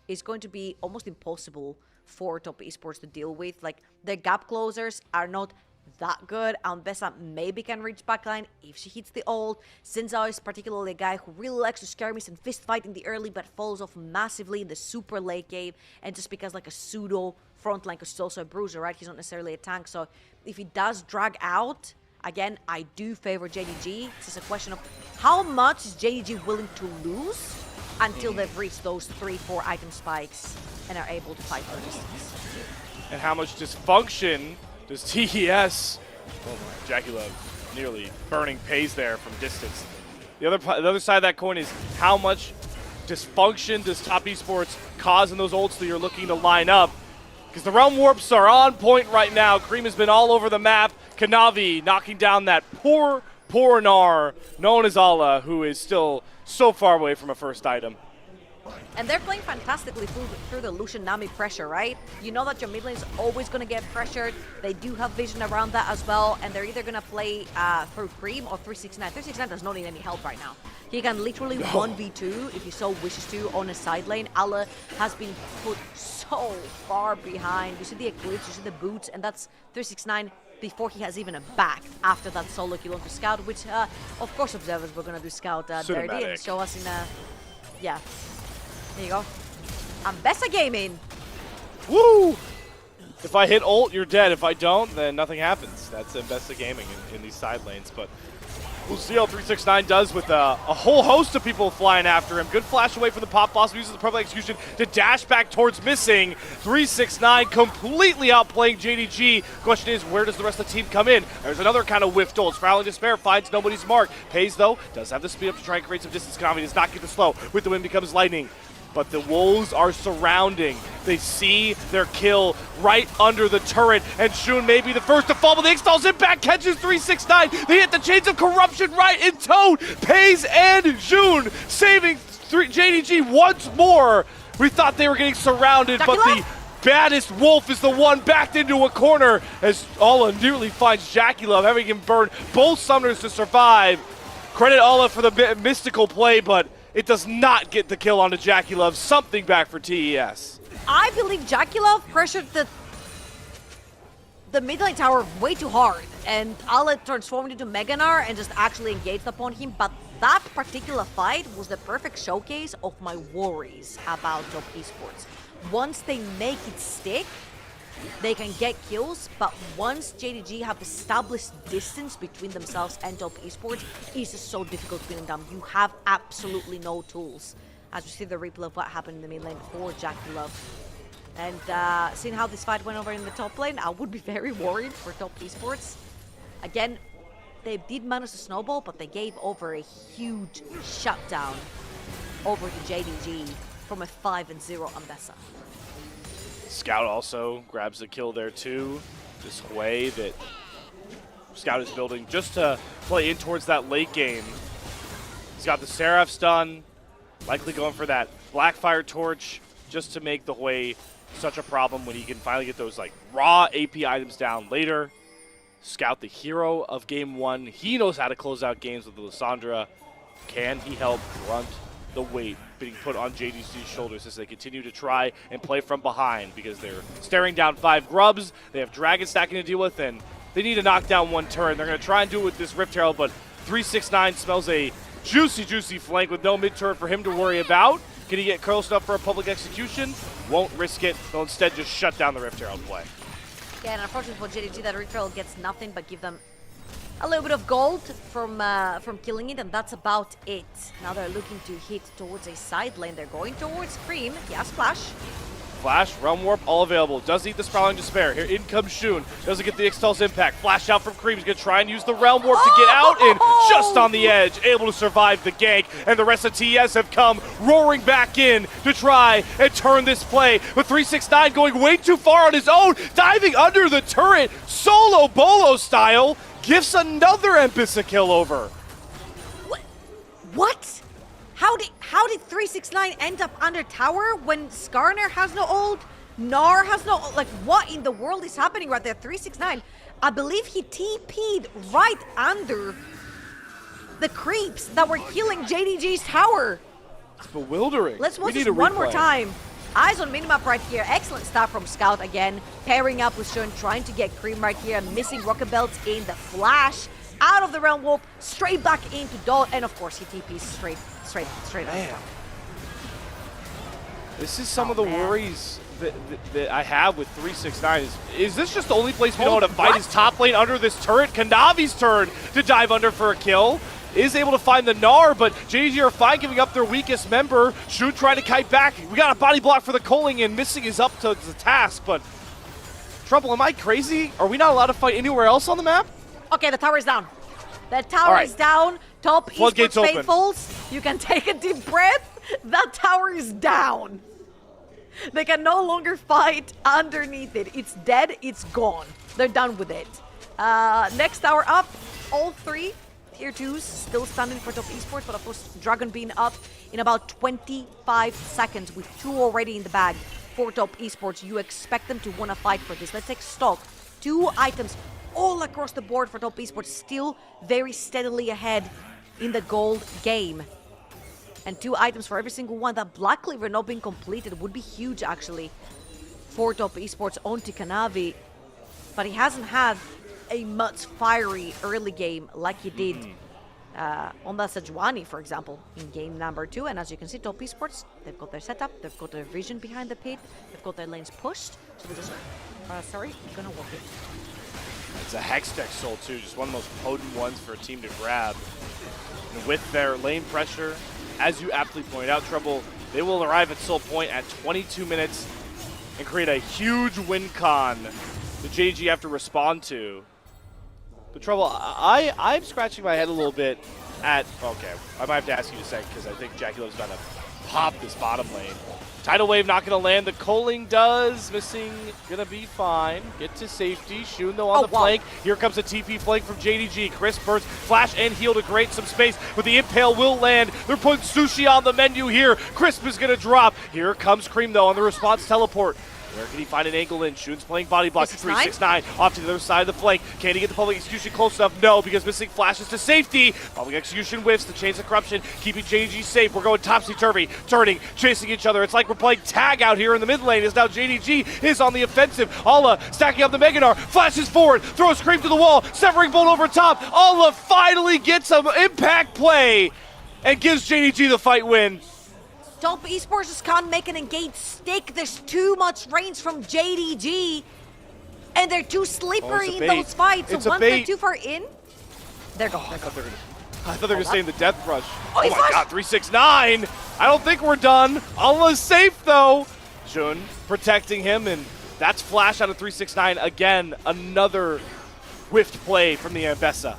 is going to be almost impossible for top esports to deal with. Like, the gap closers are not that good. Ambessa maybe can reach backline if she hits the ult. Sinzao is particularly a guy who really likes to skirmish and fist fight in the early, but falls off massively in the super late game, and just because like a pseudo frontline, because he's also a bruiser, right? He's not necessarily a tank. So if he does drag out, again, I do favor JDG. It's just a question of how much is JDG willing to lose until they've reached those 3-4 item spikes and are able to fight for distance. And how much dysfunction does TES? Oh, Jackie Love nearly burning Pays there from distance. The other side of that coin is how much dysfunction does top esports cause in those ults that you're looking to line up? Because the realm warps are on point right now. Cream has been all over the map. Kanavi knocking down that poor Gnar, known as Allah, who is still so far away from a first item. And they're playing fantastically through the Lucian Nami pressure, right? You know that your mid lane is always going to get pressured. They do have vision around that as well, and they're either going to play through Cream or 369. 369 does not need any help right now. He can literally 1v2 if he so wishes to on a side lane. Allah has been put so far behind. You see the Eclipse, you see the boots, and that's 369 before he has even a back after that solo kill onto Scout, which, of course, observers were going to do Scout dirty and show us in a... Yeah. There you go. Ambessa Gaming. Woo! If I hit ult, you're dead. If I don't, then nothing happens. That's Ambessa Gaming in these side lanes. But we'll see how 369 does with a whole host of people flying after him. Good flash away from the pop boss. Uses the perfect execution to dash back towards missing. 369 completely outplaying JDG. Question is, where does the rest of the team come in? There's another kind of whiffed ult. Prowling Despair finds nobody's mark. Pays, though, does have the speed up to try and create some distance. Konami does not get the slow. With the wind becomes lightning. But the Wolves are surrounding. They see their kill right under the turret, and Shun may be the first to fall, but the X-Stall's impact catches 369. They hit the Chains of Corruption right in tow. Pays and Shun saving JDG once more. We thought they were getting surrounded, but the baddest Wolf is the one backed into a corner as Alla nearly finds Jackie Love, having him burn both summoners to survive. Credit Alla for the mystical play, but it does not get the kill onto Jackie Love. Something back for TES. I believe Jackie Love pressured the mid lane tower way too hard, and Alla transformed into Mega Gnar and just actually engaged upon him. But that particular fight was the perfect showcase of my worries about top esports. Once they make it stick, they can get kills, but once JDG have established distance between themselves and top esports, it's just so difficult to win them. You have absolutely no tools. As we see the replay of what happened in the mid lane for Jackie Love. And seeing how this fight went over in the top lane, I would be very worried for top esports. Again, they did manage to snowball, but they gave over a huge shutdown over to JDG from a 5-0 Ambessa. Scout also grabs the kill there too. This way that Scout is building just to play in towards that late game. He's got the Seraph stun, likely going for that Blackfire Torch just to make the Hui such a problem when he can finally get those like raw AP items down later. Scout, the hero of game one. He knows how to close out games with Lissandra. Can he help brunt the weight being put on JDC's shoulders as they continue to try and play from behind, because they're staring down 5 grubs, they have Dragon stacking to deal with, and they need to knock down 1 turret. They're going to try and do it with this Rift Herald, but 369 smells a juicy flank with no mid turret for him to worry about. Can he get close enough for a public execution? Won't risk it. They'll instead just shut down the Rift Herald play. Yeah, and unfortunately for JDG, that Rift Herald gets nothing but give them a little bit of gold from killing it, and that's about it. Now they're looking to hit towards a side lane. They're going towards Cream. He has Flash. Flash, Realm Warp, all available. Does eat the Sprouling Despair. Here in comes Shun. Doesn't get the X-Stall's impact. Flash out from Cream. He's going to try and use the Realm Warp to get out, and just on the edge, able to survive the gank. And the rest of TES have come roaring back in to try and turn this play. With 369 going way too far on his own, diving under the turret, solo bolo style, gifts another Ambessa kill over. What? How did 369 end up under tower when Skarner has no ult? Gnar has no ult? Like, what in the world is happening right there? 369, I believe he TP'd right under the creeps that were killing JDG's tower. It's bewildering. Let's watch We this need a one more replay. time. Eyes on minimap right here. Excellent stuff from Scout again. Pairing up with Shun, trying to get Cream right here. Missing Rocket Belts in the flash. Out of the Realm Wolf, straight back into Dot. And of course, he TP's straight Man. up. This is some Oh, of the man. worries that I have with 369. Is this just the only place we know how to fight what? his top lane under this turret? Kanavi's turn to dive under for a kill. Is able to find the Gnar, but JDG are fine giving up their weakest member. Shun trying to kite back. We got a body block for the Coling, and Missing is up to the task, but Trouble, am I crazy? Are we not allowed to fight anywhere else on the map? Okay, the tower is down. The tower is down. Top Floodgates esports open. faithfuls, you can take a deep breath. That tower is down. They can no longer fight underneath it. It's dead, it's gone. They're done with it. Next tower up, all three tier 2s still standing for top esports, but of course Dragon being up in about 25 seconds with 2 already in the bag for top esports. You expect them to want to fight for this. Let's take stock. 2 items all across the board for top esports, still very steadily ahead in the gold game. And 2 items for every single one. That Black Cleaver not being completed would be huge actually for top esports onto Kanavi, but he hasn't had a much fiery early game like he did on that Sejuani, for example, in game number 2. And as you can see, top esports, they've got their setup, they've got their vision behind the pit, they've got their lanes pushed, so they're just gonna walk it. It's a Hextech Soul too, just one of the most potent ones for a team to grab. And with their lane pressure, as you aptly pointed out, Trouble, they will arrive at Soul Point at 22 minutes and create a huge win con that JDG have to respond to. But Trouble, I'm scratching my head a little bit at, okay, I might have to ask you in a second because I think Jackie Love's about to pop this bottom lane. Tidal Wave not going to land. The Coling does. Missing. Going to be fine. Get to safety. Shun, though, on the flank. Here comes a TP flank from JDG. Chris burst, flash, and heal to create some space. But the Impale will land. They're putting Sushi on the menu here. Crisp is going to drop. Here comes Cream, though, on the response teleport. Where can he find an angle in? Shun's playing body block. 369 off to the other side of the flank. Can he get the public execution close enough? No, because Missing flashes to safety. Public execution whiffs the chains of corruption, keeping JDG safe. We're going topsy-turvy, turning, chasing each other. It's like we're playing tag out here in the mid lane as now JDG is on the offensive. Alla stacking up the Meganar, flashes forward, throws Scream to the wall, severing bolt over top. Alla finally gets some impact play and gives JDG the fight win. Top esports just can't make an engaged stick. There's too much range from JDG, and they're too slippery in those fights. So once they're too far in, they're gone. I thought they were going to stay in the death rush. Oh, Oh my god, 369! I don't think we're done. Alla's safe though. Shun protecting him, and that's flash out of 369. Again, another whiffed play from the Ambessa.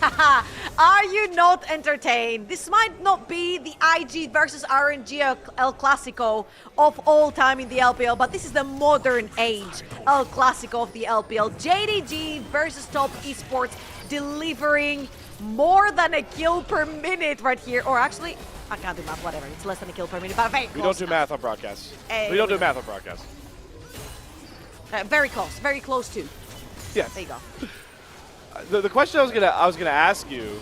Are you not entertained? This might not be the IG versus RNG El Clasico of all time in the LPL, but this is the modern age El Clasico of the LPL. JDG versus top esports, delivering more than a kill per minute right here. Or actually, I can't do math, whatever. It's less than a kill per minute, but very close. We don't do math on broadcast. Hey, we don't do math on broadcast. Very close too. Yes. There you go. The question I was gonna ask you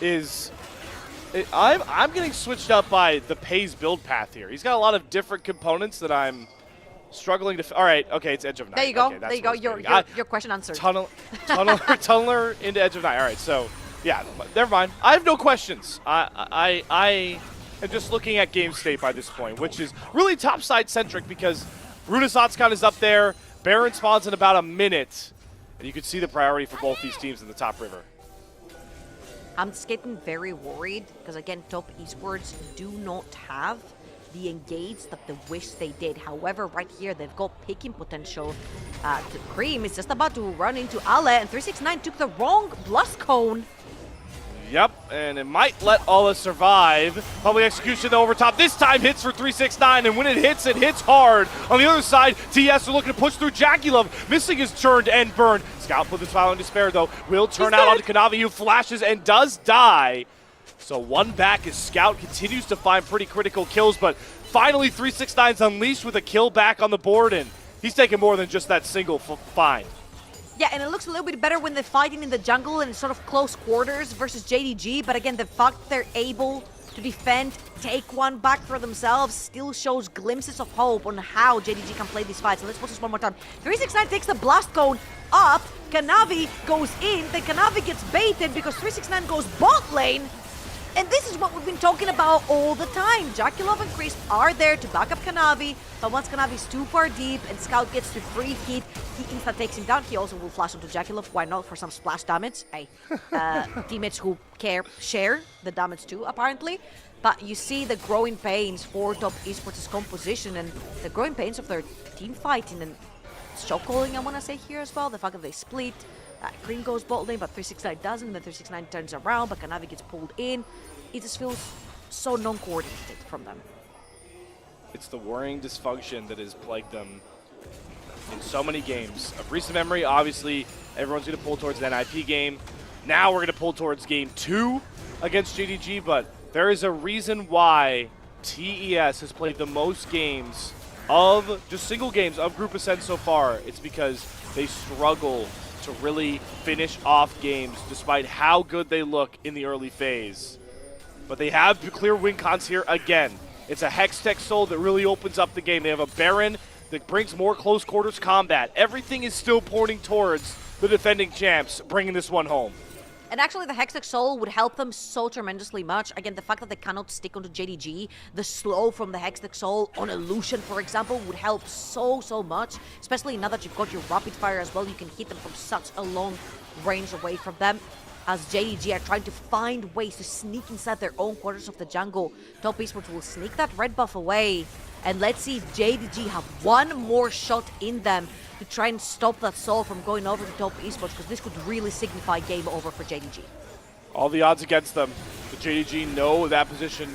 is, I'm getting switched up by the Pays build path here. He's got a lot of different components that I'm struggling to. All right, okay, it's Edge of Night. There you go. Okay, There you go. Your question answered. Tunneler into Edge of Night. All right, so yeah, never mind. I have no questions. I am just looking at game state by this point, which is really top side centric because Runesatskan is up there. Baron spawns in about a minute. And you can see the priority for both these teams in the top river. I'm just getting very worried because, again, top esports do not have the engage that they wish they did. However, right here, they've got picking potential. To Cream is just about to run into Ale, and 369 took the wrong blast cone. Yep, and it might let Alla survive. Public execution though over top. This time hits for 369, and when it hits hard. On the other side, TES are looking to push through Jackie Love. Missing his turned and burned. Scout put this file in despair though. Will turn out onto Kanavi, who flashes and does die. So one back as Scout continues to find pretty critical kills, but finally 369's unleashed with a kill back on the board, and he's taking more than just that single find. Yeah, and it looks a little bit better when they're fighting in the jungle and sort of close quarters versus JDG, but again, the fact they're able to defend, take one back for themselves, still shows glimpses of hope on how JDG can play these fights. And let's watch this one more time. 369 takes the blast cone up, Kanavi goes in, then Kanavi gets baited because 369 goes bot lane. And this is what we've been talking about all the time. Jackie and Crisp are there to back up Kanavi, but once Kanavi's too far deep and Scout gets to free hit, he insta takes him down. He also will flash onto Jackie, why not, for some splash damage? Hey, teammates who care share the damage too, apparently. But you see the growing pains for Top Esports' composition and the growing pains of their team fighting and shot calling, I want to say here as well. The fact that they split. Green goes bot lane, but 369 doesn't. Then 369 turns around, but Kanavi gets pulled in. It just feels so non-coordinated from them. It's the worrying dysfunction that has plagued them in so many games. Of recent memory, obviously, everyone's going to pull towards the NiP game. Now we're going to pull towards game 2 against JDG, but there is a reason why TES has played the most games of, just single games of Group Ascent so far. It's because they struggle to really finish off games despite how good they look in the early phase. But they have clear win cons here again. It's a Hextech Soul that really opens up the game. They have a Baron that brings more close quarters combat. Everything is still pointing towards the defending champs, bringing this one home. And actually, the Hextech Soul would help them so tremendously much. Again, the fact that they cannot stick onto JDG, the slow from the Hextech Soul on Illusion, for example, would help so much. Especially now that you've got your Rapid Fire as well, you can hit them from such a long range away from them. As JDG are trying to find ways to sneak inside their own quarters of the jungle, Top Esports will sneak that red buff away. And let's see if JDG have one more shot in them to try and stop that Soul from going over to Top Esports, because this could really signify game over for JDG. All the odds against them. The JDG know that position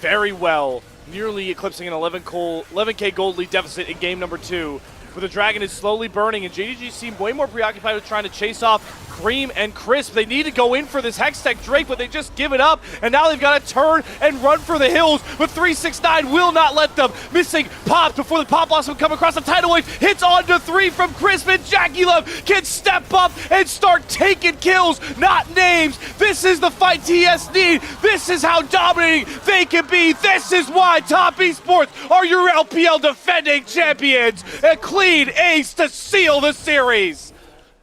very well, nearly eclipsing an 11K gold lead deficit in game number 2. But the Dragon is slowly burning, and JDG seem way more preoccupied with trying to chase off Cream and Crisp. They need to go in for this Hextech Drake, but they just give it up, and now they've got to turn and run for the hills, but 369 will not let them. Missing Pop before the Pop Blossom come across the tidal wave, hits onto 3 from Crisp, and Jackie Love can step up and start taking kills, not names. This is the fight TES need. This is how dominating they can be. This is why Top Esports are your LPL defending champions. A clean ace to seal the series.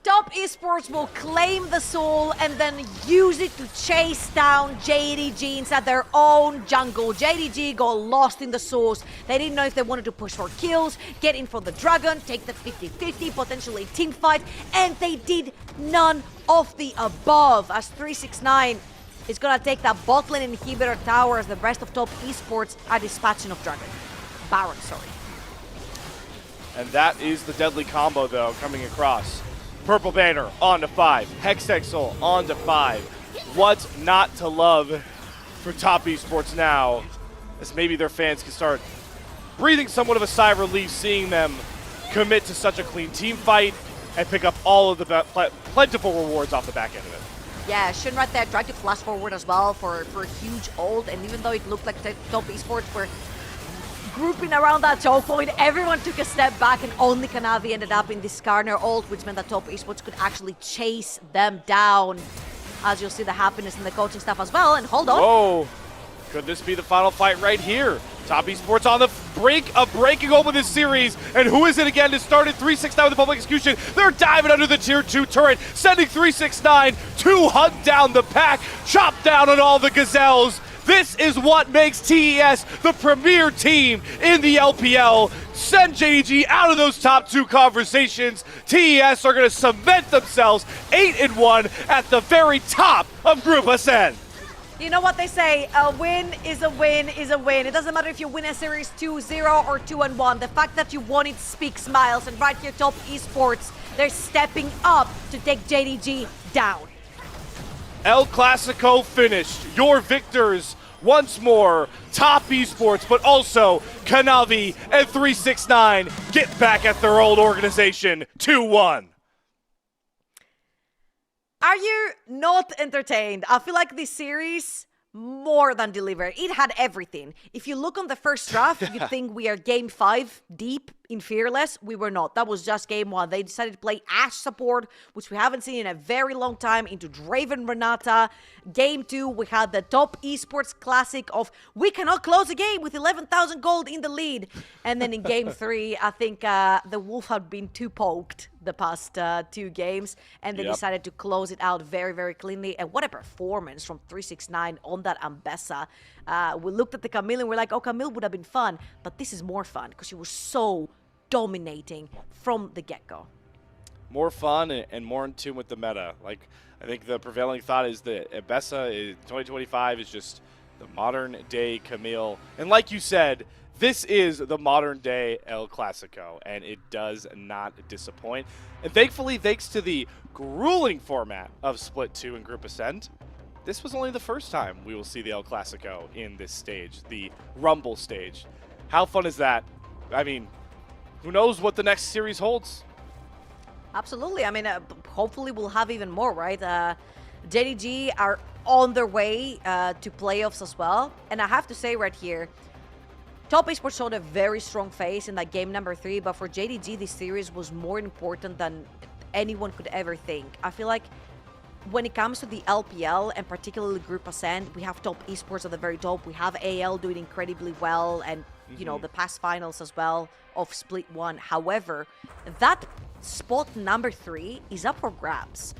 Top Esports will claim the Soul and then use it to chase down JDG inside their own jungle. JDG got lost in the source. They didn't know if they wanted to push for kills, get in for the Dragon, take the 50-50, potentially team fight, and they did none of the above, as 369 is gonna take that bot lane inhibitor tower as the rest of Top Esports are dispatching of Dragon. Baron, sorry. And that is the deadly combo, though, coming across. Purple Banner on to 5. Hextech Soul on to 5. What's not to love for Top Esports now, as maybe their fans can start breathing somewhat of a sigh of relief seeing them commit to such a clean team fight and pick up all of the plentiful rewards off the back end of it. Yeah, Shin right there tried to flash forward as well for a huge ult, and even though it looked like Top Esports were grouping around that choke point, everyone took a step back, and only Kanavi ended up in this Skarner ult, which meant that Top Esports could actually chase them down. As you'll see the happiness in the coaching staff as well, and hold on. Whoa, could this be the final fight right here? Top Esports on the brink of breaking open this series, and who is it again to start at 369 with the public execution? They're diving under the tier 2 turret, sending 369 to hunt down the pack, chop down on all the gazelles. This is what makes TES the premier team in the LPL. Send JDG out of those top 2 conversations. TES are going to cement themselves 8-1 at the very top of Group Ascent. You know what they say, a win is a win is a win. It doesn't matter if you win a series 2-0 or 2-1. The fact that you won it speaks miles. And right here, Top Esports, they're stepping up to take JDG down. El Clasico finished. Your victors once more, Top Esports, but also Kanavi and 369 get back at their old organization 2-1. Are you not entertained? I feel like this series more than delivered. It had everything. If you look on the first draft, you think we are game 5 deep in Fearless. We were not. That was just game 1. They decided to play Ashe support, which we haven't seen in a very long time, into Draven Renata. Game 2, we had the top esports classic of we cannot close a game with 11,000 gold in the lead. And then in game 3, I think the Wolf had been too poked the past 2 games, and they decided to close it out very, very cleanly. And what a performance from 369 on that Ambessa. We looked at the Camille and we're like, oh, Camille would have been fun, but this is more fun because she was so dominating from the get-go. More fun and more in tune with the meta. Like, I think the prevailing thought is that Ambessa in 2025 is just the modern day Camille. And like you said, this is the modern day El Clasico, and it does not disappoint. And thankfully, thanks to the grueling format of Split 2 and Group Ascent, this was only the first time we will see the El Clasico in this stage, the Rumble stage. How fun is that? I mean, who knows what the next series holds? Absolutely. I mean, hopefully we'll have even more, right? JDG are on their way to playoffs as well. And I have to say right here, Top Esports showed a very strong face in that game number 3, but for JDG, this series was more important than anyone could ever think. I feel like when it comes to the LPL, and particularly Group Ascent, we have Top Esports at the very top. We have AL doing incredibly well, and, you know, the past finals as well of Split 1. However, that spot number 3 is up for grabs.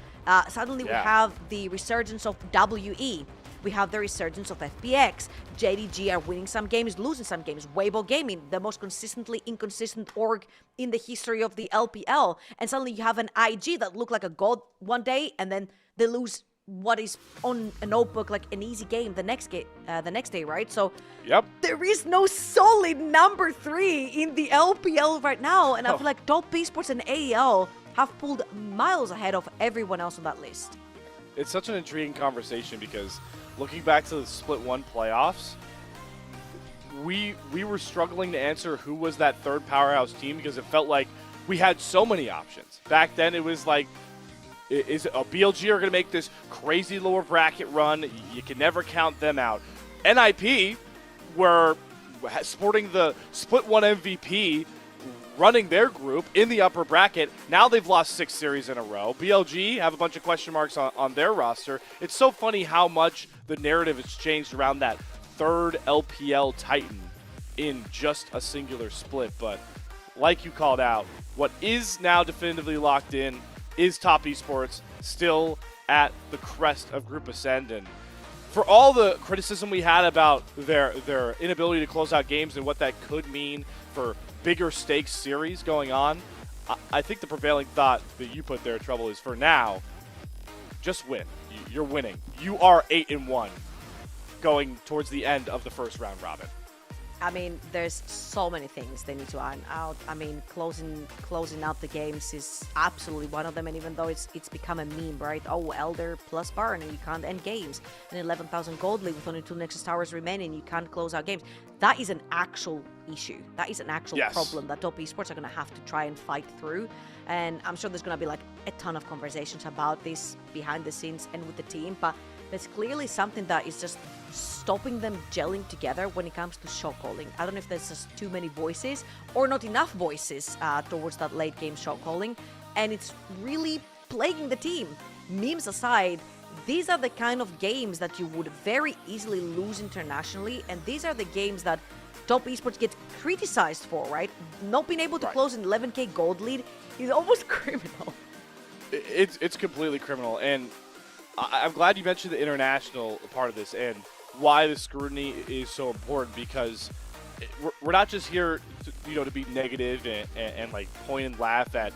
Suddenly we have the resurgence of WE. We have the resurgence of FPX. JDG are winning some games, losing some games. Weibo Gaming, the most consistently inconsistent org in the history of the LPL. And suddenly you have an IG that looked like a god one day, and then they lose what is on a notebook like an easy game the next day, right? So there is no solid number 3 in the LPL right now, and I feel like Top Esports and AEL have pulled miles ahead of everyone else on that list. It's such an intriguing conversation because looking back to the Split 1 playoffs, we were struggling to answer who was that third powerhouse team because it felt like we had so many options. Back then it was like, is a BLG are going to make this crazy lower bracket run? You can never count them out. NiP were sporting the Split 1 MVP, running their group in the upper bracket. Now they've lost 6 series in a row. BLG have a bunch of question marks on their roster. It's so funny how much the narrative has changed around that third LPL Titan in just a singular split. But like you called out, what is now definitively locked in is Top Esports, still at the crest of Group Ascend. And for all the criticism we had about their inability to close out games and what that could mean for bigger stakes series going on, I think the prevailing thought that you put there, Trouble, is for now, just win. You're winning. You are 8-1 going towards the end of the first round robin. I mean, there's so many things they need to iron out. I mean, closing out the games is absolutely one of them. And even though it's become a meme, right? Oh, Elder plus Baron, and you can't end games. And 11,000 gold league with only 2 Nexus Towers remaining, you can't close out games. That is an actual issue. That is an actual problem that Top Esports are going to have to try and fight through. And I'm sure there's going to be like a ton of conversations about this behind the scenes and with the team. But there's clearly something that is just stopping them gelling together when it comes to shot calling. I don't know if there's just too many voices or not enough voices towards that late game shot calling, and it's really plaguing the team. Memes aside, these are the kind of games that you would very easily lose internationally, and these are the games that Top Esports gets criticized for, right? Not being able to close an 11k gold lead is almost criminal. It's completely criminal, and I'm glad you mentioned the international part of this and why the scrutiny is so important, because we're not just here to be negative and like point and laugh at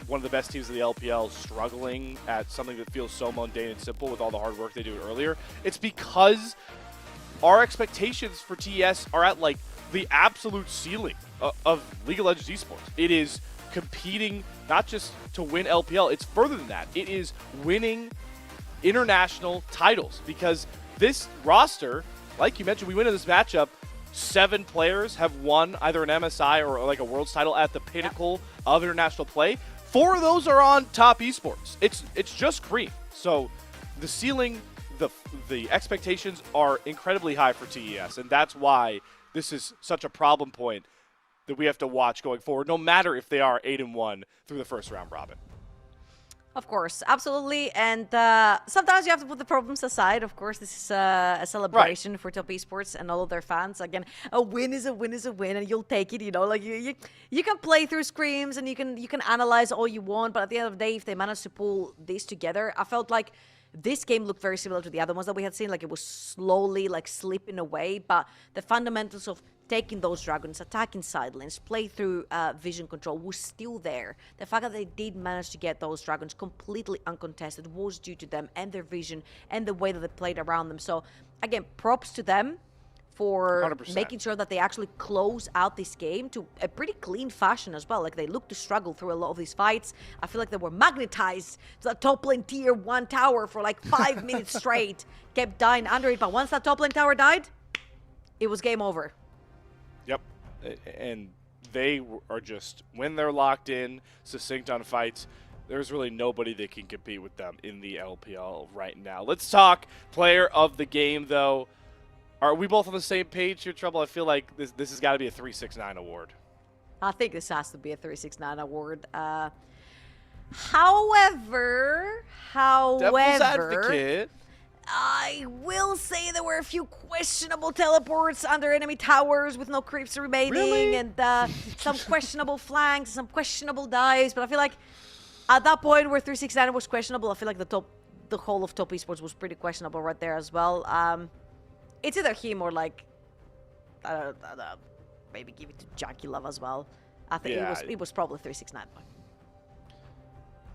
one of the best teams of the LPL struggling at something that feels so mundane and simple with all the hard work they do earlier. It's because our expectations for TES are at like the absolute ceiling of League of Legends esports. It is competing not just to win LPL, it's further than that. It is winning international titles, because this roster, like you mentioned, we went in this matchup, 7 players have won either an MSI or like a Worlds title at the pinnacle of international play. 4 of those are on Top Esports. It's just cream. So the ceiling the expectations are incredibly high for TES, and that's why this is such a problem point that we have to watch going forward, no matter if they are 8-1 through the first round robin. Of course, absolutely. And sometimes you have to put the problems aside. Of course, this is a celebration for top esports and all of their fans. Again, a win is a win is a win, and you'll take it. You know, like you can play through screams and you can analyze all you want, but at the end of the day, if they manage to pull this together, I felt like this game looked very similar to the other ones that we had seen. Like, it was slowly like slipping away, but the fundamentals of taking those dragons, attacking side lanes, play through vision control was still there. The fact that they did manage to get those dragons completely uncontested was due to them and their vision and the way that they played around them. So again, props to them for 100%. making sure that they actually close out this game to a pretty clean fashion as well. Like, they looked to struggle through a lot of these fights. I feel like they were magnetized to the top lane tier 1 tower for like 5 minutes straight, kept dying under it, but once that top lane tower died, it was game over. Yep, and they are just, when they're locked in, succinct on fights, there's really nobody that can compete with them in the LPL right now. Let's talk player of the game, though. Are we both on the same page here, Trouble? I feel like this has got to be a 369 award. I think this has to be a 369 award. However, Devil's advocate. I will say there were a few questionable teleports under enemy towers with no creeps remaining, Really? and some questionable flanks, some questionable dives. But I feel like at that point where 369 was questionable, I feel like the whole of top esports was pretty questionable right there as well. It's either him or like maybe give it to Junkie Love as well. I think it was probably 369.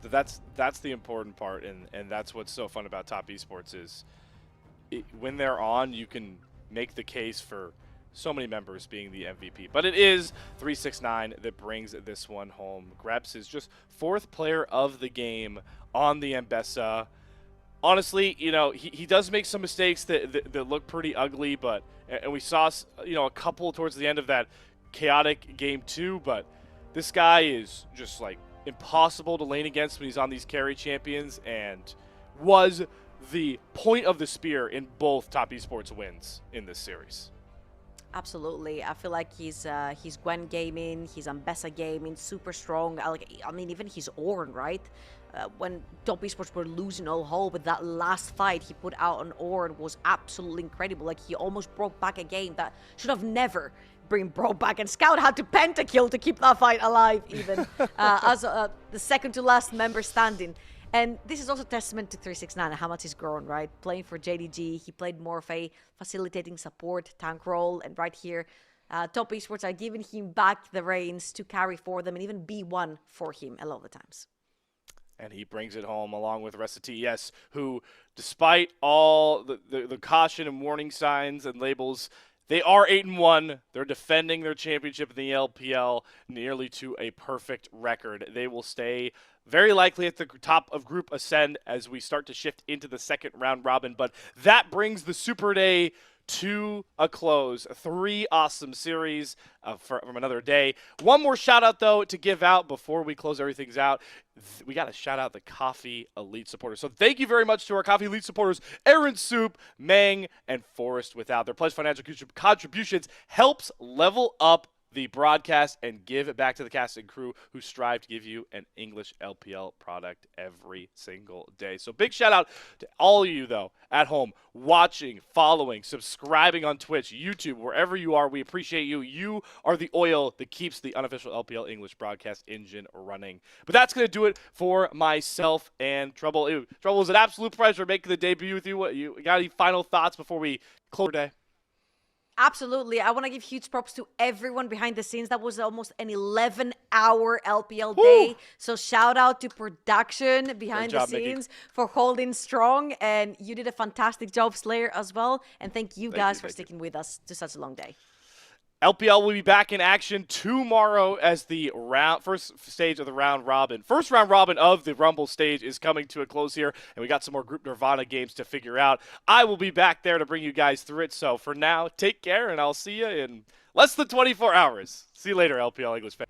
That's the important part, and that's what's so fun about top esports is when they're on, you can make the case for so many members being the MVP. But it is 369 that brings this one home. Greps is just 4th player of the game on the Mbessa. Honestly, you know, he does make some mistakes that look pretty ugly, but and we saw, you know, a couple towards the end of that chaotic game 2, but this guy is just like impossible to lane against when he's on these carry champions, and was the point of the spear in both top esports wins in this series. Absolutely. I feel like he's Gwen gaming, he's Ambessa gaming, super strong. I mean, even his Ornn, right? When top esports were losing all hope, but that last fight he put out on Ornn was absolutely incredible. Like, he almost brought back a game that should have never been brought back, and Scout had to pentakill to keep that fight alive, even as the second to last member standing. And this is also testament to 369 and how much he's grown, right? Playing for JDG, he played more of a facilitating support tank role, and right here, top esports are giving him back the reins to carry for them and even be one for him a lot of the times. And he brings it home along with the rest of TES, who, despite all the caution and warning signs and labels, they are 8-1. They're defending their championship in the LPL nearly to a perfect record. They will stay very likely at the top of Group Ascend as we start to shift into the second round robin. But that brings the Super Day to a close. 3 awesome series from another day. One more shout out, though, to give out before we close everything out. We got to shout out the Coffee Elite supporters. So thank you very much to our Coffee Elite supporters, Aaron Soup, Mang, and Forrest. Without their pledged financial contributions helps level up the broadcast and give it back to the cast and crew who strive to give you an English LPL product every single day. So big shout out to all of you, though, at home, watching, following, subscribing on Twitch, YouTube, wherever you are. We appreciate you. You are the oil that keeps the unofficial LPL English broadcast engine running. But that's going to do it for myself and Trouble. Trouble, it was an absolute pleasure making the debut with you. You got any final thoughts before we close the day? Absolutely. I want to give huge props to everyone behind the scenes. That was almost an 11-hour LPL day. So shout out to production behind the scenes for holding strong. And you did a fantastic job, Slayer, as well. And thank you guys for sticking with us to such a long day. LPL will be back in action tomorrow as the first stage of the round robin. First round robin of the Rumble stage is coming to a close here, and we got some more Group Nirvana games to figure out. I will be back there to bring you guys through it. So for now, take care, and I'll see you in less than 24 hours. See you later, LPL English fans.